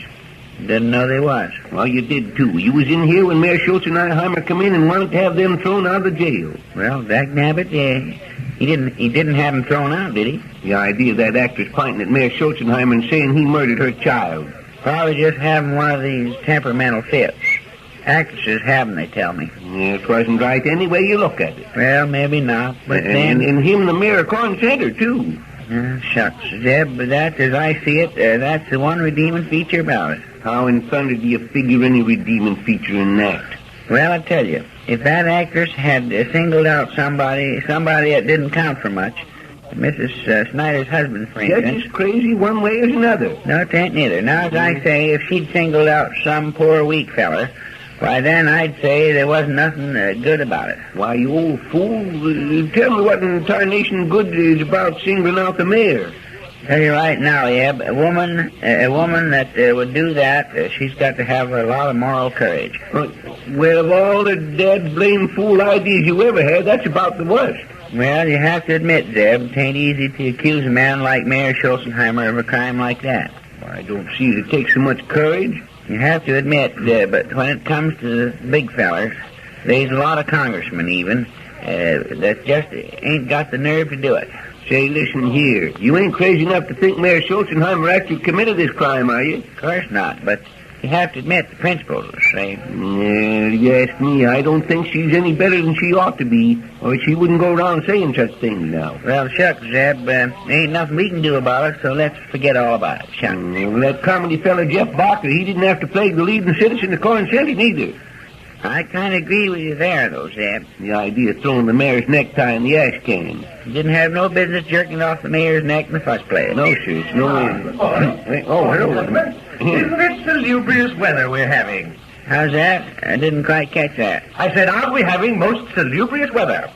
Didn't know they was. Well, you did, too. You was in here when Mayor Schultz and Einheimer come in and wanted to have them thrown out of the jail. Well, dagnabbit, he didn't have them thrown out, did he? The idea of that actress pointing at Mayor Schulzenheimer and saying he murdered her child. Probably just having one of these temperamental fits. Actresses have them, they tell me. Yeah, it wasn't right any way you look at it. Well, maybe not, but and him the mayor consented, too. Shucks, Zeb, but that, as I see it, that's the one redeeming feature about it. How in thunder do you figure any redeeming feature in that? Well, I tell you, if that actress had singled out somebody that didn't count for much, Mrs. Snyder's husband, for instance... Just as crazy one way as another. No, it ain't neither. Now, as I say, if she'd singled out some poor, weak feller, why, then I'd say there wasn't nothing good about it. Why, you old fool, tell me what in tarnation good is about singling out the mayor. Tell you right now, Eb, a woman that would do that, she's got to have a lot of moral courage. Well, of all the dead blame fool ideas you ever had, that's about the worst. Well, you have to admit, Zeb, it ain't easy to accuse a man like Mayor Schulzenheimer of a crime like that. Well, I don't see it takes so much courage. You have to admit, but when it comes to the big fellers, there's a lot of congressmen even that just ain't got the nerve to do it. Say, listen here. You ain't crazy enough to think Mayor Schulzenheimer actually committed this crime, are you? Of course not, but you have to admit the principles are the same. Yeah, you ask me. I don't think she's any better than she ought to be, or she wouldn't go around saying such things now. Well, shucks, Zeb, ain't nothing we can do about it, so let's forget all about it, shucks. Well, that comedy fella Jeff Barker, he didn't have to play the leading citizen of Corn City neither. I kind of agree with you there, though, Zeb. The idea of throwing the mayor's necktie in the ash can. You didn't have no business jerking off the mayor's neck in the first place. No, sir, it's no... hello. Isn't it salubrious weather we're having? How's that? I didn't quite catch that. I said, aren't we having most salubrious weather?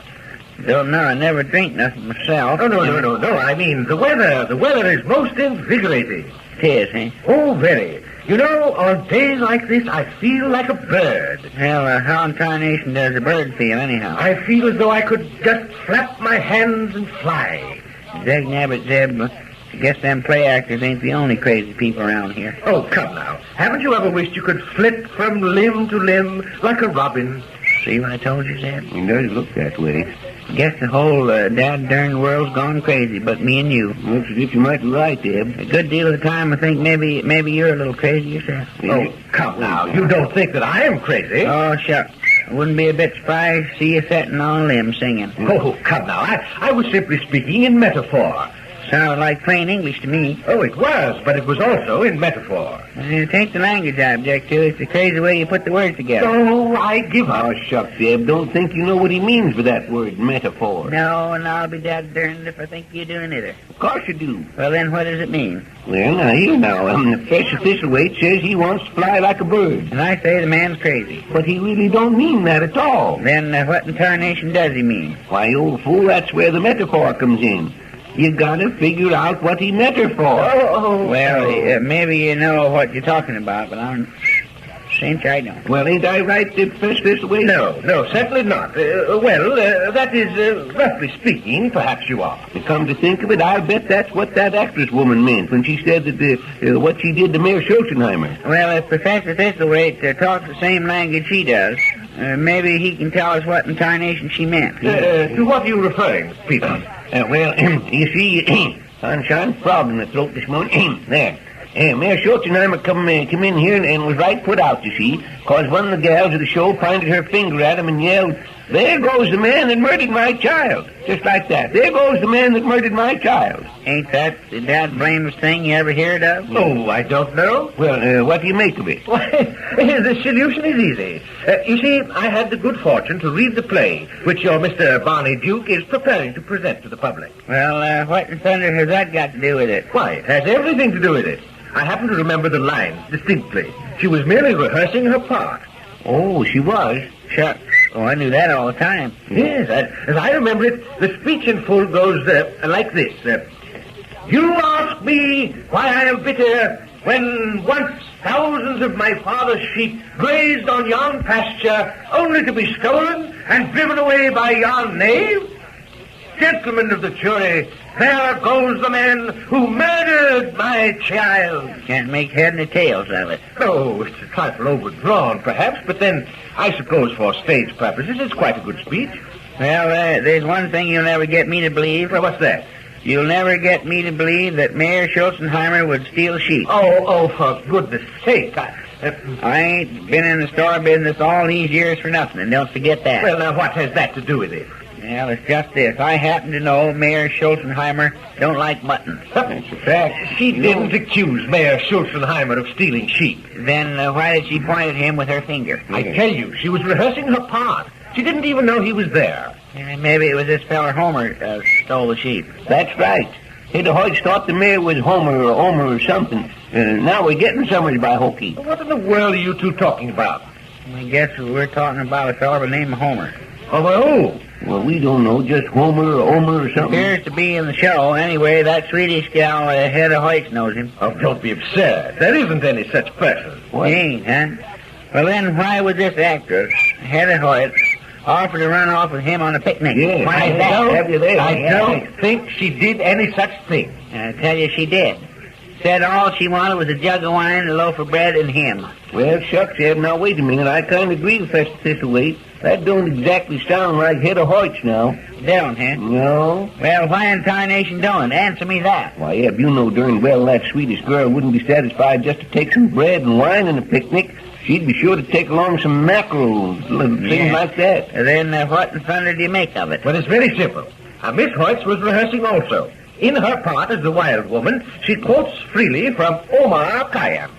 Don't know. I never drink nothing myself. No. I mean, the weather. The weather is most invigorating. It is, eh? Oh, very. You know, on days like this, I feel like a bird. Well, how in tarnation does a bird feel, anyhow? I feel as though I could just flap my hands and fly. Dagnabbit, Zeb, I guess them play actors ain't the only crazy people around here. Oh, come now. Haven't you ever wished you could flit from limb to limb like a robin? See what I told you, Zeb? It does look that way. Guess the whole dad-darn world's gone crazy, but me and you. Looks as if you might be right, Deb. A good deal of the time, I think maybe you're a little crazy yourself. Oh, come now. You don't think that I am crazy? Oh, shucks. I wouldn't be a bit surprised to see you sitting on a limb singing. Oh, come now. I was simply speaking in metaphor. Sounded like plain English to me. Oh, it was, but it was also in metaphor. It ain't the language I object to. It's the crazy way you put the words together. Oh, I give up. Oh, shucks, Zeb. Don't think you know what he means by that word, metaphor. No, and I'll be dad-darned if I think you do neither. Of course you do. Well, then what does it mean? Well, now, here now. Professor Thistlewaite says he wants to fly like a bird. And I say the man's crazy. But he really don't mean that at all. Then what in tarnation does he mean? Why, old fool, that's where the metaphor comes in. You gotta figure out what he meant her for. Well, maybe you know what you're talking about, but I'm... Cinch, I don't. Well, ain't I right, Professor Thistlewaite? No, certainly not. That is, roughly speaking, perhaps you are. To come to think of it, I'll bet that's what that actress woman meant when she said that what she did to Mayor Schulzenheimer. Well, if Professor Thistlewaite talks the same language she does, maybe he can tell us what in tarnation she meant. To what are you referring, Peter? Well, you see, Conscience frog in the throat this morning. There. Mayor Schulzenheimer come in here and was right put out, you see, 'cause one of the gals at the show pointed her finger at him and yelled, "There goes the man that murdered my child." Just like that. There goes the man that murdered my child. Ain't that the blamest thing you ever heard of? Oh, I don't know. Well, what do you make of it? Why, the solution is easy. You see, I had the good fortune to read the play, which your Mr. Barney Duke is preparing to present to the public. Well, what in thunder has that got to do with it? Why, it has everything to do with it. I happen to remember the lines distinctly. She was merely rehearsing her part. Oh, she was? Shucks. Oh, I knew that all the time. Yes, as I remember it, the speech in full goes like this. You ask me why I am bitter when once thousands of my father's sheep grazed on yon pasture only to be stolen and driven away by yon knave? Gentlemen of the jury, there goes the man who murdered my child. Can't make head nor tails of it. Oh, it's a trifle overdrawn, perhaps, but then I suppose for stage purposes it's quite a good speech. Well, there's one thing you'll never get me to believe. Well, what's that? You'll never get me to believe that Mayor Schulzenheimer would steal sheep. Oh, for goodness sake. I ain't been in the store business all these years for nothing, and don't forget that. Well, now, what has that to do with it? Well, it's just this. I happen to know Mayor Schulzenheimer don't like mutton. That's a fact. She didn't accuse Mayor Schulzenheimer of stealing sheep. Then why did she point at him with her finger? I tell you, she was rehearsing her part. She didn't even know he was there. Maybe it was this feller Homer stole the sheep. That's right. The Hoyts thought the mayor was Homer or Omer or something. Now we're getting somebody by hokey. What in the world are you two talking about? I guess we're talking about a fellow by the name of Homer. Homer who? Well, we don't know. Just Homer or Omer or something. Appears to be in the show. Anyway, that Swedish gal, head of Hoyts, knows him. Oh, don't be absurd. There isn't any such person. What? He ain't, huh? Well, then why would this actress, head of Hoyts, offer to run off with him on a picnic? Yes, why is that? I don't think she did any such thing. I tell you she did. Said all she wanted was a jug of wine, a loaf of bread, and him. Well, shucks, Eb, now wait a minute. I kind of agree with Mr. Thistlewaite. That don't exactly sound like head of Hoyts now. Don't, huh? No. Well, why in tarnation don't? Answer me that. Why, Eb, you know darn well that Swedish girl wouldn't be satisfied just to take some bread and wine in a picnic. She'd be sure to take along some mackerel, things like that. Then what in thunder do you make of it? Well, it's very simple. Miss Hortense was rehearsing also. In her part as the wild woman, she quotes freely from Omar Khayyam.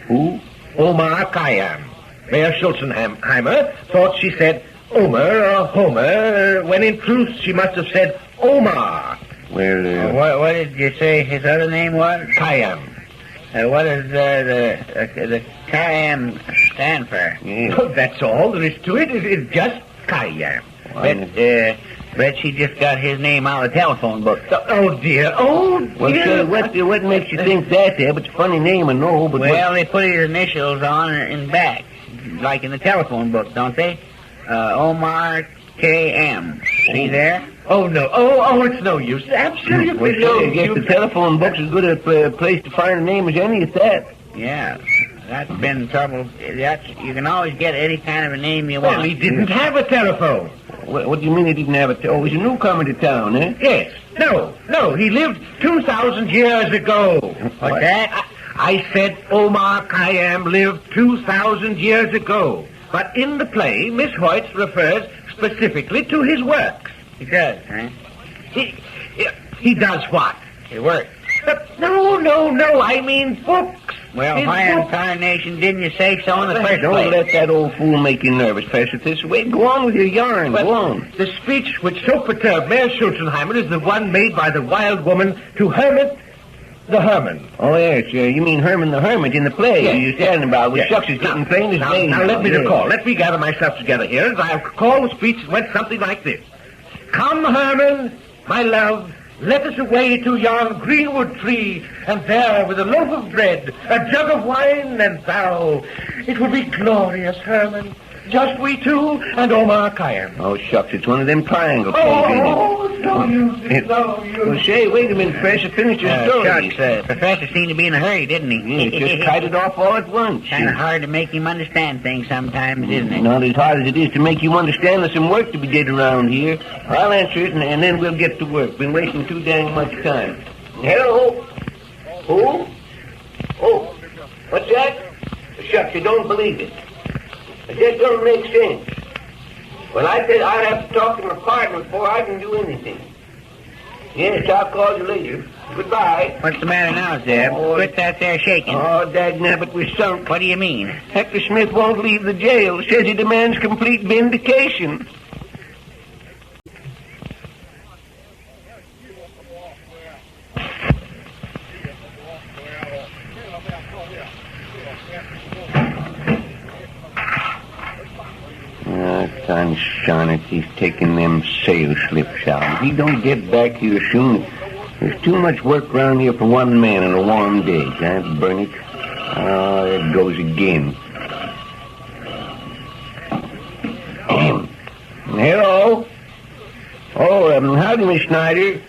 Who? Omar Khayyam. Mayor Schulzenheimer thought she said Omer or Homer, when in truth she must have said Omar. Well, what did you say his other name was? Khayyam. What does the Khayyam stand for? Yeah. That's all there is to it. It's just Khayyam. Bet she just got his name out of the telephone book. Oh, dear. Oh, dear. Well, sir, what makes you think that, Eb? It's a funny name, I know, but... Well, they put his initials on in back, like in the telephone book, don't they? Omar K.M. See there? Oh, no. Oh, it's no use. Absolutely well, no use. I guess the telephone book's as good a place to find a name as any at that. Yeah. That's been trouble. You can always get any kind of a name you want. Well, he didn't have a telephone. What do you mean he didn't have a telephone? Oh, he's a newcomer to town, eh? Yes. No. He lived 2,000 years ago. What's that? I said Omar Khayyam lived 2,000 years ago. But in the play, Miss Hortense refers specifically to his works. He does, huh? He does what? He works. No. I mean books. Well, why in tarnation didn't you say so in the first place? Don't let that old fool make you nervous, Professor Thistlewaite. Go on with your yarn. Go on. The speech which so perturbed Mayor Schulzenheimer is the one made by the wild woman to Hermit the Herman. Oh, yes. You mean Herman the Hermit in the play you're telling about. Well, shucks, it's getting plain as day. Now, let me recall. Let me gather myself together here. As I recall the speech, it went something like this. Come, Herman, my love, let us away to yon greenwood tree, and there, with a loaf of bread, a jug of wine, and thou. It will be glorious, Herman. Just we two and Omar Khayyam. Oh, shucks, it's one of them triangle plays, it's no use, it's no use. Well, say, wait a minute, Professor, finish your story. Shucks, Professor seemed to be in a hurry, didn't he? He just tied it off all at once. Kind of hard to make him understand things sometimes, isn't it? Not as hard as it is to make you understand there's some work to be did around here. I'll answer it, and then we'll get to work. Been wasting too dang much time. Hello? Who? Oh, what's that? Shucks, you don't believe it. It just don't make sense. Well, I said I'd have to talk to my partner before I can do anything. Yes, I'll call you later. Goodbye. What's the matter now, Zeb? Quit that there shaking. Oh, dagnabbit, we're sunk. What do you mean? Hector Smith won't leave the jail. Says he demands complete vindication. Son, he's taking them sales slips out. If he don't get back here soon, there's too much work around here for one man on a warm day. Can't burn it. Oh, there it goes again. Hello? Oh, howdy, Miss Snyder.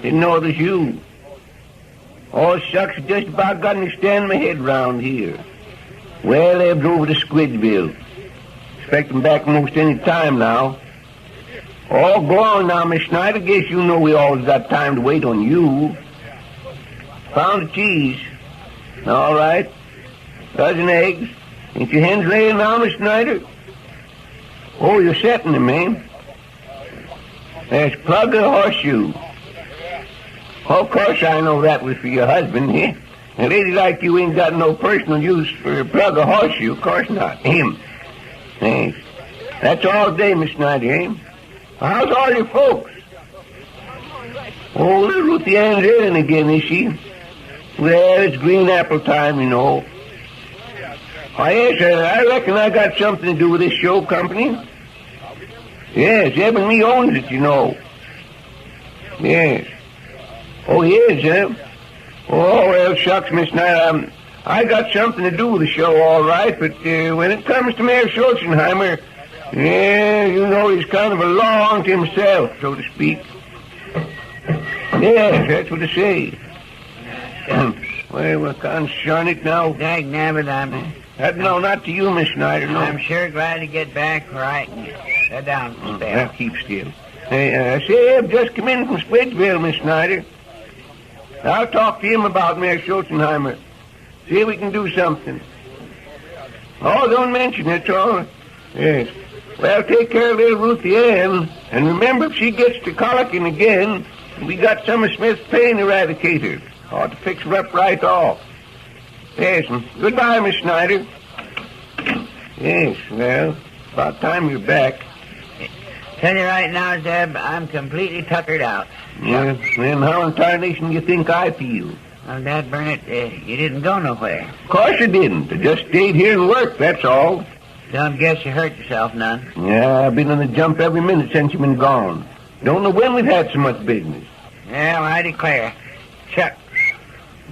Didn't know it was you. Oh, shucks, just about got me stand my head round here. Well, they've drove to Squidville. Expect them back most any time now. Oh, go on now, Miss Snyder. Guess you know we always got time to wait on you. Pound of cheese. All right. Dozen eggs. Ain't your hens laying now, Miss Snyder? Oh, you're setting them, eh? There's plug a horseshoe. Oh, of course I know that was for your husband, eh? A lady like you ain't got no personal use for a plug a horseshoe. Of course not. Him. Thanks. That's all day, Miss Snyder, eh? How's all your folks? Oh, little Ruthie Ann's in again, is she? Well, it's green apple time, you know. Oh, yes, I reckon I got something to do with this show company. Yes, Zeb and me owns it, you know. Yes. Oh, yes, Zeb? Oh, well, shucks, Miss Snyder, I got something to do with the show, all right, but when it comes to Mayor Schulzenheimer, yeah, you know, he's kind of a law unto himself, so to speak. Yes, that's what I say. Well, I can't shun it now. Dagnabbit, No, not to you, Miss Snyder, no. I'm sure glad to get back where I can sit down and stay. Now, keep still. Hey, say, I've just come in from Squidville, Miss Snyder. I'll talk to him about Mayor Schulzenheimer. See if we can do something. Oh, don't mention it, all. Yes. Well, take care of little Ruthie Ann. And remember, if she gets to colicking again, we got some of Smith's pain eradicator. Ought to fix her up right off. Yes, and goodbye, Miss Snyder. Yes, well, about time you're back. Tell you right now, Zeb, I'm completely tuckered out. Yeah, then how in tarnation you think I feel? Well, Dad Burnett, you didn't go nowhere. Of course I didn't. I just stayed here and worked, that's all. Don't guess you hurt yourself none. Yeah, I've been on the jump every minute since you've been gone. Don't know when we've had so much business. Yeah, well, I declare. Chuck,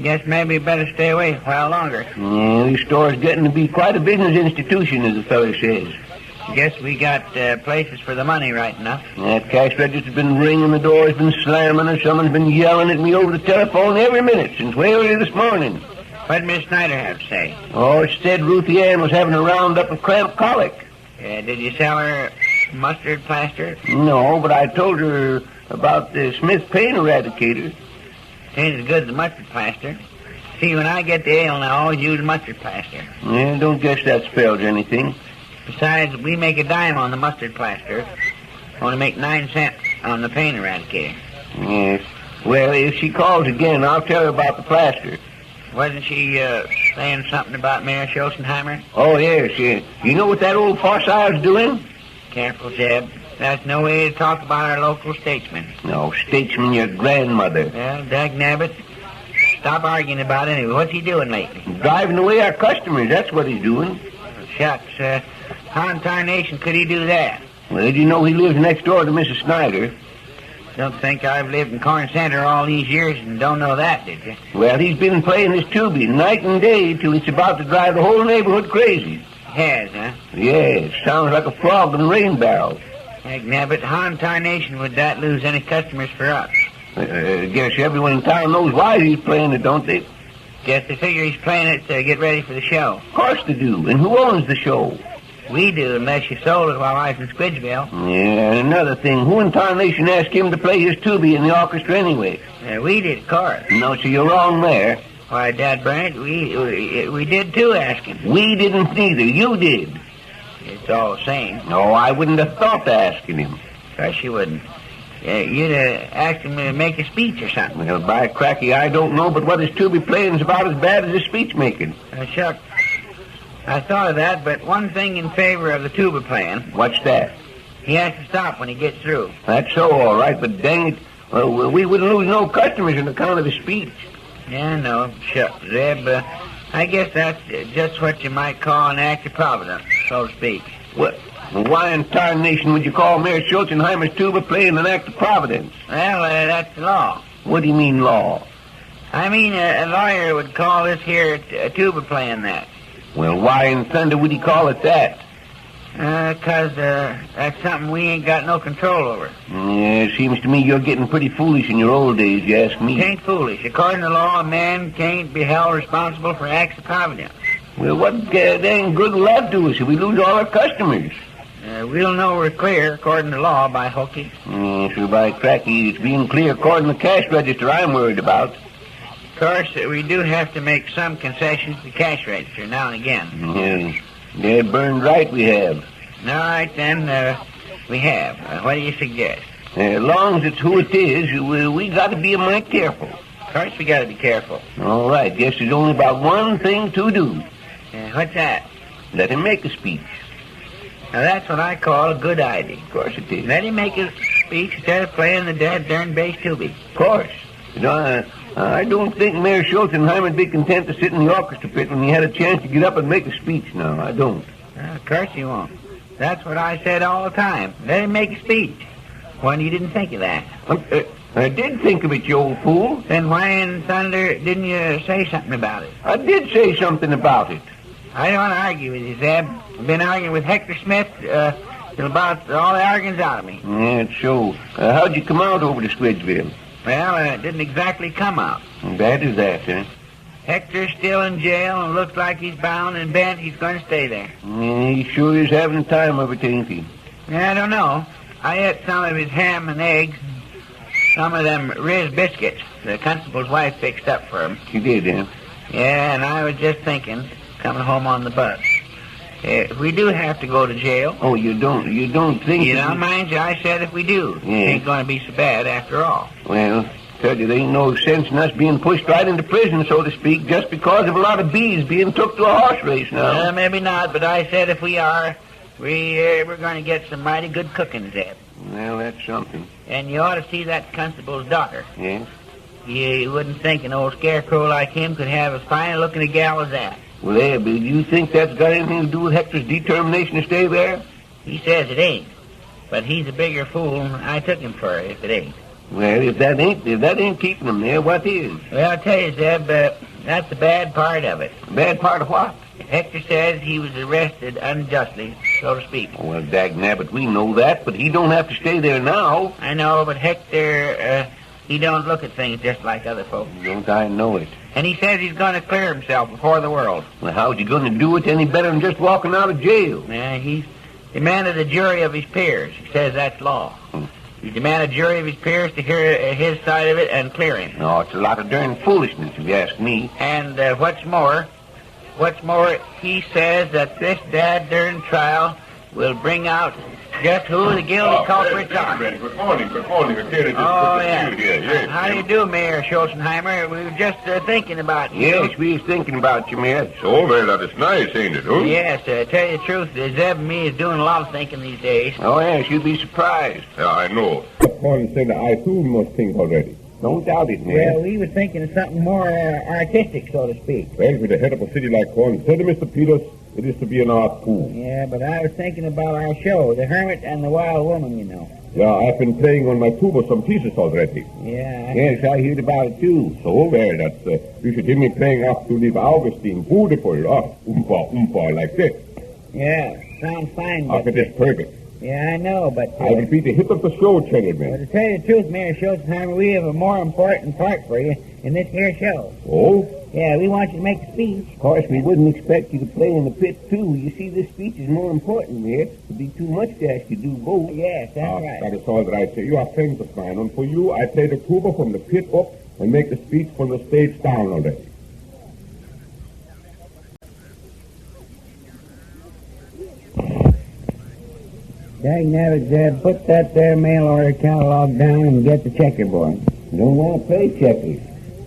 guess maybe you better stay away a while longer. Yeah, this store's getting to be quite a business institution, as the fellow says. Guess we got places for the money right enough. That cash register's been ringing, the door's been slamming, and someone's been yelling at me over the telephone every minute since way early this morning. What'd Miss Snyder have to say? Oh, she said Ruthie Ann was having a round-up of cramp colic. Did you sell her mustard plaster? No, but I told her about the Smith pain eradicator. Ain't as good as the mustard plaster. See, when I get the ale, I always use mustard plaster. Yeah, don't guess that spells anything. Besides, we make a dime on the mustard plaster. Only make 9 cents on the pain eradicator. Yes. Well, if she calls again, I'll tell her about the plaster. Wasn't she saying something about Mayor Schulzenheimer? Oh, yes, yes. You know what that old fossile's doing? Careful, Zeb. That's no way to talk about our local statesman. No, statesman, your grandmother. Well, dagnabbit, stop arguing about it anyway. What's he doing lately? Driving away our customers, that's what he's doing. Shucks, how in tarnation could he do that? Well, did you know he lives next door to Mrs. Snyder? Don't think I've lived in Corn Center all these years and don't know that, did you? Well, he's been playing his tubby night and day till it's about to drive the whole neighborhood crazy. Has, huh? Yes, sounds like a frog in a rain barrel. Dagnabbit, how in tarnation would that lose any customers for us? Guess everyone in town knows why he's playing it, don't they? Guess they figure he's playing it to get ready for the show. Of course they do. And who owns the show? We do, unless you sold it while I was in Squidgeville. Yeah, and another thing, who in tarnation asked him to play his tubby in the orchestra anyway? We did, of course. No, so you're wrong there. Why, Dad Burnett, we did too ask him. We didn't neither. You did. It's all the same. No, I wouldn't have thought of asking him. Of course you wouldn't. You'd have asked him to make a speech or something. Well, by cracky, I don't know, but what his tubby playing's about as bad as his speech making. Shucks. I thought of that, but one thing in favor of the tuba playing. What's that? He has to stop when he gets through. That's so, all right, but dang it, well, we wouldn't lose no customers on account of his speech. Yeah, no, shucks, Zeb. I guess that's just what you might call an act of providence, so to speak. What? Why in tarnation would you call Mayor Schulzenheimer's tuba playing an act of providence? Well, that's the law. What do you mean, law? I mean, a lawyer would call this here tuba playing that. Well, why in thunder would he call it that? 'Cause that's something we ain't got no control over. Yeah, it seems to me you're getting pretty foolish in your old days, you ask me. It ain't foolish. According to law, a man can't be held responsible for acts of providence. Well, what dang good will that do us if we lose all our customers? We'll know we're clear, according to law, by hokey. So by cracky, it's being clear according to the cash register I'm worried about. Of course, we do have to make some concessions to the cash register now and again. Yeah, burned right we have. All right, then, we have. What do you suggest? As long as it's who it is, we got to be a mite careful. Of course we got to be careful. All right, guess there's only about one thing to do. What's that? Let him make a speech. Now, that's what I call a good idea. Of course it is. Let him make a speech instead of playing the dead darn bass tubby. Of course. You know, I don't think Mayor Schulzenheimer would be content to sit in the orchestra pit when he had a chance to get up and make a speech now. I don't. Of course he won't. That's what I said all the time. Let him make a speech. When you didn't think of that. I did think of it, you old fool. Then why in thunder didn't you say something about it? I did say something about it. I don't want to argue with you, Zeb. I've been arguing with Hector Smith till about all the arguing's out of me. Yeah, it's so. How'd you come out over to Squidgeville? Well, it didn't exactly come out. Bad as that, huh? Hector's still in jail and looks like he's bound and bent he's going to stay there. Yeah, he sure is having a time of it, ain't he? Yeah, I don't know. I ate some of his ham and eggs, some of them Riz biscuits the constable's wife fixed up for him. She did, huh? Yeah, and I was just thinking, coming home on the bus. If we do have to go to jail... Oh, you don't think... You know, mind you, I said if we do. Yeah. It ain't going to be so bad after all. Well, tell you, there ain't no sense in us being pushed right into prison, so to speak, just because of a lot of bees being took to a horse race now. Maybe not, but I said if we are, we're going to get some mighty good cooking, Zeb. Well, that's something. And you ought to see that constable's daughter. Yes? You wouldn't think an old scarecrow like him could have as fine-looking a gal as that. Well, there, but do you think that's got anything to do with Hector's determination to stay there? He says it ain't. But he's a bigger fool than I took him for if it ain't. Well, if that ain't keeping him there, what is? Well, I'll tell you, Zeb, that's the bad part of it. Bad part of what? Hector says he was arrested unjustly, so to speak. Well, dagnabbit, we know that, but he don't have to stay there now. I know, but Hector, he don't look at things just like other folks. Don't I know it? And he says he's going to clear himself before the world. Well, how's he going to do it any better than just walking out of jail? He's demanded a jury of his peers. He says that's law. He's demanded a jury of his peers to hear his side of it and clear him. No, it's a lot of darn foolishness, if you ask me. And what's more, he says that this darn trial will bring out just who the guilty culprits are. Good morning. Oh, yeah. How do you do, Mayor Schulzenheimer? We were just thinking about you. Yes, we was thinking about you, Mayor. So, well, that is nice, ain't it, huh? Yes, tell you the truth, Zeb and me is doing a lot of thinking these days. Oh, yes, you'd be surprised. Yeah, I know. Hortense said I, too, must think already. Don't doubt it, Mayor. Well, we were thinking of something more artistic, so to speak. Well, with the head of a city like Hortense said to Mr. Peters, it is to be an art too. Yeah, but I was thinking about our show, The Hermit and the Wild Woman, you know. Yeah, I've been playing on my tuba some pieces already. Yeah. Yes, I heard about it, too. So, well, that's, you should hear me playing up to Liebe Augustine, beautiful, umpa, like that. Yeah, sounds fine, but... It is perfect. Yeah, I know, but... I'll be the hit of the show, Well, gentlemen. to tell you the truth, Mayor Schulzenheimer, we have a more important part for you in this here show. Oh? Yeah, we want you to make a speech. Of course, we wouldn't expect you to play in the pit, too. You see, this speech is more important here. It'd be too much to ask you to do both. Yes, that's right. That is all right, sir. You are friends of mine, and for you, I play the tuba from the pit up and make the speech from the stage down already. Dagnabbit, Zeb, put that there mail order catalog down and get the checkerboard. Don't want to play checkers.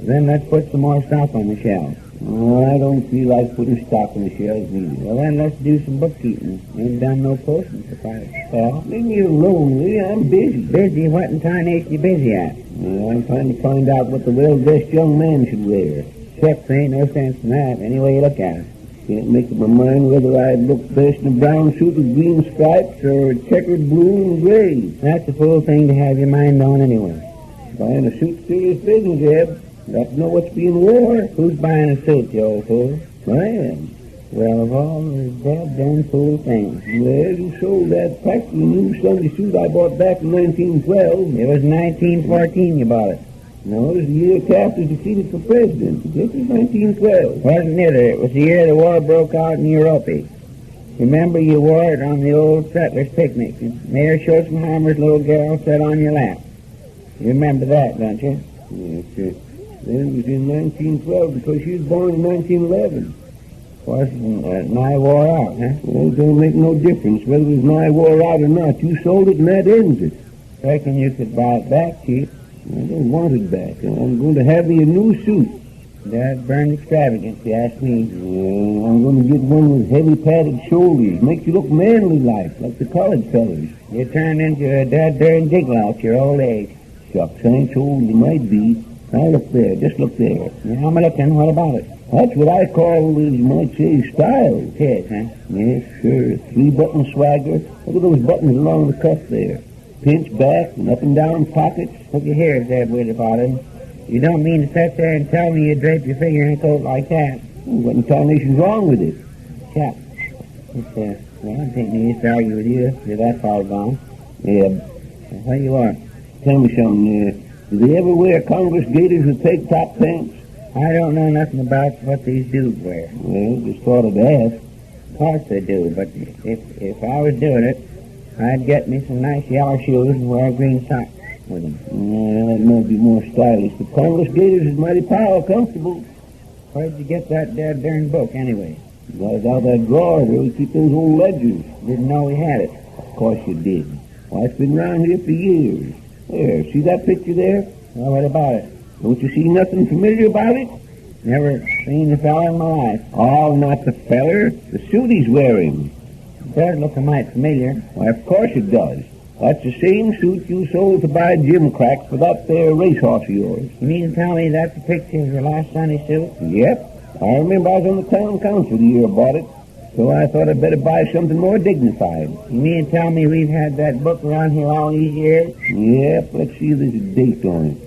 Then let's put some more stock on the shelves. Oh, I don't feel like putting stock on the shelves either. Well, then let's do some bookkeeping. Ain't done no posting for quite a spell. Leave me alone, will you? I'm busy. Busy? What in tarnation you busy at? Well, I'm trying to find out what the well-dressed young man should wear. Checks ain't no sense in that, any way you look at it. Can't make up my mind whether I'd look best in a brown suit with green stripes or a checkered blue and gray. That's a fool thing to have your mind on anyway. Buying a suit's serious business, Eb. Got to know what's being worn. Who's buying a suit, you old fool? I am. Well, of all the damn fool things. Well, you sold that practically new Sunday suit I bought back in 1912. It was 1914 you bought it. No, it was the year Taft was defeated for president. This was 1912. Wasn't it? It was the year the war broke out in Europe. Remember you wore it on the old settlers' picnic. Mayor Schulzenheimer's little girl sat on your lap. You remember that, don't you? Yes, sir. Then it was in 1912 because she was born in 1911. Wasn't nigh wore out, huh? Well, it don't make no difference whether it was nigh wore out or not. You sold it and that ends it. Reckon you could buy it back cheap. I don't want it back. I'm going to have me a new suit. That's burned extravagance, you ask me. Well, I'm going to get one with heavy padded shoulders. Makes you look manly-like the college fellas. You turned into a dead-darn giggle at your old age. Shucks, I ain't so old as you might be. Now look there, just look there. Yeah, I'm looking. What about it? That's what I call, as you might say, style. It is, huh? Yes, sure. 3-button swagger. Look at those buttons along the cuff there. Pinch back and up and down pockets. Look here, Zeb Winterbottom. You don't mean to sit there and tell me you drape your figure in a coat like that. What in tarnation's wrong with it? Chap, well, I think me to argue with you. You're that far gone. Yeah. What do you want? Tell me something. Do they ever wear Congress gaiters with peg-top pants? I don't know nothing about what these dudes wear. Well, just thought I'd ask. Of course they do, but if I was doing it, I'd get me some nice yellow shoes and wear green socks with them. Well, that might be more stylish, but Congress gaiters is mighty power comfortable. Where'd you get that darn book, anyway? Got it out that drawer where we keep those old ledgers. Didn't know we had it. Of course you did. Why, it's been around here for years. There, see that picture there? Well, what about it? Don't you see nothing familiar about it? Never seen the fella in my life. Oh, not the feller. The suit he's wearing. It does look a mite familiar. Why, of course it does. That's the same suit you sold to buy Jim Crack for that there racehorse of yours. You mean to tell me that's a picture of your last Sunday suit? Yep. I remember I was on the town council the year I bought it, so I thought I'd better buy something more dignified. You mean to tell me we've had that book around here all these years? Yep. Let's see if there's a date on it.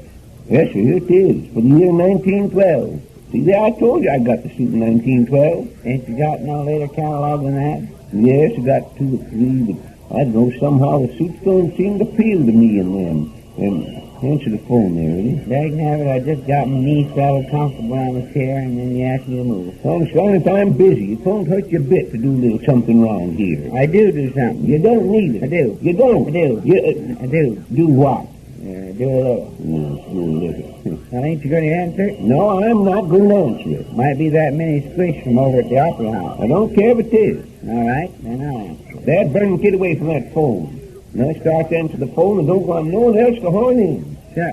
Yes, sir, here it is, for the year 1912. See there, I told you I got the suit in 1912. Ain't you got no later catalog than that? Yes, I got 2 or 3, but I don't know, somehow the suits don't seem to appeal to me in them. Answer the phone there, will you? Dagnabbit, I just got my knees settled comfortable on the chair, and then you asked me to move. I'm sorry if I'm busy. It won't hurt you a bit to do a little something around here. I do something. You don't need it. I do. You don't? I do. I do. Do what? Do a little. Yes, do a little. Now, ain't you going to answer it? No, I'm not going to answer it. Might be that mini squish from over at the Opera House. I don't care if it is. All right, then I'll answer. Dad, Vernon, get away from that phone. When I start to answer the phone, I don't want no one else to horn in. Sure.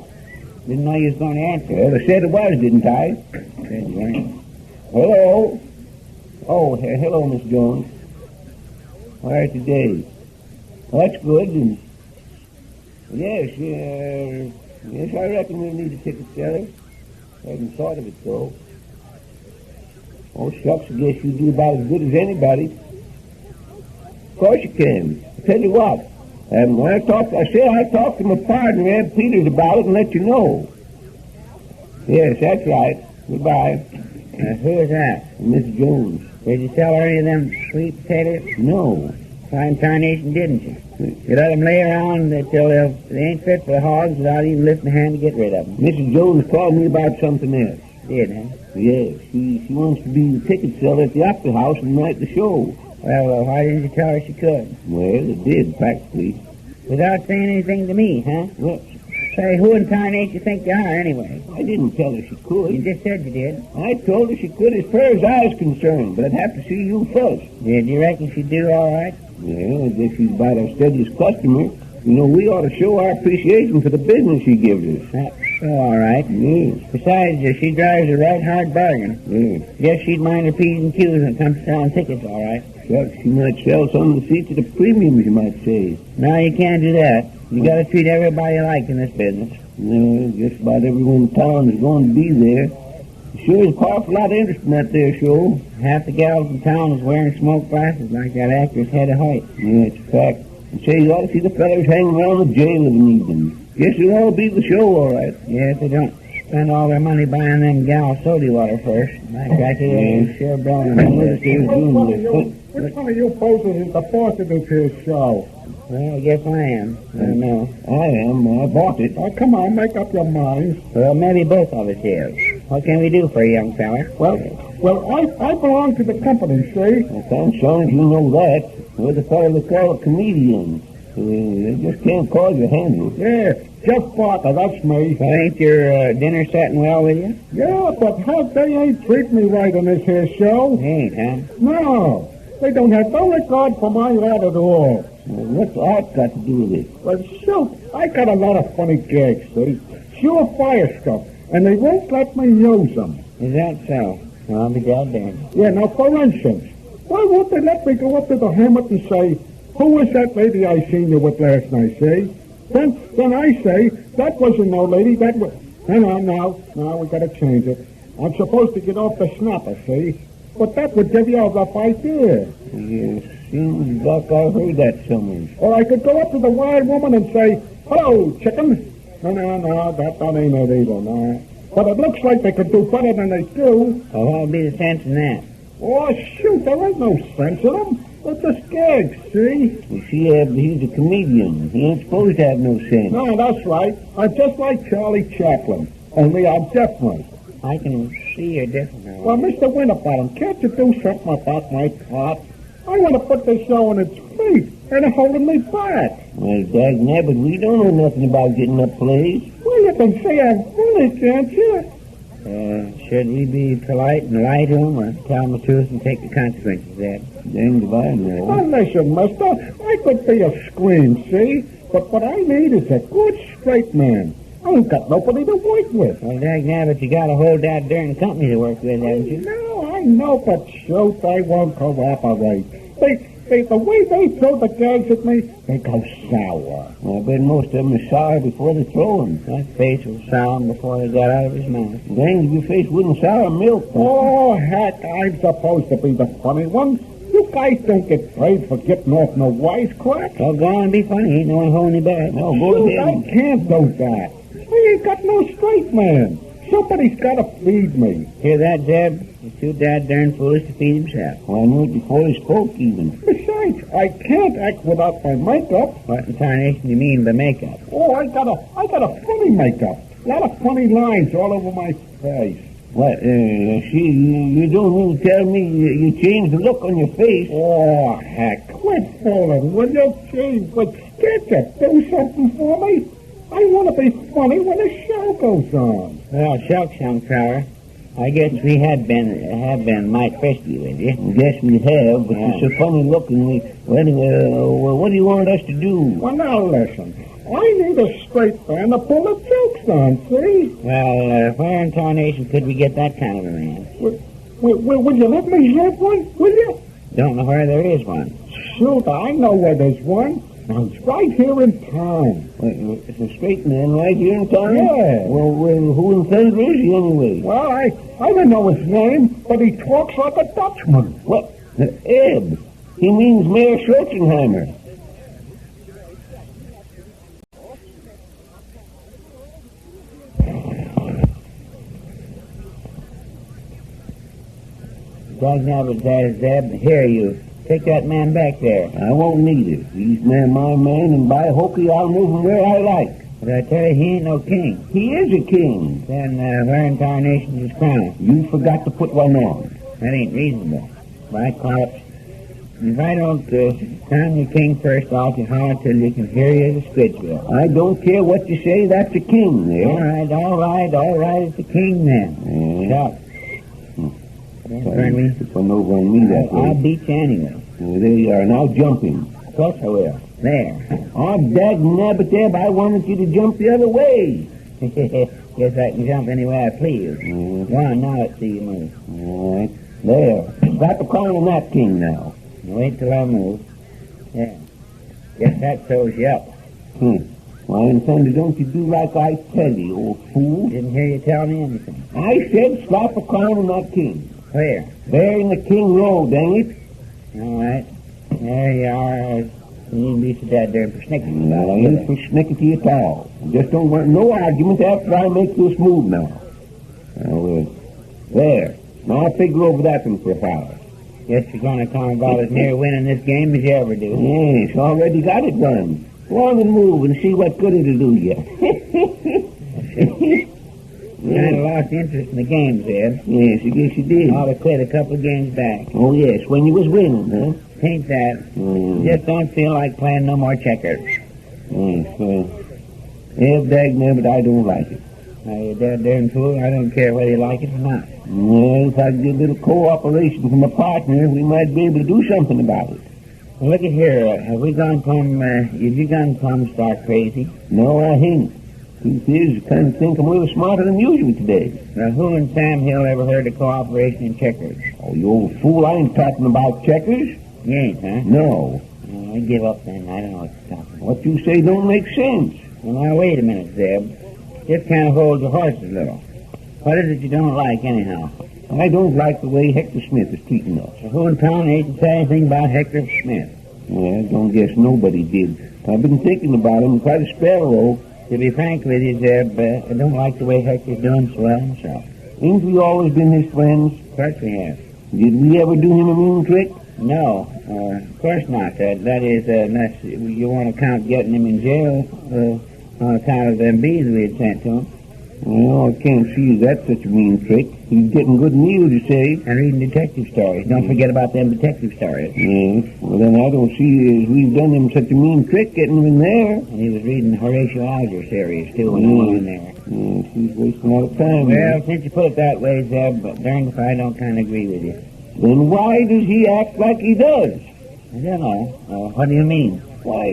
Didn't know you was going to answer. Well, I said it was, didn't I? Said you weren't. Hello? Oh, hello, Miss Jones. How are you today? Well, that's good. And yes, I reckon we'll need a ticket seller. I haven't thought of it, though. Oh, shucks, I guess you do about as good as anybody. Of course you can. I'll tell you what. When I talked to my partner, Ed Peters, about it and let you know. Yes, that's right. Goodbye. Who is that? Miss Jones. Did you sell her any of them sweet potatoes? No. Why in tarnation didn't you? You let them lay around till they ain't fit for the hogs without even lifting a hand to get rid of them. Mrs. Jones called me about something else. Did, huh? Yes, she wants to be the ticket seller at the Opera House and night the show. Well, why didn't you tell her she could? Well, it did, practically. Without saying anything to me, huh? Well, say, who in tarnation you think you are, anyway? I didn't tell her she could. You just said you did. I told her she could as far as I was concerned, but I'd have to see you first. Did you reckon she'd do all right? Well, I guess she's about our steadiest customer. You know, we ought to show our appreciation for the business she gives us. That's all right. Yes. Besides, she drives a right hard bargain. Yes. Guess she'd mind her P's and Q's when it comes to selling tickets, all right. Shucks, she might sell some of the seats at a premium, you might say. No, you can't do that. You got to treat everybody alike in this business. No, just about everyone in town is going to be there. Sure is a powerful lot of interest in that there show. Half the gals in town is wearing smoke glasses like that actor's head of Hoyt. Yeah, it's a fact. And say, you ought to see the fellows hanging around the jail of an evening. Guess it'll all be the show, all right. Yeah, if they don't spend all their money buying them gal soda water first. I got you sure blowing them. Which one of you poses is the boss of this here show? Well, I guess I am. I don't know. I am. I bought it. Oh, come on, make up your minds. Well, maybe both of us is. What can we do for you, young feller? Well, I belong to the company, see? Well, thanks, son, you know that. We're the fellow they call a comedian. They just can't call you handle. Yeah, Jeff Barker, that's me. Well, ain't your dinner setting well with you? Yeah, but how they ain't treating me right on this here show. Ain't, huh? No. They don't have no regard for my art at all. Well, what's art got to do with it? Well, shoot, I got a lot of funny gags, see? Sure fire stuff, and they won't let me use them. Is that so? Well, I'll be goddamn. Yeah, now, for instance, why won't they let me go up to the hermit and say, who was that lady I seen you with last night, see? Then I say, that wasn't no lady, that was... No, we gotta change it. I'm supposed to get off the snapper, see? But that would give you a rough idea. Yes, seems like I heard that somewhere. Or I could go up to the wild woman and say, hello, chicken. No, that ain't it either, no. But it looks like they could do better than they do. Well, what'll be the sense in that? Oh, shoot, there ain't no sense in them. They're just gags, see? You see, he's a comedian. He ain't supposed to have no sense. No, that's right. I'm just like Charlie Chaplin, only I'm different. I can see you're different now. Well, Mr. Winterbottom, can't you do something about my part? I want to put this show on its feet, and they're holding me back. Well, dagnabbit, we don't know nothing about getting up plays. Well, you can say I'm funny, can't you? Should we be polite and lie to him, or tell him the truth and take the consequences of that? Dang if I know. Well, listen, mister, I could be a scream, see? But what I need is a good, straight man. I ain't got nobody to work with. Well, dagnabbit, you got to hold that darn company to work with, haven't you? No, I know, but shoot, they won't cooperate. The way they throw the gags at me, they go sour. Well, I bet most of them are sour before they throw them. That face was sour before they got out of his mouth. Dang, if your face wouldn't sour milk. Oh, heck, I'm supposed to be the funny one. You guys don't get paid for getting off no wisecrack. Well, go on and be funny. Ain't no one holding you back. No, go ahead. I can't do that. I ain't got no straight man. Somebody's got to feed me. Hear that, Zeb? He's too darn foolish to feed himself. Well, I knew it before he spoke, even. Besides, I can't act without my makeup. What in tarnation you mean by makeup? Oh, I got a funny makeup. A lot of funny lines all over my face. What, you don't mean to tell me you changed the look on your face? Oh, heck, quit fooling, will you? Gee, but can't you do something for me? I want to be funny when the show goes on. Well, shucks, young feller. I guess we have been mighty frisky with you. Yes, we have, but you're so funny looking. Well, anyway, what do you want us to do? Well, now, listen. I need a straight man to pull the jokes on, see? Well, where in tarnation could we get that kind of a man? Will you let me have one, will you? Don't know where there is one. Shoot, I know where there's one. Now, it's right here in town. It's a straight man right here in town? Yeah. Well, who in thunder is he anyway? Well, I don't know his name, but he talks like a Dutchman. What? Eb. He means Mayor Schwarzenheimer. Dagnabbit, Zeb, here you Take that man back there. I won't need it. He's man my man, and by hokey, I'll move him where I like. But I tell you, he ain't no king. He is a king. Then where in tarnation is his crown? You forgot to put one on. That ain't reasonable. By Collops, if I don't crown you king first off, you holler till you can hear you as a squidgebill. I don't care what you say, that's a king there. All right, it's the king then. Stop. Burn me. Put one over on me that way. I'll beat you anyway. Well, there you are. Now jump him. Of course I will. There. Oh, dag-nabbit-dab, I wanted you to jump the other way. Guess I can jump any way I please. Go on, now let's see you move. All right. There. Slap a crown on that king now. Wait till I move. Yeah. Guess that throws you up. Why in thunder don't you do like I tell you, old fool? Didn't hear you tell me anything. I said slap a crown on that king. Where? There in the king row, dang it. All right. There you are. You needn't be so damn persnickety. No, I ain't persnickety at all. I just don't want no argument after I make this move now. There. Now I'll figure over that one for a while. Guess you're going to come about as near winning this game as you ever do. Yes, already got it done. Go on and move and see what good it'll do you. I lost interest in the game, Zeb. Yes, I guess you did. I ought to quit a couple of games back. Oh, yes, when you was winning, huh? Ain't that. Just don't feel like playing no more checkers. Yes, dag-nabbit, I don't like it. Now, you darn fool, I don't care whether you like it or not. Well, if I could get a little cooperation from a partner, we might be able to do something about it. Well, look at here. Have you gone plumb stark crazy? No, I ain't. Truth is, I kind of think I'm a little smarter than usual today. Now, who in Sam Hill ever heard of cooperation in checkers? Oh, you old fool, I ain't talking about checkers. You ain't, huh? No. I give up then. I don't know what you're talking about. What you say don't make sense. Well, now, wait a minute, Zeb. Just kind of hold your horses a little. What is it you don't like, anyhow? I don't like the way Hector Smith is treating us. So who in town ain't say anything about Hector Smith? Well, I don't guess nobody did. I've been thinking about him quite a spell. To be frank with you, Zeb, I don't like the way Hector's doing so well himself. Ain't we always been his friends? Of course we have. Did we ever do him a mean trick? No, of course not. That is, unless you want to count getting him in jail on account of them bees we had sent to him. Well, I can't see that's such a mean trick. He's getting good meals, you say. And reading detective stories. Don't forget about them detective stories. Yes. Well, then I don't see as we've done him such a mean trick getting him in there. And he was reading Horatio Alger series, too, when he was in there. Yes, he's wasting a lot of time. Well, since you put it that way, Zeb, darned if I don't kind of agree with you. Then why does he act like he does? I don't know. What do you mean? Why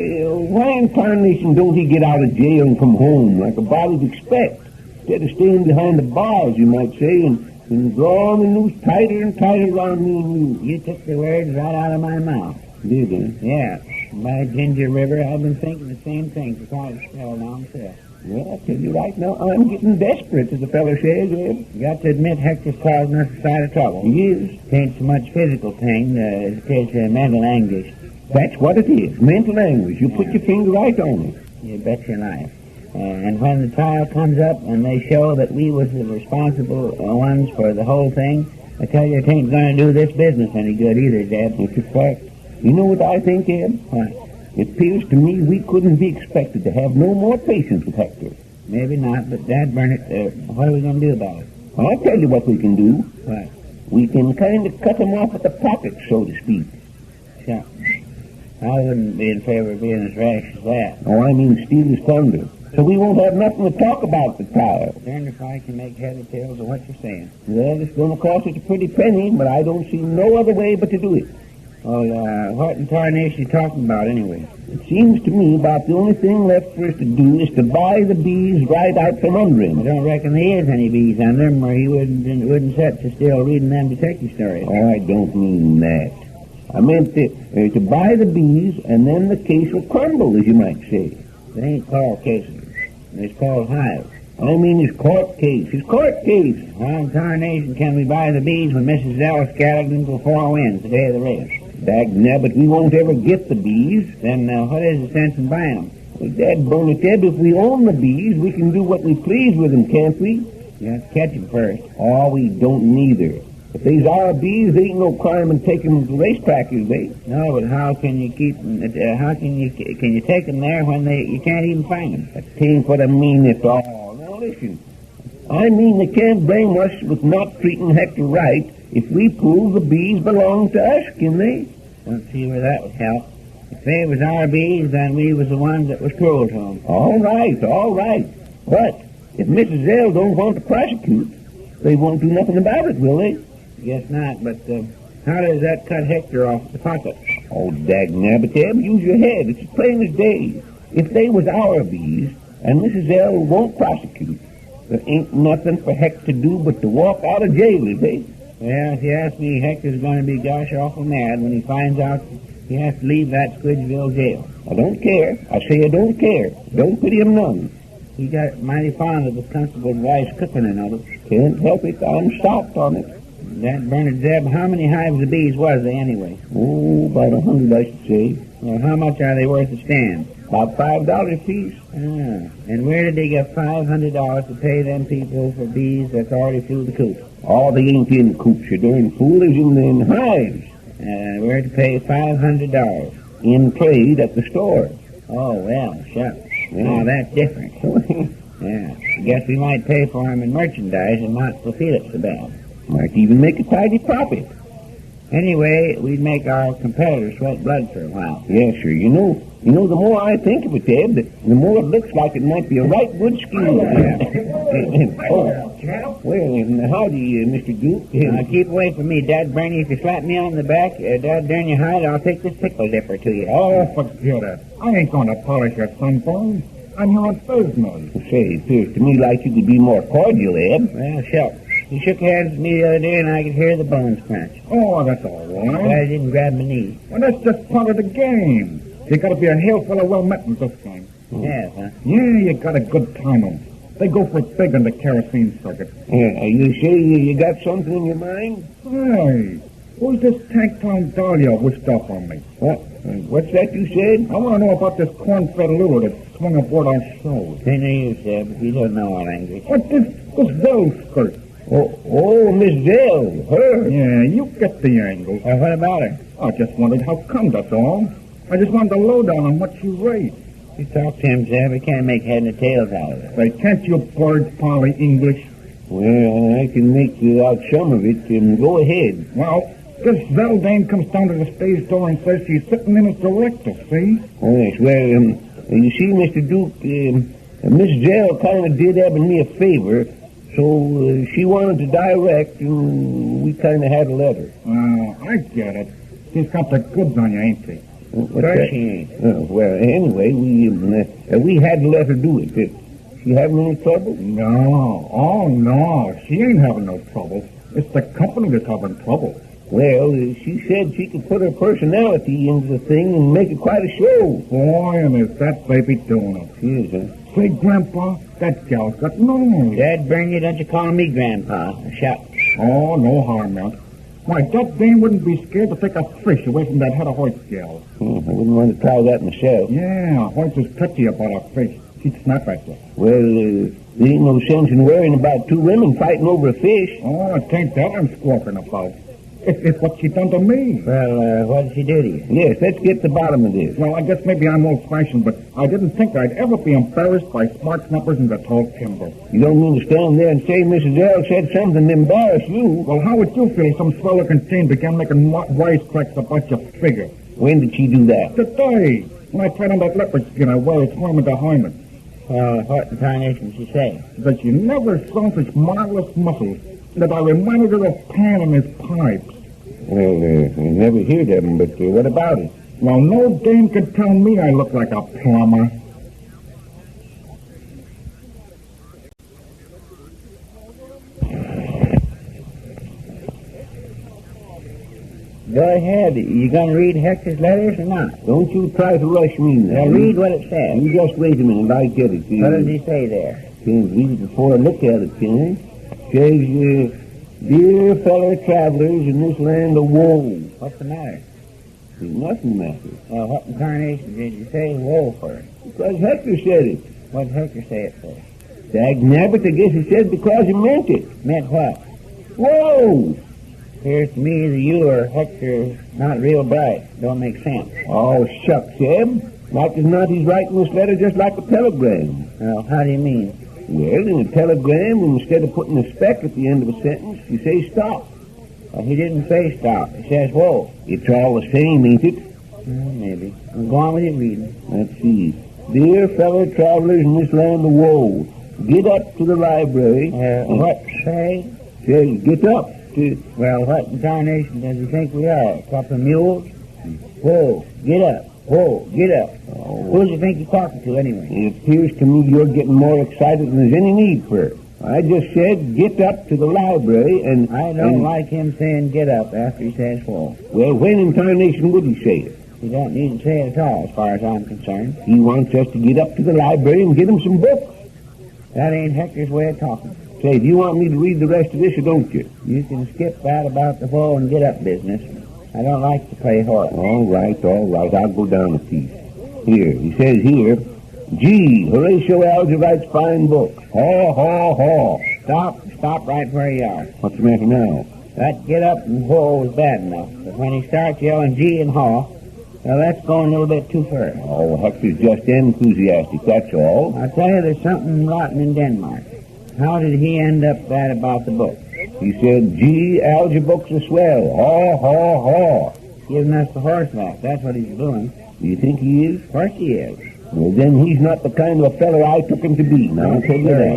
in tarnation don't he get out of jail and come home like a body'd expect? Instead of staying behind the bars, you might say, and drawing the noose tighter and tighter around me and you. You took the words right out of my mouth. Did I? Yeah. By Ginger River, I've been thinking the same thing for quite a spell now myself. Well, I tell you right now, I'm getting desperate, as the fellow says, Ed. You got to admit Hector's causing us a sight of trouble. He is. It ain't so much physical pain as it is mental anguish. That's what it is, mental anguish. You put your finger right on it. You bet your life. And when the trial comes up and they show that we was the responsible ones for the whole thing, I tell you, it ain't going to do this business any good either, Dad. It's a fact. You know what I think, Ed? What? It appears to me we couldn't be expected to have no more patience with Hector. Maybe not, but Dad, what are we going to do about it? I'll tell you what we can do. What? We can kind of cut him off at the pocket, so to speak. Sure. I wouldn't be in favor of being as rash as that. Oh, I mean steal his thunder. So we won't have nothing to talk about at the trial. Darn if I can make head or tails of what you're saying. Well, it's going to cost us a pretty penny, but I don't see no other way but to do it. Well, what in tarnation you talking about anyway? It seems to me about the only thing left for us to do is to buy the bees right out from under him. I don't reckon there is any bees under him, or he wouldn't sit to still reading them detective stories. Oh, I don't mean that. I meant to buy the bees, and then the case will crumble, as you might say. They ain't called cases. It's called hives. I mean his court case. His court case. How in tarnation can we buy the bees when Mrs. Zell scattered them to 4 winds the day of the race? Dag-nabbit, we won't ever get the bees. Then what is the sense in buying them? Well, Dad, if we own the bees, we can do what we please with them, can't we? You have to catch them first. Oh, we don't neither. If these are bees, there ain't no crime in taking them to racetrack, is they? No, but how can you keep them? How can you take them there when you can't even find them? That ain't what I mean at all. Now listen, I mean they can't blame us with not treating Hector right if we prove the bees belong to us, can they? Don't see where that would help. If they was our bees, then we was the ones that was cruel to them. All right. But if Mrs. L don't want to prosecute, they won't do nothing about it, will they? Guess not, but how does that cut Hector off the pocket? Oh, dagnabbit, use your head. It's as plain as day. If they was our bees, and Mrs. L won't prosecute, there ain't nothing for Hector to do but to walk out of jail, is they? Well, if you ask me, Hector's going to be gosh awful mad when he finds out he has to leave that Squidgeville jail. I don't care. I say I don't care. Don't pity him none. He got mighty fond of the constable's wife's cooking and all. Can't help it. I'm stopped on it. That Bernard Zeb, how many hives of bees was they anyway? Oh, about 100, I should say. Well, how much are they worth to stand? About $5 apiece. And where did they get $500 to pay them people for bees that's already flew the coop? Oh, they ain't in coops, you darn fool. They's in hives. Where to pay $500? In trade at the store. Oh, well, shucks. Yeah. Oh, that's different. Yeah. I guess we might pay for them in merchandise and not for feel it so bad. Might even make a tidy profit. Anyway, we'd make our competitors sweat blood for a while. Yeah, sure. You know, the more I think of it, Ed, the more it looks like it might be a right good scheme. Well, howdy, Mr. Duke. Keep away from me, Dad Bernie. If you slap me on the back, Dad darn your hide, I'll take this pickle dipper to you. Oh, forget it. I ain't going to polish your sunburn. I'm here on Thursday. Say, it appears to me like you could be more cordial, Ed. Well, shucks. He shook hands with me the other day, and I could hear the bones crunch. Oh, that's all right. I didn't grab my knee. Well, that's just part of the game. You got to be a hail fellow well met in this game. Yeah, huh? Yeah, you got a good time on. They go for it big on the kerosene circuit. Yeah, you say you got something in your mind? Hey, who's this tank-town dahlia wished up on me? What? What's that you said? I want to know about this corn-fed lulu that swung aboard our shows. Ain't no use, Zeb, if you don't know our language. What, this Zell skirt? Oh, Miss Zell, her? Yeah, you get the angle. What about her? I just wondered how come, that's all. I just wanted the lowdown on what you rate. You talk to him, Zeb. We can't make head and tails out of it. Say, can't you birds parley English? Well, I can make out some of it. Go ahead. Well, this Zeldane comes down to the stage door and says she's sitting in as director, see? Oh, yes. Well, you see, Mr. Duke, Miss Zell kind of did Ab and me a favor, so she wanted to direct, and we kind of had to let her. Oh, I get it. She's got the goods on you, ain't she? What's that? She ain't. Well, anyway, we had to let her do it. She having any trouble? No. Oh, no. She ain't having no trouble. It's the company that's having trouble. Well, she said she could put her personality into the thing and make it quite a show. Boy, and is that baby doing it. She is, huh? Say, Grandpa, that gal's got nerve. Dad, burn you, don't you call me Grandpa. Shucks. Oh, no harm, Mount. Why, that dame wouldn't be scared to take a fish away from that head of Hoyt's gal. I wouldn't want to try that myself. Yeah, Hoyt is touchy about a fish. She'd snap at you. Well, there ain't no sense in worrying about two women fighting over a fish. Oh, it ain't that I'm squawking about. It's what she done to me. Well, what did she do to you? Yes, let's get to the bottom of this. Well, I guess maybe I'm old-fashioned, but I didn't think I'd ever be embarrassed by smart snappers in the tall timber. You don't mean to stand there and say Mrs. L said something to embarrass you? Well, how would you feel if some swell-looking teen began making wisecracks about your figure? When did she do that? Today, when I tried on that leopard skin I wear its horn into Hyman. What in tarnation did she say? That she never saw such marvelous muscles, that I reminded her of Pan and his pipes. Well, I never heard of him, but what about it? Well, no dame could tell me I look like a plumber. Go ahead. You gonna read Hector's letters or not? Don't you try to rush me now. Now read what it says. You just wait a minute, I get it. What does he say there? Can't read it before I look at it, can I? Says, dear fellow travelers in this land of woe. What's the matter? There's nothing matters. Well, what incarnation did you say woe for? Because Hector said it. What did Hector say it for? Dagnabbit, I guess he said because he meant it. Meant what? Whoa! Appears to me that you or Hector's not real bright. Don't make sense. Oh, shucks, Zeb. Like as not, he's writing this letter just like a telegram. Well, how do you mean? Well, in a telegram, instead of putting a speck at the end of a sentence, you say stop. Well, he didn't say stop. He says whoa. It's all the same, ain't it? Maybe. I'll go on with your reading. Let's see. Dear fellow travelers in this land of woe, get up to the library. What say? Says get up to... Well, what in tarnation does he think we are? A couple of mules? Whoa, get up. Whoa, get up. Oh. Who do you think you're talking to, anyway? It appears to me you're getting more excited than there's any need for it. I just said get up to the library and... I don't like him saying get up after he says whoa. Well, when in tarnation would he say it? He don't need to say it at all, as far as I'm concerned. He wants us to get up to the library and get him some books. That ain't Hector's way of talking. Say, do you want me to read the rest of this or don't you? You can skip that about the whoa and get up business. I don't like to play horse. All right. I'll go down a piece. Here, he says here, G, Horatio Alger writes fine books. Haw, haw, haw. Stop right where you are. What's the matter now? That get up and whoa was bad enough. But when he starts yelling G and haw, well, that's going a little bit too far. Oh, Hector's just enthusiastic, that's all. I'll tell you, there's something rotten in Denmark. How did he end up bad about the book? He said, G, Alger books are swell. Haw, haw, haw. Giving us the horseback. That's what he's doing. Do you think he is? Of course he is. Well, then he's not the kind of a fellow I took him to be. Now, I'll tell you that.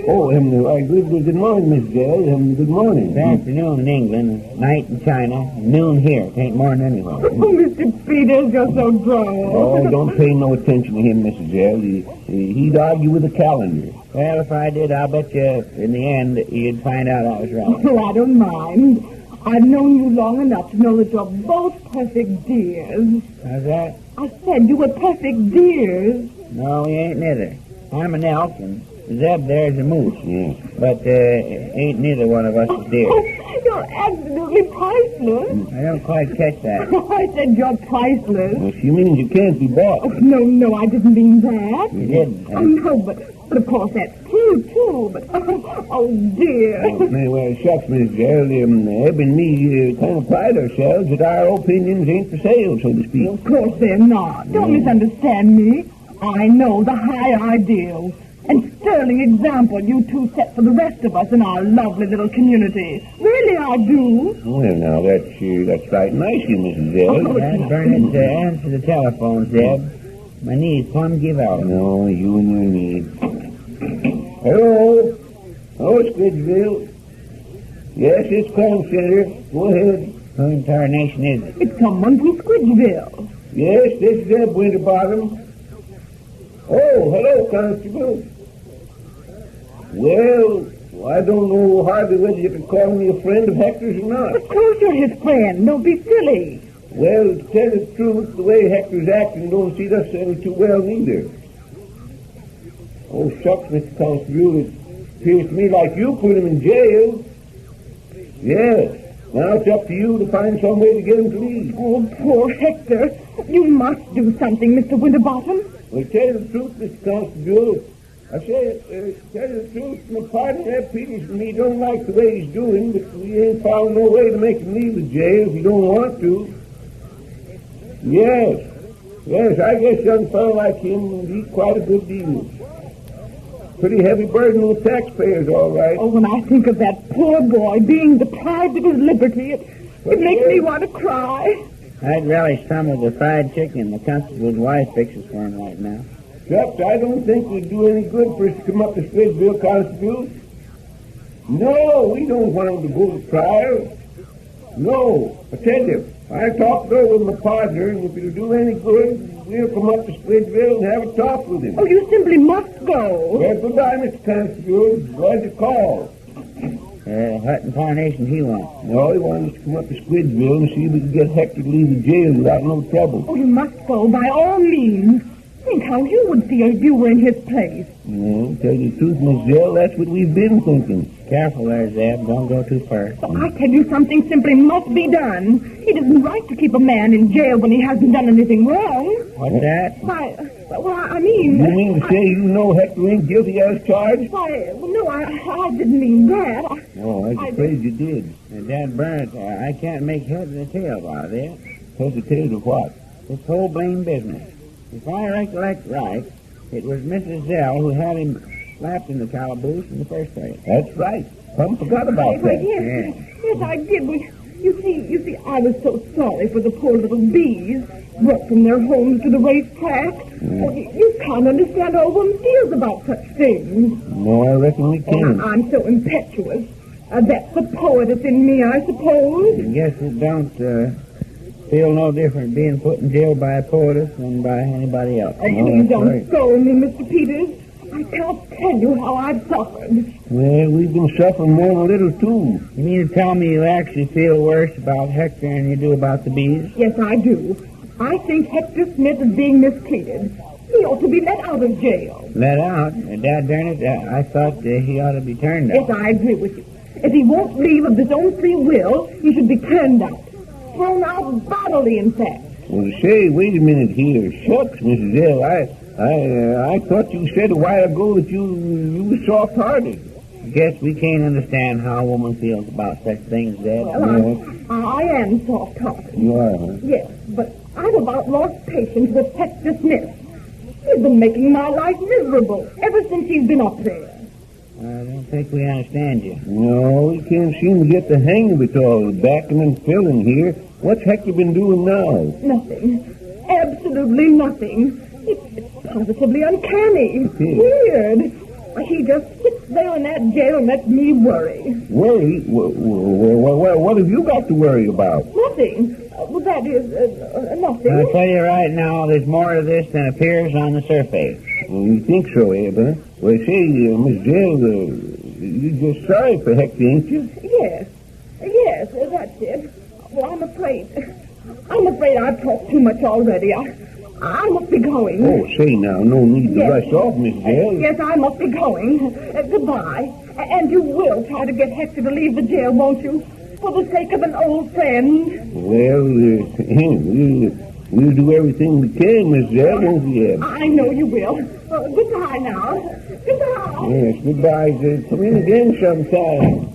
Good morning, Miss Gale. Good morning. It's afternoon in England, night in China, noon here. It ain't more than anywhere. Oh, Mr. Peters, you're so droll. Oh, don't pay no attention to him, Mrs. Gale. He'd argue with the calendar. Well, if I did, I'll bet you in the end you'd find out I was right. Oh, I don't mind. I've known you long enough to know that you're both perfect dears. How's that? I said you were perfect dears. No, we ain't neither. I'm an elk, and Zeb there's a moose. Yes. But ain't neither one of us a deer. You're absolutely priceless. I don't quite catch that. I said you're priceless. Well, she means you can't be bought. Oh, no, I didn't mean that. You didn't, huh? Oh, no, but of course that's true, too. But, oh, dear. Well, shucks, Miss Gale. Eb and me kind of pride ourselves that our opinions ain't for sale, so to speak. Well, of course they're not. Don't misunderstand me. I know the high ideals and sterling example you two set for the rest of us in our lovely little community. Really, I do. Well, now, that's right nice of you, Mrs. Zeb. Bernard, answer the telephone, Zeb. My knees plumb give out. No, you and your knees. Hello? Oh, Squidgeville. Yes, it's Corn Center. Go ahead. Who in tarnation is it? It's someone from Squidgeville. Yes, this is Zeb Winterbottom. Oh, hello, Constable. Well, I don't know hardly whether you can call me a friend of Hector's or not. Of course you're his friend. Don't be silly. Well, to tell the truth, the way Hector's acting don't suit us any too well neither. Oh, shucks, Mr. Constable, it appears to me like you put him in jail. Yes. Now it's up to you to find some way to get him to leave. Oh, poor Hector. You must do something, Mr. Winterbottom. Well, tell you the truth, Mr. Constable. I say, tell you the truth, my partner, Ed Peters, and me don't like the way he's doing, but we ain't found no way to make him leave the jail if he don't want to. Yes, I guess a young fellow like him would eat quite a good deal. Pretty heavy burden on the taxpayers, all right. Oh, when I think of that poor boy being deprived of his liberty, it makes me want to cry. I'd relish some of the fried chicken the constable's wife fixes for him right now. Shucks, I don't think it would do any good for us to come up to Smithville, Constable. No, we don't want him to go to trial. No, I tell you, I talked over with my partner, and if it'll do any good, we'll come up to Squidville and have a talk with him. Oh, you simply must go. Well, goodbye, Mr. Constable. Glad you called. What in tarnation he wants? No, he wanted us to come up to Squidville and see if we could get Hector to leave the jail without no trouble. Oh, you must go, by all means. Think how you would feel if you were in his place. Well, tell you the truth, Miss Zell, that's what we've been thinking. Careful there, Zeb. Don't go too far. Oh, I tell you, something simply must be done. It isn't right to keep a man in jail when he hasn't done anything wrong. What's that? Why, Well, I mean... You mean to say you know Hector ain't guilty as charged? Why, well, no, I didn't mean that. Oh, I was afraid you did. And Dad Burnett, I can't make head or tail about this. Head or tail of what? This whole blame business. If I recollect right, it was Mrs. Zell who had him slapped in the calaboose in the first place. That's right. Some forgot about that. Yes, I did. Well, you see, I was so sorry for the poor little bees brought from their homes to the racetrack. Well, you can't understand how a woman feels about such things. No, I reckon we can. I'm so impetuous. That's the poetess in me, I suppose. I guess it don't feel no different being put in jail by a poetess than by anybody else. Oh, please don't scold me, Mr. Peters. I can't tell you how I've suffered. Well, we've been suffering more than a little, too. You mean to tell me you actually feel worse about Hector than you do about the bees? Yes, I do. I think Hector Smith is being mistreated. He ought to be let out of jail. Let out? Dad darn it, I thought he ought to be turned out. Yes, I agree with you. If he won't leave of his own free will, he should be turned out. Thrown out bodily, in fact. Well, say, wait a minute here. Shucks, Mrs. L. I thought you said a while ago that you were soft-hearted. I guess we can't understand how a woman feels about such things, Dad. Well, I am soft-hearted. You are, huh? Yes, but I've about lost patience with Hector Smith. He's been making my life miserable ever since he's been up there. I don't think we understand you. No, we can't seem to get the hang of it all. Backing and filling here. What's Hector been doing now? Nothing. Absolutely nothing. It's positively uncanny. Weird. He just sits there in that jail and lets me worry. Worry? What have you got to worry about? Nothing. Well, that is, nothing. I'll tell you right now, there's more to this than appears on the surface. Well, you think so, Abe, huh? Well, say, Miss Jill, you're just sorry for Hector, ain't you? Yes, that's it. Well, I'm afraid I've talked too much already. I must be going. Oh, say now, no need to rush off, Miss Jill. Yes, I must be going. Goodbye. And you will try to get Hector to leave the jail, won't you? For the sake of an old friend. Well, we'll do everything we can, Miss Jill, won't we, Eb? I know you will. Goodbye now. Goodbye. Yes, goodbye. Come in again sometime.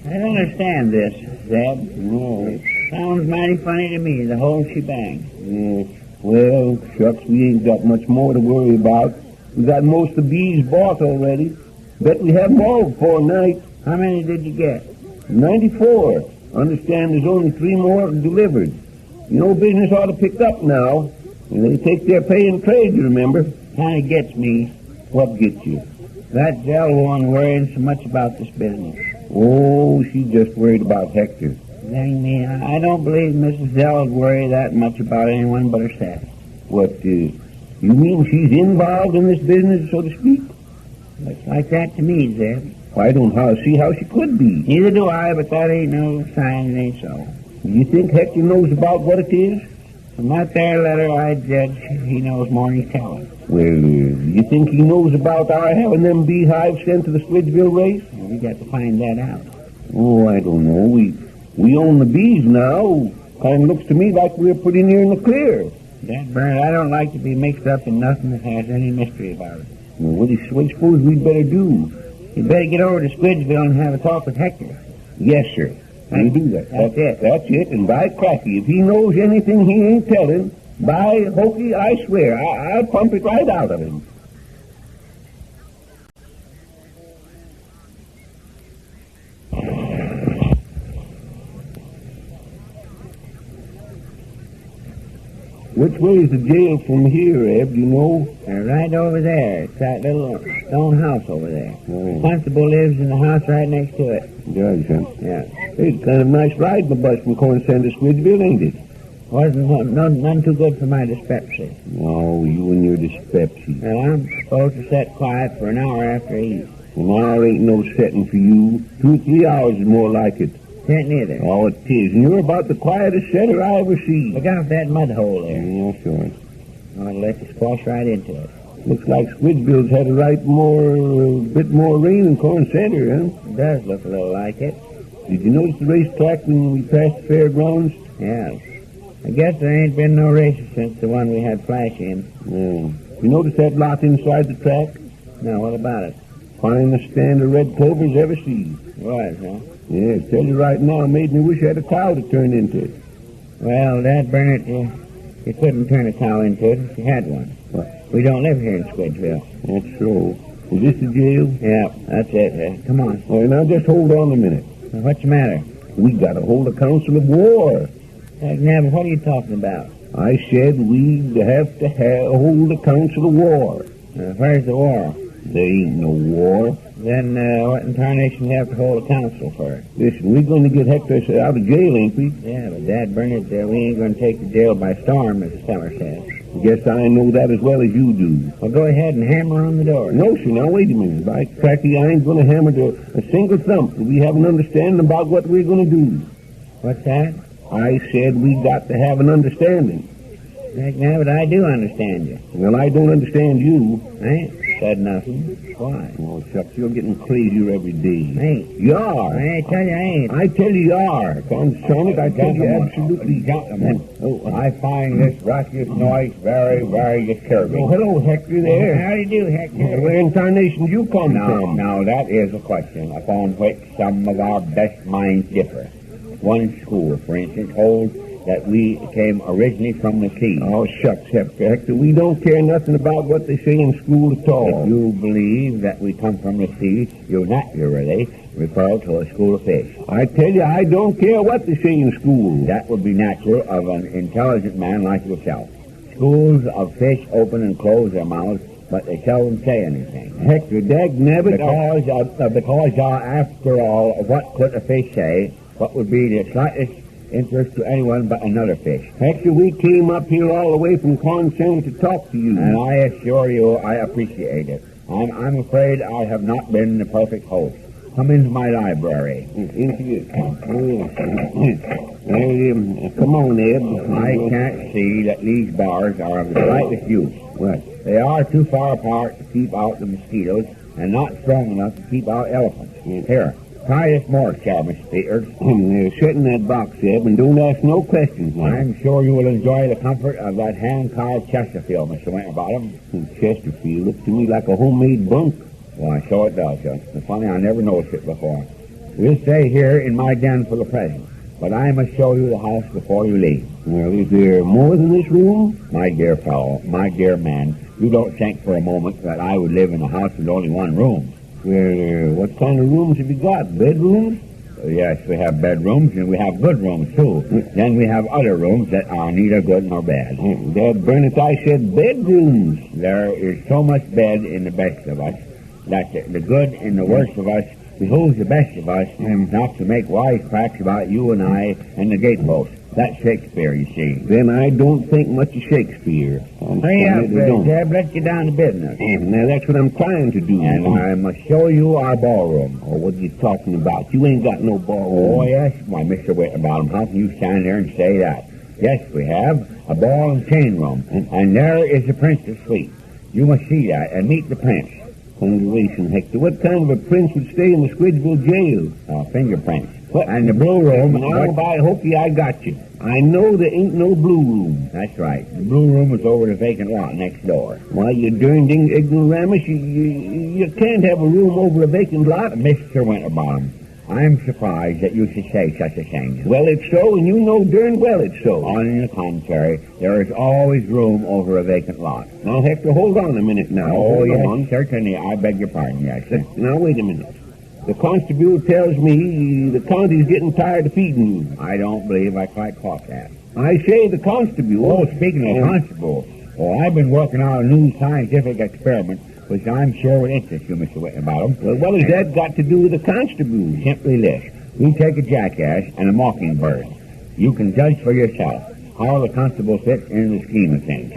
I don't understand this, Zeb. No. It sounds mighty funny to me, the whole shebang. Yes. Well, shucks, we ain't got much more to worry about. We got most of the bees bought already. Bet we have them all before night. How many did you get? 94. Understand there's only 3 more delivered. You know, business ought to pick up now. And they take their pay in trade, you remember. Kind of gets me. What gets you? That Zell woman worrying so much about this business. Oh, she's just worried about Hector. Dang me, I don't believe Mrs. Zell would worry that much about anyone but herself. What, you mean she's involved in this business, so to speak? Looks like that to me, Zeb. I don't see how she could be. Neither do I, but that ain't no sign it ain't so. You think Hector knows about what it is? From that there letter, I judge he knows more than he's telling. Well, you think he knows about our having them beehives sent to the Squidgeville race? Well, we got to find that out. Oh, I don't know. We own the bees now. Kind of looks to me like we're pretty near in the clear. Dad Bernard, I don't like to be mixed up in nothing that has any mystery about it. Well, what do you suppose we'd better do? You'd better get over to Squidgeville and have a talk with Hector. Yes, sir. We'll do that. That's it. That's it. And by cracky, if he knows anything he ain't telling, by hokey, I swear, I'll pump it right out of him. Which way is the jail from here, Eb, you know? Right over there. It's that little stone house over there. Oh. Constable lives in the house right next to it. Does, huh? Yeah. It's kind of nice ride, the bus from Corn Center to Squidgeville, ain't it? Wasn't none too good for my dyspepsy. Oh, you and your dyspepsy. Well, I'm supposed to sit quiet for an hour after I eat. An hour ain't no setting for you. 2 or 3 hours is more like it. Can't neither. Oh, it is. And you're about the quietest setter I ever see. Look out for that mud hole there. Yeah, sure. I'll let you squash right into it. Looks like Squidgeville's had a bit more rain than Corn Center, huh? It does look a little like it. Did you notice the racetrack when we passed the fairgrounds? Yeah. I guess there ain't been no races since the one we had Flash in. Yeah. You notice that lot inside the track? Now, what about it? Finest stand of red clovers ever seen. Right, huh? Yeah, tell you right now, it made me wish I had a cow to turn into it. Well, Dad Burnett, you couldn't turn a cow into it if you had one. What? We don't live here in Squidville. That's so. Is this the jail? Yeah, that's it. Come on. All right, now just hold on a minute. What's the matter? We got to hold a council of war. Now, what are you talking about? I said we'd have to hold a council of war. Where's the war? There ain't no war. Then what in tarnation do you have to hold a council for? Listen, we're going to get Hector out of jail, ain't we? Yeah, but Dad Burnett, we ain't going to take the jail by storm, as the Summer says. Guess I know that as well as you do. Well, go ahead and hammer on the door. No, sir, now wait a minute. By cracky, I ain't going to hammer to a single thump till we have an understanding about what we're going to do. What's that? I said we got to have an understanding. Now, but I do understand you. Well, I don't understand you. I ain't said nothing. Why? Oh, shucks, you're getting crazier every day. I ain't. You are. I tell you I ain't. I tell you you are. Concern it, I tell you absolutely. Gentlemen, I find this raucous noise very, very disturbing. Oh, hello, Hector, there. How do you do, Hector? Where in tarnation you come from? Now, that is a question upon which some of our best minds differ. One school, for instance, holds that we came originally from the sea. Oh, shucks, Hector. We don't care nothing about what they say in school at all. If you believe that we come from the sea, you naturally refer to a school of fish. I tell you, I don't care what they say in school. That would be natural of an intelligent man like yourself. Schools of fish open and close their mouths, but they seldom say anything. Hector, dagnabbit. Because after all, what could a fish say? What would be the slightest interest to anyone but another fish? Hector, we came up here all the way from Corn Center to talk to you. And I assure you I appreciate it. I'm afraid I have not been the perfect host. Come into my library. Come on, Ed. I can't see that these bars are of the slightest use. What? They are too far apart to keep out the mosquitoes and not strong enough to keep out elephants. Here. Try this more, Mr. Peters. Sit in that box, Eb, and don't ask no questions now. I'm sure you will enjoy the comfort of that hand-carved Chesterfield, Mr. Winterbottom. Chesterfield looks to me like a homemade bunk. Why, so it does, Judge. It's funny, I never noticed it before. We'll stay here in my den for the present, but I must show you the house before you leave. Well, is there more than this room? My dear fellow, my dear man, you don't think for a moment that I would live in a house with only one room. Well, what kind of rooms have you got? Bedrooms? Yes, we have bedrooms, and we have good rooms, too. Then we have other rooms that are neither good nor bad. Dad Burnett, I said bedrooms. There is so much bad in the best of us that the good and the worst of us behooves the best of us not to make wisecracks about you and I and the gatepost. That's Shakespeare, you see. Then I don't think much of Shakespeare. Hurry up, Zeb. Let's get down to business. Now, that's what I'm trying to do. And I must show you our ballroom. Oh, what are you talking about? You ain't got no ballroom. Oh, yes. Why, Mr. Winterbottom, how can you stand there and say that? Yes, we have a ball and chain room, and there is the prince asleep. You must see that and meet the prince. Congratulations, Hector. What kind of a prince would stay in the Squidville jail? Fingerprints. And the blue room... Now, by hokey, I got you. I know there ain't no blue room. That's right. The blue room is over the vacant lot next door. Why, you darned ignoramus, you can't have a room over a vacant lot. Mr. Winterbottom, I'm surprised that you should say such a thing. Well, it's so, and you know darn well it's so. On the contrary, there is always room over a vacant lot. Now, Hector, hold on a minute now. Oh, yes, certainly. I beg your pardon, yes. Now, wait a minute. The constable tells me the county's getting tired of feeding you. I don't believe I quite caught that. I say the constable. Oh, speaking of constable, I've been working on a new scientific experiment which I'm sure will interest you, Mr. Winterbottom. Well, what has that got to do with the constable? Simply this. We take a jackass and a mockingbird. You can judge for yourself how the constable fits in the scheme of things.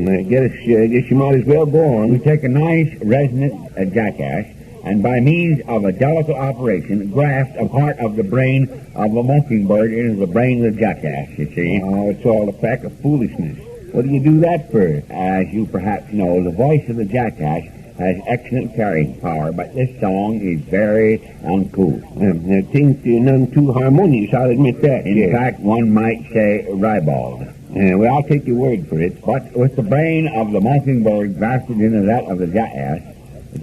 I guess you might as well go on. We take a nice, resonant jackass, and by means of a delicate operation, graft a part of the brain of a mockingbird into the brain of the jackass, you see. Oh, it's all a pack of foolishness. What do you do that for? As you perhaps know, the voice of the jackass has excellent carrying power, but this song is very uncouth. Things none too harmonious, I'll admit that. In fact, one might say ribald. Well, I'll take your word for it. But with the brain of the mockingbird grafted into that of the jackass,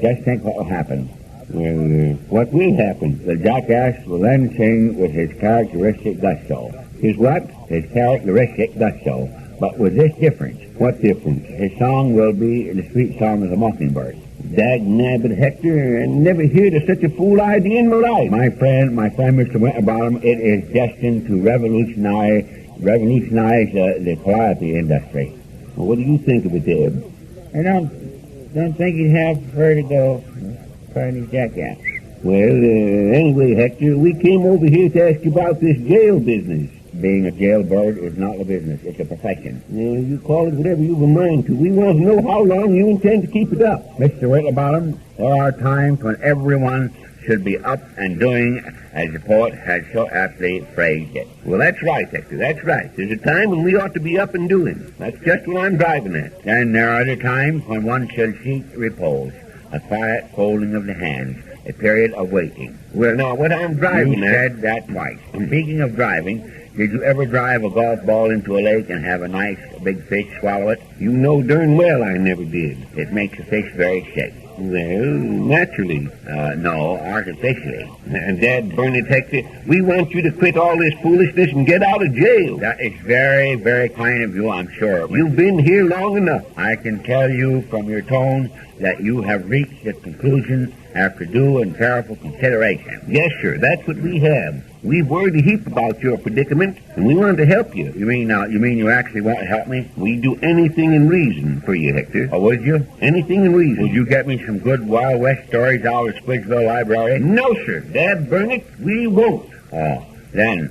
just think what will happen. Well, what will happen? The jackass will then sing with his characteristic gusto. His what? His characteristic gusto. But with this difference. What difference? His song will be the sweet song of the mockingbird. Dag-nabbit, Hector, I never heard of such a fool idea in my life. My friend, Mr. Winterbottom, it is destined to revolutionize the calliope industry. Well, what do you think of it, Deb? I don't think he'd have her to go for any jackass. Well, anyway, Hector, we came over here to ask you about this jail business. Being a jailbird is not a business, it's a profession. Yeah, you call it whatever you've a mind to. We want to know how long you intend to keep it up. Mr. Winterbottom, there are times when everyone should be up and doing, as the poet has so aptly phrased it. Well, that's right, Hector, that's right. There's a time when we ought to be up and doing. That's just what I'm driving at. Then there are other times when one should seek repose, a quiet folding of the hands, a period of waiting. Well, now, what I'm driving at... You said that twice. Speaking of driving, did you ever drive a golf ball into a lake and have a nice big fish swallow it? You know darn well I never did. It makes a fish very sick. Well, naturally. No, artificially. And Dad, Bernard, Hector, we want you to quit all this foolishness and get out of jail. That is very, very kind of you, I'm sure. You've been here long enough. I can tell you from your tone that you have reached the conclusion after due and careful consideration. Yes, sir, that's what we have. We've worried a heap about your predicament, and we wanted to help you. You mean you actually want to help me? We'd do anything in reason for you, Hector. Oh, would you? Anything in reason. Would you get me some good Wild West stories out of the Squidgeville Library? No, sir. Dad, burn it, we won't. Oh, then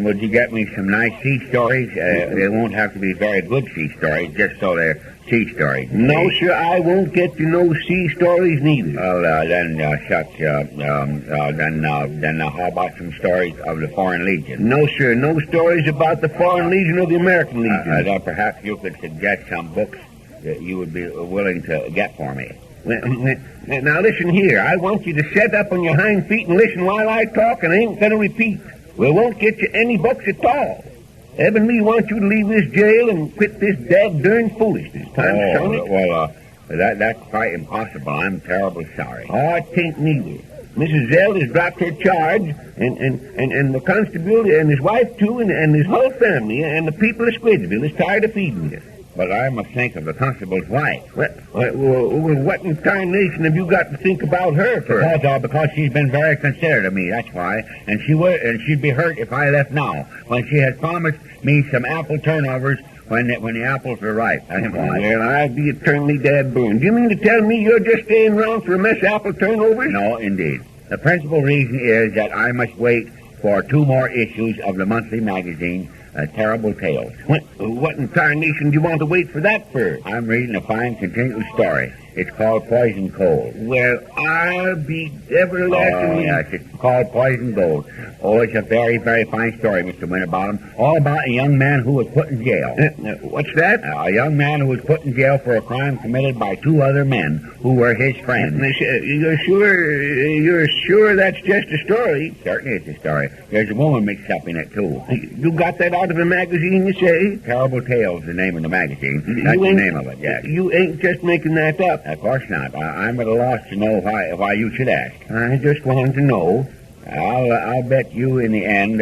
would you get me some nice sea stories? They won't have to be very good sea stories, just so they're sea stories. No, sir, I won't get you no sea stories neither. Well, then how about some stories of the Foreign Legion? No, sir, no stories about the Foreign Legion or the American Legion. Then perhaps you could suggest some books that you would be willing to get for me. Well, now listen here. I want you to set up on your hind feet and listen while I talk, and I ain't going to repeat. We won't get you any books at all. Eb and me want you to leave this jail and quit this dad-darn foolishness. That's quite impossible. I'm terribly sorry. Oh, it ain't neither. Mrs. Zell has dropped her charge, and the constable and his wife, too, and his whole family, and the people of Squidgeville is tired of feeding you. But I must think of the constable's wife. Well, what in tarnation have you got to think about her for? Because she's been very considerate of me, that's why. And she'd be hurt if I left now, when she had promised me some apple turnovers when the apples were ripe. That's why. Well, I'd be eternally dad burned. Do you mean to tell me you're just staying around for a mess of apple turnovers? No, indeed. The principal reason is that I must wait for 2 more issues of the monthly magazine, Terrible Tales. What in tarnation do you want to wait for that for? I'm reading a fine continuous story. It's called Poison Cold. Well, I'll be everlasting. Oh, yes, it's called Poison Gold. Oh, it's a very, very fine story, Mr. Winterbottom. All about a young man who was put in jail. What's that? A young man who was put in jail for a crime committed by 2 other men who were his friends. You're sure that's just a story? Certainly it's a story. There's a woman mixed up in it, too. You got that out of a magazine, you say? Terrible Tales, the name of the magazine. That's the name of it, yes. You ain't just making that up. Of course not. I'm at a loss to know why you should ask. I just wanted to know. I'll bet you in the end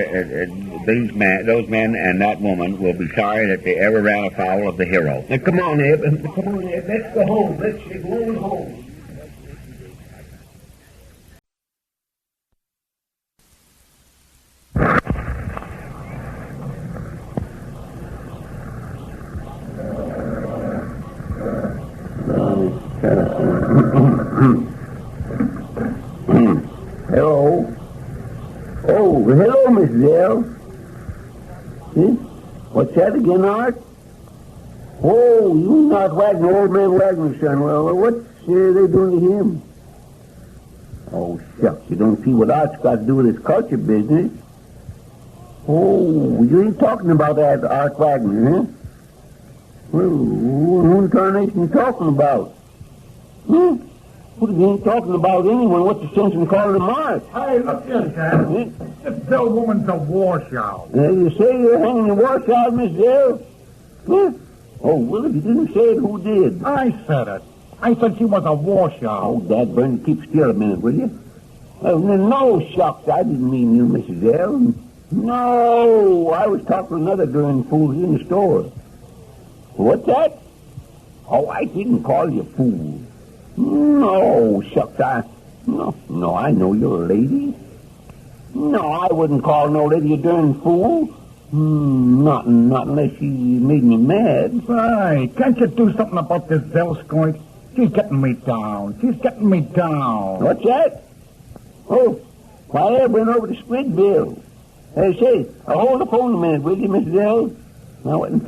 those men and that woman will be sorry that they ever ran afoul of the hero. Now, come on, Eb. Let's go home. Let's go home. Hello. Oh, hello, Miss Zell. What's that again, Art? Oh, you not Wagner, old man Wagner's son. Well, what's they doing to him? Oh, shucks, you don't see what Art's got to do with his culture business. Oh, you ain't talking about that Art Wagner, huh? Well, who in tarnation you talking about? Well, you ain't talking about anyone. What's the sense in calling him Art? Hey, look here, Sam. Zell woman's a washout. You say you're hanging a washout, Miss Zell? Huh? Oh, well, if you didn't say it, who did? I said it. I said she was a washout. Oh, Dad, Burn, keep still a minute, will you? No, shucks, I didn't mean you, Mrs. Zell. No, I was talking to another darn fool in the store. What's that? Oh, I didn't call you fool. No, shucks, No, I know you're a lady. No, I wouldn't call no lady a darn fool. Not unless she made me mad. Hey, can't you do something about this Zell squint? She's getting me down. What's that? Oh, why, I went over to Squidville. Say, hold the phone a minute, will you, Mrs. Zell? Now, what in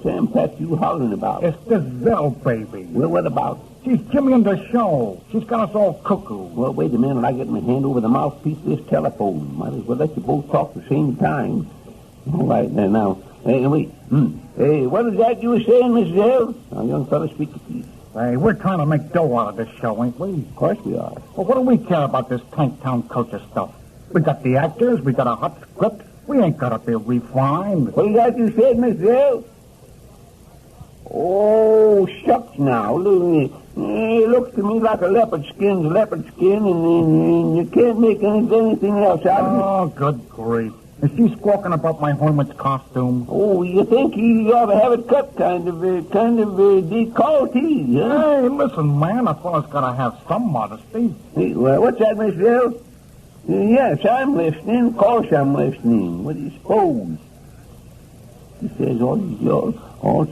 Sam Pat you hollering about? It's this Zell baby. Well, what about? She's Jimmy in the show. She's got us all cuckoo. Well, wait a minute. I get my hand over the mouthpiece of this telephone. Might as well let you both talk at the same time. All right, now. Hey, wait. Hey, what is that you were saying, Mrs. Zell? Now, young fella, speak to please. Hey, we're trying to make dough out of this show, ain't we? Of course we are. Well, what do we care about this tank town culture stuff? We got the actors, we got a hot script. We ain't got to be refined. What is that you said, Miss Zell? Oh, shucks now. It looks to me like a leopard skin's a leopard skin, and you can't make anything else out of it. Oh, good grief. Is she squawking about my Hortense costume? Oh, you think he ought to have it cut kind of decolleté, huh? Hey, listen, man, a fella's got to have some modesty. Hey, what's that, Miss Zell? Yes, I'm listening. Of course I'm listening. What do you suppose? She says all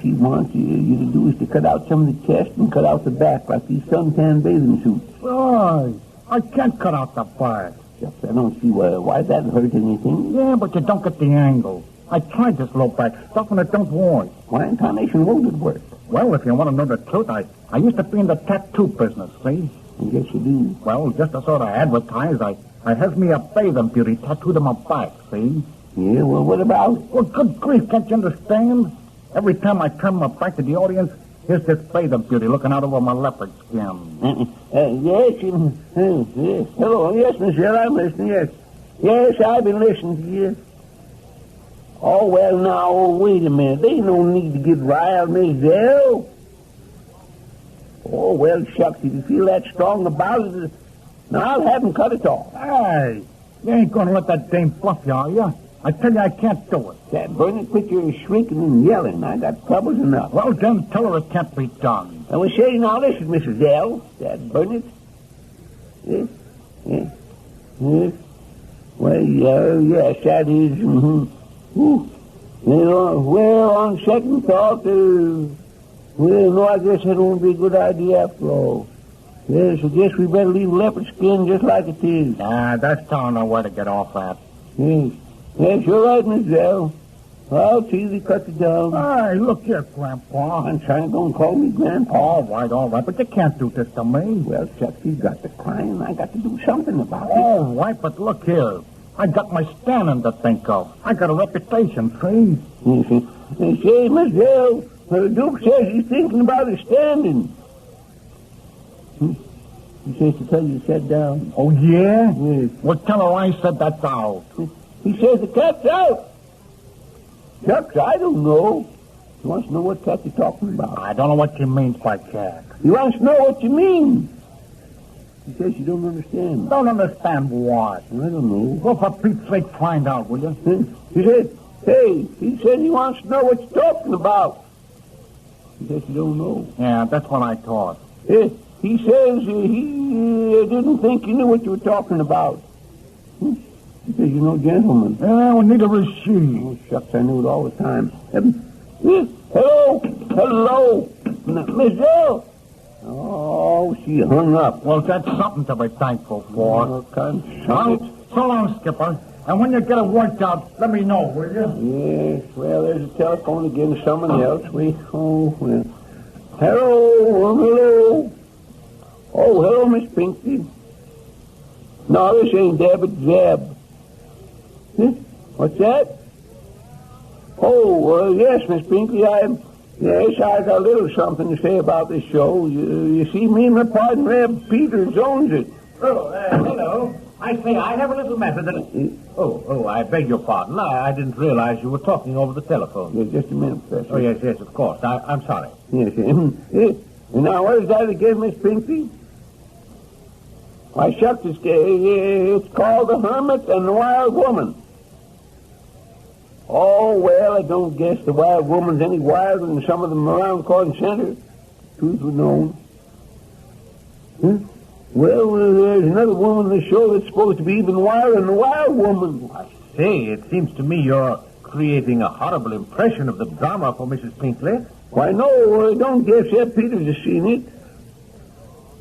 she wants you to do is to cut out some of the chest and cut out the back like these suntan bathing suits. Right. I can't cut out the back. Shucks, I don't see why that hurt anything. Yeah, but you don't get the angle. I tried this low back stuff and it don't work. Why in tarnation won't it work? Well, if you want to know the truth, I used to be in the tattoo business, see? I guess you do. Well, just to sort of advertise, I has me a bathing beauty tattooed on my back, see? Yeah, well, what about? Well, good grief, can't you understand? Every time I turn my back to the audience, here's this bathing beauty looking out over my leopard skin. Yes. Hello, yes, Miss Zell, I'm listening, yes. Yes, I've been listening to you. Oh, well, now, wait a minute. There ain't no need to get riled, Miss Zell. Oh, well, shucks, if you feel that strong about it, now I'll have him cut it off. Hey, you ain't going to let that dame bluff you, are you? I tell you, I can't do it. That Burnett quit your shrieking and yelling. I got troubles enough. Well, then tell her it can't be done. I was saying, now listen, Mrs. Zell. That Burnett. Yes. Well, yes, that is. Well, on second thought, no, I guess that won't be a good idea after all. Yes, I guess we better leave leopard skin just like it is. That's telling her where to get off at. Yes, you're right, Miss Zell. I'll see you cut it down. Hey, look here, Grandpa. I'm trying to go and call me Grandpa. All right, but you can't do this to me. Well, Chuck, you've got to cry, and I got to do something about it. All right, but look here. I got my standing to think of. I got a reputation, see? Say, Miss Zell, the Duke says he's thinking about his standing. He says to tell you to sit down. Oh, yeah? Yes. Well, tell her I said that's out. He says the cat's out. Chucks, I don't know. He wants to know what cat you're talking about. I don't know what you mean by cat. He wants to know what you mean. He says you don't understand. Don't understand what? I don't know. Well, for Pete's sake, find out, will you? He says he wants to know what you're talking about. He says you don't know. Yeah, that's what I thought. He says he didn't think you knew what you were talking about. He says you're no gentleman. Well, neither is she. Oh, shucks, I knew it all the time. Hello, Miss Zell. Oh, she hung up. Well, that's something to be thankful for. Well, so long, Skipper. And when you get it worked out, let me know, will you? Yes, well, there's a telephone again to someone else. Hello. Oh, hello, Miss Pinky. No, this ain't Deb, it's Zeb. What's that? Oh, yes, Miss Pinky, I got a little something to say about this show. You see, me and my partner, Reb Peters, owns it. Oh, hello. I say, I have a little matter that... Oh, I beg your pardon. I didn't realize you were talking over the telephone. Yeah, just a minute, Professor. Oh, yes, of course. I'm sorry. Yes, now, what is that again, Miss Pinksy? Why, shucks, it's called The Hermit and the Wild Woman. Oh, well, I don't guess the Wild Woman's any wilder than some of them around Corn Center. Truth was known. Huh? Well, there's another woman in the show that's supposed to be even wilder than the Wild Woman. I say, it seems to me you're creating a horrible impression of the drama for Mrs. Pinkley. Why, no, I don't guess Ed Peters has seen it.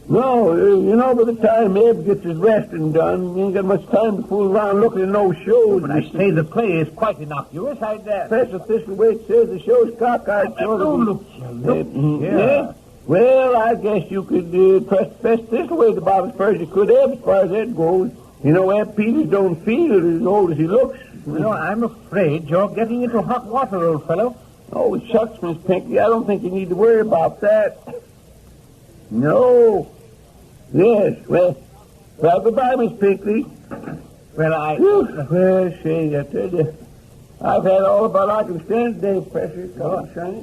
No, by the time Eb gets his resting done, he ain't got much time to fool around looking at no shows. But I say the play is quite innocuous. Professor Thistlewaite says the show's cockeyed. Look here. Yeah? Well, I guess you could trust Professor Thistlewaite about as far as you could Eb, as far as that goes. Eb Peters don't feel as old as he looks. I'm afraid you're getting into hot water, old fellow. Oh, shucks, Miss Pinky. I don't think you need to worry about that. No. Yes, well, goodbye, Miss Pinkley. Well, say, I tell you, I've had all about I can stand today, Professor.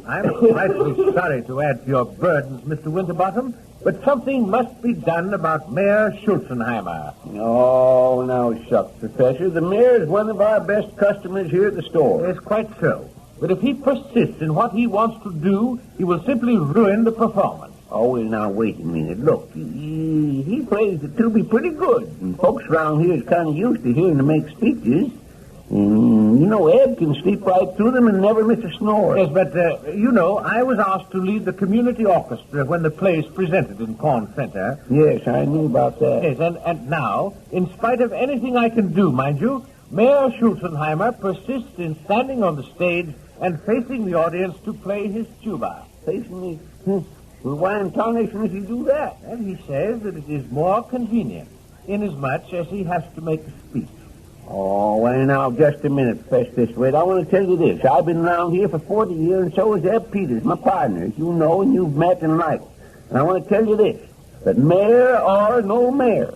I'm frightfully sorry to add to your burdens, Mr. Winterbottom, but something must be done about Mayor Schulzenheimer. Oh, now, shucks, Professor. The mayor is one of our best customers here at the store. Yes, quite so. But if he persists in what he wants to do, he will simply ruin the performance. Oh, well, now, wait a minute. Look, he plays the tubby pretty good. And folks around here is kind of used to hearing him make speeches. Ed can sleep right through them and never miss a snore. Yes, but, I was asked to lead the community orchestra when the play is presented in Corn Center. Yes, I knew about that. Yes, and now, in spite of anything I can do, mind you, Mayor Schulzenheimer persists in standing on the stage and facing the audience to play his tuba. Facing me? Well, why in tarnation does he do that? And he says that it is more convenient, inasmuch as he has to make a speech. Oh, well, now, just a minute, Professor Thistlewaite. I want to tell you this. I've been around here for 40 years, and so has Zeb Peters, my partner, as you know, and you've met and liked. And I want to tell you this, that mayor or no mayor,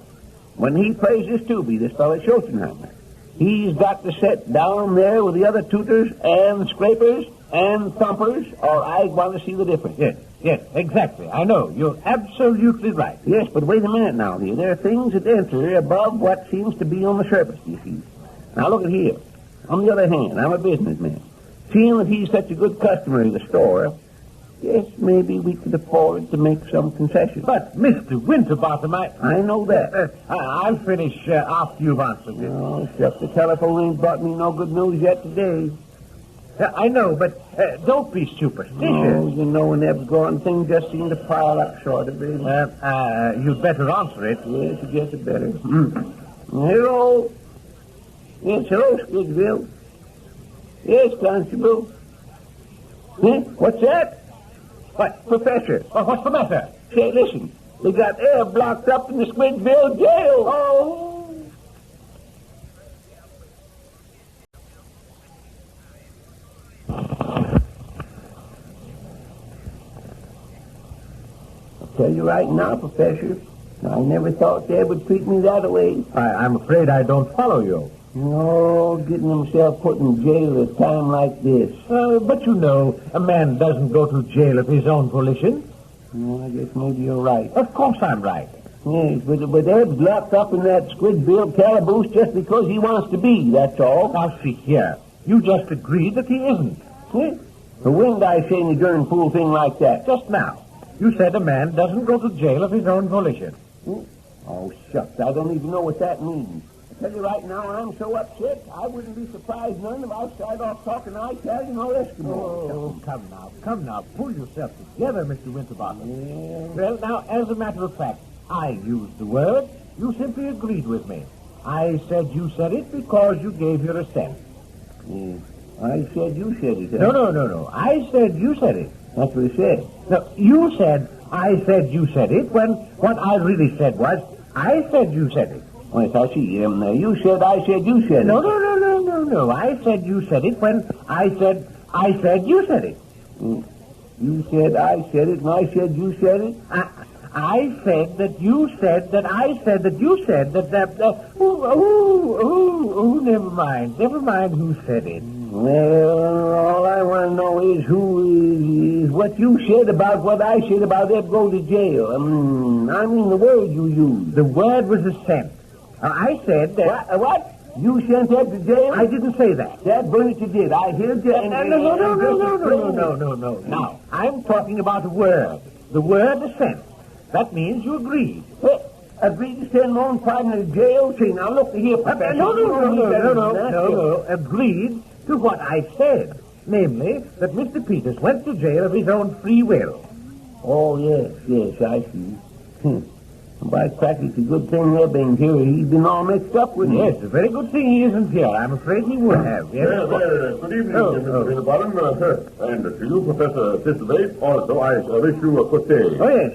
when he plays this tubby, this fellow Schulzenheimer, he's got to sit down there with the other tooters and scrapers and thumpers, or I want to see the difference. Yes, exactly. I know. You're absolutely right. Yes, but wait a minute now, dear. There are things that enter above what seems to be on the surface, you see. Now, look at here. On the other hand, I'm a businessman. Seeing that he's such a good customer in the store, yes, maybe we could afford to make some concessions. But, Mr. Winterbottom, I know that. I'll finish after you've answered it. Oh, shucks, the telephone ain't brought me no good news yet today. I know, but don't be superstitious. Oh, when Eb's gone, things just seem to pile up short of it. You'd better answer it. Yes, I guess it better. Hello? Yes, hello, Squidville. Yes, Constable. What's that? What, Professor? What's the matter? Say, listen. They got Eb locked up in the Squidville jail. Oh! Tell you right now, Professor, I never thought Dad would treat me that way. I'm afraid I don't follow you. No, getting himself put in jail at a time like this. But a man doesn't go to jail of his own volition. Well, I guess maybe you're right. Of course I'm right. Yes, but Eb's locked up in that Squidville calaboose just because he wants to be, that's all. Now, see here. You just agreed that he isn't. When did I say any darn fool thing like that? Just now. You said a man doesn't go to jail of his own volition. Oh, shucks, I don't even know what that means. I tell you right now, I'm so upset, I wouldn't be surprised none if I started off talking Italian or Eskimo. Oh, come now, pull yourself together, Mr. Winterbottom. Yeah. Well, now, as a matter of fact, I used the word. You simply agreed with me. I said you said it because you gave your assent. I said you said it. No. I said you said it. That's what he said. No, you said, I said you said it, when what I really said was, I said you said it. Oh, yes, I see. You said, I said you said it. No. I said you said it when I said you said it. You said I said it, and I said you said it? I said that you said that I said that you said that never mind. Never mind who said it. Well, all I want to know is who is what you said about what I said about Ed go to jail. I mean the word you used. The word was assent. I said that... What? You sent Ed to jail? I didn't say that. That Bernard you did. I heard you. No. Now, I'm talking about a word. The word assent. That means you agreed. Agreed to send my own partner to jail? See, now look here, Professor. No. Agreed to what I said. Namely, that Mr. Peters went to jail of his own free will. Oh, yes, I see. By cracky, it's a good thing they're being here. He's been all mixed up with me. Yes, it's a very good thing he isn't here. I'm afraid he would have. Yes. Good evening, Mr. Winterbottom. And to you, Professor Thistlewaite, also, I wish you a good day. Oh, yes.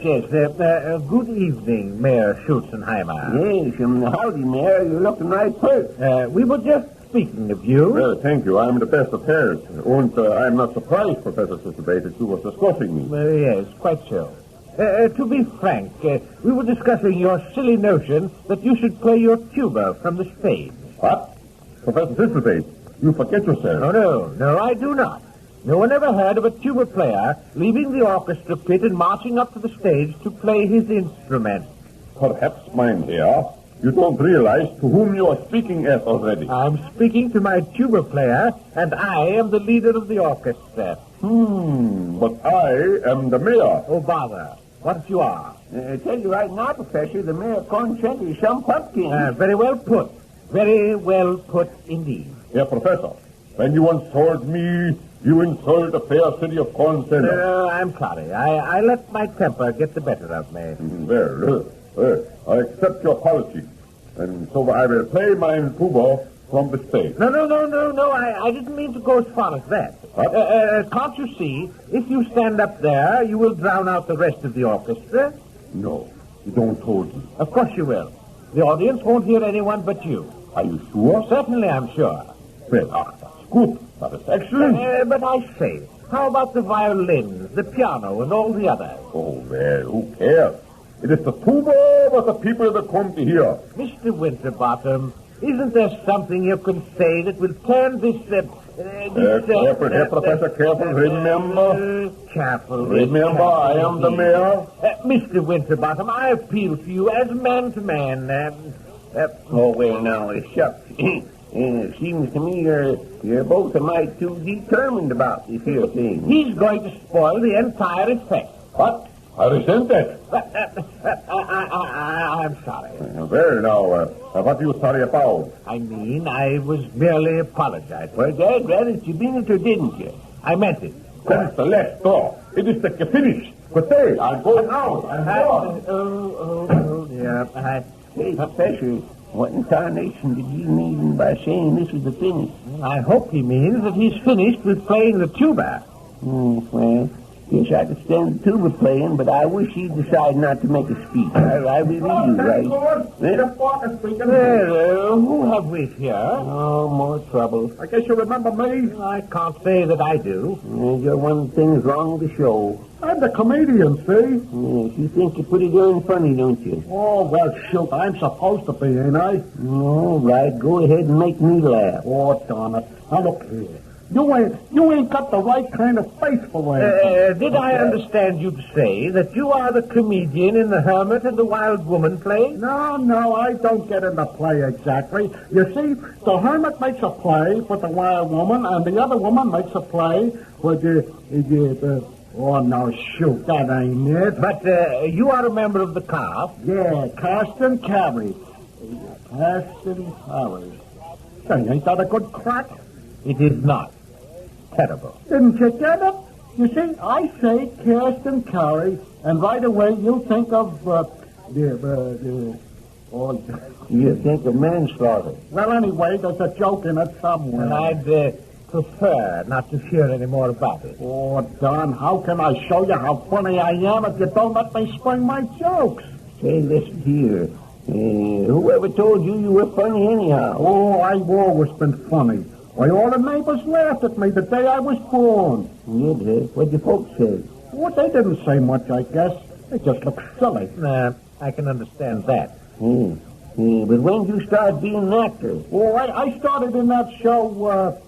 Good evening, Mayor Schulzenheimer. Yes, howdy, Mayor. You're looking right pert. We were just speaking of you. Well, thank you. I'm the best of parents. And I'm not surprised, Professor Thistlewaite, that you were discussing me. Yes, quite so. To be frank, we were discussing your silly notion that you should play your tuba from the stage. What? Professor Thistlewaite, you forget yourself. Oh, no, I do not. No one ever heard of a tuba player leaving the orchestra pit and marching up to the stage to play his instrument. Perhaps, mein Herr, you don't realize to whom you are speaking as already. I'm speaking to my tuba player, and I am the leader of the orchestra. But I am the mayor. Oh, bother. What if you are? I tell you right now, Professor, the mayor consent is some pumpkin. Very well put. Very well put indeed. Yeah, Professor, when you once told me you insulted the fair city of Corn Center. I'm sorry. I let my temper get the better of me. Well, I accept your apology. And so I will play my tuba from the stage. No. I didn't mean to go as far as that. What? Can't you see? If you stand up there, you will drown out the rest of the orchestra. No, you don't hold me. Of course you will. The audience won't hear anyone but you. Are you sure? Certainly I'm sure. Well, that's good. That is excellent. But I say, how about the violins, the piano, and all the others? Oh, well, who cares? It is the tuba of the people that come to hear. Mr. Winterbottom, isn't there something you can say that will turn this... Careful, Professor, careful. Remember? Careful. Remember, I am the mayor. Mr. Winterbottom, I appeal to you as man to man. Oh, well, now, shucks. It seems to me you're both a mite too determined about this here thing. He's going to spoil the entire effect. What? I resent that. I'm sorry. Well, now, what are you sorry about? I mean, I was merely apologizing. Well, Dad, you mean it or didn't you? I meant it. That's the last door. It is the finish. But say, I'm going out. I'm gone. Yeah. Hey, Professor, what incarnation did you mean by saying this is the finish? I hope he means that he's finished with playing the tuba. Well... Yes, I could stand the tuba playing, but I wish he'd decide not to make a speech. I really do, right? Well, who have we here? Oh, more trouble. I guess you remember me? I can't say that I do. You're one of the things wrong with the show. I'm the comedian, see? Yes, you think you're pretty darn funny, don't you? Oh, well, shoot, I'm supposed to be, ain't I? All right, go ahead and make me laugh. Oh, darn it. Now, look here. You ain't got the right kind of face for it. Did I understand you to say that you are the comedian in The Hermit and the Wild Woman play? No, I don't get in the play exactly. You see, the Hermit makes a play with the Wild Woman, and the other woman makes a play with oh, no, shoot, that ain't it. But you are a member of the cast? Yeah, cast and carry. Cast and carry. Say, ain't that a good crack? It is not. Terrible. Didn't you get it? You see, I say cast and carry, and right away you think of, you think of manslaughter. Well, anyway, there's a joke in it somewhere. And I'd prefer not to hear any more about it. Oh, Don, how can I show you how funny I am if you don't let me spring my jokes? Say, listen here. Whoever told you were funny anyhow? Oh, I've always been funny. Why, all the neighbors laughed at me the day I was born. Yeah, what'd your folks say? Well, they didn't say much, I guess. It just looks silly. Nah, I can understand that. But when did you start being an actor? Well, I started in that show,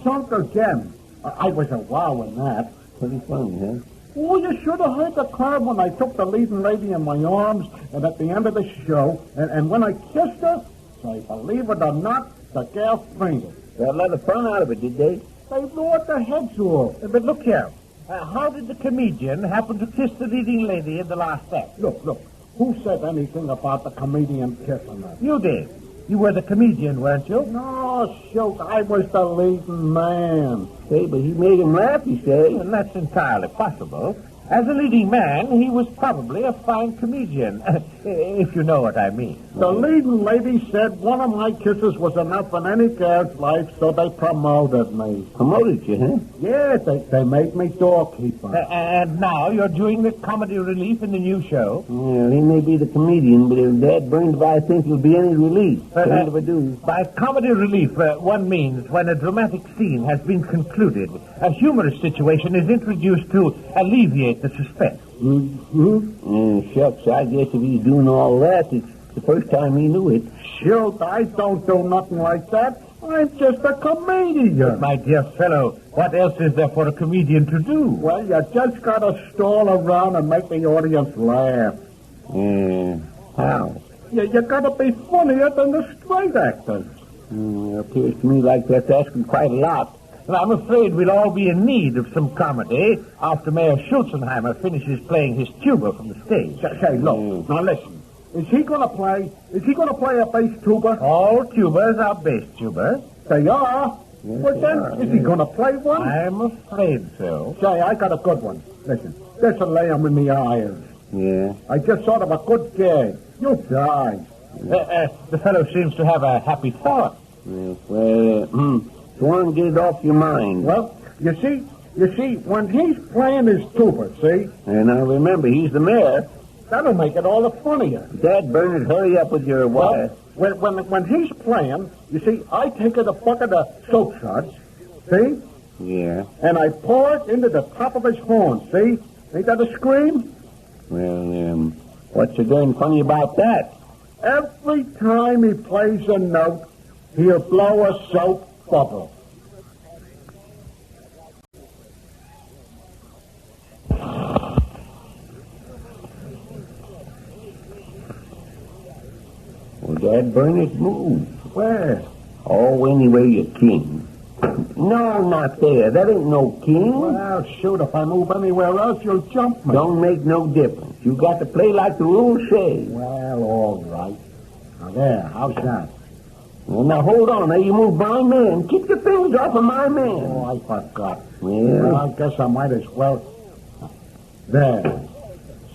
Sunk Again. I was a wow in that. Pretty funny, huh? Oh, you should have heard the crowd when I took the leading lady in my arms and at the end of the show, and when I kissed her, say, believe it or not, the gal fainted. Got a lot of fun out of it, did they? They roared their heads off. But look here. How did the comedian happen to kiss the leading lady in the last act? Look. Who said anything about the comedian kissing her? You did. You were the comedian, weren't you? No, shoot, I was the leading man. Hey, but he made him laugh, you say? And that's entirely possible. As a leading man, he was probably a fine comedian, if you know what I mean. The leading lady said one of my kisses was enough in any girl's life, so they promoted me. Promoted you, huh? Yeah, they made me doorkeeper. And now you're doing the comedy relief in the new show? Well, he may be the comedian, but if Dad burns by, I think he'll be any relief. By comedy relief, one means when a dramatic scene has been concluded, a humorous situation is introduced to alleviate the suspense. Shucks, I guess if he's doing all that, it's the first time he knew it. Shoot, I don't do nothing like that. I'm just a comedian. But my dear fellow, what else is there for a comedian to do? Well, you just gotta stall around and make the audience laugh. How? You gotta be funnier than the straight actors. It appears to me like that's asking quite a lot. Well, I'm afraid we'll all be in need of some comedy after Mayor Schulzenheimer finishes playing his tuba from the stage. Say, look, now listen. Is he gonna play a bass tuba? All tubas are bass tubas. They are? Well, then, is he gonna play one? I'm afraid so. Say, I got a good one. Listen, this'll lay him in the eyes. Yeah? I just thought of a good gag. You die. The fellow seems to have a happy thought. Go on and get it off your mind. Well, you see, when he's playing his tuba, see? And now remember, he's the mayor. That'll make it all the funnier. Dad, Bernard, hurry up with your wire. Well, when he's playing, you see, I take a bucket of soap suds, see? Yeah. And I pour it into the top of his horn, see? Ain't that a scream? Well, what's so darn funny about that? Every time he plays a note, he'll blow a soap bubble. Well, Dad, Bernard, move. Where? Oh, anyway, you're king. No, not there. That ain't no king. Well, shoot, if I move anywhere else, you'll jump me. Don't make no difference. You got to play like the rules say. Well, all right. Now there, how's that? Well, now hold on. Now you move my man. Keep your fingers off of my man. Oh, I forgot. Well, I guess I might as well. There.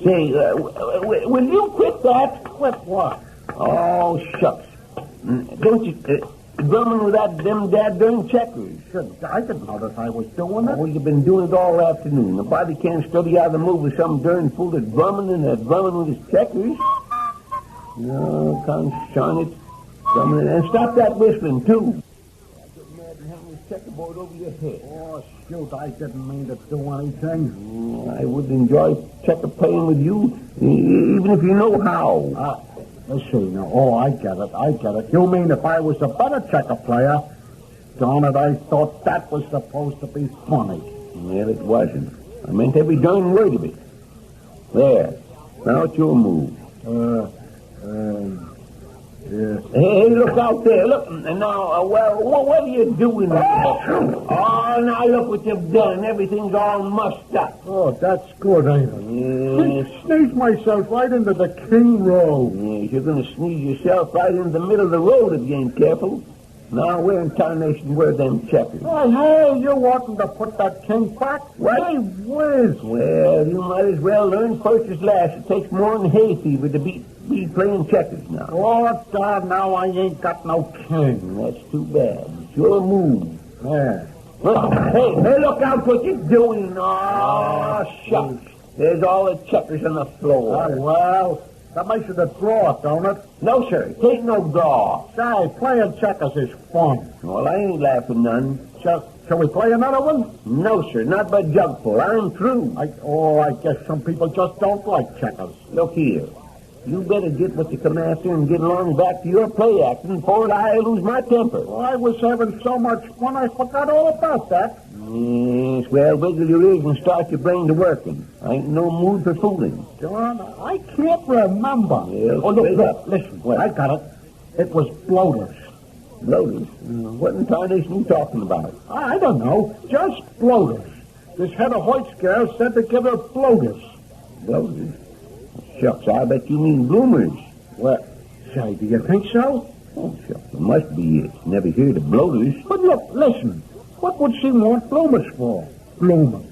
Say, will you quit that? Quit what? Oh, shucks. Don't you... drumming with them dad-darn checkers. Sure, I didn't notice I was doing it. Oh, you've been doing it all afternoon. Nobody can't study how to move with some darn fool that's drumming with his checkers. No, conshine it. Drumming, and stop that whistling, too. I get mad and having this checkerboard over your head. Oh, shoot, I didn't mean to do anything. I would enjoy checker playing with you, even if you know how. Let's see now. Oh, I get it. You mean if I was a better checker player? Darn it, I thought that was supposed to be funny. Well, it wasn't. I meant every darn word of it. There. Now it's your move. Yeah. Hey, look out there. Look. Now, what are you doing? Oh, now look what you've done. Everything's all mussed up. Oh, that's good, ain't it? Yes. Sneeze myself right into the king row. Yes, you're going to sneeze yourself right into the middle of the road if you ain't careful. Now, where in tarnation were them checkers? Hey, you oughtn't to put that king back. What? Hey, whiz. Well, you might as well learn first as last. It takes more than hay fever to be playing checkers now. Oh, God, now I ain't got no king. That's too bad. It's your move. Yeah. Hey, look out what you're doing. Oh, shucks. There's all the checkers on the floor. Well, That makes it a draw, don't it? No, sir. It ain't no draw. Say, playing checkers is fun. Well, I ain't laughing none. Shall we play another one? No, sir. Not by jugful. I'm through. I guess some people just don't like checkers. Look here. You better get what you come after and get along back to your play acting before I lose my temper. Well, I was having so much fun I forgot all about that. Yes, well, wiggle your ears and start your brain to working. I ain't no mood for fooling. John, I can't remember. Well, look, listen. What? I got it. It was bloaters. Bloaters? What in tarnation are you talking about? I don't know. Just bloaters. This head of Hoyt's girl said to give her bloaters. Bloaters? Shucks, I bet you mean bloomers. Well, say, do you think so? Oh, shucks, it must be it. Never heard of bloaters. But look, listen. What would she want bloomers for? Bloomers.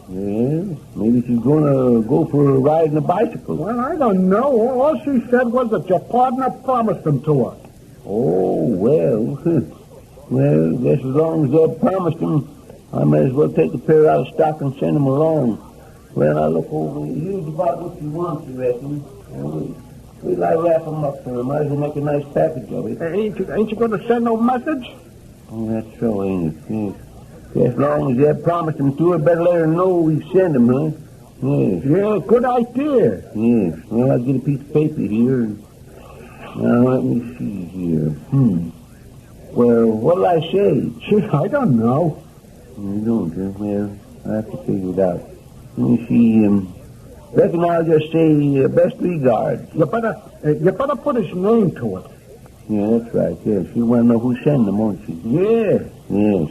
Well, maybe she's going to go for a ride on a bicycle. Well, I don't know. All she said was that your partner promised them to her. Oh, well. Well, guess as long as Zeb promised them, I might as well take a pair out of stock and send them along. Well, now look over. Here's about what you want, you reckon. We'll wrap them up for her. Might as well make a nice package of it. Ain't you going to send no message? Oh, that's so, ain't it? Yes. As long as Zeb promised them to her, better let her know we send them, huh? Yes. Yeah, good idea. Yes. Well, I'll get a piece of paper here. Now, let me see here. Well, what'll I say? Gee, I don't know. You don't, huh? Well, I have to figure it out. Let me see. Reckon I'll just say best regards. You better put his name to it. Yeah, that's right. Yes, you want to know who sent them, won't you? Yeah. Yes.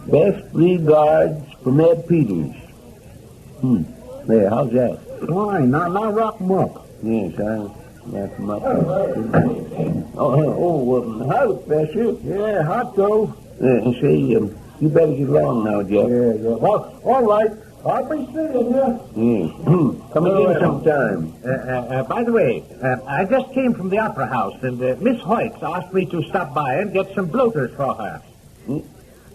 Best regards from Ed Peters. There, how's that? Fine. Now wrap him up. Yes, I'll wrap him up. How, Professor? Yeah, hot dough. Say, you better get along now, Jeff. Yeah. Well, all right. I'll be seeing you. Yes. Come again sometime. By the way, I just came from the opera house, and Miss Hoyt asked me to stop by and get some bloaters for her.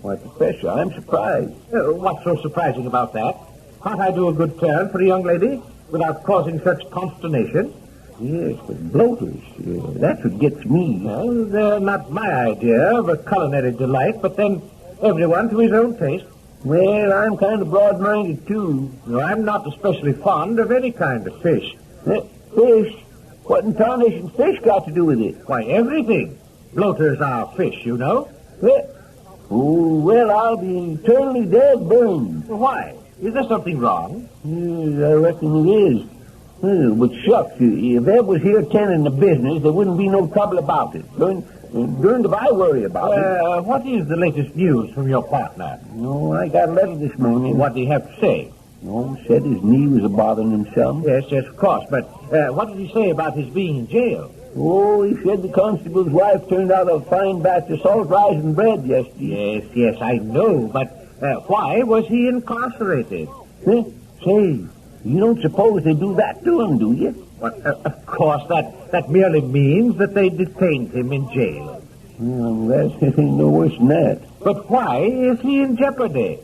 Why, Professor, I'm surprised. What's so surprising about that? Can't I do a good turn for a young lady without causing such consternation? Yes, but bloaters, that's what gets me. Well, they're not my idea of a culinary delight, but then everyone to his own taste. Well, I'm kind of broad-minded, too. No, I'm not especially fond of any kind of fish. Fish? What in tarnation fish got to do with it? Why, everything. Bloaters are fish, you know. Well, I'll be eternally dead burned. Why? Is there something wrong? Yes, I reckon it is. But shucks, if Ed was here tending the business, there wouldn't be no trouble about it. Darned if I worry about it. What is the latest news from your partner? No, I got a letter this morning. What did he have to say? No, said his knee was bothering him some. Yes, of course. But what did he say about his being in jail? Oh, he said the constable's wife turned out a fine batch of salt rising bread yesterday. Yes, I know. But why was he incarcerated? Say, you don't suppose they do that to him, do you? Well, of course, that merely means that they detained him in jail. Well, that ain't no worse than that. But why is he in jeopardy?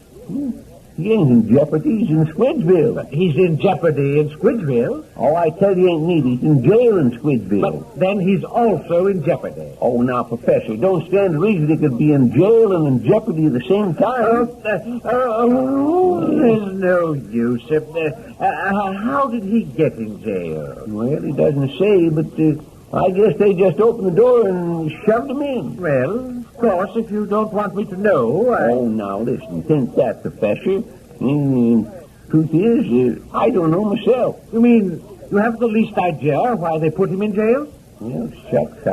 He ain't in jeopardy. He's in Squidgeville. But he's in jeopardy in Squidgeville? Oh, I tell you, ain't neither. He's in jail in Squidgeville. But then he's also in jeopardy. Oh, now, Professor, don't stand to reason he could be in jail and in jeopardy at the same time. There's no use. How did he get in jail? Well, he doesn't say, but I guess they just opened the door and shoved him in. Well, of course, if you don't want me to know, Oh, now, listen, think that, Professor. Truth is, I don't know myself. You mean you have the least idea why they put him in jail? Well, shucks,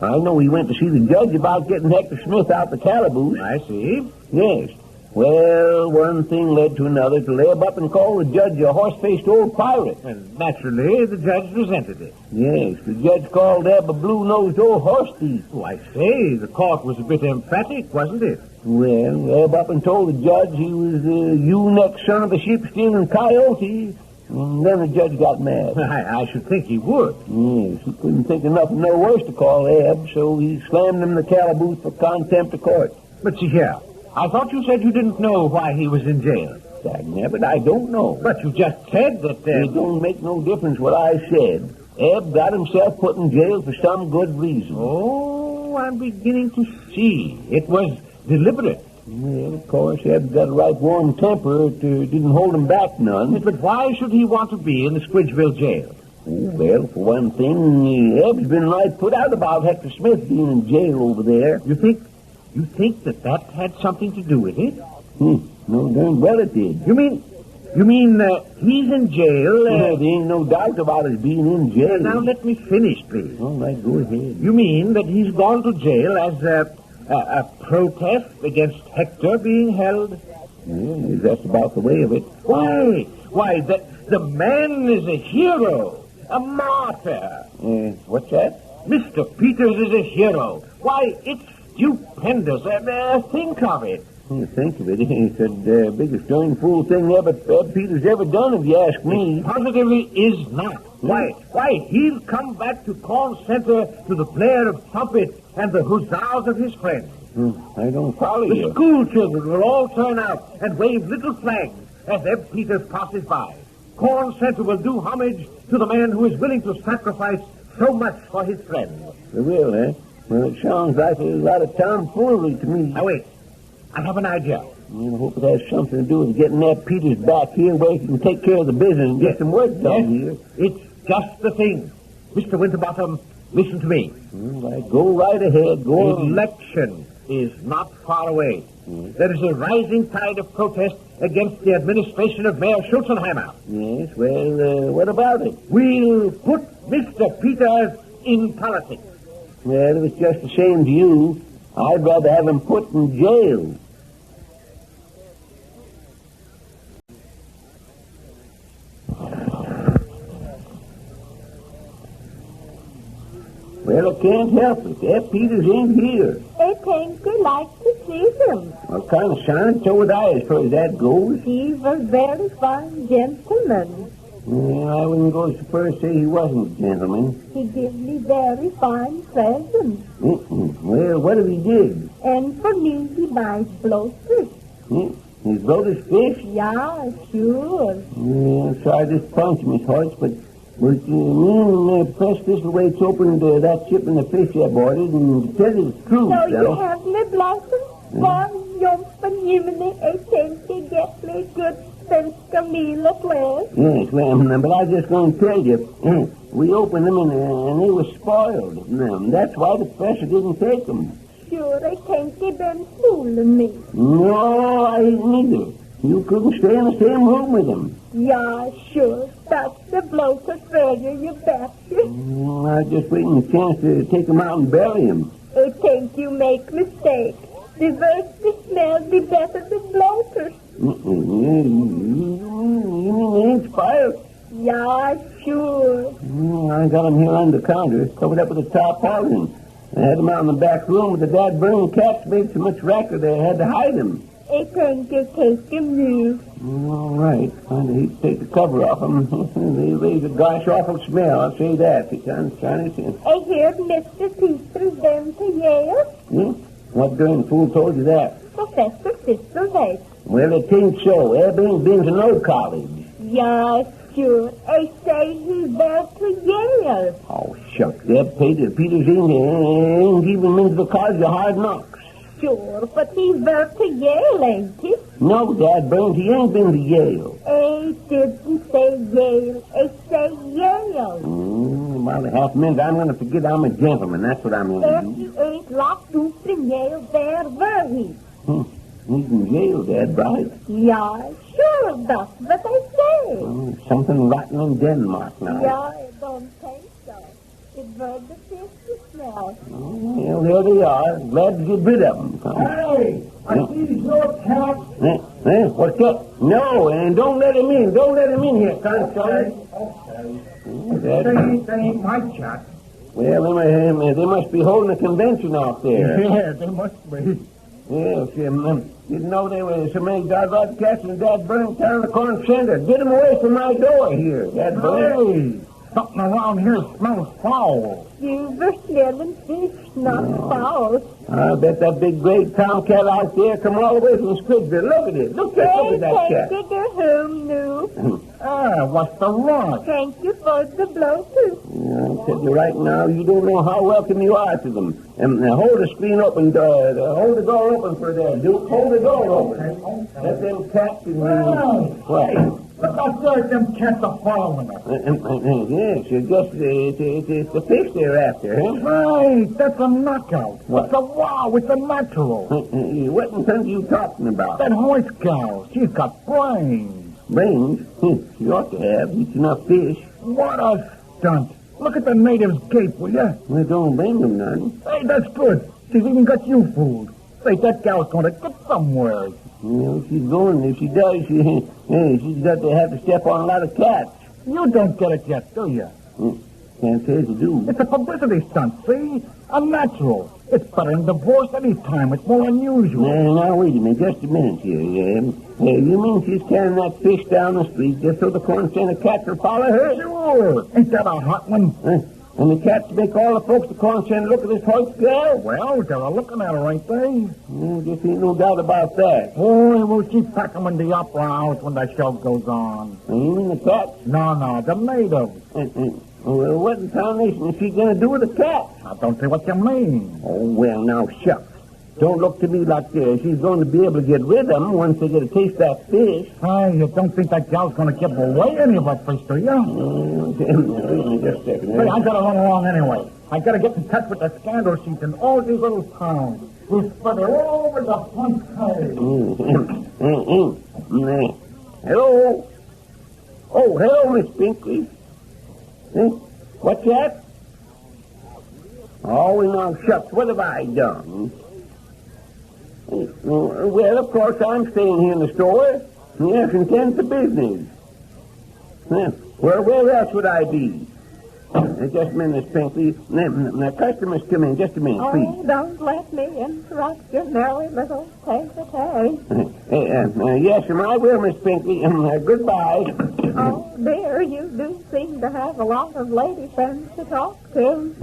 I know he went to see the judge about getting Hector Smith out the calaboose. I see. Yes. Well, one thing led to another to lay up and call the judge a horse-faced old pirate. And naturally, the judge resented it. Yes, the judge called Eb a blue-nosed old horse thief. Oh, I say, the court was a bit emphatic, wasn't it? Well, Eb up and told the judge he was a ewe-neck son of a sheep-stealing coyote. And then the judge got mad. I should think he would. Yes, he couldn't think of nothing no worse to call Eb, so he slammed him in the calaboose for contempt of court. But see here, I thought you said you didn't know why he was in jail. But I don't know. But you just said that... It don't make no difference what I said. Eb got himself put in jail for some good reason. Oh, I'm beginning to see. It was deliberate. Well, of course, Eb's got a right warm temper. It didn't hold him back none. But why should he want to be in the Squidgeville jail? Well, for one thing, Eb's been right put out about Hector Smith being in jail over there. You think that had something to do with it? No darn well it did. You mean he's in jail? There ain't no doubt about his being in jail. Now let me finish, please. All right, go ahead. You mean that he's gone to jail as a protest against Hector being held? Yeah, that's about the way of it. Why, the man is a hero, a martyr. What's that? Mr. Peters is a hero. Why, it's stupendous. Think of it. Think of it. It's the biggest darn fool thing Ed Peters ever done, if you ask me. It positively is not. Why, he'll come back to Corn Center to the blare of trumpets and the huzzas of his friends. I don't follow you. The school children will all turn out and wave little flags as Ed Peters passes by. Corn Center will do homage to the man who is willing to sacrifice so much for his friends. They will, eh? Well, it sounds like a lot of tomfoolery to me. Now, wait. I have an idea. I hope it has something to do with getting Ed Peters back here where he can take care of the business and get some work done here. It's just the thing. Mr. Winterbottom, listen to me. Go right ahead. Go on. Election is not far away. There is a rising tide of protest against the administration of Mayor Schulzenheimer. Yes, well, what about it? We'll put Mr. Peters in politics. Well, if it's just the same to you, I'd rather have him put in jail. Well, I can't help it. Ed Peters ain't here. I think we like to see him. Well, kind of shine, so would I, as far as that goes. He was very fine gentleman. Well, I wouldn't go so far as say he wasn't a gentleman. He gave me very fine presents. Well, what did he do? And for me, he buys bloaters. He bloated fish? Yeah, sure. Yeah, sorry to disappoint you, Miss Hortense, but me and Prof. Thistlewaite's opened that ship and the fish I ordered, and to tell you the truth, So you have me bloaters? One jump and Jiminy, I think you get me good svenska meal at last. Yes, well, but I was just going to tell you, we opened them and they were spoiled. That's why the professor didn't take them. Sure, I think you've been fooling me. No, I ain't neither. You couldn't stay in the same room with them. Yeah, sure. That's the bloated failure, you betcha. I was just waiting a chance to take them out and bury them. I think you make mistake. The worse the smell, the better the bloaters. You mean they ain't spoiled? Yeah, sure. I got them here on the counter, covered up with a tarpaulin. I had them out in the back room, but the dad-burning cats made so much racket they had to hide them. I think you take them new. All right. Kind of hate to take the cover off them. They raise a gosh awful smell, I'll say that. It's unshiny sense. I heard Mr. Peters went to Yale. What darn fool told you that? Professor Thistlewaite. Well, it ain't so. Eb ain't been to no college. Yeah, sure. I say he went to Yale. Oh, shucks. Eb Peters ain't even been to the college of hard knocks. Sure, but he went to Yale, ain't he? No, Dad Burns, he ain't been to Yale. I didn't say Yale. I say Yale. About a half minute, I'm going to forget I'm a gentleman. That's what I'm going to do. If he ain't locked up in Yale, where were he? He's in jail, Dad, right? Yeah, sure, that's what I say. Something rotten in Denmark now. Yeah, I don't think so. It was the fishy smell. Well, there they are. Glad to get rid of them. Hey, I see your cat. What's that? No, and don't let him in. Don't let him in here, son. Okay. That ain't my cat. Well, they must be holding a convention out there. Yeah, they must be. Yeah, didn't know there were so many doggone cats in Dad Burns town the Corn Center. Get them away from my door here, Dad Burns. Hey, something around here smells foul. You were smelling fish, not foul. I bet that big gray tomcat out there come all the way from Squidville. Look at it. Look at that cat. Take it home, new. What's the rush? Thank you for the blow, too. I tell you right now, you don't know how welcome you are to them. And hold the screen open, hold the door open for them, Duke. Hold the door open. Let them cats in What? Look out there, them cats are following us. Yes, it's the fish they're after, huh? Right, that's a knockout. What? It's a wow, it's a natural. What in terms are you talking about? That horse gal, she's got brains. Brains? She ought to have. Eats enough fish. What a stunt. Look at the natives' gape, will ya? I don't blame them none. Hey, that's good. She's even got you fooled. Say, that gal's going to get somewhere. Well, she's going. If she does, she's got to have to step on a lot of cats. You don't get it yet, do you? Can't say as you do. It's a publicity stunt, see? Unnatural. It's better than divorce any time. It's more unusual. Now, wait a minute. Just a minute here. You mean she's carrying that fish down the street just so the corn center cats will follow her? Sure. Ain't that a hot one? And the cats make all the folks at the corn center look at this horse girl? Well, they're looking at her, ain't they? Just ain't no doubt about that. Boy, will she pack them in the opera house when the show goes on. You mean the cats? No, the natives. Well, what in tarnation is she going to do with the cats? I don't see what you mean. Oh, well, now, shucks. Don't look to me like she's going to be able to get rid of them once they get a taste of that fish. Hey, you don't think that gal's going to give away any of her fish, do you? Just a second. Hey, I got to run along anyway. I got to get in touch with the scandal sheets in all these little towns. We'll spread it all over the front page. Hello? Oh, hello, Miss Pinkley. What's that? Oh, now, shucks, what have I done? Well, of course, I'm staying here in the store. Yes, and tend to business. Where else would I be? Just a minute, Miss Pinkley. Now, customers come in. Just a minute, please. Oh, don't let me interrupt your merry little tete-a-tete. Yes, ma'am, I will, Miss Pinkley. Goodbye. Oh, dear, you do seem to have a lot of lady friends to talk to.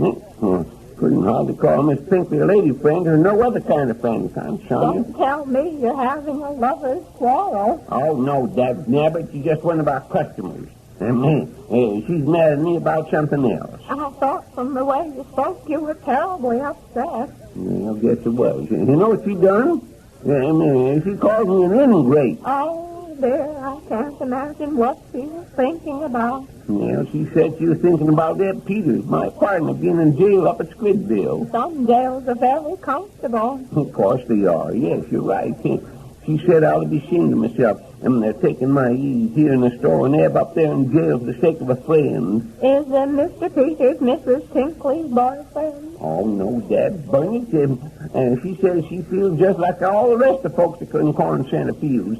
Couldn't hardly call Miss Pinkley a lady friend or no other kind of friend. I'm sorry. Don't tell me you're having a lover's quarrel. Oh, no, Dad, never. She's just one of our customers. She's mad at me about something else. I thought from the way you spoke you were terribly upset. Well, I guess it was. You know what she done? She called me an ingrate. Oh, dear, I can't imagine what she was thinking about. Well, she said she was thinking about Ed Peters, my partner, being in jail up at Squidville. Some jails are very comfortable. Of course they are. Yes, you're right. She said I ought to be ashamed of myself. And they're taking my ease here in the store and Eb up there in jail for the sake of a friend. Is Mr. Peters Mrs. Tinkley's boyfriend? Oh, no, Dad. Burn it. She says she feels just like all the rest of folks in Corn Center feels.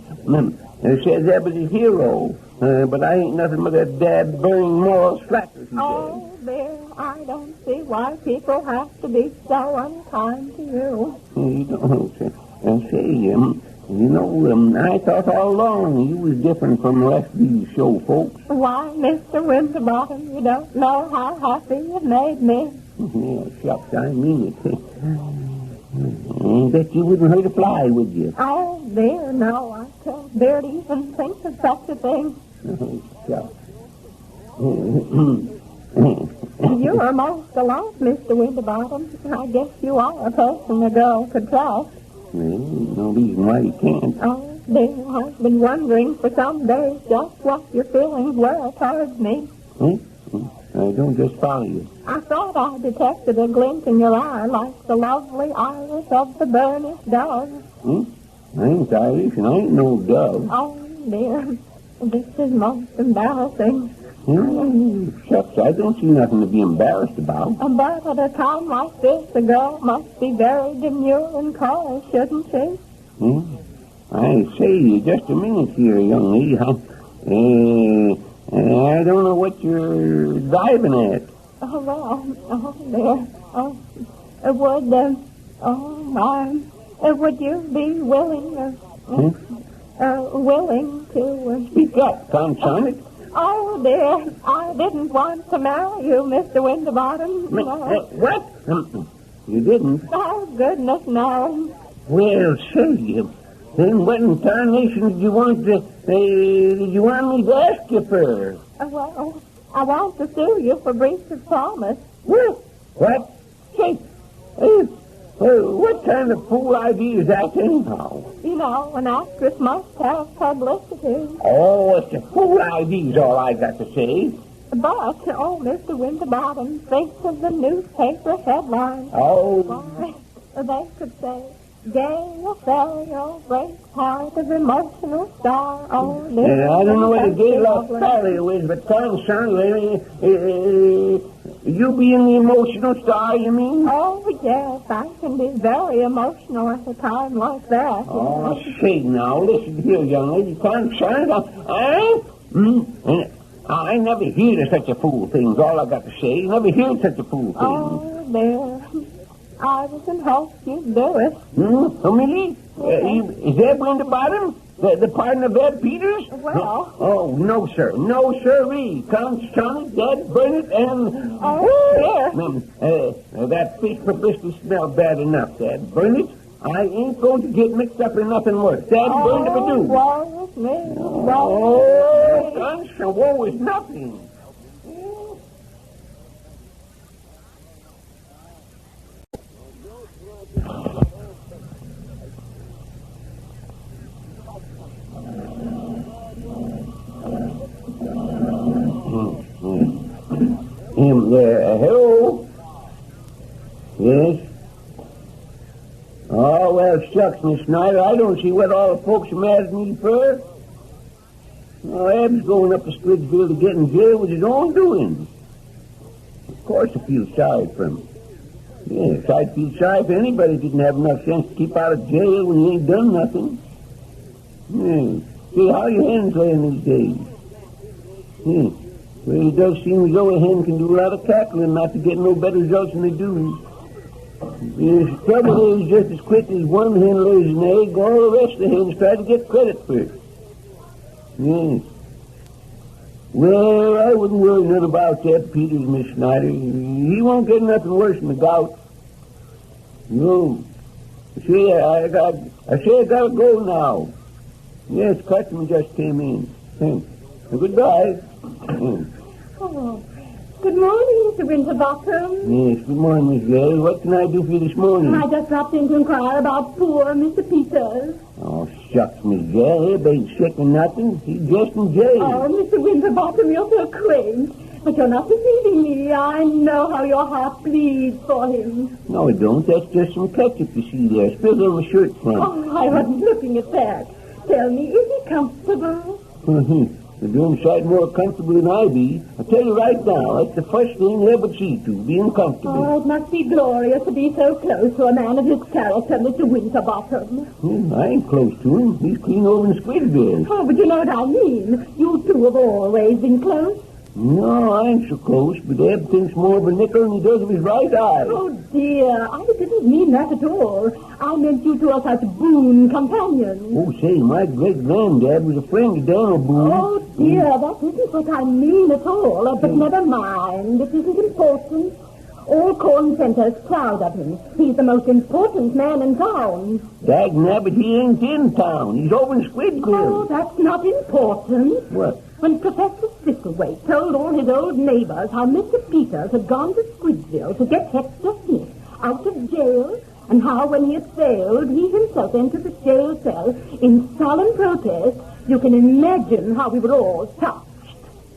Says Eb is his hero. But I ain't nothing but a dad-burning moral slacker. Oh, dear, I don't see why people have to be so unkind to you. You don't say, you know, I thought all along you was different from the rest of these show folks. Why, Mr. Winterbottom, you don't know how happy you've made me. Yeah, shucks, I mean it. I bet you wouldn't hurt a fly, would you? Oh, dear, no, I can't bear to even think of such a thing. Shucks. You are most alone, Mr. Winterbottom. I guess you are a person a girl could trust. Well, no reason why you can't. Oh, dear, I've been wondering for some days just what your feelings were towards me. I don't just follow you. I thought I detected a glint in your eye like the lovely iris of the burnished dove. I ain't Irish and I ain't no dove. Oh, dear, this is most embarrassing. Shucks, I don't see nothing to be embarrassed about. But at a time like this, a girl must be very demure and coy, shouldn't she? I say, just a minute here, young lady. I don't know what you're driving at. Oh, well, dear. Would you be willing, willing to... Speak up, Consonic. Oh, dear, I didn't want to marry you, Mr. Winterbottom. What? You didn't? Oh, goodness, no. Well, say, Then what in tarnation did you want me to ask you for? Well, I want to sue you for breach of promise. What? Say, what kind of fool idea is that anyhow? You know, an actress must have publicity. Oh, it's a fool idea is all I got to say. But, Mr. Winterbottom thinks of the newspaper headlines. Oh. Why, they could say, gay Lothario breaks heart of emotional star. Oh, I don't know what a gay Lothario is, but son, you being the emotional star, you mean? Oh, yes, I can be very emotional at a time like that. Oh, say now, listen here, young lady, concerned. I never heard of such a fool thing, is all I got to say. Never heard such a fool thing. Oh, there. I was in hopes you'd do it. Oh, me? Is that Winterbottom? The partner of Ed Peters? Well. Oh, no, sir. No, sirree. Constance, Dad, Burnett, and... Oh, there. That fish publicity smelled bad enough, Dad. Burnett, I ain't going to get mixed up in nothing worse. Dad, Burnett, if I do. Woe is me. Oh, Constance, woe is nothing. Hello? Yes? Oh, well, shucks, Miss Snyder, I don't see what all the folks are mad at me for. Oh, Ab's going up to Squidville to get in jail with his own doing. Of course I feel sorry for him. Yes, I'd feel sorry if anybody didn't have enough sense to keep out of jail when he ain't done nothing. See, how your hens laying these days? Well, it does seem as though a hen can do a lot of cackling not to get no better results than they do. The trouble is, just as quick as one hen lays an egg, all the rest of the hens try to get credit for it. Yes. Well, I wouldn't worry none about that, Peters, Miss Snyder. He won't get nothing worse than the gout. No. See, I gotta go now. Yes, customer just came in. Goodbye. Oh, good morning, Mr. Winterbottom. Yes, good morning, Miss Gay. What can I do for you this morning? I just dropped in to inquire about poor Mr. Peters. Oh, shucks, Miss Gay. He ain't sick or nothing. He's just in jail. Oh, Mr. Winterbottom, you're so quaint. But you're not deceiving me. I know how your heart bleeds for him. No, it don't. That's just some ketchup you see there. Spilled on my shirt front. Oh, I wasn't looking at that. Tell me, is he comfortable? You're doing sight more comfortable than I be. I tell you right now, that's the first thing you ever see to, being comfortable. Oh, it must be glorious to be so close to a man of his character, Mr. Winterbottom. I ain't close to him. He's clean over in Squidville. Oh, but you know what I mean. You two have always been close. No, I ain't so close, but Eb thinks more of a nickel than he does of his right eye. Oh, dear, I didn't mean that at all. I meant you two are such boon companions. Oh, say, my great-granddad was a friend of Daniel Boone. Oh, dear, that isn't what I mean at all. But never mind, it isn't important. All Corn Center's proud of him. He's the most important man in town. Dagnabbit, he ain't in town. He's over in Squidville. Oh, that's not important. What? When Professor Thistlewaite told all his old neighbors how Mr. Peters had gone to Squidville to get Hector Smith out of jail, and how when he had failed, he himself entered the jail cell in solemn protest, you can imagine how we were all touched.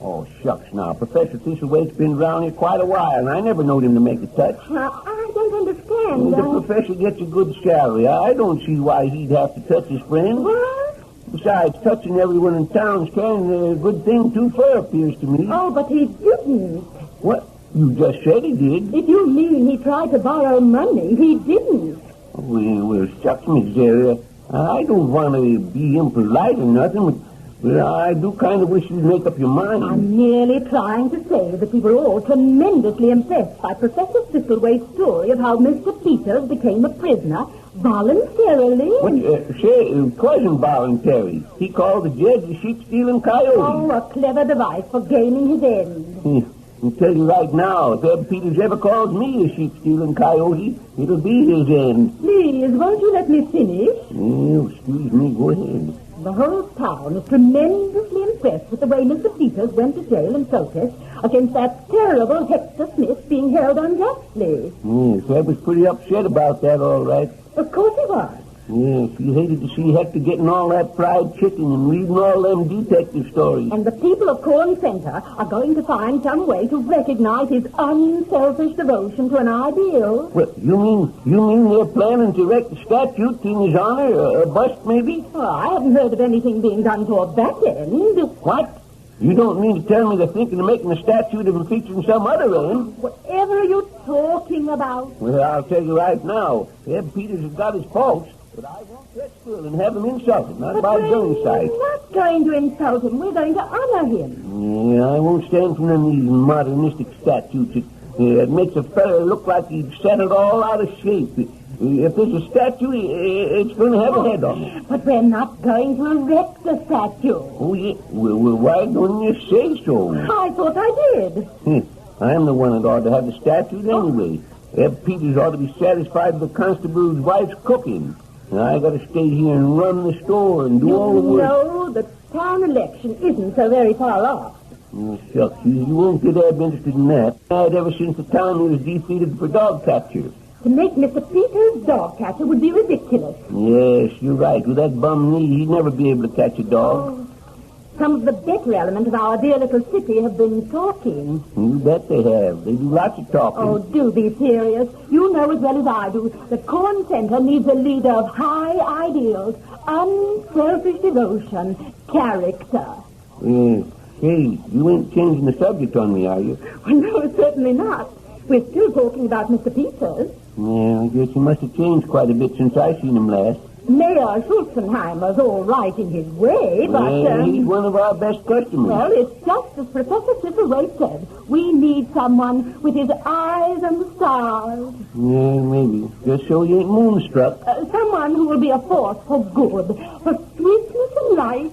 Oh, shucks now. Professor Thistlewaite's been around here quite a while, and I never knowed him to make a touch. I don't understand. The professor gets a good salary. I don't see why he'd have to touch his friend. What? Besides, touching everyone in town's kind of a good thing, too, far, appears to me. Oh, but he didn't. What? You just said he did. If you mean he tried to borrow money, he didn't. Well, shucks, Miss Zara. I don't want to be impolite or nothing, but I do kind of wish you'd make up your mind. I'm merely trying to say that we were all tremendously impressed by Professor Thistlewaite's story of how Mr. Peters became a prisoner voluntarily. It wasn't voluntary. He called the judge a sheep-stealing coyote. Oh, a clever device for gaining his end. I'll tell you right now, if Ed Peters ever calls me a sheep-stealing coyote, it'll be his end. Please, won't you let me finish? Oh, excuse excuse me. Go ahead. The whole town is tremendously impressed with the way Mr. Peters went to jail in protest against that terrible Hector Smith being held unjustly. Yes, I was pretty upset about that, all right. Of course he was. Yes, he hated to see Hector getting all that fried chicken and reading all them detective stories. And the people of Corn Center are going to find some way to recognize his unselfish devotion to an ideal. Well, you mean they're planning to erect a statue in his honor, a bust maybe? Well, I haven't heard of anything being done toward that end. What? You don't mean to tell me they're thinking of making a statue that will feature in some other end? Whatever are you talking about? Well, I'll tell you right now, Ed Peters has got his faults, but I won't get still and have him insulted, not by his own side. We're not going to insult him. We're going to honor him. Yeah, I won't stand for none of these modernistic statues. It makes a fella look like he'd set it all out of shape. If there's a statue, it's going to have a head on it. But we're not going to erect a statue. Oh, yeah? Well, why don't you say so? I thought I did. I'm the one that ought to have the statue anyway. Ed Peters ought to be satisfied with the constable's wife's cooking. And I got to stay here and run the store and do all the work. No, the town election isn't so very far off. Oh, shucks, you won't get Ab interested in that. I'd ever since the town was defeated for dog catcher. To make Mr. Peters dog catcher would be ridiculous. Yes, you're right. With that bum knee, he'd never be able to catch a dog. Some of the better elements of our dear little city have been talking. You bet they have. They do lots of talking. Oh, do be serious. You know as well as I do that Corn Center needs a leader of high ideals, unselfish devotion, character. Hey, you ain't changing the subject on me, are you? Well, no, certainly not. We're still talking about Mr. Peters. Yeah, I guess he must have changed quite a bit since I seen him last. Mayor Schulzenheimer's all right in his way, but... he's one of our best customers. Well, it's just as Professor Thistlewaite said. We need someone with his eyes on the stars. Yeah, maybe. Just so you ain't moonstruck. Someone who will be a force for good, for sweetness and light.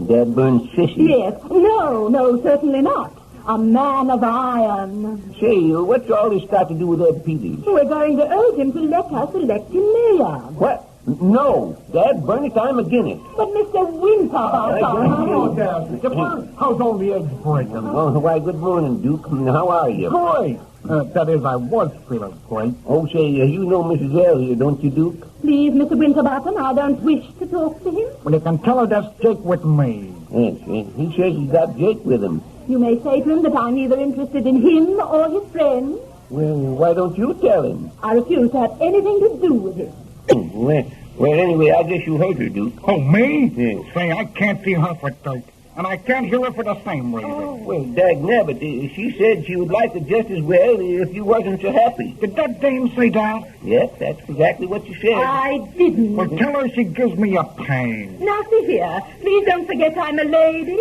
That burns sissy. Yes. No, certainly not. A man of iron. Say, what's all this got to do with Ed Peters? We're going to urge him to let us elect him mayor. What? No. Dad, burn it, I'm against it. But Mr. Winter, how's all the eggs breaking? Oh, why, good morning, Duke. How are you? Great. That is, I was feeling great. Oh, say, you know Mrs. L here, don't you, Duke? Please, Mr. Winterbottom, I don't wish to talk to him. Well, you can tell her that's Jake with me. Yes, he says he's got Jake with him. You may say to him that I'm neither interested in him or his friends. Well, why don't you tell him? I refuse to have anything to do with him. Well, anyway, I guess you heard her, Duke. Oh, me? Yes. Say, I can't see her for dirt. And I can't hear her for the same reason. Oh, well, dagnabbit, she said she would like it just as well if you wasn't so happy. Did that dame say that? Yes, that's exactly what she said. I didn't. Well, tell her she gives me a pain. Now, see here. Please don't forget I'm a lady.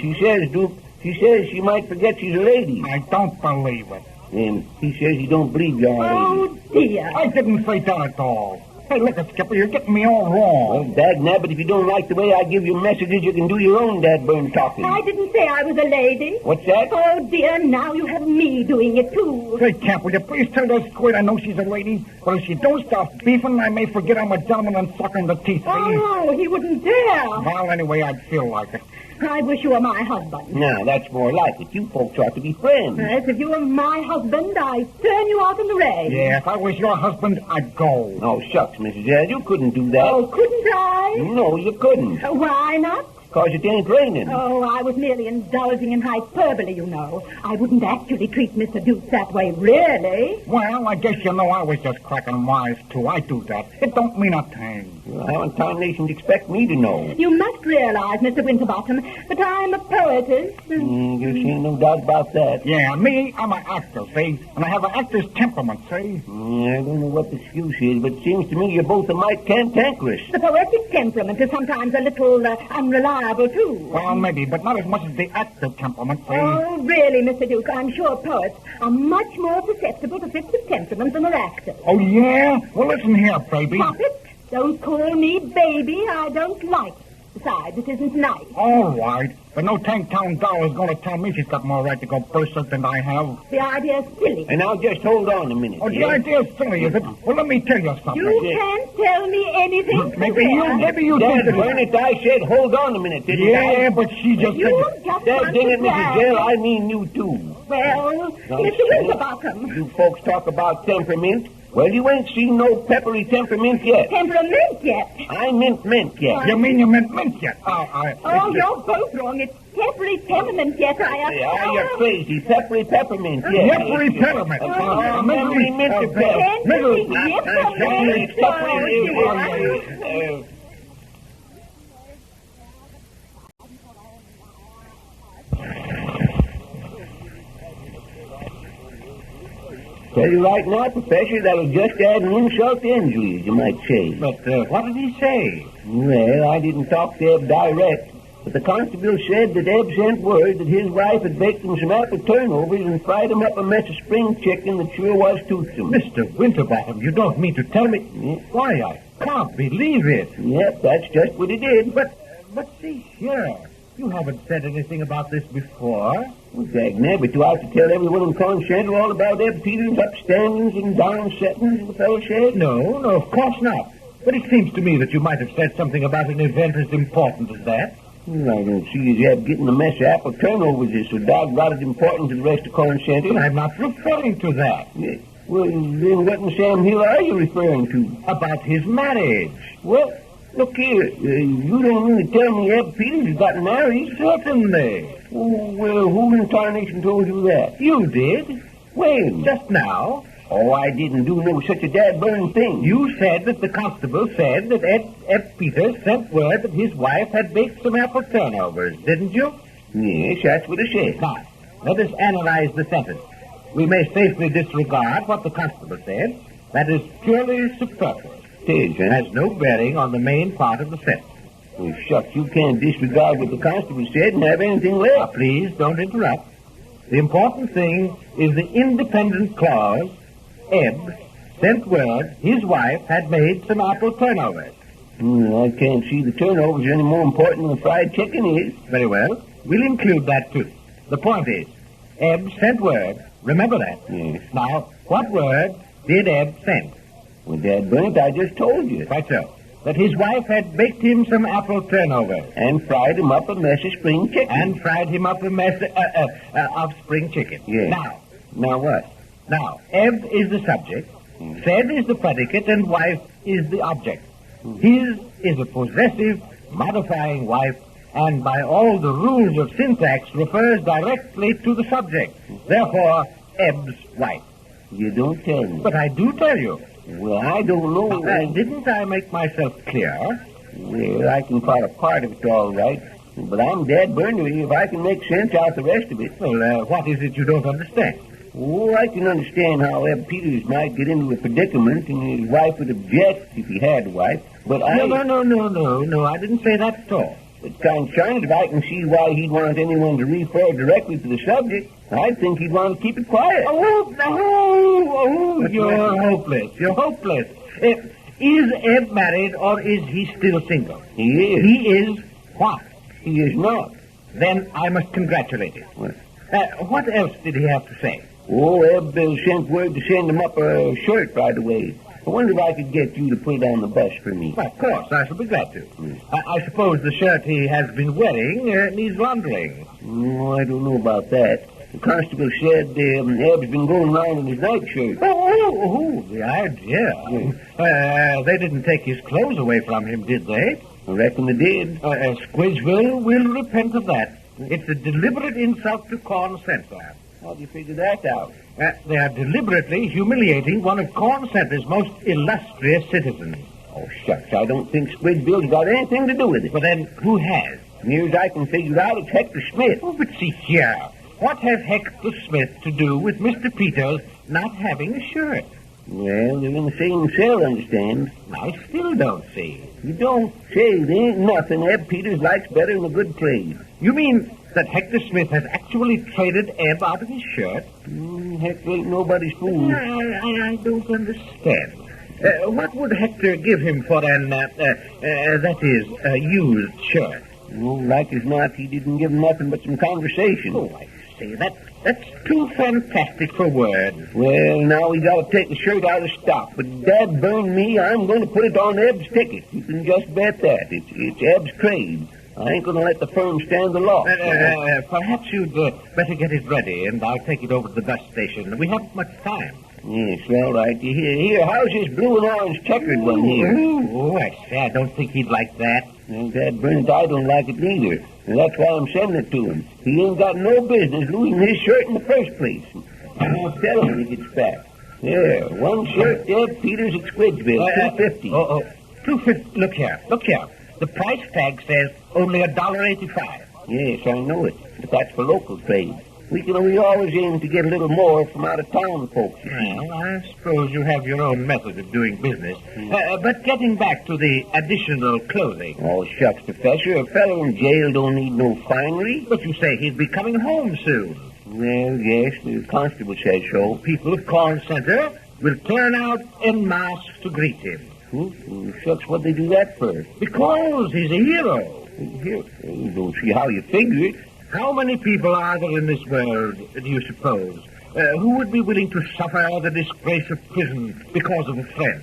She says, Duke, she might forget she's a lady. I don't believe it. And he says he don't believe you're a lady. Oh, dear. I didn't say that at all. Hey, look, Skipper, you're getting me all wrong. Well, dagnabbit, if you don't like the way I give you messages, you can do your own dadburn talking. I didn't say I was a lady. What's that? Oh, dear, now you have me doing it, too. Say, Camp, will you please tell that squid I know she's a lady? But if she don't stop beefing, I may forget I'm a gentleman and sucker in the teeth. Oh, he wouldn't dare. Well, anyway, I'd feel like it. I wish you were my husband. Now, that's more like it. You folks ought to be friends. Yes, if you were my husband, I'd turn you out in the rain. Yeah, if I was your husband, I'd go. Oh, shucks, Mrs. L, you couldn't do that. Oh, couldn't I? No, you couldn't. Why not? Because it ain't raining. Oh, I was merely indulging in hyperbole, you know. I wouldn't actually treat Mr. Duke that way, really. Well, I guess you know I was just cracking wise, too. I do that. It don't mean a thing. Well, how in tarnations expect me to know? You must realize, Mr. Winterbottom, that I'm a poetess. Guess ain't no doubt about that. Yeah, me, I'm an actor, see? And I have an actor's temperament, see? I don't know what the excuse is, but it seems to me you're both a mite cantankerous. The poetic temperament is sometimes a little unreliable, too. Well, maybe, but not as much as the actor temperament, see? Oh, really, Mr. Duke, I'm sure poets are much more susceptible to fits of temperament than are actors. Oh, yeah? Well, listen here, baby. Stop it. Don't call me baby. I don't like it. Besides, it isn't nice. All right. But no Tanktown doll is going to tell me she's got more right to go berserk than I have. The idea's silly. And now just hold on a minute. Oh, the idea's silly, is it? Well, let me tell you something. You can't tell me anything. Maybe you That's did. Burnett, I said hold on a minute, didn't I? Yeah, but she just You said... just Dang want it, to Mrs. Jill, I mean you too. Well, Mr. Winterbottom. You folks talk about temperament. Well, you ain't seen no peppery temperament yet. Temperament yet. I meant yet. You mean you meant mint yet? Oh, you're both wrong. It's peppery temperament yet. Yeah, you're crazy. Peppery peppermint, yes. Peppery peppermint. Peppery mint to Peppery peppermint. Tell you right now, Professor, that'll just add an insult to injury, as you might say. But what did he say? Well, I didn't talk to Eb direct, but the constable said that Eb sent word that his wife had baked him some apple turnovers and fried him up a mess of spring chicken that sure was toothsome. Mr. Winterbottom, you don't mean to tell me... Yeah. Why, I can't believe it. Yep, that's just what he did. But see here. You haven't said anything about this before. Well, dagnabbit, do I have to tell everyone in Corn Center all about Eb Peters' upstandings and downsettings, as the fellow said? No, of course not. But it seems to me that you might have said something about an event as important as that. Well, I don't see as Eb getting a mess of apple turnovers is so dog-rotted important to the rest of Corn Center. I'm not referring to that. Yeah. Well, then what in Sam Hill are you referring to? About his marriage. Well, look here. You don't mean to tell me Eb Peters has gotten married? Certainly. Oh, well, who in tarnation told you that? You did. When? Just now. Oh, I didn't do no such a dad-burning thing. You said that the constable said that Ed Peters sent word that his wife had baked some apple turnovers, didn't you? Yes, that's what I said. Now, let us analyze the sentence. We may safely disregard what the constable said. That is purely superfluous. It has no bearing on the main part of the sentence. Well, shucks, you can't disregard what the constable said and have anything left. Now, please don't interrupt. The important thing is the independent clause. Eb sent word his wife had made some apple turnovers. I can't see the turnovers any more important than fried chicken is. Very well. We'll include that, too. The point is, Eb sent word. Remember that. Yes. Now, what word did Eb send? Well, Dad Burnt, I just told you. Quite so. That his wife had baked him some apple turnovers. And fried him up a mess of spring chicken. And fried him up a mess of spring chicken. Yes. Now what? Now, Eb is the subject, said is the predicate, and wife is the object. His is a possessive, modifying wife, and by all the rules of syntax refers directly to the subject. Therefore, Eb's wife. You don't tell me. But I do tell you. Well, I don't know. Didn't I make myself clear? Well, I can caught a part of it all right. But I'm dead burning if I can make sense out the rest of it. Well, what is it you don't understand? Oh, I can understand how Eb Peters might get into a predicament and his wife would object if he had a wife. But No, I didn't say that at all. It's kind of shiny if I can see why he'd want anyone to refer directly to the subject. I think he'd want to keep it quiet. You're hopeless. You're hopeless. Is Eb married or is he still single? He is. He is what? He is not. Then I must congratulate him. What else did he have to say? Oh, Eb sent word to send him up a shirt right away. I wonder if I could get you to put it on the bus for me. Well, of course, I shall be glad to. I suppose the shirt he has been wearing needs laundering. No, I don't know about that. The constable said Eb's been going around in his nightshirt. Oh, the idea. They didn't take his clothes away from him, did they? I reckon they did. Squidgeville will repent of that. It's a deliberate insult to Corn Center. How do you figure that out? They are deliberately humiliating one of Corn Center's most illustrious citizens. Oh, shucks, I don't think Squidgeville's got anything to do with it. But then, who has? Near as I can figure out, it's Hector Smith. Oh, but see here. What has Hector Smith to do with Mr. Peters not having a shirt? Well, they're in the same cell, understand? I still don't see. You don't say. There ain't nothing Eb Peters likes better than a good trade. You mean that Hector Smith has actually traded Eb out of his shirt? Hector ain't nobody's fool. I don't understand. What would Hector give him for an, used shirt? Well, like as not, he didn't give him nothing but some conversation. Oh, I see. That's too fantastic for words. Well, now we got to take the shirt out of stock. But dad burn me, I'm going to put it on Eb's ticket. You can just bet that. It's Eb's trade. I ain't going to let the firm stand the loss. Perhaps you'd better get it ready, and I'll take it over to the bus station. We haven't much time. Yes, all right. Here, how's this blue and orange checkered one here? Oh, I say, I don't think he'd like that. Well, Dad Burns, I don't like it neither. And that's why I'm sending it to him. He ain't got no business losing his shirt in the first place. I'll tell him when he gets back. There, one shirt, Ed Peters at Squidgeville, $2.50. $2.50. Look here. The price tag says only $1.85. Yes, I know it. But that's for local trade. We always aim to get a little more from out-of-town folks. Well, I suppose you have your own method of doing business. But getting back to the additional clothing. Oh, shucks, Professor. A fellow in jail don't need no finery. But you say he'd be coming home soon. Well, yes, the constable says so. People of Corn Center will turn out en masse to greet him. Shucks, what'd they do that for? Because he's a hero. Here, don't see how you figure it. How many people are there in this world, do you suppose, who would be willing to suffer the disgrace of prison because of a friend?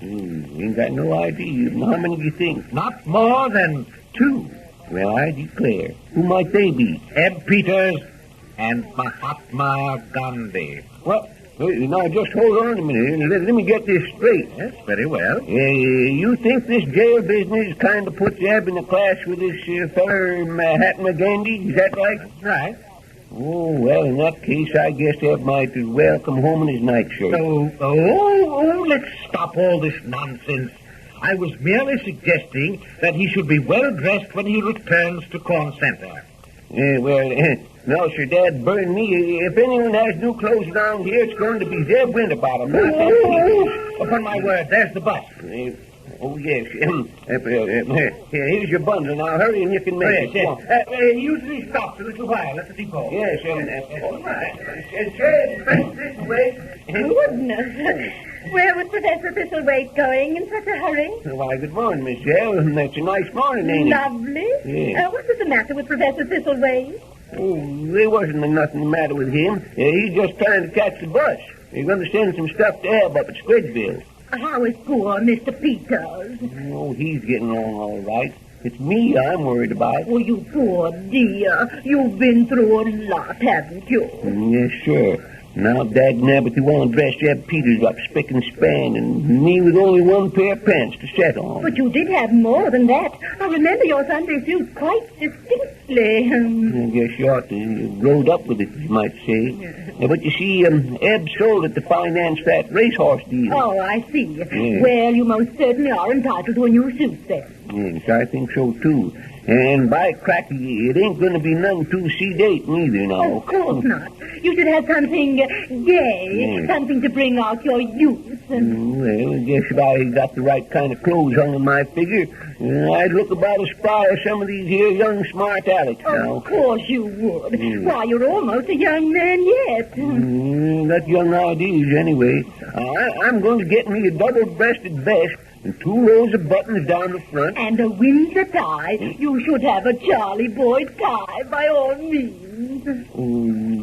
Ain't got no idea. How many do you think? Not more than 2. Well, I declare. Who might they be? Zeb Peters and Mahatma Gandhi. What? Now, just hold on a minute. Let me get this straight. Yes, very well. You think this jail business kind of puts Eb in a class with this feller Mahatma Gandhi? Is that right? Right. Oh, well, in that case, I guess Eb might as well come home in his nightshirt. Let's stop all this nonsense. I was merely suggesting that he should be well dressed when he returns to Corn Center. No, sir, Dad burned me. If anyone has new clothes around here, it's going to be Zeb Winterbottom. Upon my word, there's the bus. Yes. Here's your bundle. Now, hurry and you can make it. Yes. Usually stops a little while at the depot. Yes, Goodness. Where was Professor Thistlewaite going in such a hurry? Why, good morning, Miss Zell. It's a nice morning, ain't it? Lovely. Yes. What was the matter with Professor Thistlewaite? Oh, there wasn't nothing the matter with him. He's just trying to catch the bus. He's going to send some stuff to Eb up at Squidgeville. How is poor Mr. Peters? Oh, he's getting along all right. It's me I'm worried about. Oh, you poor dear. You've been through a lot, haven't you? Yes, sir. Now, dagnabbit, you want to dress Eb Peters up spick and span, and me with only one pair of pants to set on. But you did have more than that. I remember your Sunday suit quite distinctly. I guess you ought to. You growed up with it, you might say. But you see, Eb sold it to finance that racehorse deal. Oh, I see. Yeah. Well, you most certainly are entitled to a new suit, then. Yes, I think so, too. And by cracky, it ain't going to be none too sedate neither, now. Of course not. You should have something gay, something to bring out your youth. Well, I guess if I got the right kind of clothes hung on my figure, I'd look about as spry as some of these here young smart Alecs now. Of course you would. Why, you're almost a young man yet. Got young ideas, anyway. I'm going to get me a double-breasted vest and 2 rows of buttons down the front. And a Windsor tie. You should have a Charlie Boyd tie, by all means.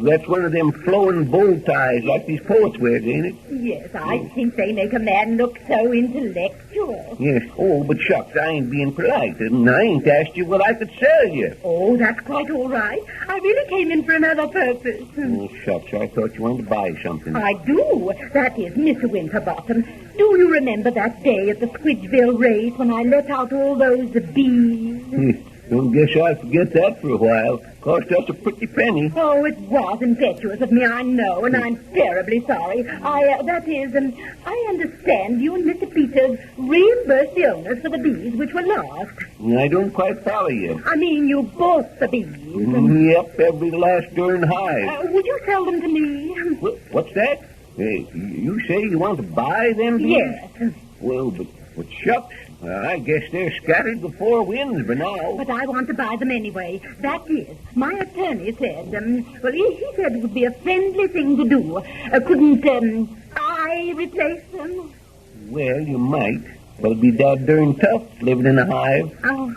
That's one of them flowing bow ties like these poets wear, ain't it? Yes, I think they make a man look so intellectual. Yes. Oh, but shucks, I ain't being polite. And I ain't asked you what I could sell you. Oh, that's quite all right. I really came in for another purpose. Oh, shucks, I thought you wanted to buy something. I do. That is, Mr. Winterbottom. Do you remember that day at the Squidgeville race when I let out all those bees? Don't guess I'll forget that for a while. Cost us a pretty penny. Oh, it was impetuous of me, I know, and I'm terribly sorry. I understand you and Mr. Peters reimbursed the owners for the bees which were lost. I don't quite follow you. I mean, you bought the bees. Yep, every last darn hive. Would you sell them to me? What's that? Hey, you say you want to buy them bees? Yes. Well, but shucks. I guess they're scattered the 4 winds by now. But I want to buy them anyway. That is, my attorney said, he said it would be a friendly thing to do. Couldn't, I replace them? Well, you might, but it'd be that darn tough living in a hive. Oh.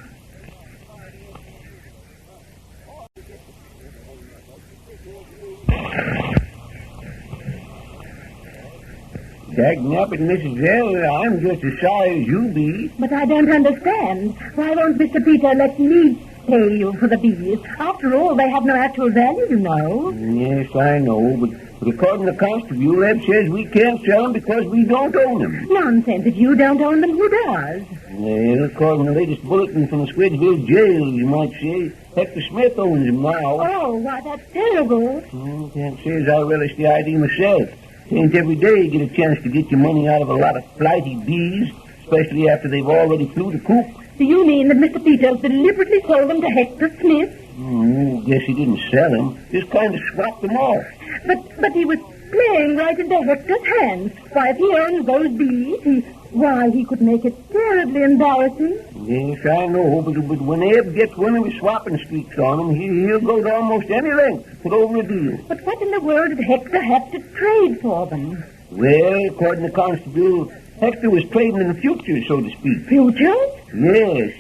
Dagnabbit, Mrs. Zell, I'm just as sorry as you be. But I don't understand. Why won't Mr. Peter let me pay you for the bees? After all, they have no actual value, you know. Yes, I know, but according to Constable, Eb says we can't sell them because we don't own them. Nonsense. If you don't own them, who does? Well, according to the latest bulletin from the Squidgeville jail, you might say, Hector Smith owns them now. Oh, why, that's terrible. Can't say as I relish the idea myself. Ain't every day you get a chance to get your money out of a lot of flighty bees, especially after they've already flew the coop. Do you mean that Mr. Peters deliberately sold them to Hector Smith? Guess he didn't sell them. Just kind of swapped them off. But he was playing right into Hector's hands. Why, if he owns those bees, he could make it terribly embarrassing. Yes, I know, but when Eb gets one of his swapping streaks on him, he'll go to almost any length to put over a deal. But what in the world did Hector have to trade for them? Well, according to Constable, Hector was trading in the future, so to speak. Future? Yes,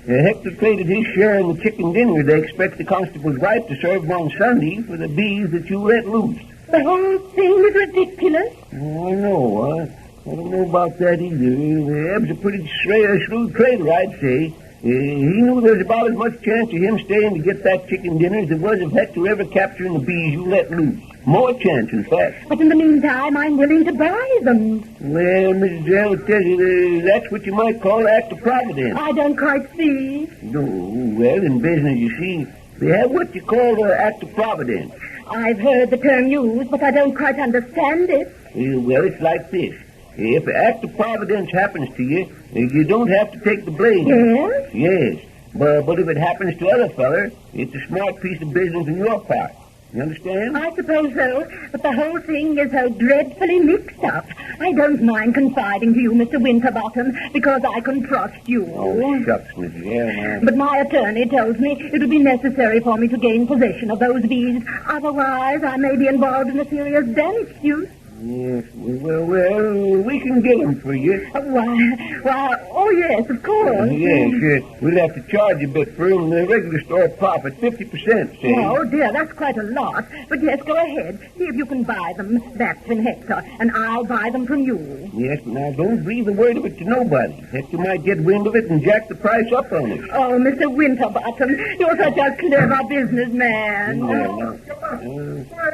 Hector traded his share in the chicken dinner they expect the constable's wife to serve on Sunday for the bees that you let loose. The whole thing is ridiculous. Oh, I know. I don't know about that either. Eb's a pretty shrewd trader, I'd say. He knew there was about as much chance of him staying to get that chicken dinner as there was of Hector ever capturing the bees you let loose. More chance, in fact. But in the meantime, I'm willing to buy them. Well, Mrs. Zell will tell you that's what you might call an act of providence. I don't quite see. No, well, in business, you see, they have what you call an act of providence. I've heard the term used, but I don't quite understand it. Well, it's like this. If an act of providence happens to you, you don't have to take the blame. Yes? Yes. But if it happens to other feller, it's a smart piece of business on your part. You understand? I suppose so, but the whole thing is so dreadfully mixed up. I don't mind confiding to you, Mr. Winterbottom, because I can trust you. Oh, shucks, Mrs. Hale. But my attorney tells me it'll be necessary for me to gain possession of those bees. Otherwise, I may be involved in a serious damage suit. Yes, well, we can get them for you. Oh, yes, of course. Yes, we'll have to charge a bit for them. The regular store profit, 50%, say. Oh, dear, that's quite a lot. But yes, go ahead. See if you can buy them. That's in Hector, and I'll buy them from you. Yes, but now don't breathe a word of it to nobody. Hector might get wind of it and jack the price up on us. Oh, Mr. Winterbottom, you're such a clever businessman. Why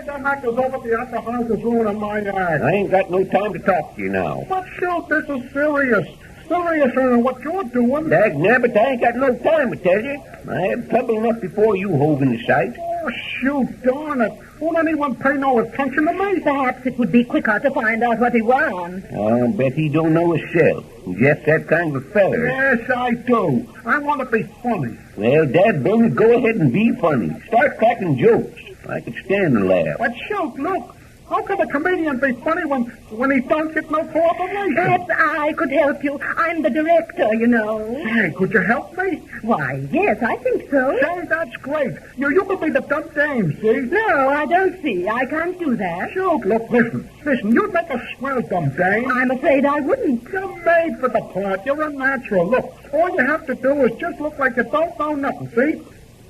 the heck is over the other house is ruining my eye? I ain't got no time to talk to you now. But, shoot, this is serious. Seriouser than what you're doing. Dagnabbit, I ain't got no time to tell you. I had trouble enough before you hove into sight. Oh, shoot, darn it. Won't anyone pay no attention to me? Perhaps it would be quicker to find out what he wants. I bet he don't know himself. Just that kind of a feller. Yes, I do. I want to be funny. Well, Dad, go ahead and be funny. Start cracking jokes. I could stand the laugh. But shoot, look. How can a comedian be funny when he don't get no cooperation? Perhaps I could help you. I'm the director, you know. Hey, could you help me? Why, yes, I think so. Say, that's great. You could be the dumb dame, see? No, I don't see. I can't do that. Shoot, look, listen. You'd make a swell dumb dame. I'm afraid I wouldn't. You're made for the part. You're a natural. Look, all you have to do is just look like you don't know nothing, see?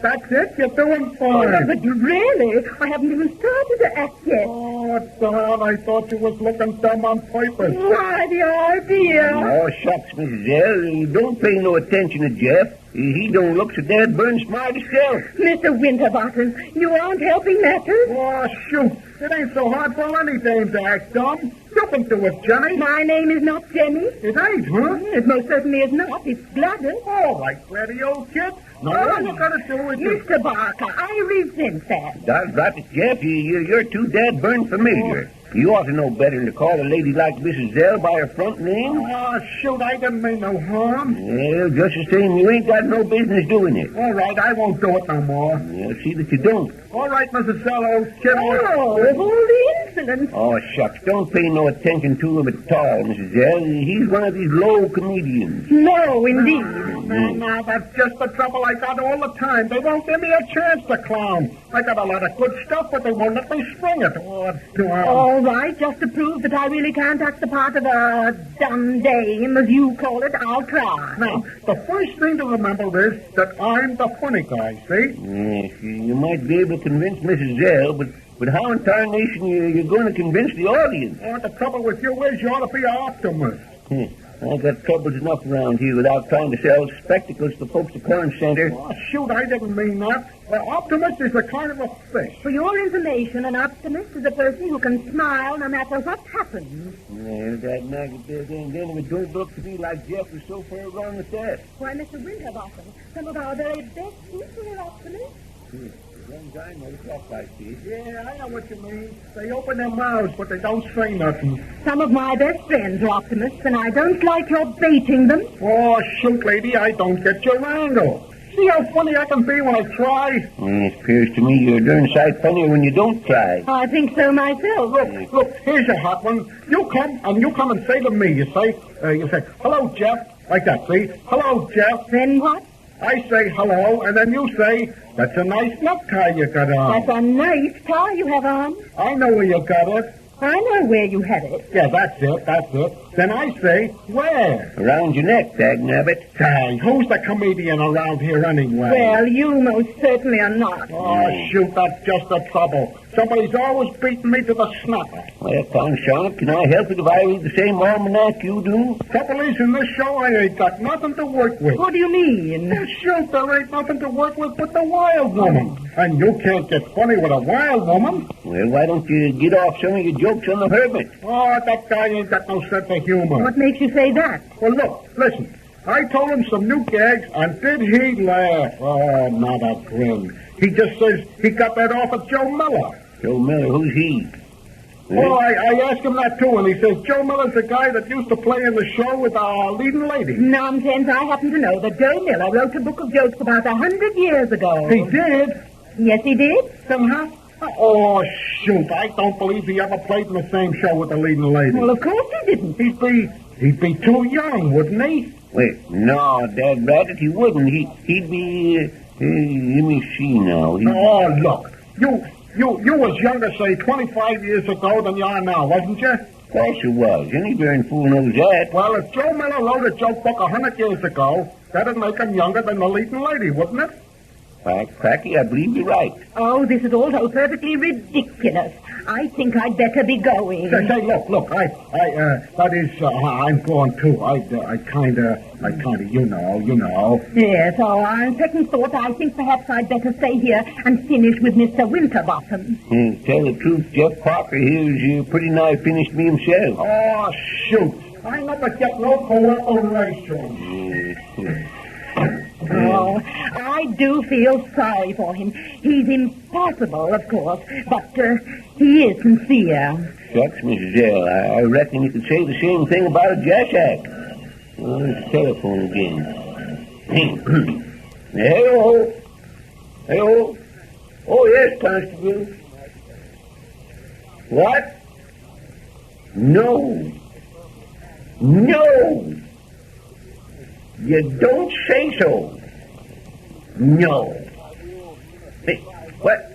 That's it. You're doing fine. But really, I haven't even started to act yet. Oh, darn, I thought you was looking dumb on purpose. Why, the idea. Oh, shucks, Mrs. L. Don't pay no attention to Jeff. He don't look so dead burn smart himself. Mr. Winterbottom, you aren't helping matters. Oh, shoot. It ain't so hard for any dame to act dumb. You can do it, Jenny. My name is not Jenny. It ain't, huh? It most certainly is not. It's Gladys. All right, Gladys, old kid. All you gotta do is... Mr. Barker, I resent that. Doggone it, Jeff. You're too dead burn familiar. You ought to know better than to call a lady like Mrs. Zell by her front name. Oh, shoot, I didn't mean no harm. Well, just the same, you ain't got no business doing it. All right, I won't do it no more. Well, see that you don't. All right, Mrs. Zell, old kid. Oh, of all the excellent. Oh, shucks. Don't pay no attention to him at all, Mrs. Zell. He's one of these low comedians. No, indeed. Now, that's just the trouble I got all the time. They won't give me a chance to clown. I got a lot of good stuff, but they won't let me spring it. All right, just to prove that I really can't act the part of a dumb dame, as you call it, I'll try. Now, the first thing to remember is that I'm the funny guy, see? Yes, you might be able to convince Mrs. Zell, but how in tarnation you're going to convince the audience? Oh, the trouble with you is you ought to be an optimist. I got troubles enough around here without trying to sell spectacles to folks at Corn Center. Oh, shoot, I didn't mean that. An optimist is a kind of a fish. For your information, an optimist is a person who can smile no matter what happens. Well, that nugget there, then it don't look to me like Jeff was so far wrong with that. Why, Mr. Winterbottom, some of our very best people are optimists. I know talk like this. Yeah, I know what you mean. They open their mouths, but they don't say nothing. Some of my best friends are optimists, and I don't like your baiting them. Oh, shoot, lady, I don't get your angle. See how funny I can be when I try? It appears to me you're a darn sight funnier when you don't try. I think so myself. Look, here's a hot one. You come and say to me, you say, hello, Jeff, like that, see? Hello, Jeff. Then what? I say hello, and then you say, that's a nice necktie you got on. That's a nice tie you have on. I know where you got it. I know where you had it. Yeah, that's it. Then I say, where? Around your neck, dagnabbit. Say, who's the comedian around here anyway? Well, you most certainly are not. Oh, shoot, that's just the trouble. Somebody's always beating me to the snapper. Well, Conshon, can I help it if I read the same almanac you do? Trouble is, in this show, I ain't got nothing to work with. What do you mean? Well, shoot, there ain't nothing to work with but the wild woman. And you can't get funny with a wild woman. Well, why don't you get off some of your jokes on the hermit? Oh, that guy ain't got no sense of humor. What makes you say that? Well, look, listen. I told him some new gags, and did he laugh? Oh, not a grin. He just says he got that off of Joe Miller. Joe Miller, who's he? Well, I asked him that, too, and he says Joe Miller's the guy that used to play in the show with our leading lady. Nonsense. I happen to know that Joe Miller wrote a book of jokes about 100 years ago. He did? Yes, he did. Somehow? Oh, shoot. I don't believe he ever played in the same show with the leading lady. Well, of course he didn't. He'd be too young, wouldn't he? Wait, no, Dad Rabbit, he wouldn't. He'd be, let me see now. Oh, look. You was younger, say, 25 years ago than you are now, wasn't you? Of course you was. Any darn fool knows that. Well, if Joe Miller wrote a joke book 100 years ago, that'd make him younger than the leading lady, wouldn't it? Why, Cracky, I believe you're right. Oh, this is all so perfectly ridiculous. I think I'd better be going. Say, look, I'm going too. I kinda, you know. Yes, on second thought, I think perhaps I'd better stay here and finish with Mr. Winterbottom. Tell the truth, Jeff Parker here's pretty nigh finished me himself. Oh, shoot. I never get no cooperation. Oh, I do feel sorry for him. He's impossible, of course, but he is sincere. Shucks, Mrs. Zell, I reckon you could say the same thing about a jackass. Oh, there's the telephone again. Hello. Oh, yes, Constable. What? No. You don't say so. No. Hey, what?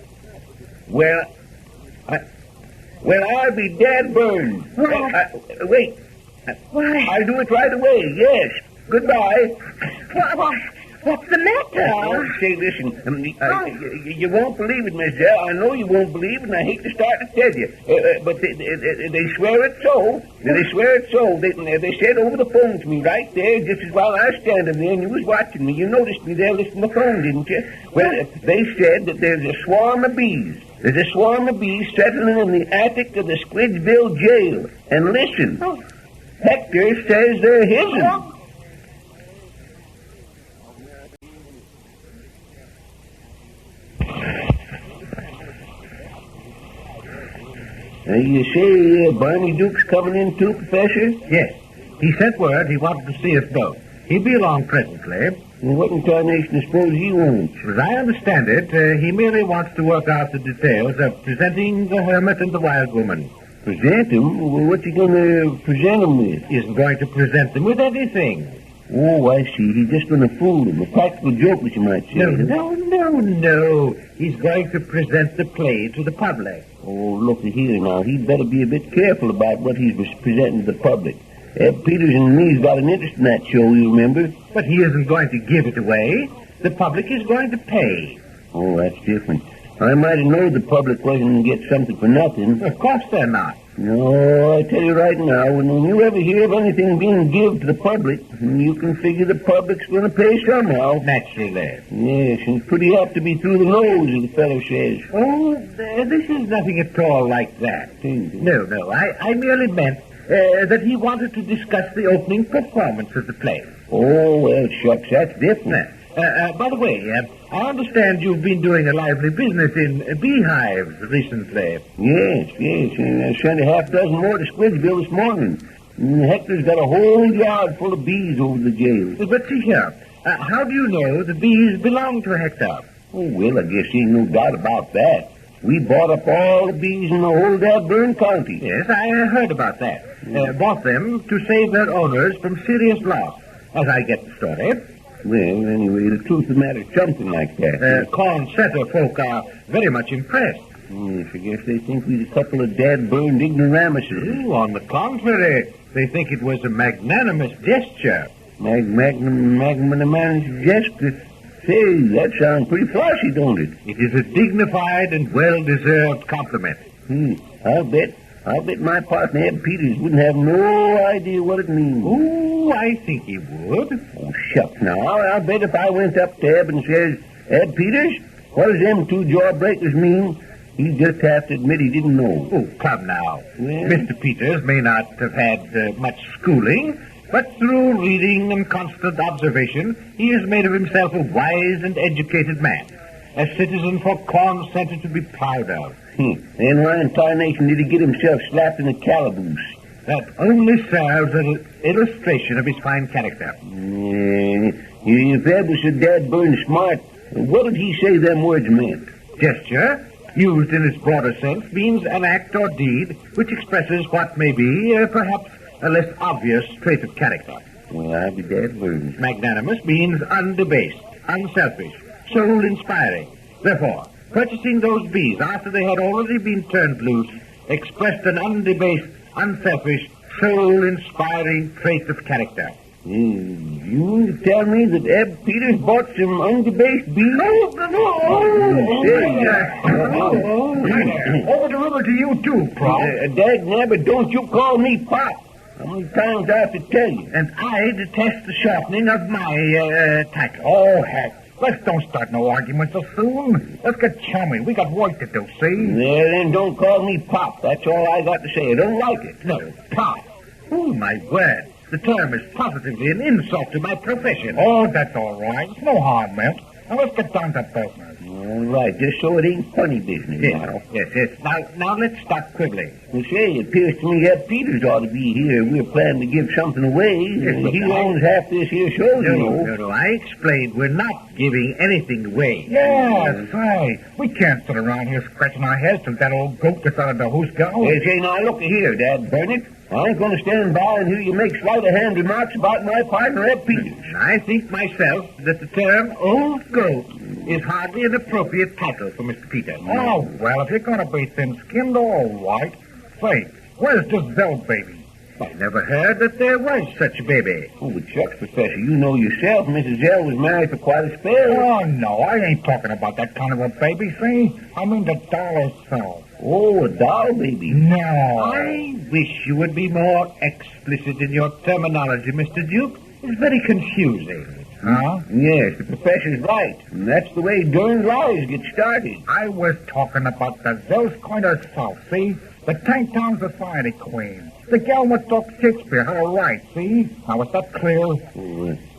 Well, I'll be dead burned. Wait. Why? I'll do it right away, yes. Goodbye. What's the matter? Say, listen, you won't believe it, Miss Zell. I know you won't believe it, and I hate to start to tell you. But they swear it's so. They said over the phone to me right there, just as while I was standing there, and you was watching me. You noticed me there listening to the phone, didn't you? Well, they said that there's a swarm of bees. There's a swarm of bees settling in the attic of the Squidgeville jail. And listen, Hector says they're his'n. You say Barney Duke's coming in too, Professor? Yes. He sent word he wanted to see us both. He'll be along presently. And what in tarnation I suppose he wants? As I understand it, he merely wants to work out the details of presenting the hermit and the wild woman. Present him? Well, what's he going to present him with? He isn't going to present them with anything. Oh, I see. He's just going to fool them. A practical joke, as you might say. No. He's going to present the play to the public. Oh, looky here now. He'd better be a bit careful about what he's presenting to the public. Ed Peters and me's got an interest in that show, you remember? But he isn't going to give it away. The public is going to pay. Oh, that's different. I might have known the public wasn't going to get something for nothing. Of course they're not. No, I tell you right now, when you ever hear of anything being given to the public, you can figure the public's going to pay somehow. Naturally. Yes, and it's pretty apt to be through the nose, as the fellow says. Oh, this is nothing at all like that. No, I merely meant that he wanted to discuss the opening performance of the play. Oh, well, shucks, that's different. By the way, I understand you've been doing a lively business in beehives recently. Yes. I sent a half dozen more to Squidgeville this morning. Hector's got a whole yard full of bees over the jail. But see here, how do you know the bees belong to Hector? Oh, well, I guess ain't no doubt about that. We bought up all the bees in the whole Burned County. Yes, I heard about that. Bought them to save their owners from serious loss, as I get the story. Well, anyway, the truth of the matter is something like that. Corn Center folk are very much impressed. Yes, I guess they think we're a couple of dad-burned ignoramuses. Oh, on the contrary, they think it was a magnanimous gesture. Magnanimous gesture? Say, that sounds pretty flashy, don't it? It is a dignified and well-deserved compliment. I'll bet my partner, Ed Peters, wouldn't have no idea what it means. Oh, I think he would. Oh, shucks now. I'll bet if I went up to Ed and says, Ed Peters, what does them two jawbreakers mean? He'd just have to admit he didn't know. Oh, come now. Well, Mr. Peters may not have had much schooling, but through reading and constant observation, he has made of himself a wise and educated man, a citizen for Corn Center to be proud of. Then why in tarnation did he get himself slapped in a calaboose? That only serves as an illustration of his fine character. If Ed was so dad-burned smart, what did he say them words meant? Gesture, used in its broader sense, means an act or deed which expresses what may be, perhaps, a less obvious trait of character. Well, I'll be dad-burned. Magnanimous means undebased, unselfish, soul-inspiring. Therefore, purchasing those bees after they had already been turned loose expressed an undebased, unselfish, soul-inspiring trait of character. You tell me that Ed Peters bought some undebased bees? Over the river to you, too, Prof. Dagnabbit, don't you call me Pop. How many times do I have to tell you? And I detest the shortening of my title. Oh, heck. Let's don't start no argument so soon. Let's get chummy. We got work to do, see? Well, then don't call me Pop. That's all I got to say. I don't like it. No, Pop. Oh, my word. The term is positively an insult to my profession. Oh, that's all right. It's no harm meant. Now, let's get down to business. All right, just so it ain't funny business now. Yes. Now let's stop quibbling. Well, say, it appears to me Ed Peters ought to be here. We're planning to give something away. He owns half this here show, you know. No. I explained we're not giving anything away. Yeah, say. We can't sit around here scratching our heads till that old goat gets out of the hoose go. Hey, say, now, look here, Dad Burnett. I ain't going to stand by and hear you make sleight-of-hand remarks about my partner, Ed Peters. I think myself that the term old goat is hardly an appropriate title for Mr. Peters. Oh, well, if you're going to be thin-skinned, all right. Say, where's this Zeb baby? I never heard that there was such a baby. Oh, but shucks, Professor, you know yourself Mrs. Zell was married for quite a spell. Oh, no, I ain't talking about that kind of a baby, see? I mean the doll herself. Oh, a doll baby? No. I wish you would be more explicit in your terminology, Mr. Duke. It's very confusing. Huh? Yes, the professor's right. And that's the way darn lies get started. I was talking about the Zell's kind of self, see? The Tanktown Society Queen. The gal what talks Shakespeare, her right, see? Now, is that clear?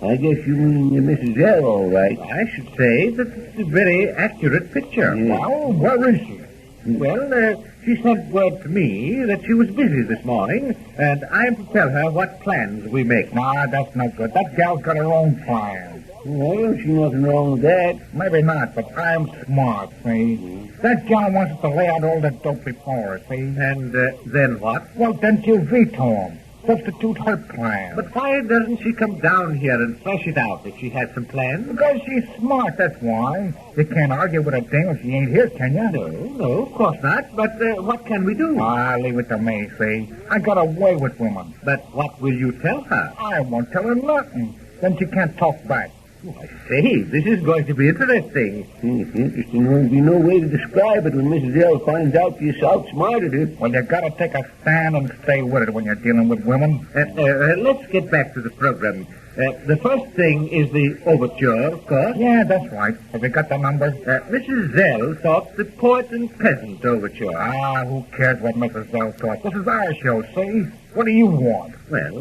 I guess you mean Mrs. Zell, all right. I should say that it's a very accurate picture. Yeah. Well, where is she? Well, she sent word to me that she was busy this morning, and I am to tell her what plans we make. Nah, that's no good. That gal's got her own plans. Well, I don't see nothing wrong with that. Maybe not, but I'm smart, see? That gal wants us to lay out all that dope before her, see? And then what? Well, then she'll veto him. Substitute her plan. But why doesn't she come down here and flesh it out if she has some plans? Because she's smart, that's why. You can't argue with a dame if she ain't here, can you? No, of course not. But what can we do? Leave it to me, see? I got a way with women. But what will you tell her? I won't tell her nothing. Then she can't talk back. Oh, I see. This is going to be interesting. It's interesting. There won't be no way to describe it when Mrs. L finds out you outsmarted her. Well, you gotta take a stand and stay with it when you're dealing with women. Let's get back to the program. The first thing is the overture, of course. Yeah, that's right. Have you got the number? Mrs. Zell thought the Poet and Peasant overture. Who cares what Mrs. Zell thought? This is our show, see? What do you want? Well,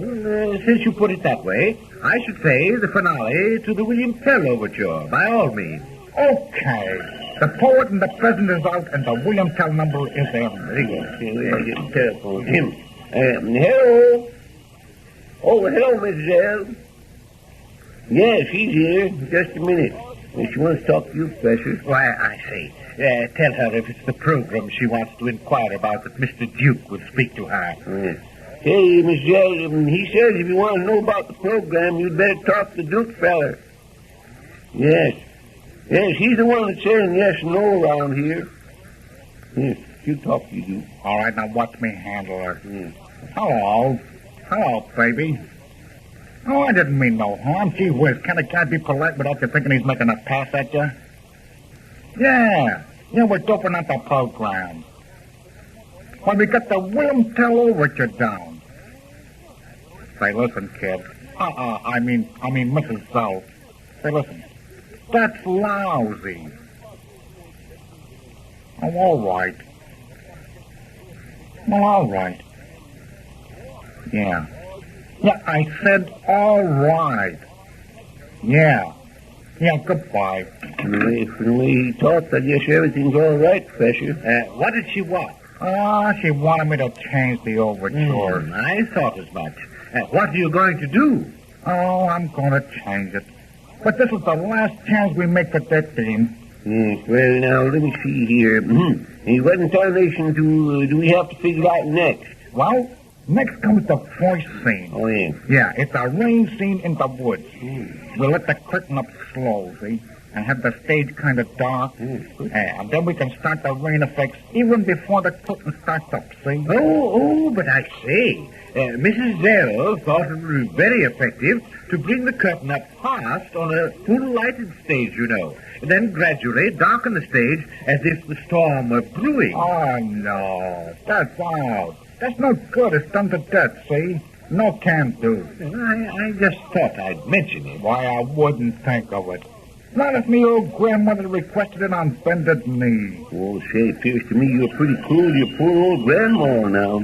since you put it that way, I should say the finale to the William Tell overture, by all means. Okay. The Poet and the Peasant is out, and the William Tell number is in. Very good. Here, I get the telephone. Hello? Oh, hello, Mrs. L. Yes, he's here. Just a minute. She wants to talk to you, Professor. Why, I see. Tell her if it's the program she wants to inquire about that Mr. Duke will speak to her. Hey, Miss L, he says if you want to know about the program, you'd better talk to the Duke feller. Yes. Yes, he's the one that's saying yes and no around here. Yes, you talk to you, Duke. All right, now watch me handle her. Hello. Hello, baby. Oh, I didn't mean no harm. Gee whiz, can a guy be polite without you thinking he's making a pass at you? Yeah, we're doping out the program. Well, we got the William Tell overture down. Say, listen, kid. I mean, Mrs. Zell. Say, listen. That's lousy. Oh, all right. Well, all right. Yeah, I said all right. Yeah, goodbye. From the way he talks, I guess everything's all right, Professor. What did she want? She wanted me to change the overture. I thought as much. What are you going to do? Oh, I'm going to change it. But this is the last chance we make for that theme. Yes, well, now, let me see here. What intonation do we have to figure out next? Well, next comes the voice scene. Oh, yeah? Yeah, it's a rain scene in the woods. We'll let the curtain up slow, see? And have the stage kind of dark. And then we can start the rain effects even before the curtain starts up, see? Oh, but I say, Mrs. Zell thought it was very effective to bring the curtain up fast on a full-lighted stage, you know. And then gradually darken the stage as if the storm were brewing. Oh, no. That's out. That's no good. It's done to death, see? No can do. I just thought I'd mention it. Why, I wouldn't think of it. Not if me old grandmother requested it on bended knee. Oh, say, it appears to me you're pretty cool to your poor old grandma now.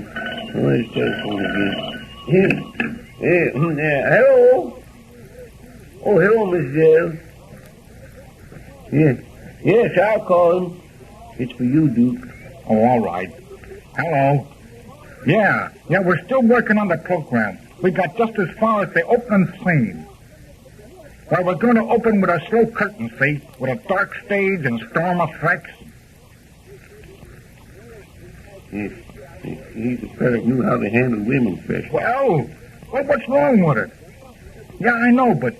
Where's the telephone again? Hello? Oh, hello, Miss Zell. Yes, I'll call him. It's for you, Duke. Oh, all right. Hello. Yeah, we're still working on the program. We got just as far as the opening scene. Well, we're going to open with a slow curtain, see, with a dark stage and storm effects. He's a fellow who knew how to handle women, Professor. Well, what's wrong with it? Yeah, I know, but...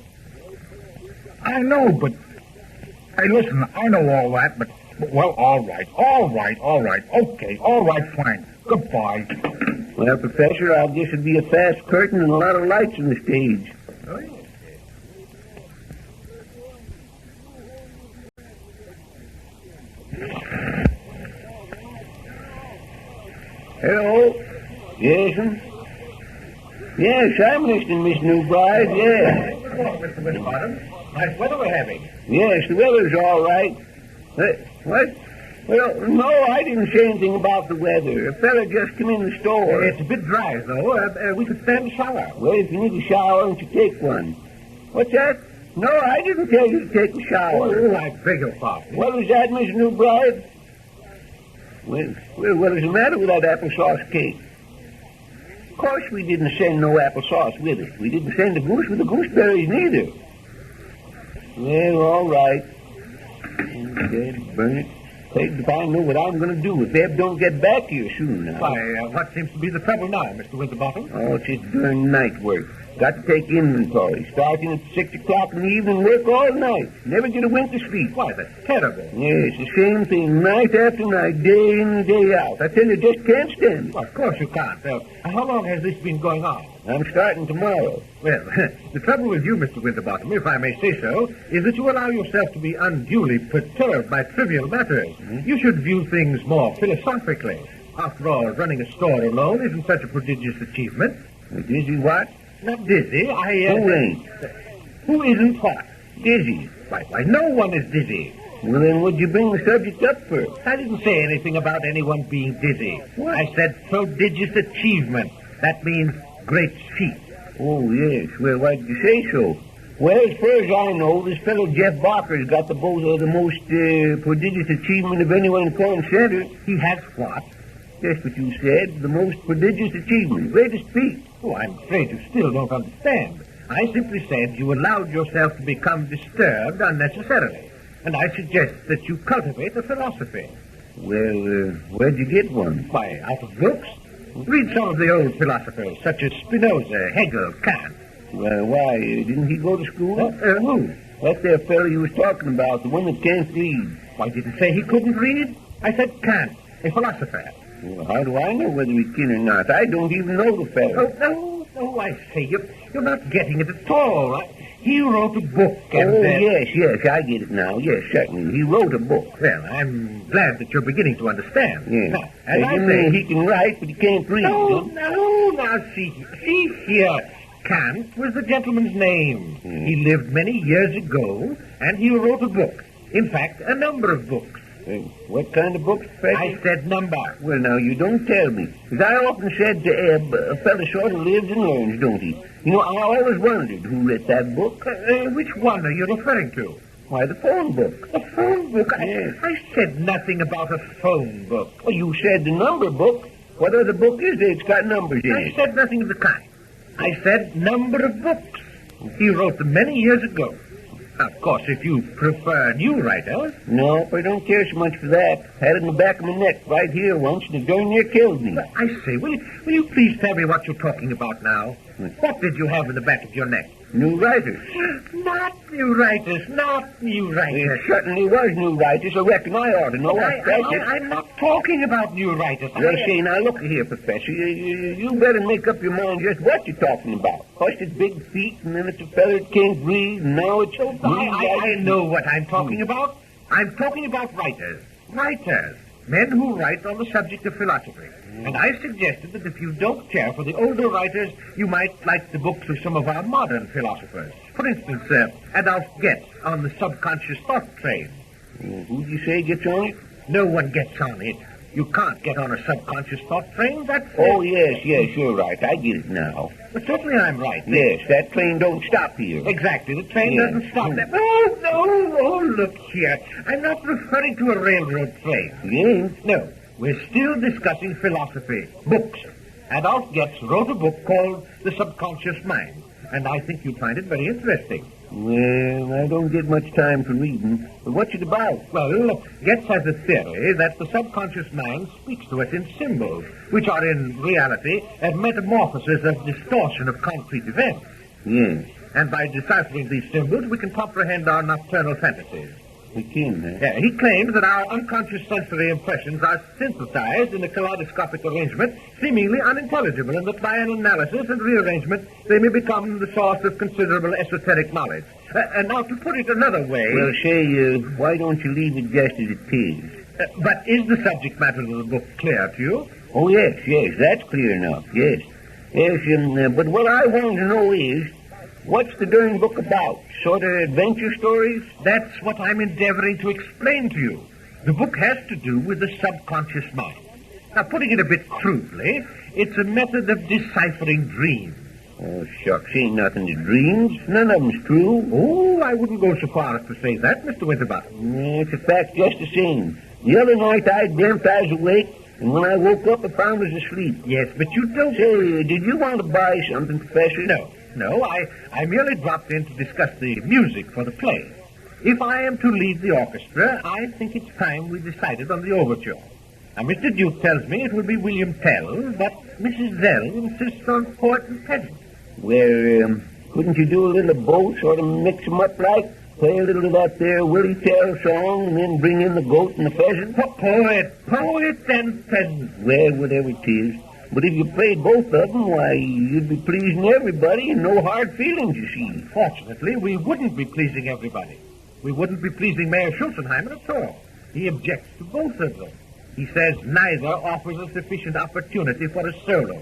Hey, listen, I know all that, but... Well, all right. Okay, all right, fine. Goodbye. Well, Professor, I guess it'd be a fast curtain and a lot of lights on the stage. Oh, yeah. Hello? Yes, sir? Yes, I'm listening, Miss Newbride, yes. Good morning, Mr. Winterbottom. Nice weather we're having. Yes, the weather's all right. What? Well, no, I didn't say anything about the weather. A fella just come in the store. It's a bit dry, though. We could stand a shower. Well, if you need a shower, why don't you take one? What's that? No, I didn't tell you to take a shower. Oh, I beg your pardon. What was that, Miss Newbride? Well, what is the matter with that applesauce cake? Of course we didn't send no applesauce with it. We didn't send the goose with the gooseberries neither. Well, all right. Okay, burn it. If I know what I'm going to do if Eb don't get back here soon now. Why, what seems to be the trouble now, Mr. Winterbottom? Oh, it's just darn night work. Got to take inventory. Starting at 6 o'clock in the evening, work all night. Never get a wink to sleep. Why, that's terrible. Yes, the same thing, night after night, day in and day out. I tell you, just can't stand it. Well, of course you can't. How long has this been going on? I'm starting tomorrow. Well, the trouble with you, Mr. Winterbottom, if I may say so, is that you allow yourself to be unduly perturbed by trivial matters. You should view things more philosophically. After all, running a store alone isn't such a prodigious achievement. Dizzy what? Not dizzy. Who ain't? Who isn't what? Dizzy. Why, no one is dizzy. Well, then what'd you bring the subject up for? I didn't say anything about anyone being dizzy. What? I said prodigious achievement. That means great feat. Oh, yes. Well, why did you say so? Well, as far as I know, this fellow Jeff Barker's got the most prodigious achievement of anyone in Corn Center. He has what? Just what you said, the most prodigious achievement, greatest feat. Oh, I'm afraid you still don't understand. I simply said you allowed yourself to become disturbed unnecessarily, and I suggest that you cultivate a philosophy. Well, where'd you get one? Why, out of books. Read some of the old philosophers, such as Spinoza, Hegel, Kant. Well, why, didn't he go to school? Who? That's that fellow you was talking about, the one that can't read. I didn't say he couldn't read. I said Kant, a philosopher. Well, how do I know whether he can or not? I don't even know the fellow. No, I say, you're not getting it at all. He wrote a book. Yes, I get it now. Yes, certainly. He wrote a book. Well, I'm glad that you're beginning to understand. Yes. Now, as I say, he can write, but he can't read. Now, see here. Kant was the gentleman's name. He lived many years ago, and he wrote a book. In fact, a number of books. What kind of books, Professor? I said number. Well, now, you don't tell me. As I often said to Eb, a fellow sort of lives and learns, don't he? You know, I always wondered who wrote that book. Which one are you referring to? Why, the phone book. The phone book? Yes. I said nothing about a phone book. Well, you said the number book. What other book is there? It's got numbers in it. I said nothing of the kind. I said number of books. He wrote them many years ago. Of course, if you prefer new writers. No, I don't care so much for that. Had it in the back of my neck right here once, and it darn near killed me. Well, I say, will you please tell me what you're talking about now? What did you have in the back of your neck? New writers. Not new writers. There certainly was new writers. I reckon I ought to know. I'm not talking about new writers. Well, say, now, look here, Professor. You better make up your mind just what you're talking about. First it's big feet, and then it's a feather that can't breathe, and now it's... I know what I'm talking about. I'm talking about writers. Writers. Men who write on the subject of philosophy. And I suggested that if you don't care for the older writers, you might like the books of some of our modern philosophers. For instance, Adolf Getz on the subconscious thought train. Who'd you say gets on it? No one gets on it. You can't get on a subconscious thought train. That's... Oh, yes, you're right. I get it now. But certainly I'm right. Yes, that train don't stop here. Exactly. The train doesn't stop there. Oh, look here. I'm not referring to a railroad train. Yes? No. We're still discussing philosophy. Books. Adolf Getz wrote a book called The Subconscious Mind, and I think you'd find it very interesting. Well, I don't get much time for reading. But what's it about? Well, Getz has a theory that the subconscious mind speaks to us in symbols, which are in reality a metamorphosis of distortion of concrete events. Yes. And by deciphering these symbols, we can comprehend our nocturnal fantasies. We can, eh? Yeah, he claims that our unconscious sensory impressions are synthesized in a kaleidoscopic arrangement, seemingly unintelligible, and that by an analysis and rearrangement, they may become the source of considerable esoteric knowledge. And now, to put it another way... Well, say, why don't you leave it just as it is? But is the subject matter of the book clear to you? Oh, yes, that's clear enough, yes. Yes, but what I want to know is, what's the darn book about? Sort of adventure stories? That's what I'm endeavoring to explain to you. The book has to do with the subconscious mind. Now, putting it a bit crudely, it's a method of deciphering dreams. Oh, shucks, ain't nothing to dreams. None of them's true. Oh, I wouldn't go so far as to say that, Mr. Winterbottom. It's a fact just the same. The other night I dreamt I was awake, and when I woke up I found I was asleep. Yes, but you don't... Say, did you want to buy something, Professor? No, I merely dropped in to discuss the music for the play. If I am to lead the orchestra, I think it's time we decided on the overture. Now, Mr. Duke tells me it will be William Tell, but Mrs. Zell insists on Hortense Peasant. Well, couldn't you do a little of both, sort of mix 'em up like? Play a little of that there Willie Tell song, and then bring in the goat and the pheasant? Poet and peasant. Well, whatever it is. But if you played both of them, why, you'd be pleasing everybody and no hard feelings, you see. Fortunately, we wouldn't be pleasing everybody. We wouldn't be pleasing Mayor Schulzenheimer at all. He objects to both of them. He says neither offers a sufficient opportunity for a solo.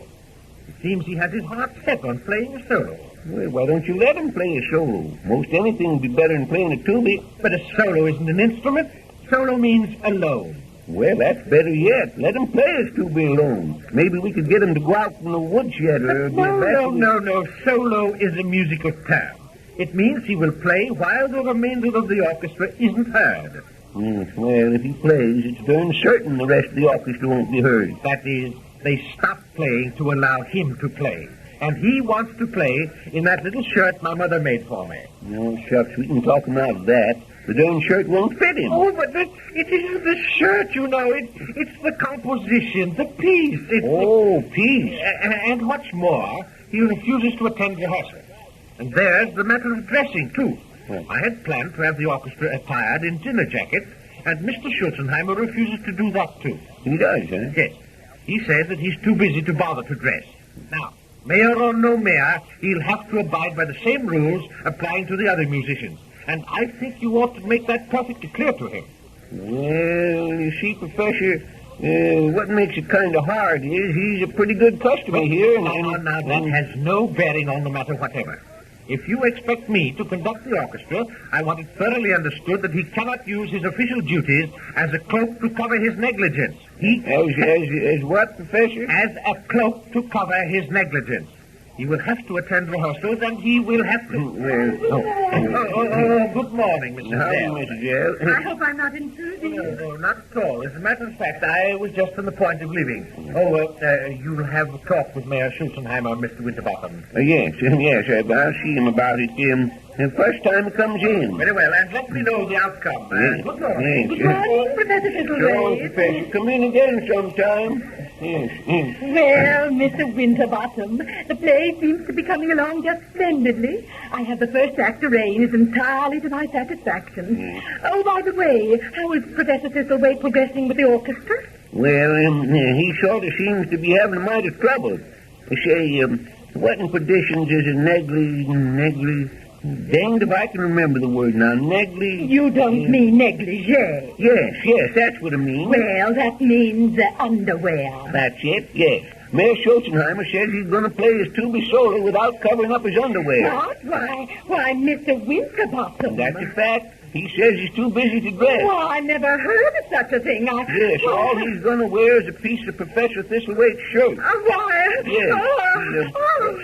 It seems he has his heart set on playing a solo. Well, why don't you let him play a solo? Most anything would be better than playing a tuba. But a solo isn't an instrument. Solo means alone. Well, that's better yet. Let him play his tuba alone. Maybe we could get him to go out in the woodshed or... No. Solo is a musical term. It means he will play while the remainder of the orchestra isn't heard. Well, if he plays, it's darn certain the rest of the orchestra won't be heard. That is, they stop playing to allow him to play. And he wants to play in that little shirt my mother made for me. No, shucks, we can talk him out of that. The darn shirt won't fit him. Oh, but it isn't the shirt, you know. It's the composition, the piece. Piece. And what's more, he refuses to attend rehearsal. And there's the matter of dressing, too. Well, I had planned to have the orchestra attired in dinner jackets, and Mr. Schulzenheimer refuses to do that, too. He does, huh? Yes. He says that he's too busy to bother to dress. Now, mayor or no mayor, he'll have to abide by the same rules applying to the other musicians. And I think you ought to make that perfectly clear to him. Well, you see, Professor, what makes it kind of hard is he's a pretty good customer here. Now, that has no bearing on the matter whatever. If you expect me to conduct the orchestra, I want it thoroughly understood that he cannot use his official duties as a cloak to cover his negligence. As what, Professor? As a cloak to cover his negligence. He will have to attend rehearsals, and he will have to... good morning, Mrs. Zell. Mrs. Zell. I hope I'm not intruding. No, not at all. As a matter of fact, I was just on the point of leaving. You'll have a talk with Mayor Schulzenheimer and Mr. Winterbottom. Yes, I'll see him about it the first time he comes in. Very well, and let me know the outcome. Good morning. Good morning, Professor Thistlewaite. Professor, come in again sometime. Yes. Well, Mr. Winterbottom, the play seems to be coming along just splendidly. I have the first act arranged entirely to my satisfaction. Oh, by the way, how is Professor Thistlewaite progressing with the orchestra? Well, he sort of seems to be having a mite of trouble. They say, what in perditions is a negligee? Danged if I can remember the word now. You don't mean negligee. Yes, that's what I mean. Well, that means underwear. That's it, yes. Mayor Schulzenheimer says he's going to play his tuba solo without covering up his underwear. What? Why, Mr. Winterbottom. That's a fact. He says he's too busy to dress. Well, I never heard of such a thing. Yes, all he's going to wear is a piece of Professor Thistlewaite's shirt. Why? Yes.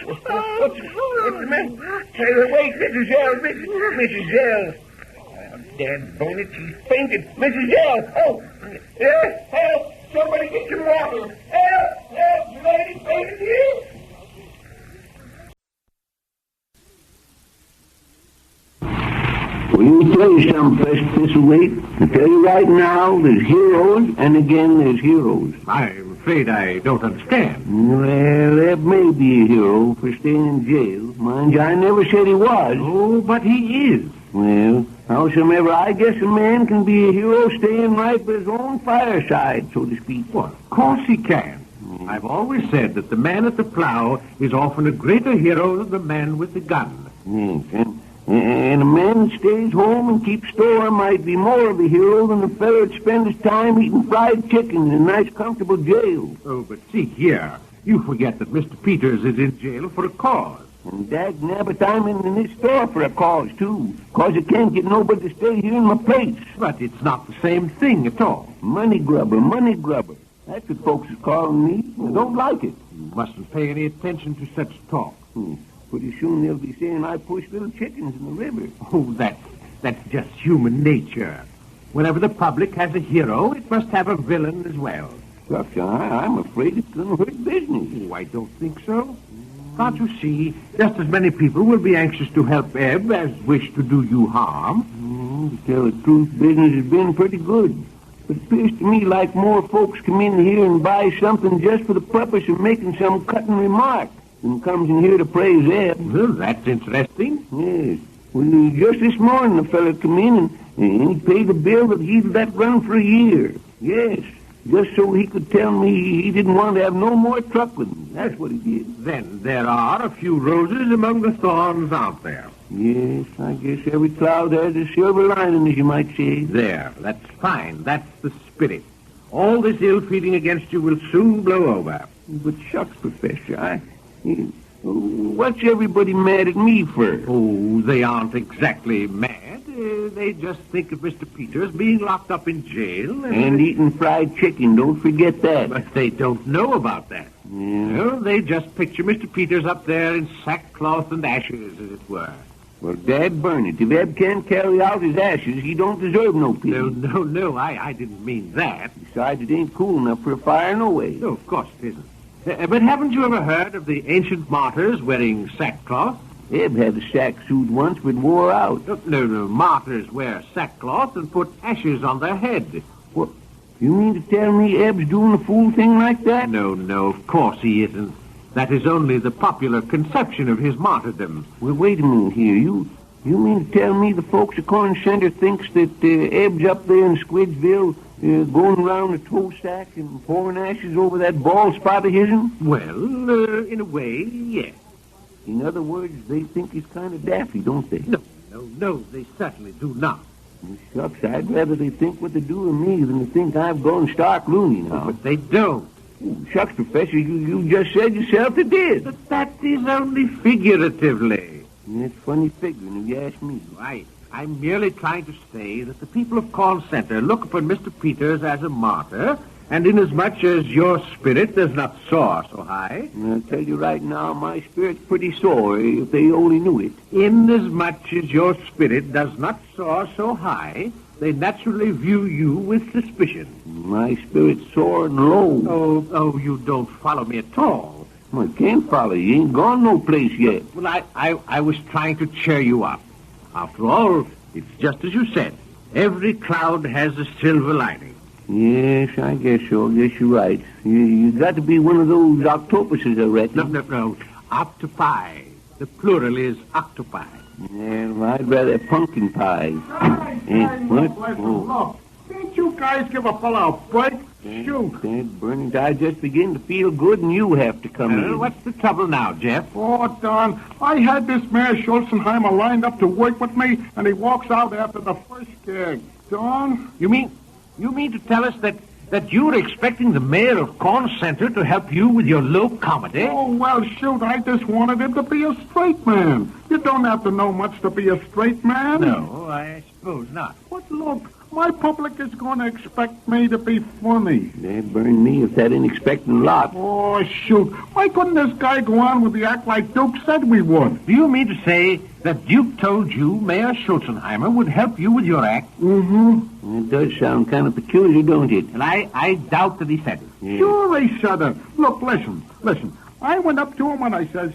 What's the matter? Hey, wait, Mrs. Zell, Mrs. Zell. Dad bonnet, she's fainted. Mrs. Zell, help! Somebody get some water. Help! The lady fainted here. Well, let me tell you something, Professor Thistlewaite. I tell you right now, there's heroes, and again there's heroes. I'm afraid I don't understand. Well, there may be a hero for staying in jail. Mind you, I never said he was. Oh, but he is. Well, howsoever, I guess a man can be a hero staying right by his own fireside, so to speak. Well, of course he can. I've always said that the man at the plow is often a greater hero than the man with the gun. Yes, and a man that stays home and keeps store might be more of a hero than a fellow that spends his time eating fried chicken in a nice, comfortable jail. Oh, but see here. You forget that Mr. Peters is in jail for a cause. And dag-nabbit, I'm in this store for a cause, too. Cause I can't get nobody to stay here in my place. But it's not the same thing at all. Money grubber. That's what folks is calling me. I don't like it. You mustn't pay any attention to such talk. Pretty soon they'll be saying I push little chickens in the river. Oh, that's just human nature. Whenever the public has a hero, it must have a villain as well. Gosh, I'm afraid it's going to hurt business. Oh, I don't think so. Can't you see, just as many people will be anxious to help Eb as wish to do you harm? To tell the truth, business has been pretty good. It appears to me like more folks come in here and buy something just for the purpose of making some cutting remark than comes in here to praise Zeb. Well, that's interesting. Yes. Well, just this morning a fella come in and he paid a bill that he'd let run for a year. Yes. Just so he could tell me he didn't want to have no more truck with me. That's what he did. Then there are a few roses among the thorns out there. Yes, I guess every cloud has a silver lining, as you might say. There, that's fine. That's the spirit. All this ill feeling against you will soon blow over. But shucks, Professor, what's everybody mad at me for? Oh, they aren't exactly mad. They just think of Mr. Peters being locked up in jail. And eating fried chicken, don't forget that. But they don't know about that. Yeah. Well, they just picture Mr. Peters up there in sackcloth and ashes, as it were. Well, Dad burn it. If Eb can't carry out his ashes, he don't deserve no pity. No, I didn't mean that. Besides, it ain't cool enough for a fire, no way. No, of course it isn't. But haven't you ever heard of the ancient martyrs wearing sackcloth? Eb had a sack suit once, but wore out. No, martyrs wear sackcloth and put ashes on their head. What? You mean to tell me Eb's doing a fool thing like that? No, of course he isn't. That is only the popular conception of his martyrdom. Well, wait a minute here. You mean to tell me the folks at Corn Center thinks that Eb's up there in Squidgeville going around a tow sack and pouring ashes over that bald spot of his'n? Well, in a way, yes. In other words, they think he's kind of daffy, don't they? No, they certainly do not. Shucks, I'd rather they think what they do of me than to think I've gone stark loony now. But they don't. Shucks, Professor, you just said yourself they did. But that is only figuratively. It's funny figuring, if you ask me. I'm merely trying to say that the people of Corn Center look upon Mr. Peters as a martyr, and inasmuch as your spirit does not soar so high... I'll tell you right now, my spirit's pretty sore, if they only knew it. Inasmuch as your spirit does not soar so high, they naturally view you with suspicion. My spirit's sore and low. Oh, you don't follow me at all. I can't follow you. You ain't gone no place yet. Well, I was trying to cheer you up. After all, it's just as you said. Every cloud has a silver lining. Yes, I guess so. Guess you're right. You got to be one of those octopuses, I reckon. No. Octopi. The plural is octopi. Yeah, well, I'd rather have pumpkin pie. What? Oh. Can't you guys give a fellow a break? Shoot. Bernard, I just begin to feel good, and you have to come in. What's the trouble now, Jeff? Oh, Don, I had this Mayor Schulzenheimer lined up to work with me, and he walks out after the first gig. Don? You mean to tell us that you're expecting the mayor of Corn Center to help you with your low comedy? Oh, well, shoot, I just wanted him to be a straight man. You don't have to know much to be a straight man. No, I suppose not. But look, my public is going to expect me to be funny. They burn me if that ain't expecting a lot. Oh, shoot. Why couldn't this guy go on with the act like Duke said we would? Do you mean to say that Duke told you Mayor Schulzenheimer would help you with your act? Mm-hmm. It does sound kind of peculiar, don't it? And I doubt that he said it. Yeah. Sure he said it. Look, listen. I went up to him and I says,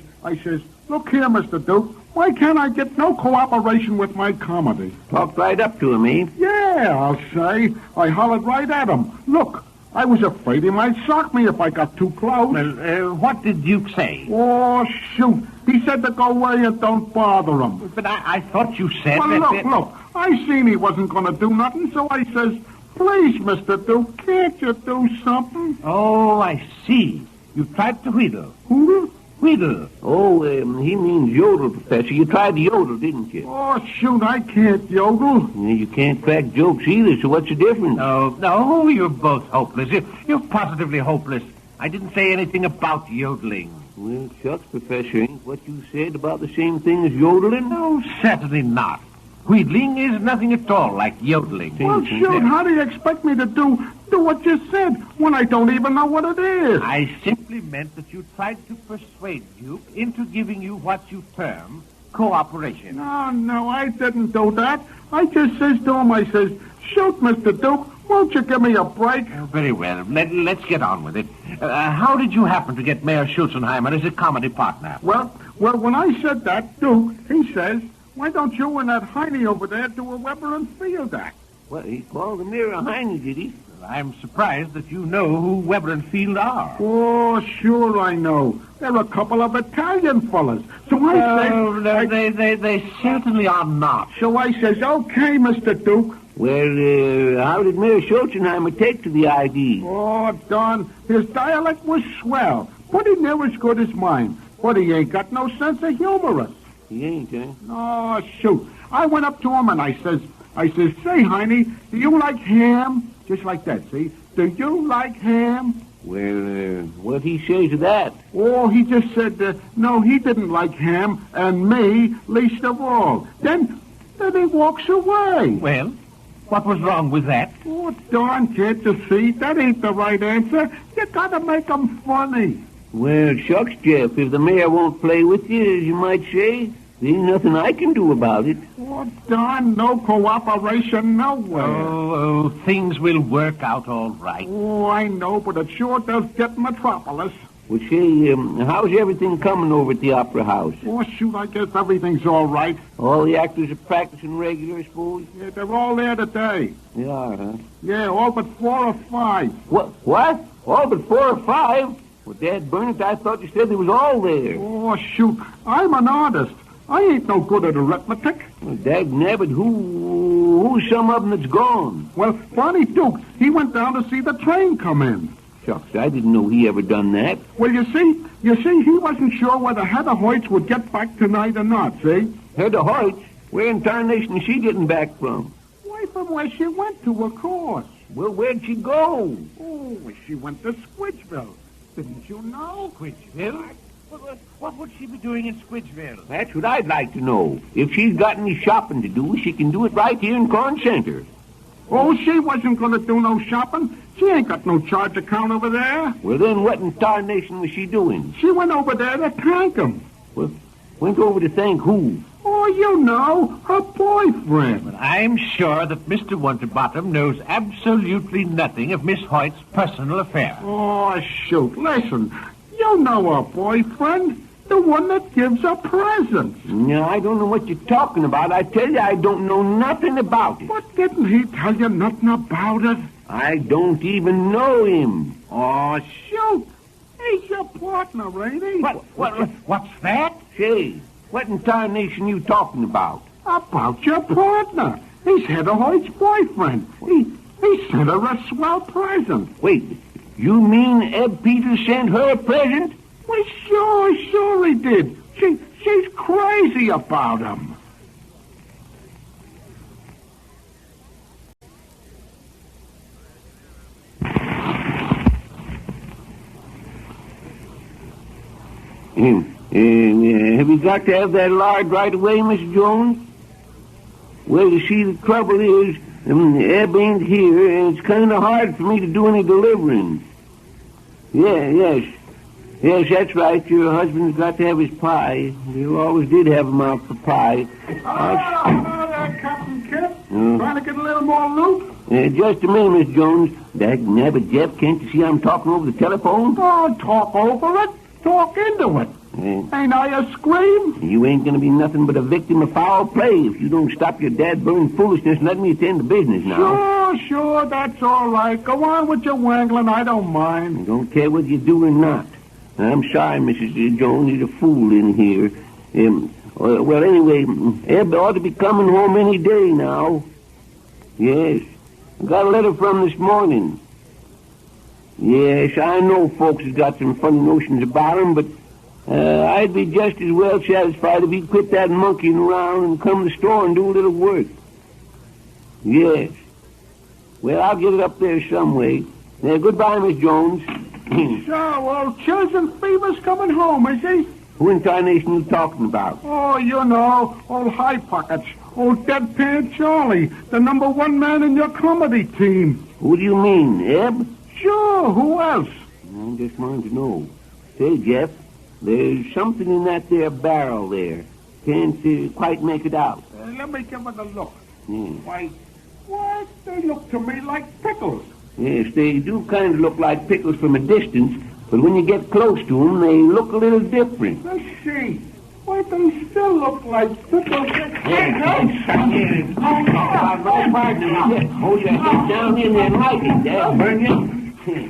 look here, Mr. Duke, why can't I get no cooperation with my comedy? Talked right up to him, eh? Yeah, I'll say. I hollered right at him. Look, I was afraid he might sock me if I got too close. Well, what did Duke say? Oh, shoot. He said to go away and don't bother him. But I thought you said well, that... Look, I seen he wasn't going to do nothing, so I says, please, Mr. Duke, can't you do something? Oh, I see. You tried to wheedle. Who? Wheedle. Oh, he means yodel, Professor. You tried to yodel, didn't you? Oh, shoot, I can't yodel. You can't crack jokes either, so what's the difference? No, you're both hopeless. You're positively hopeless. I didn't say anything about yodeling. Well, shucks, Professor, ain't what you said about the same thing as yodeling? No, certainly not. Wheedling is nothing at all like yodeling. Well, shoot, how do you expect me to do what you said when I don't even know what it is? I simply meant that you tried to persuade Duke into giving you what you term cooperation. No, I didn't do that. I just says to him, I says, shoot, Mr. Duke, won't you give me a break? Very well. Let's get on with it. How did you happen to get Mayor Schulzenheimer as a comedy partner? Well, when I said that, Duke, he says, Why don't you and that Heine over there do a Weber and Field act? Well, he called the mirror Heine, did he? I'm surprised that you know who Weber and Field are. Oh, sure I know. They're a couple of Italian fellas. So I say... They certainly are not. So I says, okay, Mr. Duke. Well, how did Mayor Schulzenheimer take to the ID? Oh, Don, his dialect was swell. Pretty near as good as mine. But he ain't got no sense of humor. He ain't, eh? Oh, shoot. I went up to him and I says, say, Heine, do you like ham? Just like that, see? Do you like ham? Well, what'd he say to that? Oh, he just said, no, he didn't like ham, and me least of all. Then he walks away. Well, what was wrong with that? Oh, darn, can't you see? That ain't the right answer. You gotta make 'em funny. Well, shucks, Jeff, if the mayor won't play with you, as you might say, there ain't nothing I can do about it. Oh, darn, no cooperation nowhere. Oh, things will work out all right. Oh, I know, but it sure does get Metropolis. Well, say, how's everything coming over at the Opera House? Oh, shoot, I guess everything's all right. All the actors are practicing regular, I suppose? Yeah, they're all there today. They are, huh? Yeah, all but 4 or 5. What? All but 4 or 5? Well, Dad Burnett, I thought you said they was all there. Oh, shoot, I'm an artist. I ain't no good at arithmetic. Well, Dag Nabbit, who's some of them that's gone? Well, Barney Duke, he went down to see the train come in. Shucks, I didn't know he ever done that. Well, you see, he wasn't sure whether Hedda Hoyts would get back tonight or not, see? Hedda Hoyts? Where in tarnation is she getting back from? Why, from where she went to, of course. Well, where'd she go? Oh, she went to Squidgeville. Didn't you know? Squidgeville? What would she be doing in Squidgeville? That's what I'd like to know. If she's got any shopping to do, she can do it right here in Corn Center. Oh, she wasn't going to do no shopping. She ain't got no charge account over there. Well, then what in tarnation was she doing? She went over there to thank him. Well, went over to thank who? Oh, you know, her boyfriend. But I'm sure that Mr. Winterbottom knows absolutely nothing of Miss Hoyt's personal affair. Oh, shoot, listen. You know her boyfriend, the one that gives her presents. No, I don't know what you're talking about. I tell you, I don't know nothing about it. But didn't he tell you nothing about it? I don't even know him. Oh, shoot. He's your partner, ain't he? What's that? Say, what in tarnation you talking about? About your partner. He's Hedda Hoyt's boyfriend. He sent her a swell present. Wait, you mean Eb Peters sent her a present? Well, sure he did. She's crazy about him. Have you got to have that lard right away, Miss Jones? Well, you see, the trouble is, Eb ain't here, and it's kind of hard for me to do any delivering. Yes, that's right. Your husband's got to have his pie. You always did have him out for pie. Hello there, Captain Kip. Trying to get a little more loot? Just a minute, Miss Jones. Dag nabbit, Jeff, can't you see I'm talking over the telephone? Oh, talk over it. Talk into it. Ain't I a scream? You ain't gonna be nothing but a victim of foul play if you don't stop your dad-burning foolishness and let me attend to business now. Sure, that's all right. Go on with your wangling, I don't mind. I don't care whether you do or not. I'm sorry, Mrs. Jones, he's a fool in here. Well, anyway, Eb ought to be coming home any day now. Yes, I got a letter from this morning. Yes, I know folks has got some funny notions about him, but I'd be just as well satisfied if he'd quit that monkeying around and come to the store and do a little work. Yes. Well, I'll get it up there some way. Goodbye, Miss Jones. So, old Chilton Fever's coming home, is he? Who in tarnation you talking about? Oh, you know, old High Pockets, old Deadpan Charlie, the number 1 man in your comedy team. Who do you mean, Eb? Sure, who else? I just wanted to know. Say, Jeff, there's something in that there barrel there. Can't quite make it out. Let me give it a look. Why, they look to me like pickles. Yes, they do kind of look like pickles from a distance, but when you get close to them, they look a little different. Let's see. Why, they still look like pickles. Hold your head down in there, Mikey. That'll burn you. Hey,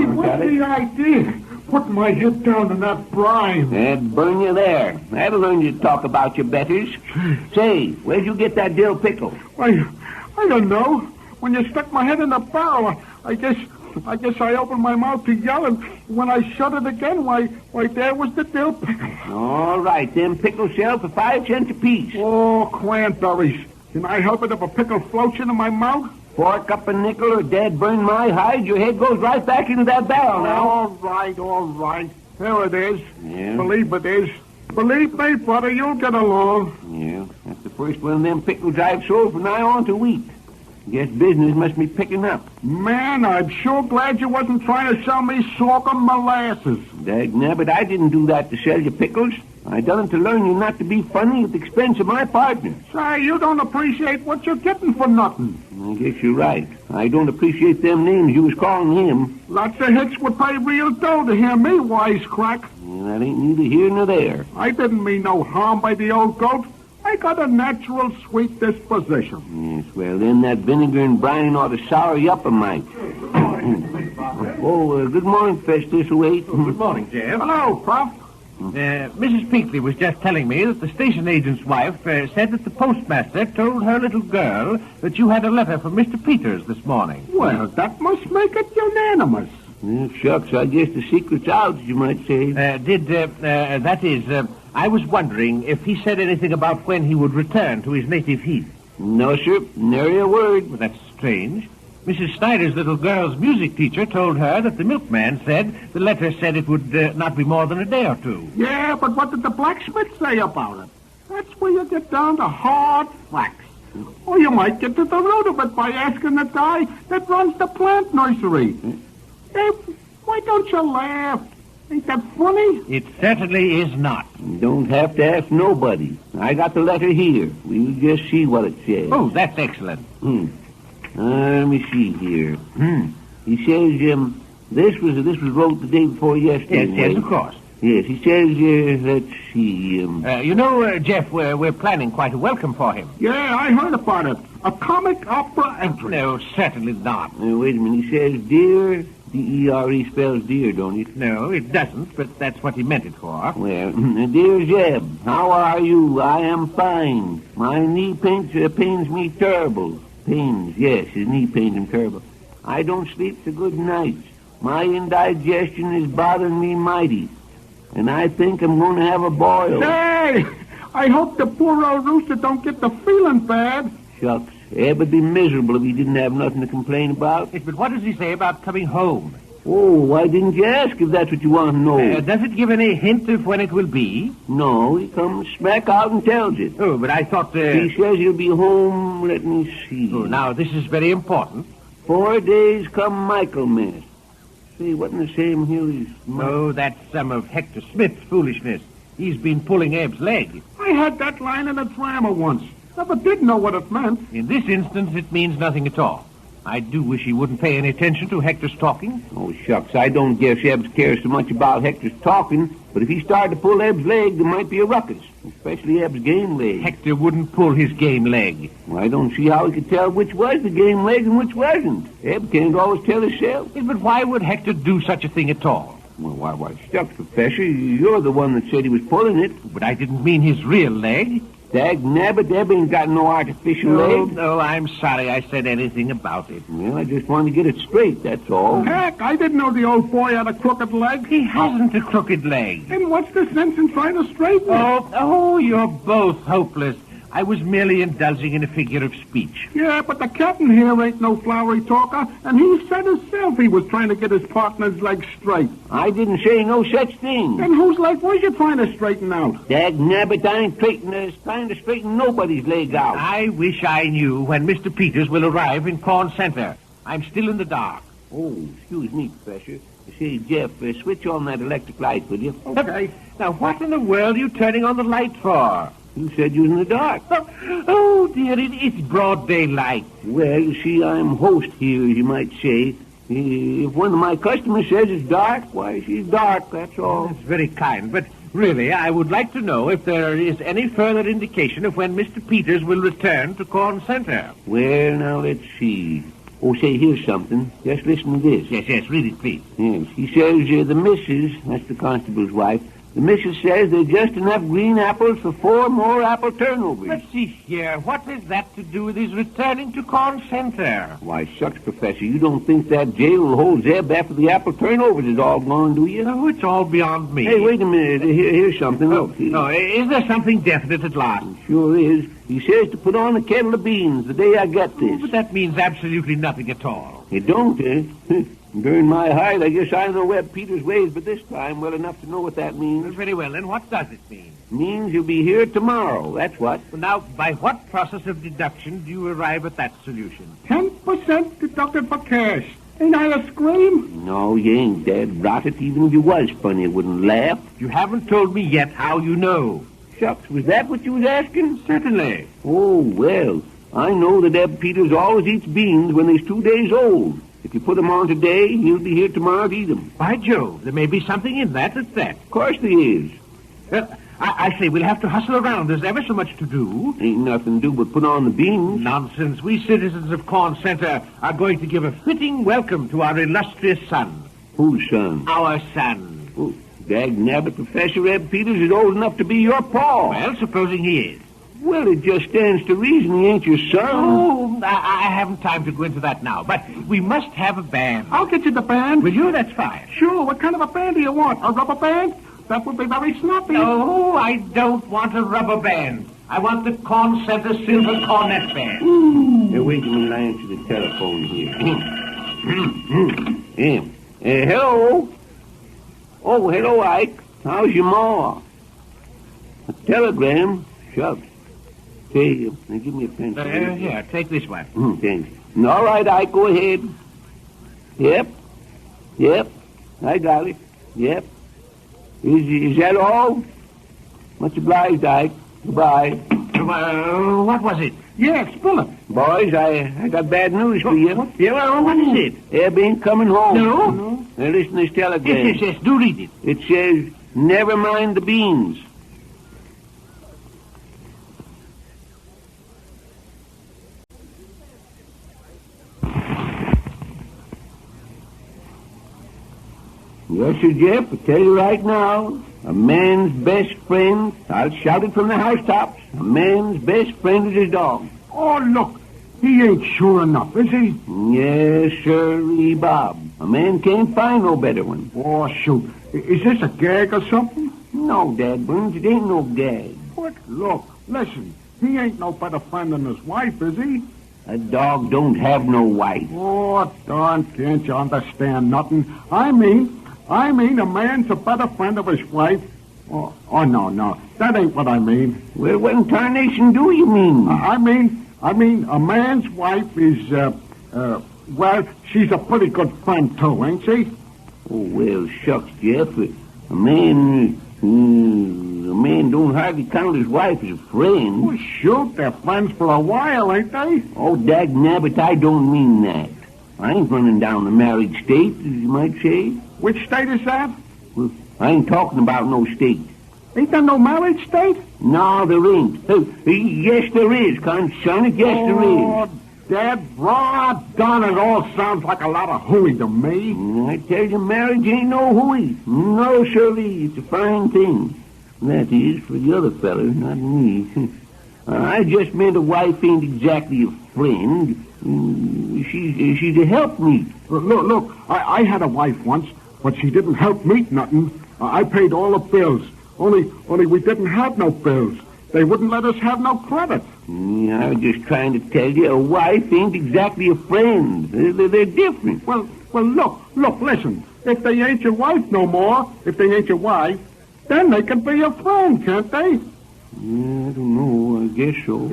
what's the idea? Put my head down in that brine. That'll burn you there. That'll learn you to talk about your betters. Say, where'd you get that dill pickle? I don't know. When you stuck my head in the barrel, I guess I opened my mouth to yell, and when I shut it again, why, there was the dill pickle. All right, them pickles sell for 5 cents apiece. Oh, cranberries. Can I help it if a pickle floats into my mouth? Fork up a nickel or Dad burn my hide, your head goes right back into that barrel now. All right. There it is. Yeah. Believe it is. Believe me, brother, you'll get along. Yeah, that's the first one of them pickles I've sold from now on to wheat. Guess business must be picking up. Man, I'm sure glad you wasn't trying to sell me sorghum molasses. Dagnabbit, I didn't do that to sell you pickles. I done it to learn you not to be funny at the expense of my partner. Say, you don't appreciate what you're getting for nothing. I guess you're right. I don't appreciate them names you was calling him. Lots of hicks would pay real dough to hear me wisecrack. Well, that ain't neither here nor there. I didn't mean no harm by the old goat. I got a natural sweet disposition. Yes, well, then that vinegar and brine ought to sour you up a mite. Good morning, Professor Thistlewaite. Good morning, Jeff. Hello, Prof. Mrs. Peakley was just telling me that the station agent's wife said that the postmaster told her little girl that you had a letter from Mr. Peters this morning. Well, that must make it unanimous. Shucks, I guess the secret's out, you might say. I was wondering if he said anything about when he would return to his native heath. No, sir. Nary a word. Well, that's strange. Mrs. Snyder's little girl's music teacher told her that the milkman said the letter said it would not be more than a day or two. Yeah, but what did the blacksmith say about it? That's where you get down to hard facts. Or you might get to the root of it by asking the guy that runs the plant nursery. Hey, why don't you laugh? Ain't that funny? It certainly is not. You don't have to ask nobody. I got the letter here. We'll just see what it says. Oh, that's excellent. Let me see here. He says, this was wrote the day before yesterday. Yes, of course. Yes, he says, let's see. Jeff, we're planning quite a welcome for him. Yeah, I heard about it. A comic opera entry. No, certainly not. Wait a minute. He says, dear, D-E-R-E spells dear, don't it? No, it doesn't, but that's what he meant it for. Well, dear Zeb, how are you? I am fine. My knee pains me terrible. Pains, yes, his knee pains him terrible. I don't sleep so good nights. My indigestion is bothering me mighty. And I think I'm going to have a boil. Hey! I hope the poor old rooster don't get the feeling bad. Shucks. Eb would be miserable if he didn't have nothing to complain about. Yes, but what does he say about coming home? Oh, why didn't you ask if that's what you want to know? Does it give any hint of when it will be? No, he comes smack out and tells it. Oh, but I thought... He says he'll be home, let me see. Oh, now, this is very important. 4 days come Michaelmas. See, what in the same hill is... No, that's some of Hector Smith's foolishness. He's been pulling Eb's leg. I had that line in a drama once. Never did know what it meant. In this instance, it means nothing at all. I do wish he wouldn't pay any attention to Hector's talking. Oh, shucks, I don't guess Ebs cares so much about Hector's talking, but if he started to pull Eb's leg, there might be a ruckus, especially Eb's game leg. Hector wouldn't pull his game leg. Well, I don't see how he could tell which was the game leg and which wasn't. Eb can't always tell himself. Yes, but why would Hector do such a thing at all? Well, why, shucks, Professor, you're the one that said he was pulling it. But I didn't mean his real leg. Dagnabbit, Eb ain't got no artificial leg. No, I'm sorry I said anything about it. Well, I just wanted to get it straight, that's all. Heck, I didn't know the old boy had a crooked leg. He hasn't a crooked leg. And what's the sense in trying to straighten it? Oh, you're both hopeless. I was merely indulging in a figure of speech. Yeah, but the captain here ain't no flowery talker, and he said himself he was trying to get his partner's leg straight. I didn't say no such thing. And whose leg was you trying to straighten out? Dagnabbit, I ain't trying to straighten nobody's leg out. I wish I knew when Mr. Peters will arrive in Corn Center. I'm still in the dark. Oh, excuse me, Professor. Say, Jeff, switch on that electric light, will you? Okay. Now, what in the world are you turning on the light for? You said you was in the dark. Oh, dear, it's broad daylight. Well, you see, I'm host here, as you might say. If one of my customers says it's dark, why, she's dark, that's all. That's very kind, but really, I would like to know if there is any further indication of when Mr. Peters will return to Corn Center. Well, now, let's see. Oh, say, here's something. Just listen to this. Yes, read it, please. Yes, he says the missus, that's the constable's wife, the missus says there's just enough green apples for 4 more apple turnovers. Let's see here. What has that to do with his returning to Corn Center? Why, shucks, Professor, you don't think that jail will hold Zeb after the apple turnovers is all gone, do you? No, it's all beyond me. Hey, wait a minute. Here's something. Look. No, is there something definite at last? Sure is. He says to put on a kettle of beans the day I get this. But that means absolutely nothing at all. It don't, eh? During my hide, I guess I know Webb Peters' ways, but this time well enough to know what that means. Very well, then what does it mean? Means he'll be here tomorrow, that's what. Well, now, by what process of deduction do you arrive at that solution? 10% deducted for cash. Ain't I a scream? No, you ain't, Dad. Rot it, even if you was funny, I wouldn't laugh. You haven't told me yet how you know. Shucks, was that what you was asking? Certainly. Oh, well, I know that Eb Peters always eats beans when he's 2 days old. If you put them on today, he'll be here tomorrow to eat them. By Jove, there may be something in that at that. Of course there is. I say, we'll have to hustle around. There's ever so much to do. Ain't nothing to do but put on the beans. Nonsense. We citizens of Corn Center are going to give a fitting welcome to our illustrious son. Whose son? Our son. Oh, dag-nabbit, Professor Eb Peters is old enough to be your pa. Well, supposing he is. Well, it just stands to reason he ain't your son. Oh, I haven't time to go into that now, but we must have a band. I'll get you the band. Will you? That's fine. Sure. What kind of a band do you want? A rubber band? That would be very snappy. No, I don't want a rubber band. I want the Corn Center Silver Cornet Band. Hey, wait a minute, I answer the telephone here. Hello? Oh, hello, Ike. How's your ma? A telegram? Shucks. Say, give me a pencil. Here, take this one. Thanks. All right, Ike, go ahead. Yep, I got it. Yep. Is that all? Much obliged, Ike. Goodbye. What was it? Yeah, spill it. Boys, I got bad news for you. What is it? Eb ain't coming home. No? Now listen to this telegram. Yes, do read it. It says, never mind the beans. Yes, Sir Jeff, I tell you right now, a man's best friend, I'll shout it from the housetops, a man's best friend is his dog. Oh, look, he ain't sure enough, is he? Yes, sirree, Bob. A man can't find no better one. Oh, shoot. Is this a gag or something? No, Dad Burns, it ain't no gag. What? Look, listen, he ain't no better friend than his wife, is he? A dog don't have no wife. Oh, darn, can't you understand nothing? I mean, a man's a better friend of his wife. Oh, no, that ain't what I mean. Well, what in tarnation do you mean? I mean, a man's wife is, well, she's a pretty good friend, too, ain't she? Oh, well, shucks, Jeff. A man don't hardly count his wife as a friend. Well, shoot, they're friends for a while, ain't they? Oh, dag-nabbit, I don't mean that. I ain't running down the married state, as you might say. Which state is that? Well, I ain't talking about no state. Ain't there no married state? No, there ain't. Yes, there is, son. Yes, there is. Oh, Dad, darn it all sounds like a lot of hooey to me. I tell you, marriage ain't no hooey. No, sirree, it's a fine thing. That is, for the other feller, not me. I just meant a wife ain't exactly a friend. She's a helpmeet. Look, I had a wife once, but she didn't help me nothing. I paid all the bills. Only we didn't have no bills. They wouldn't let us have no credit. Yeah, I was just trying to tell you, a wife ain't exactly a friend. They're different. Well, look, listen. If they ain't your wife no more, then they can be your friend, can't they? Yeah, I don't know. I guess so.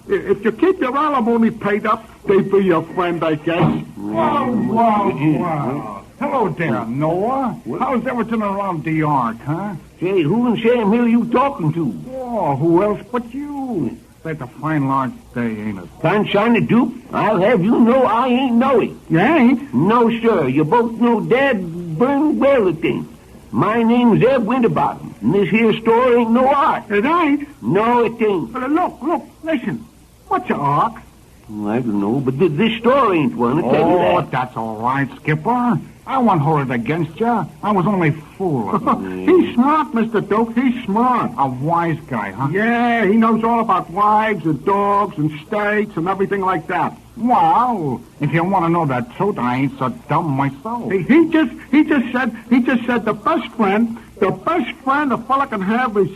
If you keep your alimony paid up, they be your friend, I guess. Wow. Hello there, Noah. How's everything around the Ark, huh? Say, who in Sam Hill you talking to? Oh, who else but you? That's a fine large day, ain't it? Sunshine the Duke, I'll have you know I ain't know it. You ain't? No, sir. You both know Dad burned well it ain't. My name's Zeb Winterbottom, and this here store ain't no art. It ain't? No, it ain't. But look, listen. What's an art? I don't know, but this store ain't one, I tell you that. That's all right, Skipper. I won't hold it against you. I was only fooling. He's smart, Mr. Duke. He's smart. A wise guy, huh? Yeah, he knows all about wives and dogs and steaks and everything like that. Well, if you want to know the truth, I ain't so dumb myself. He just said the best friend a fella can have is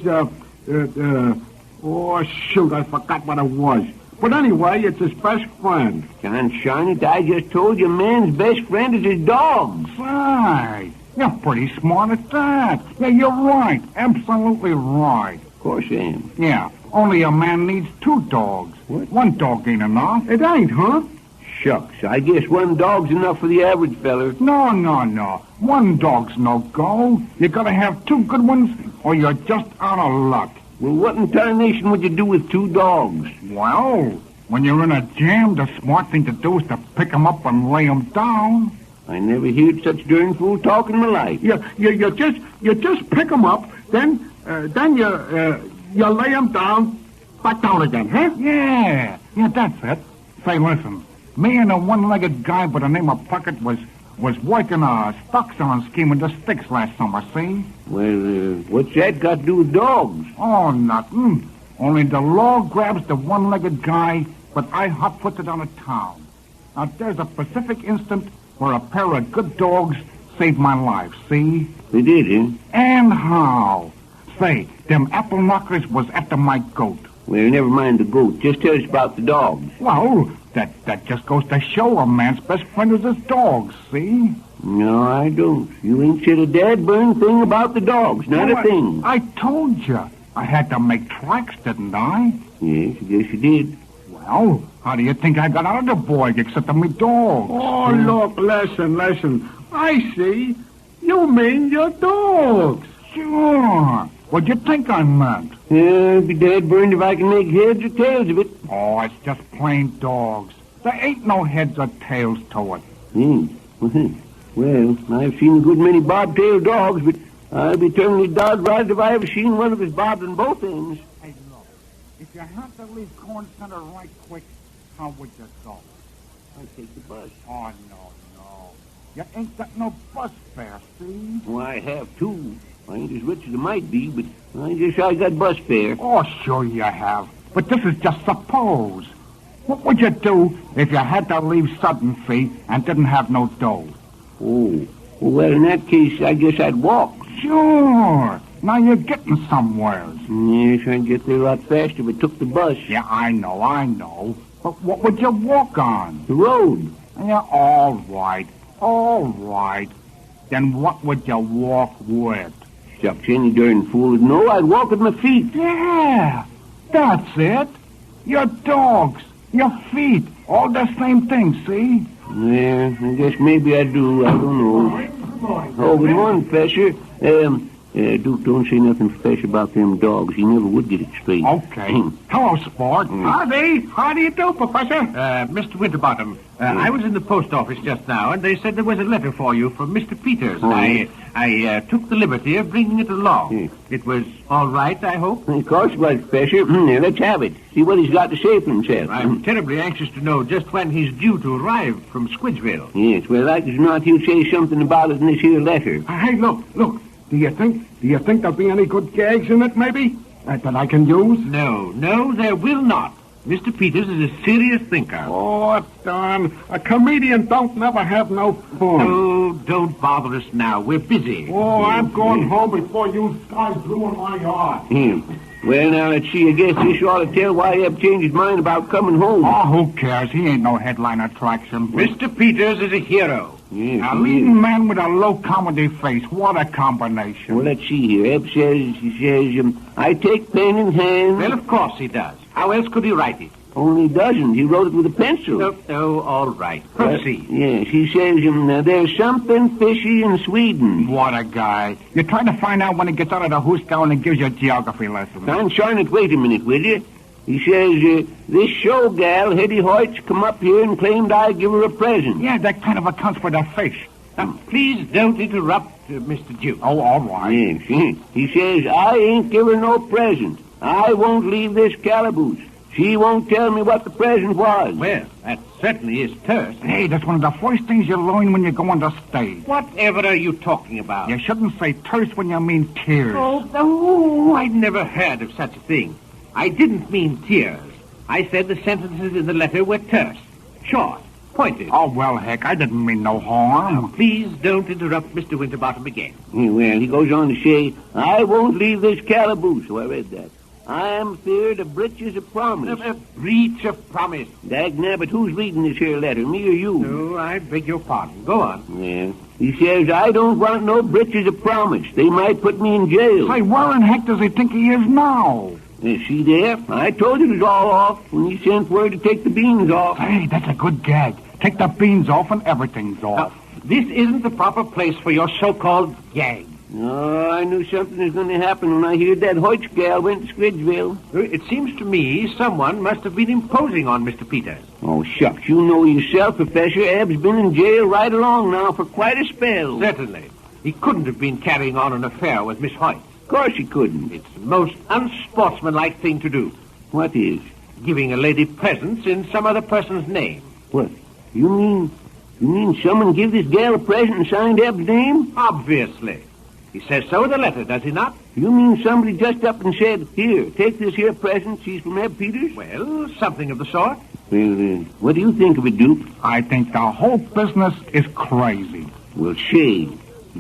oh shoot, I forgot what it was. But anyway, it's his best friend. Sunshine it, I just told you man's best friend is his dogs. Right. You're pretty smart at that. Yeah, you're right. Absolutely right. Of course I am. Yeah, only a man needs 2 dogs. What? 1 dog ain't enough. It ain't, huh? Shucks, I guess 1 dog's enough for the average feller. No. 1 dog's no go. You gotta have 2 good ones, or you're just out of luck. Well, what in tarnation would you do with 2 dogs? Well, when you're in a jam, the smart thing to do is to pick 'em up and lay 'em down. I never heard such darn fool talk in my life. You just pick 'em up, then you lay 'em down, back down again, huh? Yeah, that's it. Say, listen, me and a one-legged guy by the name of Puckett was working a stock selling scheme with the sticks last summer, see? Well, what's that got to do with dogs? Oh, nothing. Only the law grabs the one-legged guy, but I hot-puts it on a town. Now, there's a Pacific instant where a pair of good dogs saved my life, see? They did, eh? And how? Say, them apple knockers was after my goat. Well, never mind the goat. Just tell us about the dogs. Well, that just goes to show a man's best friend is his dogs, see? No, I don't. You ain't said a dad-burn thing about the dogs. Not a thing. I told you. I had to make tracks, didn't I? Yes, I guess you did. Well, how do you think I got out of the boy except for me dogs? Oh, look, listen. I see. You mean your dogs. Sure. What'd you think I meant? Yeah, I'd be dead-burned if I can make heads or tails of it. Oh, it's just plain dogs. There ain't no heads or tails to it. Well, I've seen a good many bobtail dogs, but I'll be eternally dog-rided if I ever seen one of his bobs on both ends. Hey, look, if you had to leave Corn Center right quick, how would you go? I'd take the bus. Oh, no. You ain't got no bus fare, see? Well, I have, too. I ain't as rich as I might be, but I guess I got bus fare. Oh, sure you have. But this is just suppose. What would you do if you had to leave Sudden Fee and didn't have no dough? Oh, well, in that case, I guess I'd walk. Sure. Now you're getting somewheres. Yes, I'd get there a lot faster if I took the bus. Yeah, I know. But what would you walk on? The road. Yeah, all right. Then what would you walk with? Shucks, any darn fool would know I'd walk with my feet. Yeah, that's it. Your dogs, your feet, all the same thing, see? Yeah, I guess maybe I do. I don't know. Oh, good morning, Professor. Duke, don't say nothing special about them dogs. He never would get it straight. Okay. Hello, Sport. How do you do, Professor? Mr. Winterbottom, I was in the post office just now, and they said there was a letter for you from Mr. Peters. I took the liberty of bringing it along. It was all right, I hope? Of course it was, Professor. Let's have it. See what he's got to say for himself. I'm terribly anxious to know just when he's due to arrive from Squidgeville. Yes, well, like as not, he'll say something about it in this here letter. Hey, look. Do you think there'll be any good gags in it, maybe? That I can use? No, there will not. Mr. Peters is a serious thinker. Oh, darn. A comedian don't never have no fun. Oh, don't bother us now. We're busy. Oh, I'm going home before you guys ruin my yard. Well, now, let's see. I guess this ought to tell why Eb changed his mind about coming home. Oh, who cares? He ain't no headline attraction. Mr. Peters is a hero. Yes, a leading man with a low comedy face. What a combination. Well, let's see here. Eb says, I take pen in hand. Well, of course he does. How else could he write it? Only he doesn't. He wrote it with a pencil. Oh, all right. Proceed. Yes, he says, there's something fishy in Sweden. What a guy. You're trying to find out when he gets out of the hoose down and gives you a geography lesson. Sunshine it. Wait a minute, will you? He says, this show gal, Hetty Hoyt's, come up here and claimed I give her a present. Yeah, that kind of accounts for that fish. Now, please don't interrupt, Mr. Duke. Oh, all right. Yes, he says, I ain't give her no present. I won't leave this calaboose. She won't tell me what the present was. Well, that certainly is terse. Hey, that's one of the first things you learn when you go on the stage. Whatever are you talking about? You shouldn't say terse when you mean tears. Oh, I'd never heard of such a thing. I didn't mean tears. I said the sentences in the letter were terse, short, pointed. Oh, well, heck, I didn't mean no harm. Now, please don't interrupt Mr. Winterbottom again. Well, he goes on to say, I won't leave this calaboose. So I read that. I am feared a breach of promise. A breach of promise. Dagnabbit, who's reading this here letter, me or you? No, I beg your pardon. Go on. Yeah. He says, I don't want no breaches of promise. They might put me in jail. Say, where in heck does he think he is now? See there? I told you it was all off when he sent word to take the beans off. Hey, that's a good gag. Take the beans off and everything's off. Now, this isn't the proper place for your so-called gag. No, I knew something was going to happen when I heard that Hoyt's gal went to Squidgeville. It seems to me someone must have been imposing on Mr. Peters. Oh, shucks. You know yourself, Professor. Ab's been in jail right along now for quite a spell. Certainly. He couldn't have been carrying on an affair with Miss Hoyt. Of course he couldn't. It's the most unsportsmanlike thing to do. What is? Giving a lady presents in some other person's name. What? You mean someone give this gal a present and signed Ab's name? Obviously. He says so in the letter, does he not? You mean somebody just up and said, here, take this here present, she's from Eb Peters? Well, something of the sort. Well, what do you think of it, Duke? I think the whole business is crazy. Well, shade.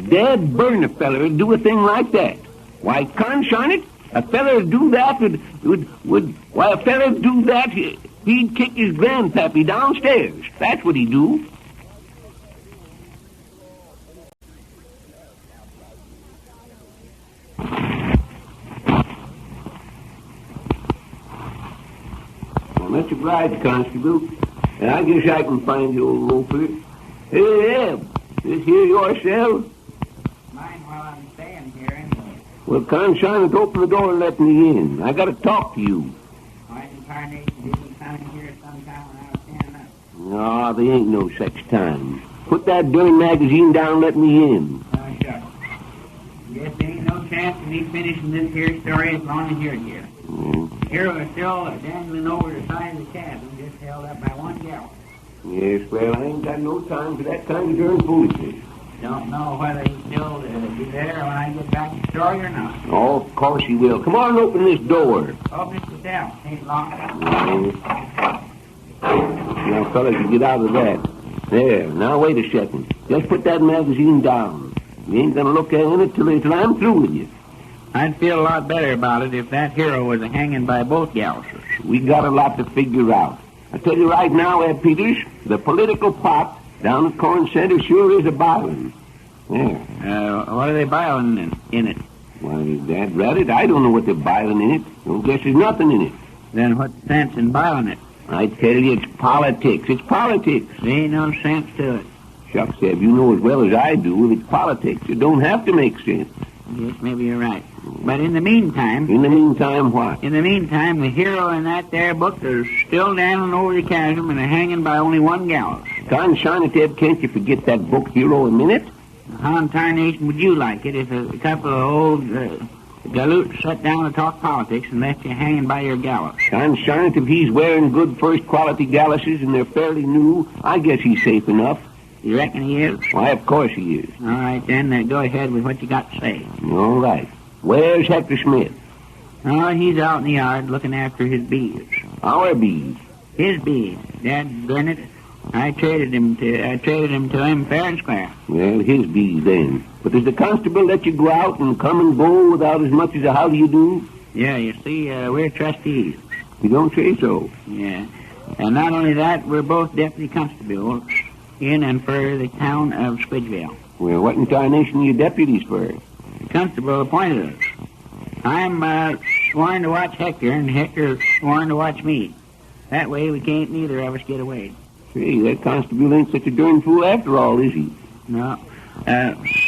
Dad burn a feller would do a thing like that. Why, conshine it, a feller would do that why, a feller would do that, he'd kick his grandpappy downstairs. That's what he'd do. Much obliged, Constable. And I guess I can find the old loafer. Hey, Eb, this here your cell? Mine while I'm staying here, anyway. Well, Conshine, open the door and let me in. I got to talk to you. My incarnation didn't come in here sometime when I was standing up. No, there ain't no such time. Put that darn magazine down and let me in. Oh, sure. Guess there ain't no chance of me finishing this here story as long as you're here. The hero is still dangling over the side of the cabin, just held up by one gal. Yes, well, I ain't got no time for that kind of darn foolishness. Don't know whether he'll still be there when I get back to the story or not. Oh, of course he will. Come on and open this door. Open it yourself. Ain't long. Now, fellas, you get out of that. There. Now, wait a second. Just put that magazine down. You ain't going to look at it till I'm through with you. I'd feel a lot better about it if that hero was hanging by both gals. We got a lot to figure out. I tell you right now, Ed Peters, the political pot down at Corn Center sure is a biling. There. What are they biling in it? Why, Dad Rabbit, I don't know what they're biling in it. I guess there's nothing in it. Then what's the sense in biling it? I tell you, it's politics. It's politics. There ain't no sense to it. Shucks, Eb, you know as well as I do, if it's politics, it don't have to make sense. Yes, maybe you're right. But in the meantime... In the meantime, what? In the meantime, the hero in that there book is still dangling over the chasm and hanging by only one gallows. Conshine it, Eb, can't you forget that book, Hero, a minute? How in tarnation would you like it if a couple of old galoots sat down to talk politics and left you hanging by your gallows? Conshine it, if he's wearing good first-quality galluses and they're fairly new, I guess he's safe enough. You reckon he is? Why, of course he is. All right, then, go ahead with what you got to say. All right. Where's Hector Smith? Oh, he's out in the yard looking after his bees. Our bees? His bees. Dad darn it. I traded him to him fair and square. Well, his bees then. But does the constable let you go out and come and go without as much as a how do you do? Yeah, you see, we're trustees. You don't say so. Yeah. And not only that, we're both deputy constables in and for the town of Squidgeville. Well, what in tarnation are you deputies for? The constable appointed us. I'm sworn to watch Hector, and Hector's sworn to watch me. That way we can't neither of us get away. Say, that constable ain't such a darn fool after all, is he? No.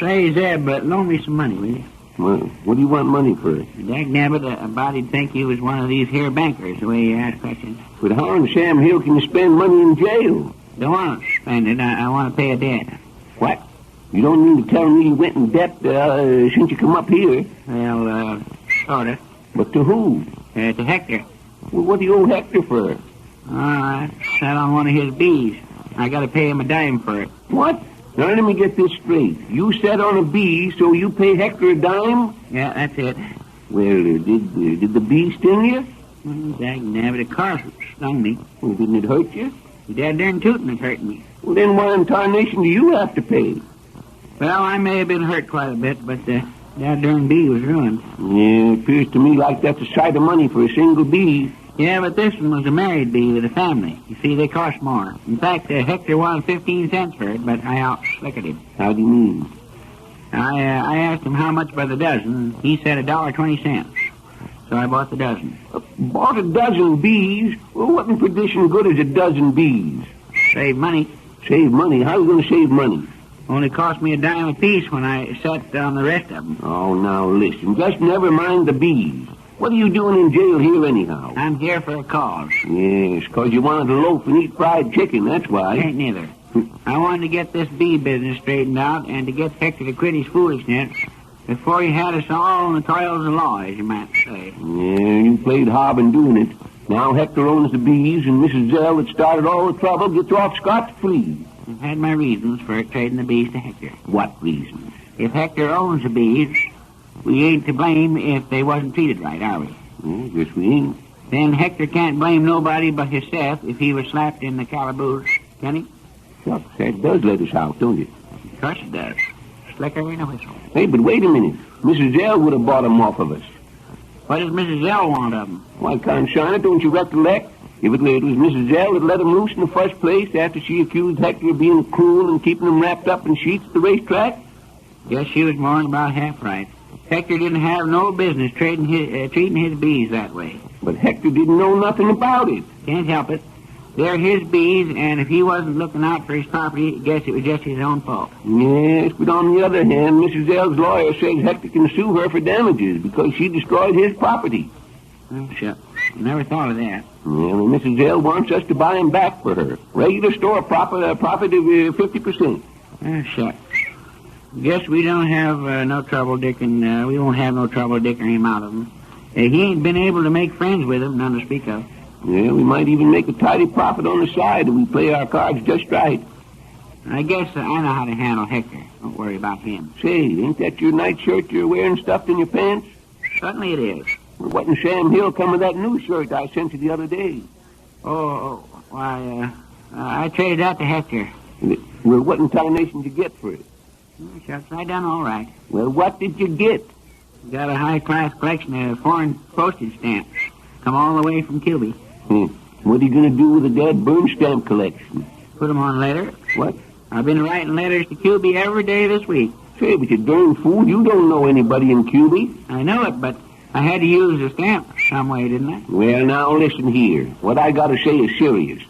Say, Zeb, loan me some money, will you? Well, what do you want money for? Dagnabbit, a body'd think you was one of these here bankers, the way you ask questions. But how in Sam Hill can you spend money in jail? Don't want to spend it. I want to pay a debt. What? You don't mean to tell me you went in debt since you come up here? Well, sort of. But to who? To Hector. Well, what do you owe Hector for? I sat on one of his bees. I got to pay him a dime for it. What? Now, let me get this straight. You sat on a bee, so you pay Hector a dime? Yeah, that's it. Well, did the bee sting you? Dagnabbit, a car stung me. Well, didn't it hurt you? That darn tootin' is hurting me. Well, then why in tarnation do you have to pay? Well, I may have been hurt quite a bit, but that darn bee was ruined. Yeah, it appears to me like that's a sight of money for a single bee. Yeah, but this one was a married bee with a family. You see, they cost more. In fact, Hector wanted 15 cents for it, but I out-slickered him. How do you mean? I asked him how much by the dozen. He said $1.20. So I bought the dozen. Bought a dozen bees? Well, what in perdition good is a dozen bees? Save money. Save money? How are you going to save money? Only cost me a dime apiece when I sat on the rest of them. Oh, now listen. Just never mind the bees. What are you doing in jail here anyhow? I'm here for a cause. Yes, 'cause you wanted to loaf and eat fried chicken, that's why. Ain't neither. I wanted to get this bee business straightened out and to get Hector to quit his foolishness before he had us all in the toils of law, as you might say. Yeah, you played hob in doing it. Now Hector owns the bees, and Mrs. Zell, that started all the trouble, gets off scot-free. I've had my reasons for trading the bees to Hector. What reasons? If Hector owns the bees, we ain't to blame if they wasn't treated right, are we? Guess we ain't. Then Hector can't blame nobody but himself if he was slapped in the calaboose, can he? Shucks, that does let us out, don't it? Of course it does. Slicker than a whistle. Hey, but wait a minute. Mrs. Zell would have bought 'em off of us. What does Mrs. Zell want of 'em? Why, Conshine, don't you recollect? If it was Mrs. Zell that let 'em loose in the first place after she accused Hector of being cruel and keeping 'em wrapped up in sheets at the racetrack? Yes, she was more than about half right. Hector didn't have no business treating his bees that way. But Hector didn't know nothing about it. Can't help it. They're his bees, and if he wasn't looking out for his property, I guess it was just his own fault. Yes, but on the other hand, Mrs. Zell's lawyer says Hector can sue her for damages because she destroyed his property. Oh, shucks. Never thought of that. Well, and Mrs. Zell wants us to buy him back for her. Regular store profit of 50%. Oh, shucks. Guess we don't have no trouble dicking. We won't have no trouble dicking him out of him. He ain't been able to make friends with him, none to speak of. Yeah, we might even make a tidy profit on the side if we play our cards just right. I guess I know how to handle Hector. Don't worry about him. Say, ain't that your nightshirt you're wearing stuffed in your pants? Certainly it is. Well, what in Sam Hill come of that new shirt I sent you the other day? Why, I traded that to Hector. Well, what in tarnation did you get for it? Shucks, I done all right. Well, what did you get? Got a high-class collection of foreign postage stamps. Come all the way from Cuba. What are you going to do with the dead burn stamp collection? Put 'em on letter. What? I've been writing letters to Cuba every day this week. Say, but you darn fool, you don't know anybody in Cuba. I know it, but I had to use the stamp some way, didn't I? Well, now listen here. What I got to say is serious.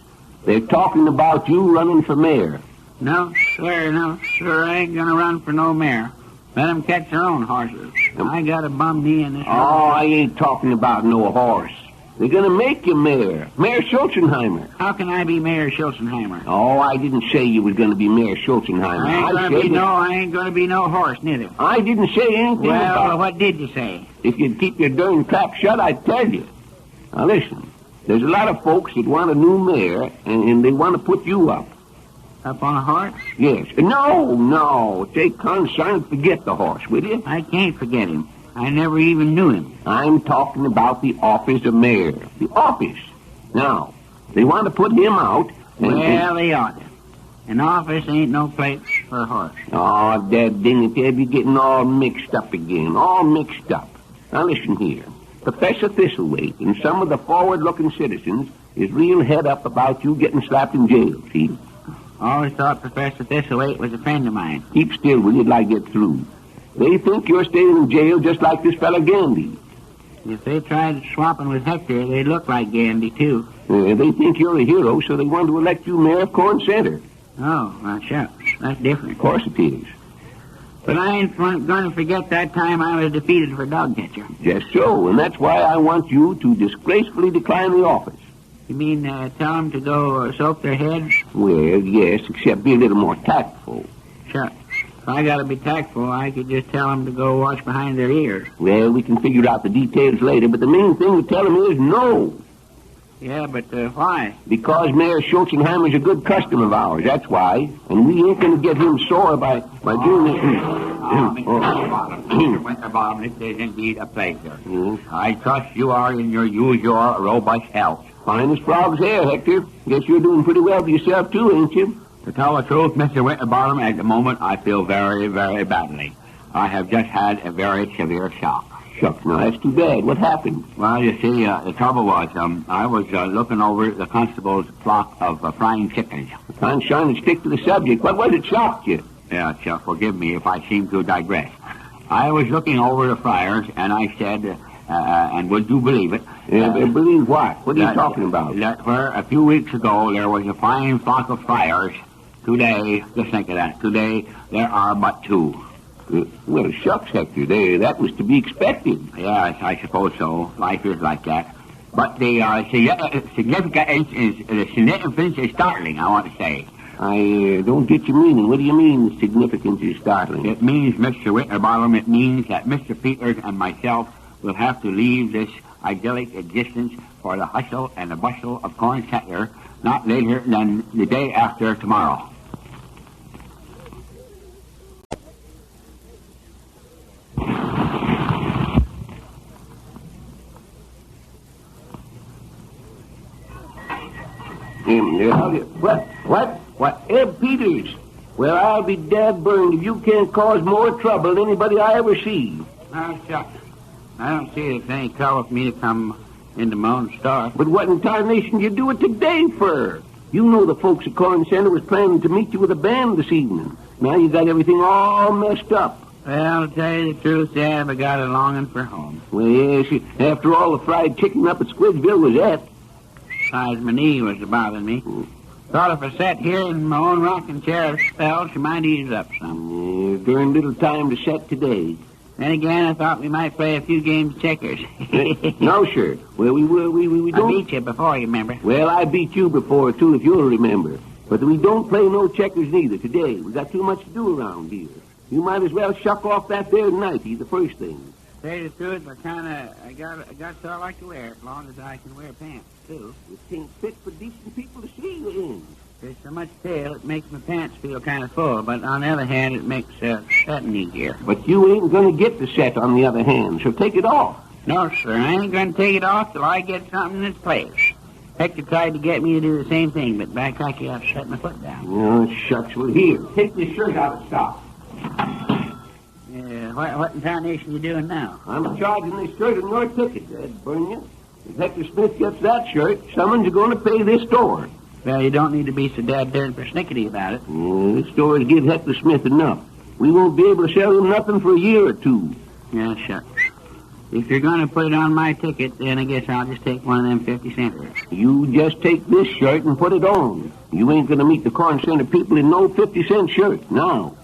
They're talking about you running for mayor. No, sir, I ain't gonna run for no mayor. Let 'em catch their own horses. I got a bum knee in this. Oh, I ain't talking about no horse. They're gonna make you mayor. Mayor Schulzenheimer. How can I be Mayor Schulzenheimer? Oh, I didn't say you was gonna be Mayor Schulzenheimer. I ain't gonna be no horse, neither. I didn't say anything about... Well, what did you say? If you'd keep your darn trap shut, I'd tell you. Now, listen. There's a lot of folks that want a new mayor, and they want to put you up. Up on a horse? Yes. No. Take conscience, forget the horse, will you? I can't forget him. I never even knew him. I'm talking about the office of mayor. The office. Now, they want to put him out. Well, they ought to. An office ain't no place for a horse. Oh, Dad, dang it, they'll be getting all mixed up again. All mixed up. Now, listen here. Professor Thistlewaite and some of the forward-looking citizens is real head up about you getting slapped in jail, see? I always thought Professor Thistlewaite was a friend of mine. Keep still, will you, till I get through. They think you're staying in jail just like this fella Gandy. If they tried swapping with Hector, they'd look like Gandy, too. They think you're a hero, so they want to elect you mayor of Corn Center. Oh, well, shucks. That's different. Of course it is. But I ain't going to forget that time I was defeated for dog catcher. Just so, and that's why I want you to disgracefully decline the office. You mean tell them to go soak their heads? Well, yes, except be a little more tactful. Sure. If I got to be tactful, I could just tell them to go wash behind their ears. Well, we can figure out the details later, but the main thing to tell them is no. Yeah, but why? Because Mayor Schulzenheimer's a good customer of ours, that's why. And we ain't going to get him sore by doing it. Mr. Winterbottom, this is indeed a pleasure. I trust you are in your usual robust health. Fine as frog's hair, Hector. Guess you're doing pretty well for yourself, too, ain't you? To tell the truth, Mr. Winterbottom, at the moment I feel very, very badly. I have just had a very severe shock. Shucks, now that's too bad. What happened? Well, you see, the trouble was, I was looking over the constable's flock of frying chickens. Sunshine, and stick to the subject. What was it shocked you? Yeah, Chuck, forgive me if I seem to digress. I was looking over the fryers, and I said, and would you believe it? Believe what? What are you talking about? That where a few weeks ago there was a fine flock of fryers. Today, just think of that, today there are but two. Well, shucks, Hector, that was to be expected. Yes, I suppose so. Life is like that. But the significance is startling, I want to say. I don't get your meaning. What do you mean, significance is startling? It means, Mr. Winterbottom, it means that Mr. Peters and myself will have to leave this idyllic existence for the hustle and the bustle of Corn Center not later than the day after tomorrow. What? Eb Peters. Well, I'll be dad burned if you can't cause more trouble than anybody I ever see. Oh, shucks. I don't see it's any trouble for me to come into my own store. But what in tarnation you do it today for? You know the folks at Corn Center was planning to meet you with a band this evening. Now you got everything all messed up. Well, to tell you the truth, Zeb, I got a longing for home. Well, yes, after all the fried chicken up at Squidgeville was at. Besides, my knee was bothering me. Thought if I sat here in my own rocking chair a spell, she might ease up some. Darn little time to set today. Then again, I thought we might play a few games of checkers. No, sir. Well, we don't... I beat you before, you remember. Well, I beat you before, too, if you'll remember. But we don't play no checkers neither today. We got too much to do around here. You might as well shuck off that there nightie, the first thing. Say the truth, I got so I like to wear it, as long as I can wear pants, too. It ain't fit for decent people to see you in. There's so much tail, it makes my pants feel kind of full, but on the other hand, it makes setting easier. But you ain't going to get the set on the other hand, so take it off. No, sir, I ain't going to take it off till I get something in its place. Hector tried to get me to do the same thing, but back like I set my foot down. Oh, shucks. Well, here, take this shirt out of stock. What in tarnation you doing now? I'm charging this shirt on your ticket, Dad, burn you. If Hector Smith gets that shirt, someone's going to pay this store. Well, you don't need to be so darn persnickety about it. This store's give Hector Smith enough. We won't be able to sell him nothing for a year or two. Yeah, shucks. If you're going to put it on my ticket, then I guess I'll just take one of them 50-centers. You just take this shirt and put it on. You ain't going to meet the Corn Center people in no 50-cent shirt, no.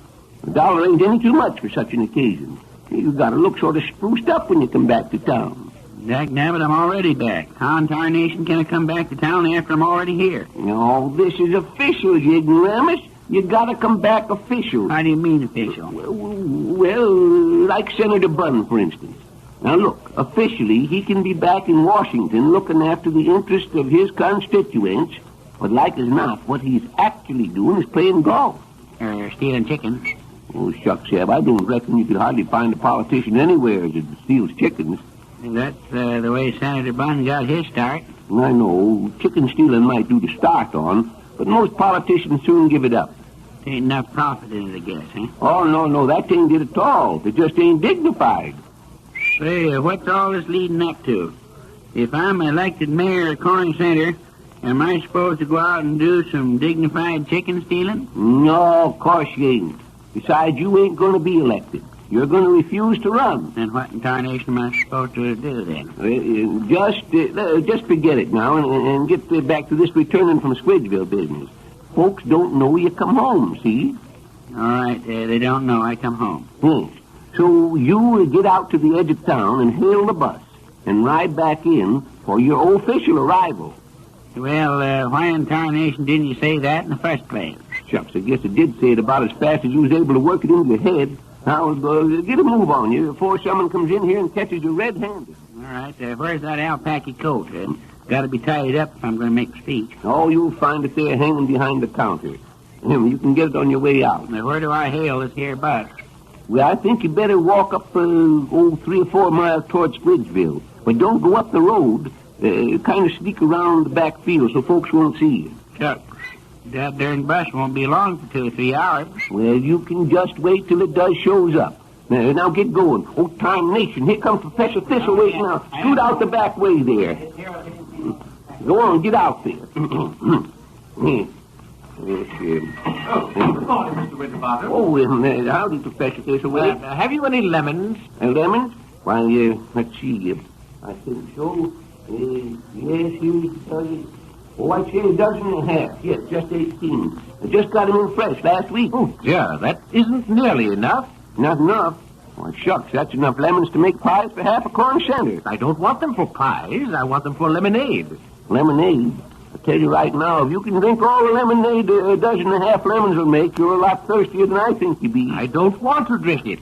$1 ain't any too much for such an occasion. You got to look sort of spruced up when you come back to town. Dagnabbit, I'm already back. How in tarnation can I come back to town after I'm already here? No, this is official, you ignoramus. You got to come back official. How do you mean official? Well, like Senator Bunn, for instance. Now, look, officially, he can be back in Washington looking after the interests of his constituents, but like as not, what he's actually doing is playing golf. Stealing chickens. Oh, shucks, Seb, I don't reckon you could hardly find a politician anywhere that steals chickens. And that's the way Senator Bunn got his start. I know. Chicken stealing might do to start on, but most politicians soon give it up. Ain't enough profit in it, I guess, huh? Oh, no, that ain't it at all. They just ain't dignified. Say, what's all this leading up to? If I'm elected mayor of Corn Center, am I supposed to go out and do some dignified chicken stealing? No, of course you ain't. Besides, you ain't going to be elected. You're going to refuse to run. And what in tarnation am I supposed to do then? Just forget it now and get back to this returning from Squidgeville business. Folks don't know you come home, see? All right, they don't know I come home. So you get out to the edge of town and hail the bus and ride back in for your official arrival. Well, why in tarnation didn't you say that in the first place? Shucks, I guess I did say it about as fast as you was able to work it into your head. Now, get a move on you before someone comes in here and catches you red-handed. All right, where's that alpaca coat? Got to be tied up if I'm going to make a speech. Oh, you'll find it there hanging behind the counter. You can get it on your way out. Now, where do I hail this here bus? Well, I think you better walk up 3 or 4 miles towards Splitsville. But don't go up the road. Kind of sneak around the back field so folks won't see you. Shucks. That darn bus won't be long for 2 or 3 hours. Well, you can just wait till it does shows up. Now get going. Oh, tarnation. Here comes Professor Thistlewaite now. Scoot out the back way there. Go on, get out there. Good morning, Mr. Winterbottom. Oh, howdy, Professor Thistlewaite. Have you any lemons? Lemons? Why, let's see. I think so. Yes, here's I'd say a dozen and a half. Yes, just 18. I just got them in fresh last week. Oh, dear, that isn't nearly enough. Not enough? Why, shucks, that's enough lemons to make pies for half a corn center. I don't want them for pies. I want them for lemonade. Lemonade? I tell you right now, if you can drink all the lemonade a dozen and a half lemons will make, you're a lot thirstier than I think you be. I don't want to drink it.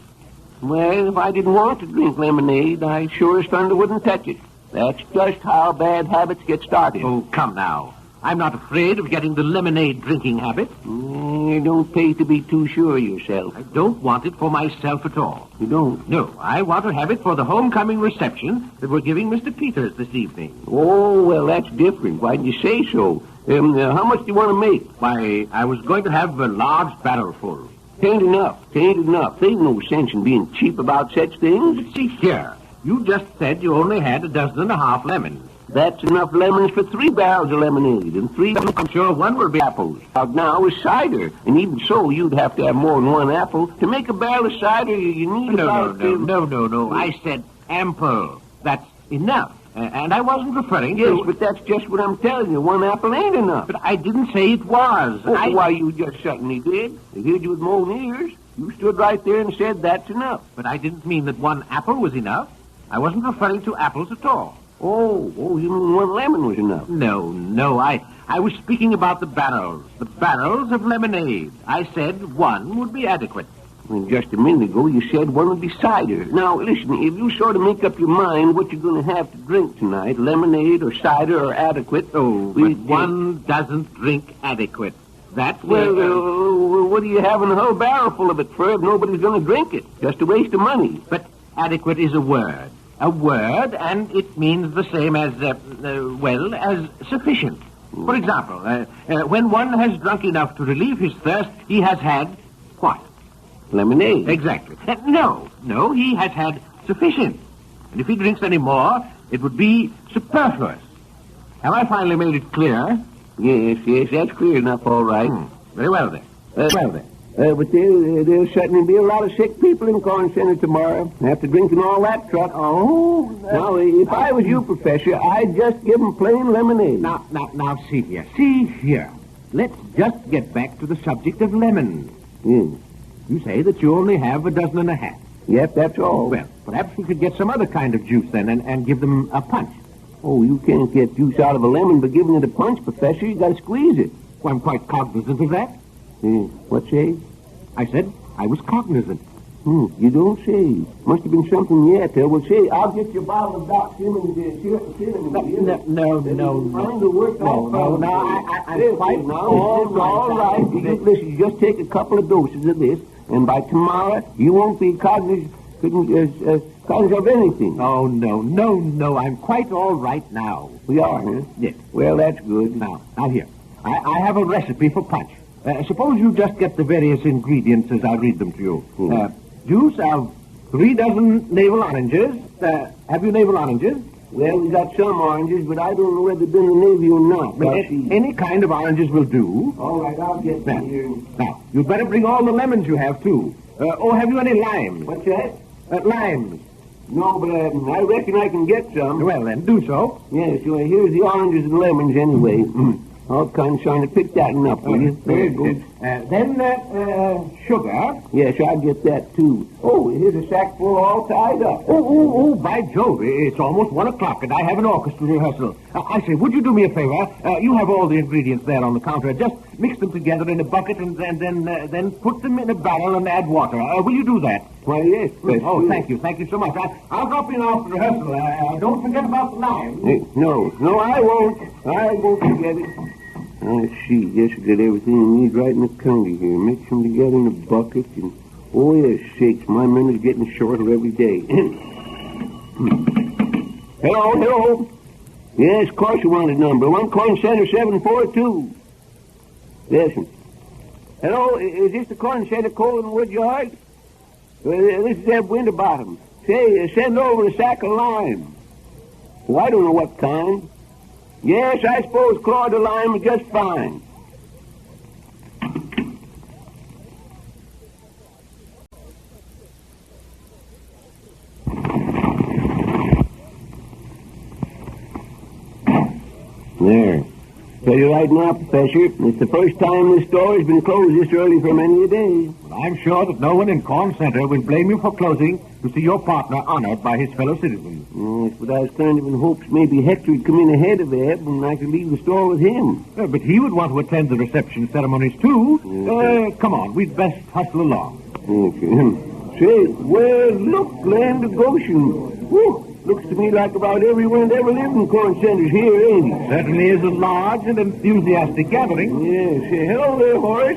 Well, if I didn't want to drink lemonade, I sure as thunder wouldn't touch it. That's just how bad habits get started. Oh, come now. I'm not afraid of getting the lemonade drinking habit. It don't pay to be too sure of yourself. I don't want it for myself at all. You don't? No, I want to have it for the homecoming reception that we're giving Mr. Peters this evening. Oh, well, that's different. Why didn't you say so? How much do you want to make? Why, I was going to have a large barrel full. Tain't enough. Tain't enough. There ain't no sense in being cheap about such things. But see here. You just said you only had a dozen and a half lemons. That's enough lemons for 3 barrels of lemonade, and 3... I'm sure one will be apples. Out now is cider, and even so, you'd have to have more than 1 apple. To make a barrel of cider, you need No. I said ample. That's enough. And I wasn't referring to... Yes, but that's just what I'm telling you. 1 apple ain't enough. But I didn't say it was. Why, you just suddenly did. I heard you with my own ears. You stood right there and said that's enough. But I didn't mean that 1 apple was enough. I wasn't referring to apples at all. Oh, you mean 1 lemon was enough? No, I was speaking about the barrels of lemonade. I said 1 would be adequate. Well, just a minute ago, you said 1 would be cider. Now, listen, if you sort of make up your mind what you're going to have to drink tonight, lemonade or cider or adequate... Oh, but one doesn't drink adequate. That's... Well, what are you having a whole barrel full of it for if nobody's going to drink it? Just a waste of money. But adequate is a word. A word, and it means the same as, as sufficient. For example, when one has drunk enough to relieve his thirst, he has had what? Lemonade. Exactly. No, he has had sufficient. And if he drinks any more, it would be superfluous. Have I finally made it clear? Yes, that's clear enough, all right. Very well, then. But there'll certainly be a lot of sick people in Corn Center tomorrow after drinking all that truck. Oh. Now, if I was you, Professor, I'd just give them plain lemonade. Now, see here. Let's just get back to the subject of lemons. You say that you only have a dozen and a half. Yep, that's all. Well, perhaps we could get some other kind of juice then and give them a punch. Oh, you can't get juice out of a lemon by giving it a punch, Professor. You got to squeeze it. Well, I'm quite cognizant of that. What say? I said I was cognizant. You don't say. Must have been something yet. Well, say, I'll get you a bottle of Doc Simmons syrup and cinnamon. No. I'm quite... All right. Listen, just take a couple of doses of this, and by tomorrow, you won't be cognizant of anything. Oh, no. I'm quite all right now. We are, huh? Yes. Well, that's good. Now here. I have a recipe for punch. Suppose you just get the various ingredients as I read them to you. Juice of 3 dozen navel oranges. Have you navel oranges? Well, we got some oranges, but I don't know whether they've been in the Navy or not. Any kind of oranges will do. All right, I'll get them here. Now, you'd better bring all the lemons you have, too. Have you any limes? What's that? Limes. No, but I reckon I can get some. Well, then, do so. Yes, well, here's the oranges and lemons anyway. Oh, Conshine, pick that one up, will you? Very good. Then sugar. Yes, I'll get that, too. Oh, here's a sack full all tied up. Oh, by Jove, it's almost 1 o'clock, and I have an orchestra rehearsal. I say, would you do me a favor? You have all the ingredients there on the counter. Just mix them together in a bucket and then put them in a barrel and add water. Will you do that? Why, yes. Oh, thank you so much. I'll drop in after rehearsal. Don't forget about the lime. No, I won't. I won't forget it. I see. Just get everything you need right in the counter here. Mix them together in a bucket and... Oh, yes, sakes. My memory's getting shorter every day. Hello. Yes, of course you wanted number. 1 Corn Center 742. Listen. Hello, is this the Corn Center Coal and Wood Yard? This is Zeb Winterbottom. Say, send over a sack of lime. Oh, I don't know what kind. Yes, I suppose Claude lime is just fine. There. Tell you right now, Professor, it's the first time this store has been closed this early for many a day. Well, I'm sure that no one in Corn Center will blame you for closing to see your partner honored by his fellow citizens. Yes, but I was kind of in hopes maybe Hector would come in ahead of Eb and I could leave the store with him. But he would want to attend the reception ceremonies, too. Come on, we'd best hustle along. Okay. Say, well, look, land of Goshen. Whew. Looks to me like about everyone that ever lived in Corn Center's here, ain't it? Certainly is a large and enthusiastic gathering. Yes. Hello there, Horace.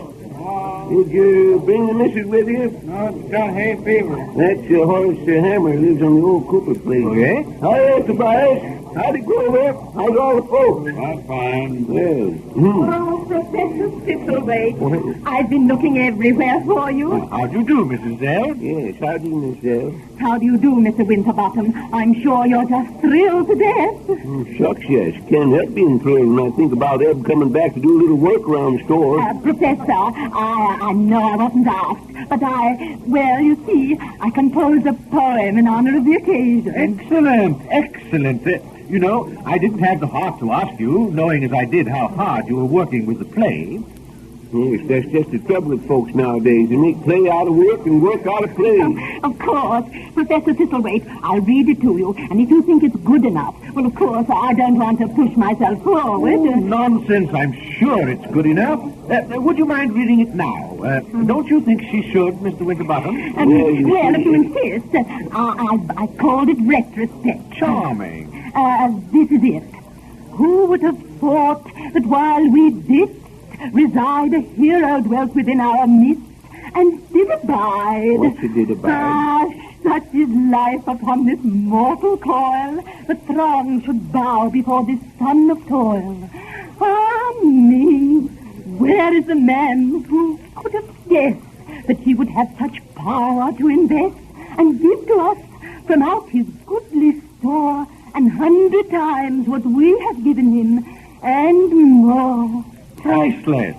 Did you bring the missus with you? No, it's got hay fever. That's Horace Hammer, lives on the old Cooper place. Oh, yeah? Hi, Tobias. How'd it go there? How's all the folks? That's fine. Well, Oh, Professor Thistlewaite, I've been looking everywhere for you. How do you do, Mrs. Zell? Yes, how do you, Miss Zell? How do you do, Mr. Winterbottom? I'm sure you're just thrilled to death. Shucks, yes. Can't help being thrilled when I think about Eb coming back to do a little work around the store. Professor, I know I wasn't asked, but well, you see, I composed a poem in honor of the occasion. Excellent. You know, I didn't have the heart to ask you, knowing as I did how hard you were working with the play. Yes, that's just the trouble with folks nowadays. They make play out of work and work out of play. Of course. Professor Thistlewaite, I'll read it to you, and if you think it's good enough, well, of course, I don't want to push myself forward. Oh, nonsense. I'm sure it's good enough. Would you mind reading it now? Don't you think she should, Mr. Winterbottom? Well, if you insist, I called it retrospect. Charming. This is it. Who would have thought that while we did reside, a hero dwelt within our midst, and did abide. What she did abide? Such is life upon this mortal coil, the throng should bow before this son of toil. Me, where is the man who could have guessed that he would have such power to invest and give to us from out his goodly store 100 times what we have given him, and more. Priceless.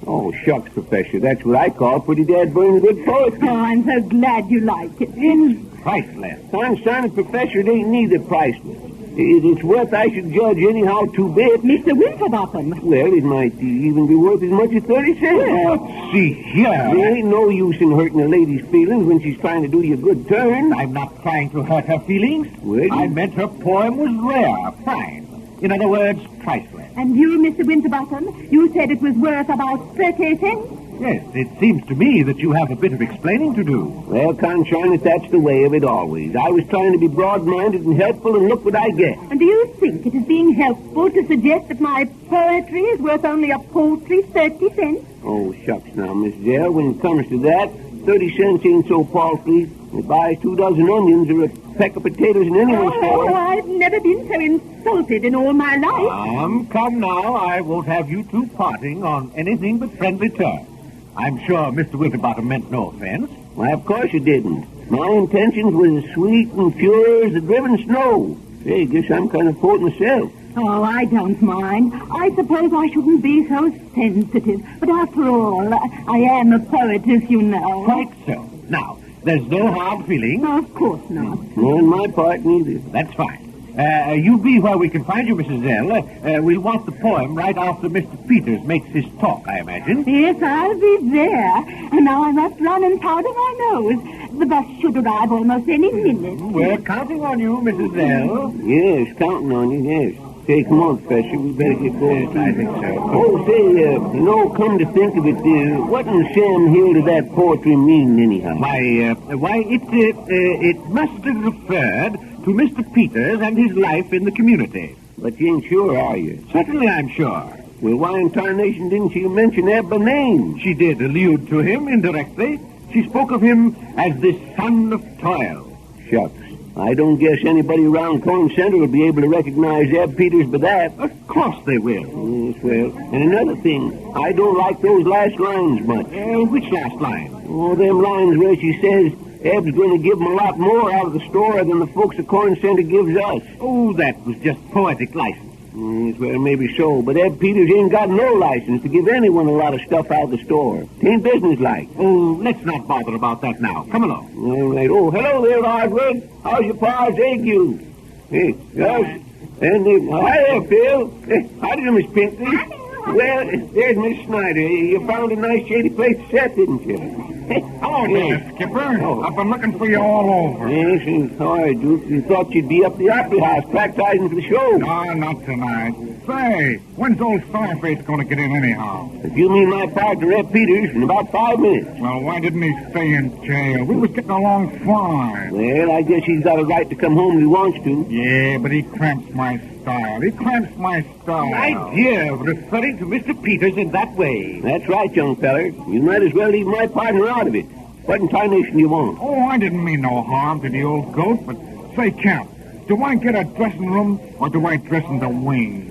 Oh, shucks, Professor. That's what I call pretty dead burning good poetry. Oh, I'm so glad you like it. It's priceless. Son, Professor, it ain't neither priceless. It's worth, I should judge, anyhow, 2 bits. Mr. Winterbottom. Well, it might even be worth as much as 30 cents. Let's see here. There ain't no use in hurting a lady's feelings when she's trying to do you a good turn. I'm not trying to hurt her feelings. Well, I meant her poem was rare, fine. In other words, priceless. And you, Mr. Winterbottom, you said it was worth about 30 cents? Yes, it seems to me that you have a bit of explaining to do. Well, Conshine, that's the way of it always. I was trying to be broad-minded and helpful, and look what I get. And do you think it is being helpful to suggest that my poetry is worth only a paltry 30 cents? Oh, shucks now, Miss Zell. When it comes to that, 30 cents ain't so paltry. It buys 2 dozen onions or a peck of potatoes in anyone's store. Oh, I've never been so insulted in all my life. Come now. I won't have you two parting on anything but friendly terms. I'm sure Mr. Winterbottom meant no offense. Why, of course you didn't. My intentions were as sweet and pure as the driven snow. Hey, guess I'm kind of poet myself. Oh, I don't mind. I suppose I shouldn't be so sensitive. But after all, I am a poetess, you know. Quite so. Now, there's no hard feeling. No, of course not. No, on my part, neither. That's fine. You be where we can find you, Mrs. Zell. We'll want the poem right after Mr. Peters makes his talk, I imagine. Yes, I'll be there. And now I must run and powder my nose. The bus should arrive almost any minute. We're counting on you, Mrs. Zell. Yes, counting on you, yes. Say, come on, Professor. We better get going. Yes, I think so. Oh, say, come to think of it, what in Sam Hill did that poetry mean, anyhow? Why, it must have referred to Mr. Peters and his life in the community. But you ain't sure, are you? Certainly I'm sure. Well, why in tarnation didn't she mention that by name? She did allude to him indirectly. She spoke of him as the son of toil. Shucks. I don't guess anybody around Corn Center will be able to recognize Zeb Peters by that. Of course they will. Yes, well, and another thing, I don't like those last lines much. Which last line? Oh, them lines where she says Eb's going to give them a lot more out of the store than the folks at Corn Center gives us. Oh, that was just poetic license. Yes, well, maybe so, but Eb Peters ain't got no license to give anyone a lot of stuff out of the store. It ain't businesslike. Oh, let's not bother about that now. Come along. All right. Oh, hello there, Hardwood. How's your pa's ague? Hey, yes. And, hi there, Phil. Hey, how do you, Miss Pinkley? Well, there's Miss Snyder. You found a nice shady place to set, didn't you? Hello there, Skipper. Oh. I've been looking for you all over. Yes, all right, Duke. You thought you'd be up the Opry House practicing for the show. No, not tonight. Say, when's old Starface going to get in anyhow? If you mean my partner, Ed Peters, in about 5 minutes. Well, why didn't he stay in jail? We was getting along fine. Well, I guess he's got a right to come home if he wants to. Yeah, but he cramps my style. He cramps my style. My dear, referring to Mr. Peters in that way. That's right, young feller. You might as well leave my partner out of it. What in tarnation do you want? Oh, I didn't mean no harm to the old goat, but say, Camp, do I get a dressing room or do I dress in the wings?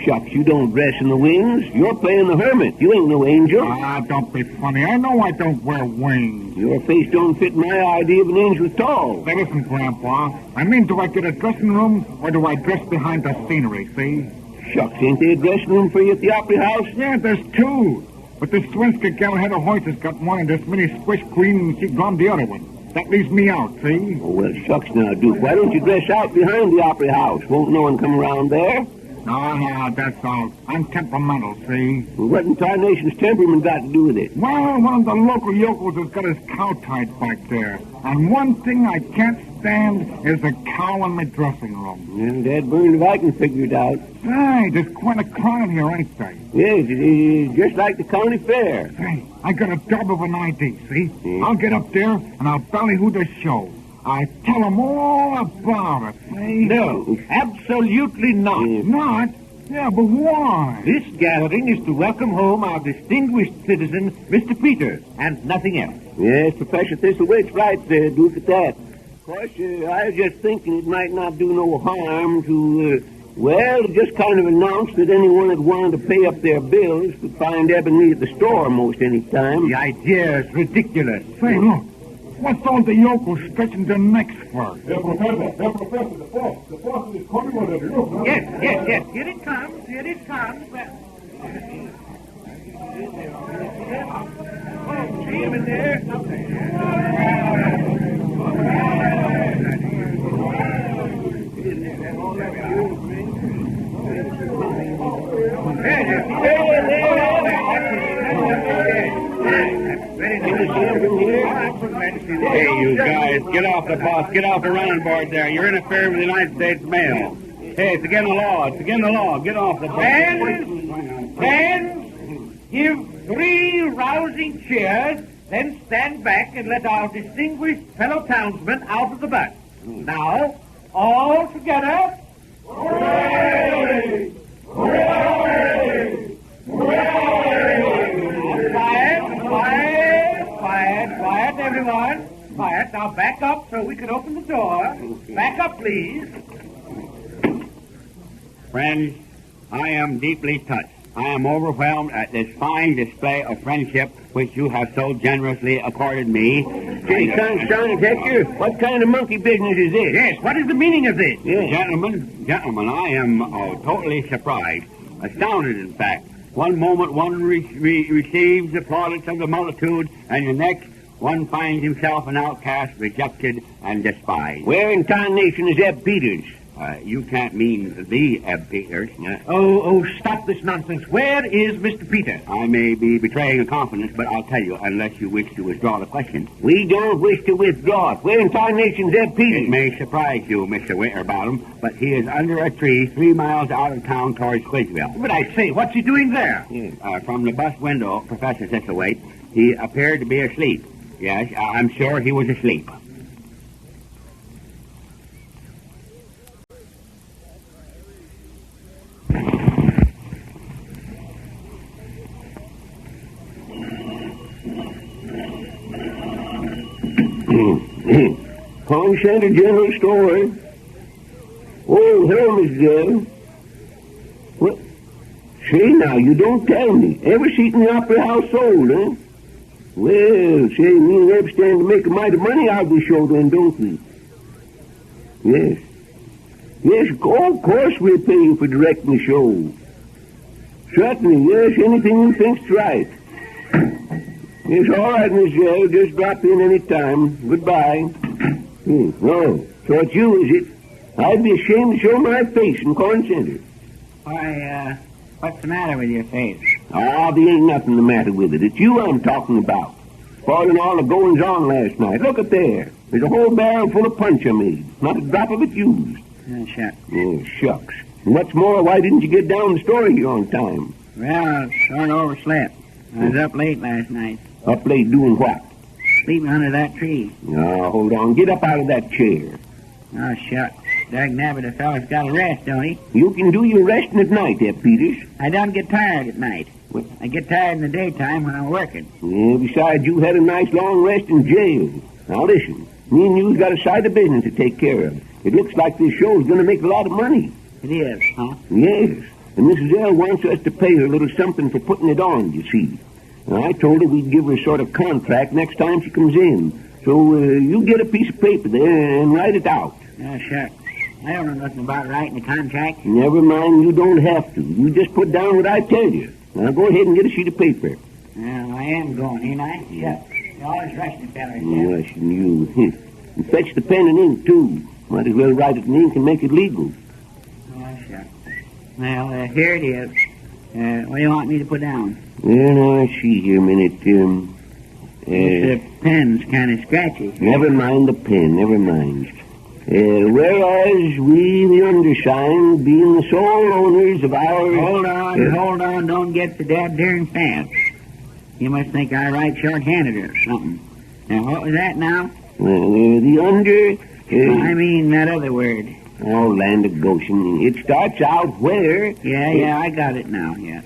Shucks, you don't dress in the wings. You're playing the hermit. You ain't no angel. Ah, don't be funny. I know I don't wear wings. Your face don't fit my idea of an angel at all. Say, listen, Grandpa. I mean, do I get a dressing room or do I dress behind the scenery, see? Shucks, ain't there a dressing room for you at the Opry House? Yeah, there's two. But this Swinska gal head of Hortense has got one and this mini squish queen and she glommed the other one. That leaves me out, see? Oh, well, shucks now, Duke. Why don't you dress out behind the Opry House? Won't no one come around there? No, that's all. I'm temperamental, see? Well, what in tarnation's temperament got to do with it? Well, one of the local yokels has got his cow tied back there. And one thing I can't stand is a cow in my dressing room. Well, Dad burned if I can figure it out. Hey, there's quite a crowd here, ain't there? Yes, it's just like the county fair. Hey, I got a dub of an ID, see? Yeah. I'll get up there and I'll ballyhoo the show. I tell them all about it, see? No, absolutely not. Not? Yeah, but why? This gathering is to welcome home our distinguished citizen, Mr. Peters, and nothing else. Yes, Professor Thistlewaite's right there, Duke, at that. Of course, I was just thinking it might not do no harm to, just kind of announce that anyone that wanted to pay up their bills could find Eb and me at the store most any time. The idea is ridiculous. Say, look. What's all the yokels stretching their necks for? Professor, the boss is coming on the roof. Yes. Here it comes. Oh, see him in there. Hey, you guys, get off the bus. Get off the running board there. You're interfering with the United States mail. Hey, it's against the law. Get off the bus. Friends, give 3 rousing cheers, then stand back and let our distinguished fellow townsmen out of the bus. Now, all together. Hooray! Hooray! Hooray! Quiet, everyone. Quiet. Now back up so we can open the door. Back up, please. Friends, I am deeply touched. I am overwhelmed at this fine display of friendship which you have so generously accorded me. Gee, confound it, Hector. What kind of monkey business is this? Yes, what is the meaning of this? Yes. Gentlemen, I am totally surprised. Astounded, in fact. One moment one receives the plaudits of the multitude, and the next one finds himself an outcast, rejected, and despised. Where in tarnation is Eb Peters? You can't mean the Zeb Peters. Stop this nonsense. Where is Mr. Peters? I may be betraying a confidence, but I'll tell you, unless you wish to withdraw the question. We don't wish to withdraw. Where in tarnation Zeb Peters? It may surprise you, Mr. Winterbottom, but he is under a tree 3 miles out of town towards Squidgeville. But I say, what's he doing there? From the bus window, Professor Thistlewaite, he appeared to be asleep. Yes, I'm sure he was asleep. Home Center General Store. Oh, hello, Miss Zell. What? Say now, you don't tell me. Every seat in the Opera House sold, huh? Well, say, me and Eb stand to make a mite of money out of this show then, don't we? Yes. Yes, of course we're paying for directing the show. Certainly, yes, anything you think's right. Yes, all right, Miss Zell. Just drop in any time. Goodbye. No, so it's you, is it? I'd be ashamed to show my face in Corn Center. Why, what's the matter with your face? Ah, there ain't nothing the matter with it. It's you I'm talking about. Following all the goings-on last night. Look at there. There's a whole barrel full of punch I made. Not a drop of it used. Shucks. Oh, shucks. And what's more, why didn't you get down the store here on time? Well, I sort of overslept. I was up late last night. Up late doing what? Sleeping under that tree. Now, hold on. Get up out of that chair. Oh, shucks. Dagnabbit, a fellow's got to rest, don't he? You can do your resting at night, Eb Peters. I don't get tired at night. What? I get tired in the daytime when I'm working. Yeah, besides, you had a nice long rest in jail. Now, listen. Me and you's got a side of business to take care of. It looks like this show's going to make a lot of money. It is, huh? Yes. And Mrs. L wants us to pay her a little something for putting it on, you see. Now, I told her we'd give her a sort of contract next time she comes in. So you get a piece of paper there and write it out. Oh, shucks. I don't know nothing about writing a contract. Never mind, you don't have to. You just put down what I tell you. Now, go ahead and get a sheet of paper. Well, I am going, ain't I? Shucks. You're always rushing, fellas. Yes, and you. And fetch the pen and ink, too. Might as well write it in ink and make it legal. Oh, shucks. Well, here it is. What do you want me to put down? Well, now, I see here a minute. The pen's kind of scratchy. Never mind the pen, never mind. Whereas we, the undersigned, being the sole owners of our... Hold on, don't get so dad darn fast. You must think I write short-handed or something. Now, what was that now? Well, the under... I mean that other word. Oh, land of Goshen. It starts out where... Yeah, I got it now, yeah.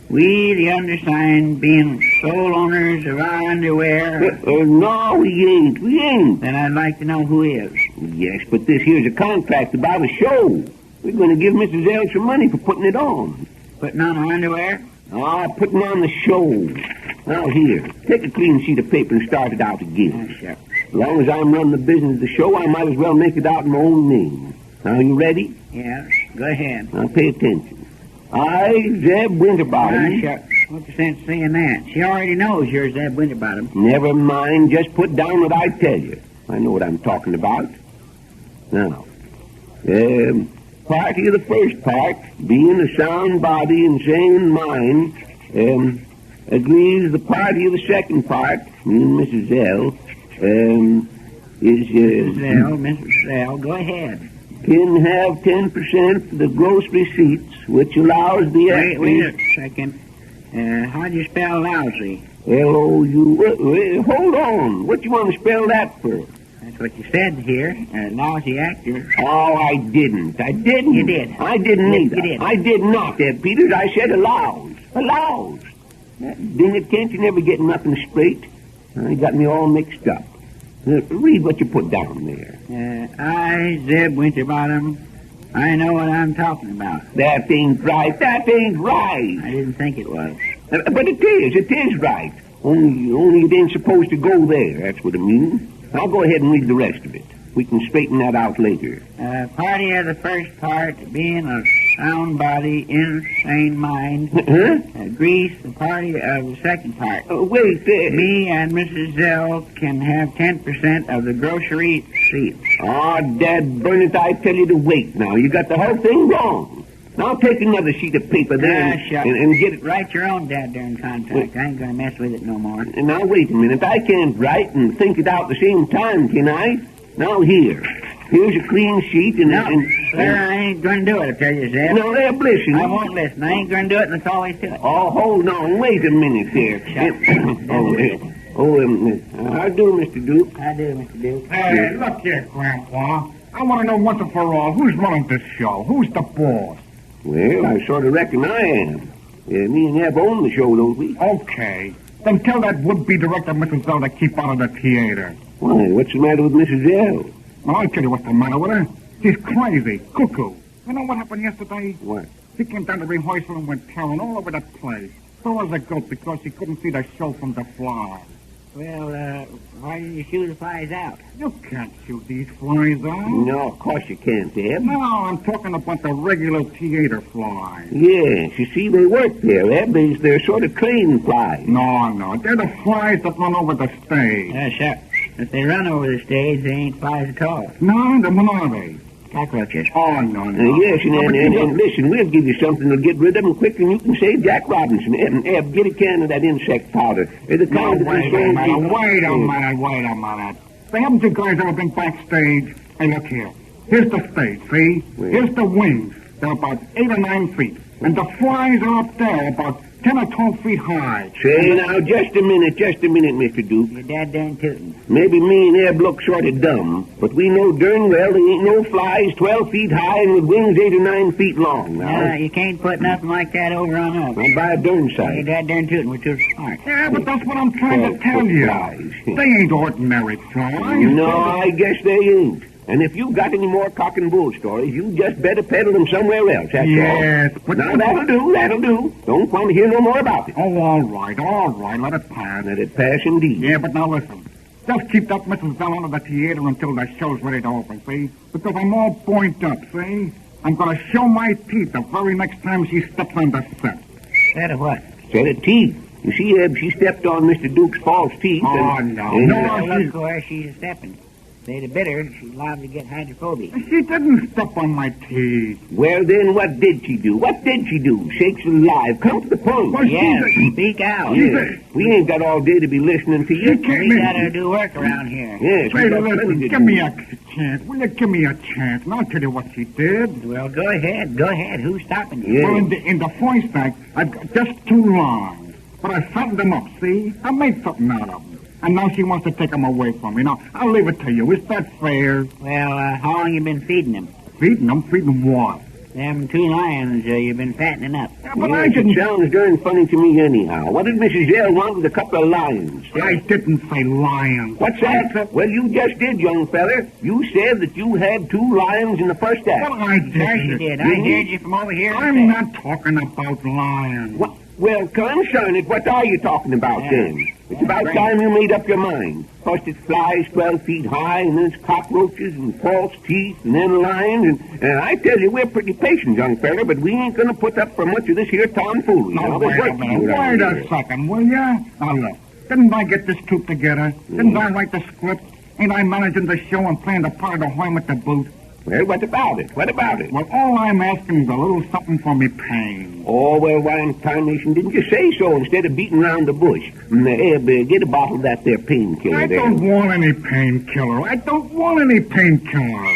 We, the undersigned, being sole owners of our underwear... no, we ain't. Then I'd like to know who is. Yes, but this here's a contract about a show. We're going to give Mrs. L some money for putting it on. Putting on our underwear? Ah, putting on the show. Now, here, take a clean sheet of paper and start it out again. Oh, sure. As long as I'm running the business of the show, I might as well make it out in my own name. Now, you ready? Yeah, go ahead. Now, pay attention. I, Zeb Winterbottom... Shucks. What's the sense of saying that? She already knows you're Zeb Winterbottom. Never mind. Just put down what I tell you. I know what I'm talking about. Now, party of the first part, being a sound body and sane mind, agrees the party of the second part, me and Mrs. L, is... Mrs. L, go ahead. Can have 10% of the gross receipts, which allows the... Wait a second. How do you spell lousy? L-O-U... hold on. What do you want to spell that for? That's what you said here. Lousy actor. Oh, I didn't. You did. I didn't either. You did. I did not, Ed Peters. I said allows. Allows. Dang it, can't you never get nothing straight? You got me all mixed up. Read what you put down there. I, Zeb Winterbottom, I know what I'm talking about. That ain't right. That ain't right. I didn't think it was. But it is. It is right. Only it ain't supposed to go there. That's what it means. I'll go ahead and read the rest of it. We can straighten that out later. Party of the first part, being a sound body, insane mind, agrees the party of the second part. Wait. Me and Mrs. Zell can have 10% of the grocery sleep. Oh, Dad, burn it, I tell you to wait now. You got the whole thing wrong. Now take another sheet of paper there and get it. Write your own darn contract. I ain't going to mess with it no more. Now, wait a minute. I can't write and think it out at the same time, can I? Now, here. Here's a clean sheet and... Sir, I ain't going to do it, I tell you, Zeb. No, listen. I won't listen. I ain't going to do it, and that's all there is to it. Oh, hold on. Wait a minute here. How do, Mr. Duke? I do, Mr. Duke. Hey, look here, Grandpa. I want to know once and for all, who's running this show? Who's the boss? Well, I sort of reckon I am. Me and Eb own the show, don't we? Okay. Then tell that would-be director, Mrs. L, to keep out of the theater. Why, what's the matter with Mrs. L? Well, I'll tell you what's the matter with her. She's crazy, cuckoo. You know what happened yesterday? What? She came down to rehearsal and went tearing all over the place. So as a goat because she couldn't see the show from the fly. Well, why didn't you shoot the flies out? You can't shoot these flies out. No, of course you can't, Eb. No, I'm talking about the regular theater flies. Yes, you see, they work there, Eb. They're sort of trained flies. No, they're the flies that run over the stage. Sure. If they run over the stage, they ain't flies at all. No, then what are they? Cockroaches. Oh, no. Yes, and listen, we'll give you something to get rid of them quick, and you can save Jack Robinson. Eb, get a can of that insect powder. Wait a minute. Say, haven't you guys ever been backstage? Hey, look here. Here's the stage, see? Here's the wings. They're about 8 or 9 feet. And the flies are up there about 10 or 12 feet high. Say, now, just a minute, Mr. Duke. You're darn tootin'. Maybe me and Eb look sort of dumb, but we know darn well there ain't no flies 12 feet high and with wings 8 or 9 feet long. Now, you can't put nothing like that over on us. Well, by a darn sight. You're darn tootin'. We're too smart. Yeah, but that's what I'm trying to tell you. Flies. They ain't ordinary flies. No, I guess they ain't. And if you've got any more cock and bull stories, you just better peddle them somewhere else, that's all. Yes, but... Now, that'll do. Don't want to hear no more about it. Oh, all right, let it pass. Let it pass indeed. Yeah, but now listen. Just keep that Mrs. Bell out of the theater until the show's ready to open, see? Because I'm all pointed up, see? I'm going to show my teeth the very next time she steps on the set. Set of what? Set of teeth. You see, Eb, she stepped on Mr. Duke's false teeth. Oh, no. Look where she's stepping. They'd have bit her, she's liable to get hydrophobia. She didn't step on my teeth. Well, then, what did she do? Shakes alive. Come to the point. Well, speak out. Yeah. We ain't got all day to be listening to you. We gotta do work around here. Yes, hey, listen, give me a chance. Will you give me a chance? And I'll tell you what she did. Well, go ahead. Who's stopping you? Yeah. Well, in the voice act, I've got just 2 lines. But I fattened them up, see? I made something out of them. And now she wants to take them away from me. Now, I'll leave it to you. Is that fair? Well, how long you been feeding them? Feeding them? Feeding what? Them 2 lions you've been fattening up. Yeah, but I didn't... It sounds darn funny to me anyhow. What did Mrs. L want with a couple of lions? I didn't say lions. What's that? Well, you just did, young feller. You said that you had 2 lions in the first act. Well, I did. Yes, you did. I heard you from over here. I'm not talking about lions. What? Well, concern it, what are you talking about then? It's about time you made up your mind. First it's flies 12 feet high, and then it's cockroaches and false teeth, and then lions, and I tell you, we're pretty patient, young fella, but we ain't gonna put up for much of this here tomfoolery. Now, wait a minute. Wait a second, will ya? Now, look, didn't I get this troupe together? Didn't I write the script? Ain't I managing the show and playing the part of the hermit to boot? Well, what about it? Well, all I'm asking is a little something for me pain. Oh, well, why in tarnation didn't you say so instead of beating around the bush? Get a bottle of that there painkiller I don't want any painkiller.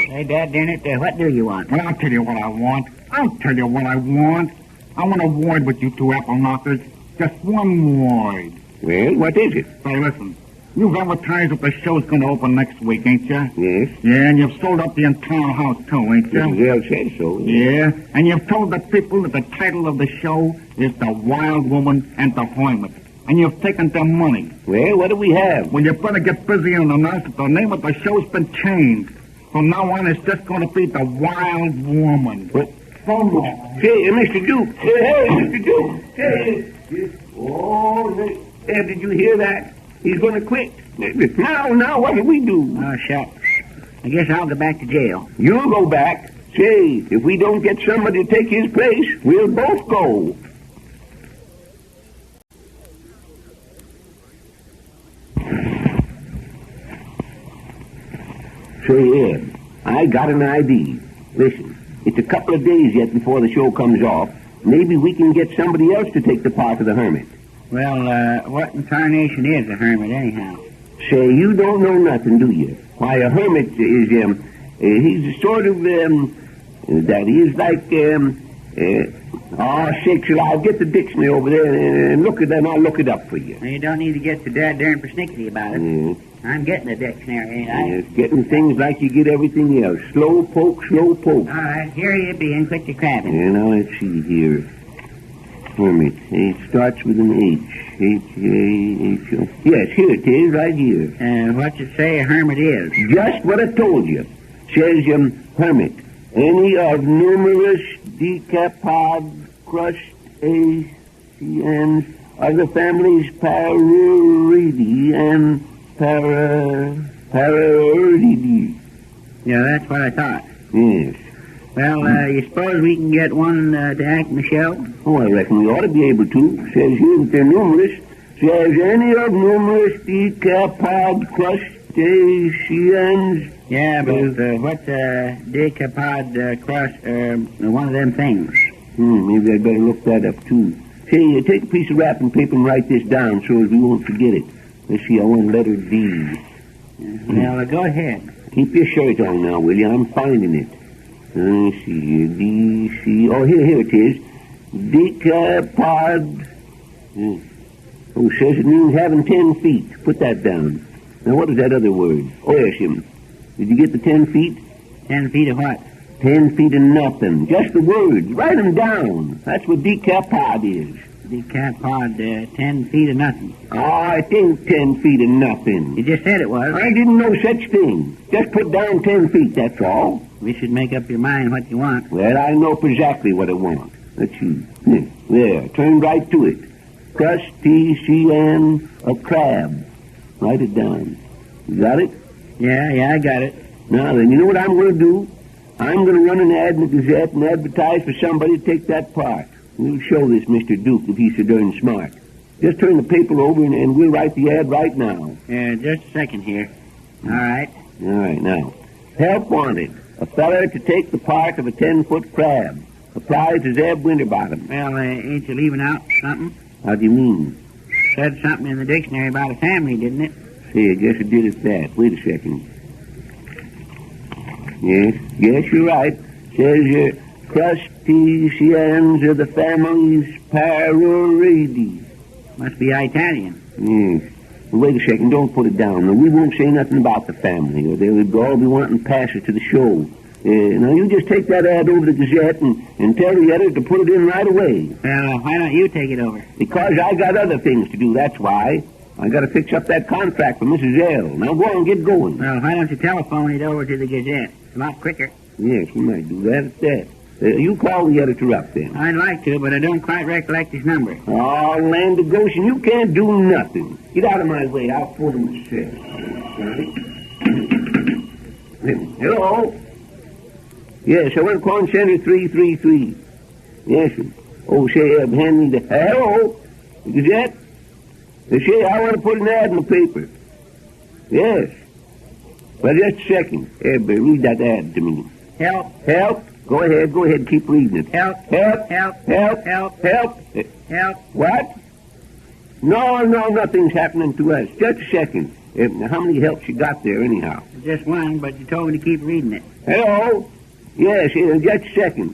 Hey, Dad, darn it, what do you want? Well, I'll tell you what I want. I want a word with you 2 apple knockers. Just one word. Well, what is it? Say, listen. You've advertised that the show's going to open next week, ain't you? Yes. Yeah, and you've sold up the entire house, too, ain't you? Mrs. L said so. Yeah, and you've told the people that the title of the show is The Wild Woman and the Hermit. And you've taken their money. Well, what do we have? Well, you better get busy and announce that the name of the show's been changed. From now on, it's just going to be The Wild Woman. What? Hey, Mr. Duke. Hey, Mr. Duke. Hey. Oh, did you hear that? He's going to quit. Now, what do we do? Oh, shucks. I guess I'll go back to jail. You'll go back? Say, if we don't get somebody to take his place, we'll both go. Say, Ed, I got an idea. Listen, it's a couple of days yet before the show comes off. Maybe we can get somebody else to take the part of the hermit. Well, what incarnation is a hermit, anyhow? Say, you don't know nothing, do you? Why, a hermit is, he's a sort of, that is like, sakes, I'll get the dictionary over there and look at that, and I'll look it up for you. You don't need to get so darn persnickety about it. Yeah. I'm getting a dictionary, ain't I? Yes, getting things like you get everything else. Slow poke, slow poke. All right, here you be, and quit your crabbing. Yeah, now let's see here. Hermit. It starts with an H. H-A-H-O. Yes, here it is, right here. What's it say a hermit is? Just what I told you. Says, hermit. Any of numerous decapod crustaceans of the families Paruridae and Paruridae. Yeah, that's what I thought. Yes. Well, you suppose we can get one to act in the show? Oh, I reckon we ought to be able to. Says here that they're numerous. Says any of numerous decapod crustaceans. Yeah, but what's a decapod one of them things? Maybe I'd better look that up, too. Say, take a piece of wrapping paper and write this down so as we won't forget it. Let's see, I want letter D. Well, go ahead. Keep your shirt on now, will you? I'm finding it. Let's see here. D-C... Oh, here it is. Decapod... Oh, says it means having 10 feet. Put that down. Now, what is that other word? Oh, yes, did you get the 10 feet? 10 feet of what? 10 feet of nothing. Just the words. Write them down. That's what decapod is. Decapod, 10 feet of nothing. Oh, I think 10 feet of nothing. You just said it was. I didn't know such thing. Just put down 10 feet, that's all. We should make up your mind what you want. Well, I know exactly what I want. Let's see. There, turn right to it. Crustacean, a crab. Write it down. You got it? Yeah, I got it. Now then, you know what I'm going to do? I'm going to run an ad in the Gazette and advertise for somebody to take that part. We'll show this Mr. Duke if he's so darn smart. Just turn the paper over and we'll write the ad right now. Yeah, just a second here. All right. All right, now. Help wanted. A feller to take the part of a 10-foot crab. Applies to Zeb Winterbottom. Well, ain't you leaving out something? How do you mean? Said something in the dictionary about a family, didn't it? See, I guess it did at that. Wait a second. Yes, you're right. Says, crustaceans of the families Paruridae. Must be Italian. Yes. Well, wait a second. Don't put it down. Now, we won't say nothing about the family, or they'll all be wanting passes to the show. Now, you just take that ad over to the Gazette and tell the editor to put it in right away. Well, why don't you take it over? Because I got other things to do, that's why. I got to fix up that contract for Mrs. L. Now, go on, get going. Well, why don't you telephone it over to the Gazette? It's a lot quicker. Yes, you might do that at that. You call the editor up, then. I'd like to, but I don't quite recollect his number. Oh, land of Goshen, you can't do nothing. Get out of my way. I'll phone him myself. Hello? Yes, I want to call Center 333. Yes, sir. Oh, say, hand me the... Hello? Gazette? Say, I want to put an ad in the paper. Yes. Well, just a second. Read that ad to me. Help. Help? Go ahead, keep reading it. Help. Help. Help. Help. Help. Help. Help. What? No, nothing's happening to us. Just a second. How many helps you got there, anyhow? Just one, but you told me to keep reading it. Hello? Yes, just a second.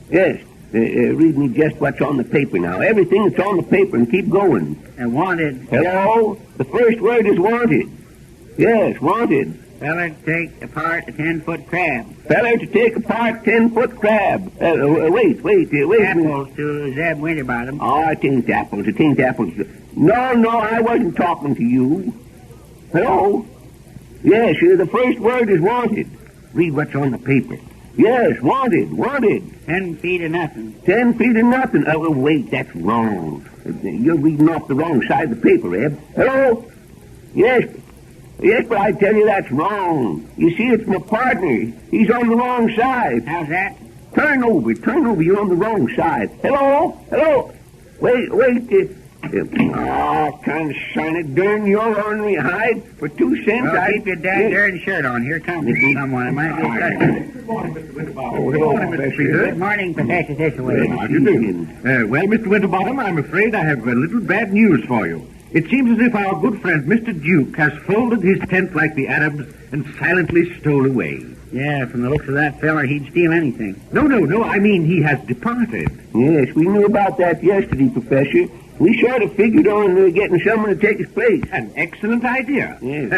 Yes, read me just what's on the paper now. Everything that's on the paper, and keep going. Wanted. Hello? The first word is wanted. Yes, wanted. Feller to take apart a 10-foot crab. Feller to take apart 10-foot crab. Wait. Apples to Zeb Winterbottom. Oh, it ain't apples. No, I wasn't talking to you. Hello? Yes, the first word is wanted. Read what's on the paper. Yes, wanted. 10 feet of nothing. 10 feet of nothing. Oh, wait, that's wrong. You're reading off the wrong side of the paper, Eb. Hello? Yes, but I tell you that's wrong. You see, it's my partner. He's on the wrong side. How's that? Turn over. You're on the wrong side. Hello? Wait. Consign it, darn your ornery hide for 2 cents. Well, keep your darn shirt on. Here comes someone. It might be a customer. Good morning, Mr. Winterbottom. Oh, hello, Professor. Good morning, Professor Thistlewaite. How do you do? Well, Mr. Winterbottom, I'm afraid I have a little bad news for you. It seems as if our good friend Mr. Duke has folded his tent like the Arabs and silently stole away. Yeah, from the looks of that feller, he'd steal anything. No, I mean he has departed. Yes, we knew about that yesterday, Professor. We sort of figured on getting someone to take his place. An excellent idea. Yes.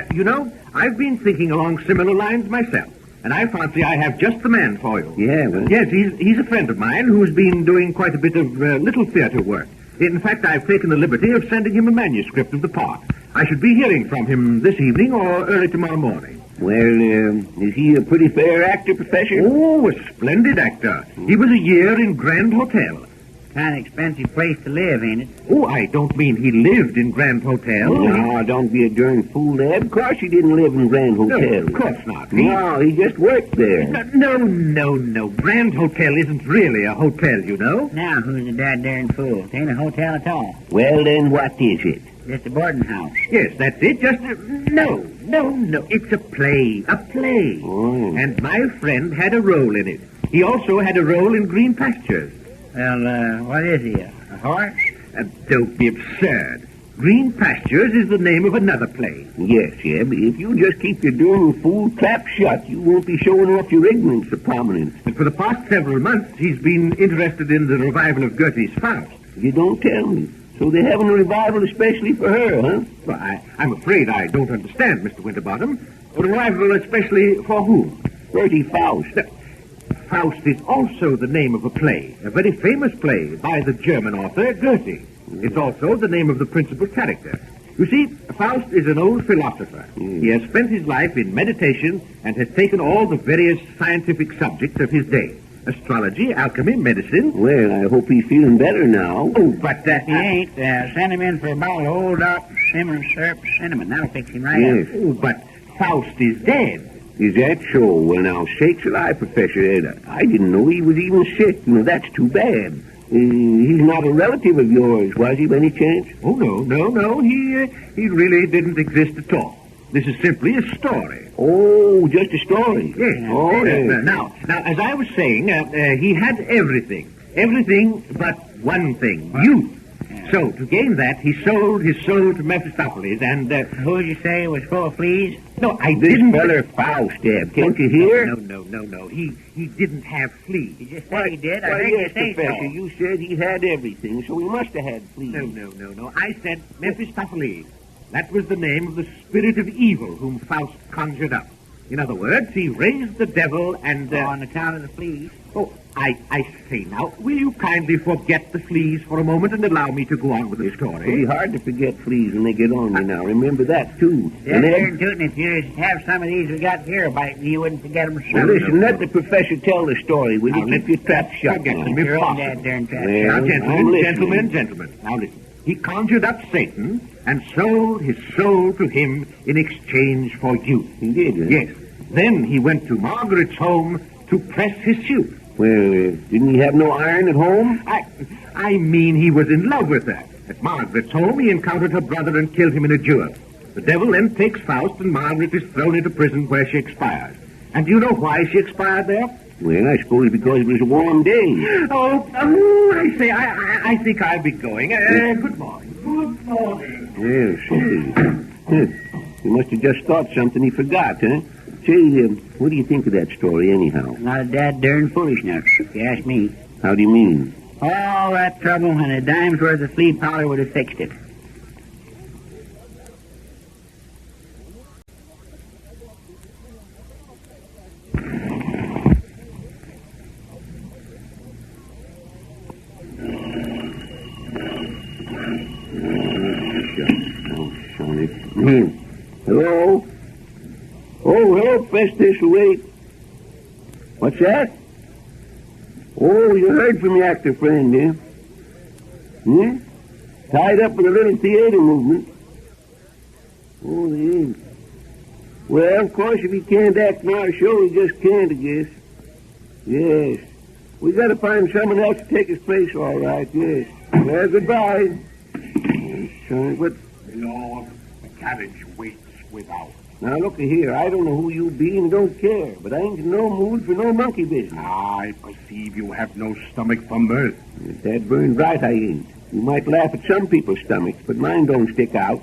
I've been thinking along similar lines myself, and I fancy I have just the man for you. Yeah, well. Yes, he's a friend of mine who's been doing quite a bit of little theater work. In fact, I've taken the liberty of sending him a manuscript of the part. I should be hearing from him this evening or early tomorrow morning. Well, is he a pretty fair actor, Professor? Oh, a splendid actor. He was a year in Grand Hotel. Kind of expensive place to live, ain't it? Oh, I don't mean he lived in Grand Hotel. No, don't be a darn fool, Dad. Of course he didn't live in Grand Hotel. No, of course not. No, he just worked there. No. Grand Hotel isn't really a hotel, you know. Now, who's the darn fool? It ain't a hotel at all. Well, then, what is it? Just a boarding house. Yes, that's it. No. It's a play. Oh. And my friend had a role in it. He also had a role in Green Pastures. Well, what is he, a horse? Don't be absurd. Green Pastures is the name of another play. Yes, but if you just keep your darn fool trap shut, you won't be showing off your ignorance of prominence. And for the past several months, he's been interested in the revival of Goethe's Faust. You don't tell me. So they're having a revival especially for her, huh? Well, I'm afraid I don't understand, Mr. Winterbottom. A revival especially for whom? Bertie Faust. Faust is also the name of a play, a very famous play by the German author Goethe. It's also the name of the principal character. You see, Faust is an old philosopher. He has spent his life in meditation and has taken all the various scientific subjects of his day. Astrology, alchemy, medicine. Well, I hope he's feeling better now. Oh, but he ain't. Send him in for a bottle of old dark simmering syrup cinnamon. That'll fix him right Yes. up. Oh, but Faust is dead. Is that so? Well, now, sakes alive, Professor. I didn't know he was even sick. That's too bad. He's not a relative of yours, was he, by any chance? Oh, no. He really didn't exist at all. This is simply a story. Oh, just a story? Yes. Oh, yes. Now, as I was saying, he had everything. Everything but one thing, youth. So, to gain that, he sold his soul to Mephistopheles, and... Who did you say was full of fleas? No, I didn't... This feller Faust, can't you hear? No. He didn't have fleas. You just said he did. Why, I think yes, you say Professor, so. you said he had everything, so he must have had fleas. No. I said Mephistopheles. That was the name of the spirit of evil whom Faust conjured up. In other words, he raised the devil and... on account of the fleas? Oh, I say now, will you kindly forget the fleas for a moment and allow me to go on with the story? It'll be hard to forget fleas when they get on you now. Remember that, too. Yes, sir, Tootin', if you have some of these we got here biting, you wouldn't forget them. Now, listen, let the professor tell the story. Will you keep your trap shut? Your own dad darn trap Now, gentlemen. Now, listen. He conjured up Satan and sold his soul to him in exchange for youth. He did, huh? Yes. Then he went to Margaret's home to press his suit. Well, didn't he have no iron at home? I mean he was in love with her. At Margaret's home, he encountered her brother and killed him in a duel. The devil then takes Faust, and Margaret is thrown into prison where she expires. And do you know why she expired there? Well, I suppose because it was a warm day. I say, I think I'll be going. Good morning. Good morning. Yes. He must have just thought something he forgot, huh? Say, what do you think of that story, anyhow? Not a darn foolishness, if you ask me. How do you mean? All that trouble and a dime's worth of flea powder would have fixed it. Hello? Oh, hello, Professor Thistlewaite. What's that? Oh, you heard from your actor friend, eh? Tied up with a little theater movement. Oh, yeah. Well, of course, if he can't act in our show, he just can't, I guess. Yes. We got to find someone else to take his place, all right, yes. Well, goodbye. What? Lord, the carriage waits without. Now, look here. I don't know who you be and don't care, but I ain't in no mood for no monkey business. I perceive you have no stomach for mirth. That burned right I ain't. You might laugh at some people's stomachs, but mine don't stick out.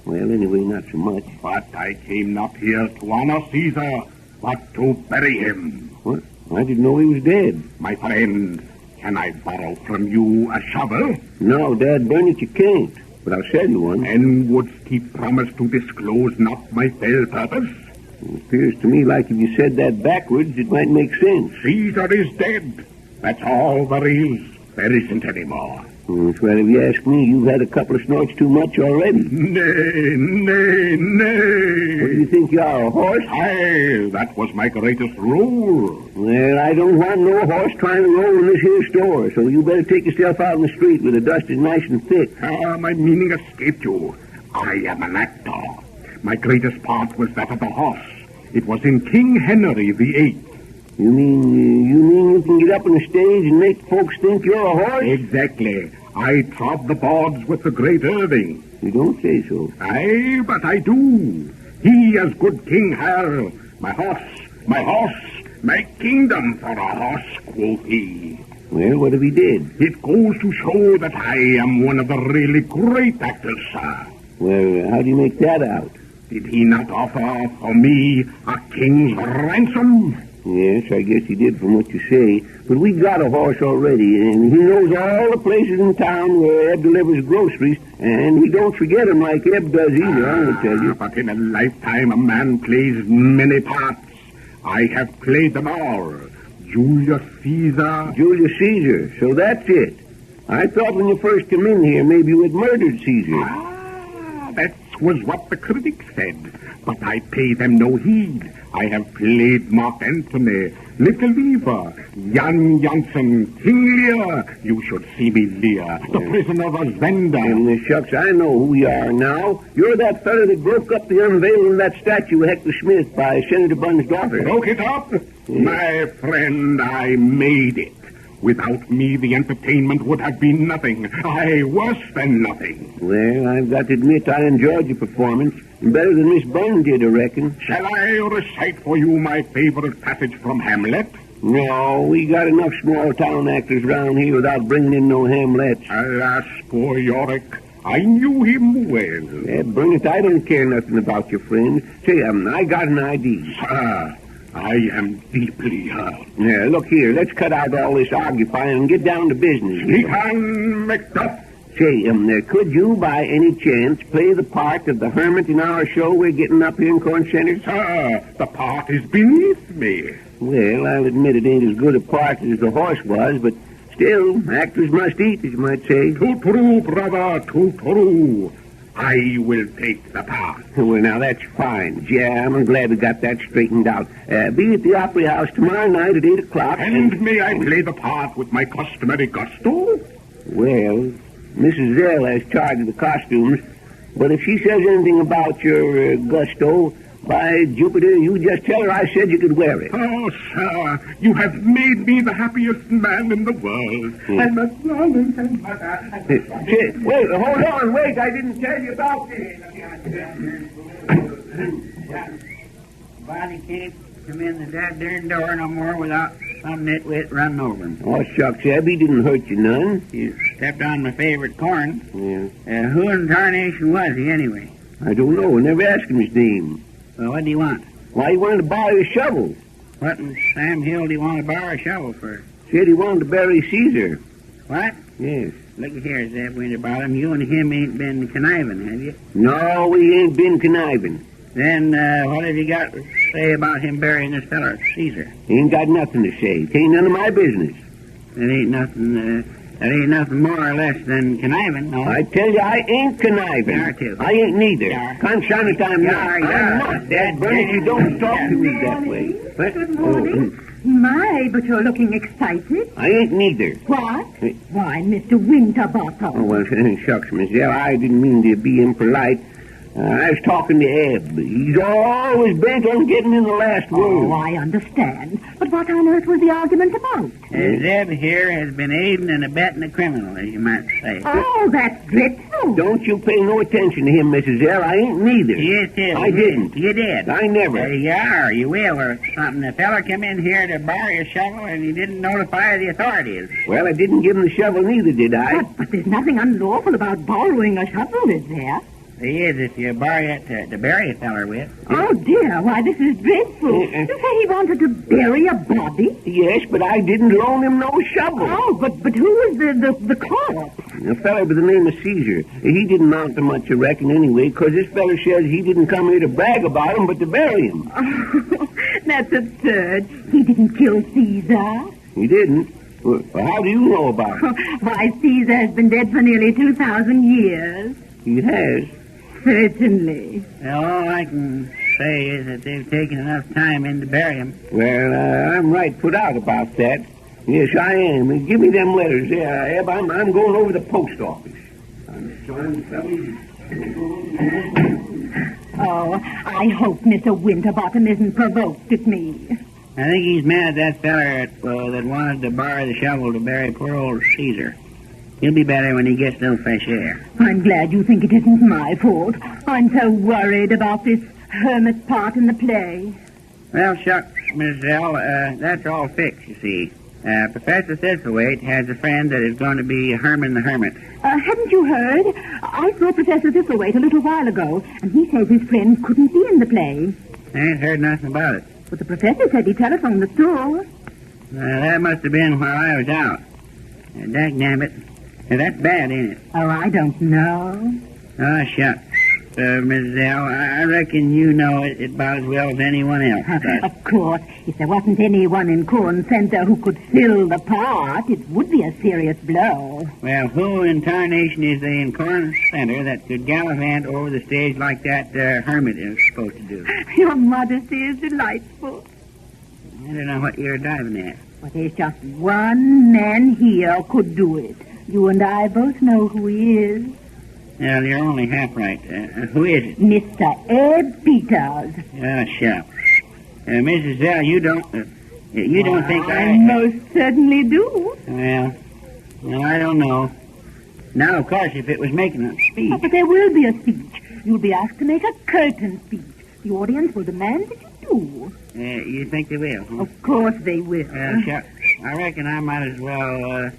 Well, anyway, not so much. But I came not here to honor Caesar, but to bury him. What? I didn't know he was dead. My friend, can I borrow from you a shovel? No, Dad, burn it, you can't. But I'll sell you one. And wouldst he promise to disclose not my fell purpose? It appears to me like if you said that backwards, it might make sense. Caesar is dead. That's all there is. There isn't any more. Well, if you ask me, you've had a couple of snorts too much already. Nay. What do you think you are, a horse? Aye, that was my greatest rule. Well, I don't want no horse trying to roll in this here store, so you better take yourself out in the street where the dust is nice and thick. My meaning escaped you. I am an actor. My greatest part was that of the horse. It was in King Henry VIII. You mean you can get up on the stage and make folks think you're a horse? Exactly. I trod the boards with the great Irving. You don't say so. Aye, but I do. He as good king her. My horse, my kingdom for a horse, quoth he. Well, what if he did? It goes to show that I am one of the really great actors, sir. Well, how do you make that out? Did he not offer for me a king's ransom? Yes, I guess he did from what you say. But we got a horse already, and he knows all the places in town where Eb delivers groceries, and he don't forget 'em like Eb does either, I will tell you. But in a lifetime a man plays many parts. I have played them all. Julius Caesar. Julius Caesar, so that's it. I thought when you first came in here, maybe you had murdered Caesar. That was what the critics said, but I pay them no heed. I have played Mark Antony, Little Lever, Jan Jansen, King Lear. You should see me leer. The prisoner was Zenda. And shucks, I know who you are now. You're that fellow that broke up the unveiling of that statue of Hector Smith by Senator Bunn's daughter. Broke it up? My friend, I made it. Without me, the entertainment would have been nothing. Aye, worse than nothing. Well, I've got to admit I enjoyed your performance. Better than Miss Bunn did, I reckon. Shall I recite for you my favorite passage from Hamlet? No, we got enough small-town actors round here without bringing in no Hamlets. Alas, poor Yorick. I knew him well. Bring it. I don't care nothing about your friend. Say, I got an idea. Sir, I am deeply hurt. Yeah, look here. Let's cut out all this argufying and get down to business. Speak on, Macduff. Say, could you, by any chance, play the part of the hermit in our show we're getting up here in Corn Center? Sir, the part is beneath me. Well, I'll admit it ain't as good a part as the horse was, but still, actors must eat, as you might say. Too true, brother, too true. I will take the part. Well, now, that's fine, Jam. I'm glad we got that straightened out. Be at the Opry House tomorrow night at 8 o'clock. And may I play the part with my customary gusto? Well, Mrs. Zell has charge of the costumes, but if she says anything about your gusto, by Jupiter, you just tell her I said you could wear it. Oh, sir, you have made me the happiest man in the world. I must Wait, hold on, wait, I didn't tell you about this. Body can't come in the darn door no more without some nitwit running over him. Oh, shucks, Abby didn't hurt you none. He stepped on my favorite corn. Yeah. Who in tarnation was he, anyway? I don't know. I never asked him his name. Well, what do you want? Why, he wanted to borrow a shovel. What in Sam Hill do you want to borrow a shovel for? Said he wanted to bury Caesar. What? Yes. Look here, Zeb Winterbottom. You and him ain't been conniving, have you? No, we ain't been conniving. Then what have you got to say about him burying this fellow, Caesar? Ain't got nothing to say. It ain't none of my business. That ain't nothing more or less than conniving, no? I tell you, I ain't conniving. I ain't neither. Conshine I'm not. I'm not, Dad. Bernard, you don't talk to me that way. Good morning. My, but you're looking excited. I ain't neither. What? Why, Mr. Winterbottom. Oh, well, shucks, Miss Zell, I didn't mean to be impolite. I was talking to Eb. He's always bent on getting in the last word. Oh, I understand. But what on earth was the argument about? Zeb here has been aiding and abetting a criminal, as you might say. Oh, that's dreadful. Don't you pay no attention to him, Mrs. L. I ain't neither. Yes, yes. I didn't. You did. I never. You are. You will, or something. The fellow came in here to borrow your shovel, and he didn't notify the authorities. Well, I didn't give him the shovel neither, did I? But there's nothing unlawful about borrowing a shovel, is there? He is, if you borrow it to bury a feller with. Oh, dear. Why, this is dreadful. You say he wanted to bury a body? Yes, but I didn't loan him no shovel. Oh, but who was the corpse? A fellow by the name of Caesar. He didn't amount to much, I reckon, anyway, because this fellow says he didn't come here to brag about him, but to bury him. Oh, that's absurd. He didn't kill Caesar. He didn't? Well, how do you know about it? Why, Caesar has been dead for nearly 2,000 years. He has? Certainly. Well, all I can say is that they've taken enough time in to bury him. Well, I'm right put out about that. Yes, I am. Give me them letters there, Eb. I'm going over to the post office. Oh, I hope Mr. Winterbottom isn't provoked at me. I think he's mad at that feller that wanted to borrow the shovel to bury poor old Caesar. He'll be better when he gets no fresh air. I'm glad you think it isn't my fault. I'm so worried about this hermit part in the play. Well, shucks, Miss L, that's all fixed, you see. Professor Thistlewaite has a friend that is going to be Herman the Hermit. Hadn't you heard? I saw Professor Thistlewaite a little while ago, and he says his friend couldn't be in the play. I ain't heard nothing about it. But the professor said he telephoned the store. That must have been while I was out. Dagnabbit. That's bad, ain't it? Oh, I don't know. Oh, shucks. Mrs. L, I reckon you know it about as well as anyone else does. Of course. If there wasn't anyone in Corn Center who could fill the part, it would be a serious blow. Well, who in tarnation is there in Corn Center that could gallivant over the stage like that hermit is supposed to do? Your modesty is delightful. I don't know what you're diving at. Well, there's just one man here could do it. You and I both know who he is. Well, you're only half right. Who is it? Mr. Ed Peters. Oh, shucks. Mrs. L, you don't think I most certainly do. Well, I don't know. Now, of course, if it was making a speech. But there will be a speech. You'll be asked to make a curtain speech. The audience will demand that you do. You think they will? Huh? Of course they will. Shucks. I reckon I might as well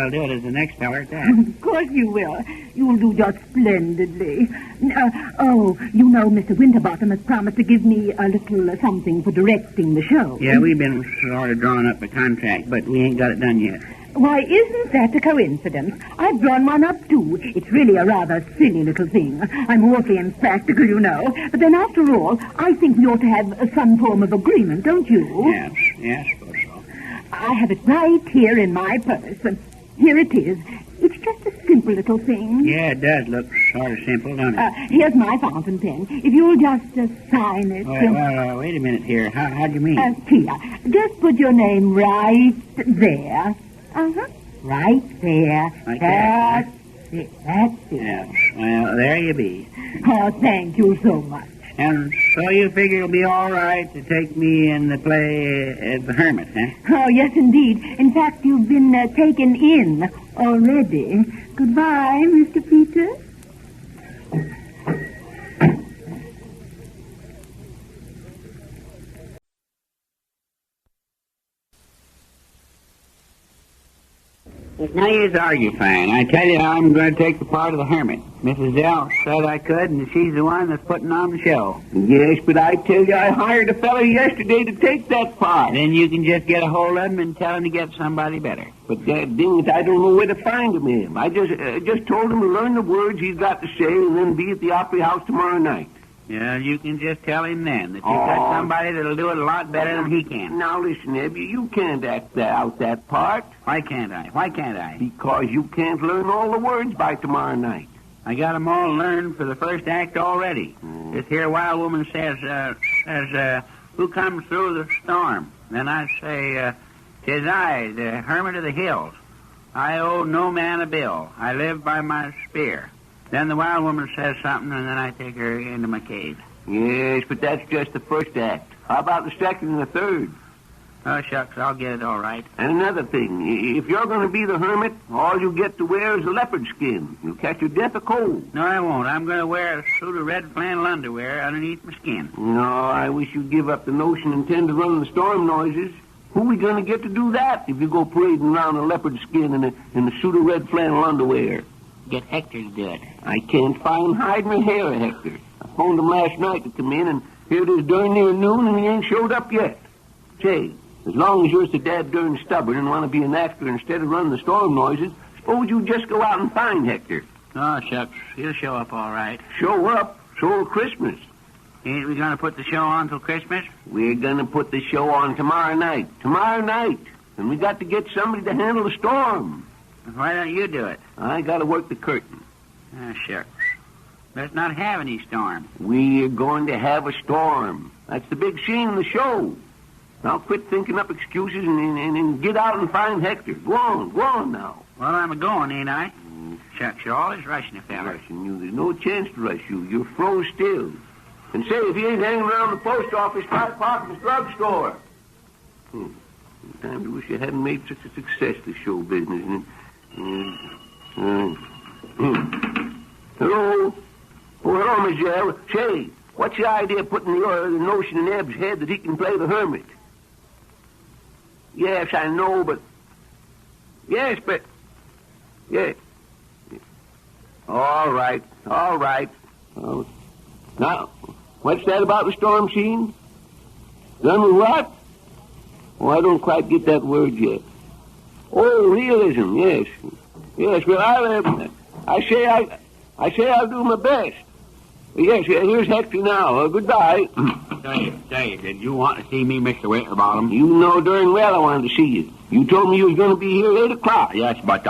do it as the next feller at that. Of course you will. You'll do just splendidly. You know Mr. Winterbottom has promised to give me a little something for directing the show. Yeah, we've been sort of drawing up a contract, but we ain't got it done yet. Why, isn't that a coincidence? I've drawn one up, too. It's really a rather silly little thing. I'm awfully impractical, you know. But then, after all, I think we ought to have some form of agreement, don't you? Yes, I suppose so. I have it right here in my purse. And here it is. It's just a simple little thing. Yeah, it does look sort of simple, doesn't it? Here's my fountain pen. If you'll just sign it. Well, wait a minute here. How do you mean? Here. Just put your name right there. Right there. Like That's it. That's it. Yeah. Well, there you be. Oh, thank you so much. And so you figure it'll be all right to take me in the play as the hermit, huh? Oh, yes, indeed. In fact, you've been taken in already. Goodbye, Mr. Peters. It's no use arguing. I tell you, I'm going to take the part of the hermit. Mrs. L said I could, and she's the one that's putting on the show. Yes, but I tell you, I hired a fellow yesterday to take that part. Then you can just get a hold of him and tell him to get somebody better. But dang it, I don't know where to find him. I just told him to learn the words he's got to say and then be at the Opry House tomorrow night. Yeah, you can just tell him then that you've got somebody that'll do it a lot better than he can. Now listen, Eb, you can't act out that part. Why can't I? Because you can't learn all the words by tomorrow night. I got 'em all learned for the first act already. This here wild woman says, who comes through the storm? Then I say, 'tis I, the hermit of the hills. I owe no man a bill. I live by my spear. Then the wild woman says something, and then I take her into my cave. Yes, but that's just the first act. How about the second and the third? Oh, shucks, I'll get it all right. And another thing, if you're going to be the hermit, all you get to wear is a leopard skin. You'll catch your death of cold. No, I won't. I'm going to wear a suit of red flannel underwear underneath my skin. No, I wish you'd give up the notion and tend to run the storm noises. Who we going to get to do that if you go parading around in a leopard skin and a suit of red flannel underwear? Get Hector to do it. I can't find hide nor hair of Hector. I phoned him last night to come in, and here it is darn near noon, and he ain't showed up yet. Say, as long as you're so darn stubborn and want to be an actor instead of running the storm noises, suppose you just go out and find Hector. Oh, shucks, he'll show up all right. Show up? So will Christmas. Ain't we going to put the show on till Christmas? We're going to put the show on tomorrow night. Tomorrow night. And we got to get somebody to handle the storm. Why don't you do it? I got to work the curtain. Oh, shucks. Let's not have any storm. We're going to have a storm. That's the big scene in the show. Now quit thinking up excuses and get out and find Hector. Go on now. Well, I'm a-going, ain't I? Shucks, you're always rushing a fella. Rushing you. There's no chance to rush you. You're froze still. And say, if he ain't hanging around the post office, try parking the drugstore. Sometimes I wish you hadn't made such a success of the show business. Hello? Oh, hello, Miss Yell. Say, what's the idea of putting the notion in Eb's head that he can play the hermit? Yes, I know, but... Yes, but... Yes. All right. Now, what's that about the storm scene? Done with what? Oh, I don't quite get that word yet. Oh, realism, yes. Yes, well, I say I'll do my best. Yes, here's Hector now. Goodbye. Say, did you want to see me, Mr. Winterbottom? You know darn well I wanted to see you. You told me you was going to be here at 8 o'clock. Yes, but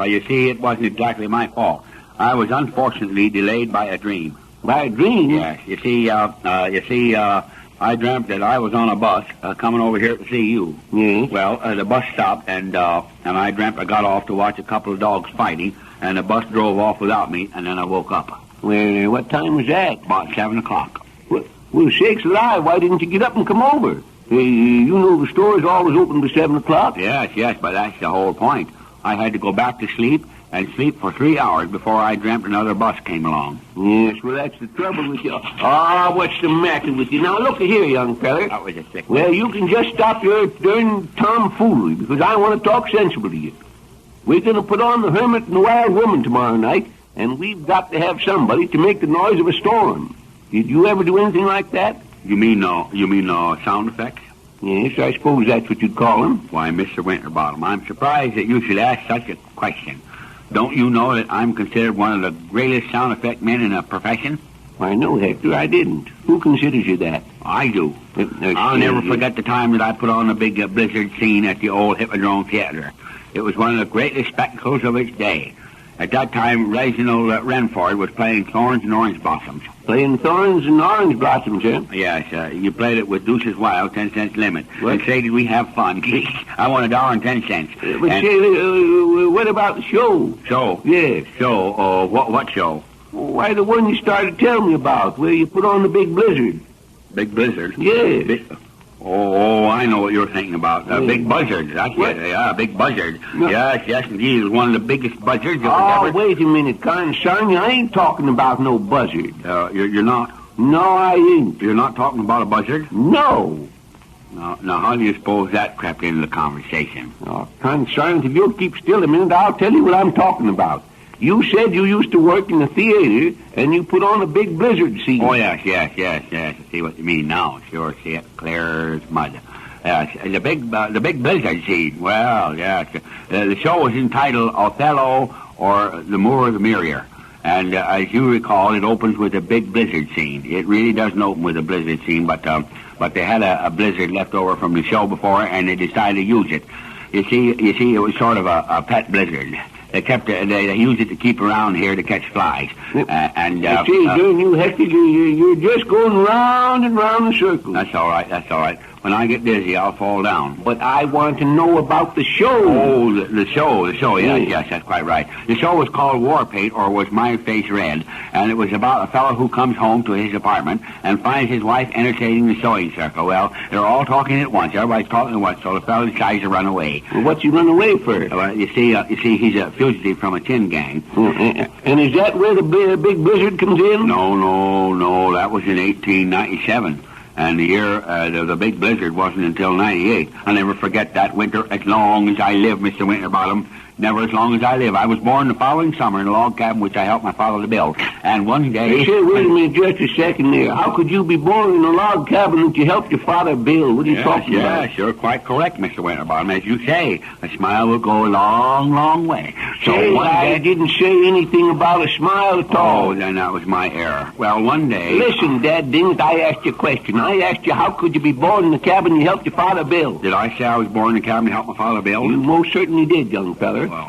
you see, it wasn't exactly my fault. I was unfortunately delayed by a dream. By a dream? Yes. You see, I dreamt that I was on a bus coming over here to see you. Yes. Well, the bus stopped, and I dreamt I got off to watch a couple of dogs fighting, and the bus drove off without me, and then I woke up. Well, what time was that? About 7 o'clock. Well, sakes alive, why didn't you get up and come over? You know the store is always open to 7 o'clock. Yes, but that's the whole point. I had to go back to sleep and sleep for 3 hours before I dreamt another bus came along. Yes, well, that's the trouble with you. Ah, what's the matter with you? Now, look here, young feller. That was a sick one. Well, you can just stop your darn tomfoolery, because I want to talk sensible to you. We're going to put on the Hermit and the Wild Woman tomorrow night, and we've got to have somebody to make the noise of a storm. Did you ever do anything like that? You mean sound effects? Yes, I suppose that's what you'd call them. Why, Mr. Winterbottom, I'm surprised that you should ask such a question. Don't you know that I'm considered one of the greatest sound effect men in the profession? Why, no, Hector, I didn't. Who considers you that? I do. I'll never forget the time that I put on the big blizzard scene at the old Hippodrome Theater. It was one of the greatest spectacles of its day. At that time, Reginald Renford was playing Thorns and Orange Blossoms. Playing Thorns and Orange Blossoms, eh? Yes, you played it with Deuce's Wild, 10 cents limit. What? And say, did we have fun? I won $1.10. But say, what about the show? Show? Yes. Show? What show? Why, the one you started telling me about, where you put on the big blizzard. Big blizzard? Yes. Oh, I know what you're thinking about. Big buzzard. That's what? Yeah, big buzzard. No. Yes, indeed. It was one of the biggest buzzards that was ever... wait a minute, son. I ain't talking about no buzzard. You're not? No, I ain't. You're not talking about a buzzard? No. Now, how do you suppose that crept into the conversation? Oh, son, if you'll keep still a minute, I'll tell you what I'm talking about. You said you used to work in the theater, and you put on a big blizzard scene. Oh, yes. I see what you mean now. Sure, see it clear as mud. The big blizzard scene. Well, yes. The show was entitled Othello or The More the Merrier. And as you recall, it opens with a big blizzard scene. It really doesn't open with a blizzard scene, but they had a blizzard left over from the show before, and they decided to use it. You see, it was sort of a pet blizzard. They used it to keep around here to catch flies. You Hector, you're just going round and round the circle. That's all right. When I get dizzy, I'll fall down. But I want to know about the show. Oh, the show. Yes, that's quite right. The show was called War Paint, or Was My Face Red? And it was about a fellow who comes home to his apartment and finds his wife entertaining the sewing circle. Well, they're all talking at once. Everybody's talking at once, so the fellow decides to run away. Well, what's he run away for? Well, you see, he's a fugitive from a tin gang. And is that where the big blizzard comes in? No. That was in 1897. And the year, the big blizzard wasn't until 98. I'll never forget that winter as long as I live, Mr. Winterbottom. Never as long as I live. I was born the following summer in a log cabin which I helped my father to build. And one day... Hey, wait a minute, just a second there. How could you be born in a log cabin that you helped your father build? What are you talking about? Yes, you're quite correct, Mr. Winterbottom. As you say, a smile will go a long, long way. So one day... I didn't say anything about a smile at all. Oh, then that was my error. Well, one day... Listen, Dad, didn't I ask you a question? I asked you, how could you be born in the cabin you helped your father build? Did I say I was born in the cabin to help my father build? You most certainly did, young feller. Well,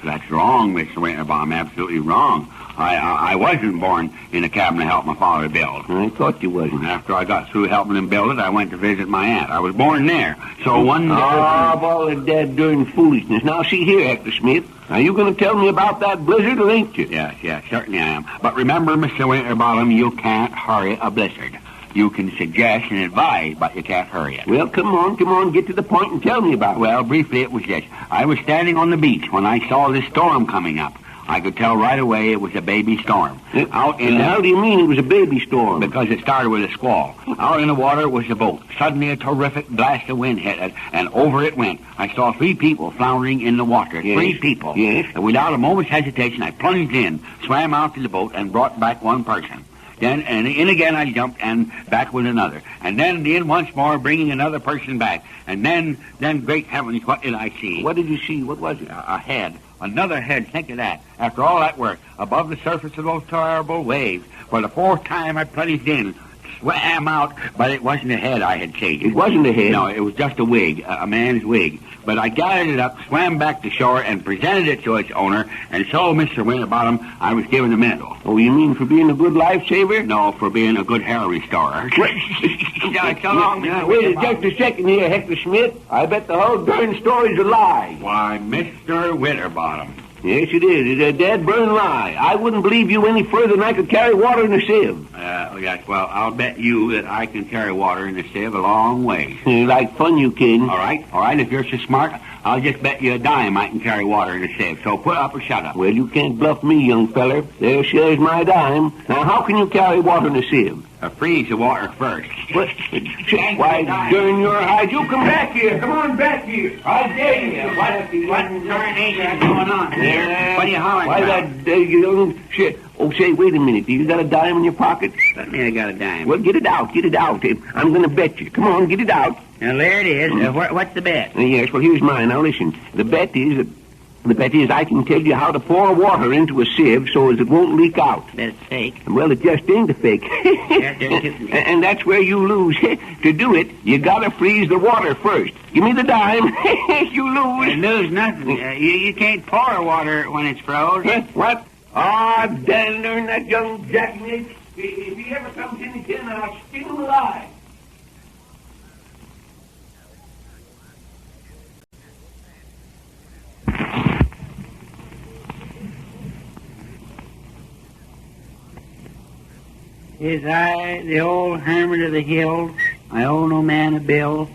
that's wrong, Mr. Winterbottom. Absolutely wrong. I wasn't born in a cabin to help my father build. I thought you wasn't. After I got through helping him build it, I went to visit my aunt. I was born there. So one day... all the dead darn foolishness. Now, see here, Hector Smith. Are you going to tell me about that blizzard, or ain't you? Yes, certainly I am. But remember, Mr. Winterbottom, you can't hurry a blizzard. You can suggest and advise, but you can't hurry it. Well, come on, get to the point and tell me about it. Well, briefly, it was this. I was standing on the beach when I saw this storm coming up. I could tell right away it was a baby storm. How do you mean it was a baby storm? Because it started with a squall. Out in the water was a boat. Suddenly a terrific blast of wind hit it, and over it went. I saw 3 people floundering in the water. Yes. 3 people. Yes. And without a moment's hesitation, I plunged in, swam out to the boat, and brought back 1 person. Then, and in again I jumped, and back with another. And then in once more, bringing another person back. And then, great heavens, what did I see? What did you see? What was it? A head. Another head. Think of that. After all that work, above the surface of those terrible waves, for the 4th time I plunged in, swam out, but it wasn't a head I had chased. It wasn't a head? No, it was just a wig, a man's wig. But I gathered it up, swam back to shore, and presented it to its owner, and so, Mr. Winterbottom, I was given a medal. Oh, you mean for being a good lifesaver? No, for being a good hair restorer. So long, wait just a second here, Hector Smith. I bet the whole darn story's a lie. Why, Mr. Winterbottom. Yes, it is. It's a dead burn lie. I wouldn't believe you any further than I could carry water in a sieve. Yes, well, I'll bet you that I can carry water in a sieve a long way. Like fun you can. All right, if you're so smart, I'll just bet you a dime I can carry water in a sieve. So put up or shut up. Well, you can't bluff me, young feller. There shares my dime. Now, how can you carry water in a sieve? Freeze the water first. What? Why, darn your eyes, you come back here. Come on back here. I dare you. What coronation is going on there? What are you hollering Why, about? that young shit. Oh, say, wait a minute. Do you got a dime in your pocket? Certainly I got a dime. Well, get it out. I'm going to bet you. Come on, get it out. Now, there it is. What's the bet? Yes, well, here's mine. Now, listen. The bet is I can tell you how to pour water into a sieve so as it won't leak out. That's fake. Well, it just ain't a fake. And that's where you lose. To do it, you gotta freeze the water first. Give me the dime. You lose. You lose nothing. You can't pour water when it's froze. What? Damn that young jackanapes. If he ever comes in again, I'll skin him alive. Is I the old hermit of the hills? I owe no man a bill.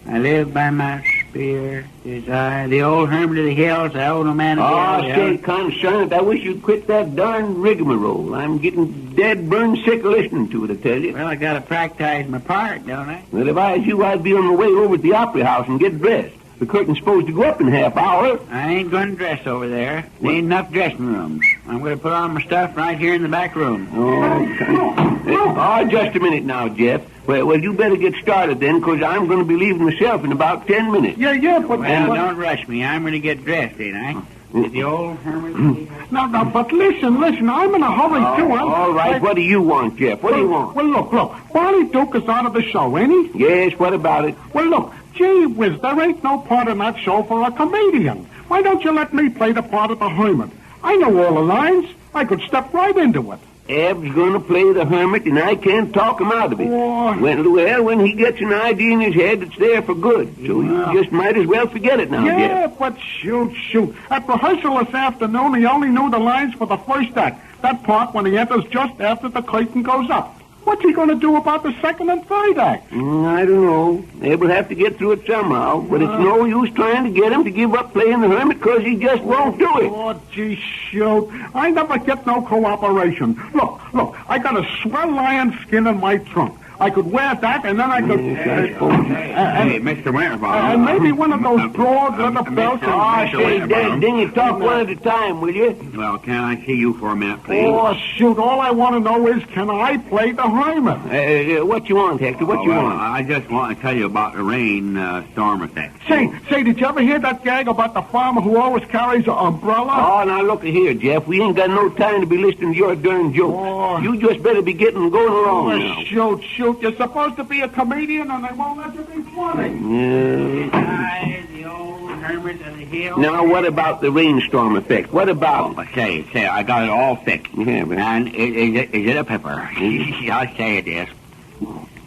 I live by my spear. Is I the old hermit of the hills? I owe no man a bill. Oh, say, concerned, I wish you'd quit that darn rigmarole. I'm getting dead burned sick of listening to it, I tell you. Well, I gotta practice my part, don't I? Well, if I was you, I'd be on my way over to the Opera House and get dressed. The curtain's supposed to go up in a half hour. I ain't going to dress over there. There ain't enough dressing rooms. I'm going to put on my stuff right here in the back room. Oh, just a minute now, Jeff. Well, you better get started then, because I'm going to be leaving myself in about 10 minutes. Yeah, but... Well, don't rush me. I'm going to get dressed, ain't I? The old hermit... No, but listen, I'm in a hurry, too. All right, what do you want, Jeff? What do you want? Well, look, Barney Duke is out of the show, ain't he? Yes, what about it? Well, look, gee whiz, there ain't no part in that show for a comedian. Why don't you let me play the part of the hermit? I know all the lines. I could step right into it. Ab's going to play the hermit, and I can't talk him out of it. When he gets an idea in his head, it's there for good. So you just might as well forget it now, Yeah, Jeff. but shoot. At rehearsal this afternoon, he only knew the lines for the first act. That part when he enters just after the curtain goes up. What's he going to do about the second and third act? I don't know. Abe will have to get through it somehow, but it's no use trying to get him to give up playing the hermit because he just won't do it. Oh, gee, shoot. I never get no cooperation. Look, I got a swell lion skin in my trunk. I could wear that, and then I could... Hey, Mr. Winterbottom. And maybe one of those broad leather belts. Then you talk one at a time, will you? Well, can I see you for a minute, please? Oh, shoot, all I want to know is, can I play the hermit? What you want, Hector? What you want? I just want to tell you about the rain storm effect. Say, did you ever hear that gag about the farmer who always carries an umbrella? Oh, now look here, Jeff. We ain't got no time to be listening to your darn jokes. You just better be going along now. Shoot. You're supposed to be a comedian, and they won't let you be funny. The old hermit of the hill. Now, what about the rainstorm effect? What about it? Say, I got it all fixed. Yeah, but... And is it a pepper? I'll say it is.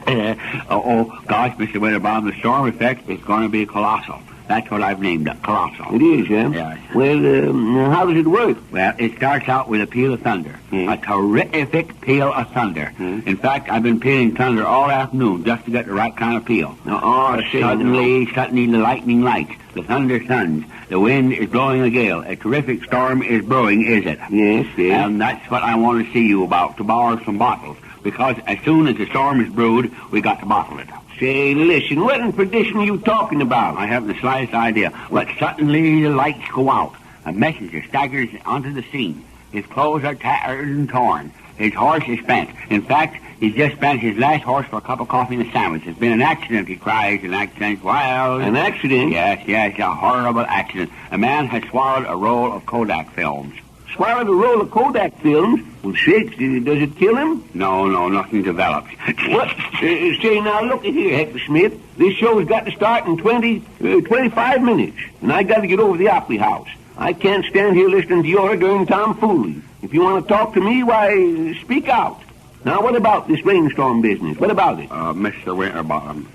Gosh, Mr. Winterbottom, the storm effect is going to be colossal. That's what I've named it, colossal. It is, yeah? Yes. Well, how does it work? Well, it starts out with a peal of thunder. A terrific peal of thunder. In fact, I've been peeling thunder all afternoon just to get the right kind of peal. Suddenly the lightning lights, the thunder suns, the wind is blowing a gale. A terrific storm is brewing, is it? Yes. And that's what I want to see you about, to borrow some bottles. Because as soon as the storm is brewed, we got to bottle it. Say, listen, what in perdition are you talking about? I haven't the slightest idea. But suddenly the lights go out. A messenger staggers onto the scene. His clothes are tattered and torn. His horse is spent. In fact, he's just spent his last horse for a cup of coffee and a sandwich. It's been an accident, he cries. An accident. Well... An accident? Yes, a horrible accident. A man has swallowed a roll of Kodak films. Swallowed a roll of Kodak films? Well, sakes, does it kill him? No, nothing develops. What? Say, now, look at here, Hector Smith. This show's got to start in 25 minutes, and I got to get over to the Opry House. I can't stand here listening to your darn tomfoolery. If you want to talk to me, why, speak out. Now, what about this rainstorm business? What about it? Mr. Winterbottom,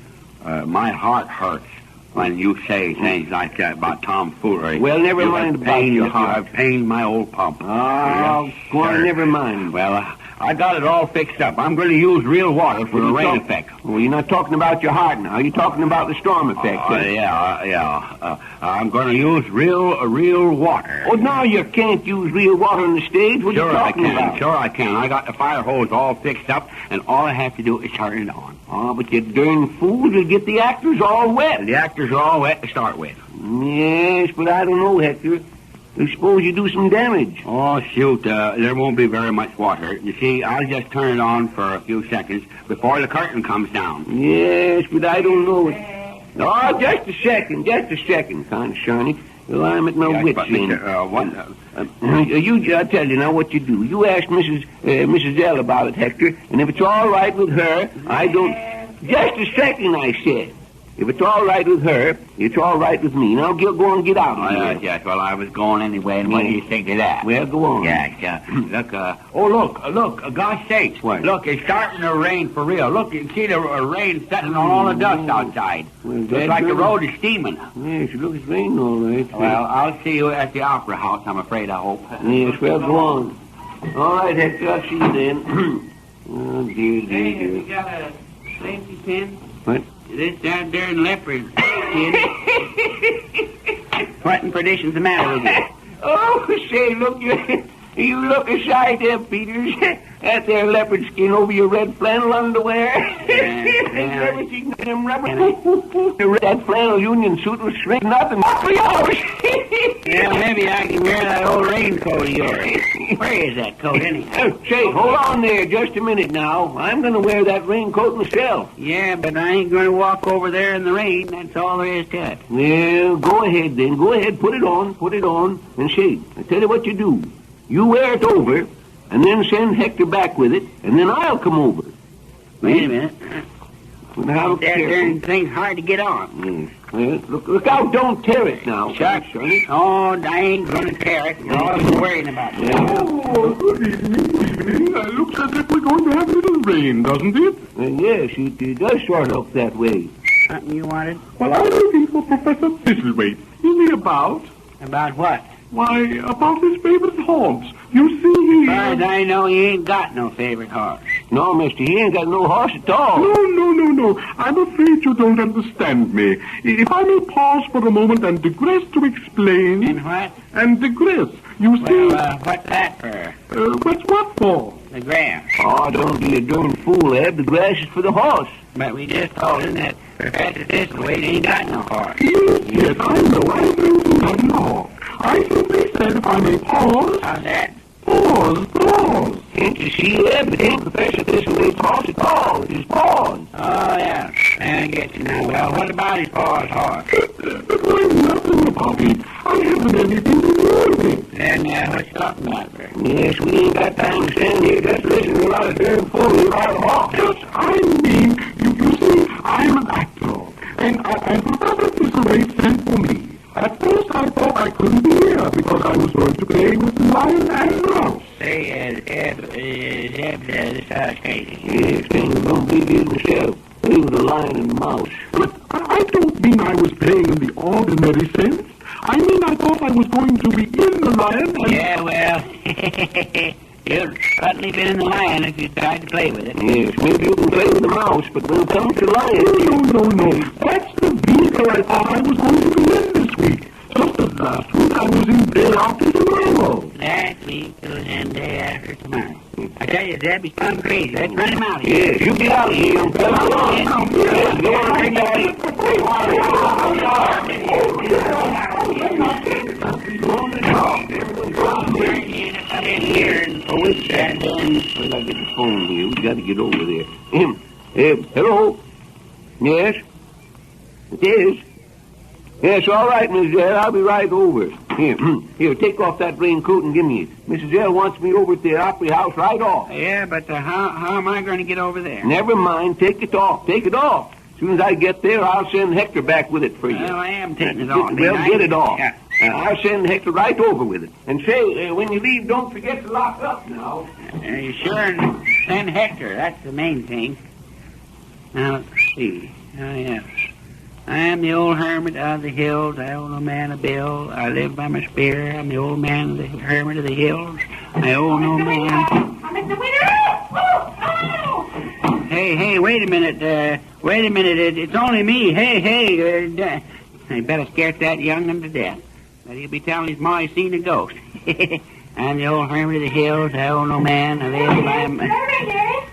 my heart hurts when you say things like that about tomfoolery. Well, never mind about your heart. I've pained my old pump. Oh, yes, go on, never mind. Well, I got it all fixed up. I'm going to use real water for the rain effect. Well, you're not talking about your heart now. You're talking about the storm effect. Yeah. I'm going to use real water. Oh, no, you can't use real water on the stage. What are you talking about? Sure I can. I got the fire hose all fixed up, and all I have to do is turn it on. Oh, but you darn fools will get the actors all wet. The actors are all wet to start with. Yes, but I don't know, Hector. I suppose you do some damage. Oh, shoot. There won't be very much water. You see, I'll just turn it on for a few seconds before the curtain comes down. Yes, but I don't know it. Oh, just a second. Kind of shiny. Well, I'm at my wits' end. I tell you now what you do. You ask Mrs. L about it, Hector, and if it's all right with her, I don't... Just a second, I said. If it's all right with her, it's all right with me. Now go on, get out of here. Yes, well, I was going anyway, and what do you think of that? Well, go on. Yes, look, gosh sakes. What? Look, it's starting to rain for real. Look, you can see the rain settling on all the dust outside. Well, looks like the road is steaming. Yes, it looks raining all right. Well, I'll see you at the Opera House, I'm afraid, I hope. Yes, well, go on. All right, Hector, I'll see you then. Oh, dear. Have you got a safety pin? What? This down there in leopard skin. What in perdition's the matter with you? Oh, say, look, you look aside there, Peters. That there leopard skin over your red flannel underwear. I've never seen them rubber. That flannel union suit was shrinking nothing. Yeah, maybe I can wear that old raincoat of yours. Where is that coat, anyhow? Say, hold on there just a minute now. I'm going to wear that raincoat myself. Yeah, but I ain't going to walk over there in the rain. That's all there is to it. Well, go ahead then. Go ahead, put it on. And say, I tell you what you do. You wear it over, and then send Hector back with it, and then I'll come over. Wait a minute. Now, That darn thing's hard to get on. Well, look out, don't tear it now. Shucks. Oh, I ain't going to tear it. You're always worrying about it. Oh, good evening. Looks as if we're going to have a little rain, doesn't it? Yes, it does sort of look that way. Something you wanted? Well, I'm looking for Professor Thistlewaite. Is he about? About what? Why, about his favorite horse. You see, he... As far as I know, he ain't got no favorite horse. No, mister, he ain't got no horse at all. No. I'm afraid you don't understand me. If I may pause for a moment and digress to explain... And what? And digress. You see... Well, what's that for? What's what for? The grass. Oh, don't be a darn fool, Eb. The grass is for the horse. But we just told him that Professor Thistlewaite ain't got no horse. Yes, I know. I know. I simply said if I may pause... How's that? Pause. Can't you see, Eb? It ain't Professor Thistlewaite's horse at all. It's his paws. Oh, yeah. I get you now. Well, what about his paws horse? Why, nothing about it. I haven't anything to do with it. Then what you talking about, sir? Yes, we ain't got time to stand here just listening to a lot of damn fools about a horse. Yes, I mean, you see, I'm an actor. And Professor Thistlewaite sent for me. At first I thought I couldn't be here because I was going to play with the lion and mouse. Say, Zeb, this sounds crazy. Yes, things are going to be good myself. Play with the lion and mouse. But I don't mean I was playing in the ordinary sense. I mean I thought I was going to be in the lion and... Yeah, well, you've certainly been in the lion if you tried to play with it. Yes, maybe you can play with the mouse, but when it comes to lion... No. That's the vehicle I thought I was going to be in this week. Just as last week I was in Day After Tomorrow. That week was in Day After Tomorrow. I tell you, Zeb, he's gone crazy. Let's run him out of here. Yes, you get out of here, young fella. Yes, you want to bring that in here and wait a second. Well, I get the phone here. We got to get over there. Hello? Yes? It is? Yes, all right, Miss Zell. I'll be right over. Here, take off that raincoat and give me it. Mrs. Zell wants me over at the Opry House right off. Yeah, but how am I going to get over there? Never mind. Take it off. As soon as I get there, I'll send Hector back with it for you. Well, I am taking it off. Well, get it off. Yeah. I'll send Hector right over with it. And say, when you leave, don't forget to lock up now. You sure send Hector. That's the main thing. Now, let's see. Oh, yes. I am the old hermit of the hills. I owe no man a bill. I live by my spear. I'm the old man, the hermit of the hills. I owe no man. Hey, wait a minute. It's only me. Hey. I better scare that young'un to death. But he'll be telling his ma he's seen a ghost. I'm the old hermit of the hills. I owe no man. I live by my...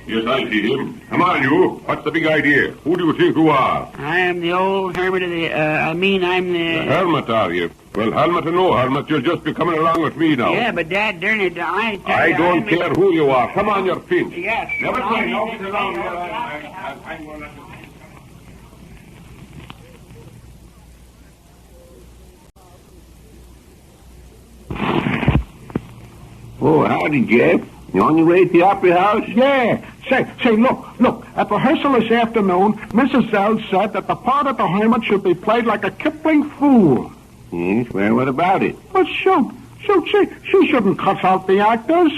Yes, I see him. Come on, you. What's the big idea? Who do you think you are? I am the old hermit of the... I'm the... The hermit, are you? Well, hermit or no hermit, you'll just be coming along with me now. Yeah, but Dad, darn it, I don't care who you are. Come on, your feet. Yes. Never mind. Oh, howdy, Jeff. You on your way to the Opry House? Yeah. Say, look. At rehearsal this afternoon, Mrs. Zell said that the part of the hermit should be played like a Kipling fool. Yes, well, what about it? Well, shoot, she shouldn't cuss out the actors.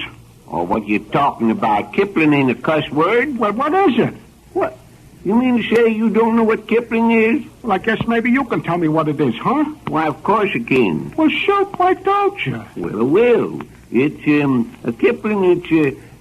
Oh, what you talking about? Kipling ain't a cuss word. Well, what is it? What? You mean to say you don't know what Kipling is? Well, I guess maybe you can tell me what it is, huh? Why, of course you can. Well, shoot, why don't you? Well, I will. It's, a Kipling,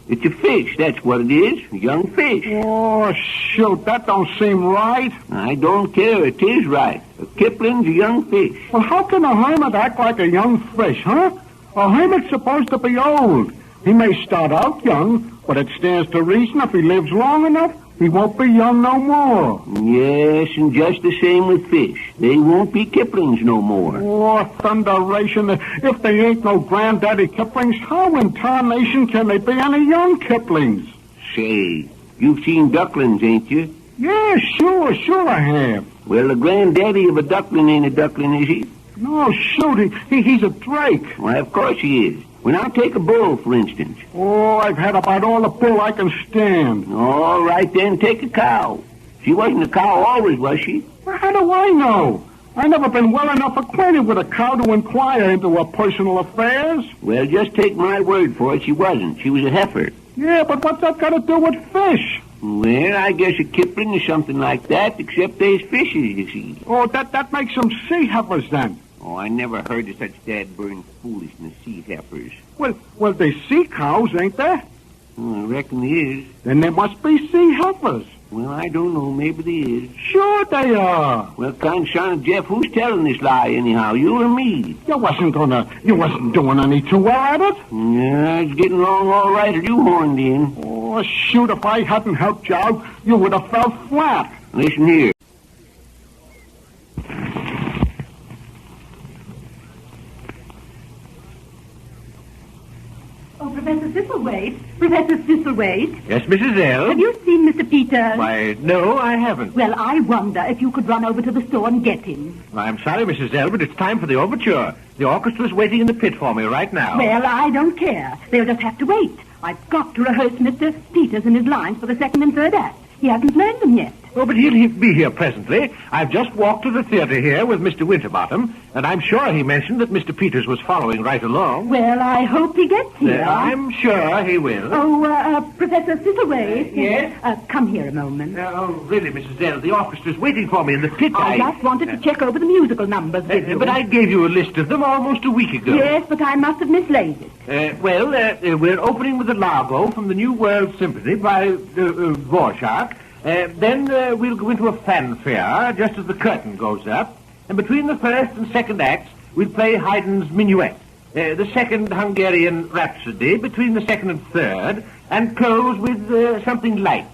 it's a fish, that's what it is. A young fish. Oh, shoot, that don't seem right. I don't care, it is right. A Kipling's a young fish. Well, how can a hermit act like a young fish, huh? A hermit's supposed to be old. He may start out young, but it stands to reason if he lives long enough, he won't be young no more. Yes, and just the same with fish. They won't be Kiplings no more. Oh, thunderation. If they ain't no Granddaddy Kiplings, how in tarnation can they be any young Kiplings? Say, you've seen ducklings, ain't you? Yeah, sure I have. Well, the granddaddy of a duckling ain't a duckling, is he? No, shoot, he's a drake. Why, of course he is. Well, now take a bull, for instance. Oh, I've had about all the bull I can stand. All right, then, take a cow. She wasn't a cow always, was she? Well, how do I know? I never been well enough acquainted with a cow to inquire into her personal affairs. Well, just take my word for it, she wasn't. She was a heifer. Yeah, but what's that got to do with fish? Well, I guess a kipling or something like that, except there's fishes, you see. Oh, that makes them sea heifers then. Oh, I never heard of such dad-burn foolishness, sea heifers. Well, they sea cows, ain't there? Oh, I reckon there is. Then there must be sea heifers. Well, I don't know. Maybe there is. Sure they are. Well, Son, Jeff, who's telling this lie anyhow, you or me? You wasn't doing any too well at it. Yeah, it's getting along all right, or you horned in. Oh, shoot, if I hadn't helped you out, you would have fell flat. Listen here. Oh, Professor Thistlewaite. Professor Thistlewaite. Yes, Mrs. L. Have you seen Mr. Peters? Why, no, I haven't. Well, I wonder if you could run over to the store and get him. I'm sorry, Mrs. L., but it's time for the overture. The orchestra's waiting in the pit for me right now. Well, I don't care. They'll just have to wait. I've got to rehearse Mr. Peters and his lines for the second and third act. He hasn't learned them yet. Oh, but he'll be here presently. I've just walked to the theater here with Mr. Winterbottom, and I'm sure he mentioned that Mr. Peters was following right along. Well, I hope he gets here. I'm sure he will. Oh, Professor Thistlewaite. Yes? Come here a moment. Oh, really, Mrs. L., the orchestra's waiting for me in the pit. I just wanted to check over the musical numbers with you. But I gave you a list of them almost a week ago. Yes, but I must have mislaid it. We're opening with the Largo from the New World Symphony by Dvorak. Then we'll go into a fanfare just as the curtain goes up. And between the first and second acts, we'll play Haydn's Minuet. The second Hungarian Rhapsody between the second and third, and close with something light.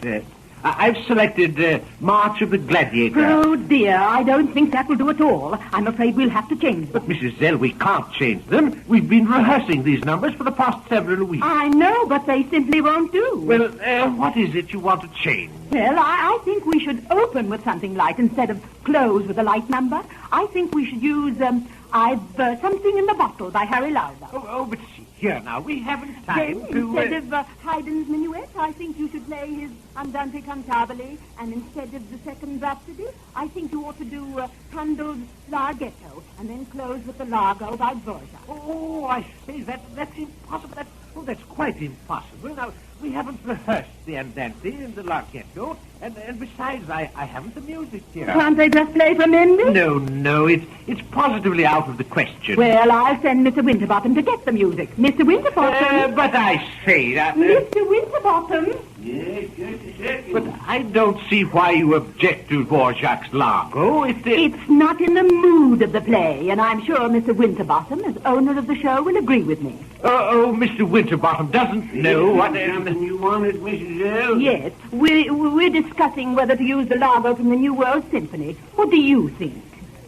I've selected March of the Gladiator. Oh, dear, I don't think that will do at all. I'm afraid we'll have to change them. But, Mrs. Zell, we can't change them. We've been rehearsing these numbers for the past several weeks. I know, but they simply won't do. Well, what is it you want to change? Well, I think we should open with something light instead of close with a light number. I think we should use, Something in the Bottle by Harry Lauder. Oh, but see here now, we haven't time then, to... Instead of Haydn's Minuet, I think you should play his Andante Cantabile, and instead of the second Rhapsody, I think you ought to do Handel's Larghetto, and then close with the Largo by Dvorak. Oh, I say, that's impossible. That's quite impossible. Now, we haven't rehearsed the Andante and the Larghetto, and besides, I haven't the music here. Can't they just play for Mendes? No, it's positively out of the question. Well, I'll send Mr. Winterbottom to get the music. Mr. Winterbottom? But I say that... Mr. Winterbottom? Yes, just a second. But I don't see why you object to Dvorak's Largo. It's not in the mood of the play, and I'm sure Mr. Winterbottom, as owner of the show, will agree with me. Oh, Mr. Winterbottom doesn't know what... Something you wanted, Mrs. L? Yes, we're discussing whether to use the Largo from the New World Symphony. What do you think?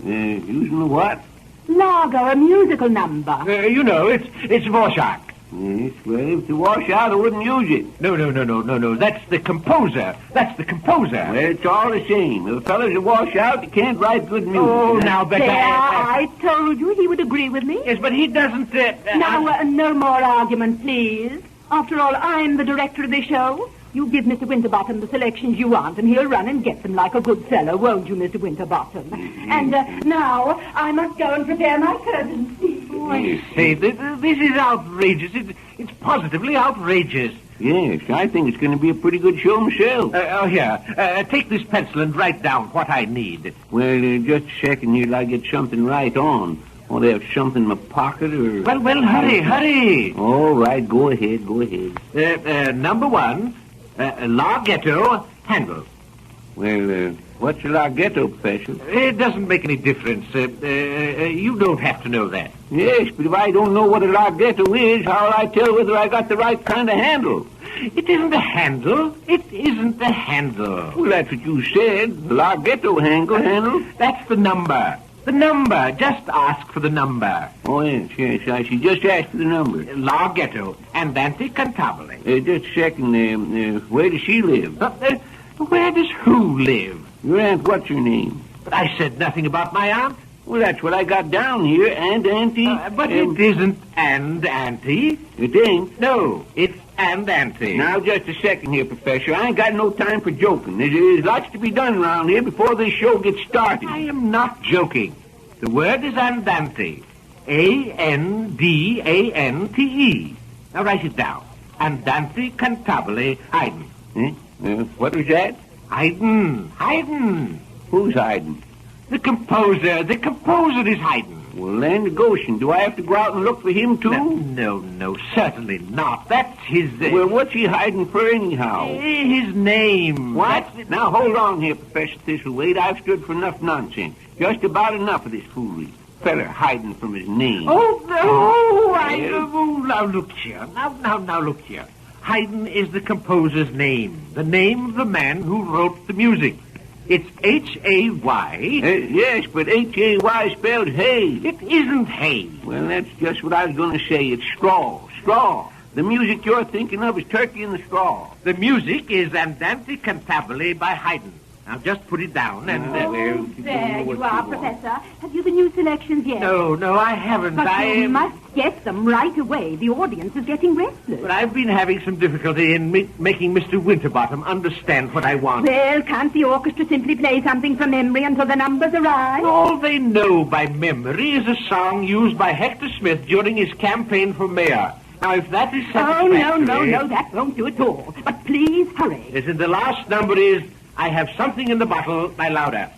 Using the what? Largo, a musical number. It's Dvorak. Yes, well, if to wash out, I wouldn't use it. No. That's the composer. Well, it's all the same. If a fellow's a wash out, you can't write good music. Oh, now, but I told you he would agree with me. Yes, but he doesn't... Now, no more argument, please. After all, I'm the director of the show. You give Mr. Winterbottom the selections you want, and he'll run and get them like a good fellow, won't you, Mr. Winterbottom? Mm-hmm. And now, I must go and prepare my curtains. I say, this is outrageous. It's positively outrageous. Yes, I think it's going to be a pretty good show myself. Here, take this pencil and write down what I need. Well, just a second here till I get something right on. Or they have something in my pocket, or... Well, hurry. All right, go ahead. Number one, Larghetto, Handel. Well, what's a Larghetto, Professor? It doesn't make any difference. You don't have to know that. Yes, but if I don't know what a Larghetto is, how'll I tell whether I got the right kind of handle? It isn't a handle. Well, that's what you said. The Larghetto handle. That's the number. The number. Just ask for the number. Oh, yes. I should just ask for the number. Larghetto, Andante Cantabile. Just a second. Where does she live? Where does who live? Your aunt, what's her name? But I said nothing about my aunt. Well, that's what I got down here, and Auntie. But it isn't and Auntie. It ain't? No, it's and ante. Now, just a second here, Professor. I ain't got no time for joking. There's lots to be done around here before this show gets started. I am not joking. The word is andante. A-N-D-A-N-T-E. Now write it down. Andante cantabile Haydn. What was that? Haydn. Who's Haydn? The composer. The composer is Haydn. Well, land of Goshen. Do I have to go out and look for him, too? No, certainly not. That's his... Well, what's he hiding for anyhow? His name. What? Now, hold on here, Professor Thistlewaite. I've stood for enough nonsense. Just about enough of this foolery. Feller hiding from his name. Now look here. Now look here. Haydn is the composer's name. The name of the man who wrote the music. It's H-A-Y. Yes, but H-A-Y spelled hay. It isn't hay. Well, that's just what I was going to say. It's straw. Straw. The music you're thinking of is Turkey in the Straw. The music is Andante Cantabile by Haydn. Now, just put it down and... there you are, Professor. Have you the new selections yet? No, I haven't. But you must get them right away. The audience is getting restless. But I've been having some difficulty in making Mr. Winterbottom understand what I want. Well, can't the orchestra simply play something from memory until the numbers arrive? All they know by memory is a song used by Hector Smith during his campaign for mayor. Now, if that is satisfactory... Oh, no, that won't do at all. But please hurry. Listen, the last number is... I have something in the bottle by Lauder.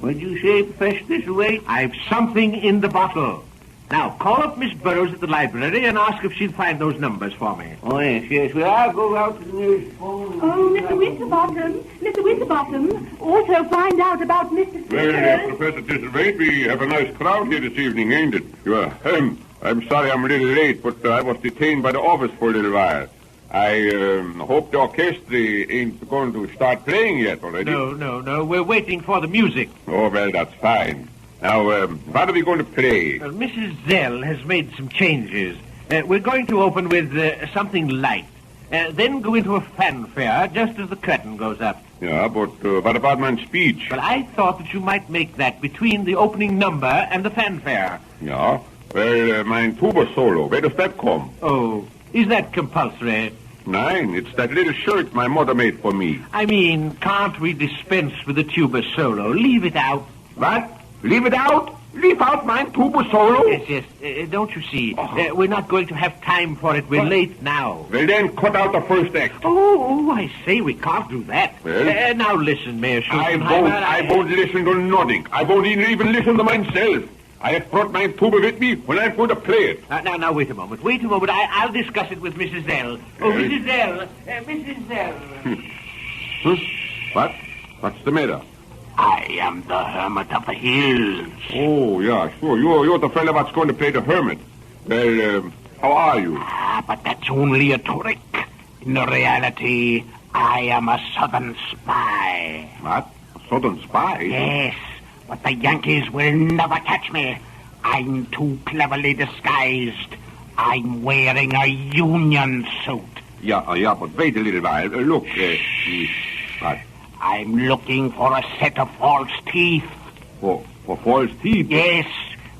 What'd you say, Professor Thistlewaite? I've something in the bottle. Now, call up Miss Burroughs at the library and ask if she'll find those numbers for me. Oh, yes. Well, I'll go out to the nearest phone. Oh, Mr. Winterbottom. Also find out about Mr. Well, Professor Thistlewaite, we have a nice crowd here this evening, ain't it? I'm sorry I'm a little late, but I was detained by the office for a little while. I hope the orchestra ain't going to start playing yet already. No. We're waiting for the music. Oh, well, that's fine. Now, what are we going to play? Mrs. Zell has made some changes. We're going to open with something light. Then go into a fanfare just as the curtain goes up. Yeah, but what about my speech? Well, I thought that you might make that between the opening number and the fanfare. Yeah? Well, my tuba solo, where does that come? Oh, is that compulsory? Nine, it's that little shirt my mother made for me. I mean, can't we dispense with the tuba solo? Leave it out. What? Leave it out? Leave out my tuba solo? Yes. Don't you see? We're not going to have time for it. We're late now. Well, then cut out the first act. Oh, I say we can't do that. Well? Now listen, Mayor Schultenheimer. I won't listen to nothing. I won't even listen to myself. I have brought my tuba with me when I'm going to play it. Now, wait a moment. I'll discuss it with Mrs. Zell. Mrs. Zell. What? What's the matter? I am the Hermit of the Hills. Oh, yeah, sure. You're the fellow that's going to play the hermit. Well, how are you? But that's only a trick. In reality, I am a Southern spy. What? A Southern spy? Yes. But the Yankees will never catch me. I'm too cleverly disguised. I'm wearing a Union suit. Yeah, but wait a little while. Look, what? I'm looking for a set of false teeth. For false teeth? Yes,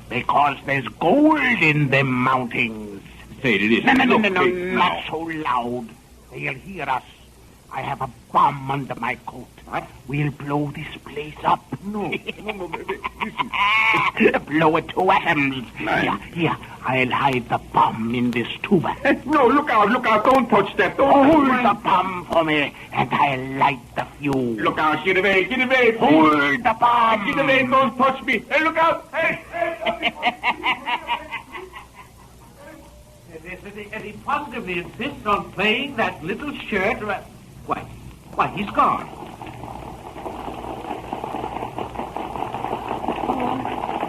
because there's gold in them mountains. Say, it is. No, not so loud. They'll hear us. I have a bomb under my coat. What? We'll blow this place up. No, listen. Blow it to atoms. Here, I'll hide the bomb in this tuba. No, look out, don't touch that. Hold the bomb for me, and I'll light the fuse. Look out, get away. Hold the bomb. Get away, don't touch me. Hey, look out. Hey. And he positively insists on playing that little shirt. Why, he's gone.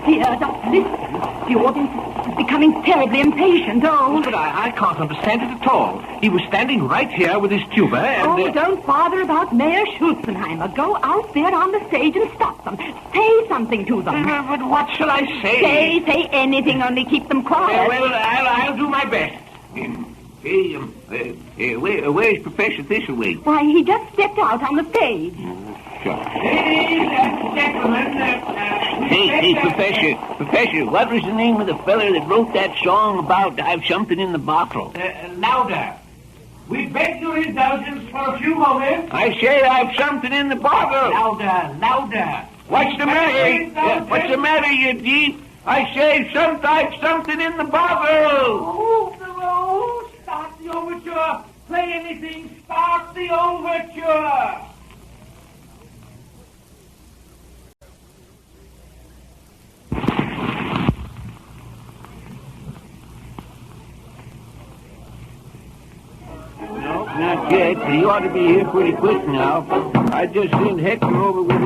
Dear, just listen. The audience is becoming terribly impatient, But I can't understand it at all. He was standing right here with his tuba and... don't bother about Mayor Schultenheimer. Go out there on the stage and stop them. Say something to them. But what shall I say? Say anything, only keep them quiet. Well, I'll do my best. Where's Professor Thistlewaite? Why, he just stepped out on the stage. Hey, Professor, what was the name of the feller that wrote that song about I have something in the bottle? Lauder. We beg your indulgence for a few moments. I say I've something in the bottle. Louder, louder. What's the matter? What's the matter, you deep? I say I've something in the bottle. Oh, start the overture. Play anything. Start the overture. No, not yet. He ought to be here pretty quick now. I just sent Hector over with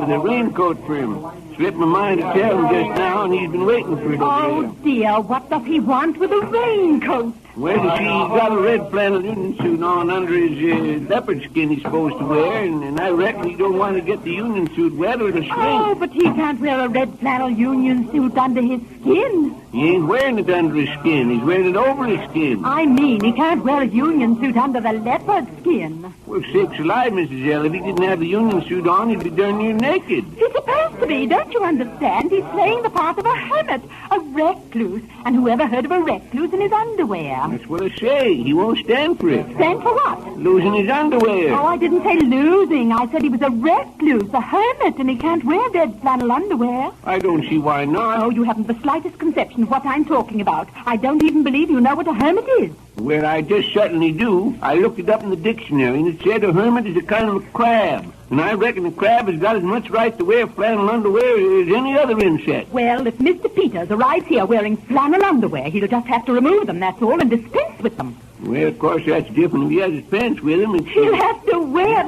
a raincoat for him. Slipped my mind to tell him just now, and he's been waiting for it over there. Dear, what does he want with a raincoat? Well, you see, he's got a red flannel union suit on under his leopard skin he's supposed to wear, and I reckon he don't want to get the union suit wet or it'll shrink. Oh, but he can't wear a red flannel union suit under his skin. He ain't wearing it under his skin. He's wearing it over his skin. I mean, he can't wear a union suit under the leopard skin. Well, sakes alive, Mrs. L, if he didn't have the union suit on, he'd be darn near naked. He's supposed to be, don't you understand? He's playing the part of a hermit, a recluse. And whoever heard of a recluse in his underwear? That's what I say. He won't stand for it. Stand for what? Losing his underwear. Oh, I didn't say losing. I said he was a recluse, a hermit, and he can't wear red flannel underwear. I don't see why not. Oh, you haven't the slightest conception of what I'm talking about. I don't even believe you know what a hermit is. Well, I just certainly do. I looked it up in the dictionary, and it said a hermit is a kind of a crab. And I reckon a crab has got as much right to wear flannel underwear as any other insect. Well, if Mr. Peters arrives here wearing flannel underwear, he'll just have to remove them, that's all, and dispense with them. Well, of course, that's different if he has his pants with him. He'll have to wear...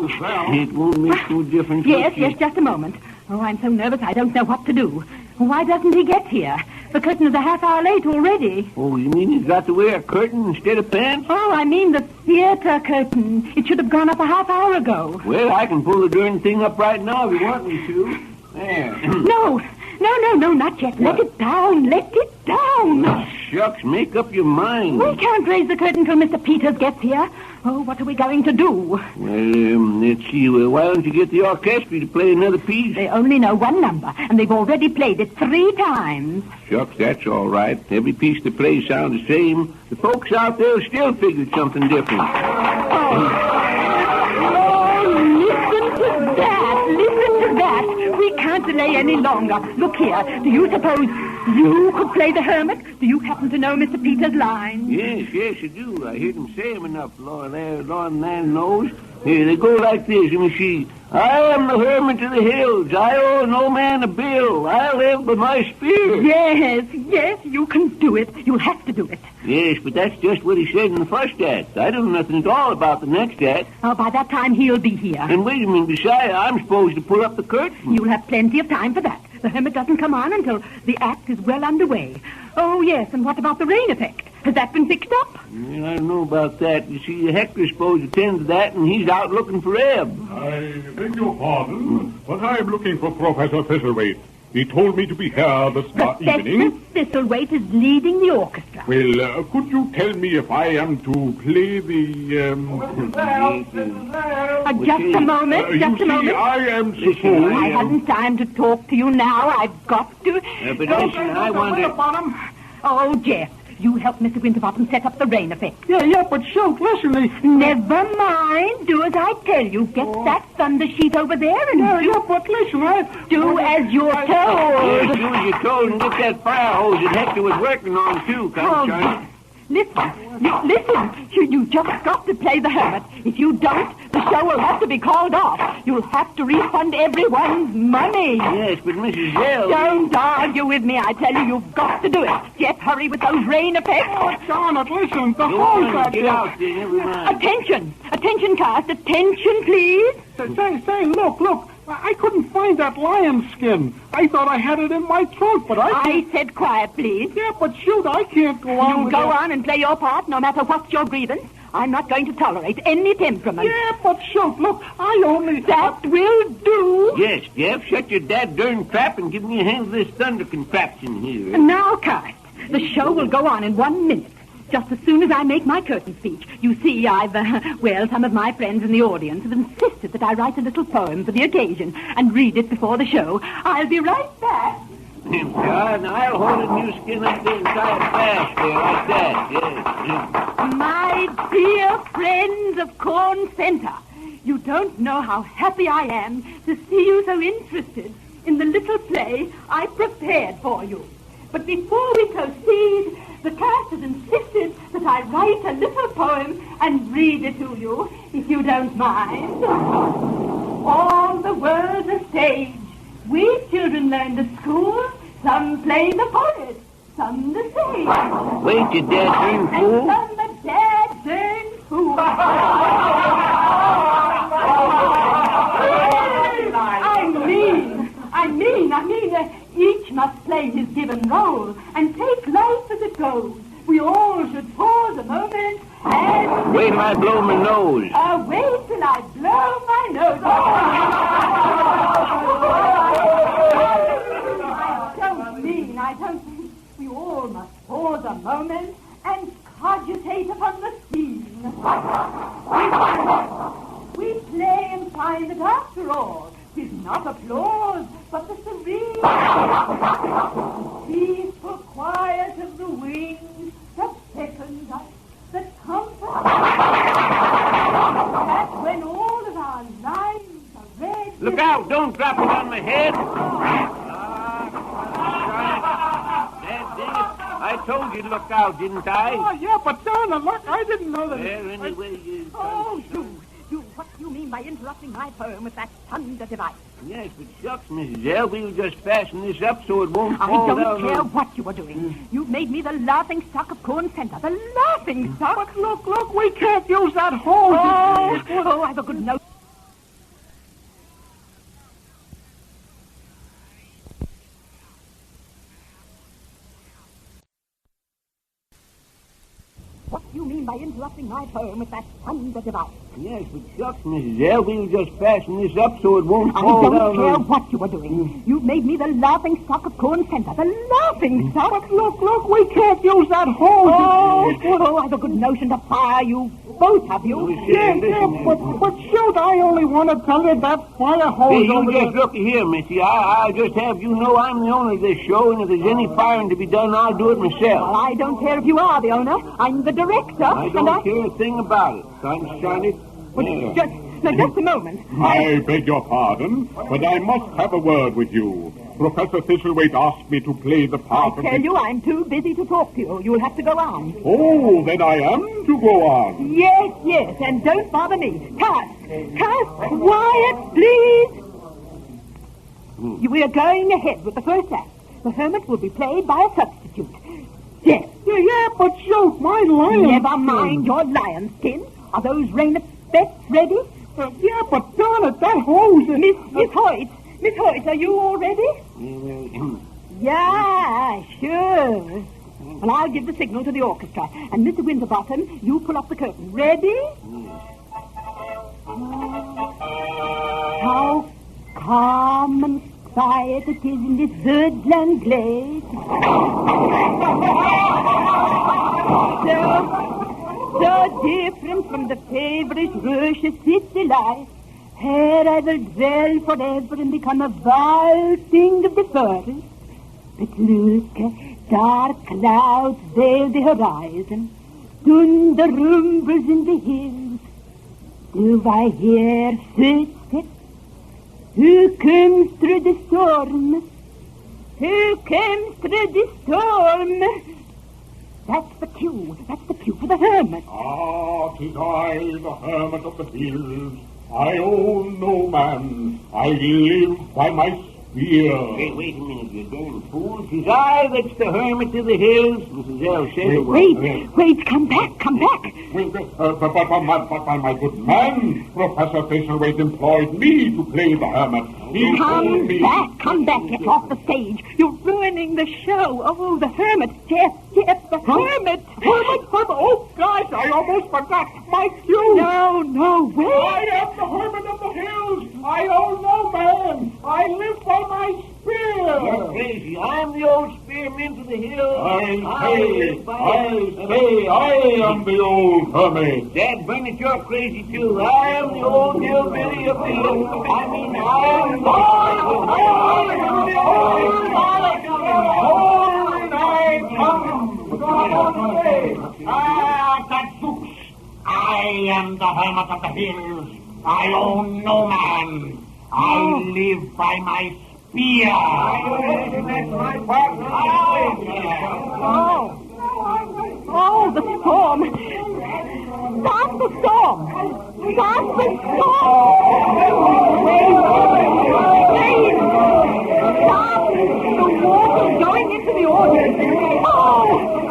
It won't make no difference. Yes, just a moment. Oh, I'm so nervous I don't know what to do. Why doesn't he get here? The curtain is a half hour late already. Oh, you mean he's got to wear a curtain instead of pants? Oh, I mean the theater curtain. It should have gone up a half hour ago. Well, I can pull the darn thing up right now if you want me to. There. No, not yet. Let it down. Oh, shucks, make up your mind. We can't raise the curtain till Mr. Peters gets here. Oh, what are we going to do? Well, let's see. Well, why don't you get the orchestra to play another piece? They only know one number, and they've already played it 3 times. Shucks, that's all right. Every piece they play sounds the same. The folks out there still figured something different. Listen to that. We can't delay any longer. Look here. Do you suppose you could play the hermit? Do you happen to know Mr. Peters' lines? Yes, I do. I heard him say them enough. Lord man knows. Here, they go like this. Let me see. I am the hermit of the hills. I owe no man a bill. I live by my spear. Yes, you can do it. You'll have to do it. Yes, but that's just what he said in the first act. I don't know nothing at all about the next act. Oh, by that time he'll be here. And wait a minute, besides, I'm supposed to pull up the curtain. You'll have plenty of time for that. The hermit doesn't come on until the act is well underway. Oh, yes, and what about the rain effect? Has that been fixed up? Well, I don't know about that. You see, Hector's supposed to tend to that, and he's out looking for Eb. I beg your pardon, but I'm looking for Professor Thistlewaite. He told me to be here this evening. Professor Thistlewaite is leading the orchestra. Well, could you tell me if I am to play the... Just a moment, I am supposed... I haven't time to talk to you now. I've got to... But listen, I wonder... Oh, Jeff, you help Mr. Winterbottom set up the rain effect. Yeah, but shoot, listen, Never mind. Do as I tell you. Get that thunder sheet over there and but listen, do as you're told. Yes, do as you're told and get that fire hose that Hector was working on, too, Constance. Listen. You just got to play the hermit. If you don't, the show will have to be called off. You'll have to refund everyone's money. Yes, but Mrs. Zell... Don't argue with me. I tell you, you've got to do it. Jeff, hurry with those rain effects. Oh, darn it, listen, the whole Attention, cast. Attention, please. Say, look. I couldn't find that lion skin. I thought I had it in my trunk, but I said quiet, please. Yeah, but shoot, I can't go on. You go on and play your part, no matter what's your grievance. I'm not going to tolerate any temperament. Yeah, but shoot, look, I only... That will do. Yes, Jeff, shut your darn trap and give me a hand of this thunder contraption here. Now, cast. The show will go on in 1 minute. Just as soon as I make my curtain speech. You see, some of my friends in the audience have insisted that I write a little poem for the occasion and read it before the show. I'll be right back. John, I'll hold it and you skin up the entire fast there, like that. Yes. My dear friends of Corn Center, you don't know how happy I am to see you so interested in the little play I prepared for you. But before we proceed, the cast has insisted that I write a little poem and read it to you, if you don't mind. All the world's a stage. We children learned at school. Some play the poet, some the sage. Wait, your dad turned fool? And some the dad turned fool. I mean, each must play his given role and take life as it goes. We all should pause a moment and... Wait till I blow my nose. Wait till I blow my nose. I don't mean. We all must pause a moment and cogitate upon the scene. We play and find that after all, 'tis not applause, but the serene, peaceful quiet of the wings that beckons us, that comforts that when all of our lives are read... Look out, don't drop it on my head. I told you to look out, didn't I? Oh, yeah, but darn luck, I didn't know that. Well, anyway, you... Oh, you, what do you mean by interrupting my poem with that thunder device? Yes, but shucks, Mrs. L, we'll just fasten this up so it won't I fall down. don't care what you are doing. You've made me the laughing stock of Corn Center. The laughing stock? But look, we can't use that hose. Oh, I've a good note. What do you mean by interrupting my poem with that thunder device? Yes, but shucks, Mrs. L, we'll just fasten this up so it won't fall down. I don't care what you are doing. You've made me the laughing stock of Corn Center. The laughing stock? But look, we can't use that hose. Oh, I've a good notion to fire you, both of you. But shoot, I only want to tell you that fire hose Hey, over you just look here, Missy. I'll just have you know I'm the owner of this show, and if there's any firing to be done, I'll do it myself. Well, I don't care if you are the owner. I'm the director. I don't care a thing about it. I'm started. Just a moment. I beg your pardon, but I must have a word with you. Professor Thistlewaite asked me to play the part of... I tell you, I'm too busy to talk to you. You'll have to go on. Oh, then I am to go on. Yes, and don't bother me. Cast, quiet, please. We are going ahead with the first act. The hermit will be played by a substitute. Yes. Yeah, but shoot, my lion... Never mind your lion skin. Are those rain specs ready? Yeah, but darn it, that hose is... Miss Hoyt, are you all ready? Yeah, sure. Well, I'll give the signal to the orchestra. And Mr. Winterbottom, you pull up the curtain. Ready? How calm and quiet it is in this woodland glade. So different from the favorite Russia city life. Here I will dwell forever and become a wild thing of the forest. But look, dark clouds veil the horizon. Thunder rumbles in the hills. Do I hear footsteps? Who comes through the storm? Who comes through the storm? That's the cue. That's the cue for the hermit. Ah, 'tis I, the hermit of the hills. I own no man. I live by my spear. Hey, wait a minute, you damn fool. 'Tis I that's the hermit of the hills. Mrs. L. say the word. Wait, come back. But my good man, Professor Thistlewaite employed me to play the hermit. He told me... Come back, get off the stage. You're ruining the show. Oh, the hermit. Jeff, the hermit. Hermit. Oh, gosh, I almost forgot. My cue. No, wait. I am the hermit of the hills. I own no man. I live by my spear. You're crazy. I'm the old spearman to the hills. I am the old hermit. Dad, burn it, you're crazy too. I am the old hillbilly of the hills. I mean, I am the old... I am the hermit of the hills. I own no man. I live by my spear. Oh, the storm. Stop the storm. Stop the storm. Please. Stop. The water's going into the audience. Oh.